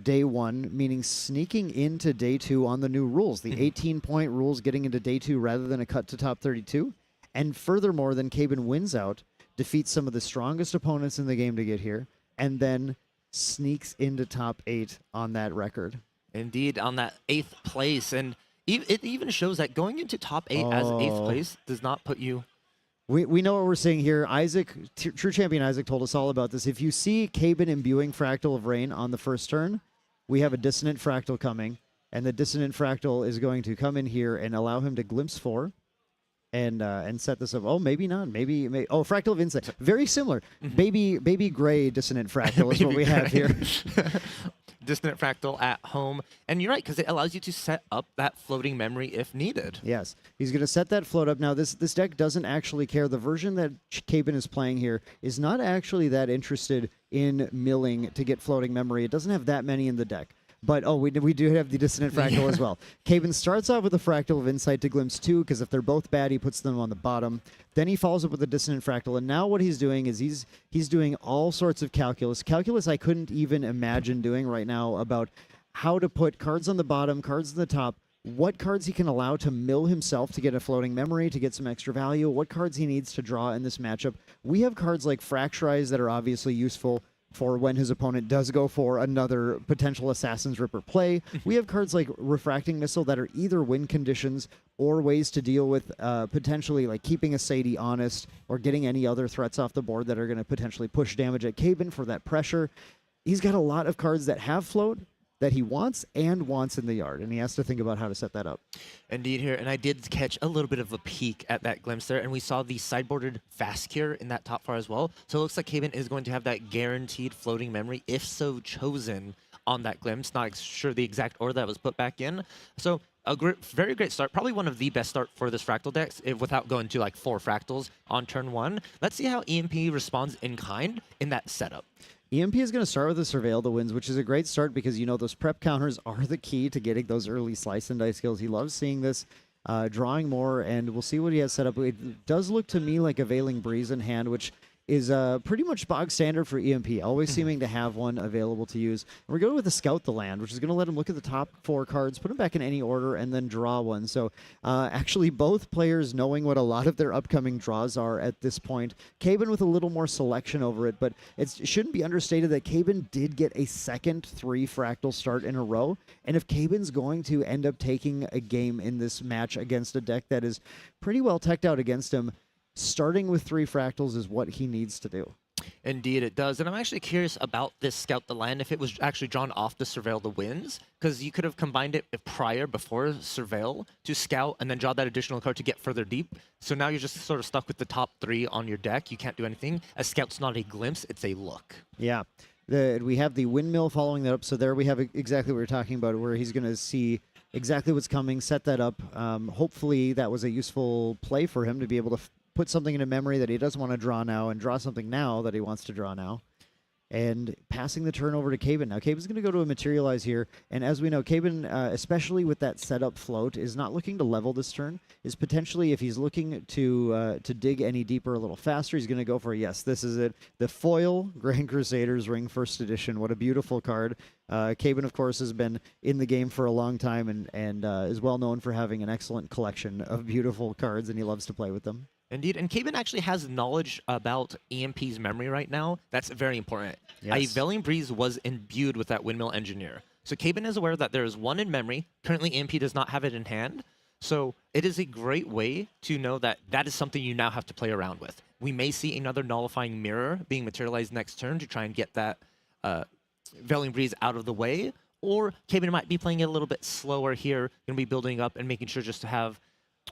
day 1, meaning sneaking into day 2 on the new rules. The 18-point rules getting into day 2 rather than a cut to top 32. And furthermore, then Caben wins out, defeats some of the strongest opponents in the game to get here, and then sneaks into top 8 on that record. Indeed, on that 8th place. And it even shows that going into top 8 as 8th place does not put you... We know what we're seeing here. Isaac, True Champion Isaac told us all about this. If you see Caben imbuing Fractal of Rain on the first turn, we have a Dissonant Fractal coming, and the Dissonant Fractal is going to come in here and allow him to glimpse 4 and set this up. Oh, maybe not. Maybe oh, Fractal of Insight. Very similar. Baby gray Dissonant Fractal is what we have here. Dissonant Fractal at home. And you're right, because it allows you to set up that floating memory if needed. Yes. He's going to set that float up. Now, this deck doesn't actually care. The version that Caben is playing here is not actually that interested in milling to get floating memory. It doesn't have that many in the deck. But, oh, we do have the Dissonant Fractal as well. Caben starts off with a Fractal of Insight to glimpse 2, because if they're both bad, he puts them on the bottom. Then he follows up with a Dissonant Fractal, and now what he's doing is he's doing all sorts of calculus. Calculus I couldn't even imagine doing right now about how to put cards on the bottom, cards on the top, what cards he can allow to mill himself to get a floating memory, to get some extra value, what cards he needs to draw in this matchup. We have cards like Fractalize that are obviously useful for when his opponent does go for another potential Assassin's Ripper play. We have cards like Refracting Missile that are either win conditions or ways to deal with potentially like keeping a Sadie honest or getting any other threats off the board that are going to potentially push damage at Caben for that pressure. He's got a lot of cards that have float that he wants in the yard, and he has to think about how to set that up. Indeed here, and I did catch a little bit of a peek at that glimpse there, and we saw the sideboarded Fast Cure in that top far as well. So it looks like Caben is going to have that guaranteed floating memory, if so chosen, on that glimpse. Not sure the exact order that was put back in. So very great start. Probably one of the best start for this Fractal decks without going to like 4 Fractals on turn 1. Let's see how EMP responds in kind in that setup. EMP is going to start with the Surveil the Winds, which is a great start because, you know, those prep counters are the key to getting those early slice and dice kills. He loves seeing this, drawing more, and we'll see what he has set up. It does look to me like a Veiling Breeze in hand, which is pretty much bog standard for EMP, always seeming to have one available to use. And we're going with the Scout the Land, which is going to let him look at the top 4 cards, put them back in any order, and then draw one. So actually both players knowing what a lot of their upcoming draws are at this point. Caben with a little more selection over it, but it shouldn't be understated that Caben did get a second 3 Fractal start in a row. And if Caben's going to end up taking a game in this match against a deck that is pretty well teched out against him, starting with 3 Fractals is what he needs to do. Indeed, it does. And I'm actually curious about this Scout the Land, if it was actually drawn off to Surveil the Winds, because you could have combined it before Surveil to Scout and then draw that additional card to get further deep. So now you're just sort of stuck with the top 3 on your deck. You can't do anything. A Scout's not a glimpse, it's a look. Yeah. We have the Windmill following that up. So there we have exactly what we're talking about, where he's going to see exactly what's coming, set that up. Hopefully that was a useful play for him to be able to put something into memory that he doesn't want to draw now and draw something now that he wants to draw now. And passing the turn over to Caben. Now, Caben's going to go to a Materialize here. And as we know, Caben, especially with that setup float, is not looking to level this turn. Is potentially, if he's looking to dig any deeper a little faster, he's going to go for, yes, this is it. The foil Grand Crusaders Ring First Edition. What a beautiful card. Caben, of course, has been in the game for a long time and is well known for having an excellent collection of beautiful cards, and he loves to play with them. Indeed, and Caben actually has knowledge about EMP's memory right now. That's very important. Yes. A Veiling Breeze was imbued with that Windmill Engineer. So Caben is aware that there is one in memory. Currently, EMP does not have it in hand. So it is a great way to know that that is something you now have to play around with. We may see another Nullifying Mirror being materialized next turn to try and get that Veiling Breeze out of the way. Or Caben might be playing it a little bit slower here, going to be building up and making sure just to have...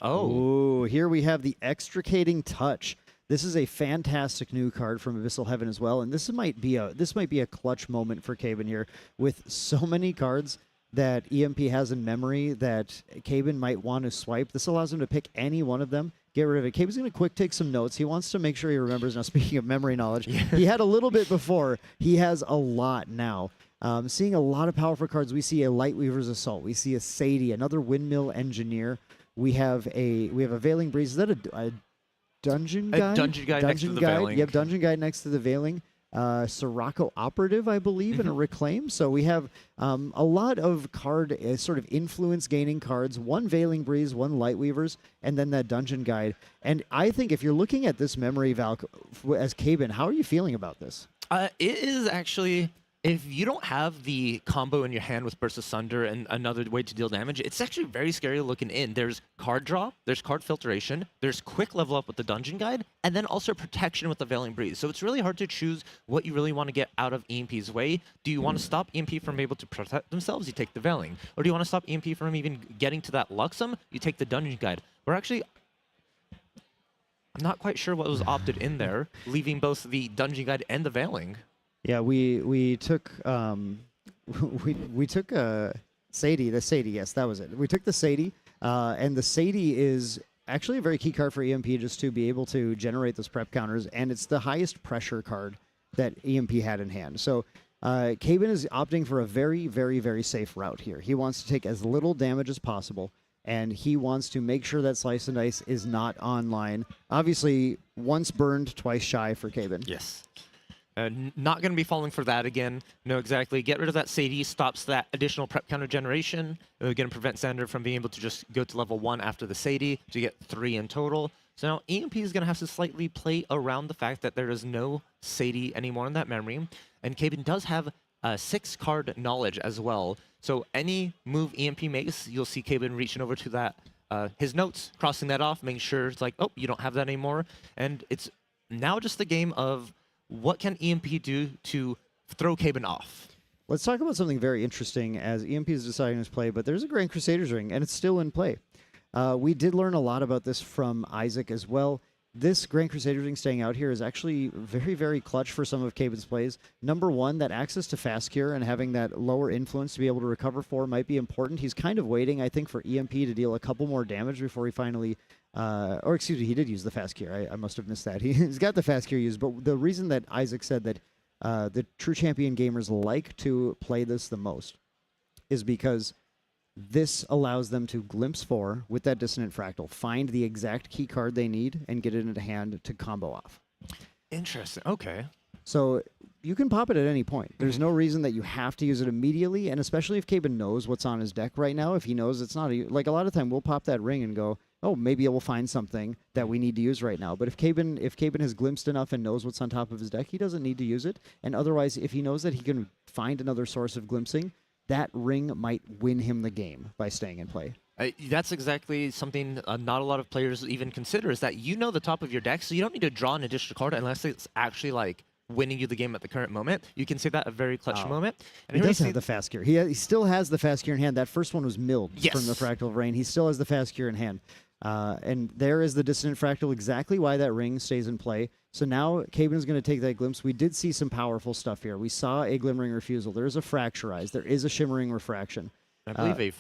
Oh, here we have the Extricating Touch. This is a fantastic new card from Abyssal Heaven as well, and this might be a clutch moment for Caben here with so many cards that EMP has in memory that Caben might want to swipe. This allows him to pick any one of them, get rid of it. Caben's going to quick take some notes. He wants to make sure he remembers. Now, speaking of memory knowledge, he had a little bit before. He has a lot now. Seeing a lot of powerful cards. We see a Lightweaver's Assault. We see a Sadie, another Windmill Engineer. We have a Veiling Breeze. Is that a Dungeon Guide? A Dungeon Guide next to the Veiling. Yep, Dungeon Guide next to the Veiling. Sirocco Operative, I believe, and a Reclaim. So we have a lot of card sort of influence gaining cards. 1 Veiling Breeze, 1 Lightweavers, and then that Dungeon Guide. And I think if you're looking at this memory, Val, as Caben, how are you feeling about this? It is actually... If you don't have the combo in your hand with Burst Asunder and another way to deal damage, it's actually very scary looking in. There's card draw, there's card filtration, there's quick level up with the Dungeon Guide, and then also protection with the Veiling Breeze. So it's really hard to choose what you really want to get out of EMP's way. Do you want to stop EMP from able to protect themselves? You take the Veiling. Or do you want to stop EMP from even getting to that Luxom? You take the Dungeon Guide. We're actually... I'm not quite sure what was opted in there, leaving both the Dungeon Guide and the Veiling. Yeah, we took we took Sadie. The Sadie, yes, that was it. We took the Sadie, and the Sadie is actually a very key card for EMP just to be able to generate those prep counters, and it's the highest pressure card that EMP had in hand. So Caben is opting for a very, very, very safe route here. He wants to take as little damage as possible, and he wants to make sure that Slice and Dice is not online. Obviously, once burned, twice shy for Caben. Yes. Not going to be falling for that again. No, exactly. Get rid of that Sadie, stops that additional prep counter generation. Going to prevent Xander from being able to just go to level 1 after the Sadie to get 3 in total. So now EMP is going to have to slightly play around the fact that there is no Sadie anymore in that memory. And Caben does have 6-card knowledge as well. So any move EMP makes, you'll see Caben reaching over to that his notes, crossing that off, making sure it's like, oh, you don't have that anymore. And it's now just the game of what can EMP do to throw Caben off? Let's talk about something very interesting as EMP is deciding his play, but there's a Grand Crusaders ring, and it's still in play. We did learn a lot about this from Isaac as well. this Grand Crusader Ring staying out here is actually very, very clutch for some of Caben's plays. Number one, that access to Fast Cure and having that lower influence to be able to recover for might be important. He's kind of waiting, I think, for EMP to deal a couple more damage before he finally, or excuse me, he did use the Fast Cure. I must have missed that. He's got the Fast Cure used, but the reason that Isaac said that the true champion gamers like to play this the most is because this allows them to glimpse 4 with that Dissonant Fractal, find the exact key card they need, and get it into hand to combo off. Interesting. Okay. So you can pop it at any point. There's no reason that you have to use it immediately, and especially if Caben knows what's on his deck right now, if he knows it's not, like a lot of time we'll pop that ring and go, oh, maybe we'll find something that we need to use right now. But if Caben has glimpsed enough and knows what's on top of his deck, he doesn't need to use it. And otherwise, if he knows that he can find another source of glimpsing, that ring might win him the game by staying in play. That's exactly something not a lot of players even consider, is that you know the top of your deck, so you don't need to draw an additional card unless it's actually like winning you the game at the current moment. You consider that a very clutch moment. And He here we does see have the Fast Cure. He still has the Fast Cure in hand. That first one was milled from the Fractal of Rain. He still has the Fast Cure in hand. And there is the Dissonant Fractal, exactly why that ring stays in play. So now Caben is going to take that glimpse. We did see some powerful stuff here. We saw a Glimmering Refusal. There is a Fracturize. There is a Shimmering Refraction. I believe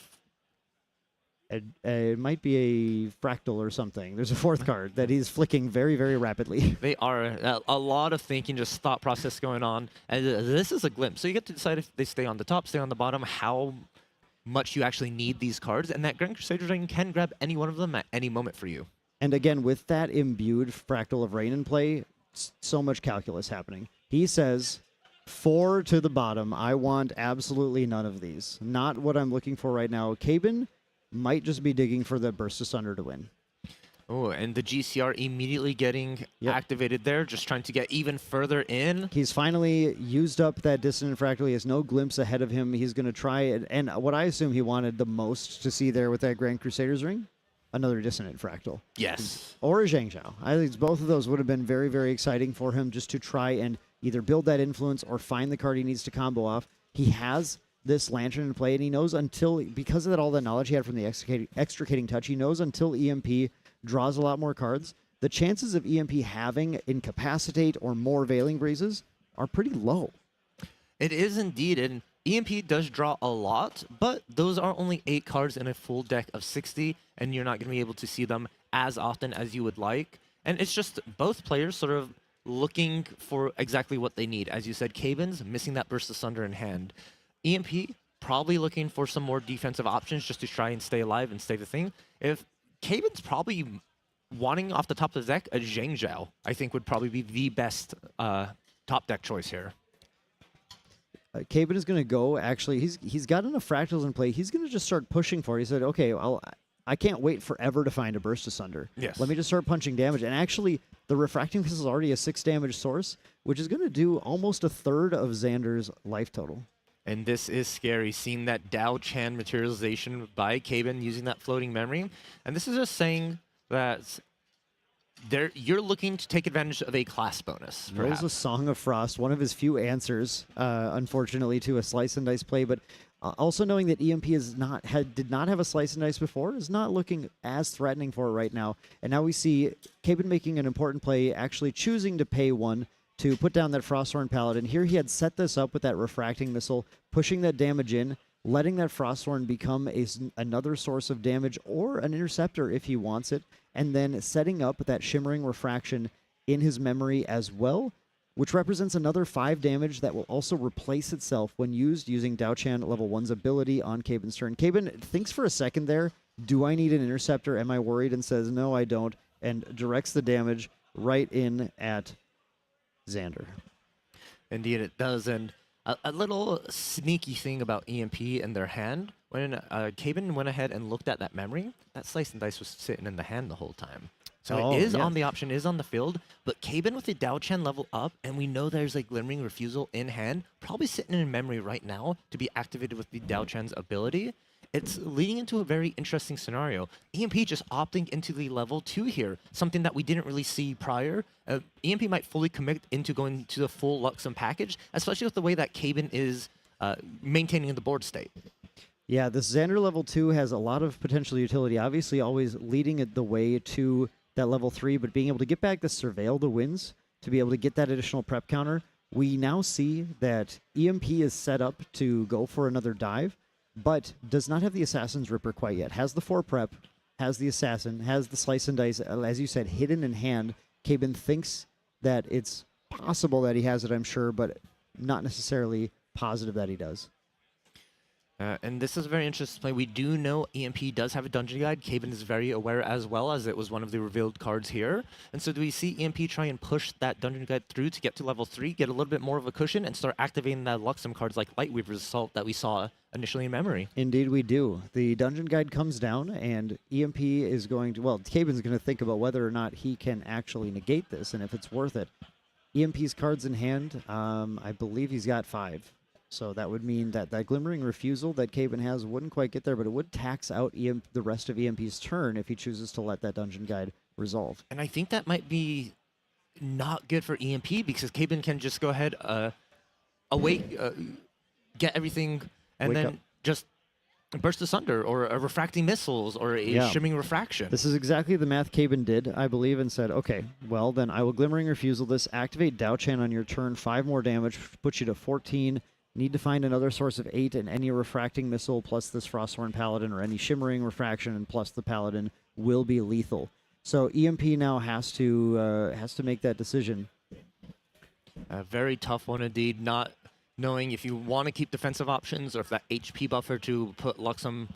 it might be a Fractal or something. There's a fourth card that he's flicking very, very rapidly. They are a lot of thinking, just thought process going on. And this is a glimpse. So you get to decide if they stay on the top, stay on the bottom, how much you actually need these cards. And that Grand Crusader Ring can grab any one of them at any moment for you. And again, with that imbued Fractal of Rain in play, so much calculus happening. He says, 4 to the bottom. I want absolutely none of these. Not what I'm looking for right now. Caben might just be digging for the Burst Asunder to win. Oh, and the GCR immediately getting activated there, just trying to get even further in. He's finally used up that Dissonant Fractal. He has no glimpse ahead of him. He's going to try it. And what I assume he wanted the most to see there with that Grand Crusaders ring, another Dissonant Fractal. Yes. Or a Zhang Zhao. I think both of those would have been very, very exciting for him just to try and either build that influence or find the card he needs to combo off. He has this Lantern in play, and he knows because of all that knowledge he had from the extricating touch, he knows until EMP draws a lot more cards, the chances of EMP having Incapacitate or more Veiling Breezes are pretty low. It is indeed, and EMP does draw a lot, but those are only 8 cards in a full deck of 60, and you're not going to be able to see them as often as you would like. And it's just both players sort of looking for exactly what they need. As you said, Caben's missing that Burst Asunder in hand. EMP probably looking for some more defensive options just to try and stay alive and stay the thing. If Caben's probably wanting off the top of the deck, a Zhang Zhao, I think would probably be the best top deck choice here. Caben is going to go, actually, he's got enough Fractals in play. He's going to just start pushing for it. He said, okay, I can't wait forever to find a Burst Asunder. Yes. Let me just start punching damage. And actually, the Refracting Missile is already a 6 damage source, which is going to do almost a third of Xander's life total. And this is scary, seeing that Dao Chan materialization by Caben using that floating memory. And this is just saying that you're looking to take advantage of a class bonus, perhaps. There's a Song of Frost, one of his few answers, unfortunately, to a Slice and Dice play. But also knowing that EMP did not have a Slice and Dice before is not looking as threatening for it right now. And now we see Caben making an important play, actually choosing to pay 1 to put down that Frosthorn Paladin. Here he had set this up with that Refracting Missile, pushing that damage in, letting that Frosthorn become another source of damage or an interceptor if he wants it, and then setting up that Shimmering Refraction in his memory as well, which represents another 5 damage that will also replace itself when used using Dao Chan level 1's ability on Caben's turn. Caben thinks for a second there, do I need an interceptor? Am I worried? And says, no, I don't, and directs the damage right in at Xander. Indeed, it does. And a little sneaky thing about EMP in their hand, when Caben went ahead and looked at that memory, that Slice and Dice was sitting in the hand the whole time. So it is on the option, is on the field, but Caben with the Dao Chan level up, and we know there's a Glimmering Refusal in hand, probably sitting in memory right now to be activated with the Dao Chan's ability. It's leading into a very interesting scenario. EMP just opting into the level 2 here, something that we didn't really see prior. EMP might fully commit into going to the full Luxom package, especially with the way that Caben is maintaining the board state. Yeah, this Xander level 2 has a lot of potential utility, obviously always leading it the way to that level 3, but being able to get back the Surveil the wins to be able to get that additional prep counter. We now see that EMP is set up to go for another dive, but does not have the Assassin's Ripper quite yet. Has the 4 prep, has the Assassin, has the Slice and Dice, as you said, hidden in hand. Caben thinks that it's possible that he has it, I'm sure, but not necessarily positive that he does. And this is a very interesting play. We do know EMP does have a dungeon guide. Caben is very aware as well, as it was one of the revealed cards here. And so do we see EMP try and push that dungeon guide through to get to level 3, get a little bit more of a cushion, and start activating that Luxom cards like Lightweaver's Assault that we saw initially in memory? Indeed we do. The dungeon guide comes down, and EMP is going to, well, Caben's going to think about whether or not he can actually negate this, and if it's worth it. EMP's cards in hand, I believe he's got 5. So that would mean that that Glimmering Refusal that Caben has wouldn't quite get there, but it would tax out the rest of EMP's turn if he chooses to let that dungeon guide resolve. And I think that might be not good for EMP, because Caben can just go ahead, awake, get everything, and Wake then up. just burst asunder, or a refracting missiles, or a shimmering refraction. This is exactly the math Caben did, I believe, and said, okay, well, then I will Glimmering Refusal this, activate Dao-Chan on your turn, 5 more damage, puts you to 14. Need to find another source of 8, and any refracting missile plus this Frosthorn Paladin, or any shimmering refraction and plus the Paladin will be lethal. So EMP now has to make that decision. A very tough one indeed, not knowing if you want to keep defensive options or if that HP buffer to put Luxom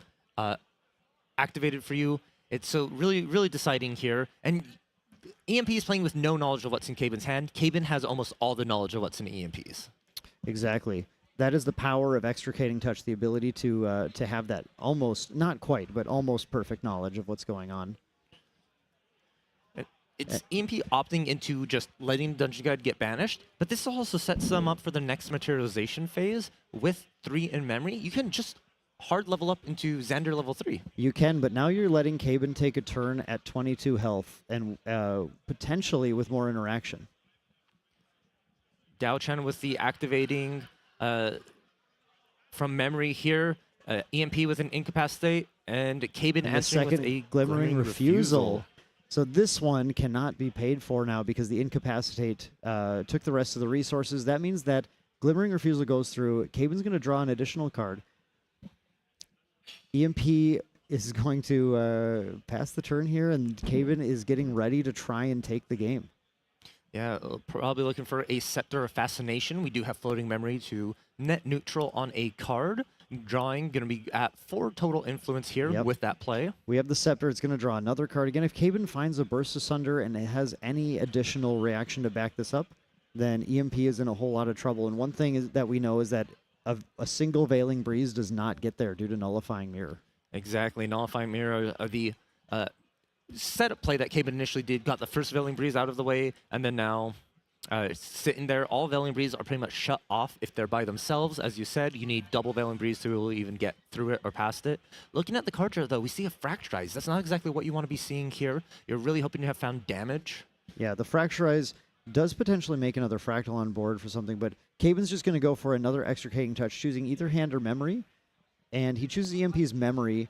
activated for you. It's so really deciding here. And EMP is playing with no knowledge of what's in Caben's hand. Caben has almost all the knowledge of what's in EMP's. Exactly. That is the power of Extricating Touch, the ability to have that almost, not quite, but almost perfect knowledge of what's going on. It's EMP opting into just letting Dungeon Guide get banished, but this also sets them up for the next materialization phase with 3 in memory. You can just hard level up into Xander level 3. You can, but now you're letting Caben take a turn at 22 health and potentially with more interaction. Dao-Chan with the activating from memory here. EMP with an Incapacitate, and Caben answering with a Glimmering Refusal. So this one cannot be paid for now because the Incapacitate took the rest of the resources. That means that Glimmering Refusal goes through. Caben's going to draw an additional card. EMP is going to pass the turn here, and Caben is getting ready to try and take the game. Yeah, probably looking for a Scepter of Fascination. We do have floating memory to net neutral on a card. Drawing, going to be at 4 total influence here with that play. We have the Scepter. It's going to draw another card. Again, if Caben finds a Burst Asunder and it has any additional reaction to back this up, then EMP is in a whole lot of trouble. And one thing is that we know is that a single Veiling Breeze does not get there due to Nullifying Mirror. Exactly. Nullifying Mirror, the setup play that Caben initially did, got the first Veiling Breeze out of the way, and then now sitting there. All Veiling Breeze are pretty much shut off if they're by themselves. As you said, you need double Veiling Breeze to even get through it or past it. Looking at the card chart, though, we see a Fractalize. That's not exactly what you want to be seeing here. You're really hoping to have found damage. Yeah, the Fractalize does potentially make another Fractal on board for something, but Caben's just going to go for another Extricating Touch, choosing either hand or memory, and he chooses EMP's memory.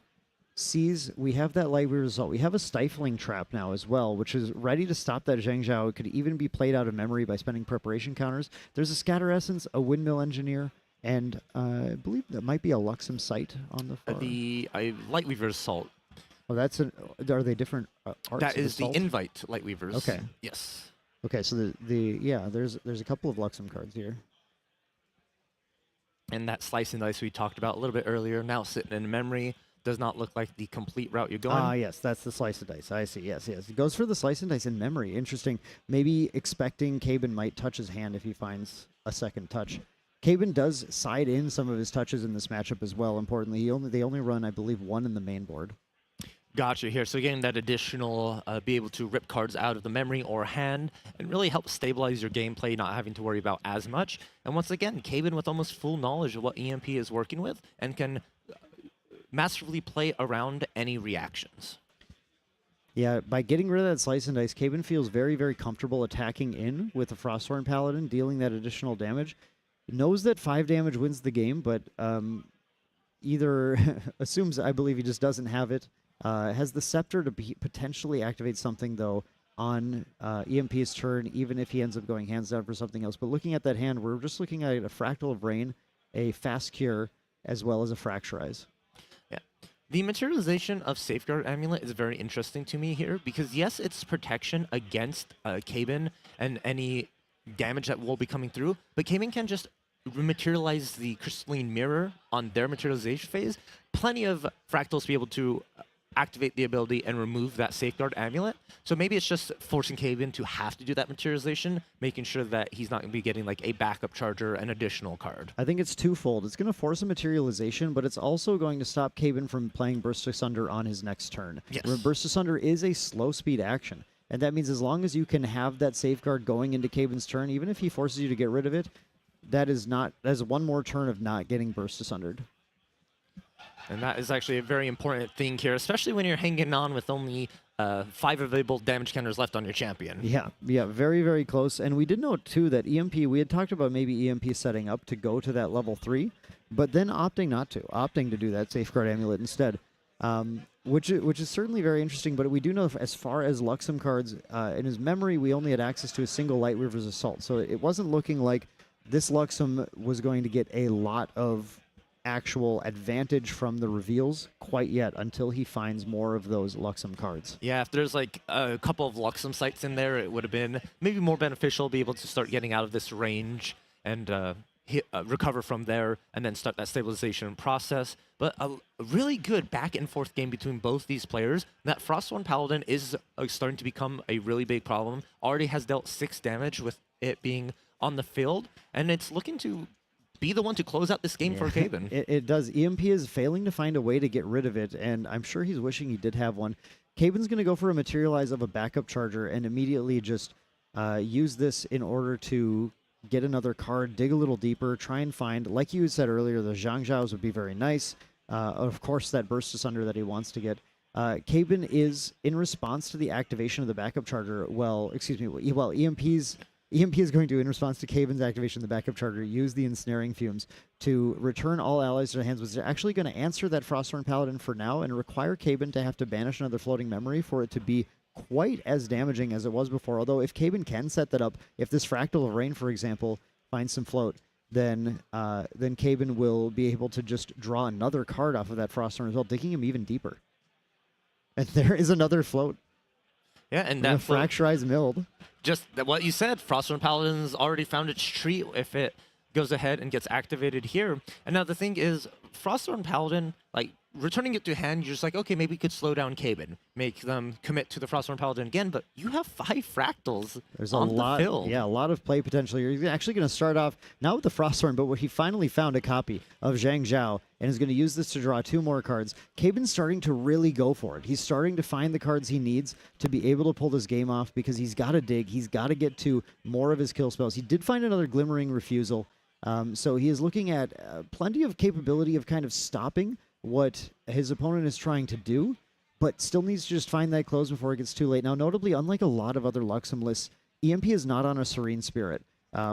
Sees we have that Lightweaver's Assault. We have a Stifling Trap now as well, which is ready to stop that Zhang Zhao. It could even be played out of memory by spending preparation counters. There's a Scatter Essence, a Windmill Engineer, and I believe that might be a Luxom Sight on the far. The Lightweaver's Assault. Oh, that's an. Are they different arts? That is the Assault? Invite Lightweavers. Okay. Yes. Okay, so there's a couple of Luxom cards here. And that Slice and Dice we talked about a little bit earlier, now sitting in memory. Does not look like the complete route you're going. Ah, yes, that's the Slice and Dice. I see. Yes. He goes for the Slice and Dice in memory. Interesting. Maybe expecting Caben might touch his hand if he finds a second touch. Caben does side in some of his touches in this matchup as well. Importantly, they only run, I believe, 1 in the main board. Gotcha here. So getting that additional, be able to rip cards out of the memory or hand and really help stabilize your gameplay, not having to worry about as much. And once again, Caben with almost full knowledge of what EMP is working with and can masterfully play around any reactions. Yeah, by getting rid of that Slice and Dice, Caben feels very, very comfortable attacking in with the Frosthorn Paladin, dealing that additional damage. Knows that 5 damage wins the game, but either assumes, I believe, he just doesn't have it, Has the Scepter to potentially activate something, though, on EMP's turn, even if he ends up going hands down for something else. But looking at that hand, we're just looking at a Fractal of Rain, a Fast Cure, as well as a Fracturize. Yeah. The materialization of Safeguard Amulet is very interesting to me here because, yes, it's protection against Cabin and any damage that will be coming through, but Cabin can just materialize the Crystalline Mirror on their materialization phase. Plenty of Fractals to be able to activate the ability and remove that Safeguard Amulet. So maybe it's just forcing Cabin to have to do that materialization, making sure that he's not going to be getting like a backup charger, an additional card. I think it's twofold. It's going to force a materialization, but it's also going to stop Cabin from playing Burst Asunder on his next turn. Yes. Burst Asunder is a slow speed action, and that means as long as you can have that safeguard going into Cabin's turn, even if he forces you to get rid of it, that is one more turn of not getting Burst Asundered. And that is actually a very important thing here, especially when you're hanging on with only 5 available damage counters left on your champion. Yeah, very, very close. And we did note, too, that EMP, we had talked about maybe EMP setting up to go to that level 3, but then opting not to, opting to do that Safeguard Amulet instead, which is certainly very interesting. But we do know as far as Luxom cards, in his memory, we only had access to a single Light Weaver's Assault. So it wasn't looking like this Luxom was going to get a lot of actual advantage from the reveals quite yet until he finds more of those Luxom cards. Yeah, if there's like a couple of Luxom sites in there, it would have been maybe more beneficial to be able to start getting out of this range and recover from there and then start that stabilization process. But a really good back and forth game between both these players. That Frostborn Paladin is starting to become a really big problem. Already has dealt 6 damage with it being on the field, and it's looking to be the one to close out this game for Cabin. It does. EMP is failing to find a way to get rid of it, and I'm sure he's wishing he did have one. Cabin's going to go for a Materialize of a backup charger and immediately just use this in order to get another card, dig a little deeper, try and find, like you said earlier, the Zhang Zhaos would be very nice. Of course, that Burst Asunder that he wants to get. Cabin is, in response to the activation of the backup charger, EMP is going to, in response to Cabin's activation of the backup charger, use the Ensnaring Fumes to return all allies to their hands, which is actually going to answer that Frostborn Paladin for now and require Cabin to have to banish another floating memory for it to be quite as damaging as it was before. Although if Cabin can set that up, if this Fractal of Rain, for example, finds some float, then Cabin will be able to just draw another card off of that Frostborn as well, digging him even deeper. And there is another float. Yeah, and that Fracturized Milled. Just what you said, Frostborn Paladin's already found its treat if it goes ahead and gets activated here. And now the thing is, Frostborn Paladin, like, returning it to hand, you're just like, okay, maybe we could slow down Cabin, make them commit to the Frostborn Paladin again, but you have 5 Fractals on the field. Yeah, a lot of play potential. You're actually going to start off, not with the Frostborn, but what he finally found a copy of Zhang Zhao, and is going to use this to draw 2 more cards. Cabin's starting to really go for it. He's starting to find the cards he needs to be able to pull this game off because he's got to dig. He's got to get to more of his kill spells. He did find another Glimmering Refusal, so he is looking at plenty of capability of kind of stopping what his opponent is trying to do, but still needs to just find that close before it gets too late. Now, notably, unlike a lot of other Luxom lists, EMP is not on a Serene Spirit.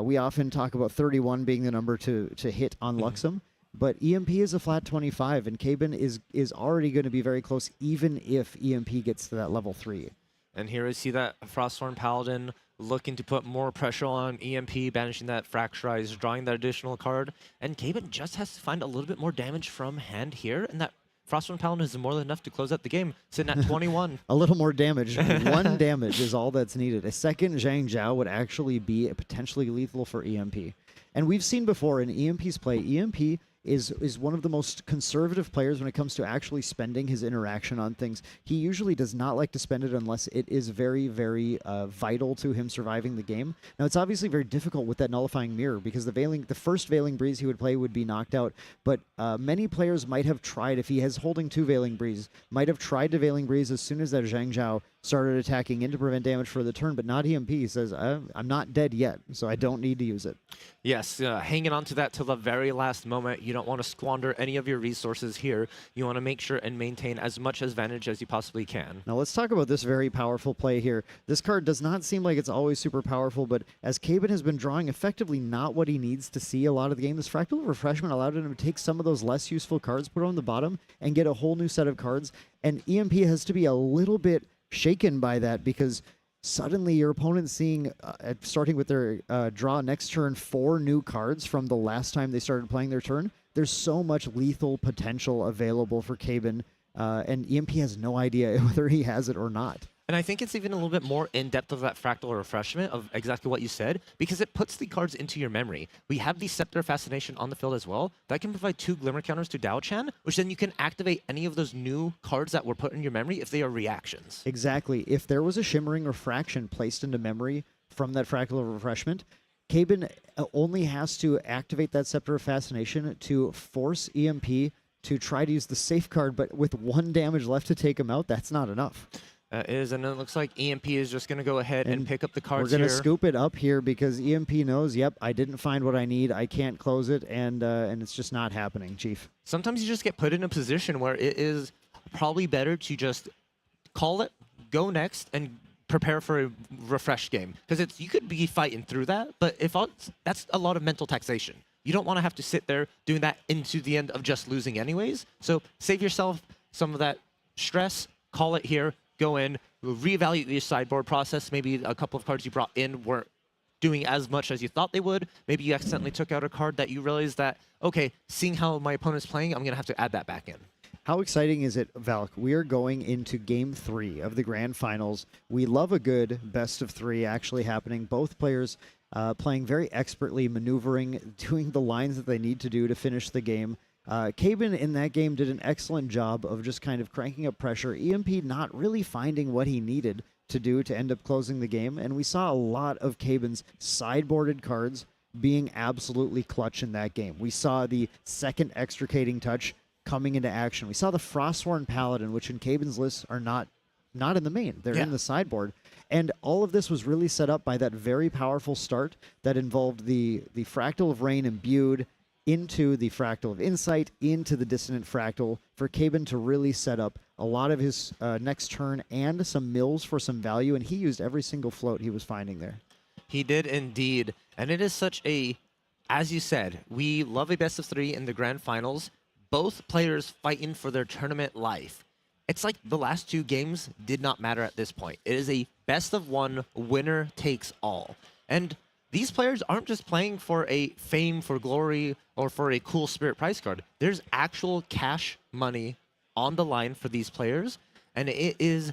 We often talk about 31 being the number to hit on Luxom, but EMP is a flat 25, and Cabin is already going to be very close, even if EMP gets to that level 3. And here we see that Frostborn Paladin looking to put more pressure on EMP, banishing that Fracturize, drawing that additional card. And Cabin just has to find a little bit more damage from hand here, and that Frostborn Paladin is more than enough to close out the game, sitting at 21. A little more damage. 1 damage is all that's needed. A second Zhang Zhao would actually be potentially lethal for EMP. And we've seen before in EMP's play, EMP is one of the most conservative players when it comes to actually spending his interaction on things. He usually does not like to spend it unless it is very, very vital to him surviving the game. Now, it's obviously very difficult with that Nullifying Mirror because the first Veiling Breeze he would play would be knocked out, but many players might have tried, if he has holding 2 Veiling Breeze, might have tried to Veiling Breeze as soon as that Zhang Zhao started attacking in to prevent damage for the turn, but not EMP. He says, I'm not dead yet, so I don't need to use it. Yes, hanging on to that till the very last moment. You don't want to squander any of your resources here. You want to make sure and maintain as much advantage as you possibly can. Now let's talk about this very powerful play here. This card does not seem like it's always super powerful, but as Caben has been drawing effectively not what he needs to see a lot of the game, this Fractal Refreshment allowed him to take some of those less useful cards, put on the bottom, and get a whole new set of cards. And EMP has to be a little bit shaken by that because suddenly your opponent's seeing, starting with their draw next turn, 4 new cards from the last time they started playing their turn. There's so much lethal potential available for Caben, and EMP has no idea whether he has it or not. And I think it's even a little bit more in-depth of that Fractal Refreshment of exactly what you said, because it puts the cards into your memory. We have the Scepter Fascination on the field as well. That can provide 2 Glimmer counters to Dao-Chan, which then you can activate any of those new cards that were put in your memory if they are reactions. Exactly. If there was a Shimmering Refraction placed into memory from that Fractal Refreshment, Caben only has to activate that Scepter of Fascination to force EMP to try to use the safe card, but with 1 damage left to take him out, that's not enough. And it looks like EMP is just going to go ahead and pick up the cards here. We're going to here. scoop it up here because EMP knows, yep, I didn't find what I need, I can't close it, and it's just not happening, Chief. Sometimes you just get put in a position where it is probably better to just call it, go next, and prepare for a refresh game. Because you could be fighting through that, but that's a lot of mental taxation. You don't want to have to sit there doing that into the end of just losing anyways. So save yourself some of that stress, call it here, go in, reevaluate your sideboard process. Maybe a couple of cards you brought in weren't doing as much as you thought they would. Maybe you accidentally took out a card that you realized that, okay, seeing how my opponent's playing, I'm going to have to add that back in. How exciting is it, Valk? We are going into Game 3 of the Grand Finals. We love a good best of 3 actually happening. Both players playing very expertly, maneuvering, doing the lines that they need to do to finish the game. Caben in that game did an excellent job of just kind of cranking up pressure. EMP not really finding what he needed to do to end up closing the game. And we saw a lot of Caben's sideboarded cards being absolutely clutch in that game. We saw the second extricating touch coming into action. We saw the Frostsworn Paladin, which in Caben's lists are not in the main. They're in the sideboard. And all of this was really set up by that very powerful start that involved the Fractal of Rain imbued into the Fractal of Insight, into the Dissonant Fractal, for Caben to really set up a lot of his next turn and some mills for some value, and he used every single float he was finding there. He did indeed, and it is such a, as you said, we love a best of 3 in the Grand Finals, both players fighting for their tournament life. It's like the last 2 games did not matter at this point. It is a best of 1, winner takes all. And these players aren't just playing for a fame, for glory, or for a cool Spirit prize card. There's actual cash money on the line for these players, and it is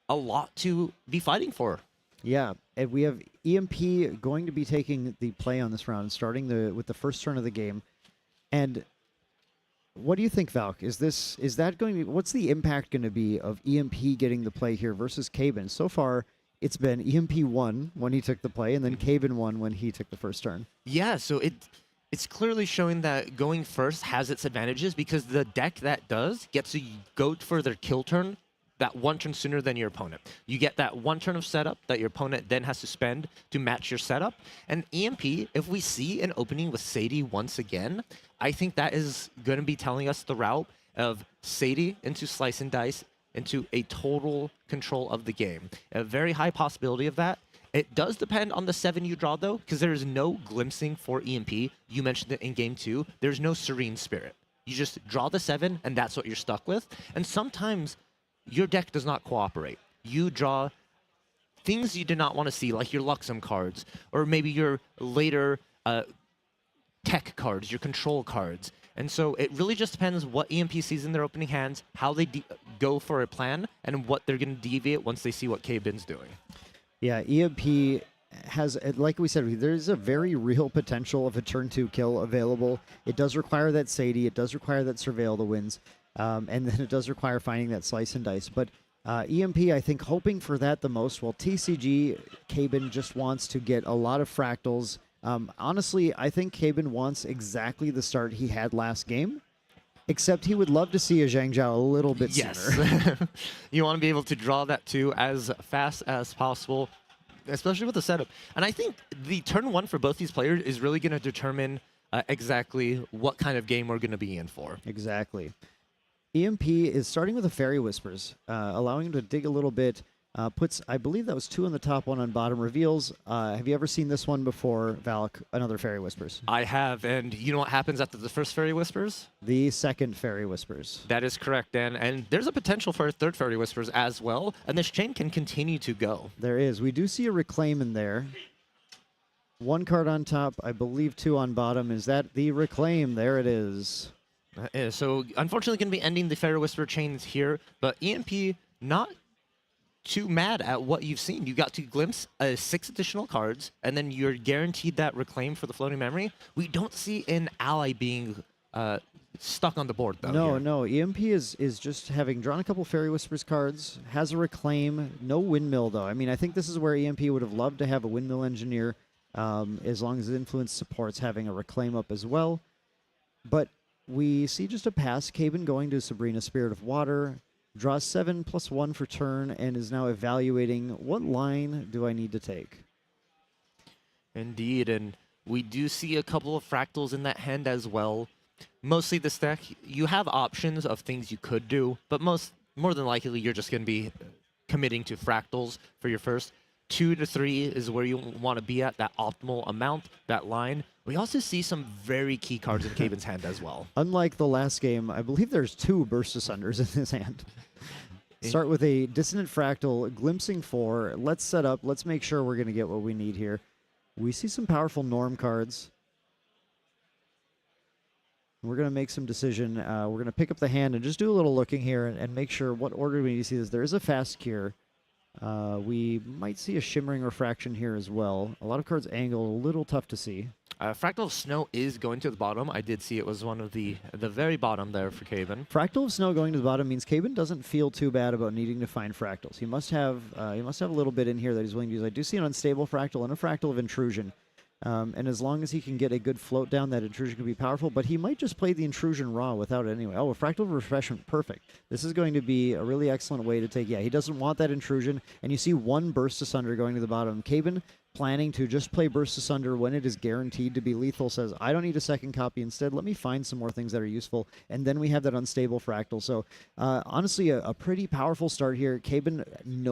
a lot to be fighting for. Yeah, and we have EMP going to be taking the play on this round, starting with the first turn of the game. And what do you think, Valk? Is that going to be, what's the impact going to be of EMP getting the play here versus Caben? So far, it's been EMP won when he took the play, and then Caben won when he took the first turn. Yeah, so it's clearly showing that going first has its advantages because the deck that does gets to go for their kill turn that 1 turn sooner than your opponent. You get that 1 turn of setup that your opponent then has to spend to match your setup. And EMP, if we see an opening with Sadie once again, I think that is going to be telling us the route of Sadie into Slice and Dice into a total control of the game. A very high possibility of that. It does depend on the 7 you draw, though, because there is no glimpsing for EMP. You mentioned it in Game 2. There's no Serene Spirit. You just draw the 7, and that's what you're stuck with. And sometimes your deck does not cooperate. You draw things you did not want to see, like your Luxom cards, or maybe your later tech cards, your control cards. And so it really just depends what EMP sees in their opening hands, how they go for a plan, and what they're going to deviate once they see what Caben's doing. Yeah, EMP has, like we said, there's a very real potential of a turn 2 kill available. It does require that Sadie. It does require that Surveil the Winds. And then it does require finding that Slice and Dice. But EMP, I think, hoping for that the most, while TCG, Caben just wants to get a lot of Fractals. Honestly, I think Caben wants exactly the start he had last game. Except he would love to see a Zhang Zhao a little bit sooner. You want to be able to draw that 2 as fast as possible, especially with the setup. And I think the turn 1 for both these players is really going to determine exactly what kind of game we're going to be in for. Exactly. EMP is starting with a Fairy Whispers, allowing him to dig a little bit. Puts, I believe that was 2 on the top, 1 on bottom. Reveals. Have you ever seen this one before, Valak? Another Fairy Whispers. I have, and you know what happens after the first Fairy Whispers? The second Fairy Whispers. That is correct, Dan. And there's a potential for a third Fairy Whispers as well, and this chain can continue to go. There is. We do see a Reclaim in there. 1 card on top, I believe 2 on bottom. Is that the Reclaim? There it is. So, unfortunately, going to be ending the Fairy Whisper chains here, but EMP not too mad at what you've seen. You got to glimpse 6 additional cards, and then you're guaranteed that Reclaim for the floating memory. We don't see an ally being stuck on the board, though. No. EMP is just having drawn a couple Fairy Whispers cards, has a Reclaim, no Windmill, though. I mean, I think this is where EMP would have loved to have a Windmill Engineer, as long as Influence supports having a Reclaim up as well. But we see just a pass. Caben going to Sabrina, Spirit of Water, draws 7 + 1 for turn, and is now evaluating what line do I need to take. Indeed, and we do see a couple of Fractals in that hand as well. Mostly this deck, you have options of things you could do, but more than likely you're just going to be committing to Fractals for your first. 2 to 3 is where you want to be at, that optimal amount, that line. We also see some very key cards in Caben's hand as well. Unlike the last game, I believe there's 2 Burst Asunders in his hand. Start with a Dissonant Fractal, Glimpsing 4. Let's set up. Let's make sure we're going to get what we need here. We see some powerful Norm cards. We're going to make some decision. We're going to pick up the hand and just do a little looking here and make sure what order we need to see this. There is a Fast Cure. We might see a Shimmering Refraction here as well. A lot of cards angle, a little tough to see. Fractal of Snow is going to the bottom. I did see it was one of the very bottom there for Caben. Fractal of Snow going to the bottom means Caben doesn't feel too bad about needing to find Fractals. He must have a little bit in here that he's willing to use. I do see an Unstable Fractal and a Fractal of Intrusion. And as long as he can get a good float down, that Intrusion can be powerful, but he might just play the Intrusion raw without it anyway. Oh, a Fractal Refreshment, perfect. This is going to be a really excellent way to take, he doesn't want that Intrusion, and you see 1 Burst Asunder going to the bottom. Caben, planning to just play Burst Asunder when it is guaranteed to be lethal, says, I don't need a second copy. Instead, let me find some more things that are useful, and then we have that Unstable Fractal. So, honestly, a pretty powerful start here. Caben,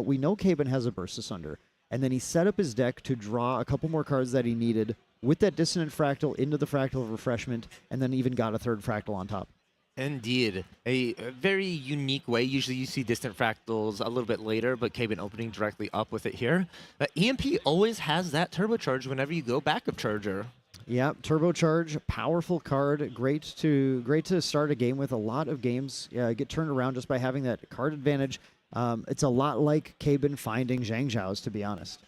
we know Caben has a Burst Asunder. And then he set up his deck to draw a couple more cards that he needed with that Dissonant Fractal into the Fractal of Refreshment, and then even got a 3rd Fractal on top. Indeed. A very unique way. Usually you see Distant Fractals a little bit later, but Caben opening directly up with it here. EMP always has that Turbocharge whenever you go Backup Charger. Yeah, Turbocharge, powerful card. Great to start a game with. A lot of games get turned around just by having that card advantage. It's a lot like Caben finding Zhang Zhao's, to be honest.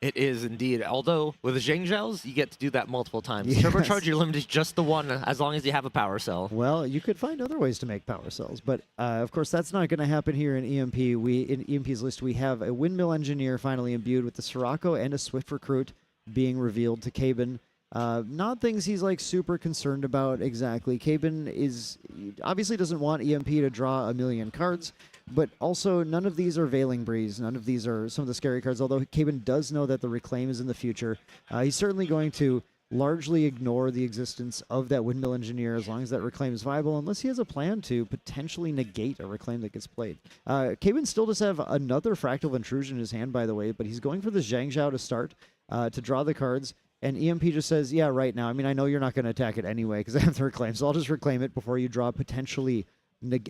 It is indeed. Although, with the Zhang Zhao's, you get to do that multiple times. Yes. Turbocharge, you're limited to just the one, as long as you have a power cell. Well, you could find other ways to make power cells, but of course that's not going to happen here in EMP. In EMP's list, we have a Windmill Engineer finally imbued with the Sirocco and a Swift Recruit being revealed to Caben. Not things he's like super concerned about exactly. Caben obviously doesn't want EMP to draw a million cards, but also none of these are Veiling Breeze. None of these are some of the scary cards, although Caben does know that the Reclaim is in the future. He's certainly going to largely ignore the existence of that Windmill Engineer as long as that Reclaim is viable, unless he has a plan to potentially negate a Reclaim that gets played. Caben still does have another Fractal of Intrusion in his hand, by the way, but he's going for the Zhang Zhao to start to draw the cards. And EMP just says, yeah, right now. I mean, I know you're not going to attack it anyway because I have the Reclaim, so I'll just Reclaim it before you draw potentially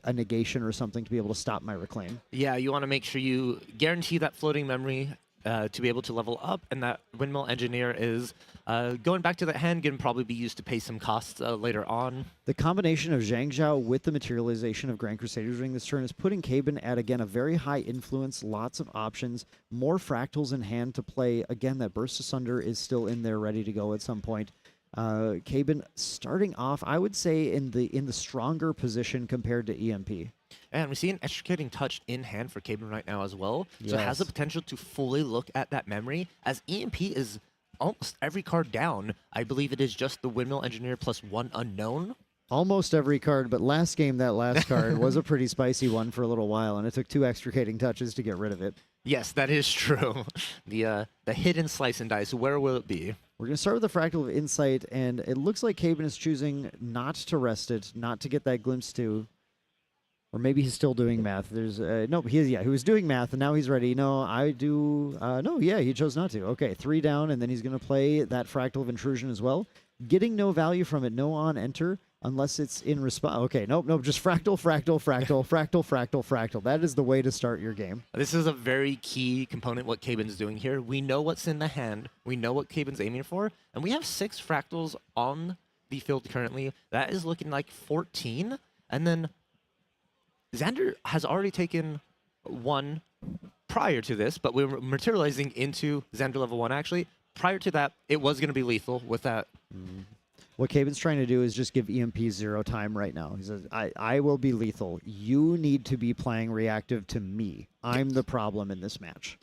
a negation or something to be able to stop my Reclaim. Yeah, you want to make sure you guarantee that floating memory to be able to level up, and that Windmill Engineer is going back to that hand, can probably be used to pay some costs later on. The combination of Zhang Zhao with the materialization of Grand Crusaders during this turn is putting Caben at, again, a very high influence, lots of options, more Fractals in hand to play. Again, that Burst Asunder is still in there, ready to go at some point. Caben starting off, I would say, in the stronger position compared to EMP. And we see an Extricating Touch in hand for Caben right now as well. Yes. So it has the potential to fully look at that memory, as EMP is almost every card down. I believe it is just the Windmill Engineer plus 1 unknown. Almost every card, but last game, that last card was a pretty spicy one for a little while, and it took 2 extricating touches to get rid of it. Yes, that is true. The hidden slice and dice, where will it be? We're going to start with the Fractal of Insight, and it looks like Caben is choosing not to rest it, not to get that glimpse to, or maybe he's still doing math. There's no, he was doing math, and now he's ready. No, he chose not to. Okay, 3 down, and then he's going to play that Fractal of Intrusion as well. Getting no value from it, no on enter, unless it's in response. Okay, nope, just fractal, fractal, fractal, fractal, fractal, fractal. That is the way to start your game. This is a very key component, what Caben's doing here. We know what's in the hand. We know what Caben's aiming for. And we have 6 fractals on the field currently. That is looking like 14. And then Xander has already taken 1 prior to this, but we're materializing into Xander level 1, actually. Prior to that, it was going to be lethal with that. What Caben's trying to do is just give EMP 0 time right now. He says, I will be lethal. You need to be playing reactive to me. I'm the problem in this match.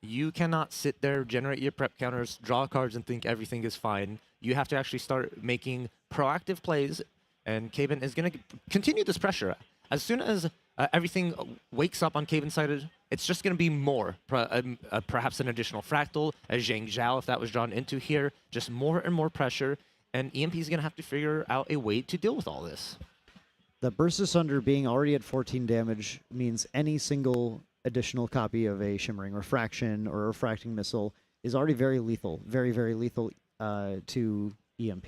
You cannot sit there, generate your prep counters, draw cards, and think everything is fine. You have to actually start making proactive plays, and Caben is going to continue this pressure. As soon as everything wakes up on Caben's side, it's just going to be more. Perhaps an additional fractal, a Zhang Zhao if that was drawn into here. Just more and more pressure, and EMP is going to have to figure out a way to deal with all this. The Burst Asunder being already at 14 damage means any single additional copy of a Shimmering Refraction or a Refracting Missile is already very lethal, very, very lethal to EMP.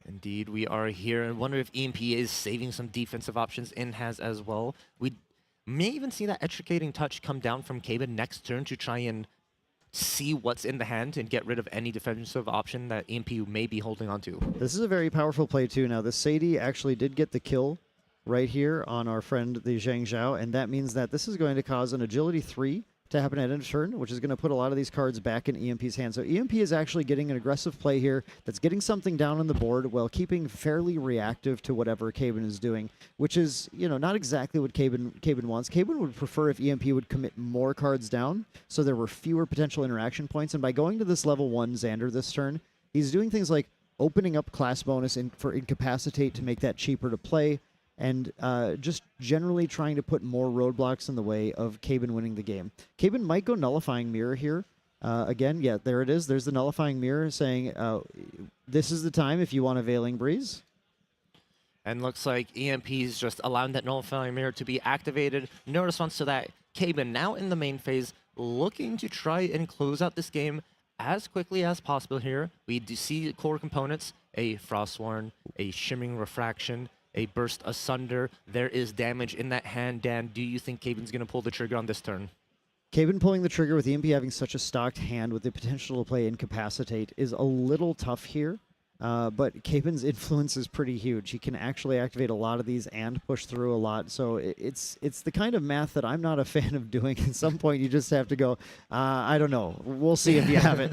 Indeed, we are here. I wonder if EMP is saving some defensive options in has as well. We may even see that Extricating Touch come down from Caben next turn to try and see what's in the hand and get rid of any defensive option that EMP may be holding on to. This is a very powerful play, too. Now, the Sadie actually did get the kill right here on our friend, the Zhang Zhao, and that means that this is going to cause an Agility 3 to happen at end of turn, which is going to put a lot of these cards back in EMP's hand. So EMP is actually getting an aggressive play here that's getting something down on the board while keeping fairly reactive to whatever Caben is doing, which is, not exactly what Caben wants. Caben would prefer if EMP would commit more cards down so there were fewer potential interaction points. And by going to this level 1 Xander this turn, he's doing things like opening up class bonus for Incapacitate to make that cheaper to play, and just generally trying to put more roadblocks in the way of Caben winning the game. Caben might go Nullifying Mirror here. Again, yeah, there it is. There's the Nullifying Mirror saying, this is the time if you want a Veiling Breeze. And looks like EMP is just allowing that Nullifying Mirror to be activated. No response to that. Caben now in the main phase, looking to try and close out this game as quickly as possible here. We do see core components, a Frostwarn, a Shimmering Refraction, a Burst Asunder. There is damage in that hand. Dan, do you think Caben's going to pull the trigger on this turn? Caben pulling the trigger with EMP having such a stocked hand with the potential to play Incapacitate is a little tough here, but Caben's influence is pretty huge. He can actually activate a lot of these and push through a lot, so it's the kind of math that I'm not a fan of doing. At some point, you just have to go, I don't know. We'll see if you have it.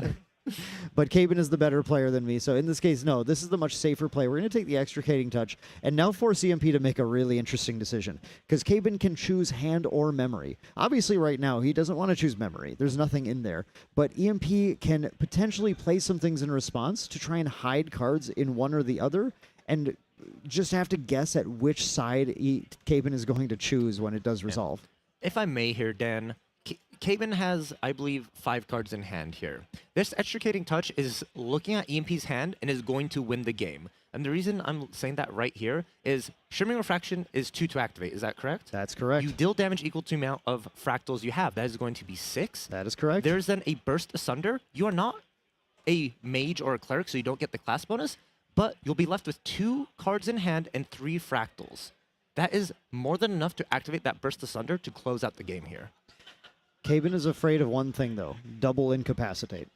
But Caben is the better player than me, so in this case, no, this is the much safer play. We're going to take the Extricating Touch and now force EMP to make a really interesting decision, because Caben can choose hand or memory. Obviously, right now, he doesn't want to choose memory. There's nothing in there. But EMP can potentially play some things in response to try and hide cards in one or the other, and just have to guess at which side Caben is going to choose when it does resolve. If I may here, Dan, Caben has, I believe, 5 cards in hand here. This Extricating Touch is looking at EMP's hand and is going to win the game. And the reason I'm saying that right here is Shimmering Refraction is 2 to activate. Is that correct? That's correct. You deal damage equal to the amount of fractals you have. That is going to be 6. That is correct. There's then a Burst Asunder. You are not a mage or a cleric, so you don't get the class bonus, but you'll be left with 2 cards in hand and 3 fractals. That is more than enough to activate that Burst Asunder to close out the game here. Caben is afraid of one thing, though. Double Incapacitate.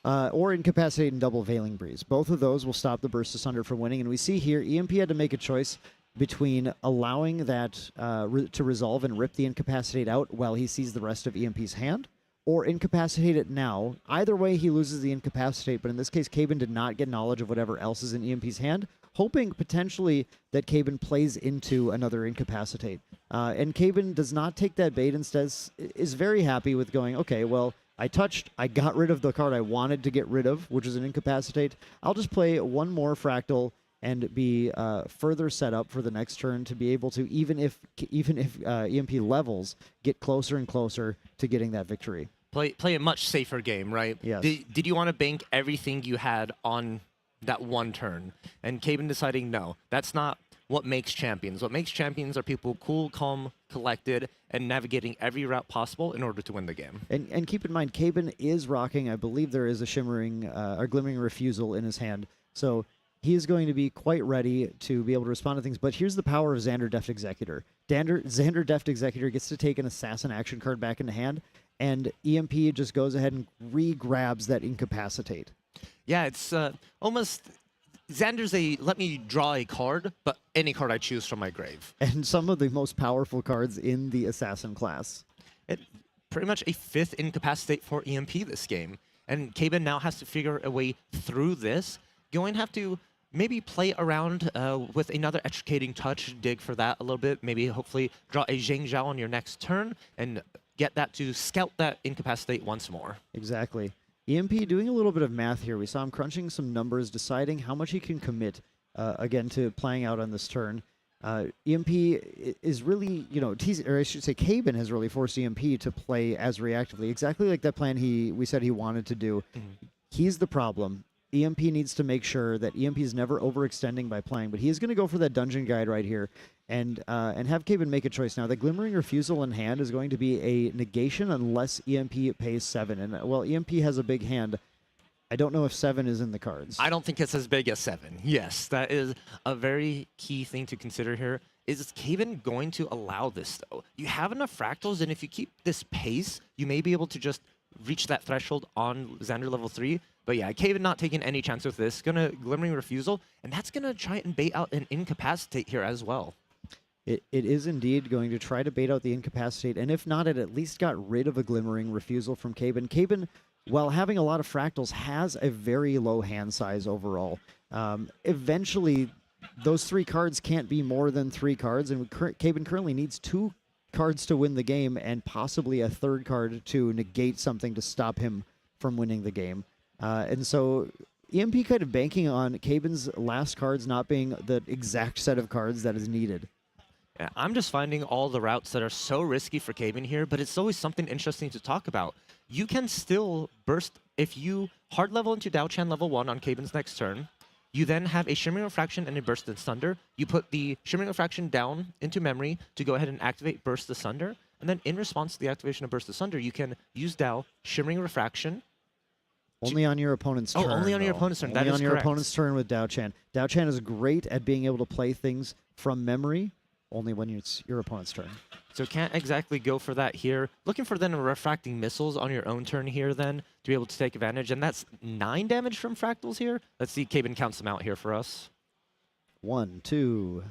Or Incapacitate and double Veiling Breeze. Both of those will stop the Burst Asunder from winning. And we see here, EMP had to make a choice between allowing that to resolve and rip the Incapacitate out while he sees the rest of EMP's hand, or Incapacitate it now. Either way, he loses the Incapacitate, but in this case, Caben did not get knowledge of whatever else is in EMP's hand, hoping potentially that Caben plays into another Incapacitate. And Caben does not take that bait, instead is very happy with going, okay, well, I touched, I got rid of the card I wanted to get rid of, which is an Incapacitate. I'll just play one more Fractal and be further set up for the next turn to be able to, even if EMP levels, get closer and closer to getting that victory. Play a much safer game, right? Yes. Did you want to bank everything you had on that one turn? And Caben deciding, no, that's not what makes champions. What makes champions are people cool, calm, collected, and navigating every route possible in order to win the game. And keep in mind, Caben is rocking, I believe there is a shimmering or glimmering refusal in his hand. So he is going to be quite ready to be able to respond to things. But here's the power of Xander Deft Executor. Xander Deft Executor gets to take an assassin action card back into hand, and EMP just goes ahead and re-grabs that Incapacitate. Yeah, it's almost... Xander's let me draw a card, but any card I choose from my grave. And some of the most powerful cards in the assassin class. Pretty much a 5th Incapacitate for EMP this game. And Caben now has to figure a way through this. Going to have to maybe play around with another Extricating Touch, dig for that a little bit, maybe hopefully draw a Zhang Zhao on your next turn, and get that to scout that Incapacitate once more. Exactly. EMP doing a little bit of math here. We saw him crunching some numbers, deciding how much he can commit, again, to playing out on this turn. EMP is really, or I should say Caben has really forced EMP to play as reactively, exactly like that plan we said he wanted to do. He's the problem. EMP needs to make sure that EMP is never overextending by playing, but he is going to go for that dungeon guide right here and have Caben make a choice. Now, the Glimmering Refusal in hand is going to be a negation unless EMP pays 7. And, well, EMP has a big hand. I don't know if 7 is in the cards. I don't think it's as big as 7. Yes, that is a very key thing to consider here. Is Caben going to allow this, though? You have enough Fractals, and if you keep this pace, you may be able to just reach that threshold on Xander level 3. But yeah, Caben not taking any chance with this. Gonna Glimmering Refusal, and that's gonna try and bait out an Incapacitate here as well. It is indeed going to try to bait out the Incapacitate, and if not, it at least got rid of a Glimmering Refusal from Caben. Caben, while having a lot of Fractals, has a very low hand size overall. Eventually, those 3 cards can't be more than 3 cards, and Caben currently needs 2 cards to win the game, and possibly a 3rd card to negate something to stop him from winning the game. And so EMP kind of banking on Caben's last cards not being the exact set of cards that is needed. Yeah, I'm just finding all the routes that are so risky for Caben here, but it's always something interesting to talk about. You can still burst, if you hard level into Dao Chan level 1 on Caben's next turn, you then have a Shimmering Refraction and a Burst Asunder. You put the Shimmering Refraction down into memory to go ahead and activate Burst Asunder, and then in response to the activation of Burst Asunder, you can use Dao, Shimmering Refraction. Only on your opponent's turn. Only on your opponent's turn. Only That is on your correct. opponent's turn with Dao Chan. Dao Chan is great at being able to play things from memory, only when it's your opponent's turn. So can't exactly go for that here. Looking for then Refracting Missiles on your own turn here then to be able to take advantage. And that's 9 damage from Fractals here. Let's see, Caben counts them out here for us. 1, 2,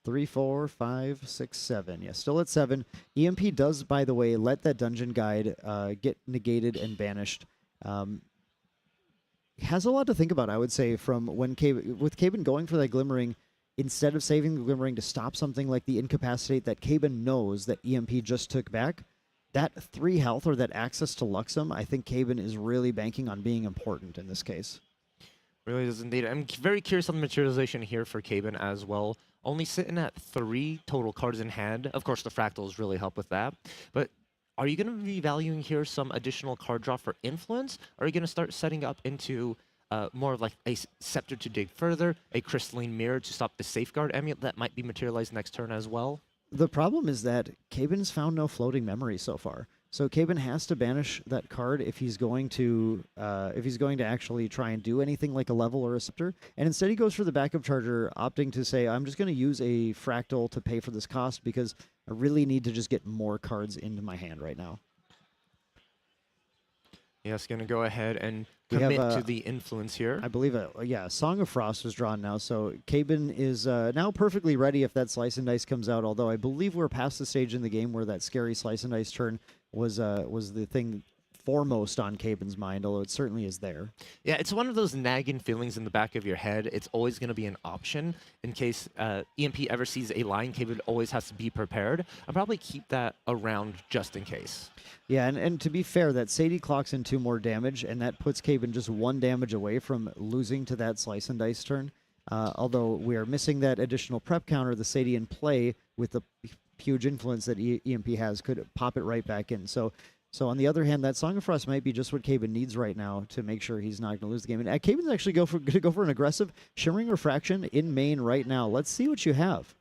3, 4, 5, 6, 7. Yeah, still at 7. EMP does, by the way, let that dungeon guide get negated and banished. Has a lot to think about, I would say, from when with Caben going for that Glimmering, instead of saving the Glimmering to stop something like the Incapacitate that Caben knows that EMP just took back, that 3 health or that access to Luxom, I think Caben is really banking on being important in this case. Really does indeed. I'm very curious on the materialization here for Caben as well. Only sitting at 3 total cards in hand. Of course, the Fractals really help with that. But are you going to be valuing here some additional card draw for influence? Or are you going to start setting up into more of like a Scepter to dig further, a Crystalline Mirror to stop the Safeguard Amulet that might be materialized next turn as well? The problem is that Caben's found no floating memory so far. So Caben has to banish that card if he's going to actually try and do anything like a level or a scepter. And instead he goes for the backup charger, opting to say, I'm just going to use a fractal to pay for this cost because I really need to just get more cards into my hand right now. Yes, going to go ahead and commit to the influence here. I believe, Song of Frost was drawn now, so Caben is now perfectly ready if that Slice and Dice comes out, although I believe we're past the stage in the game where that scary Slice and Dice turn was the thing foremost on Caben's mind, although it certainly is there. Yeah, it's one of those nagging feelings in the back of your head. It's always going to be an option in case EMP ever sees a line. Caben always has to be prepared. I'll probably keep that around just in case. Yeah, and to be fair, that Sadie clocks in 2 more damage, and that puts Caben just 1 damage away from losing to that Slice and Dice turn. Although we are missing that additional prep counter, the Sadie in play with the huge influence that EMP has could pop it right back in. So on the other hand, that Song of Frost might be just what Caben needs right now to make sure he's not going to lose the game. And Caben's actually going to go for an aggressive Shimmering Refraction in main right now. Let's see what you have.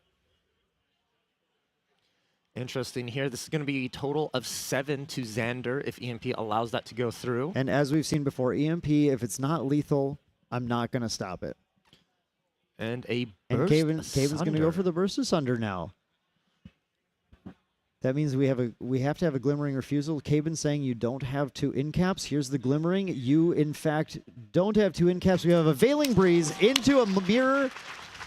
Interesting here. This is going to be a total of 7 to Xander if EMP allows that to go through. And as we've seen before, EMP, if it's not lethal, I'm not going to stop it. And a And burst Caben's going to go asunder. for the Burst Asunder now. That means we have to have a Glimmering Refusal. Caben saying you don't have 2 in-caps. Here's the Glimmering. You, in fact, don't have 2 in-caps. We have a Veiling Breeze into a mirror,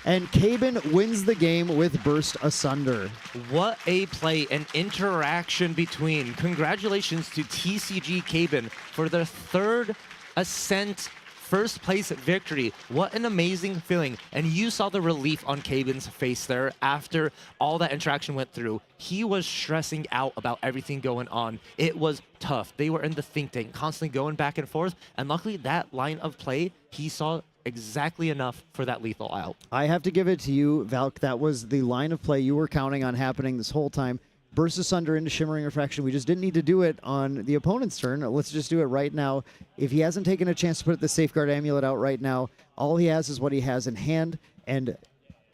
and Caben wins the game with Burst Asunder. What a play, an interaction between. Congratulations to TCG Caben for their 3rd Ascent first place victory. What an amazing feeling. And you saw the relief on Caben's face there after all that interaction went through. He was stressing out about everything going on. It was tough. They were in the think tank, constantly going back and forth. And luckily that line of play, he saw exactly enough for that lethal out. I have to give it to you, Valk. That was the line of play you were counting on happening this whole time. Burst Asunder into Shimmering Refraction. We just didn't need to do it on the opponent's turn. Let's just do it right now. If he hasn't taken a chance to put the Safeguard Amulet out right now, all he has is what he has in hand. And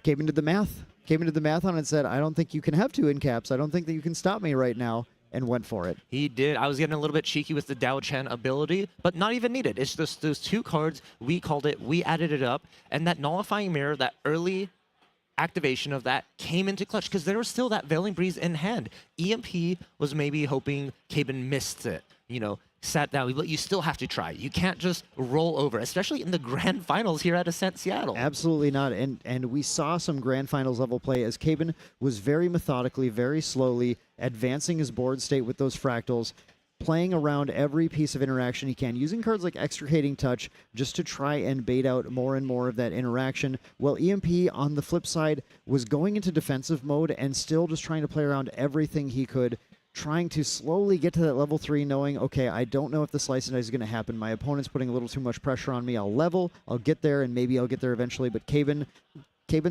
Caben did the math. Caben did the math on it and said, I don't think you can have 2 in-caps. I don't think that you can stop me right now. And went for it. He did. I was getting a little bit cheeky with the Dao Chen ability, but not even needed. It's just those 2 cards. We called it. We added it up. And that Nullifying Mirror, that early activation of that came into clutch because there was still that Veiling Breeze in hand. EMP was maybe hoping Caben missed it, sat down, but you still have to try. You can't just roll over, especially in the grand finals here at Ascent Seattle. Absolutely not. And we saw some grand finals level play as Caben was very methodically, very slowly advancing his board state with those fractals, playing around every piece of interaction he can, using cards like Extricating Touch just to try and bait out more and more of that interaction, while EMP, on the flip side, was going into defensive mode and still just trying to play around everything he could, trying to slowly get to that level 3, knowing, okay, I don't know if the Slice and Dice is going to happen. My opponent's putting a little too much pressure on me. I'll level, I'll get there, and maybe I'll get there eventually, but Caben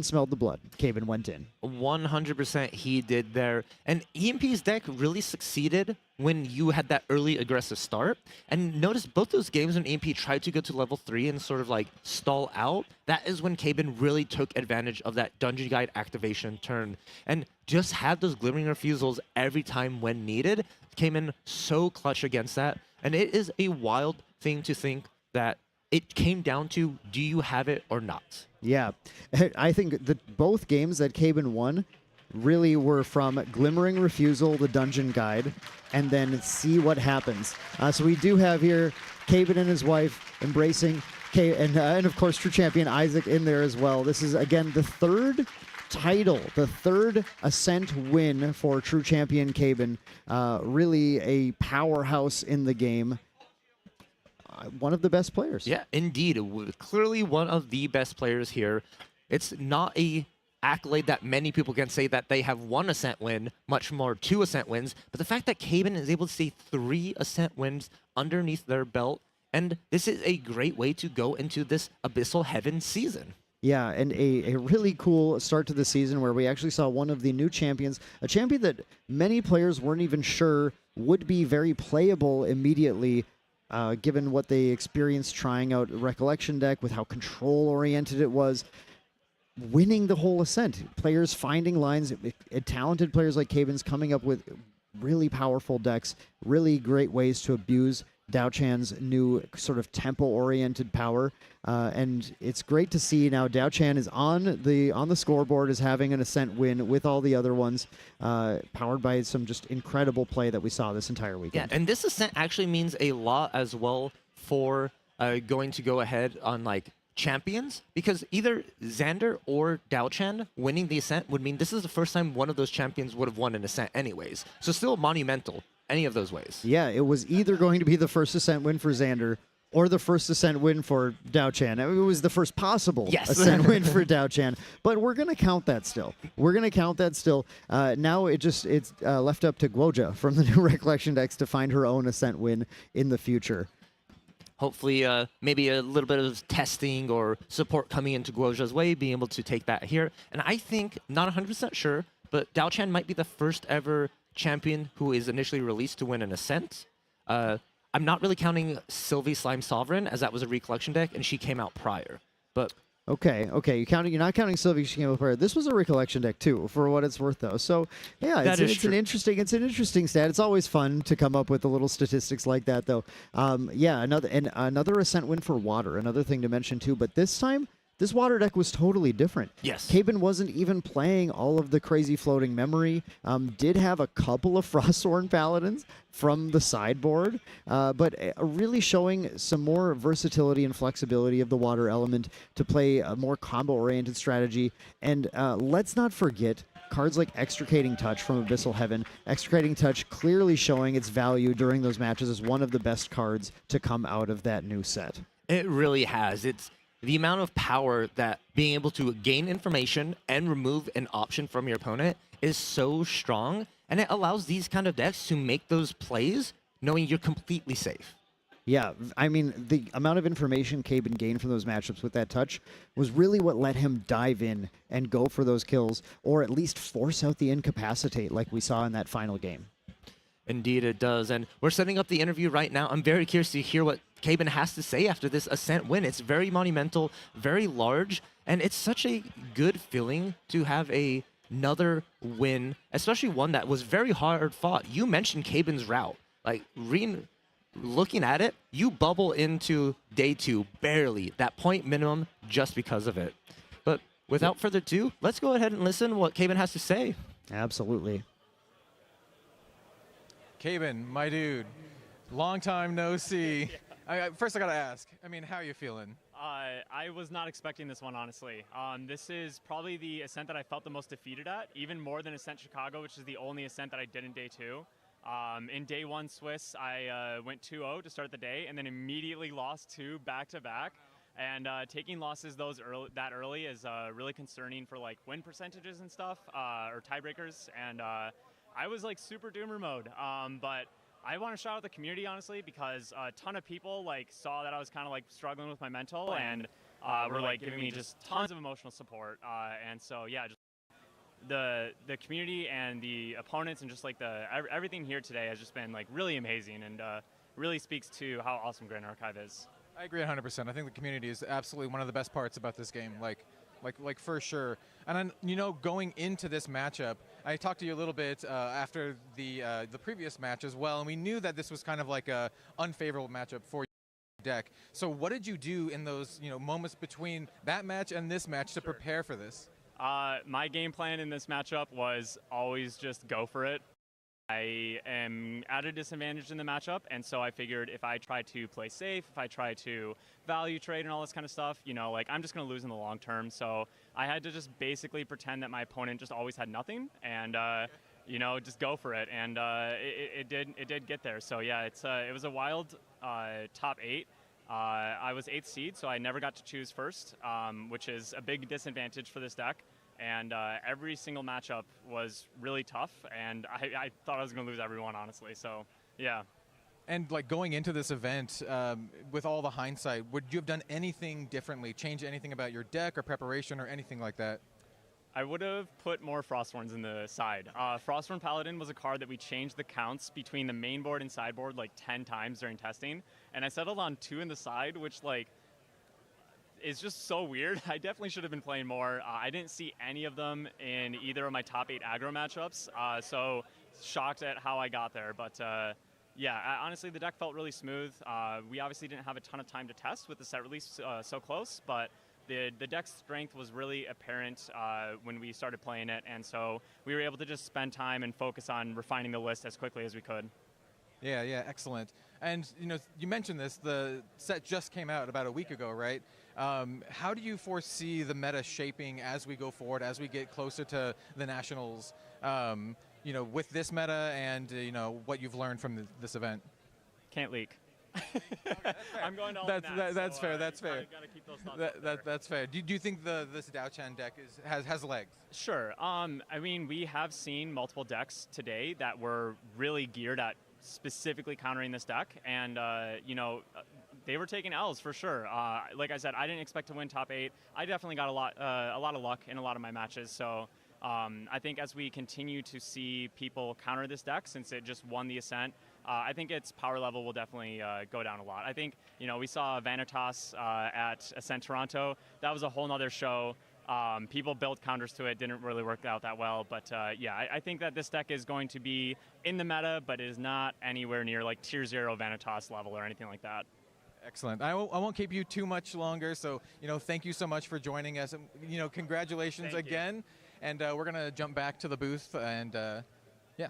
smelled the blood. Caben went in. 100% he did there. And EMP's deck really succeeded when you had that early aggressive start. And notice both those games when EMP tried to go to level 3 and sort of like stall out, that is when Caben really took advantage of that Dungeon Guide activation turn and just had those Glimmering Refusals every time when needed. Came in so clutch against that. And it is a wild thing to think that it came down to, do you have it or not? Yeah, I think that both games that Caben won really were from Glimmering Refusal, the Dungeon Guide, and then see what happens. So we do have here Caben and his wife embracing, and of course True Champion Isaac in there as well. This is, again, the 3rd title, the 3rd Ascent win for True Champion Caben. Really a powerhouse in the game. One of the best players. Yeah, indeed. Clearly one of the best players here. It's not a accolade that many people can say that they have 1 Ascent win, much more 2 Ascent wins, but the fact that Caben is able to see 3 Ascent wins underneath their belt, and this is a great way to go into this Abyssal Heaven season. Yeah, and a really cool start to the season where we actually saw one of the new champions, a champion that many players weren't even sure would be very playable immediately, given what they experienced trying out Recollection deck with how control-oriented it was, winning the whole Ascent. Players finding lines, talented players like Caben's coming up with really powerful decks, really great ways to abuse Dao Chan's new sort of tempo-oriented power. And it's great to see now Dao Chan is on the scoreboard, is having an Ascent win with all the other ones, powered by some just incredible play that we saw this entire weekend. Yeah, and this Ascent actually means a lot as well for going to go ahead on like champions, because either Xander or Dao Chan winning the Ascent would mean this is the first time one of those champions would have won an Ascent anyways. So still monumental. any of those ways. Yeah, it was either going to be the first Ascent win for Xander or the first Ascent win for Dao Chan. It was the first possible Ascent win for Dao Chan, but we're going to count that still. We're going to count that still. Now it's left up to Guoja from the new Recollection decks to find her own Ascent win in the future. Hopefully, maybe a little bit of testing or support coming into Guoja's way, being able to take that here. And I think, not 100% sure, but Dao Chan might be the first ever champion who is initially released to win an Ascent. I'm not really counting Sylvie Slime Sovereign, as that was a Recollection deck, and she came out prior. But Okay, you're not counting Sylvie. She came up prior. This was a Recollection deck too, for what it's worth, though. So yeah, it's an interesting stat. It's always fun to come up with the little statistics like that, though. Yeah, another Ascent win for Water. Another thing to mention too, but this time. This Water deck was totally different. Yes. Caben wasn't even playing all of the crazy floating memory. Did have a couple of Frostthorn Paladins from the sideboard, but really showing some more versatility and flexibility of the Water element to play a more combo-oriented strategy. And let's not forget cards like Extricating Touch from Abyssal Heaven. Extricating Touch clearly showing its value during those matches as one of the best cards to come out of that new set. It really has. It's the amount of power that being able to gain information and remove an option from your opponent is so strong, and it allows these kind of decks to make those plays knowing you're completely safe. Yeah, I mean, the amount of information Caben gained from those matchups with that touch was really what let him dive in and go for those kills, or at least force out the Incapacitate like we saw in that final game. Indeed it does, and we're setting up the interview right now. I'm very curious to hear what Caben has to say after this Ascent win. It's very monumental, very large, and it's such a good feeling to have another win, especially one that was very hard fought. You mentioned Caben's route. Like, looking at it, you bubble into day 2 barely, that point minimum, just because of it. But without further ado, let's go ahead and listen to what Caben has to say. Absolutely. Caben, my dude, long time no see. First, I gotta ask. I mean, how are you feeling? I was not expecting this one, honestly. This is probably the Ascent that I felt the most defeated at, even more than Ascent Chicago, which is the only Ascent that I did in day 2. In day 1 Swiss, I went 2-0 to start the day, and then immediately lost 2 back-to-back. And taking losses that early is really concerning for like win percentages and stuff, or tiebreakers. And I was like super doomer mode, but I want to shout out the community, honestly, because a ton of people like saw that I was kind of like struggling with my mental, and were like giving me just tons of emotional support. And so yeah, just the community and the opponents and just like everything here today has just been like really amazing, and really speaks to how awesome Grand Archive is. I agree 100%. I think the community is absolutely one of the best parts about this game. Like for sure. And then, you know, going into this matchup, I talked to you a little bit after the previous match as well, and we knew that this was kind of like a unfavorable matchup for your deck. So what did you do in those, you know, moments between that match and this match to prepare for this? My game plan in this matchup was always just go for it. I am at a disadvantage in the matchup, and so I figured if I try to play safe, if I try to value trade and all this kind of stuff, you know, like I'm just going to lose in the long term. So I had to just basically pretend that my opponent just always had nothing, and you know, just go for it. And it did get there. So yeah, it was a wild top 8. I was 8th seed, so I never got to choose first, which is a big disadvantage for this deck. And every single matchup was really tough, and I thought I was going to lose everyone, honestly. So, yeah. And like going into this event, with all the hindsight, would you have done anything differently, change anything about your deck or preparation or anything like that? I would have put more Frostthorns in the side. Frostthorn Paladin was a card that we changed the counts between the main board and sideboard like 10 times during testing, and I settled on 2 in the side, which like is just so weird. I definitely should have been playing more. I didn't see any of them in either of my top 8 aggro matchups, so shocked at how I got there. But yeah, honestly, the deck felt really smooth. We obviously didn't have a ton of time to test with the set release so close, but the deck's strength was really apparent when we started playing it, and so we were able to just spend time and focus on refining the list as quickly as we could. Yeah, excellent. And you know, you mentioned this, the set just came out about a week ago, right? How do you foresee the meta shaping as we go forward, as we get closer to the Nationals? with this meta and what you've learned from this event? Can't leak. I'm going to all That's fair. That's fair. Gotta keep those thoughts That's fair. Do you think this Dao-Chan deck has legs? Sure. I mean, we have seen multiple decks today that were really geared at specifically countering this deck, and they were taking L's for sure. Like I said, I didn't expect to win top 8. I definitely got a lot of luck in a lot of my matches. So I think as we continue to see people counter this deck, since it just won the Ascent, I think its power level will definitely go down a lot. I think we saw Vanitas at Ascent Toronto. That was a whole nother show. People built counters to it, didn't really work out that well. But yeah, I think that this deck is going to be in the meta, but is not anywhere near like tier 0 Vanitas level or anything like that. Excellent. I won't keep you too much longer. So, thank you so much for joining us. Congratulations again. And we're going to jump back to the booth and yeah.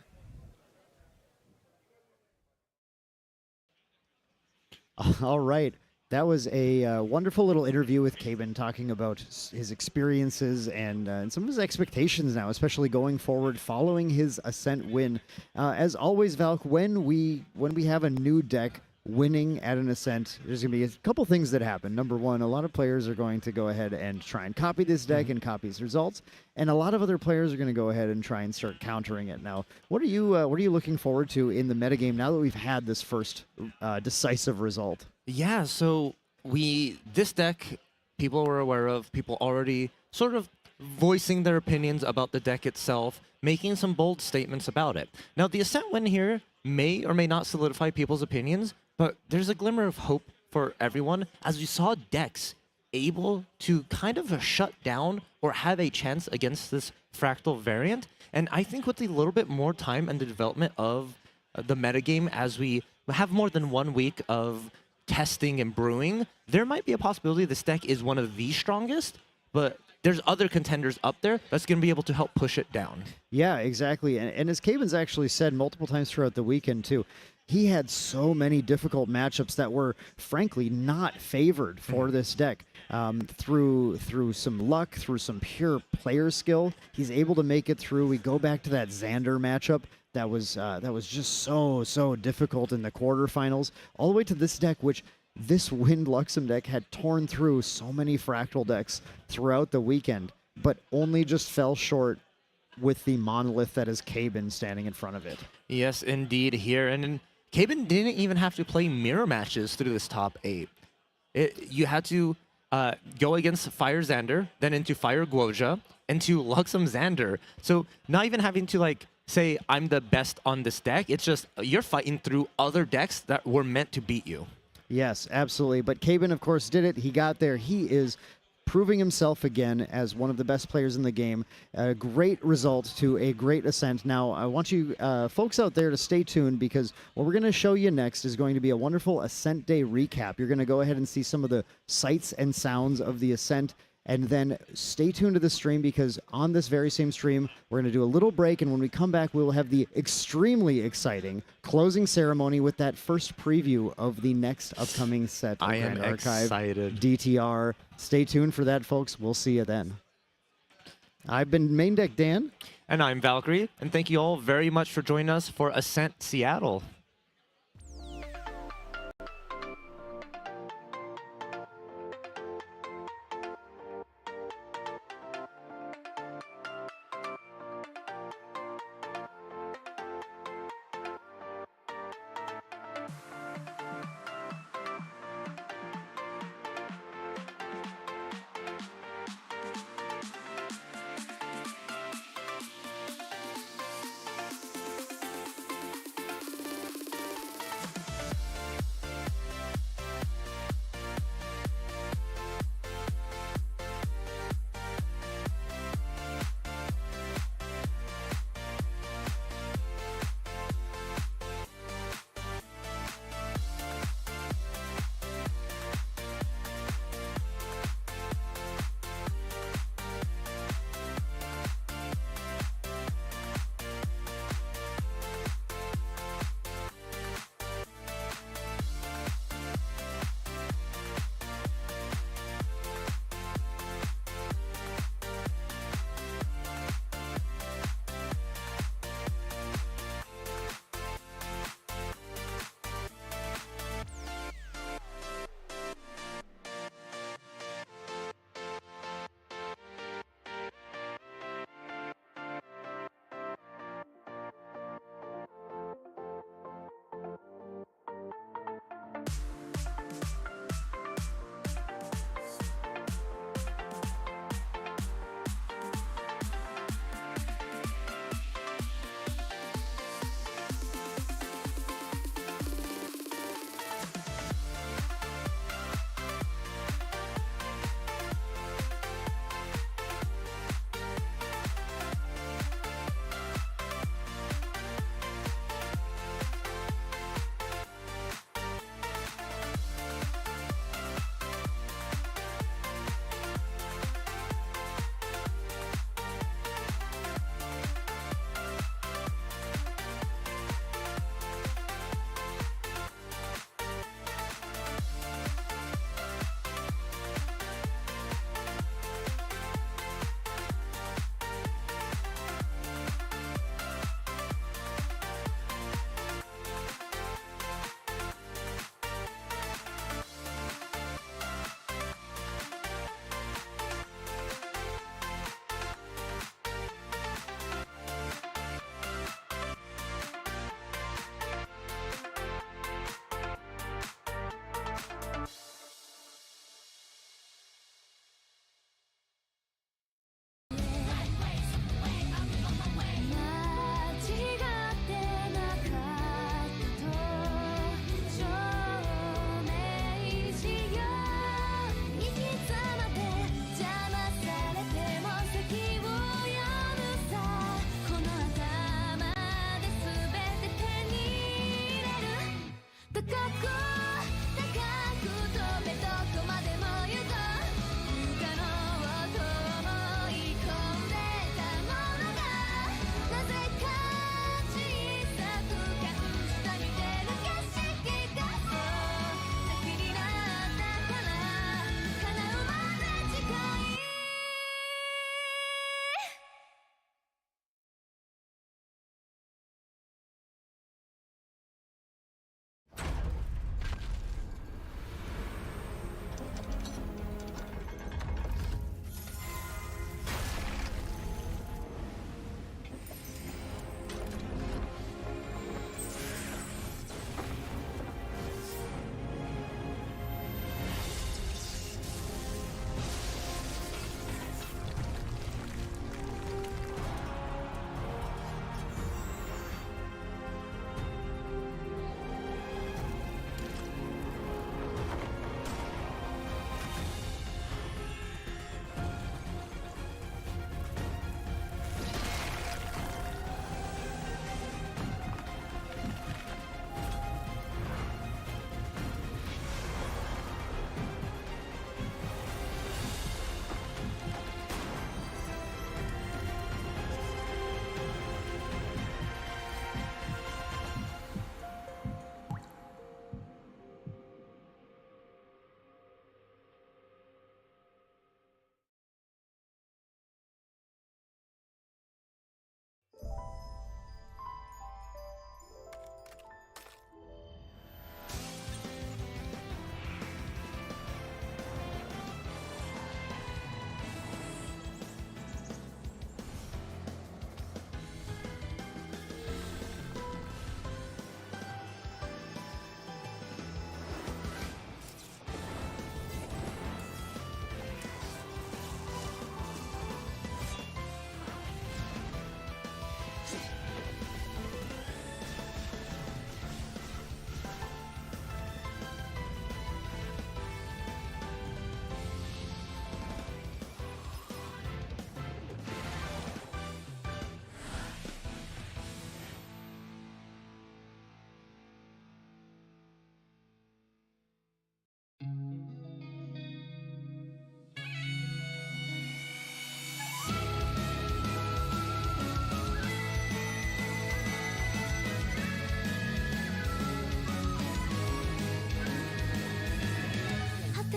All right. That was a wonderful little interview with Caben talking about his experiences and some of his expectations now, especially going forward following his Ascent win. As always, Valk, when we have a new deck winning at an Ascent, there's going to be a couple things that happen. Number one, a lot of players are going to go ahead and try and copy this deck and copy its results, and a lot of other players are going to go ahead and try and start countering it. Now, what are you looking forward to in the metagame now that we've had this first decisive result? Yeah, so this deck, people were aware of, people already sort of voicing their opinions about the deck itself, making some bold statements about it. Now, the Ascent win here may or may not solidify people's opinions, but there's a glimmer of hope for everyone as we saw decks able to kind of shut down or have a chance against this Fractal variant. And I think with a little bit more time and the development of the metagame, as we have more than 1 week of testing and brewing, there might be a possibility this deck is one of the strongest, but there's other contenders up there that's going to be able to help push it down. Yeah, exactly. And as Caben's actually said multiple times throughout the weekend, too, he had so many difficult matchups that were, frankly, not favored for this deck. Through some luck, through some pure player skill, he's able to make it through. We go back to that Xander matchup that was just so difficult in the quarterfinals, all the way to this deck, which this Wind Luxom deck had torn through so many Fractal decks throughout the weekend, but only just fell short with the monolith that is Caben standing in front of it. Yes, indeed, here. And Caben didn't even have to play mirror matches through this top 8. You had to go against Fire Xander, then into Fire Guoja, into Luxom Xander. So not even having to say, I'm the best on this deck. It's just you're fighting through other decks that were meant to beat you. Yes, absolutely. But Caben, of course, did it. He got there. He is proving himself again as one of the best players in the game. A great result to a great Ascent. Now, I want you folks out there to stay tuned, because what we're going to show you next is going to be a wonderful Ascent Day recap. You're going to go ahead and see some of the sights and sounds of the Ascent. And then stay tuned to the stream, because on this very same stream, we're going to do a little break. And when we come back, we will have the extremely exciting closing ceremony with that first preview of the next upcoming set of Grand Archive excited. DTR. Stay tuned for that, folks. We'll see you then. I've been Main Deck Dan. And I'm Valkyrie. And thank you all very much for joining us for Ascent Seattle.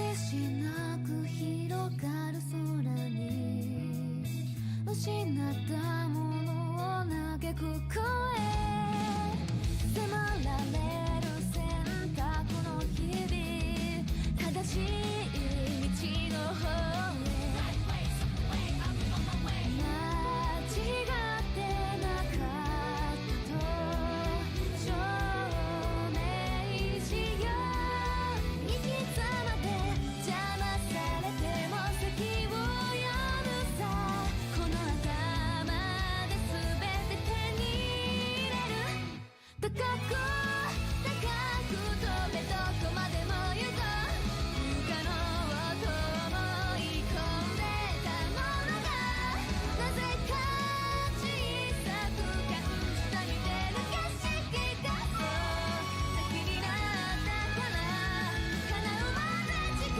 てしなく広がる空に失ったものを嘆く声迫られる選択の日々正しい道の方へ間違ってなかったと証明しよう生き様で邪魔されても先を読むさこの頭で全て手に入れる高く高く飛べどこまでも行こう不可能と思い込んでたものがなぜか小さく感じた見てる景色がそう先になったから叶うまで近い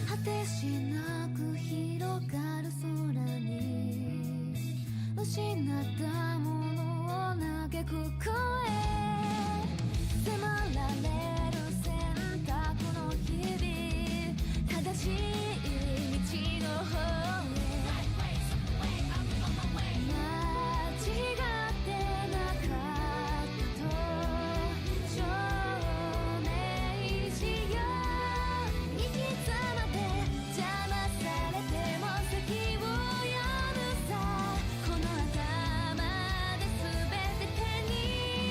果てしなく広がる空に失ったものを嘆く声迫られる選択の日々正しい道の方へ間違ってなかったと証明しよう生き様で邪魔されても先を読むさこの頭で全て手に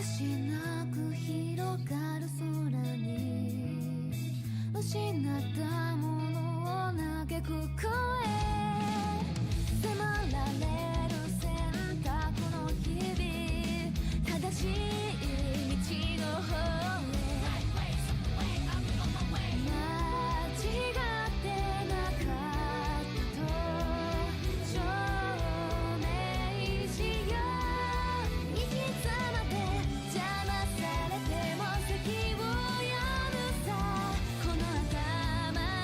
しなく広がる空に失ったものを嘆く声迫られる選択の日々正しい道の方へ間違ってなかったと証明しよう生き様で邪魔されても席を呼ぶさこの頭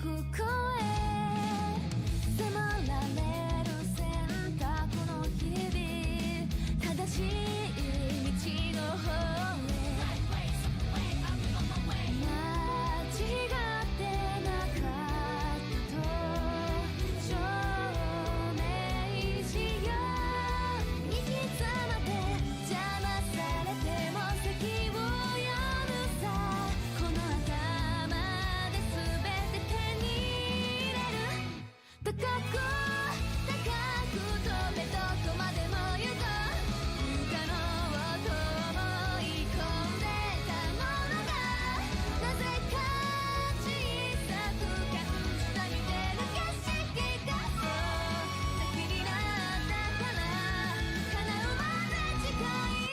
く声迫られる選択の日々正しい道の方へ間違ってなかったと証明しよう生き様で邪魔されても席を読むさこの頭で全て手に入れる高く飛べどこまでも行こう不可能と思い込んでたものがなぜか小さく感じたみてる景色がそう先になったから叶うまで近い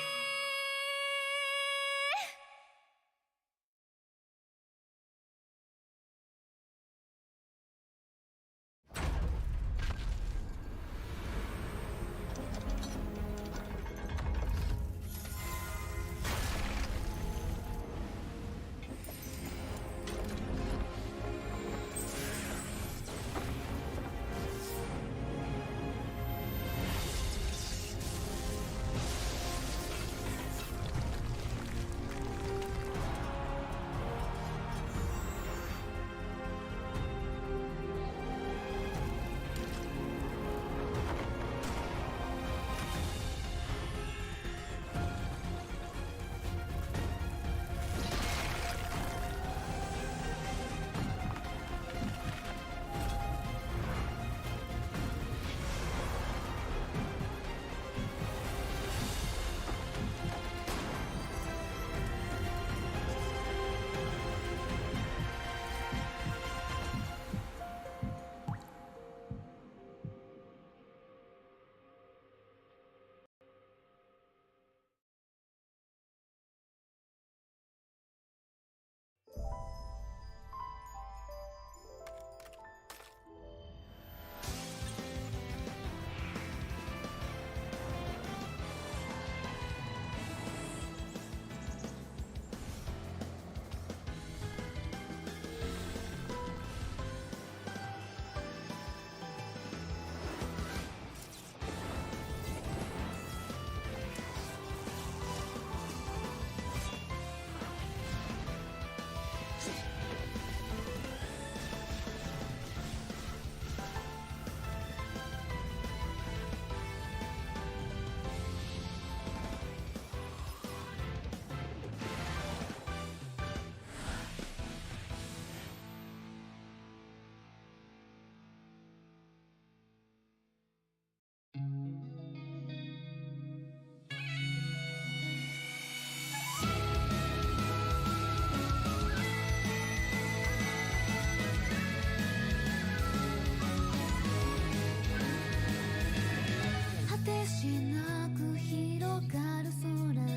果てしなく広がる空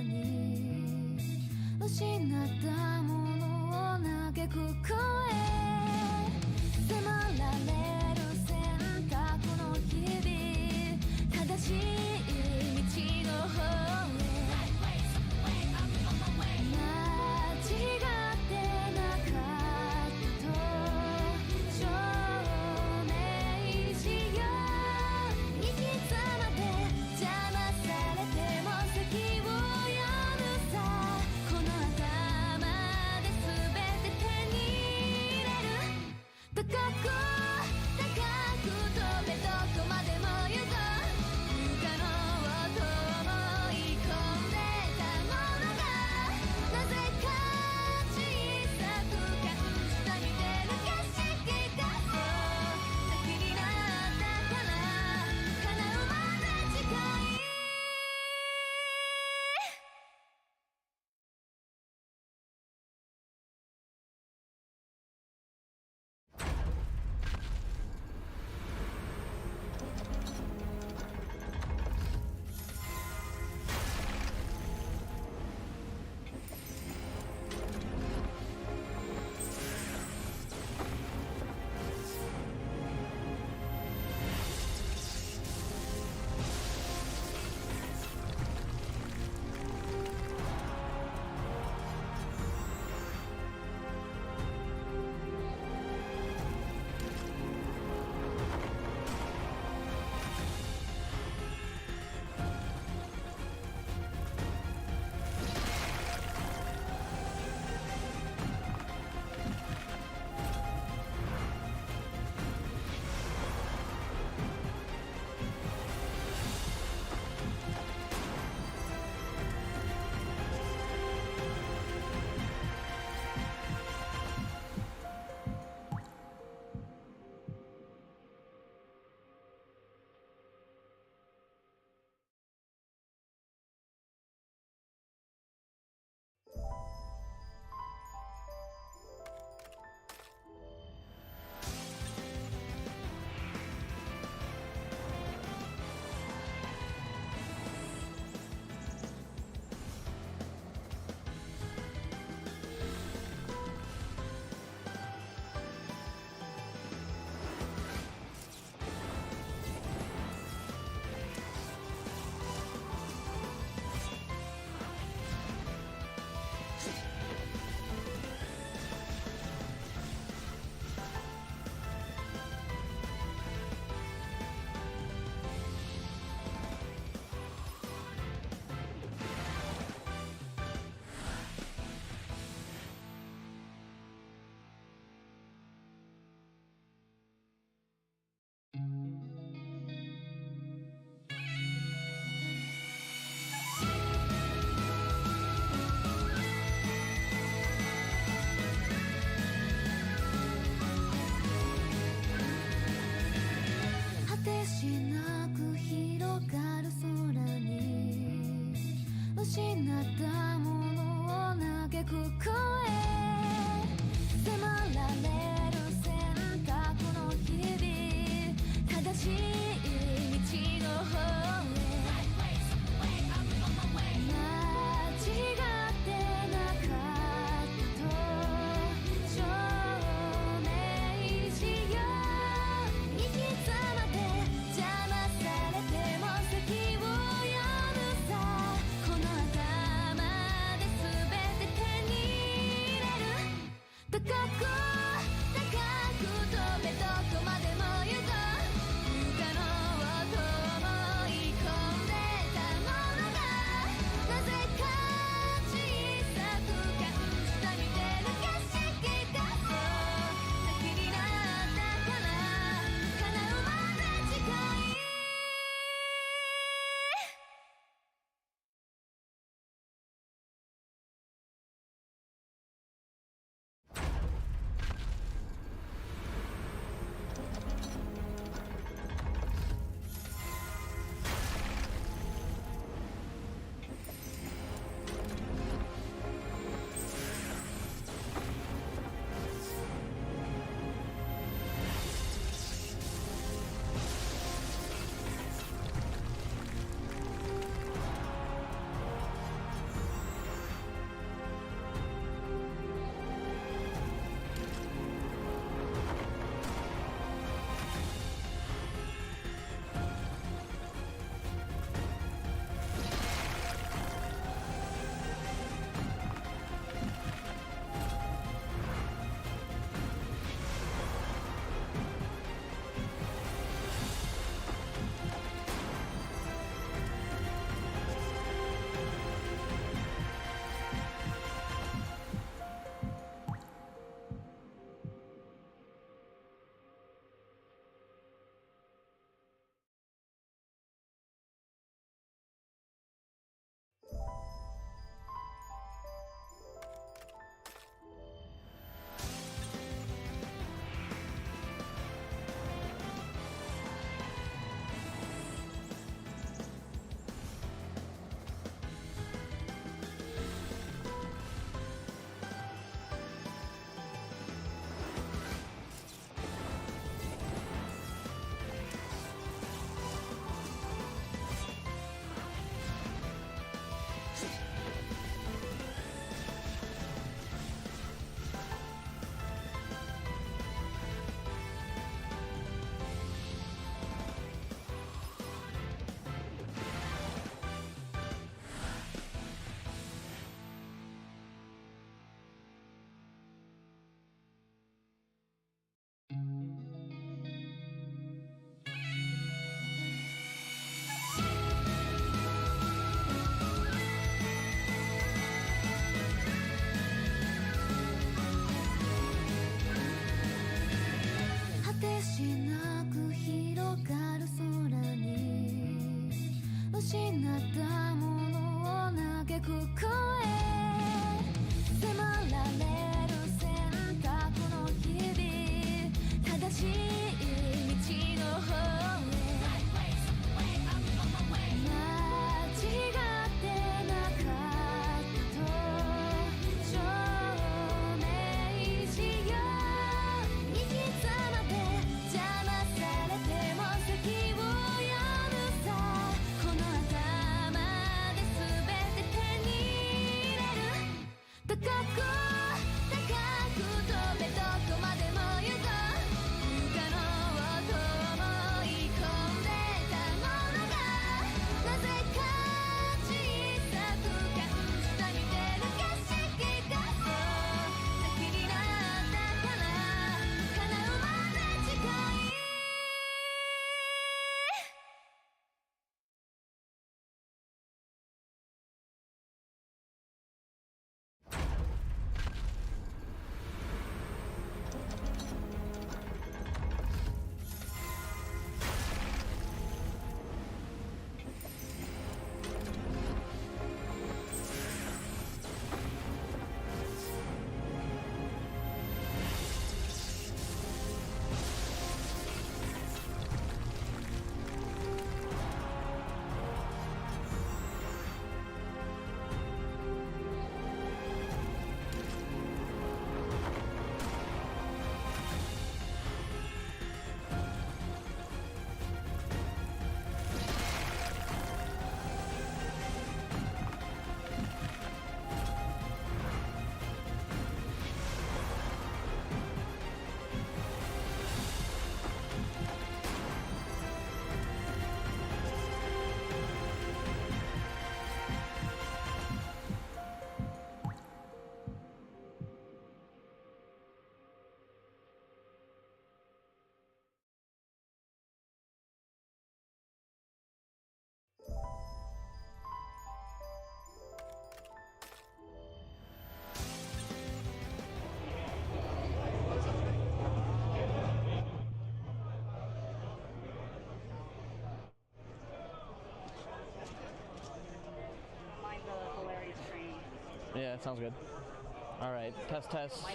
に失ったものを嘆く声迫られる選択の日々正しい道の方へ間違ってなかったと証明しよう生き様で邪魔されても席を読むさこの頭で全て手にしなく広がる空に失ったものを嘆く声迫られる選択の日々正しい道の方へ間違ってなかったと証明しよう行き詰まって邪魔されても席を読むさこの頭で全て手に入れる高く高く飛べどこまでも行こう不可能と思い込んでたものがなぜか小さく感じた見てる景色がそう先になったから叶うまで近い果てしなく広がる空に失ったものを嘆く声迫られる選択の日々正しい道の方へ間違ってなかったと証明しよう行き詰まって邪魔されても席を読むさこの頭 Yeah, sounds good. All right, test. Test,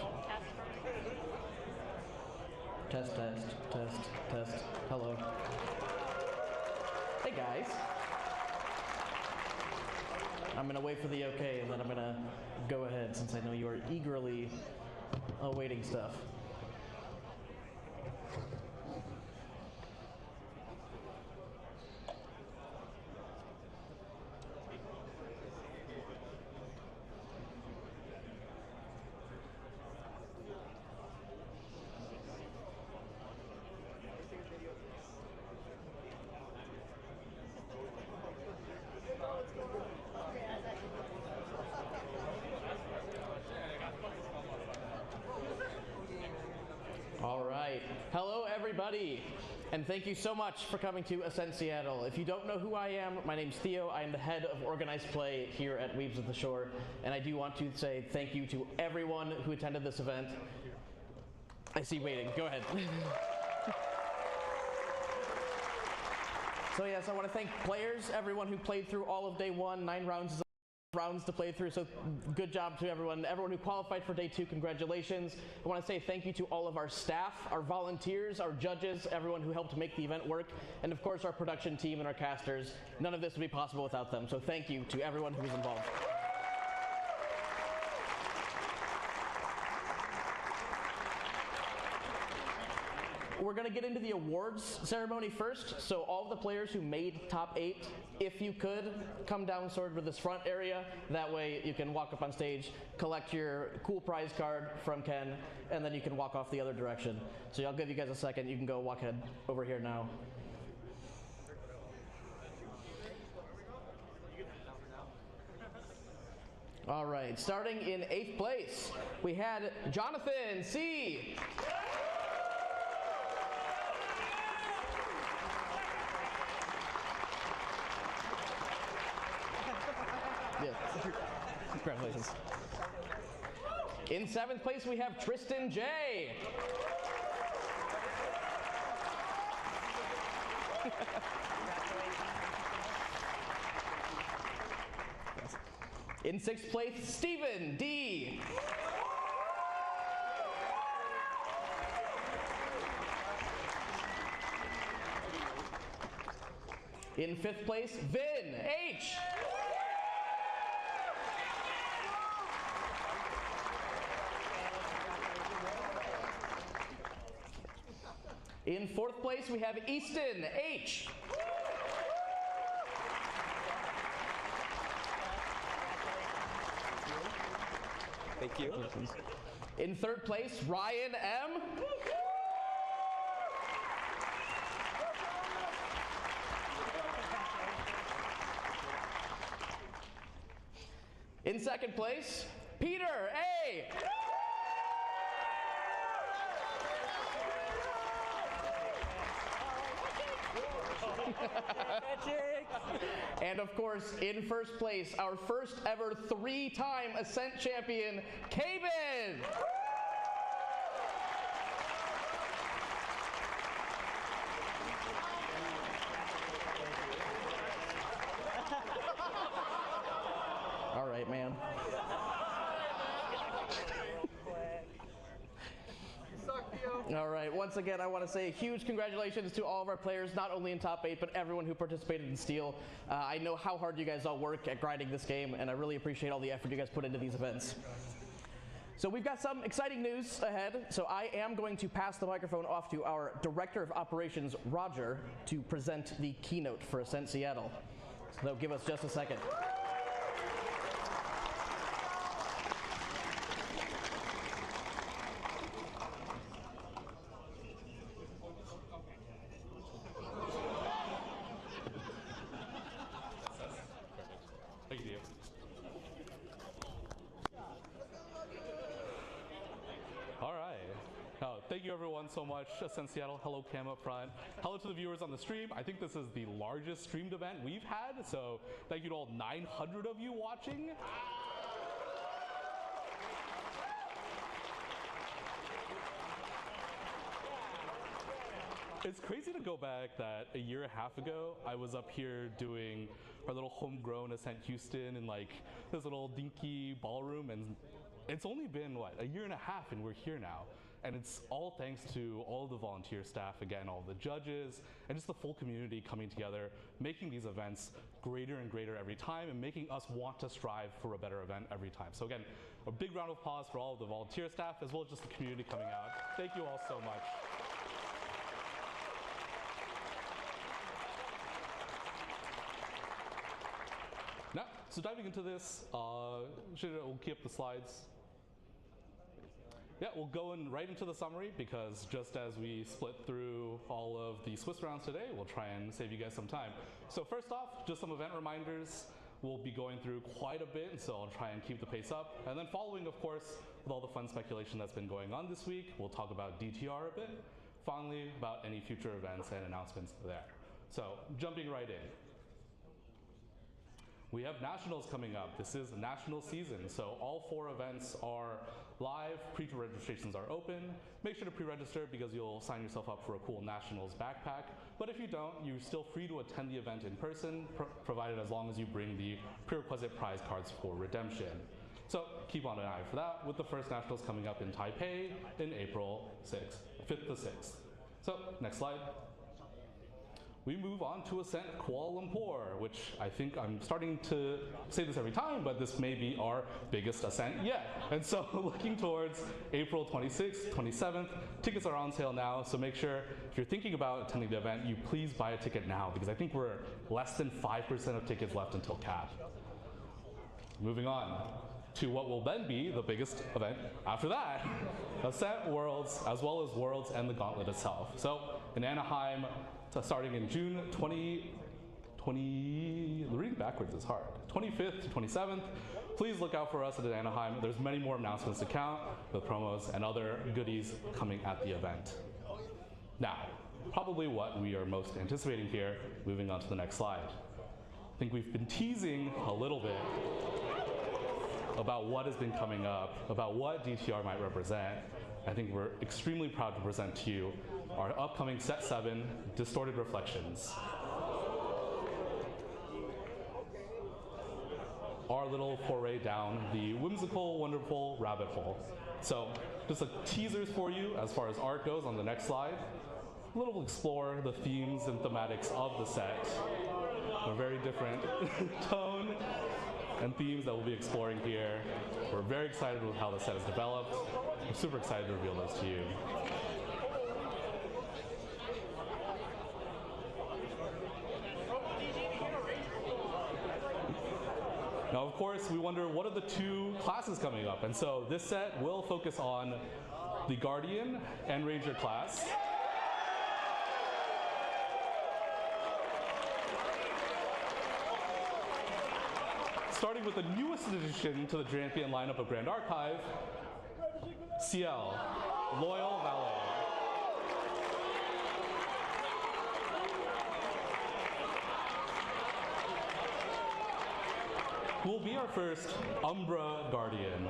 test. Hello. Hey guys. I'm gonna wait for the okay, and then I'm gonna go ahead since I know you are eagerly awaiting stuff. All right. Hello, everybody, and thank you so much for coming to Ascent Seattle. If you don't know who I am, my name's Steo. I am the head of organized play here at Weaves of the Shore, and I do want to say thank you to everyone who attended this event. I see waiting. Go ahead. So yes, I want to thank players, everyone who played through all of day one, 9 rounds to play through, so good job to everyone who qualified for day 2, congratulations. I want to say thank you to all of our staff, our volunteers, our judges, everyone who helped make the event work, and of course our production team and our casters. None of this would be possible without them, so thank you to everyone who was involved. We're going to get into the awards ceremony first, so all of the players who made top 8, if you could, come down sort of this front area. That way you can walk up on stage, collect your cool prize card from Ken, and then you can walk off the other direction. So I'll give you guys a second. You can go walk ahead over here now. All right, starting in 8th place, we had Jonathan C. Yes. Congratulations. In 7th place, we have Tristan J. In 6th place, Stephen D. In 5th place, Vin H. In 4th place, we have Easton H. Thank you. In 3rd place, Ryan M. In 2nd place, Peter A. And of course, in 1st place, our first ever 3-time Ascent champion, Kaben. All right, man. All right, once again, I want to say a huge congratulations to all of our players, not only in top 8, but everyone who participated in Steel. I know how hard you guys all work at grinding this game, and I really appreciate all the effort you guys put into these events. So we've got some exciting news ahead, so I am going to pass the microphone off to our Director of Operations, Roger, to present the keynote for Ascent Seattle. So give us just a second. Thank you everyone so much. Ascent Seattle, hello Cam up front. Hello to the viewers on the stream. I think this is the largest streamed event we've had, so thank you to all 900 of you watching. It's crazy to go back that a year and a half ago, I was up here doing our little homegrown Ascent Houston in like this little dinky ballroom, and it's only been, what, a year and a half, and we're here now. And it's all thanks to all the volunteer staff, again, all the judges, and just the full community coming together, making these events greater and greater every time, and making us want to strive for a better event every time. So again, a big round of applause for all of the volunteer staff, as well as just the community coming out. Thank you all so much. Now, so diving into this, we'll keep the slides. Yeah, we'll go right into the summary, because just as we split through all of the Swiss rounds today, we'll try and save you guys some time. So first off, just some event reminders. We'll be going through quite a bit, so I'll try and keep the pace up. And then following, of course, with all the fun speculation that's been going on this week, we'll talk about DTR a bit. Finally, about any future events and announcements there. So jumping right in. We have nationals coming up. This is national season, so all 4 events are live. Pre-registrations are open. Make sure to pre-register because you'll sign yourself up for a cool nationals backpack. But if you don't, you're still free to attend the event in person, provided as long as you bring the prerequisite prize cards for redemption. So keep on an eye for that, with the first nationals coming up in Taipei in April 5th to 6th. So next slide. We move on to Ascent Kuala Lumpur, which I think I'm starting to say this every time, but this may be our biggest Ascent yet. And so looking towards April 26th, 27th, tickets are on sale now, so make sure if you're thinking about attending the event, you please buy a ticket now, because I think we're less than 5% of tickets left until cap. Moving on to what will then be the biggest event after that, Ascent Worlds, as well as Worlds and the Gauntlet itself. So in Anaheim, starting in June reading backwards is hard, 25th to 27th. Please look out for us at Anaheim. There's many more announcements to count with promos and other goodies coming at the event. Now, probably what we are most anticipating here, moving on to the next slide. I think we've been teasing a little bit about what has been coming up, about what DTR might represent. I think we're extremely proud to present to you our upcoming Set 7, Distorted Reflections. Our little foray down the whimsical, wonderful rabbit hole. So just a teasers for you as far as art goes on the next slide. A little explore the themes and thematics of the set. A very different tone and themes that we'll be exploring here. We're very excited with how the set is developed. I'm super excited to reveal those to you. Now, of course, we wonder what are the 2 classes coming up, and so this set will focus on the Guardian and Ranger class. Starting with the newest addition to the champion lineup of Grand Archive, CL, Loyal Valet. Who will be our first Umbra Guardian.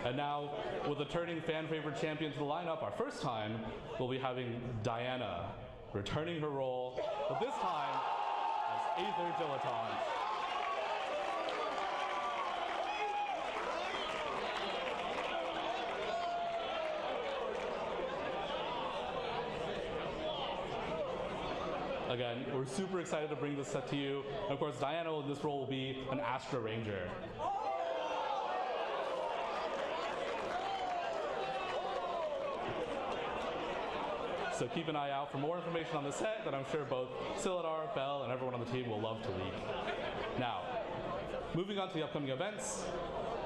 And now, with a turning fan favorite champion to the lineup, our first time, we'll be having Diana returning her role, but this time as Aether Dilettante. Again, we're super excited to bring this set to you. And of course, Diana in this role will be an Astra Ranger. So keep an eye out for more information on the set that I'm sure both Siladar, Bell, and everyone on the team will love to leak. Now, moving on to the upcoming events.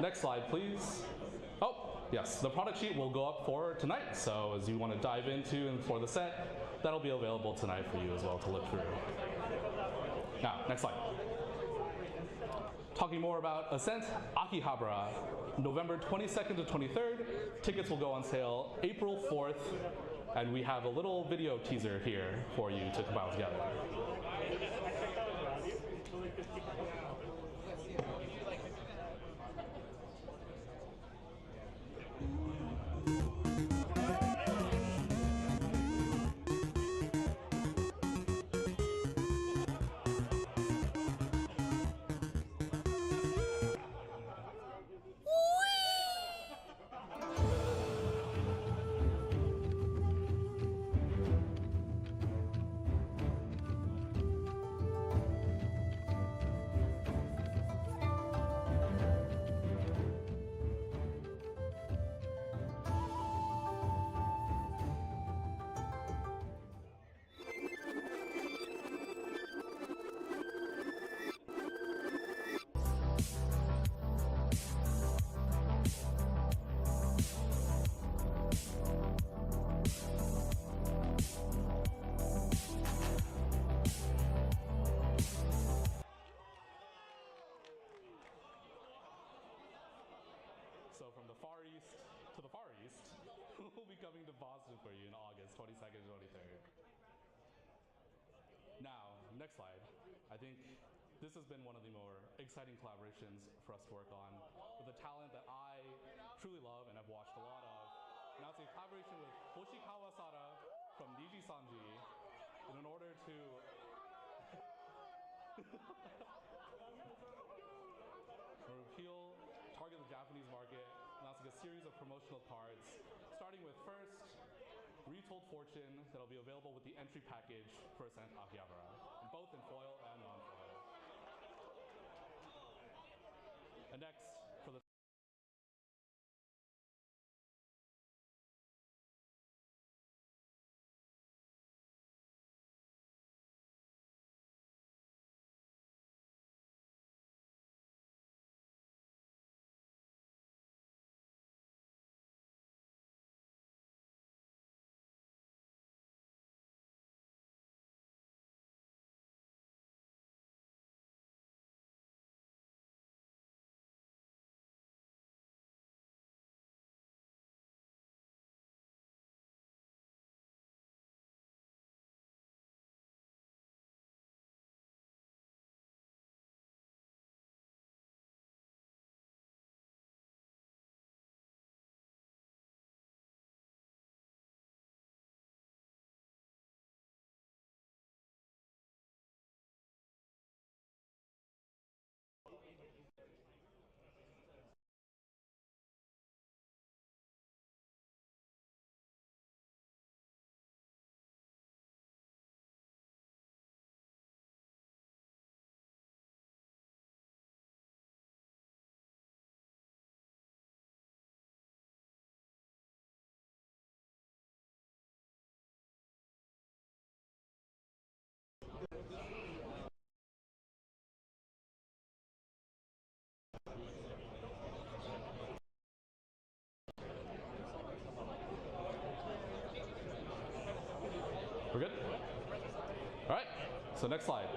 Next slide, please. Oh, yes, the product sheet will go up for tonight. So as you want to dive into and for the set, that'll be available tonight for you as well to look through. Now, next slide. Talking more about Ascent Akihabara, November 22nd to 23rd. Tickets will go on sale April 4th. And we have a little video teaser here for you to compile together. So from the far east to the far east, we'll be coming to Boston for you in August 22nd to 23rd. Now, next slide. I think this has been one of the more exciting collaborations for us to work on with a talent that I truly love and have watched a lot of. Now it's a collaboration with Hoshikawa Sara from Niji Sanji in order to target the Japanese market, announcing a series of promotional cards, starting with first, Retold Fortune, that'll be available with the entry package for Ascent Akihabara, both in foil and non-foil. And next, for the We're good? All right, so next slide.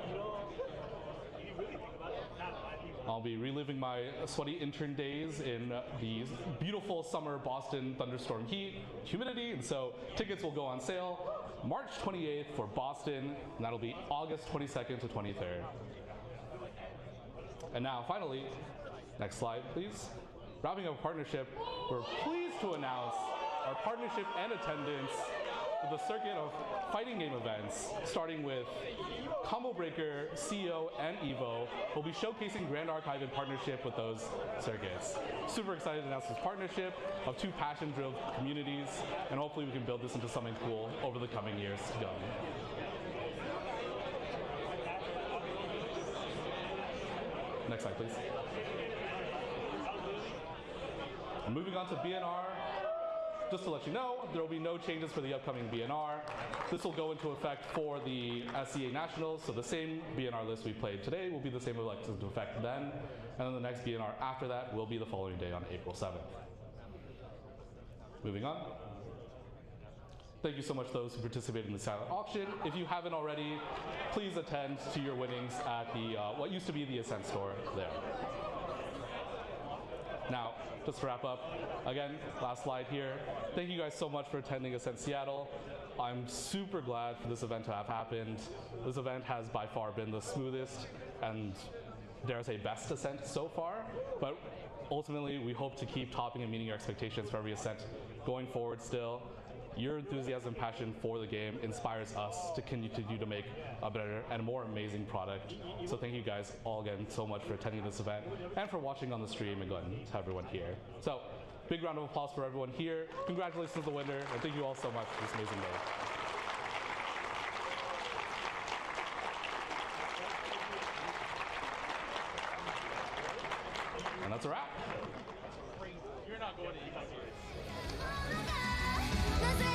I'll be reliving my sweaty intern days in the beautiful summer Boston thunderstorm heat, humidity, and so tickets will go on sale March 28th for Boston, and that'll be August 22nd to 23rd. And now, finally, next slide, please. Wrapping up a partnership, we're pleased to announce our partnership and attendance with a circuit of fighting game events, starting with Combo Breaker, Steo, and Evo. We'll be showcasing Grand Archive in partnership with those circuits. Super excited to announce this partnership of two passion-drilled communities, and hopefully we can build this into something cool over the coming years to come. Next slide, please. And moving on to BNR. Just to let you know, there will be no changes for the upcoming BNR. This will go into effect for the SCA Nationals, so the same BNR list we played today will be the same into effect then, and then the next BNR after that will be the following day on April 7th. Moving on. Thank you so much to those who participated in the silent auction. If you haven't already, please attend to your winnings at the what used to be the Ascent store there. Now, just to wrap up, again, last slide here. Thank you guys so much for attending Ascent Seattle. I'm super glad for this event to have happened. This event has by far been the smoothest and, dare I say, best Ascent so far, but ultimately we hope to keep topping and meeting your expectations for every Ascent going forward still. Your enthusiasm and passion for the game inspires us to continue to make a better and more amazing product. So thank you guys all again so much for attending this event and for watching on the stream, and going to everyone here. So big round of applause for everyone here. Congratulations to the winner, and thank you all so much for this amazing day. And that's a wrap. Nothing